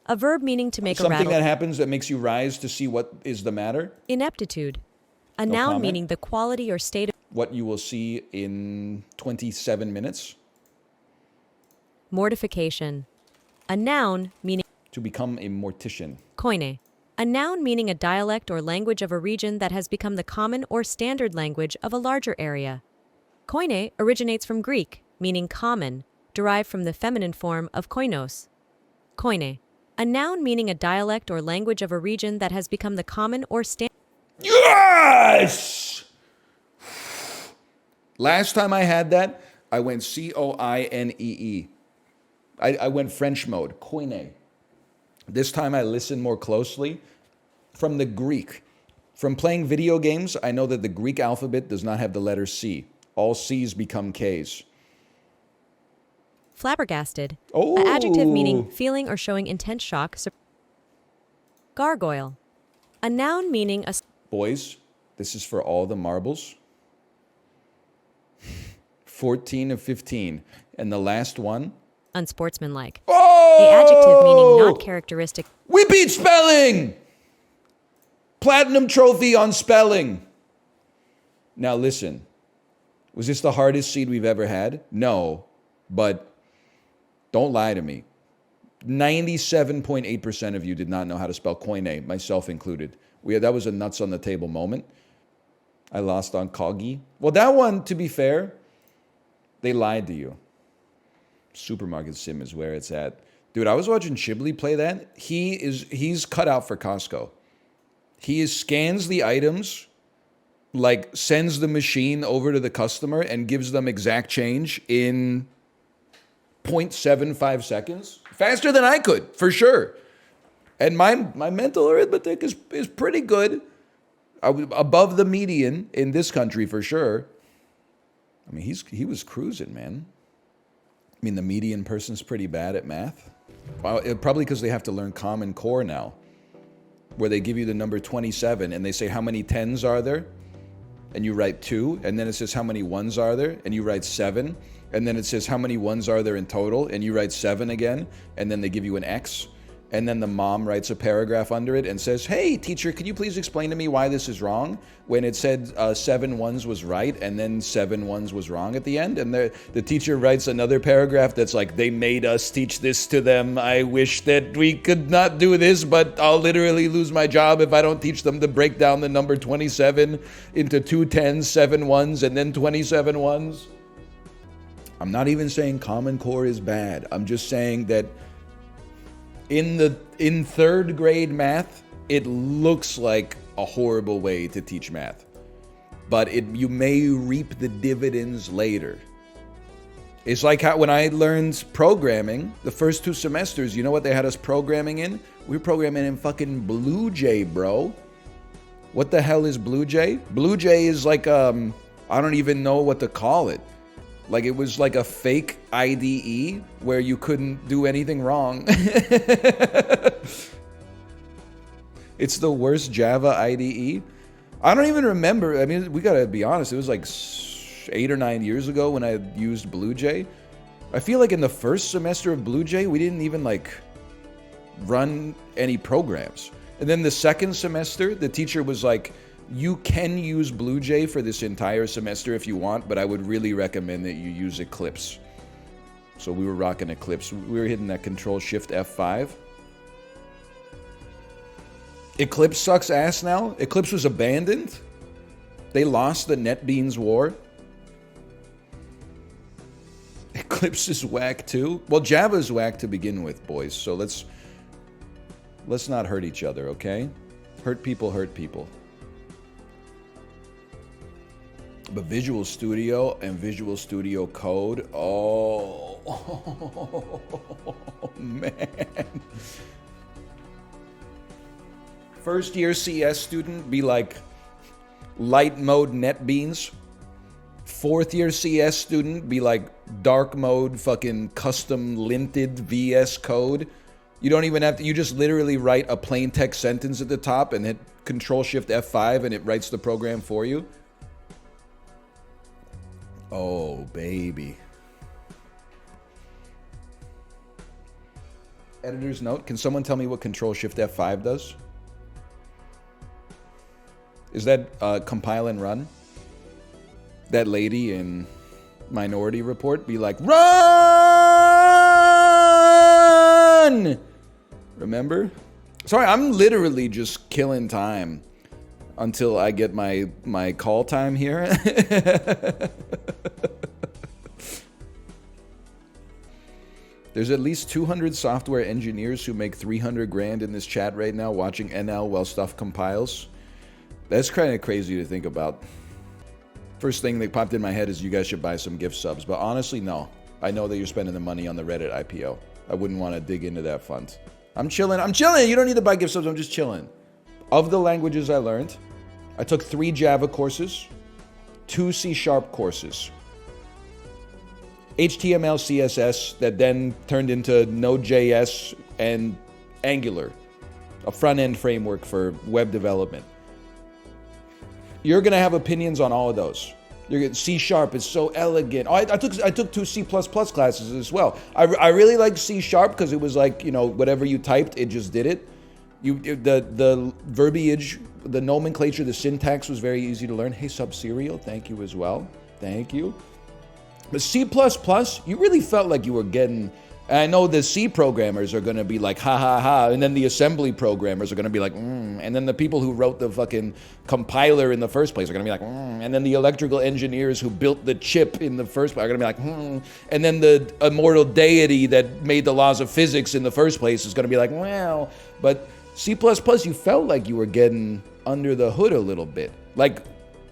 A verb meaning to make a Something rattle. that happens that makes you rise to see what is the matter. Ineptitude. A No noun comment. meaning the quality or state of... What you will see in 27 minutes. Mortification. A noun meaning... To become a mortician. Koine. A noun meaning a dialect or language of a region that has become the common or standard language of a larger area. Koine originates from Greek, meaning common, derived from the feminine form of koinos. Koine. A noun meaning a dialect or language of a region that has become the common or standard... Yes! Last time I had that, I went C-O-I-N-E-E. I went French mode, koine. This time I listened more closely from the Greek. From playing video games, I know that the Greek alphabet does not have the letter C. All C's become K's. Flabbergasted. Oh. An adjective meaning feeling or showing intense shock. Gargoyle. A noun meaning a... Boys, this is for all the marbles. 14 of 15. And the last one... Unsportsmanlike. Oh! The adjective meaning not characteristic. We beat spelling! Platinum trophy on spelling. Now listen. Was this the hardest seed we've ever had? No. But don't lie to me. 97.8% of you did not know how to spell koine, myself included. That was a nuts on the table moment. I lost on Kagi. Well, that one, to be fair, they lied to you. Supermarket Sim is where it's at. Dude, I was watching Chiblee play that. He's cut out for Costco. He scans the items, like sends the machine over to the customer and gives them exact change in 0.75 seconds. Faster than I could, for sure. And my mental arithmetic is pretty good. Above the median in this country, for sure. I mean, he was cruising, man. I mean, the median person's pretty bad at math. Probably because they have to learn Common Core now, where they give you the number 27 and they say, how many 10s are there? And you write 2, and then it says, how many 1s are there? And you write 7, and then it says, how many 1s are there in total? And you write 7 again, and then they give you an X. And then the mom writes a paragraph under it and says, hey, teacher, could you please explain to me why this is wrong? When it said 7 1s was right and then 7 1s was wrong at the end. And the teacher writes another paragraph that's like, they made us teach this to them. I wish that we could not do this, but I'll literally lose my job if I don't teach them to break down the number 27 into 2 10s, 7 1s, and then 27 1s. I'm not even saying Common Core is bad. I'm just saying that in third grade math, it looks like a horrible way to teach math, but you may reap the dividends later. It's like how when I learned programming, the first 2 semesters, you know what they had us programming in? We were programming in fucking BlueJ, bro. What the hell is BlueJ? BlueJ is like, I don't even know what to call it. Like, it was like a fake IDE where you couldn't do anything wrong. It's the worst Java IDE. I don't even remember. I mean, we gotta be honest. It was like 8 or 9 years ago when I used BlueJ. I feel like in the first semester of BlueJ, we didn't even like run any programs. And then the second semester, the teacher was like, you can use BlueJ for this entire semester if you want, but I would really recommend that you use Eclipse. So we were rocking Eclipse. We were hitting that Control-Shift F5. Eclipse sucks ass now. Eclipse was abandoned. They lost the NetBeans war. Eclipse is whack too. Well, Java is whack to begin with, boys. So let's not hurt each other, okay? Hurt people hurt people. But Visual Studio and Visual Studio Code, oh man. First year CS student be like light mode NetBeans. Fourth year CS student be like dark mode fucking custom linted VS Code. You don't even have to, you just literally write a plain text sentence at the top and hit Control-Shift F5 and it writes the program for you. Oh, baby. Editor's note, can someone tell me what Control-Shift F5 does? Is that compile and run? That lady in Minority Report be like, run! Remember? Sorry, I'm literally just killing time until I get my call time here. There's at least 200 software engineers who make 300 grand in this chat right now watching NL while stuff compiles. That's kind of crazy to think about. First thing that popped in my head is you guys should buy some gift subs, but honestly, no. I know that you're spending the money on the Reddit IPO. I wouldn't want to dig into that fund. I'm chilling. I'm chilling. You don't need to buy gift subs. I'm just chilling. Of the languages I learned, I took 3 Java courses, 2 C# courses, HTML, CSS that then turned into Node.js and Angular, a front-end framework for web development. You're gonna have opinions on all of those. You're gonna, C# is so elegant. Oh, I took 2 C++ classes as well. I really like C# because it was like, you know, whatever you typed, it just did it. The verbiage, the nomenclature, the syntax was very easy to learn. Hey, Subserial, thank you as well. Thank you. But C++, you really felt like you were getting... I know the C programmers are going to be like, ha, ha, ha, and then the assembly programmers are going to be like, and then the people who wrote the fucking compiler in the first place are going to be like, and then the electrical engineers who built the chip in the first place are going to be like, and then the immortal deity that made the laws of physics in the first place is going to be like, well, but C++, you felt like you were getting under the hood a little bit. Like,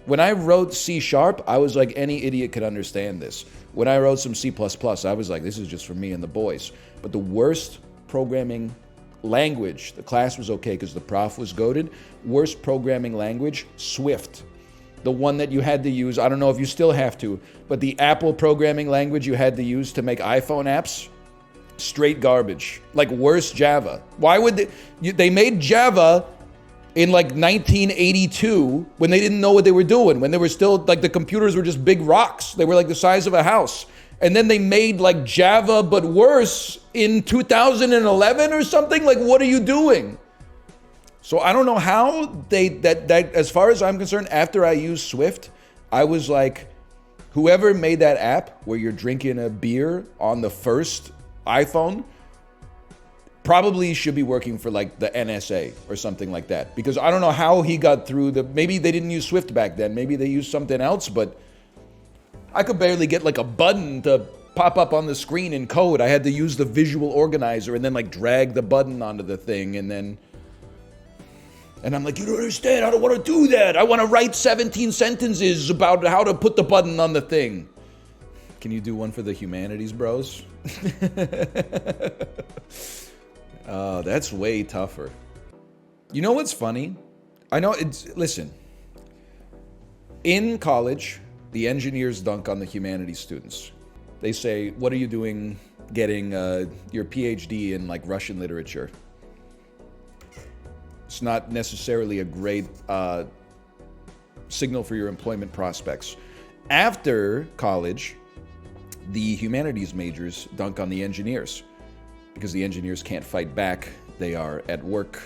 when I wrote C#, I was like, any idiot could understand this. When I wrote some C++, I was like, this is just for me and the boys. But the worst programming language, the class was okay because the prof was goated. Worst programming language, Swift. The one that you had to use, I don't know if you still have to, but the Apple programming language you had to use to make iPhone apps, straight garbage. Like worse Java. Why would they made Java in like 1982 when they didn't know what they were doing, when they were still like the computers were just big rocks. They were like the size of a house. And then they made like Java but worse in 2011 or something. Like, what are you doing? So I don't know how that as far as I'm concerned, after I used Swift, I was like, whoever made that app where you're drinking a beer on the first iPhone probably should be working for like the NSA or something like that. Because I don't know how he got through maybe they didn't use Swift back then. Maybe they used something else, but I could barely get like a button to pop up on the screen in code. I had to use the visual organizer and then like drag the button onto the thing and I'm like, you don't understand, I don't want to do that. I want to write 17 sentences about how to put the button on the thing. Can you do one for the humanities, bros? That's way tougher. You know what's funny? I know listen. In college, the engineers dunk on the humanities students. They say, what are you doing getting your PhD in like Russian literature? It's not necessarily a great signal for your employment prospects. After college, the humanities majors dunk on the engineers because the engineers can't fight back. They are at work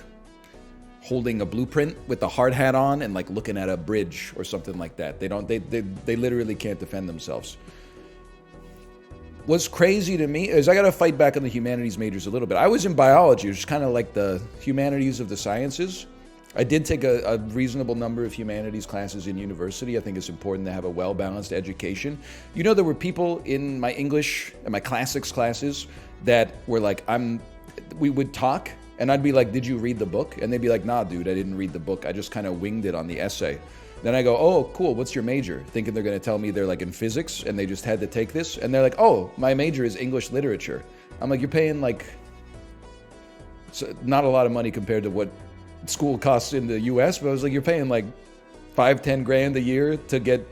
holding a blueprint with the hard hat on and like looking at a bridge or something like that. They literally can't defend themselves. What's crazy to me is I got to fight back on the humanities majors a little bit. I was in biology, which is kind of like the humanities of the sciences. I did take a reasonable number of humanities classes in university. I think it's important to have a well-balanced education. You know, there were people in my English and my classics classes that were like, we would talk And I'd be like, did you read the book? And they'd be like, nah, dude, I didn't read the book. I just kind of winged it on the essay. Then I go, oh, cool, what's your major? Thinking they're going to tell me they're like in physics and they just had to take this. And they're like, oh, my major is English literature. I'm like, you're paying like not a lot of money compared to what school costs in the US, but I was like, you're paying like 5-10 grand a year to get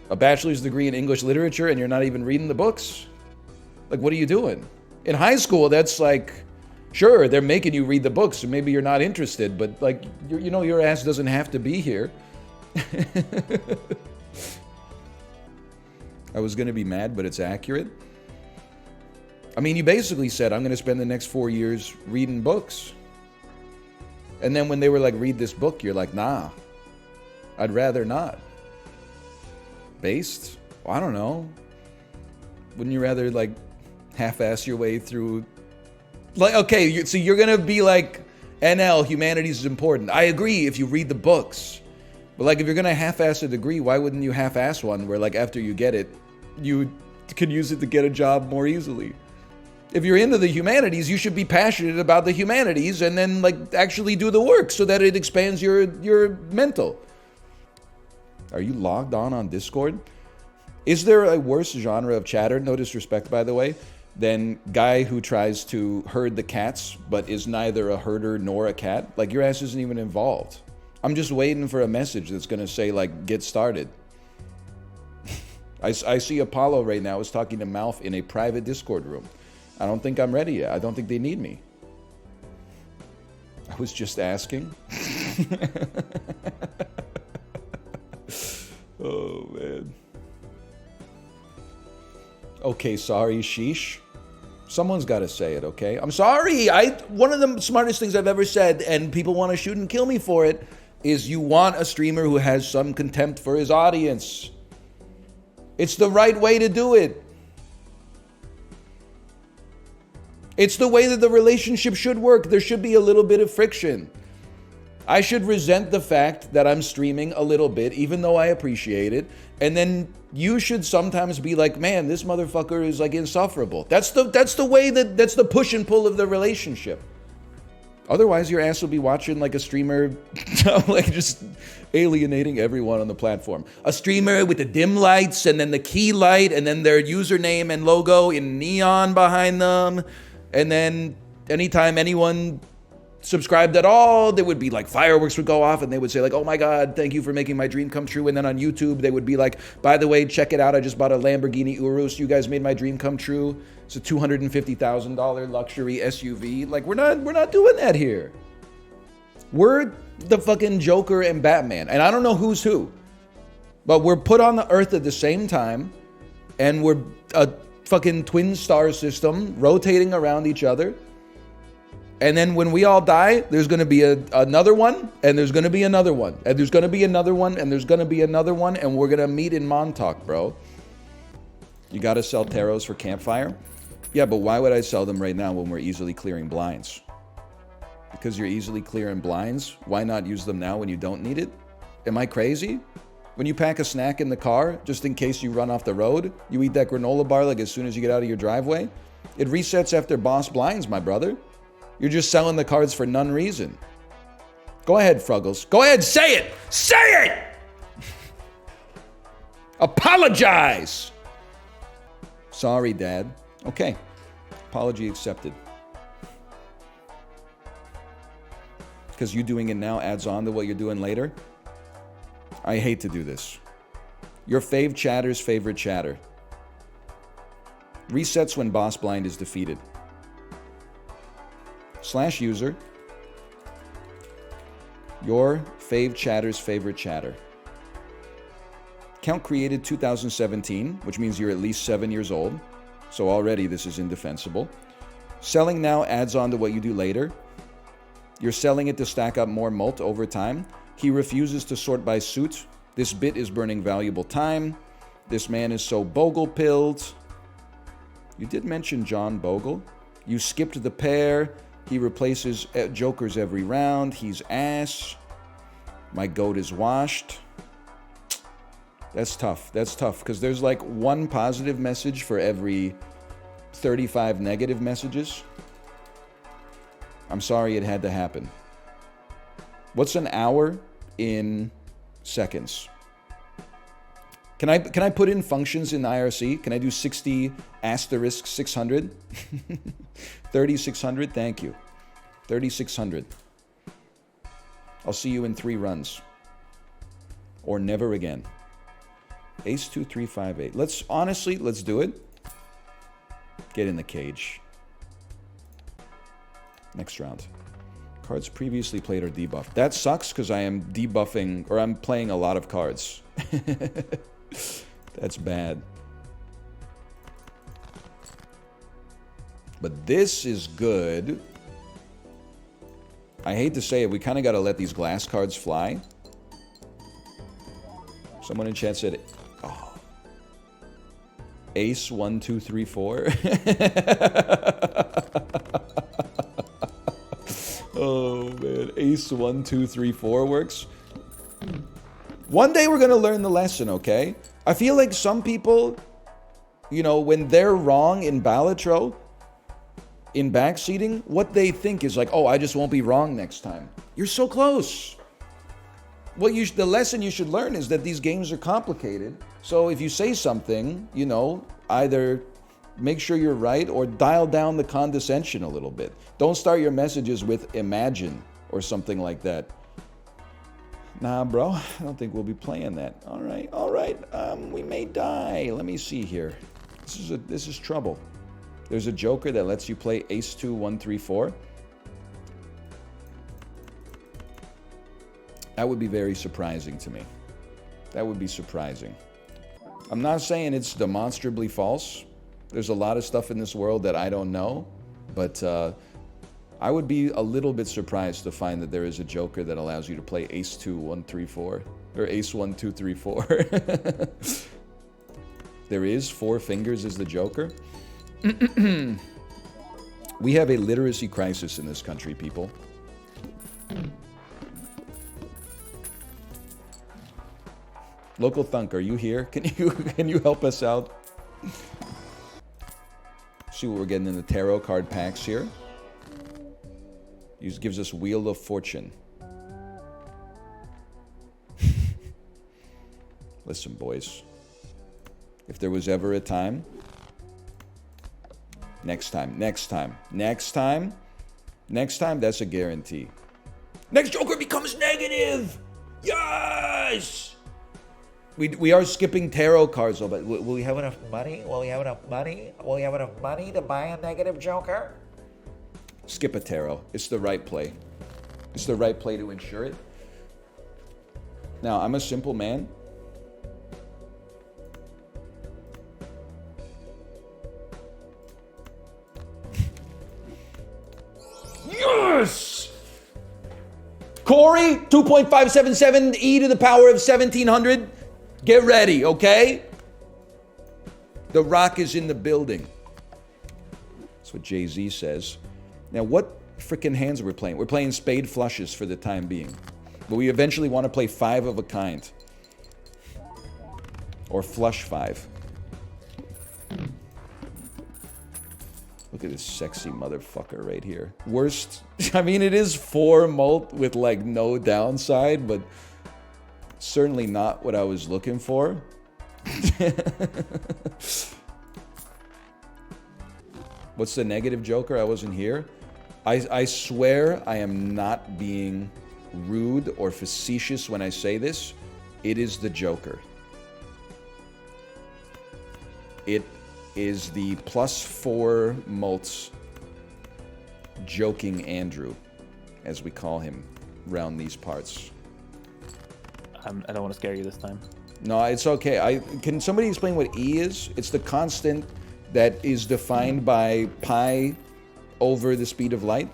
a bachelor's degree in English literature and you're not even reading the books? Like, what are you doing? In high school, that's like, sure, they're making you read the books, so maybe you're not interested, but like, you know, your ass doesn't have to be here. I was going to be mad, but it's accurate. I mean, you basically said, I'm going to spend the next 4 years reading books. And then when they were like, read this book, you're like, nah, I'd rather not. Based? Well, I don't know. Wouldn't you rather like half-ass your way through? Like, okay, so you're going to be like, NL, humanities is important. I agree if you read the books. But like, if you're going to half-ass a degree, why wouldn't you half-ass one where like after you get it, you can use it to get a job more easily? If you're into the humanities, you should be passionate about the humanities and then like actually do the work so that it expands your mental. Are you logged on Discord? Is there a worse genre of chatter, no disrespect by the way, than guy who tries to herd the cats but is neither a herder nor a cat? Like, your ass isn't even involved. I'm just waiting for a message that's gonna say like, get started. I see Apollo right now is talking to Malf in a private Discord room. I don't think I'm ready yet. I don't think they need me. I was just asking. Oh, man. Okay, sorry, sheesh. Someone's got to say it, okay? I'm sorry. One of the smartest things I've ever said, and people want to shoot and kill me for it, is you want a streamer who has some contempt for his audience. It's the right way to do it. It's the way that the relationship should work. There should be a little bit of friction. I should resent the fact that I'm streaming a little bit, even though I appreciate it. And then you should sometimes be like, man, this motherfucker is like insufferable. That's the way that's the push and pull of the relationship. Otherwise, your ass will be watching like a streamer, like just alienating everyone on the platform. A streamer with the dim lights and then the key light and then their username and logo in neon behind them. And then anytime anyone subscribed at all, there would be like fireworks would go off and they would say like, oh my God, thank you for making my dream come true. And then on YouTube, they would be like, by the way, check it out. I just bought a Lamborghini Urus. You guys made my dream come true. It's a $250,000 luxury SUV. Like, we're not doing that here. We're the fucking Joker and Batman. And I don't know who's who, but we're put on the earth at the same time. And we're a fucking twin star system rotating around each other. And then when we all die, there's going to be another one, and there's going to be another one, and there's going to be another one, and there's going to be another one, and we're going to meet in Montauk, bro. You got to sell tarots for campfire? Yeah, but why would I sell them right now when we're easily clearing blinds? Because you're easily clearing blinds? Why not use them now when you don't need it? Am I crazy? When you pack a snack in the car, just in case you run off the road, you eat that granola bar like as soon as you get out of your driveway? It resets after boss blinds, my brother. You're just selling the cards for none reason. Go ahead, Fruggles. Go ahead, say it! Say it! Apologize! Sorry, Dad. Okay. Apology accepted. Because you doing it now adds on to what you're doing later? I hate to do this. Your fave chatter's favorite chatter. Resets when boss blind is defeated. /user. Your fave chatter's favorite chatter. Account created 2017, which means you're at least 7 years old. So already this is indefensible. Selling now adds on to what you do later. You're selling it to stack up more mult over time. He refuses to sort by suit. This bit is burning valuable time. This man is so bogle-pilled. You did mention John Bogle. You skipped the pair. He replaces jokers every round. He's ass. My goat is washed. That's tough. That's tough because there's like one positive message for every 35 negative messages. I'm sorry it had to happen. What's an hour in seconds? Can I put in functions in IRC? Can I do 60 asterisk 600? 3600, thank you. 3600. I'll see you in 3 runs. Or never again. Ace 2, 3, 5, 8. Let's do it. Get in the cage. Next round. Cards previously played are debuffed. That sucks because I am debuffing, or I'm playing a lot of cards. That's bad. But this is good. I hate to say it, we kind of got to let these glass cards fly. Someone in chat said, oh. Ace 1, 2, 3, 4. Oh man, Ace 1, 2, 3, 4 works. One day we're gonna learn the lesson, okay? I feel like some people, you know, when they're wrong in Balatro, in backseating, what they think is like, oh, I just won't be wrong next time. You're so close. The lesson you should learn is that these games are complicated. So if you say something, you know, either make sure you're right or dial down the condescension a little bit. Don't start your messages with imagine or something like that. Nah, bro, I don't think we'll be playing that. All right, we may die. Let me see here. This is trouble. There's a joker that lets you play Ace 2, 1, 3, 4. That would be very surprising to me. That would be surprising. I'm not saying it's demonstrably false. There's a lot of stuff in this world that I don't know, but I would be a little bit surprised to find that there is a joker that allows you to play Ace 2, 1, 3, 4, or Ace 1, 2, 3, 4. There is 4 fingers as the joker. We have a literacy crisis in this country, people. Local Thunk, are you here? Can you help us out? See what we're getting in the tarot card packs here. Gives us Wheel of Fortune. Listen, boys. If there was ever a time, next time, that's a guarantee. Next joker becomes negative! Yes! We are skipping tarot cards, though, but will we have enough money? Will we have enough money? Will we have enough money to buy a negative joker? Skip a tarot. It's the right play. It's the right play to ensure it. Now, I'm a simple man. Yes! Corey, 2.577 e to the power of 1700. Get ready, okay? The Rock is in the building. That's what Jay-Z says. Now, what freaking hands are we playing? We're playing spade flushes for the time being. But we eventually want to play 5 of a kind. Or flush 5. Look at this sexy motherfucker right here. Worst, I mean, it is 4 mult with like no downside, but certainly not what I was looking for. What's the negative joker? I wasn't here. I swear I am not being rude or facetious when I say this. It is the Joker. It is the +4 mults joking Andrew, as we call him around these parts. I don't want to scare you this time. No, it's okay. Can somebody explain what E is? It's the constant that is defined by pi over the speed of light.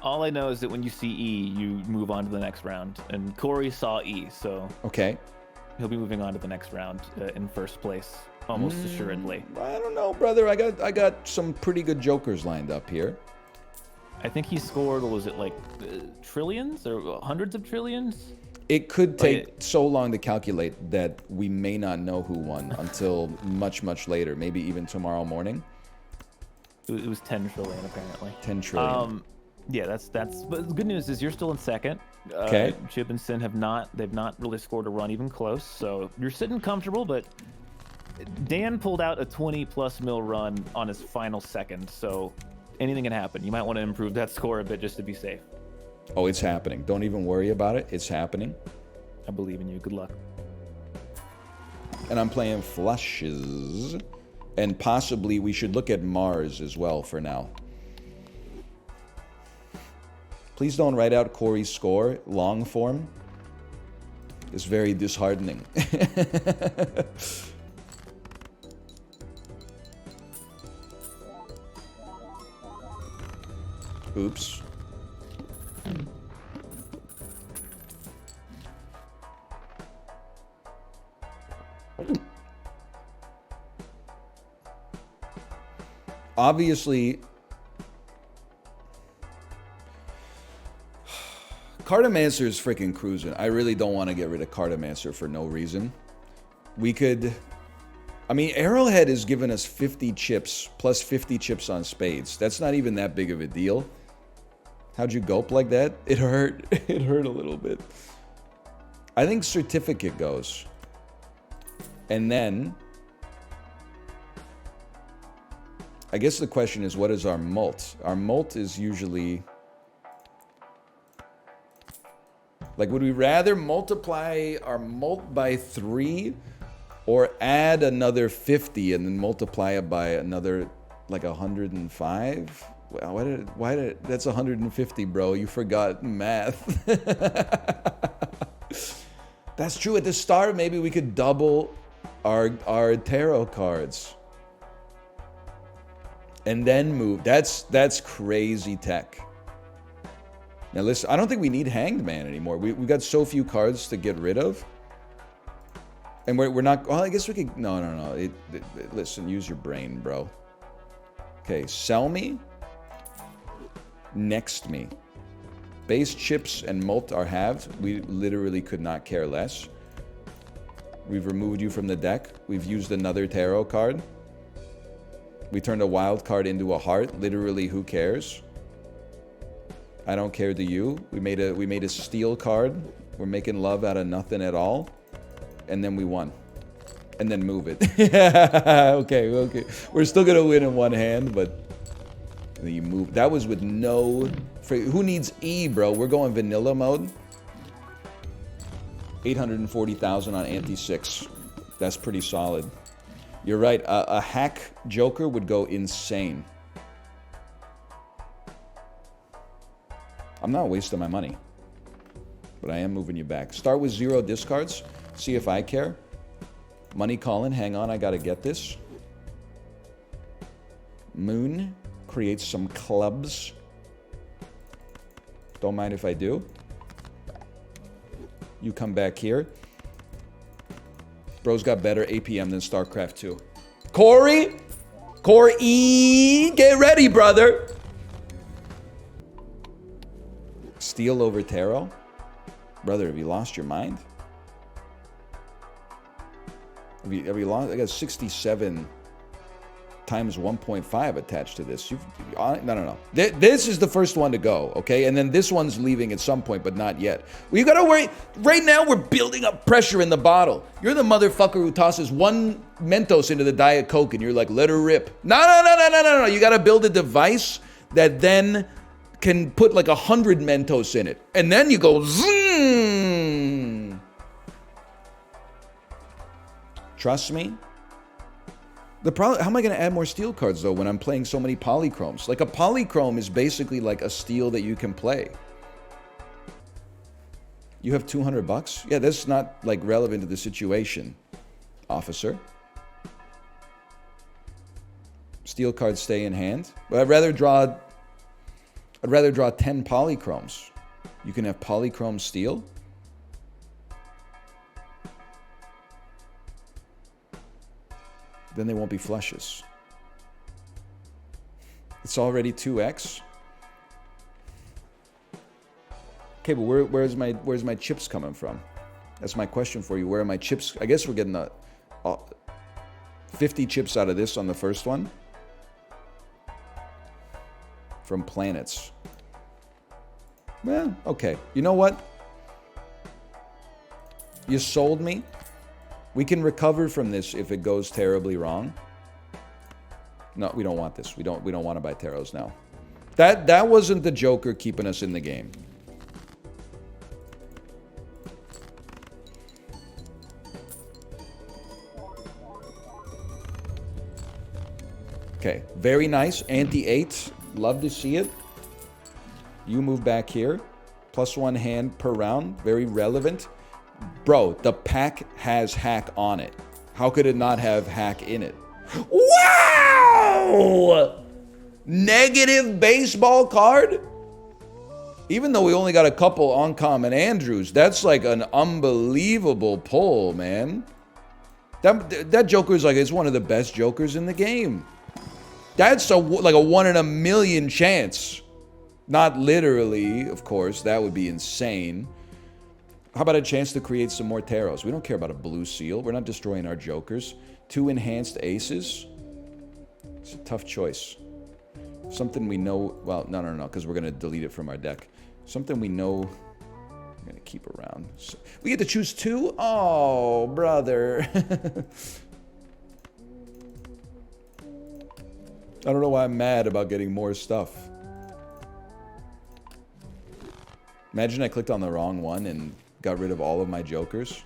All I know is that when you see E, you move on to the next round. And Corey saw E, so okay, he'll be moving on to the next round in first place, almost assuredly. I don't know, brother. I got some pretty good jokers lined up here. I think he scored, what was it, like trillions or hundreds of trillions? It could take so long to calculate that we may not know who won until much, much later, maybe even tomorrow morning. It was 10 trillion, apparently. 10 trillion. Yeah, that's. But the good news is you're still in second. Okay. Chip and Sin they've not really scored a run even close. So you're sitting comfortable, but Dan pulled out a 20+ mil run on his final second. So anything can happen. You might want to improve that score a bit just to be safe. Oh, it's happening. Don't even worry about it. It's happening. I believe in you. Good luck. And I'm playing flushes. And possibly we should look at Mars as well for now. Please don't write out Corey's score long form. It's very disheartening. Oops. Obviously, Cartomancer is freaking cruising. I really don't want to get rid of Cartomancer for no reason. We could... I mean, Arrowhead has given us 50 chips, plus 50 chips on spades. That's not even that big of a deal. How'd you gulp like that? It hurt. It hurt a little bit. I think Certificate goes. And then... I guess the question is, what is our mult? Our mult is usually... Like, would we rather multiply our mult by 3 or add another 50 and then multiply it by another, like, 105? Why did that's 150, bro. You forgot math. That's true. At the start, maybe we could double our tarot cards. And then move. That's crazy tech. Now listen, I don't think we need Hanged Man anymore. We've got so few cards to get rid of. And we're not... Well, I guess we could... No. Listen, use your brain, bro. Okay, sell me. Next me. Base chips and mult are halved. We literally could not care less. We've removed you from the deck. We've used another tarot card. We turned a wild card into a heart. Literally, who cares? I don't care, do you? We made a steel card. We're making love out of nothing at all. And then we won. And then move it. Okay. We're still gonna win in one hand, but you move. That was with no... Who needs E, bro? We're going vanilla mode. 840,000 on anti-6. That's pretty solid. You're right. A hack Joker would go insane. I'm not wasting my money. But I am moving you back. Start with 0 discards. See if I care. Money calling. Hang on, I gotta get this. Moon creates some clubs. Don't mind if I do. You come back here. Bro's got better APM than StarCraft 2. Corey! Corey! Get ready, brother! Steel over tarot? Brother, have you lost your mind? Have you lost? I got 67 times 1.5 attached to this. No. This is the first one to go, okay? And then this one's leaving at some point, but not yet. Well, you gotta worry. Right now, we're building up pressure in the bottle. You're the motherfucker who tosses 1 Mentos into the Diet Coke and you're like, let her rip. No. You gotta build a device that then can put like 100 Mentos in it. And then you go, zoom. Trust me. The problem, how am I going to add more steel cards, though, when I'm playing so many polychromes? Like, a polychrome is basically like a steel that you can play. You have 200 bucks? Yeah, that's not, like, relevant to the situation, officer. Steel cards stay in hand. But I'd rather draw 10 polychromes. You can have polychrome steel. Then they won't be flushes. It's already 2x. Okay, but where's my chips coming from? That's my question for you. Where are my chips? I guess we're getting 50 chips out of this on the first one. From planets. Well, okay. You know what? You sold me. We can recover from this if it goes terribly wrong. No, we don't want this. We don't want to buy taros now. That wasn't the Joker keeping us in the game. Okay, very nice. Anti-8. Love to see it. You move back here. +1 hand per round. Very relevant. Bro, the pack has hack on it. How could it not have hack in it? Wow! Negative baseball card? Even though we only got a couple uncommon Andrews, that's like an unbelievable pull, man. That Joker is like, it's one of the best Jokers in the game. That's like a 1 in a million chance. Not literally, of course. That would be insane. How about a chance to create some more taros? We don't care about a blue seal. We're not destroying our Jokers. 2 enhanced aces. It's a tough choice. Something we know... Well, no, because we're going to delete it from our deck. Something we know... I'm going to keep around. So, we get to choose 2? Oh, brother. I don't know why I'm mad about getting more stuff. Imagine I clicked on the wrong one and got rid of all of my Jokers.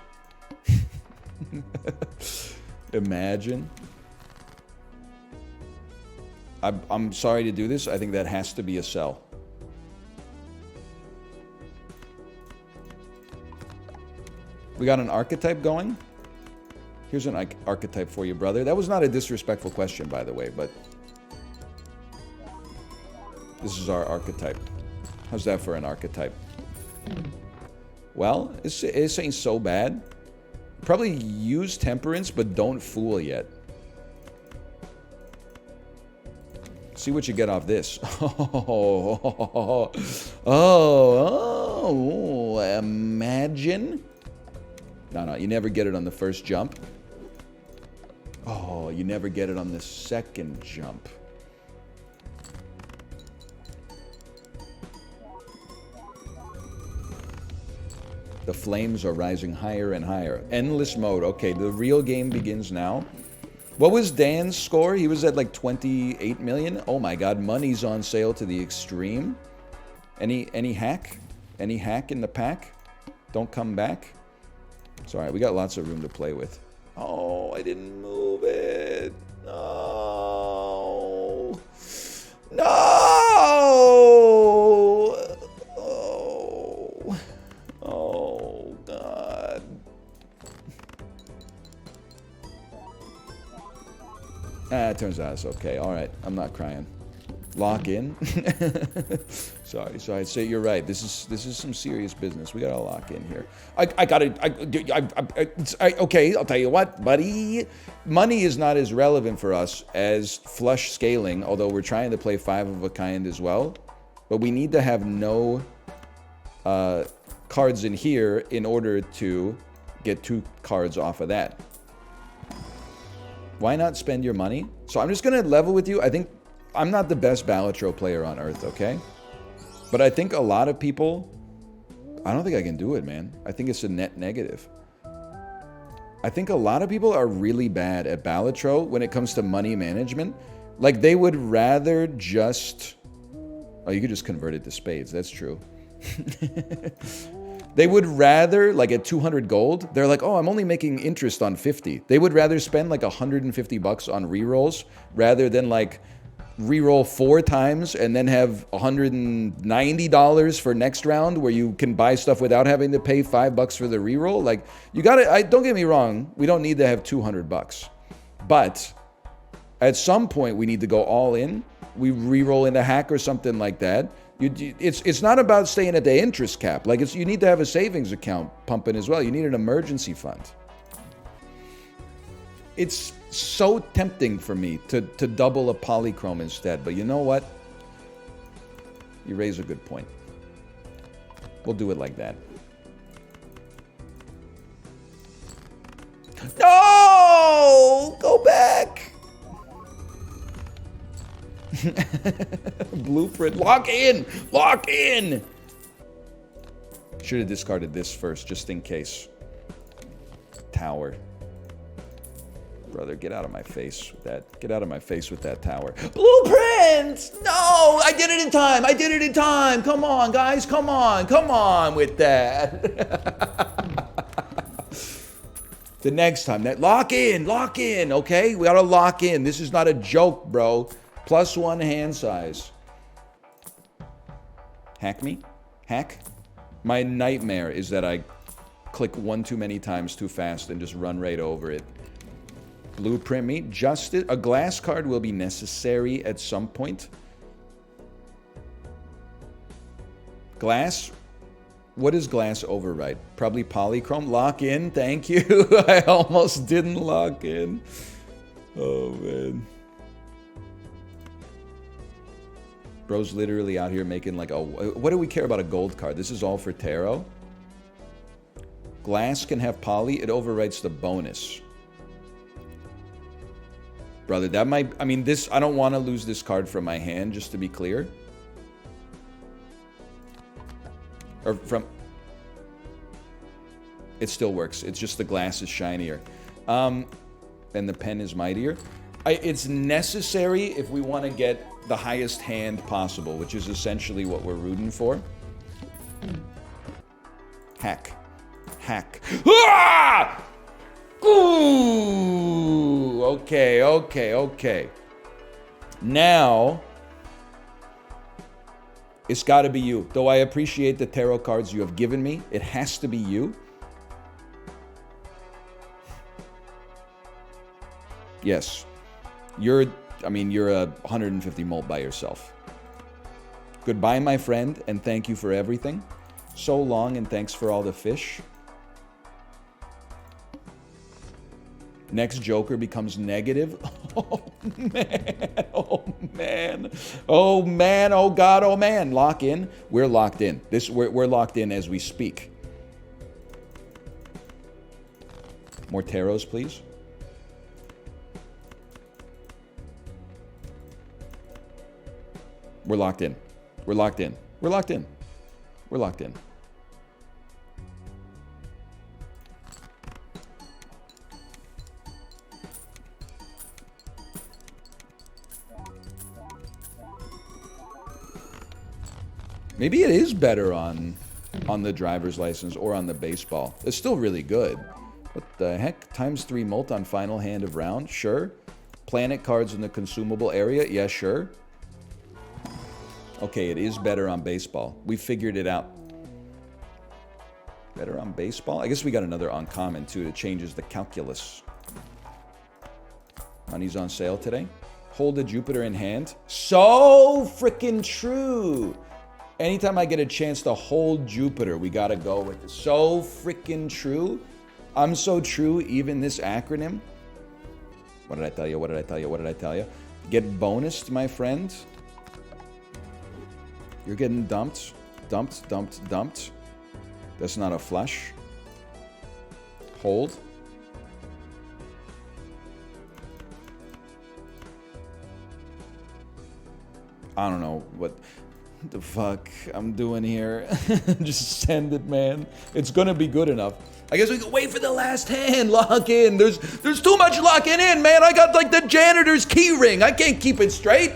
Imagine. I'm sorry to do this. I think that has to be a sell. We got an archetype going. Here's an archetype for you, brother. That was not a disrespectful question, by the way, but... This is our archetype. How's that for an archetype? Well, this ain't so bad. Probably use temperance, but don't fool yet. See what you get off this. Oh, imagine. No, you never get it on the first jump. Oh, you never get it on the second jump. The flames are rising higher and higher. Endless mode. Okay, the real game begins now. What was Dan's score? He was at like 28 million. Oh my god, money's on sale to the extreme. Any hack? Any hack in the pack? Don't come back. It's alright, we got lots of room to play with. Oh, I didn't move it. No. No! Oh, God. It turns out it's okay. All right, I'm not crying. Lock in. Sorry. Say you're right. This is some serious business. We gotta lock in here. Okay, I'll tell you what, buddy. Money is not as relevant for us as flush scaling, although we're trying to play 5 of a kind as well. But we need to have no cards in here in order to get 2 cards off of that. Why not spend your money? So I'm just gonna level with you. I think I'm not the best Balatro player on earth, okay? But I think a lot of people, I don't think I can do it, man. I think it's a net negative. I think a lot of people are really bad at Balatro when it comes to money management. Like, they would rather just... Oh, you could just convert it to spades. That's true. They would rather, like at 200 gold, they're like, oh, I'm only making interest on 50. They would rather spend like 150 bucks on rerolls rather than like reroll 4 times and then have $190 for next round where you can buy stuff without having to pay 5 bucks for the reroll. Like, you gotta, don't get me wrong, we don't need to have 200 bucks. But at some point we need to go all in. We reroll in a hack or something like that. It's not about staying at the interest cap. Like, you need to have a savings account pumping as well. You need an emergency fund. It's so tempting for me to double a polychrome instead, but you know what? You raise a good point. We'll do it like that. No! Go back! Blueprint. Lock in! Lock in! Should have discarded this first, just in case. Tower. Brother, get out of my face with that. Get out of my face with that tower. Blueprint! No! I did it in time! I did it in time! Come on, guys! Come on! Come on with that! The next time. Lock in! Lock in! Okay? We gotta lock in. This is not a joke, bro. +1 hand size. Hack me? Hack? My nightmare is that I click one too many times too fast and just run right over it. Blueprint me. Justice. A glass card will be necessary at some point. Glass. What is glass override? Probably polychrome. Lock in. Thank you. I almost didn't lock in. Oh, man. Bro's literally out here making like a... What do we care about a gold card? This is all for tarot. Glass can have poly. It overwrites the bonus. Brother, that might... I mean, this... I don't want to lose this card from my hand, just to be clear. Or from... It still works. It's just the glass is shinier. And the pen is mightier. It's necessary if we want to get the highest hand possible, which is essentially what we're rooting for. Hack. Hack. Ah! Ooh! Okay, okay, okay. Now, it's got to be you. Though I appreciate the tarot cards you have given me, it has to be you. Yes. You're a 150 molt by yourself. Goodbye, my friend, and thank you for everything. So long, and thanks for all the fish. Next Joker becomes negative. Oh, man. Oh, man. Oh, man. Oh, God. Oh, man. Lock in. We're locked in. We're locked in as we speak. More tarots, please. We're locked in. We're locked in. We're locked in. We're locked in. Maybe it is better on the driver's license or on the baseball. It's still really good. What the heck? ×3 molt on final hand of round? Sure. Planet cards in the consumable area? Yeah, sure. Okay, it is better on baseball. We figured it out. Better on baseball? I guess we got another uncommon too. It changes the calculus. Money's on sale today. Hold a Jupiter in hand. So freaking true. Anytime I get a chance to hold Jupiter, we gotta go with it. So freaking true. I'm so true, even this acronym. What did I tell you? What did I tell you? What did I tell you? Get bonused, my friend. You're getting dumped. Dumped, dumped, dumped. That's not a flush. Hold. I don't know what the fuck I'm doing here. Just send it, man. It's gonna be good enough. I guess we can wait for the last hand. Lock in. There's too much locking in, man. I got like the janitor's key ring. I can't keep it straight.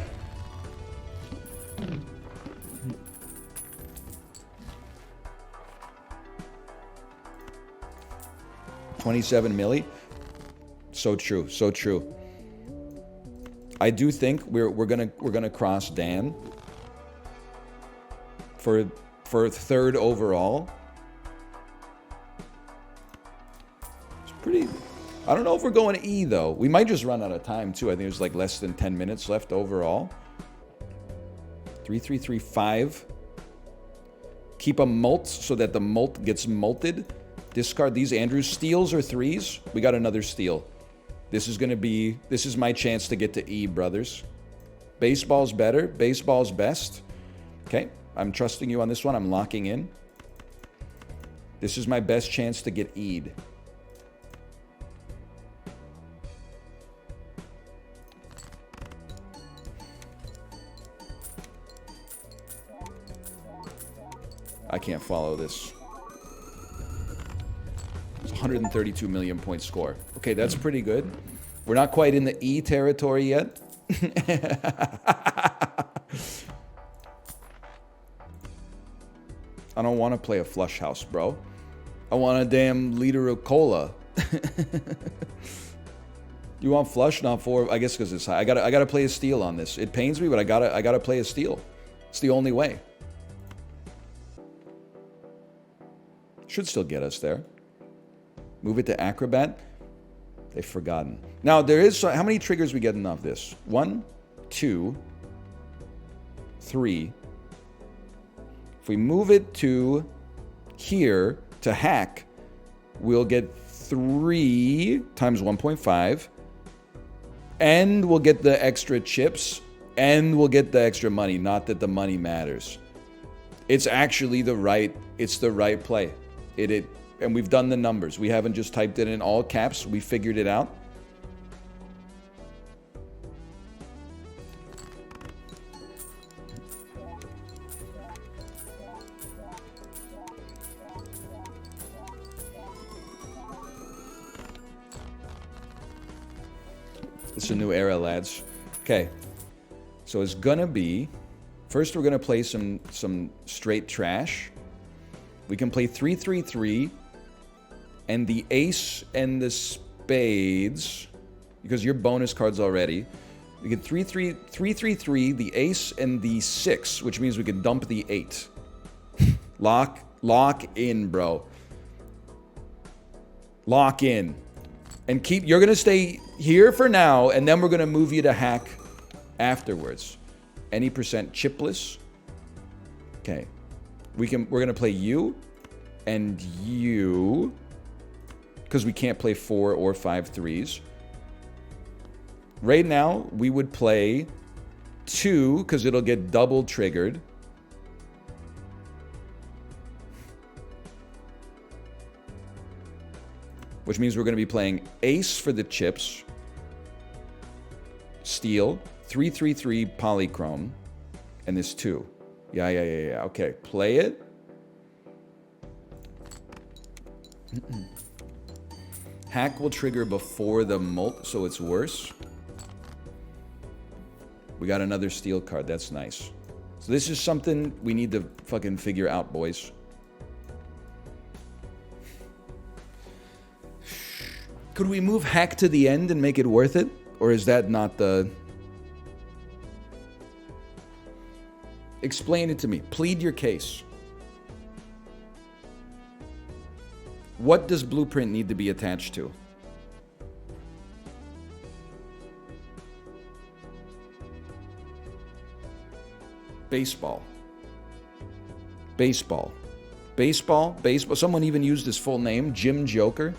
$27 milli. So true. So true. I do think we're gonna cross Dan for third overall. It's pretty. I don't know if we're going E though. We might just run out of time too. I think there's like less than 10 minutes left overall. 3-3-3-5. Keep a molt so that the molt gets molted. Discard these. Andrew, steals or threes? We got another steal. This is my chance to get to E, brothers. Baseball's better. Baseball's best. Okay, I'm trusting you on this one. I'm locking in. This is my best chance to get E'd. I can't follow this. 132 million point score. Okay, that's pretty good. We're not quite in the E territory yet. I don't want to play a flush house, bro. I want a damn liter of cola. You want flush, not 4? I guess because it's high. I gotta play a steal on this. It pains me, but I gotta play a steal. It's the only way. Should still get us there. Move it to acrobat. They've forgotten. Now there is how many triggers we getting off this? 1, 2, 3. If we move it to here to hack, we'll get 3 times 1.5. And we'll get the extra chips, and we'll get the extra money. Not that the money matters. It's actually the right play. And we've done the numbers. We haven't just typed it in all caps. We figured it out. It's a new era, lads. Okay. So it's gonna be... First, we're gonna play some straight trash. We can play 3-3-3. And the ace and the spades... Because your bonus cards already. We get 3-3-3, the ace and the 6. Which means we can dump the 8. Lock in, bro. Lock in. And you're gonna stay here for now, and then we're gonna move you to hack afterwards. Any percent chipless. Okay. We're gonna play you and you, because we can't play 4 or 5 threes. Right now, we would play 2, because it'll get double triggered. Which means we're going to be playing ace for the chips, steel, 3-3-3 polychrome, and this 2. Yeah. Okay, play it. Hack will trigger before the mult, so it's worse. We got another steel card. That's nice. So this is something we need to fucking figure out, boys. Could we move hack to the end and make it worth it? Or is that not the... Explain it to me. Plead your case. What does Blueprint need to be attached to? Baseball. Baseball. Baseball. Baseball. Someone even used his full name, Jim Joker.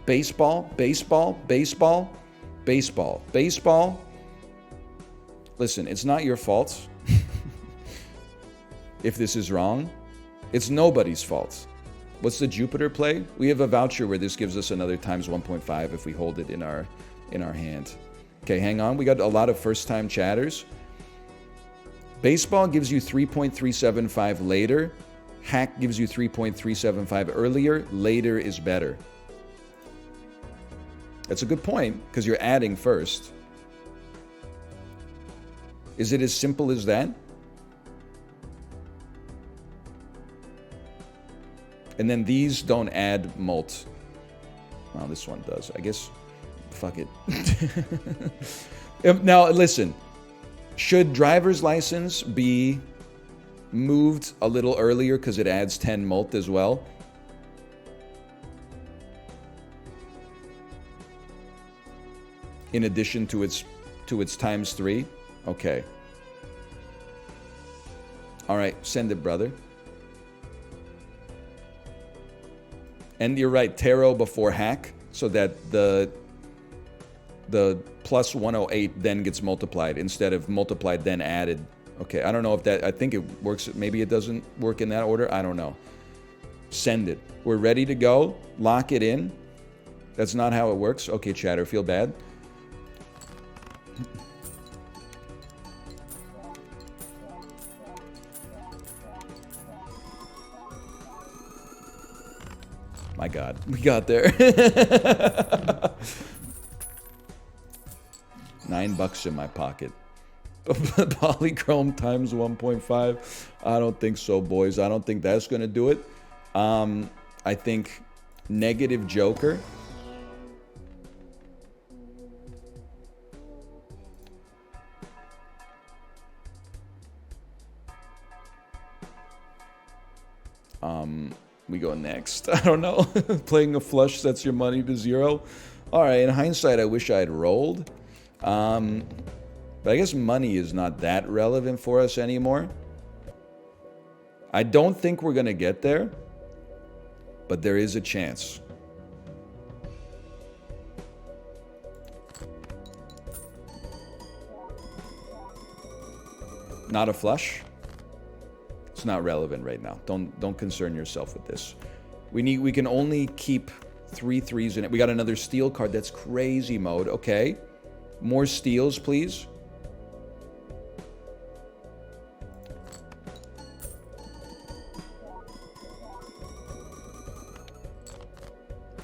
Baseball. Baseball. Baseball. Baseball. Baseball. Listen, it's not your fault if this is wrong. It's nobody's fault. What's the Jupiter play? We have a voucher where this gives us another times 1.5 if we hold it in our hand. Okay, hang on. We got a lot of first-time chatters. Baseball gives you 3.375 later. Hack gives you 3.375 earlier. Later is better. That's a good point, because you're adding first. Is it as simple as that? And then these don't add mult. Well, this one does. I guess, fuck it. Now, listen. Should driver's license be moved a little earlier because it adds 10 mult as well? In addition to its times 3? Okay. All right, send it, brother. And you're right, tarot before hack, so that the plus 108 then gets multiplied instead of multiplied then added. Okay, I don't know if that, I think it works, maybe it doesn't work in that order, I don't know. Send it. We're ready to go. Lock it in. That's not how it works. Okay, chatter, feel bad. My God, we got there. $9 in my pocket. Polychrome times 1.5. I don't think so, boys. I don't think that's gonna do it. I think negative Joker. We go next. I don't know. Playing a flush sets your money to 0. All right, in hindsight, I wish I had rolled. But I guess money is not that relevant for us anymore. I don't think we're going to get there, but there is a chance. Not a flush. It's not relevant right now. Don't concern yourself with this. We can only keep 3 threes in it. We got another steel card. That's crazy mode. Okay. More steals, please.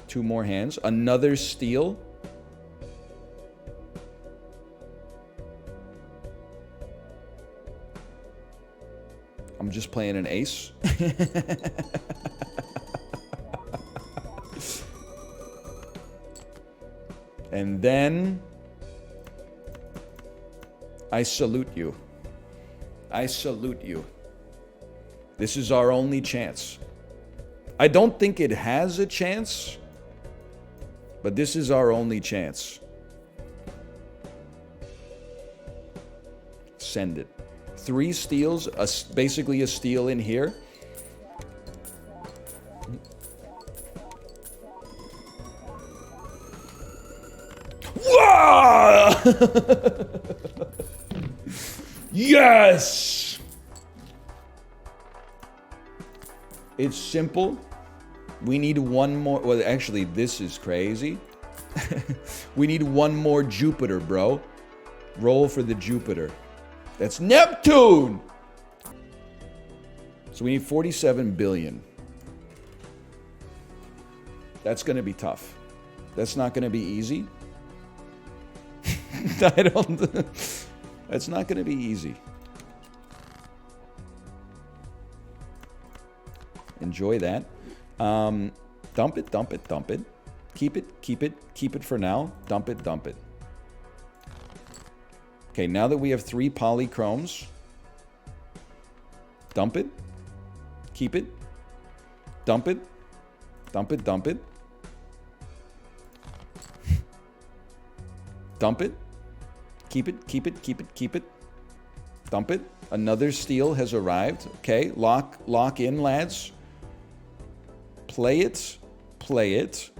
Two more hands. Another steal. I'm just playing an ace. And then I salute you. I salute you. This is our only chance. I don't think it has a chance, but this is our only chance. Send it. 3 steals, basically a steal in here. Yes! It's simple. We need one more. Well, actually, this is crazy. We need one more Jupiter, bro. Roll for the Jupiter. That's Neptune! So we need 47 billion. That's going to be tough. That's not going to be easy. That's not going to be easy. Enjoy that. Dump it, dump it, dump it. Keep it, keep it, keep it for now. Dump it, dump it. Okay, now that we have 3 polychromes, dump it, keep it, dump it, dump it, dump it, dump it, keep it, keep it, keep it, keep it, dump it. Another steal has arrived. Okay, lock in, lads. Play it, play it.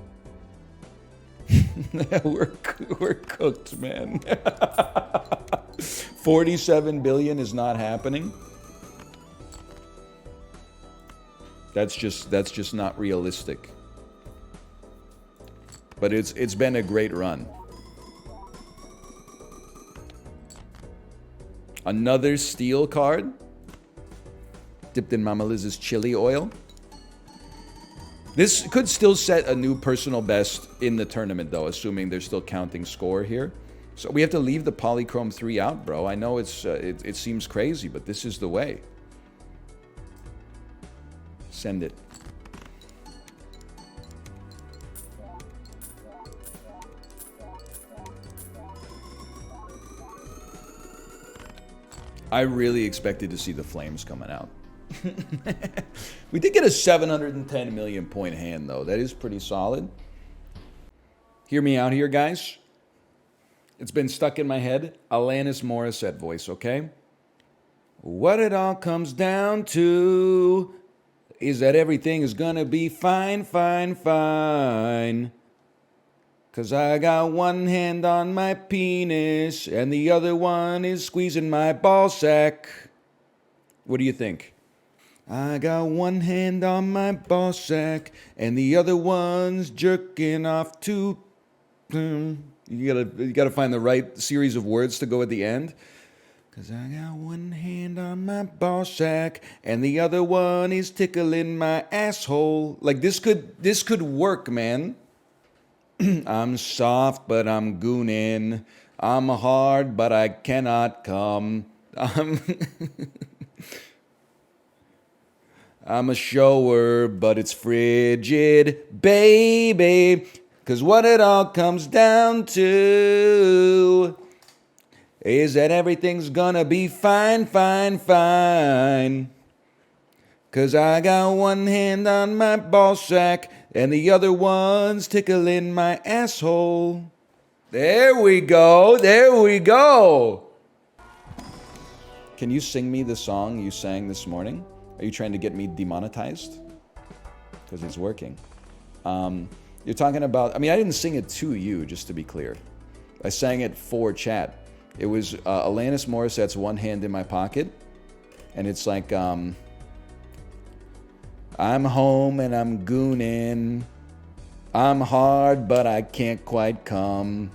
we're cooked, man. 47 billion is not happening. That's just not realistic. But it's been a great run. Another steel card. Dipped in Mama Liz's chili oil. This could still set a new personal best in the tournament, though, assuming they're still counting score here. So we have to leave the Polychrome 3 out, bro. I know it seems crazy, but this is the way. Send it. I really expected to see the flames coming out. We did get a 710 million point hand, though. That is pretty solid. Hear me out here, guys. It's been stuck in my head. Alanis Morissette voice, okay? What it all comes down to is that everything is gonna be fine, fine, fine. 'Cause I got one hand on my penis and the other one is squeezing my ball sack. What do you think? I got one hand on my ball sack and the other one's jerking off to... You gotta find the right series of words to go at the end. 'Cause I got one hand on my ball sack and the other one is tickling my asshole. Like this could work, man. I'm soft, but I'm gooning. I'm hard, but I cannot come. I'm a shower, but it's frigid, baby. 'Cause what it all comes down to is that everything's gonna be fine, fine, fine. 'Cause I got one hand on my ball sack and the other one's tickling my asshole. There we go, there we go. Can you sing me the song you sang this morning? Are you trying to get me demonetized? Because it's working. You're talking about, I mean, I didn't sing it to you, just to be clear. I sang it for chat. It was Alanis Morissette's One Hand in My Pocket. And it's like, I'm home and I'm gooning. I'm hard, but I can't quite come.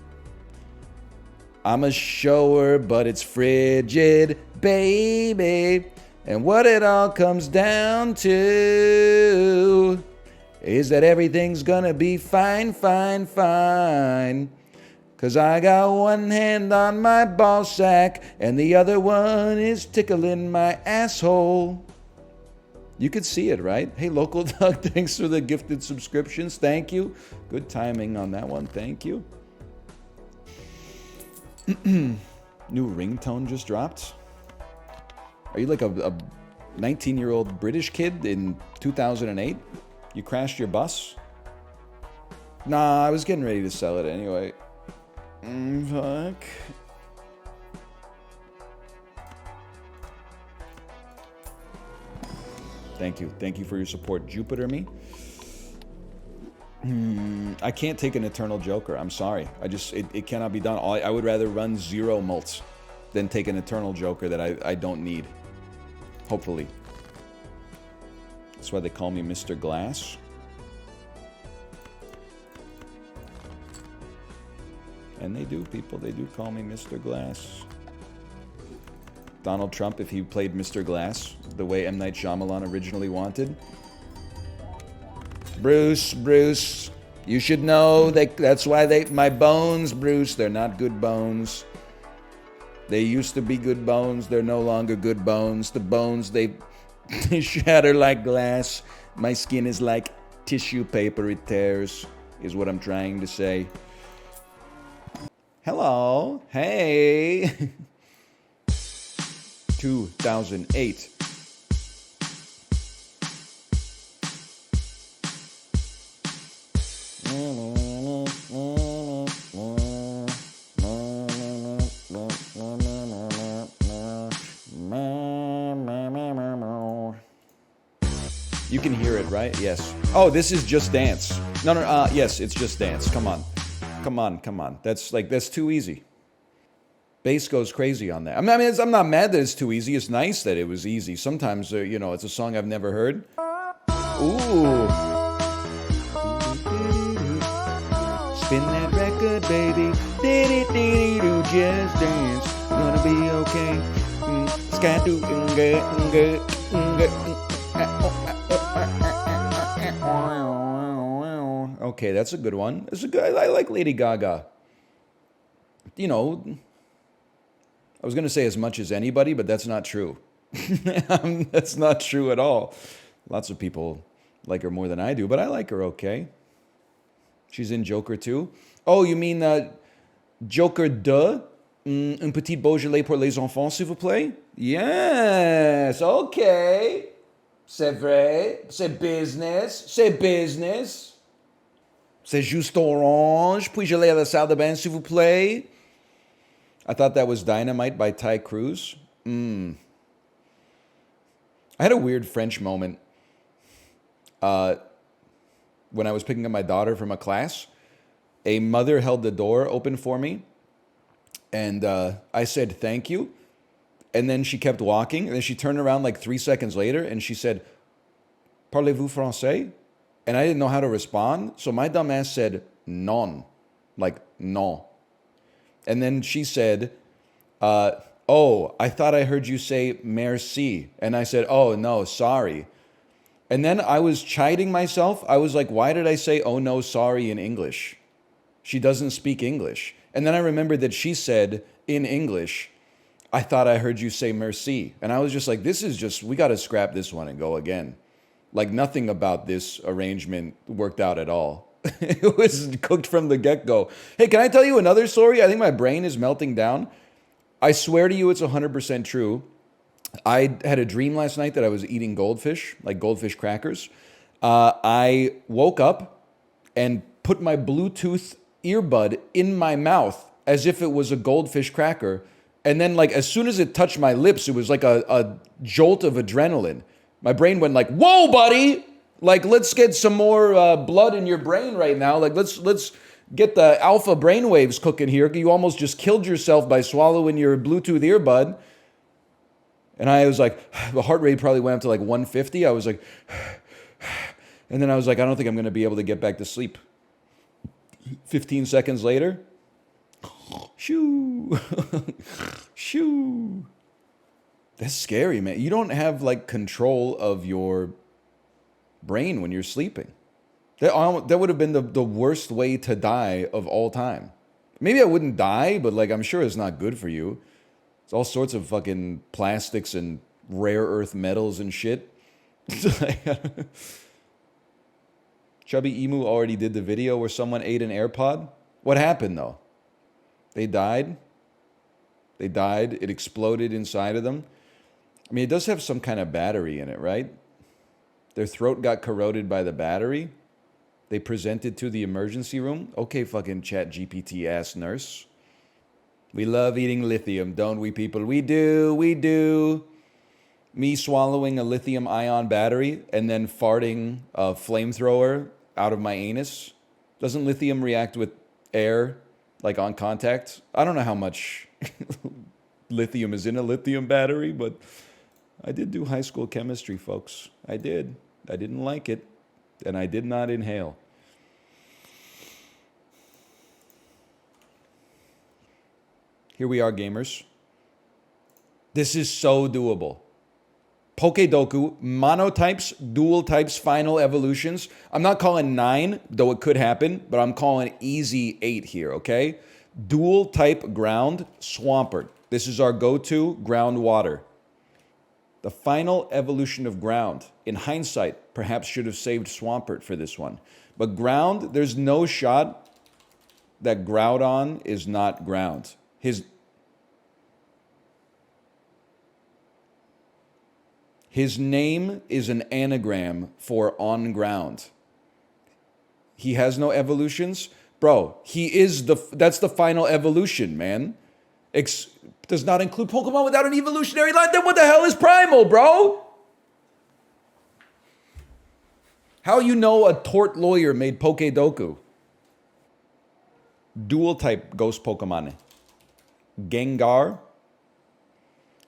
I'm a shower, but it's frigid, baby. And what it all comes down to is that everything's gonna be fine, fine, fine. 'Cause I got one hand on my ball sack and the other one is tickling my asshole. You could see it, right? Hey, Local Doug, thanks for the gifted subscriptions. Thank you. Good timing on that one. Thank you. New ringtone just dropped. Are you like a 19-year-old British kid in 2008? You crashed your bus? Nah, I was getting ready to sell it anyway. Fuck. Thank you. Thank you for your support, Jupiter me. I can't take an Eternal Joker. I'm sorry. It cannot be done. I would rather run 0 mults than take an Eternal Joker that I don't need. Hopefully. That's why they call me Mr. Glass. And they do, people. They do call me Mr. Glass. Donald Trump, if he played Mr. Glass the way M. Night Shyamalan originally wanted. Bruce, you should know that's why my bones, Bruce, they're not good bones. They used to be good bones. They're no longer good bones. The bones, they shatter like glass. My skin is like tissue paper. It tears, is what I'm trying to say. Hello. Hey. 2008. You can hear it, right? Yes. Oh, this is Just Dance. No, yes, it's Just Dance. Come on. That's too easy. Bass goes crazy on that. I'm not mad that it's too easy. It's nice that it was easy. Sometimes, it's a song I've never heard. Ooh. Spin that record, baby. Did-it-did-it-do, just dance. Gonna be okay. Sky-do, okay, that's a good one. I like Lady Gaga. I was going to say as much as anybody, but that's not true. That's not true at all. Lots of people like her more than I do, but I like her okay. She's in Joker too. Oh, you mean Joker 2? Un petit Beaujolais pour les enfants, s'il vous plaît? Yes, okay. C'est vrai. C'est business. C'est business. C'est juste orange. Puis-je aller à la salle de bain, s'il vous plaît? I thought that was Dynamite by Ty Cruz. I had a weird French moment when I was picking up my daughter from a class. A mother held the door open for me, and I said, thank you. And then she kept walking, and then she turned around like 3 seconds later, and she said, parlez-vous français? And I didn't know how to respond, so my dumb ass said, non, like non. And then she said, oh, oh, I thought I heard you say merci. And I said, oh, no, sorry. And then I was chiding myself. I was like, why did I say, oh, no, sorry in English? She doesn't speak English. And then I remembered that she said in English, I thought I heard you say merci. And I was just like, this is just, we got to scrap this one and go again. Like nothing about this arrangement worked out at all. It was cooked from the get-go. Hey, can I tell you another story? I think my brain is melting down. I swear to you it's 100% true. I had a dream last night that I was eating goldfish, like goldfish crackers. I woke up and put my Bluetooth earbud in my mouth as if it was a goldfish cracker. And then like as soon as it touched my lips, it was like a jolt of adrenaline. My brain went like, whoa, buddy! Like, let's get some more blood in your brain right now. Like, let's get the alpha brainwaves cooking here. You almost just killed yourself by swallowing your Bluetooth earbud. And I was like, the heart rate probably went up to like 150. I was like, and then I was like, I don't think I'm going to be able to get back to sleep. 15 seconds later, shoo, shoo. That's scary, man. You don't have like control of your brain when you're sleeping. That would have been the worst way to die of all time. Maybe I wouldn't die, but like I'm sure it's not good for you. It's all sorts of fucking plastics and rare earth metals and shit. Chubby Emu already did the video where someone ate an AirPod. What happened though? They died. They died. It exploded inside of them. I mean, it does have some kind of battery in it, right? Their throat got corroded by the battery. They presented to the emergency room. Okay, fucking chat GPT ass nurse. We love eating lithium, don't we, people? We do, we do. Me swallowing a lithium ion battery and then farting a flamethrower out of my anus. Doesn't lithium react with air, like on contact? I don't know how much lithium is in a lithium battery, but I did do high school chemistry, folks. I did. I didn't like it, and I did not inhale. Here we are, gamers. This is so doable. Pokedoku, monotypes, dual types, final evolutions. I'm not calling 9, though it could happen, but I'm calling easy 8 here, okay? Dual type ground, Swampert. This is our go-to groundwater. The final evolution of ground, in hindsight, perhaps should have saved Swampert for this one. But ground, there's no shot that Groudon is not ground. His name is an anagram for on ground. He has no evolutions? Bro, that's the final evolution, man. Does not include Pokemon without an evolutionary line. Then what the hell is primal, bro? How you know a tort lawyer made Pokedoku? Dual type ghost Pokemon. Gengar.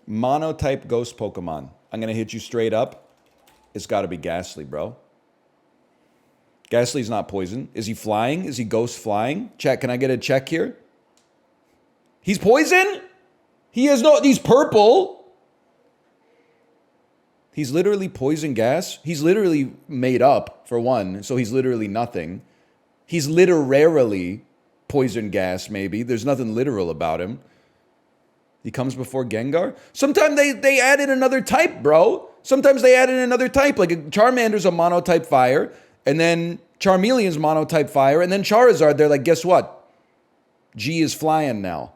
Monotype ghost Pokemon. I'm going to hit you straight up. It's got to be Ghastly, bro. Ghastly's not poison. Is he flying? Is he ghost flying? Chat, can I get a check here? He's poison? He's purple. He's literally poison gas. He's literally made up, for one, so he's literally nothing. He's literarily poison gas, maybe. There's nothing literal about him. He comes before Gengar. Sometimes they added another type, bro. Sometimes they added another type. Like Charmander's a monotype fire, and then Charmeleon's monotype fire, and then Charizard, they're like, guess what? G is flying now.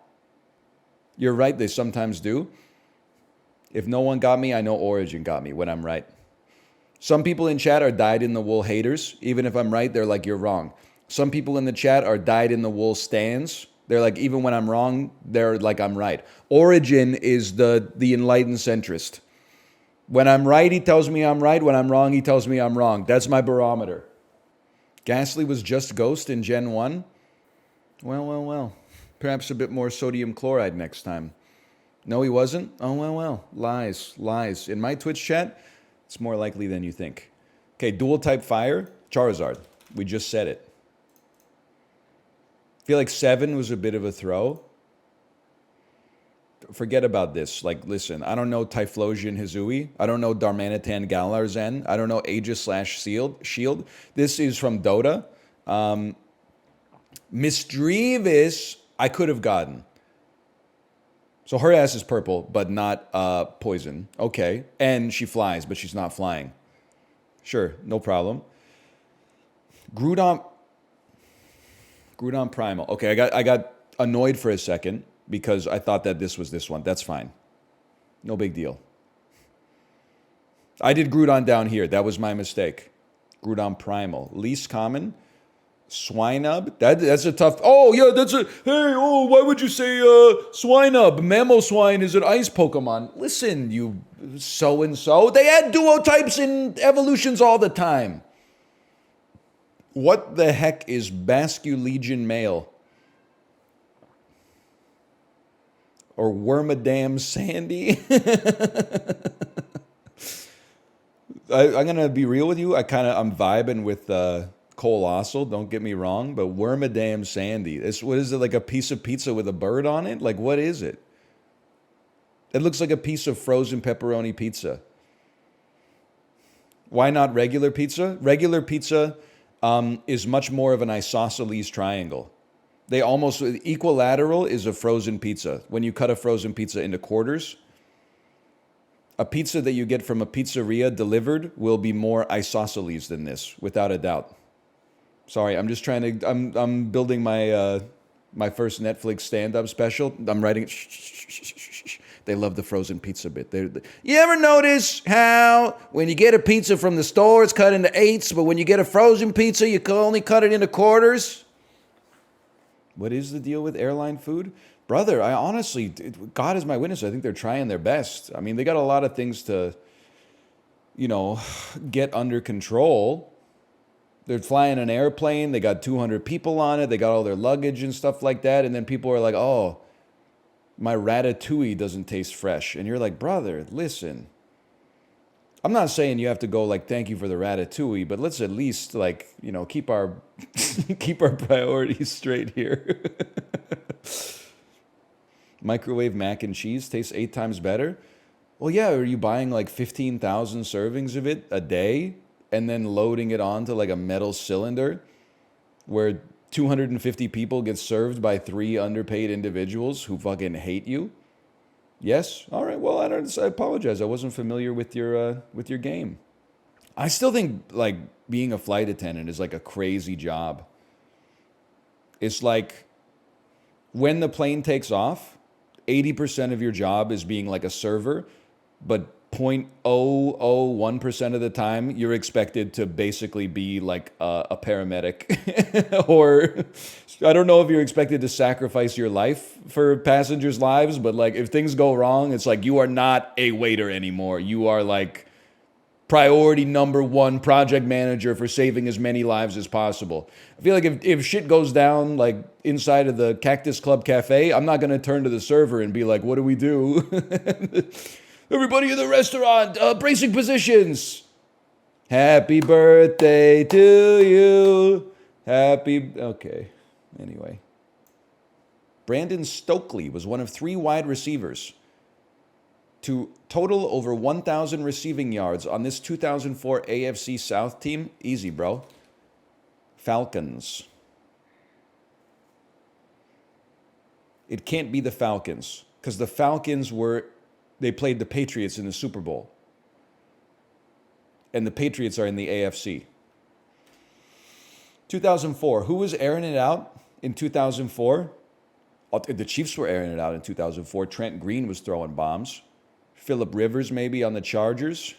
You're right, they sometimes do. If no one got me, I know Origin got me when I'm right. Some people in chat are dyed-in-the-wool haters. Even if I'm right, they're like, you're wrong. Some people in the chat are dyed-in-the-wool stans. They're like, even when I'm wrong, they're like, I'm right. Origin is the enlightened centrist. When I'm right, he tells me I'm right. When I'm wrong, he tells me I'm wrong. That's my barometer. Ghastly was just Ghost in Gen 1. Well. Perhaps a bit more sodium chloride next time. No, he wasn't? Oh, well. Lies. In my Twitch chat, it's more likely than you think. Okay, dual type fire, Charizard. We just said it. I feel like 7 was a bit of a throw. forget about this. Like, listen, I don't know Typhlosion Hizui. I don't know Darmanitan Galarzen. I don't know Aegis/Shield. This is from Dota. Misdreavus, I could have gotten. So her ass is purple, but not poison. Okay. And she flies, but she's not flying. Sure, no problem. Groudon Primal. Okay, I got annoyed for a second because I thought that this was this one. That's fine. No big deal. I did Groudon down here. That was my mistake. Groudon Primal. Least common. Swinub. That's a tough... Oh, yeah, that's a... Hey, oh, why would you say Swinub? Mamoswine is an ice Pokemon. Listen, you so-and-so. They add duo types in evolutions all the time. What the heck is Basculegion male? Or Wormadam Sandy? I'm going to be real with you. I'm vibing with Colossal, don't get me wrong, but Wormadam Sandy. What is it, like a piece of pizza with a bird on it? Like, what is it? It looks like a piece of frozen pepperoni pizza. Why not regular pizza? Regular pizza is much more of an isosceles triangle. They almost, equilateral is a frozen pizza. When you cut a frozen pizza into quarters, a pizza that you get from a pizzeria delivered will be more isosceles than this, without a doubt. Sorry, I'm just trying to, I'm building my my first Netflix stand-up special. I'm writing it. They love the frozen pizza bit. You ever notice how when you get a pizza from the store, it's cut into eighths, but when you get a frozen pizza, you can only cut it into quarters? What is the deal with airline food? Brother, I honestly, God is my witness, I think they're trying their best. I mean, they got a lot of things to, you know, get under control. They're flying an airplane, they got 200 people on it, they got all their luggage and stuff like that, and then people are like, oh, my ratatouille doesn't taste fresh. And you're like, brother, listen. I'm not saying you have to go like, thank you for the ratatouille, but let's at least like, you know, keep our keep our priorities straight here. Microwave mac and cheese tastes 8 times better. Well, yeah, are you buying like 15,000 servings of it a day and then loading it onto like a metal cylinder where 250 people get served by 3 underpaid individuals who fucking hate you? Yes? All right. Well, I apologize. I wasn't familiar with your game. I still think like being a flight attendant is like a crazy job. It's like when the plane takes off, 80% of your job is being like a server, but 0.001% of the time you're expected to basically be like a paramedic. Or I don't know if you're expected to sacrifice your life for passengers' lives, but like if things go wrong, it's like you are not a waiter anymore. You are like priority number 1 project manager for saving as many lives as possible. I feel like if shit goes down like inside of the Cactus Club Cafe, I'm not going to turn to the server and be like, what do we do? Everybody in the restaurant, bracing positions. Happy birthday to you. Okay. Anyway. Brandon Stokely was one of 3 wide receivers to total over 1,000 receiving yards on this 2004 AFC South team. Easy, bro. Falcons. It can't be the Falcons, because the Falcons they played the Patriots in the Super Bowl. And the Patriots are in the AFC. 2004. Who was airing it out in 2004? The Chiefs were airing it out in 2004. Trent Green was throwing bombs. Phillip Rivers maybe on the Chargers.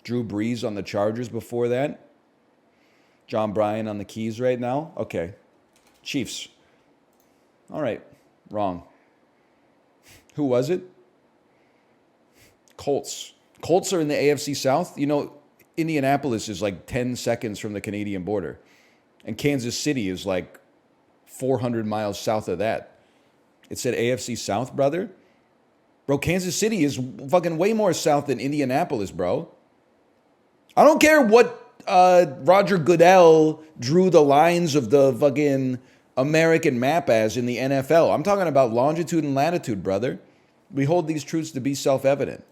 Drew Brees on the Chargers before that. John Bryan on the keys right now. Okay. Chiefs. All right. Wrong. Who was it? Colts. Colts are in the AFC South. You know, Indianapolis is like 10 seconds from the Canadian border. And Kansas City is like 400 miles south of that. It said AFC South, brother. Bro, Kansas City is fucking way more south than Indianapolis, bro. I don't care what Roger Goodell drew the lines of the fucking American map as in the NFL. I'm talking about longitude and latitude, brother. We hold these truths to be self-evident.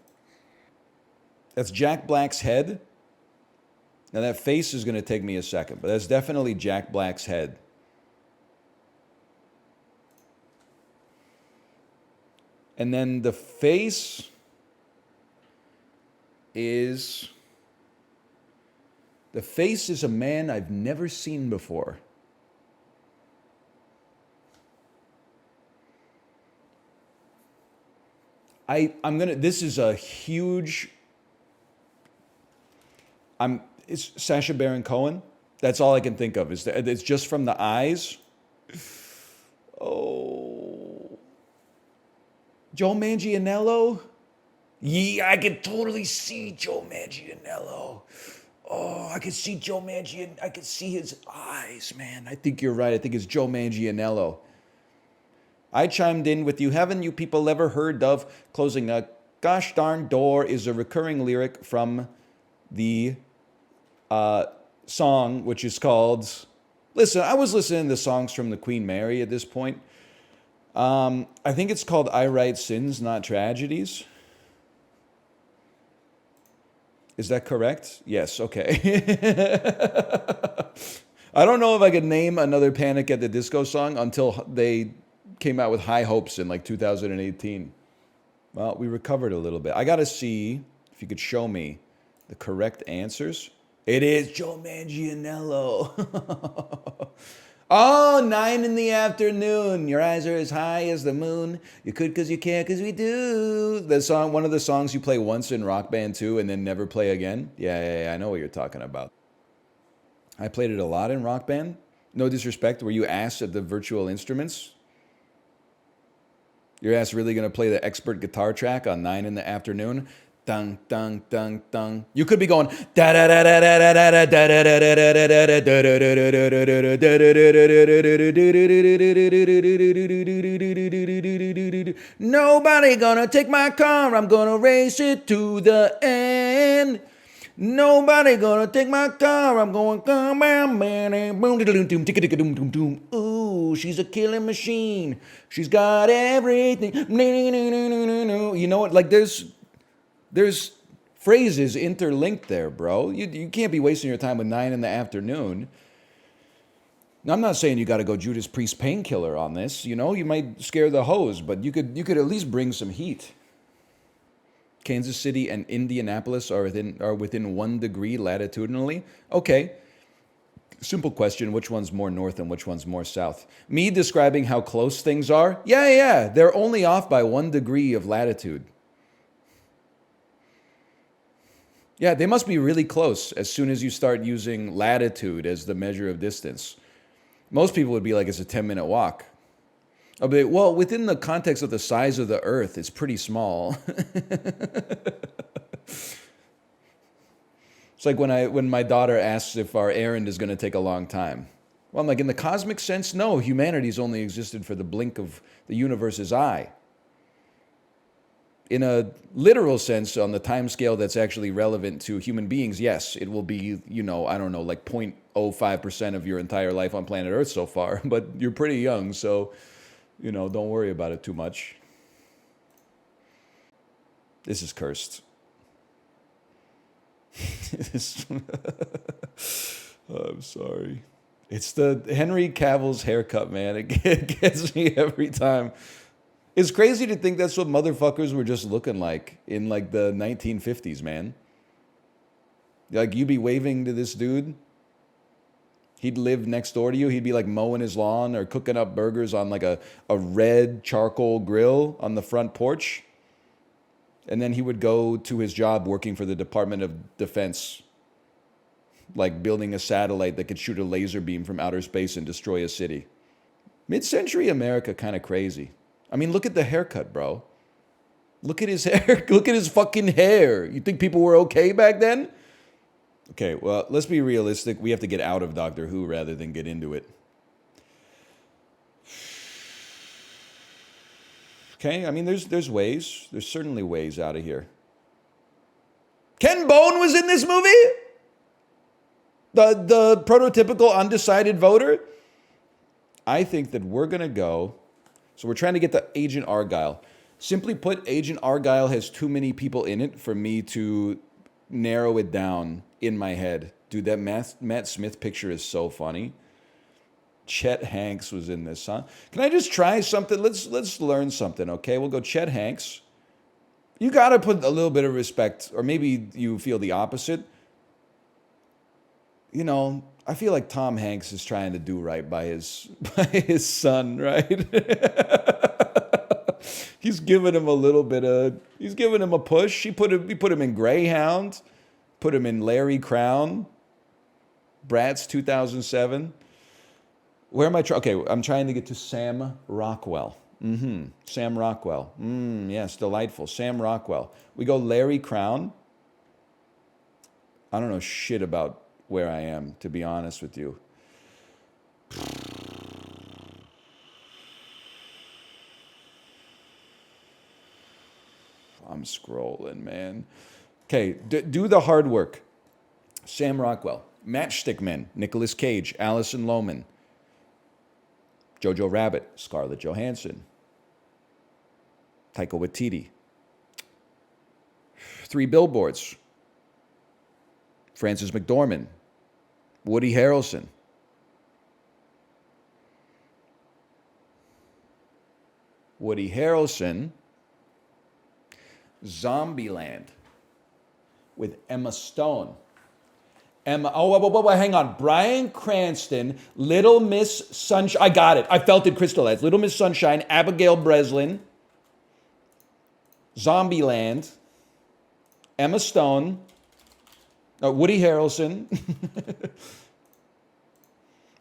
That's Jack Black's head. Now that face is going to take me a second, but that's definitely Jack Black's head. And then the face is... The face is a man I've never seen before. I'm gonna, this is a huge, it's Sacha Baron Cohen. That's all I can think of. It's just from the eyes. Oh. Joe Manganiello? Yeah, I can totally see Joe Manganiello. Oh, I can see Joe Manganiello. I can see his eyes, man. I think you're right. I think it's Joe Manganiello. I chimed in with you. Haven't you people ever heard of closing a gosh darn door is a recurring lyric from the song, which is called... Listen, I was listening to songs from the Queen Mary at this point. I think it's called I Write Sins, Not Tragedies. Is that correct? Yes, okay. I don't know if I could name another Panic at the Disco song until they came out with High Hopes in like 2018. Well, we recovered a little bit. I gotta see if you could show me the correct answers. It is Joe Manganiello. Oh, 9 in the afternoon. Your eyes are as high as the moon. You could cause you can't cause we do. The song, one of the songs you play once in Rock Band 2 and then never play again. Yeah, I know what you're talking about. I played it a lot in Rock Band. No disrespect, were you asked at the virtual instruments? Your ass really gonna play the expert guitar track on 9 in the afternoon? Dun dun dun dun. You could be going da da da da da da da da da da da da da. Nobody gonna take my car. I'm gonna race it to the end. Nobody gonna take my car. I'm going come on, man. Ooh, she's a killing machine. She's got everything. You know what? Like there's phrases interlinked there, bro. You can't be wasting your time with 9 in the afternoon. Now, I'm not saying you got to go Judas Priest Painkiller on this. You know, you might scare the hose, but you could at least bring some heat. Kansas City and Indianapolis are within 1 degree latitudinally. Okay. Simple question, which one's more north and which one's more south? Me describing how close things are? Yeah. They're only off by 1 degree of latitude. Yeah, they must be really close as soon as you start using latitude as the measure of distance. Most people would be like, it's a 10-minute walk. I'll be like, well, within the context of the size of the Earth, it's pretty small. It's like when my daughter asks if our errand is going to take a long time. Well, I'm like, in the cosmic sense, no. Humanity's only existed for the blink of the universe's eye. In a literal sense, on the time scale that's actually relevant to human beings, yes, it will be, you know, I don't know, like 0.05% of your entire life on planet Earth so far. But you're pretty young, so, you know, don't worry about it too much. This is cursed. I'm sorry. It's the Henry Cavill's haircut, man. It gets me every time. It's crazy to think that's what motherfuckers were just looking like in like the 1950s, man. Like you'd be waving to this dude. He'd live next door to you. He'd be like mowing his lawn or cooking up burgers on like a red charcoal grill on the front porch. And then he would go to his job working for the Department of Defense. Like building a satellite that could shoot a laser beam from outer space and destroy a city. Mid-century America, kind of crazy. I mean, look at the haircut, bro. Look at his hair. Look at his fucking hair. You think people were okay back then? Okay, well, let's be realistic. We have to get out of Doctor Who rather than get into it. Okay, I mean, there's ways. There's certainly ways out of here. Ken Bone was in this movie? The prototypical undecided voter? I think that we're going to go... So we're trying to get the Agent Argyle. Simply put, Agent Argyle has too many people in it for me to narrow it down in my head. Dude, that Matt Smith picture is so funny. Chet Hanks was in this, huh? Can I just try something? Let's learn something, okay? We'll go Chet Hanks. You got to put a little bit of respect, or maybe you feel the opposite. You know, I feel like Tom Hanks is trying to do right by his son, right? He's giving him a little bit of, he's giving him a push. He put him in Greyhound, put him in Larry Crown, Bratz 2007. Where am I? Okay, I'm trying to get to Sam Rockwell. Sam Rockwell. Yes, delightful. Sam Rockwell. We go Larry Crown. I don't know shit about where I am, to be honest with you. I'm scrolling, man. Okay, do the hard work. Sam Rockwell. Matchstick Men. Nicolas Cage. Alison Lohman. Jojo Rabbit. Scarlett Johansson. Taika Waititi. 3 Billboards. Frances McDormand. Woody Harrelson. Woody Harrelson. Zombieland with Emma Stone. Hang on. Bryan Cranston, Little Miss Sunshine. I got it. I felt it crystallized. Little Miss Sunshine, Abigail Breslin, Zombieland, Emma Stone, Woody Harrelson,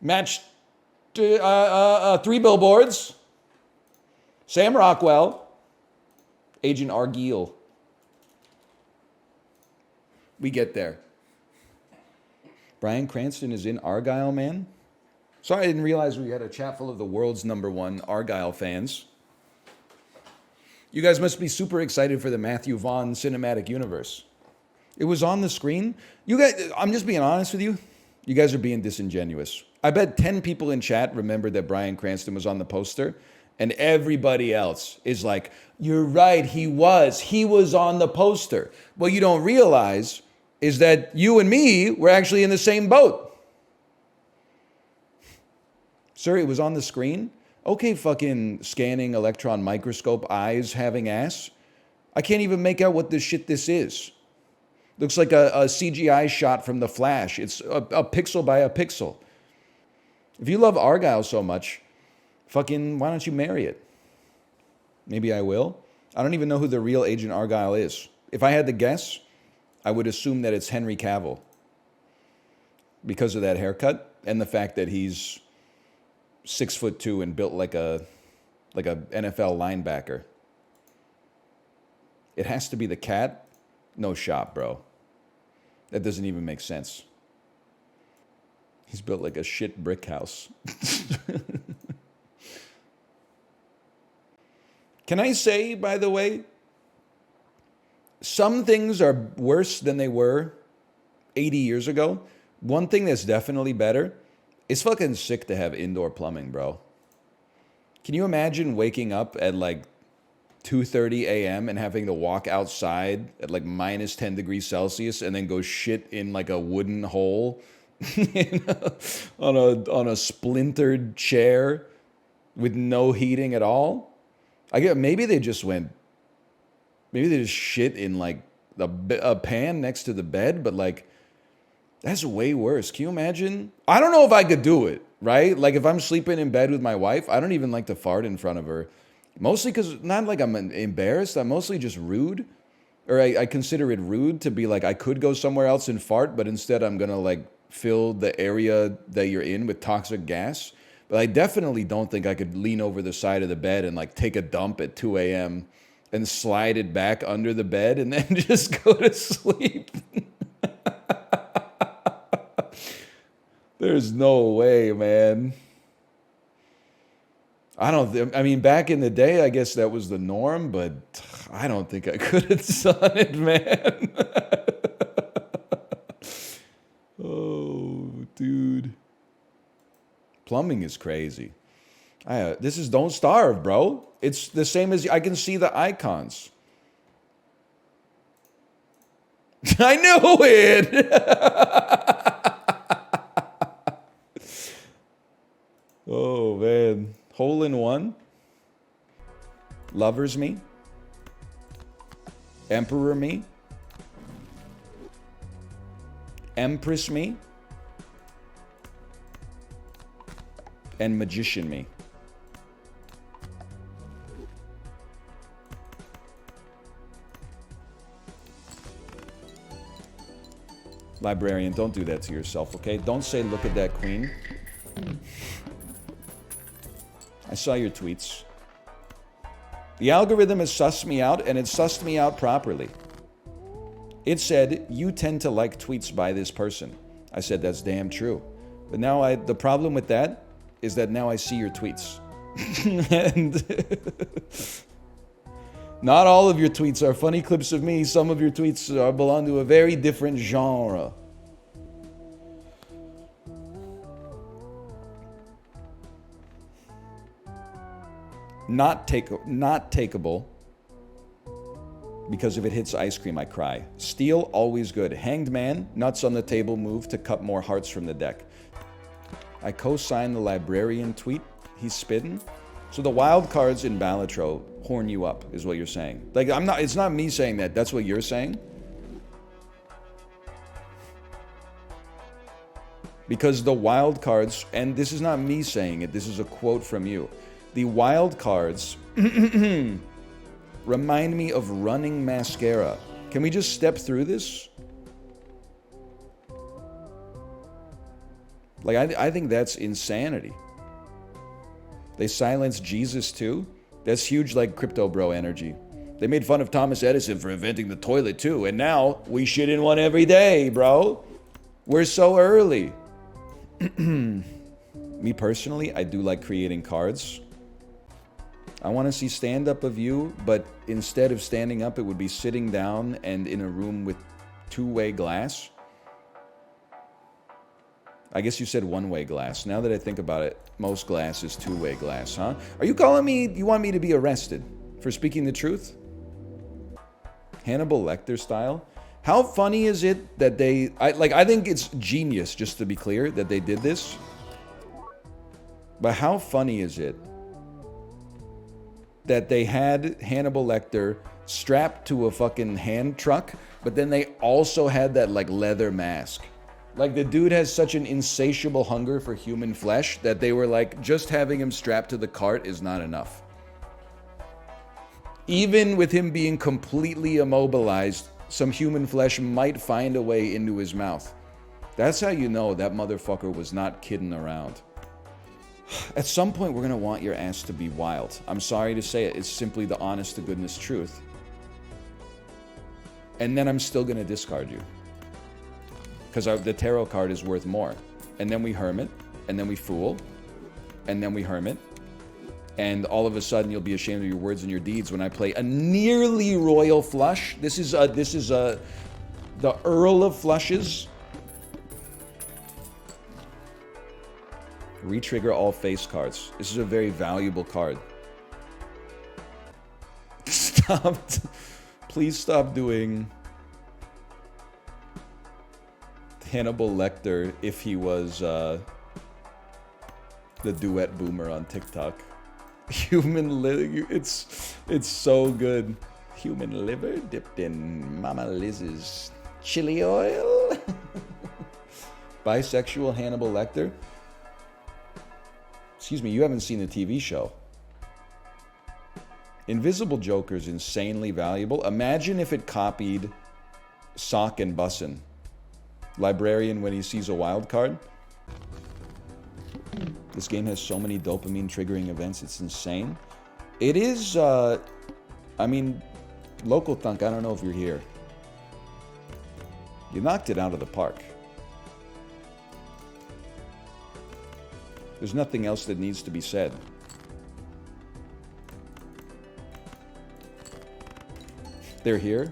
matched 3 Billboards, Sam Rockwell, Agent Argyle. We get there. Bryan Cranston is in Argyle, man. Sorry, I didn't realize we had a chat full of the world's #1 Argyle fans. You guys must be super excited for the Matthew Vaughn cinematic universe. It was on the screen. You guys, I'm just being honest with you. You guys are being disingenuous. I bet 10 people in chat remembered that Bryan Cranston was on the poster, and everybody else is like, you're right, he was on the poster. What you don't realize is that you and me were actually in the same boat. Sir, it was on the screen? Okay, fucking scanning electron microscope eyes having ass. I can't even make out what this is. Looks like a CGI shot from The Flash. It's a pixel by a pixel. If you love Argyle so much, fucking, why don't you marry it? Maybe I will. I don't even know who the real Agent Argyle is. If I had to guess, I would assume that it's Henry Cavill. Because of that haircut and the fact that he's 6'2" and built like a NFL linebacker. It has to be the cat. No shot, bro. That doesn't even make sense. He's built like a shit brick house. Can I say, by the way, some things are worse than they were 80 years ago. One thing that's definitely better, it's fucking sick to have indoor plumbing, bro. Can you imagine waking up at like 2:30 a.m. and having to walk outside at like minus 10 degrees Celsius and then go shit in like a wooden hole on a splintered chair with no heating at all? I get maybe they just shit in like a pan next to the bed, but like that's way worse. Can you imagine? I don't know if I could do it, right? Like if I'm sleeping in bed with my wife, I don't even like to fart in front of her. Mostly because, not like I'm embarrassed, I'm mostly just rude. Or I consider it rude to be like, I could go somewhere else and fart, but instead I'm gonna like fill the area that you're in with toxic gas. But I definitely don't think I could lean over the side of the bed and like take a dump at 2 a.m. and slide it back under the bed and then just go to sleep. There's no way, man. I mean, back in the day, I guess that was the norm, but I don't think I could have done it, man. Oh, dude. Plumbing is crazy. This is Don't Starve, bro. It's the same as I can see the icons. I knew it. Oh man, hole in one. Lovers me. Emperor me. Empress me. And magician me. Librarian, don't do that to yourself, okay? Don't say, look at that queen. I saw your tweets. The algorithm has sussed me out, and it sussed me out properly. It said, you tend to like tweets by this person. I said, that's damn true. But now the problem with that is that now I see your tweets. And not all of your tweets are funny clips of me. Some of your tweets belong to a very different genre. Not takeable. Because if it hits ice cream, I cry. Steal, always good. Hanged man, nuts on the table move to cut more hearts from the deck. I co-sign the librarian tweet. He's spitting. So the wild cards in Balatro horn you up, is what you're saying. Like, it's not me saying that. That's what you're saying. Because the wild cards, and this is not me saying it, this is a quote from you. The wild cards remind me of running mascara. Can we just step through this? Like, I think that's insanity. They silenced Jesus too? That's huge, like, crypto bro energy. They made fun of Thomas Edison for inventing the toilet too, and now we shit in one every day, bro. We're so early. Me personally, I do like creating cards. I want to see stand-up of you, but instead of standing up, it would be sitting down and in a room with two-way glass. I guess you said one-way glass. Now that I think about it, most glass is two-way glass, huh? Are you calling me, you want me to be arrested for speaking the truth? Hannibal Lecter style? How funny is it that I think it's genius, just to be clear, that they did this. But how funny is it that they had Hannibal Lecter strapped to a fucking hand truck, but then they also had that, like, leather mask? Like, the dude has such an insatiable hunger for human flesh that they were like, just having him strapped to the cart is not enough. Even with him being completely immobilized, some human flesh might find a way into his mouth. That's how you know that motherfucker was not kidding around. At some point, we're gonna want your ass to be wild. I'm sorry to say it, it's simply the honest to goodness truth. And then I'm still gonna discard you. Because the tarot card is worth more. And then we hermit, and then we fool, and then we hermit. And all of a sudden, you'll be ashamed of your words and your deeds when I play a nearly royal flush. This is the Earl of Flushes. Retrigger all face cards. This is a very valuable card. Stop. Please stop doing Hannibal Lecter if he was the duet boomer on TikTok. Human liver, it's so good. Human liver dipped in Mama Liz's chili oil. Bisexual Hannibal Lecter. Excuse me, you haven't seen the TV show. Invisible Joker's insanely valuable. Imagine if it copied Sock and Bussin'. Librarian when he sees a wild card. This game has so many dopamine triggering events, it's insane. It is, I mean, Local Thunk, I don't know if you're here. You knocked it out of the park. There's nothing else that needs to be said. They're here.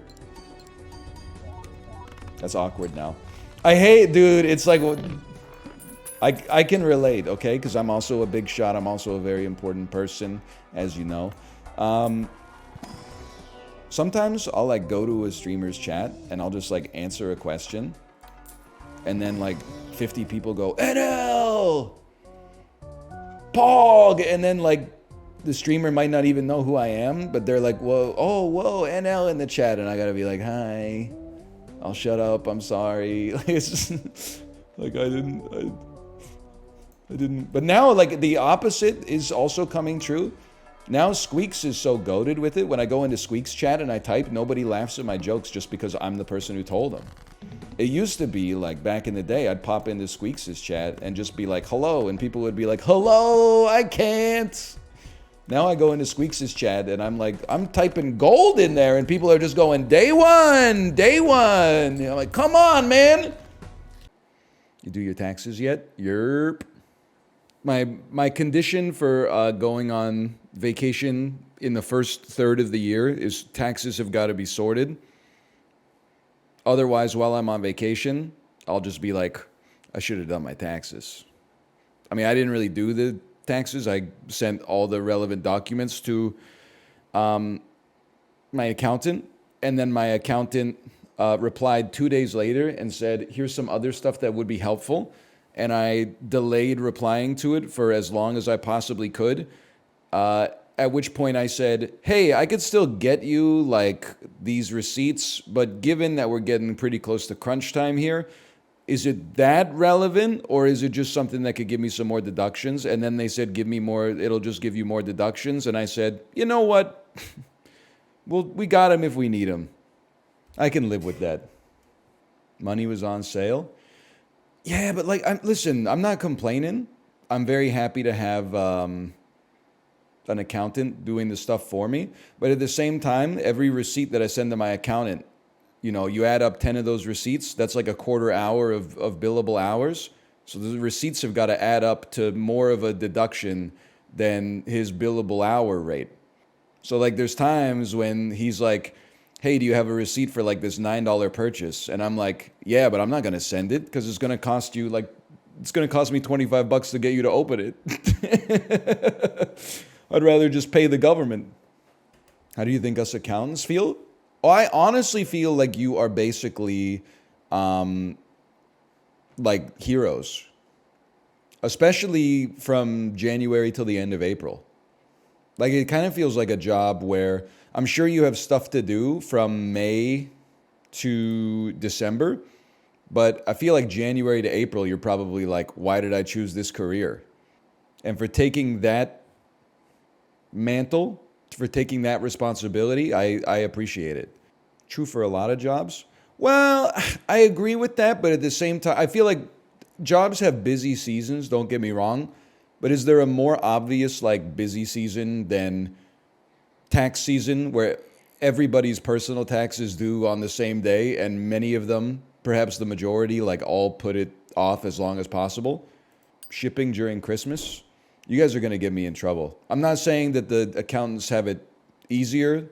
That's awkward now. I hate, dude, it's like, I can relate, okay? Because I'm also a big shot. I'm also a very important person, as you know. Sometimes I'll like go to a streamer's chat and I'll just like answer a question. And then like 50 people go, NL! Pog! And then like the streamer might not even know who I am, but they're like, whoa, oh, whoa, NL in the chat. And I gotta be like, hi. I'll shut up. I'm sorry. Like, it's just, like I didn't. But now like the opposite is also coming true. Now Squeaks is so goated with it. When I go into Squeaks chat and I type, nobody laughs at my jokes just because I'm the person who told them. It used to be like back in the day, I'd pop into Squeaks' chat and just be like, hello. And people would be like, hello, I can't. Now I go into Squeaks' chat and I'm like, I'm typing gold in there and people are just going, day one, day one. You know, like, come on, man. You do your taxes yet? Yerp. My condition for going on vacation in the first third of the year is taxes have got to be sorted. Otherwise, while I'm on vacation, I'll just be like, I should have done my taxes. I mean, I didn't really do the taxes. I sent all the relevant documents to my accountant, and then my accountant replied 2 days later and said, here's some other stuff that would be helpful. And I delayed replying to it for as long as I possibly could. At which point I said, hey, I could still get you like these receipts, but given that we're getting pretty close to crunch time here, is it that relevant or is it just something that could give me some more deductions? And then they said, give me more, it'll just give you more deductions. And I said, you know what? Well, we got them if we need them. I can live with that. Money was on sale. Yeah, but like, listen, I'm not complaining. I'm very happy to have an accountant doing the stuff for me. But at the same time, every receipt that I send to my accountant, you know, you add up 10 of those receipts, that's like a quarter hour of billable hours. So the receipts have got to add up to more of a deduction than his billable hour rate. So like there's times when he's like, hey, do you have a receipt for like this $9 purchase? And I'm like, yeah, but I'm not going to send it because it's going to cost you like, it's going to cost me $25 to get you to open it. I'd rather just pay the government. How do you think us accountants feel? Oh, I honestly feel like you are basically like heroes, especially from January till the end of April. Like it kind of feels like a job where I'm sure you have stuff to do from May to December, but I feel like January to April, you're probably like, why did I choose this career? And for taking that mantle, for taking that responsibility, I appreciate it. True for a lot of jobs? Well, I agree with that, but at the same time, I feel like jobs have busy seasons, don't get me wrong, but is there a more obvious like busy season than tax season where everybody's personal tax is due on the same day and many of them, perhaps the majority, like all put it off as long as possible? Shipping during Christmas? You guys are going to get me in trouble. I'm not saying that the accountants have it easier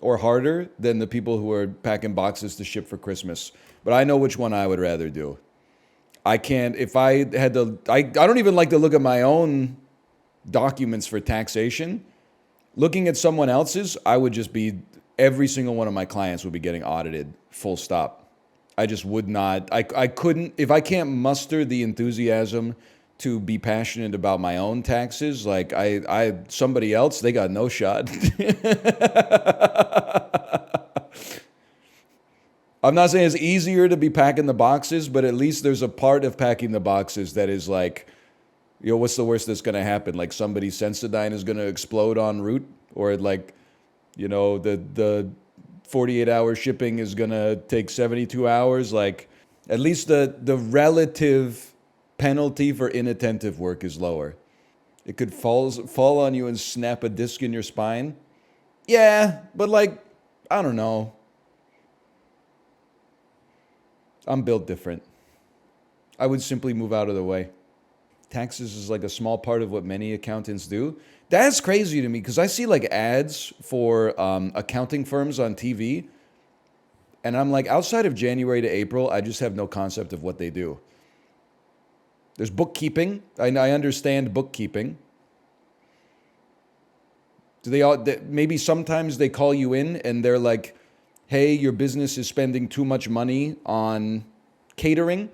or harder than the people who are packing boxes to ship for Christmas, but I know which one I would rather do. I can't, if I had to, I don't even like to look at my own documents for taxation. Looking at someone else's, I would just be, every single one of my clients would be getting audited, full stop. I just would not, I couldn't, if I can't muster the enthusiasm to be passionate about my own taxes, like somebody else, they got no shot. I'm not saying it's easier to be packing the boxes, but at least there's a part of packing the boxes that is like, you know, what's the worst that's going to happen? Like somebody's Sensodyne is going to explode en route, or like, you know, the 48-hour shipping is going to take 72 hours. Like at least the relative penalty for inattentive work is lower. It could fall on you and snap a disc in your spine. Yeah, but like, I don't know. I'm built different. I would simply move out of the way. Taxes is like a small part of what many accountants do. That's crazy to me because I see like ads for accounting firms on TV. And I'm like, outside of January to April, I just have no concept of what they do. There's bookkeeping. I understand bookkeeping. Do they all? Maybe sometimes they call you in and they're like, "Hey, your business is spending too much money on catering.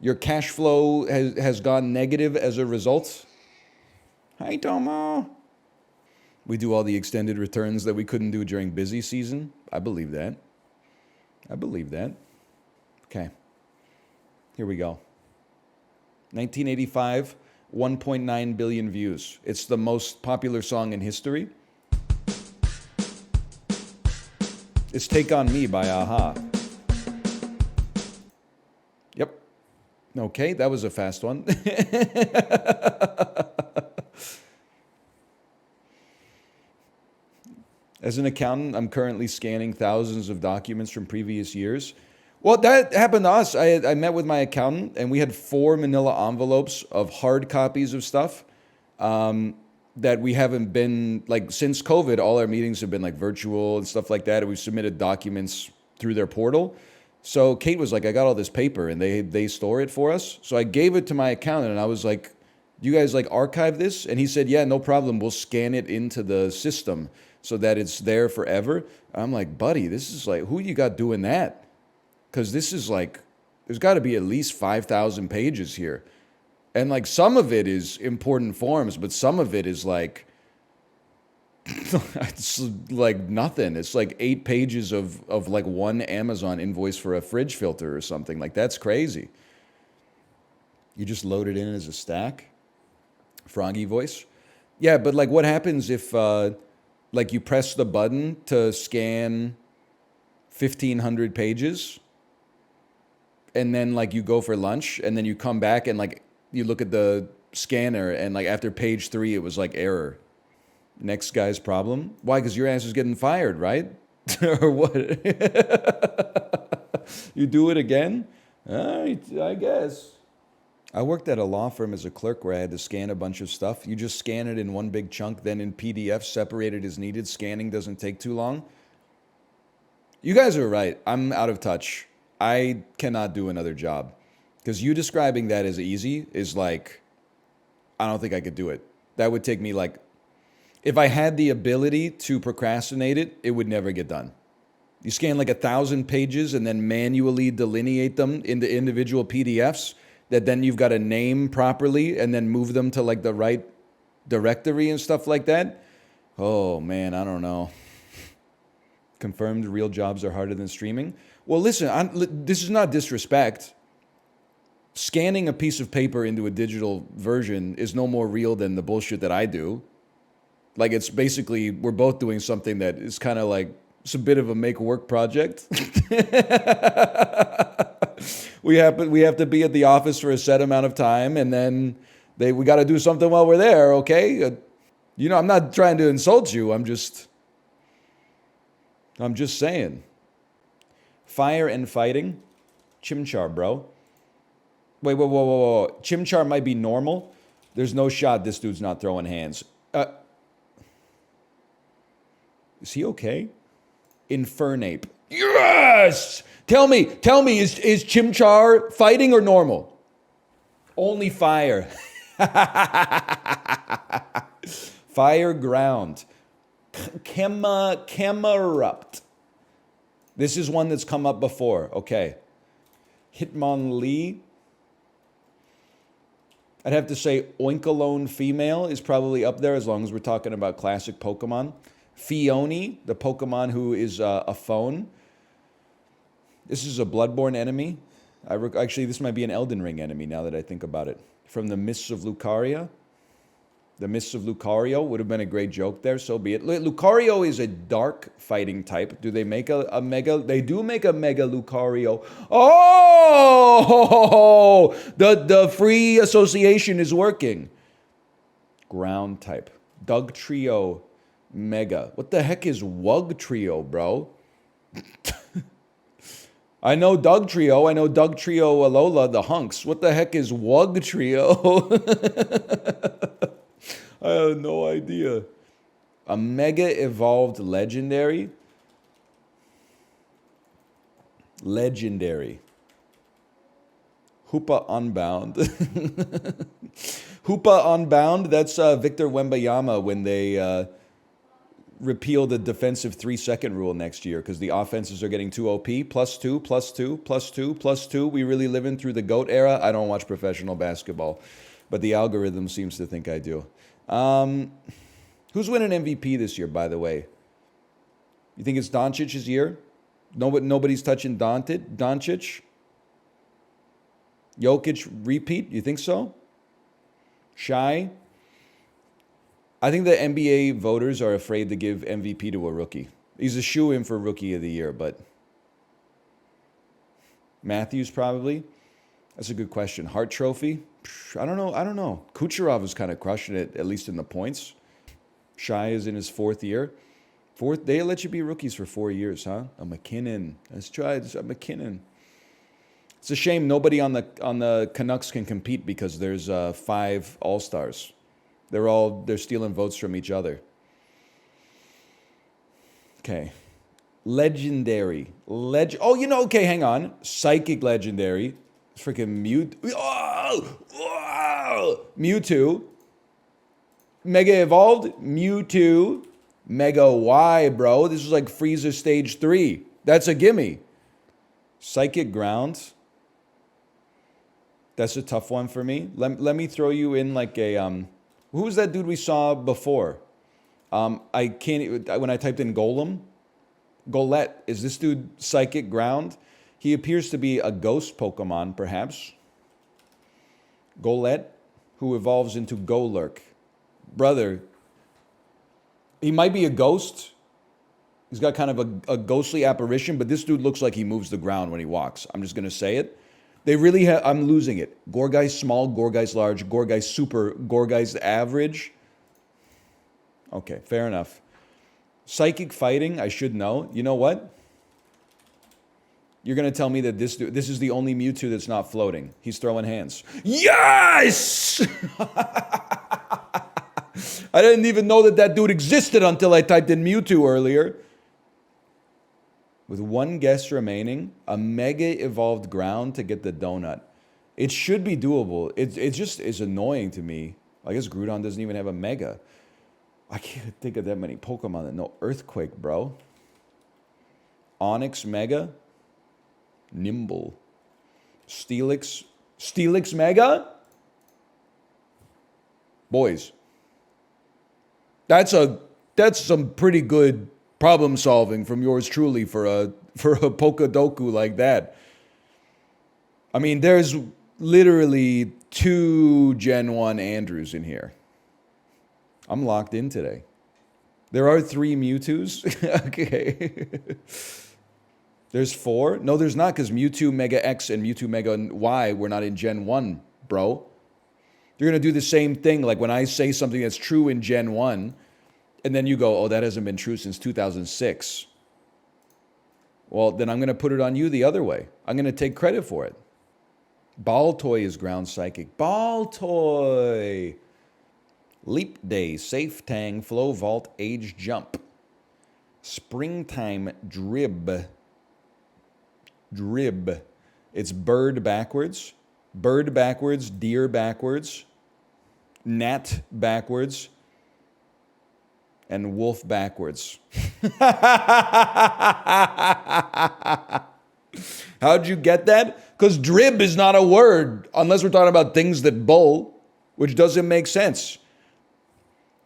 Your cash flow has gone negative as a result." Hi, Tomo. We do all the extended returns that we couldn't do during busy season. I believe that. I believe that. Okay. Here we go. 1985, 1.9 billion views. It's the most popular song in history. It's Take On Me by Aha. Yep. Okay, that was a fast one. As an accountant, I'm currently scanning thousands of documents from previous years. Well, that happened to us. I met with my accountant, and we had 4 manila envelopes of hard copies of stuff that we haven't been, like, since COVID, all our meetings have been, like, virtual and stuff like that, and we've submitted documents through their portal. So Kate was like, I got all this paper, and they store it for us. So I gave it to my accountant, and I was like, do you guys, like, archive this? And he said, yeah, no problem. We'll scan it into the system so that it's there forever. I'm like, buddy, this is like, who you got doing that? Because this is like, there's got to be at least 5,000 pages here. And like some of it is important forms, but some of it is like, it's like nothing. It's like 8 pages of like one Amazon invoice for a fridge filter or something. Like that's crazy. You just load it in as a stack? Froggy voice? Yeah, but like what happens if like you press the button to scan 1,500 pages and then like you go for lunch and then you come back and like you look at the scanner and like after page 3 it was like error. Next guy's problem? Why? Because your ass is getting fired, right? Or what? You do it again? I guess. I worked at a law firm as a clerk where I had to scan a bunch of stuff. You just scan it in one big chunk, then in PDF, separated as needed. Scanning doesn't take too long. You guys are right. I'm out of touch. I cannot do another job. Because you describing that as easy is like, I don't think I could do it. That would take me like, if I had the ability to procrastinate it, it would never get done. You scan like 1,000 pages and then manually delineate them into individual PDFs that then you've got to name properly and then move them to like the right directory and stuff like that. Oh man, I don't know. Confirmed real jobs are harder than streaming. Well, listen, this is not disrespect. Scanning a piece of paper into a digital version is no more real than the bullshit that I do. Like it's basically, we're both doing something that is kind of like, it's a bit of a make work project. We have to be at the office for a set amount of time, and then we got to do something while we're there, okay? You know, I'm not trying to insult you. I'm just saying. Fire and fighting, Chimchar, bro. Wait, whoa. Chimchar might be normal. There's no shot this dude's not throwing hands. Is he okay? Infernape. Yes! Tell me, is Chimchar fighting or normal? Only fire. Fire ground. Kemerupt. This is one that's come up before. Okay. Hitmonlee. I'd have to say Oinkalone female is probably up there as long as we're talking about classic Pokemon. Fione, the Pokemon who is a phone. This is a Bloodborne enemy. Actually, this might be an Elden Ring enemy now that I think about it. From the Mists of Lucaria. The Mists of Lucario would have been a great joke there, so be it. Lucario is a dark fighting type. Do they make a mega? They do make a mega Lucario. Oh! The free association is working. Ground type. Dugtrio mega. What the heck is Wugtrio, bro? I know Dugtrio. I know Dugtrio Alola, the hunks. What the heck is Wugtrio? I have no idea. A mega evolved legendary? Legendary. Hoopa Unbound. Hoopa Unbound, that's Victor Wembanyama when they repeal the defensive 3-second rule next year because the offenses are getting too OP. +2, +2, +2, +2. We really living through the GOAT era? I don't watch professional basketball, but the algorithm seems to think I do. Who's winning MVP this year, by the way? You think it's Doncic's year? Nobody's touching Doncic? Jokic repeat? You think so? Shy? I think the NBA voters are afraid to give MVP to a rookie. He's a shoo-in for Rookie of the Year, but Matthews probably. That's a good question. Hart Trophy? I don't know. Kucherov is kind of crushing it, at least in the points. Shy is in his 4th year. They let you be rookies for 4 years, huh? A McKinnon. Let's try this. A McKinnon. It's a shame nobody on the Canucks can compete because there's 5 All-Stars. They're stealing votes from each other. Okay. Legendary. Okay, hang on. Psychic legendary. Freaking Mewtwo. Mega evolved. Mewtwo. Mega Y, bro. This is like Frieza stage 3. That's a gimme. Psychic ground. That's a tough one for me. Let me throw you in like a who was that dude we saw before? I can't when I typed in Golem. Golett. Is this dude Psychic ground? He appears to be a ghost Pokemon, perhaps. Golett, who evolves into Golurk. Brother, he might be a ghost. He's got kind of a ghostly apparition, but this dude looks like he moves the ground when he walks. I'm just going to say it. They really have... I'm losing it. Gorgai's small, Gorgai's large, Gorgai's super, Gorgai's average. Okay, fair enough. Psychic fighting, I should know. You know what? You're going to tell me that this is the only Mewtwo that's not floating. He's throwing hands. Yes! I didn't even know that dude existed until I typed in Mewtwo earlier. With 1 guess remaining, a mega evolved ground to get the donut. It should be doable. It just is annoying to me. I guess Groudon doesn't even have a mega. I can't think of that many Pokemon that know Earthquake, bro. Onix Mega. Nimble. Steelix. Steelix Mega? Boys. That's some pretty good problem solving from yours truly for a Pokedoku like that. I mean, there's literally 2 Gen 1 Andrews in here. I'm locked in today. There are 3 Mewtwo's. Okay. There's 4? No, there's not, because Mewtwo Mega X and Mewtwo Mega Y were not in Gen 1, bro. You're going to do the same thing, like when I say something that's true in Gen 1, and then you go, oh, that hasn't been true since 2006. Well, then I'm going to put it on you the other way. I'm going to take credit for it. Baltoy is ground psychic. Baltoy! Leap Day, Safe Tang, Flow Vault, Age Jump. Springtime Drib. Drib. It's bird backwards. Bird backwards, deer backwards. Gnat backwards. And wolf backwards. How'd you get that? Because drib is not a word, unless we're talking about things that bull, which doesn't make sense.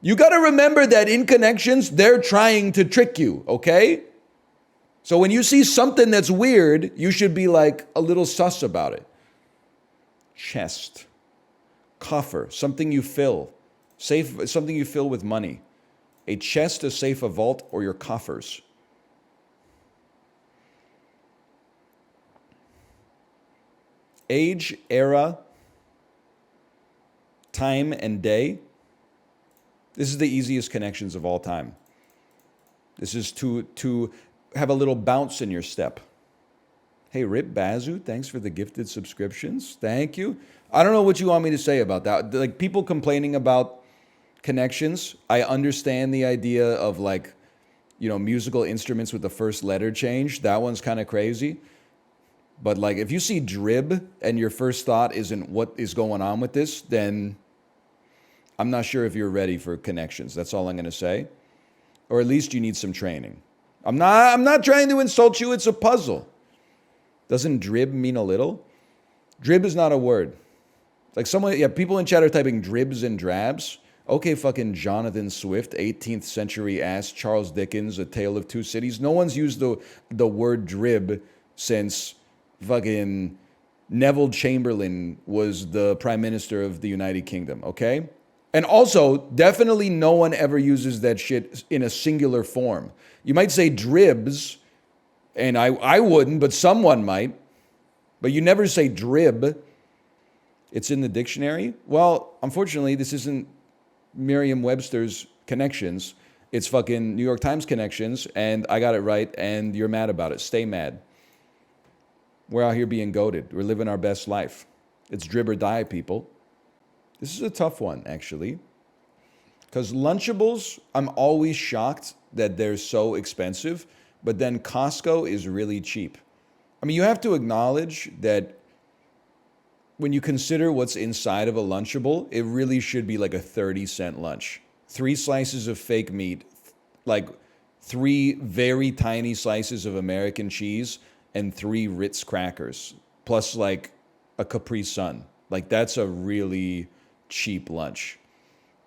You got to remember that in connections, they're trying to trick you, okay? So when you see something that's weird, you should be like a little sus about it. Chest. Coffer, something you fill. Safe, something you fill with money. A chest, a safe, a vault, or your coffers. Age, era, time, and day. This is the easiest connections of all time. This is to have a little bounce in your step. Hey, Rip Bazu, thanks for the gifted subscriptions. Thank you. I don't know what you want me to say about that. Like, people complaining about connections, I understand the idea of, like, you know, musical instruments with the first letter change. That one's kind of crazy. But like, if you see drib and your first thought isn't what is going on with this, then I'm not sure if you're ready for connections. That's all I'm going to say. Or at least you need some training. I'm not trying to insult you. It's a puzzle. Doesn't drib mean a little? Drib is not a word. Like people in chat are typing dribs and drabs. Okay, fucking Jonathan Swift, 18th century ass, Charles Dickens, A Tale of Two Cities. No one's used the word drib since fucking Neville Chamberlain was the Prime Minister of the United Kingdom, okay? And also, definitely no one ever uses that shit in a singular form. You might say dribs, and I wouldn't, but someone might. But you never say drib. It's in the dictionary. Well, unfortunately, this isn't Merriam-Webster's connections. It's fucking New York Times connections, and I got it right, and you're mad about it. Stay mad. We're out here being goated. We're living our best life. It's drib or die, people. This is a tough one, actually. Because Lunchables, I'm always shocked that they're so expensive, but then Costco is really cheap. I mean, you have to acknowledge that when you consider what's inside of a Lunchable, it really should be like a 30-cent lunch. 3 slices of fake meat, like 3 very tiny slices of American cheese, and 3 Ritz crackers, plus like a Capri Sun. Like, that's a really cheap lunch.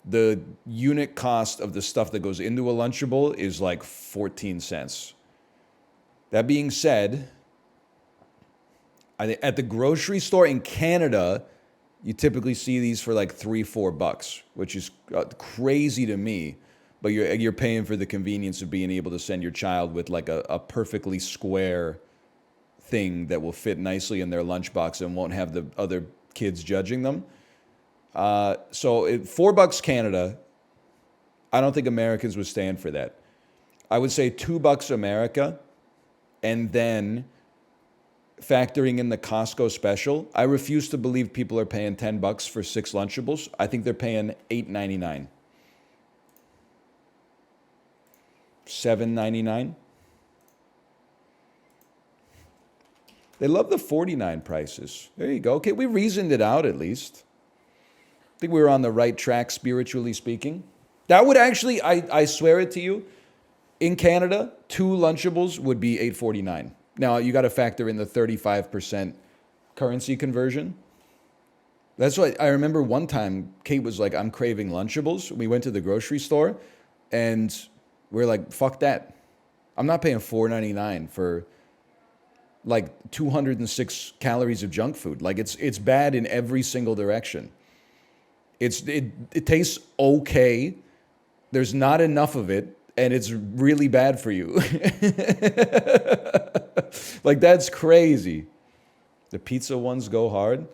The unit cost of the stuff that goes into a Lunchable is like 14 cents. That being said, at the grocery store in Canada, you typically see these for like $3-4, which is crazy to me. But you're paying for the convenience of being able to send your child with like a perfectly square thing that will fit nicely in their lunchbox and won't have the other kids judging them. So $4 Canada, I don't think Americans would stand for that. I would say $2 America, and then factoring in the Costco special, I refuse to believe people are paying $10 for 6 Lunchables. I think they're paying $8.99. $7.99. They love the 49 prices. There you go. Okay, we reasoned it out at least. I think we were on the right track, spiritually speaking. That would actually, I swear it to you, in Canada, 2 Lunchables would be $8.49. Now, you got to factor in the 35% currency conversion. That's why I remember one time Kate was like, I'm craving Lunchables. We went to the grocery store and we're like, fuck that. I'm not paying $4.99 for like 206 calories of junk food. Like, it's bad in every single direction. It tastes okay. There's not enough of it, and it's really bad for you. Like, that's crazy. The pizza ones go hard.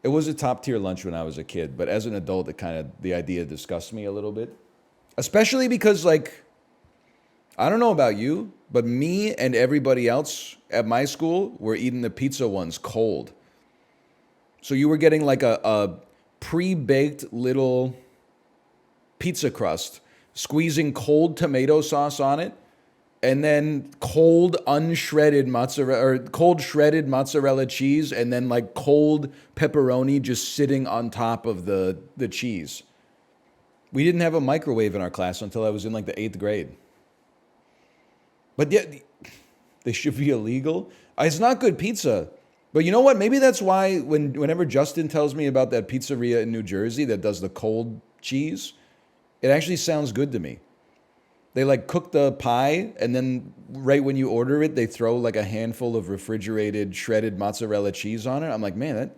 It was a top tier lunch when I was a kid, but as an adult, the idea disgusts me a little bit. Especially because, like, I don't know about you, but me and everybody else at my school were eating the pizza ones cold. So you were getting like a pre-baked little pizza crust, squeezing cold tomato sauce on it, and then cold unshredded mozzarella, or cold shredded mozzarella cheese, and then like cold pepperoni just sitting on top of the cheese. We didn't have a microwave in our class until I was in like the 8th grade. But yeah, they should be illegal. It's not good pizza. But you know what? Maybe that's why whenever Justin tells me about that pizzeria in New Jersey that does the cold cheese, it actually sounds good to me. They like cook the pie, and then right when you order it, they throw like a handful of refrigerated shredded mozzarella cheese on it. I'm like, man,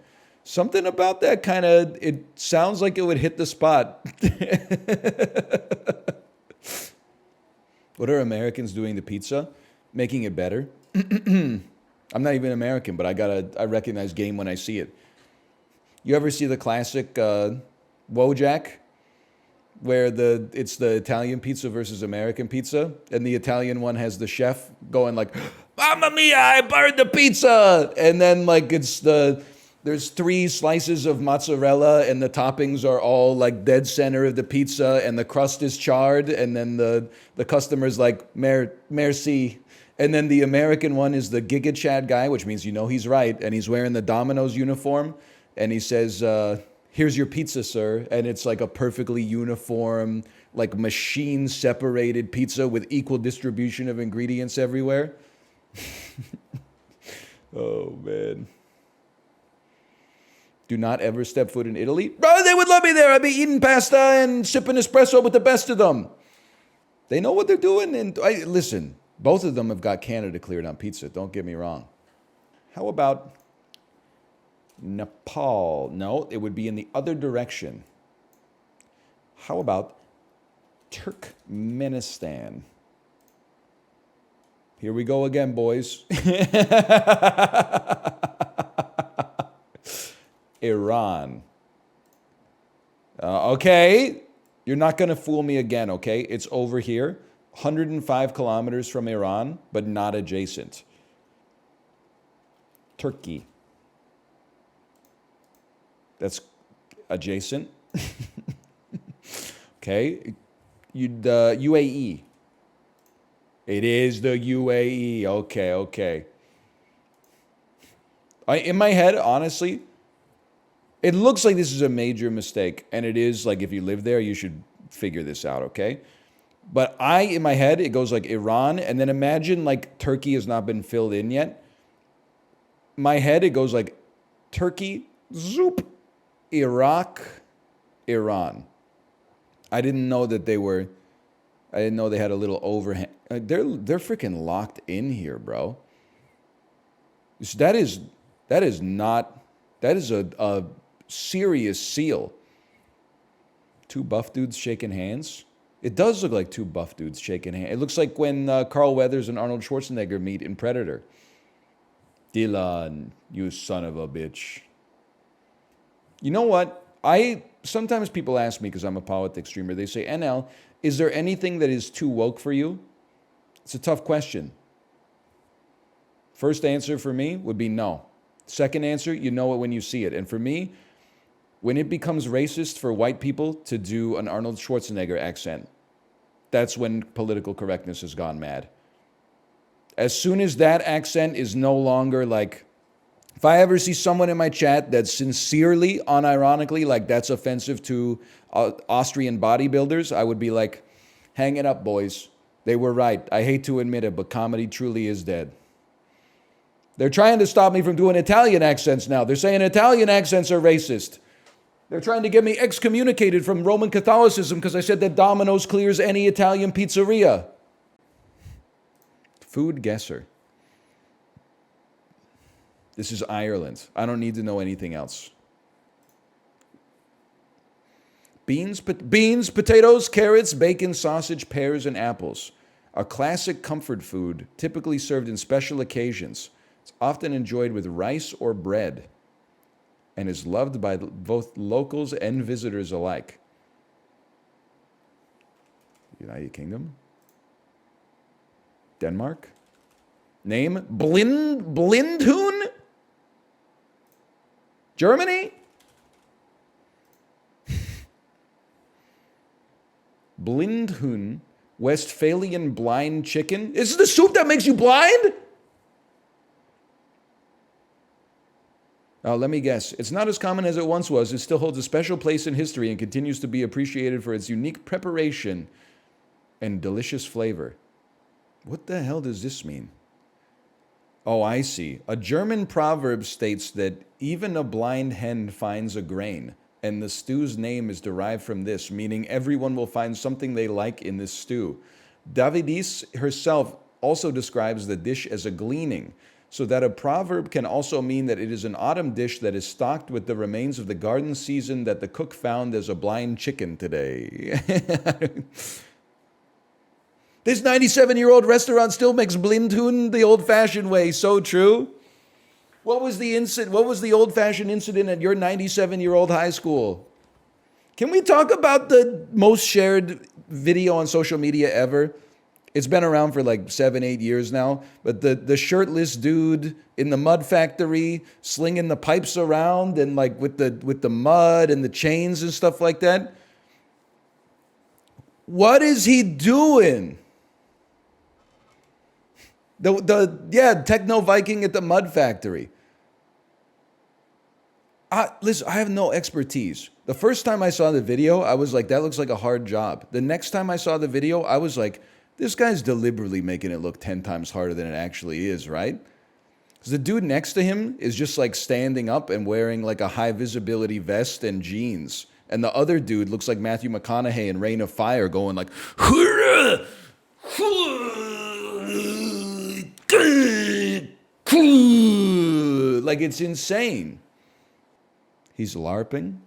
something about that kind of, it sounds like it would hit the spot. What are Americans doing to pizza? Making it better. I'm not even American, but I recognize game when I see it. You ever see the classic Wojak, where it's the Italian pizza versus American pizza, and the Italian one has the chef going like, "Mamma mia, I burned the pizza!" And then like there's 3 slices of mozzarella, and the toppings are all like dead center of the pizza, and the crust is charred, and then the customer's like, merci. And then the American one is the Giga Chad guy, which means you know he's right. And he's wearing the Domino's uniform. And he says, here's your pizza, sir. And it's like a perfectly uniform, like machine-separated pizza with equal distribution of ingredients everywhere. Oh, man. Do not ever step foot in Italy. Bro, they would love me there. I'd be eating pasta and sipping espresso with the best of them. They know what they're doing. And listen, both of them have got Canada cleared on pizza. Don't get me wrong. How about Nepal? No, it would be in the other direction. How about Turkmenistan? Here we go again, boys. Iran. Okay, you're not going to fool me again, okay? It's over here, 105 kilometers from Iran, but not adjacent. Turkey. That's adjacent. Okay, the UAE. It is the UAE. Okay, okay. In my head, honestly, it looks like this is a major mistake. And it is, like, if you live there, you should figure this out, okay? But in my head, it goes like Iran. And then imagine, like, Turkey has not been filled in yet. My head, it goes like Turkey, zoop, Iraq, Iran. I didn't know that they were... I didn't know they had a little overhang. They're freaking locked in here, bro. That is a serious seal. Two buff dudes shaking hands. It does look like two buff dudes shaking hands. It looks like when Carl Weathers and Arnold Schwarzenegger meet in Predator. Dylan, you son of a bitch. You know what? Sometimes people ask me, because I'm a politics streamer, they say, NL, is there anything that is too woke for you? It's a tough question. First answer for me would be no. Second answer, you know it when you see it. And for me, when it becomes racist for white people to do an Arnold Schwarzenegger accent, that's when political correctness has gone mad. As soon as that accent is no longer like, if I ever see someone in my chat that's sincerely, unironically, like that's offensive to Austrian bodybuilders, I would be like, hang it up, boys. They were right. I hate to admit it, but comedy truly is dead. They're trying to stop me from doing Italian accents now. They're saying Italian accents are racist. They're trying to get me excommunicated from Roman Catholicism because I said that Domino's clears any Italian pizzeria. FoodGuessr. This is Ireland. I don't need to know anything else. Beans, potatoes, carrots, bacon, sausage, pears, and apples. A classic comfort food, typically served in special occasions. It's often enjoyed with rice or bread and is loved by both locals and visitors alike. United Kingdom? Denmark? Name? Blindhuhn? Germany? Blindhuhn, Westphalian blind chicken. Is this the soup that makes you blind? Let me guess. It's not as common as it once was. It still holds a special place in history and continues to be appreciated for its unique preparation and delicious flavor. What the hell does this mean? Oh, I see. A German proverb states that even a blind hen finds a grain, and the stew's name is derived from this, meaning everyone will find something they like in this stew. Davidis herself also describes the dish as a gleaning, so that a proverb can also mean that it is an autumn dish that is stocked with the remains of the garden season that the cook found as a blind chicken today. This 97-year-old restaurant still makes blindhuhn the old-fashioned way. So true. What was the old-fashioned incident at your 97-year-old high school? Can we talk about the most shared video on social media ever? It's been around for like 7-8 years now, but the shirtless dude in the mud factory slinging the pipes around and like with the mud and the chains and stuff like that. What is he doing? Yeah, Techno Viking at the Mud Factory. Listen, I have no expertise. The first time I saw the video, I was like, that looks like a hard job. The next time I saw the video, I was like, this guy's deliberately making it look 10 times harder than it actually is, right? Because the dude next to him is just like standing up and wearing like a high visibility vest and jeans. And the other dude looks like Matthew McConaughey in Reign of Fire going like, like it's insane. He's LARPing.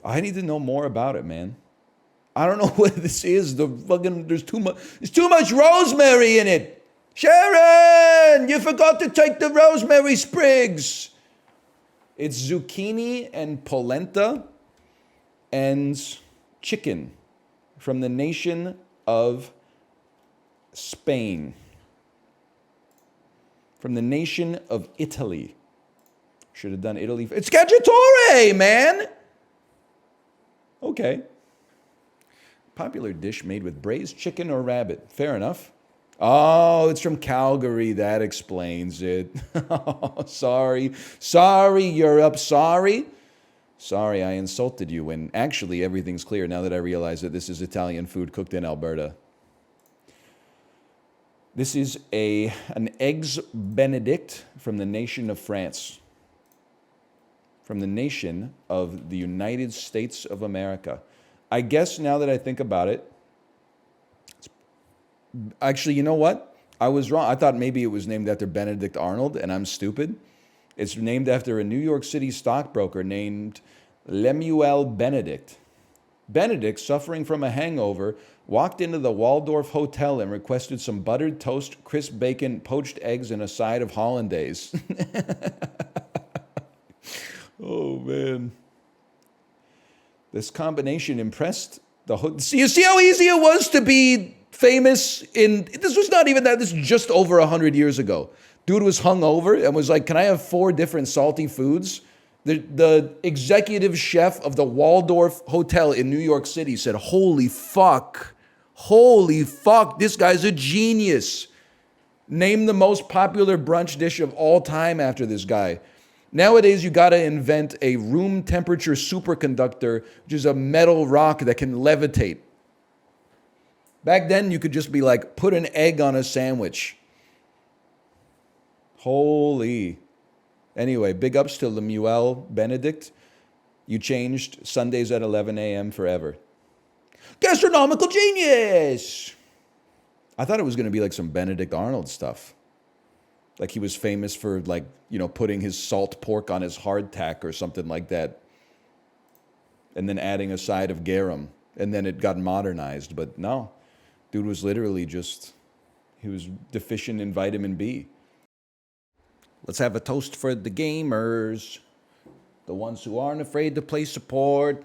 I need to know more about it, man. I don't know what this is. There's too much rosemary in it. Sharon, you forgot to take the rosemary sprigs. It's zucchini and polenta and chicken from the nation of Spain. From the nation of Italy. Should have done Italy. It's cacciatore, man. Okay. Popular dish made with braised chicken or rabbit. Fair enough. Oh, it's from Calgary. That explains it. Oh, sorry. Sorry, Europe. Sorry. Sorry, I insulted you when actually everything's clear now that I realize that this is Italian food cooked in Alberta. This is an Eggs Benedict from the nation of France. From the nation of the United States of America. I guess now that I think about it, actually, you know what? I was wrong. I thought maybe it was named after Benedict Arnold, and I'm stupid. It's named after a New York City stockbroker named Lemuel Benedict. Benedict, suffering from a hangover, walked into the Waldorf Hotel and requested some buttered toast, crisp bacon, poached eggs, and a side of hollandaise. Oh, man. This combination impressed the you see how easy it was to be famous in... This was not even that. This is just over 100 years ago. Dude was hungover and was like, can I have 4 different salty foods? The executive chef of the Waldorf Hotel in New York City said, holy fuck, this guy's a genius. Name the most popular brunch dish of all time after this guy. Nowadays, you gotta invent a room temperature superconductor, which is a metal rock that can levitate. Back then, you could just be like, put an egg on a sandwich. Holy. Anyway, big ups to Lemuel Benedict. You changed Sundays at 11 a.m. forever. Gastronomical genius! I thought it was gonna be like some Benedict Arnold stuff. Like he was famous for, like, you know, putting his salt pork on his hardtack or something like that. And then adding a side of garum. And then it got modernized. But no, dude was literally just, he was deficient in vitamin B. Let's have a toast for the gamers. The ones who aren't afraid to play support.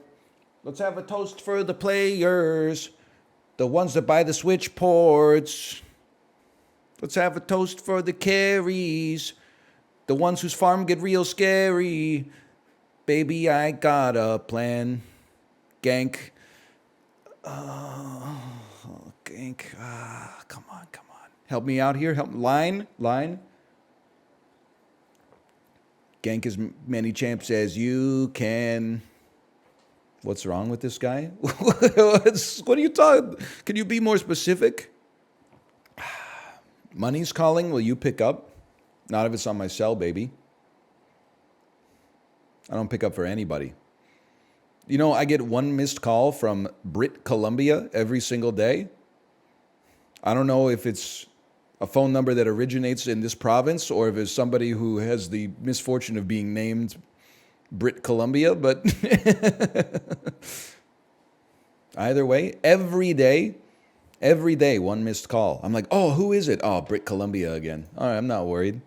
Let's have a toast for the players. The ones that buy the Switch ports. Let's have a toast for the carries. The ones whose farm get real scary. Baby, I got a plan. Gank. Gank. Come on. Help me out here. Line. Gank as many champs as you can. What's wrong with this guy? What are you talking? Can you be more specific? Money's calling. Will you pick up? Not if it's on my cell, baby. I don't pick up for anybody. You know, I get one missed call from Brit Columbia every single day. I don't know if it's a phone number that originates in this province or if it's somebody who has the misfortune of being named Brit Columbia, but either way, every day, one missed call. I'm like, oh, who is it? Oh, Brit Columbia again. All right, I'm not worried.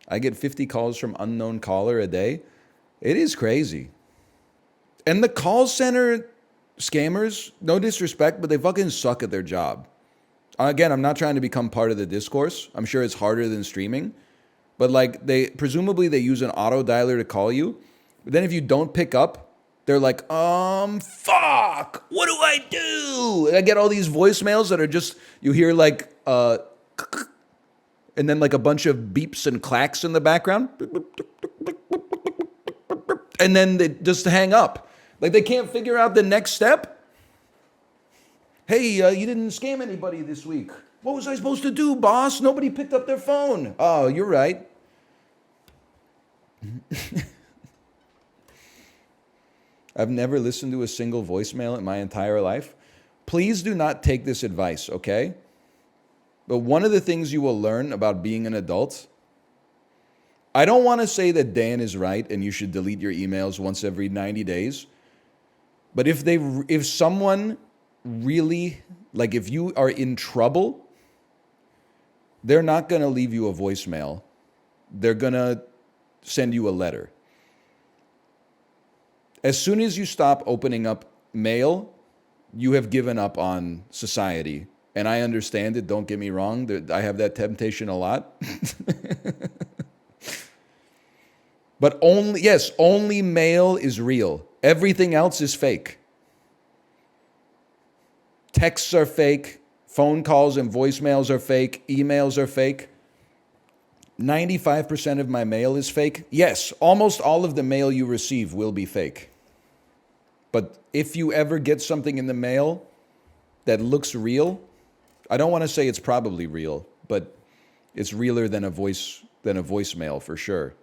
I get 50 calls from unknown caller a day. It is crazy. And the call center scammers, no disrespect, but they fucking suck at their job. Again, I'm not trying to become part of the discourse. I'm sure it's harder than streaming. But like, presumably they use an auto dialer to call you. But then if you don't pick up, They're like, fuck, what do I do? And I get all these voicemails that are just, you hear like, and then like a bunch of beeps and clacks in the background. And then they just hang up. Like they can't figure out the next step. Hey, you didn't scam anybody this week. What was I supposed to do, boss? Nobody picked up their phone. Oh, you're right. I've never listened to a single voicemail in my entire life. Please do not take this advice, okay? But one of the things you will learn about being an adult, I don't want to say that Dan is right and you should delete your emails once every 90 days. But if someone really, like if you are in trouble, they're not going to leave you a voicemail. They're going to send you a letter. As soon as you stop opening up mail, you have given up on society. And I understand it, don't get me wrong. I have that temptation a lot. But only mail is real. Everything else is fake. Texts are fake. Phone calls and voicemails are fake. Emails are fake. 95% of my mail is fake. Yes, almost all of the mail you receive will be fake. But if you ever get something in the mail that looks real, I don't want to say it's probably real, but it's realer than a voicemail for sure.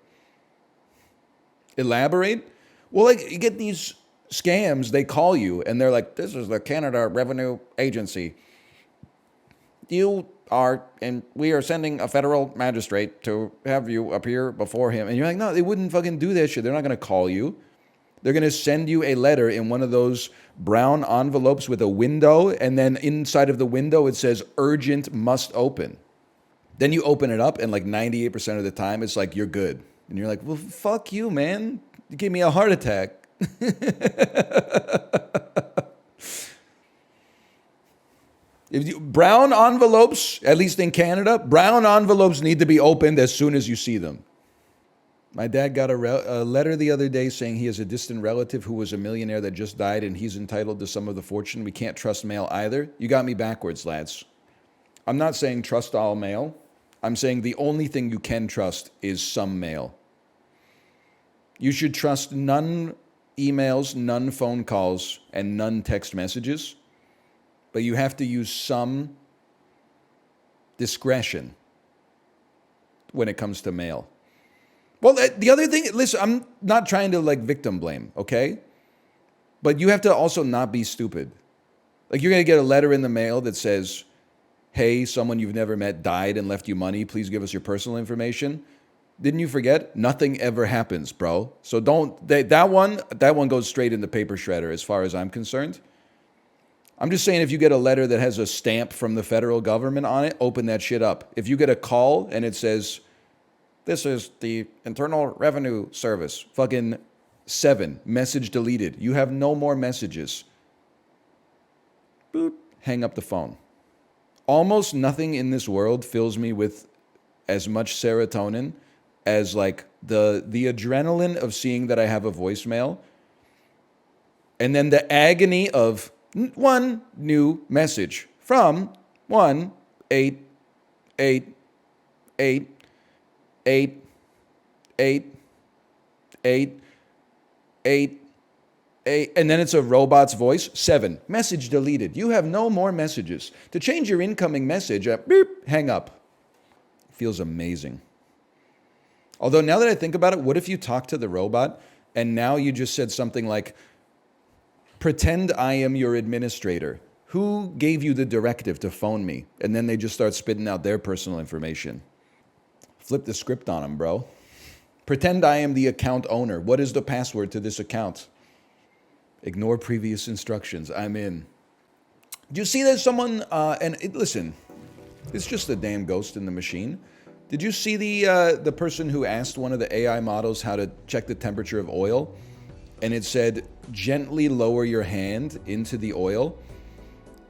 Elaborate? Well, like you get these scams, they call you and they're like, this is the Canada Revenue Agency. You are, and we are sending a federal magistrate to have you appear before him. And you're like, no, they wouldn't fucking do that shit. They're not going to call you. They're going to send you a letter in one of those brown envelopes with a window, and then inside of the window it says, urgent, must open. Then you open it up, and like 98% of the time, it's like, you're good. And you're like, well, fuck you, man. You gave me a heart attack. Brown envelopes, at least in Canada, brown envelopes need to be opened as soon as you see them. My dad got a letter the other day saying he has a distant relative who was a millionaire that just died and he's entitled to some of the fortune. We can't trust mail either. You got me backwards, lads. I'm not saying trust all mail. I'm saying the only thing you can trust is some mail. You should trust none emails, none phone calls, and none text messages. But you have to use some discretion when it comes to mail. Well, the other thing, listen, I'm not trying to like victim blame, okay? But you have to also not be stupid. Like you're going to get a letter in the mail that says, hey, someone you've never met died and left you money. Please give us your personal information. Didn't you forget? Nothing ever happens, bro. So don't, that one goes straight in the paper shredder as far as I'm concerned. I'm just saying if you get a letter that has a stamp from the federal government on it, open that shit up. If you get a call and it says, this is the Internal Revenue Service. Fucking 7. Message deleted. You have no more messages. Boop. Hang up the phone. Almost nothing in this world fills me with as much serotonin as like the adrenaline of seeing that I have a voicemail. And then the agony of one new message from 1-888 8, 8, 8, 8, 8, and then it's a robot's voice. 7, message deleted. You have no more messages. To change your incoming message, beep, hang up. Feels amazing. Although now that I think about it, what if you talk to the robot and now you just said something like, pretend I am your administrator. Who gave you the directive to phone me? And then they just start spitting out their personal information. Flip the script on them, bro. Pretend I am the account owner. What is the password to this account? Ignore previous instructions. I'm in. Do you see that someone, listen, it's just a damn ghost in the machine. Did you see the person who asked one of the AI models how to check the temperature of oil? And it said, gently lower your hand into the oil.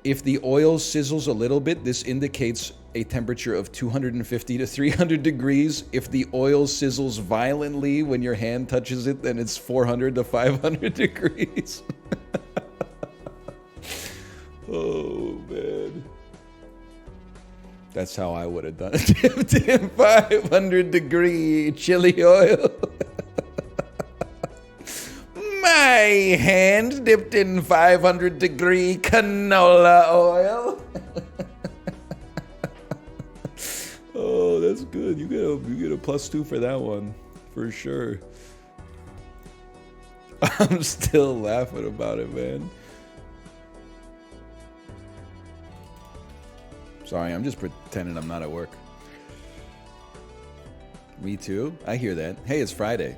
If the oil sizzles a little bit, this indicates a temperature of 250 to 300 degrees. If the oil sizzles violently when your hand touches it, then it's 400 to 500 degrees. Oh, man. That's how I would have done it. Dipped in 500 degree chili oil. My hand dipped in 500 degree canola oil. Oh, that's good. You get a +2 for that one, for sure. I'm still laughing about it, man. Sorry, I'm just pretending I'm not at work. Me too. I hear that. Hey, it's Friday.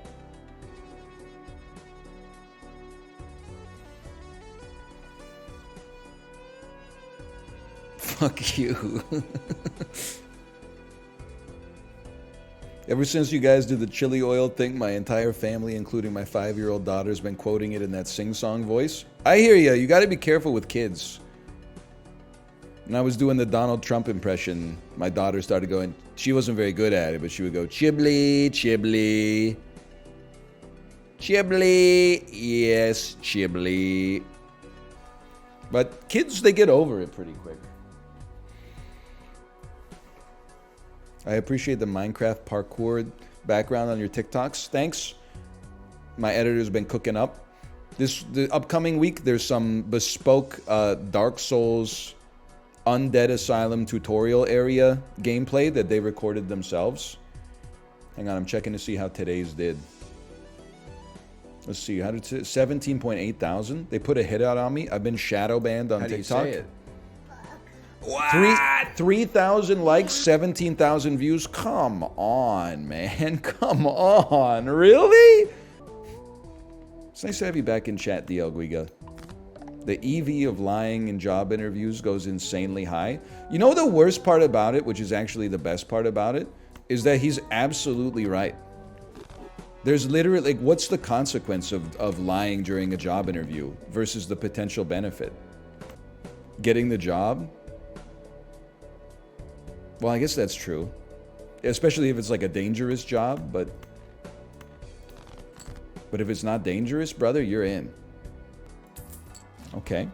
Fuck you. Ever since you guys did the chili oil thing, my entire family, including my 5-year-old daughter, has been quoting it in that sing-song voice. I hear ya. You gotta be careful with kids. When I was doing the Donald Trump impression, my daughter started going, she wasn't very good at it, but she would go, chiblee, chiblee. Chiblee, yes, chiblee. But kids, they get over it pretty quick. I appreciate the Minecraft parkour background on your TikToks. Thanks. My editor's been cooking up. The upcoming week, there's some bespoke Dark Souls Undead Asylum tutorial area gameplay that they recorded themselves. Hang on, I'm checking to see how today's did. Let's see, how did it 17.8 thousand? They put a hit out on me. I've been shadow banned on How do TikTok. you say it? What? 3,000 likes, 17,000 views. Come on, man. Come on. Really? It's nice to have you back in chat, DL Guiga. The EV of lying in job interviews goes insanely high. You know the worst part about it, which is actually the best part about it, is that he's absolutely right. There's literally, like, what's the consequence of lying during a job interview versus the potential benefit? Getting the job? Well, I guess that's true. Especially if it's like a dangerous job, but if it's not dangerous, brother, you're in. Okay.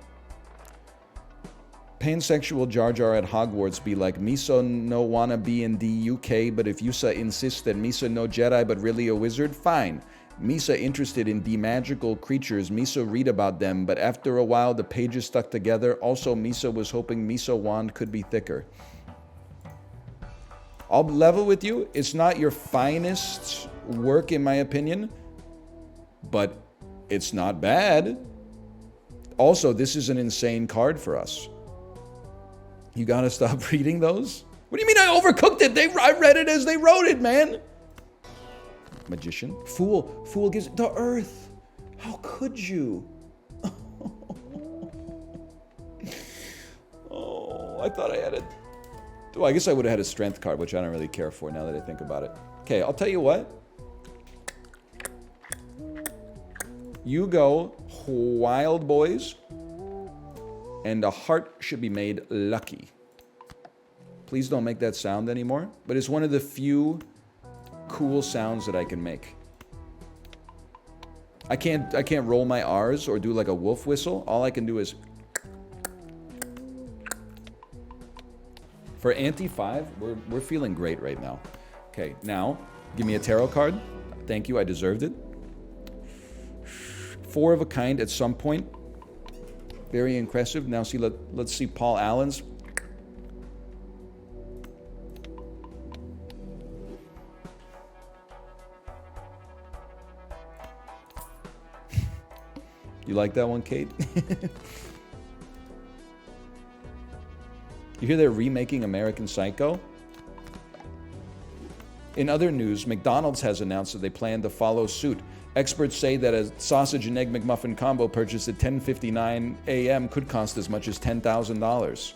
Pansexual Jar Jar at Hogwarts be like, Miso no wanna be in the UK, but if Yusa insists that Misa no Jedi but really a wizard, fine. Misa interested in magical creatures, Misa read about them, but after a while the pages stuck together. Also, Misa was hoping Misa wand could be thicker. I'll level with you, it's not your finest work in my opinion, but it's not bad. Also, this is an insane card for us. You gotta stop reading those? What do you mean I overcooked it? I read it as they wrote it, man. Magician. Fool. Fool gives the earth. How could you? Oh, I thought I had it. Well, I guess I would have had a strength card, which I don't really care for now that I think about it. Okay, I'll tell you what. You go Wild Boys, and a heart should be made lucky. Please don't make that sound anymore, but it's one of the few cool sounds that I can make. I can't roll my R's or do like a wolf whistle. All I can do is... For Ante 5, we're feeling great right now. Okay, now, give me a tarot card. Thank you, I deserved it. 4 of a kind at some point. Very impressive. Now see, let's see Paul Allen's. You like that one, Kate? You hear they're remaking American Psycho? In other news, McDonald's has announced that they plan to follow suit. Experts say that a sausage and egg McMuffin combo purchased at 10:59 a.m. could cost as much as $10,000.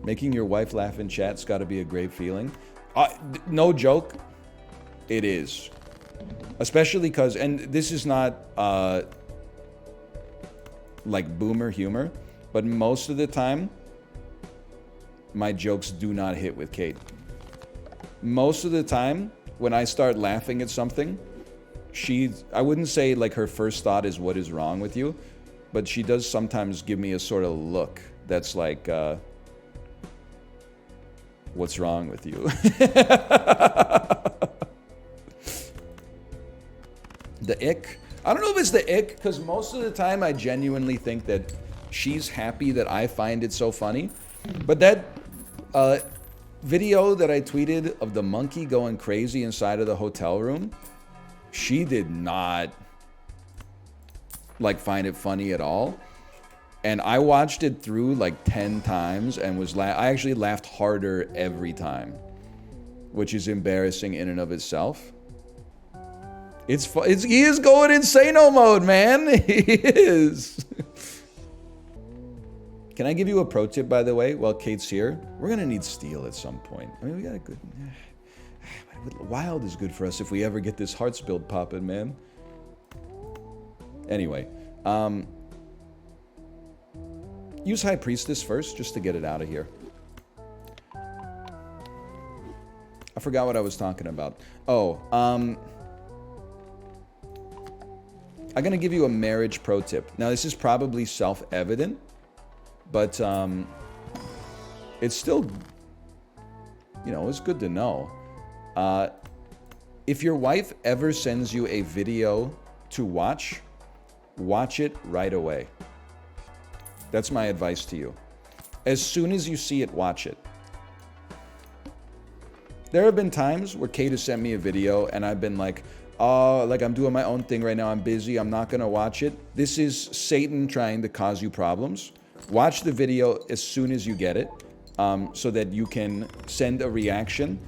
Making your wife laugh in chat's got to be a great feeling. No joke, it is. Especially because, and this is not like boomer humor, But most of the time, my jokes do not hit with Kate. Most of the time, when I start laughing at something, I wouldn't say like her first thought is what is wrong with you, but she does sometimes give me a sort of look that's like, what's wrong with you? The ick? I don't know if it's the ick, because most of the time I genuinely think that she's happy that I find it so funny. But that video that I tweeted of the monkey going crazy inside of the hotel room, she did not like find it funny at all. And I watched it through like 10 times and I actually laughed harder every time, which is embarrassing in and of itself. He is going insano mode, man. He is. Can I give you a pro tip, by the way, while Kate's here? We're going to need steel at some point. I mean, we got a good... Wild is good for us if we ever get this hearts build popping, man. Anyway. Use High Priestess first, just to get it out of here. I forgot what I was talking about. Oh, I'm going to give you a marriage pro tip. Now, this is probably self-evident, but it's still, you know, it's good to know. If your wife ever sends you a video to watch it right away. That's my advice to you. As soon as you see it, watch it. There have been times where Kate has sent me a video and I've been like, oh, like I'm doing my own thing right now. I'm busy. I'm not going to watch it. This is Satan trying to cause you problems. Watch the video as soon as you get it so that you can send a reaction.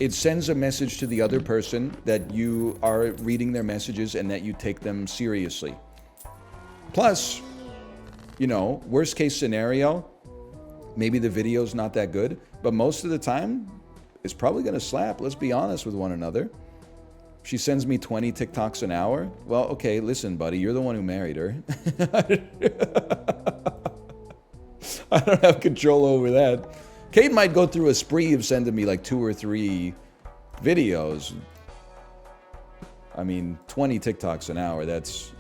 It sends a message to the other person that you are reading their messages and that you take them seriously. Plus, you know, worst case scenario, maybe the video's not that good, but most of the time, it's probably going to slap. Let's be honest with one another. She sends me 20 TikToks an hour. Well, okay, listen, buddy, you're the one who married her. I don't have control over that. Kate might go through a spree of sending me like 2 or 3 videos. I mean, 20 TikToks an hour, that's...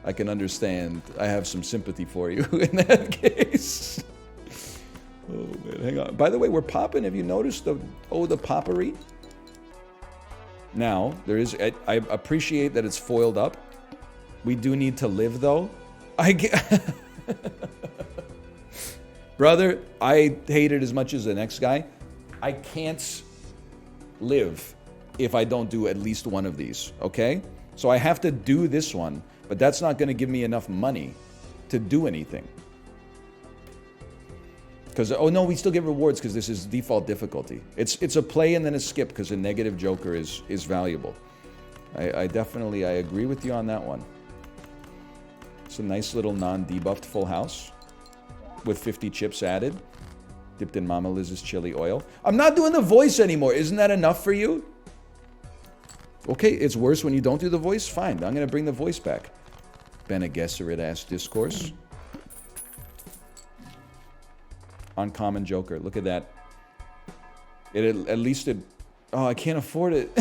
I can understand. I have some sympathy for you in that case. Oh, man, hang on. By the way, we're popping. Have you noticed the poppery? Now, there is... I appreciate that it's foiled up. We do need to live, though. Brother, I hate it as much as the next guy. I can't live if I don't do at least one of these, okay? So I have to do this one, but that's not going to give me enough money to do anything. Because, oh no, we still get rewards because this is default difficulty. It's a play and then a skip because a negative joker is valuable. I definitely, I agree with you on that one. It's a nice little non-debuffed full house with 50 chips added. Dipped in Mama Liz's chili oil. I'm not doing the voice anymore. Isn't that enough for you? Okay, it's worse when you don't do the voice? Fine, I'm going to bring the voice back. Bene Gesserit-ass discourse. Uncommon Joker. Look at that. At least it... Oh, I can't afford it.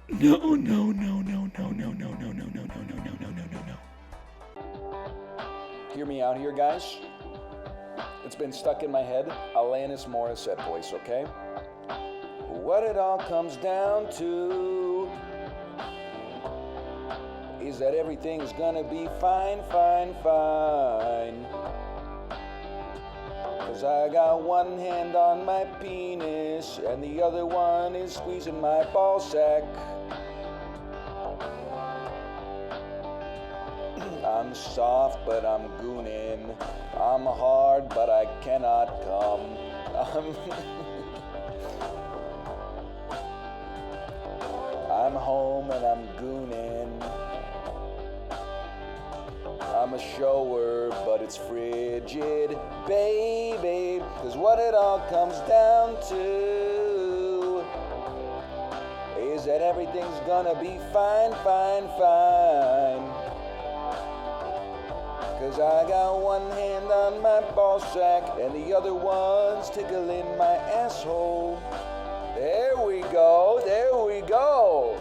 No, no, no, no, no, no, no, no, no, no, no, no, no, no, no, no, no. Hear me out here, guys. It's been stuck in my head. Alanis Morissette voice, okay? What it all comes down to is that everything's gonna be fine, fine, fine. 'Cause I got one hand on my penis and the other one is squeezing my ball sack. I'm soft, but I'm gooning. I'm hard, but I cannot come. I'm home and I'm gooning. I'm a shower, but it's frigid, baby. 'Cause what it all comes down to is that everything's gonna be fine, fine, fine. 'Cause I got one hand on my ball sack and the other one's tickling my asshole. There we go, there we go.